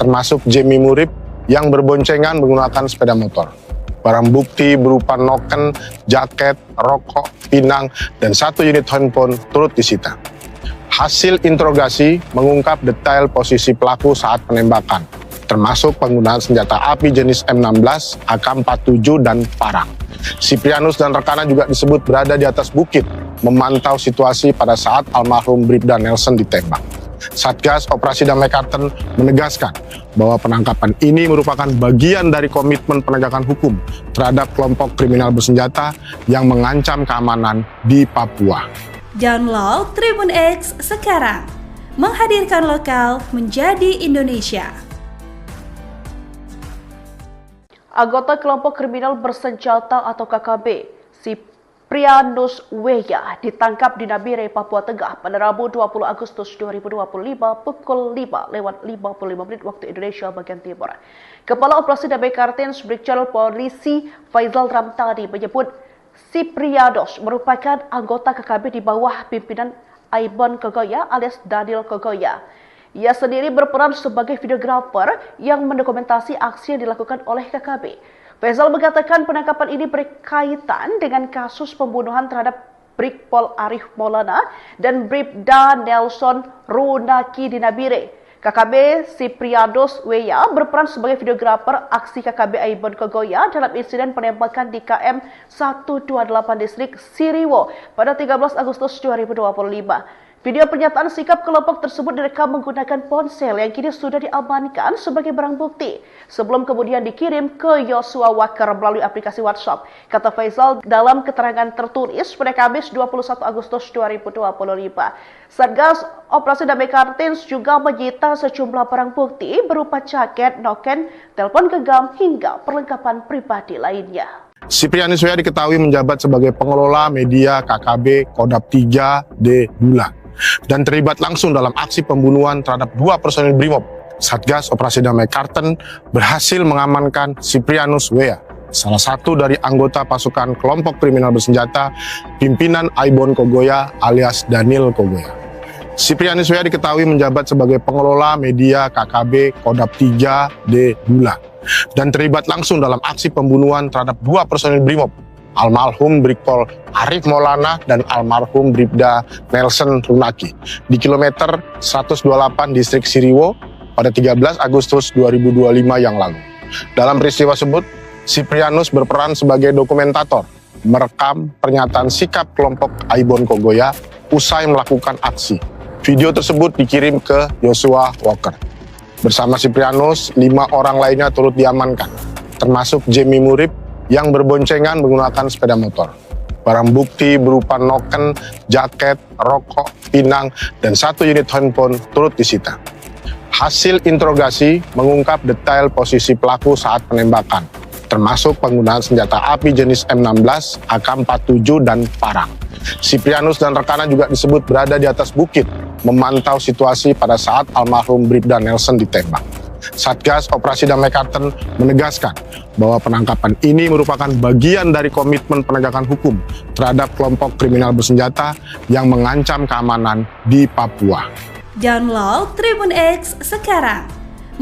[SPEAKER 2] termasuk Jamie Murib yang berboncengan menggunakan sepeda motor. Barang bukti berupa noken, jaket, rokok, pinang, dan 1 unit handphone turut disita. Hasil interogasi mengungkap detail posisi pelaku saat penembakan, termasuk penggunaan senjata api jenis M16, AK-47, dan parang. Siprianus dan rekannya juga disebut berada di atas bukit, memantau situasi pada saat almarhum Bribda Nelson ditembak. Satgas Operasi Damai Karten menegaskan bahwa penangkapan ini merupakan bagian dari komitmen penegakan hukum terhadap kelompok kriminal bersenjata yang mengancam keamanan di Papua.
[SPEAKER 3] Download Tribun X sekarang, menghadirkan lokal menjadi Indonesia.
[SPEAKER 1] Anggota kelompok kriminal bersenjata atau KKB, Siprianus W.A ditangkap di Nabire, Papua Tengah pada Rabu 20 Agustus 2025 pukul 5:55 waktu Indonesia bagian Timur. Kepala Operasi Damai Kartens Brigjen Polisi Faizal Ramtani menyebut Siprianus merupakan anggota KKB di bawah pimpinan Aibon Kogoya alias Daniel Kogoya. Ia sendiri berperan sebagai videografer yang mendokumentasi aksi yang dilakukan oleh KKB. Faisal mengatakan penangkapan ini berkaitan dengan kasus pembunuhan terhadap Brigpol Arif Maulana dan Bribda Nelson Runaki di Nabire. KKB Sipriados Weya berperan sebagai videografer aksi KKB Aibon Kogoya dalam insiden penembakan di KM 128 distrik Siriwo pada 13 Agustus 2025. Video pernyataan sikap kelompok tersebut direkam menggunakan ponsel yang kini sudah diamankan sebagai barang bukti sebelum kemudian dikirim ke Yosua Wakar melalui aplikasi WhatsApp. Kata Faisal dalam keterangan tertulis pada Kamis 21 Agustus 2025. Satgas Operasi Damai Kartens juga menyita sejumlah barang bukti berupa jaket, noken, telepon genggam hingga perlengkapan pribadi lainnya.
[SPEAKER 2] Siprianus Weya diketahui menjabat sebagai pengelola media KKB Kodap 3D Bula dan terlibat langsung dalam aksi pembunuhan terhadap 2 personil Brimob. Satgas Operasi Damai Karten berhasil mengamankan Siprianus Weya, salah satu dari anggota pasukan kelompok kriminal bersenjata pimpinan Aibon Kogoya alias Daniel Kogoya. Siprianus Weya diketahui menjabat sebagai pengelola media KKB Kodap 3D Bula dan terlibat langsung dalam aksi pembunuhan terhadap 2 personil Brimob, almarhum Brigpol Arif Maulana dan almarhum Bribda Nelson Runaki di kilometer 128 distrik Siriwo pada 13 Agustus 2025 yang lalu. Dalam peristiwa tersebut, Siprianus berperan sebagai dokumentator, merekam pernyataan sikap kelompok Aibon Kogoya usai melakukan aksi. Video tersebut dikirim ke Yosua Walker. Bersama Siprianus, 5 orang lainnya turut diamankan, termasuk Jemi Murib yang berboncengan menggunakan sepeda motor. Barang bukti berupa noken, jaket, rokok, pinang, dan 1 unit handphone turut disita. Hasil interogasi mengungkap detail posisi pelaku saat penembakan, termasuk penggunaan senjata api jenis M16, AK-47, dan parang. Siprianus dan rekannya juga disebut berada di atas bukit, memantau situasi pada saat almarhum Bribda Nelson ditembak. Satgas Operasi Damai Karten menegaskan bahwa penangkapan ini merupakan bagian dari komitmen penegakan hukum terhadap kelompok kriminal bersenjata yang mengancam keamanan di Papua.
[SPEAKER 3] Download Tribun X sekarang,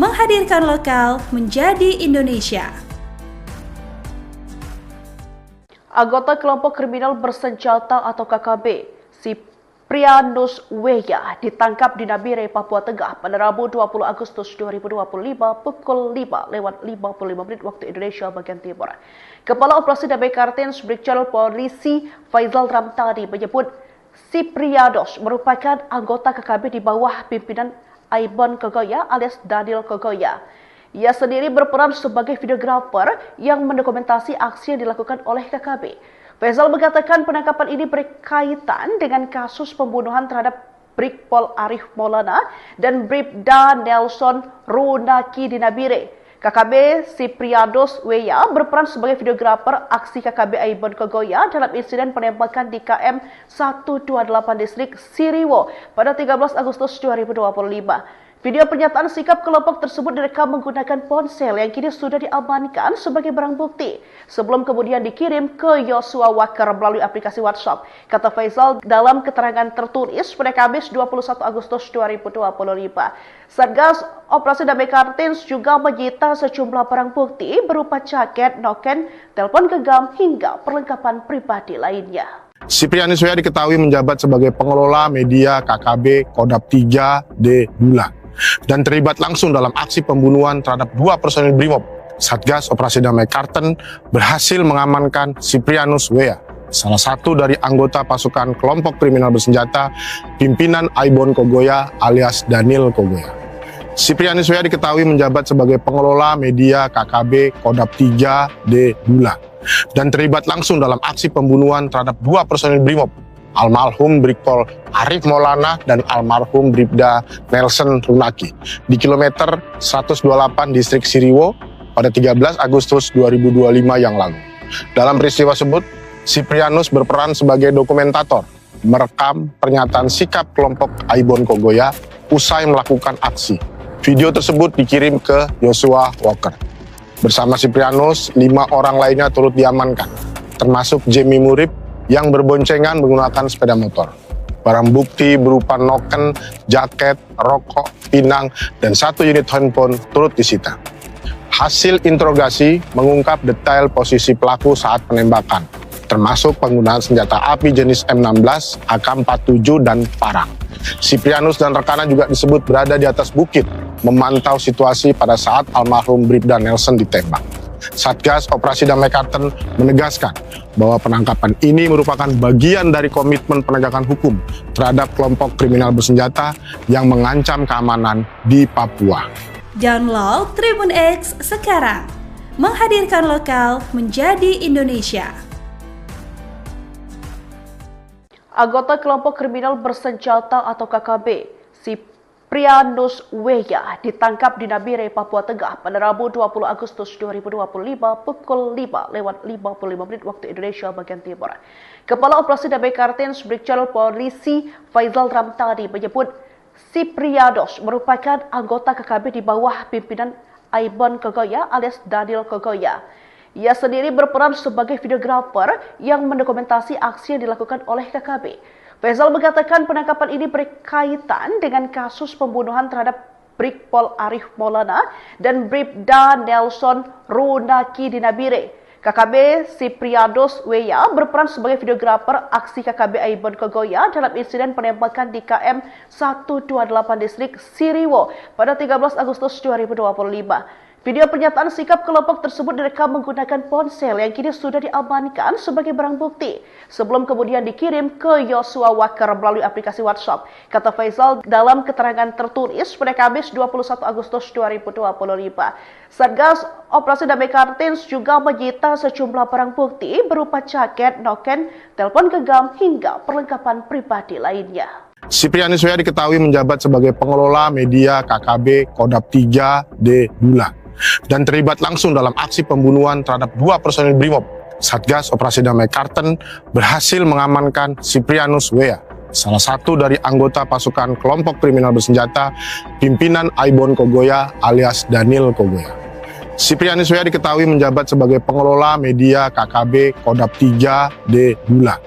[SPEAKER 3] menghadirkan lokal menjadi Indonesia.
[SPEAKER 1] Anggota kelompok kriminal bersenjata atau KKB, Siprianus Weya ditangkap di Nabire, Papua Tengah pada Rabu 20 Agustus 2025 pukul 5:55 waktu Indonesia bagian Timur. Kepala Operasi Damai Kartens Brigjen Polisi Faisal Ramtani menyebut Siprianus merupakan anggota KKB di bawah pimpinan Aibon Kogoya alias Daniel Kogoya. Ia sendiri berperan sebagai videografer yang mendokumentasi aksi yang dilakukan oleh KKB. Faisal mengatakan penangkapan ini berkaitan dengan kasus pembunuhan terhadap Brigpol Arif Maulana dan Bribda Nelson Runaki di Nabire. KKB Siprianus Weya berperan sebagai videografer aksi KKB Aibon Kogoya dalam insiden penembakan di KM 128 distrik Siriwo pada 13 Agustus 2025. Video pernyataan sikap kelompok tersebut direkam menggunakan ponsel yang kini sudah diamankan sebagai barang bukti sebelum kemudian dikirim ke Yosua Wakar melalui aplikasi WhatsApp. Kata Faisal dalam keterangan tertulis pada Kamis 21 Agustus 2025. Satgas Operasi Damai Kartens juga menyita sejumlah barang bukti berupa jaket, noken, telepon genggam hingga perlengkapan pribadi lainnya.
[SPEAKER 2] Siprianus Weya diketahui menjabat sebagai pengelola media KKB Kodap 3D Bula dan terlibat langsung dalam aksi pembunuhan terhadap 2 personil Brimob. Satgas Operasi Damai Karten berhasil mengamankan Siprianus Weya, salah satu dari anggota pasukan kelompok kriminal bersenjata pimpinan Aibon Kogoya alias Daniel Kogoya. Siprianus Weya diketahui menjabat sebagai pengelola media KKB Kodap 3D Bula dan terlibat langsung dalam aksi pembunuhan terhadap 2 personil Brimob, almarhum Brigpol Arif Maulana dan almarhum Bribda Nelson Runaki di kilometer 128 distrik Siriwo pada 13 Agustus 2025 yang lalu. Dalam peristiwa tersebut, Siprianus berperan sebagai dokumentator, merekam pernyataan sikap kelompok Aibon Kogoya usai melakukan aksi. Video tersebut dikirim ke Yosua Walker. Bersama Siprianus, 5 orang lainnya turut diamankan, termasuk Jemi Murib yang berboncengan menggunakan sepeda motor. Barang bukti berupa noken, jaket, rokok, pinang, dan 1 unit handphone turut disita. Hasil interogasi mengungkap detail posisi pelaku saat penembakan, termasuk penggunaan senjata api jenis M16, AK-47, dan parang. Siprianus dan rekannya juga disebut berada di atas bukit, memantau situasi pada saat almarhum Bribda Nelson ditembak. Satgas Operasi Damai Kartens menegaskan bahwa penangkapan ini merupakan bagian dari komitmen penegakan hukum terhadap kelompok kriminal bersenjata yang mengancam keamanan di Papua.
[SPEAKER 3] Download Tribun X sekarang, menghadirkan lokal menjadi Indonesia.
[SPEAKER 1] Anggota kelompok kriminal bersenjata atau KKB, Siprianus Weya ditangkap di Nabire, Papua Tengah pada Rabu 20 Agustus 2025 pukul 5:55 waktu Indonesia bagian Timur. Kepala Operasi Damai Kartens Brigjen Polisi Faizal Ramtani menyebut Siprianus merupakan anggota KKB di bawah pimpinan Aibon Kogoya alias Daniel Kogoya. Ia sendiri berperan sebagai videografer yang mendokumentasi aksi yang dilakukan oleh KKB. Faizal mengatakan penangkapan ini berkaitan dengan kasus pembunuhan terhadap Brigpol Arif Maulana dan Bribda Nelson Runaki di Nabire. KKB Siprianus Weya berperan sebagai videografer aksi KKB Aibon Kogoya dalam insiden penembakan di KM 128 distrik Siriwo pada 13 Agustus 2025. Video pernyataan sikap kelompok tersebut direkam menggunakan ponsel yang kini sudah diamankan sebagai barang bukti sebelum kemudian dikirim ke Yosua Wakar melalui aplikasi WhatsApp. Kata Faizal dalam keterangan tertulis pada Kamis 21 Agustus 2025. Satgas Operasi Damai Kartens juga menyita sejumlah barang bukti berupa jaket, noken, telepon genggam hingga perlengkapan pribadi lainnya.
[SPEAKER 2] Siprianus Weya diketahui menjabat sebagai pengelola media KKB Kodap 3D Bulan dan terlibat langsung dalam aksi pembunuhan terhadap 2 personil Brimob. Satgas Operasi Damai Kartens berhasil mengamankan Siprianus Weya, salah satu dari anggota pasukan kelompok kriminal bersenjata pimpinan Aibon Kogoya alias Daniel Kogoya. Siprianus Weya diketahui menjabat sebagai pengelola media KKB Kodap 3D Bulan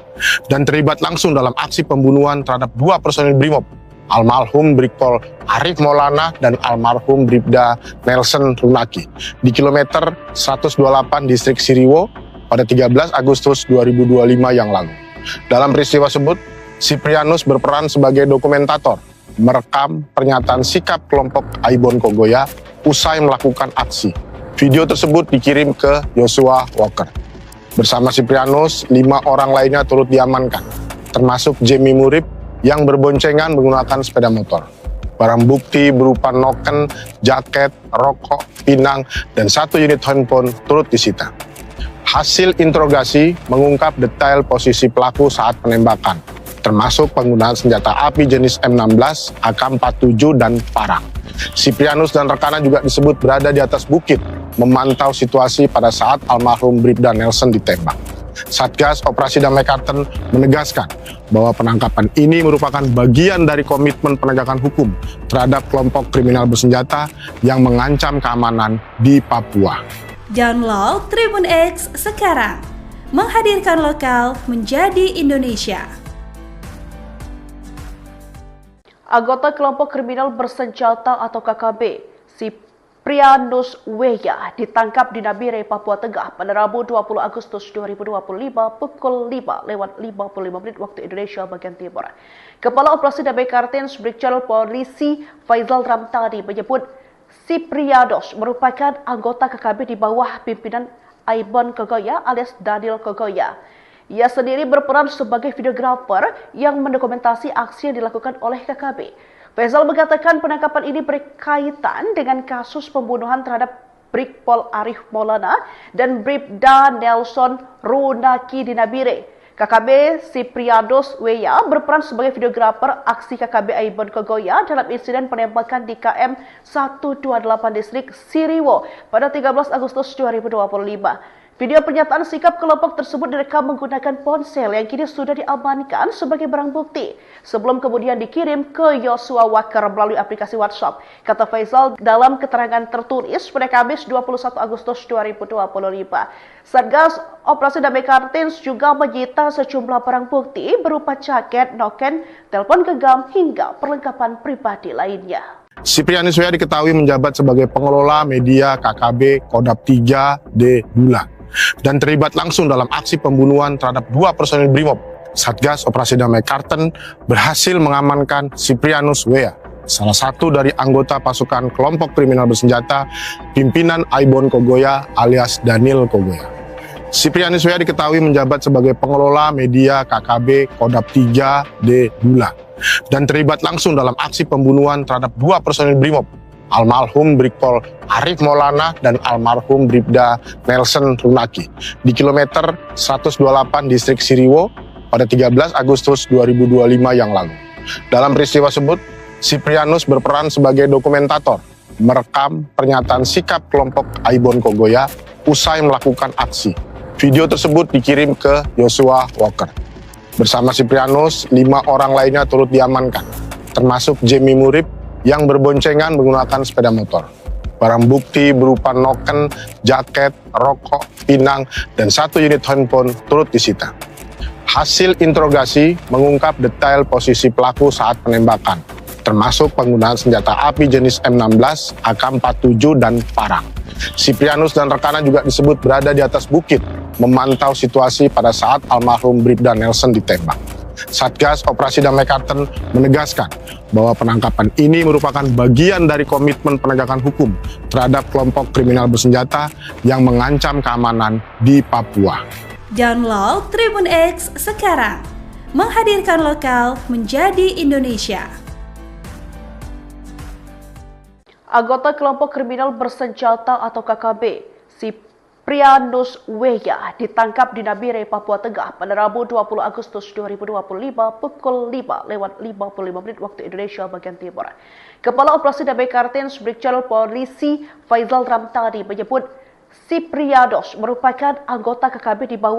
[SPEAKER 2] dan terlibat langsung dalam aksi pembunuhan terhadap 2 personil Brimob, almarhum Brigpol Arif Maulana dan almarhum Bribda Nelson Runaki di kilometer 128 distrik Siriwo pada 13 Agustus 2025 yang lalu. Dalam peristiwa tersebut, Siprianus berperan sebagai dokumentator, merekam pernyataan sikap kelompok Aibon Kogoya usai melakukan aksi. Video tersebut dikirim ke Yosua Walker. Bersama Siprianus, 5 orang lainnya turut diamankan, termasuk Jemi Murib yang berboncengan menggunakan sepeda motor. Barang bukti berupa noken, jaket, rokok, pinang, dan 1 unit handphone turut disita. Hasil interogasi mengungkap detail posisi pelaku saat penembakan, termasuk penggunaan senjata api jenis M16, AK-47, dan parang. Siprianus dan rekannya juga disebut berada di atas bukit, memantau situasi pada saat almarhum Bribda Nelson ditembak. Satgas Operasi Damai Kartens menegaskan bahwa penangkapan ini merupakan bagian dari komitmen penegakan hukum terhadap kelompok kriminal bersenjata yang mengancam keamanan di Papua.
[SPEAKER 3] Download Tribun X sekarang, menghadirkan lokal menjadi Indonesia.
[SPEAKER 1] Anggota kelompok kriminal bersenjata atau KKB, Siprianus Weya ditangkap di Nabire, Papua Tengah pada Rabu 20 Agustus 2025 pukul 5:55 waktu Indonesia bagian Timur. Kepala Operasi Damai Kartens Brigjen Polisi Faizal Ramtani menyebut Siprianus merupakan anggota KKB di bawah pimpinan Aibon Kogoya alias Daniel Kogoya. Ia sendiri berperan sebagai videografer yang mendokumentasi aksi yang dilakukan oleh KKB. Faizal mengatakan penangkapan ini berkaitan dengan kasus pembunuhan terhadap Brigpol Arif Maulana dan Bribda Nelson Runaki di Nabire. KKB Siprianus Weya berperan sebagai videografer aksi KKB Aibon Kogoya dalam insiden penembakan di KM 128 distrik Siriwo pada 13 Agustus 2025. Video pernyataan sikap kelompok tersebut direkam menggunakan ponsel yang kini sudah diamankan sebagai barang bukti sebelum kemudian dikirim ke Joshua Walker melalui aplikasi WhatsApp. Kata Faisal dalam keterangan tertulis pada Kamis 21 Agustus 2025. Satgas Operasi Damai Kartins juga menyita sejumlah barang bukti berupa jaket, noken, telepon genggam hingga perlengkapan pribadi lainnya.
[SPEAKER 2] Siprianus W.A. diketahui menjabat sebagai pengelola media KKB Kodap 3D Bulan dan terlibat langsung dalam aksi pembunuhan terhadap 2 personil Brimob. Satgas Operasi Damai Kartens berhasil mengamankan Siprianus W.A., salah satu dari anggota pasukan kelompok kriminal bersenjata pimpinan Aibon Kogoya alias Daniel Kogoya. Siprianus W.A. diketahui menjabat sebagai pengelola media KKB Kodap 3D Bulan dan terlibat langsung dalam aksi pembunuhan terhadap 2 personil Brimob, almarhum Brigpol Arif Maulana dan almarhum Bribda Nelson Runaki di kilometer 128 distrik Siriwo pada 13 Agustus 2025 yang lalu. Dalam peristiwa tersebut, Siprianus berperan sebagai dokumentator, merekam pernyataan sikap kelompok Aibon Kogoya usai melakukan aksi. Video tersebut dikirim ke Joshua Walker. Bersama Siprianus, 5 orang lainnya turut diamankan, termasuk Jamie Murib yang berboncengan menggunakan sepeda motor. Barang bukti berupa noken, jaket, rokok, pinang, dan 1 unit handphone turut disita. Hasil interogasi mengungkap detail posisi pelaku saat penembakan, termasuk penggunaan senjata api jenis M16, AK-47, dan parang. Siprianus dan rekannya juga disebut berada di atas bukit, memantau situasi pada saat almarhum Bribda Nelson ditembak. Satgas Operasi Damai Kartens menegaskan bahwa penangkapan ini merupakan bagian dari komitmen penegakan hukum terhadap kelompok kriminal bersenjata yang mengancam keamanan di Papua.
[SPEAKER 3] Download Tribun X sekarang, menghadirkan lokal menjadi Indonesia.
[SPEAKER 1] Anggota kelompok kriminal bersenjata atau KKB, Siprianus W.A. ditangkap di Nabire, Papua Tengah pada Rabu 20 Agustus 2025 pukul 5:55 waktu Indonesia bagian Timur. Kepala Operasi Damai Kartens Brigjen Polisi Faisal Ramtani menyebut Siprianus merupakan anggota KKB di bawah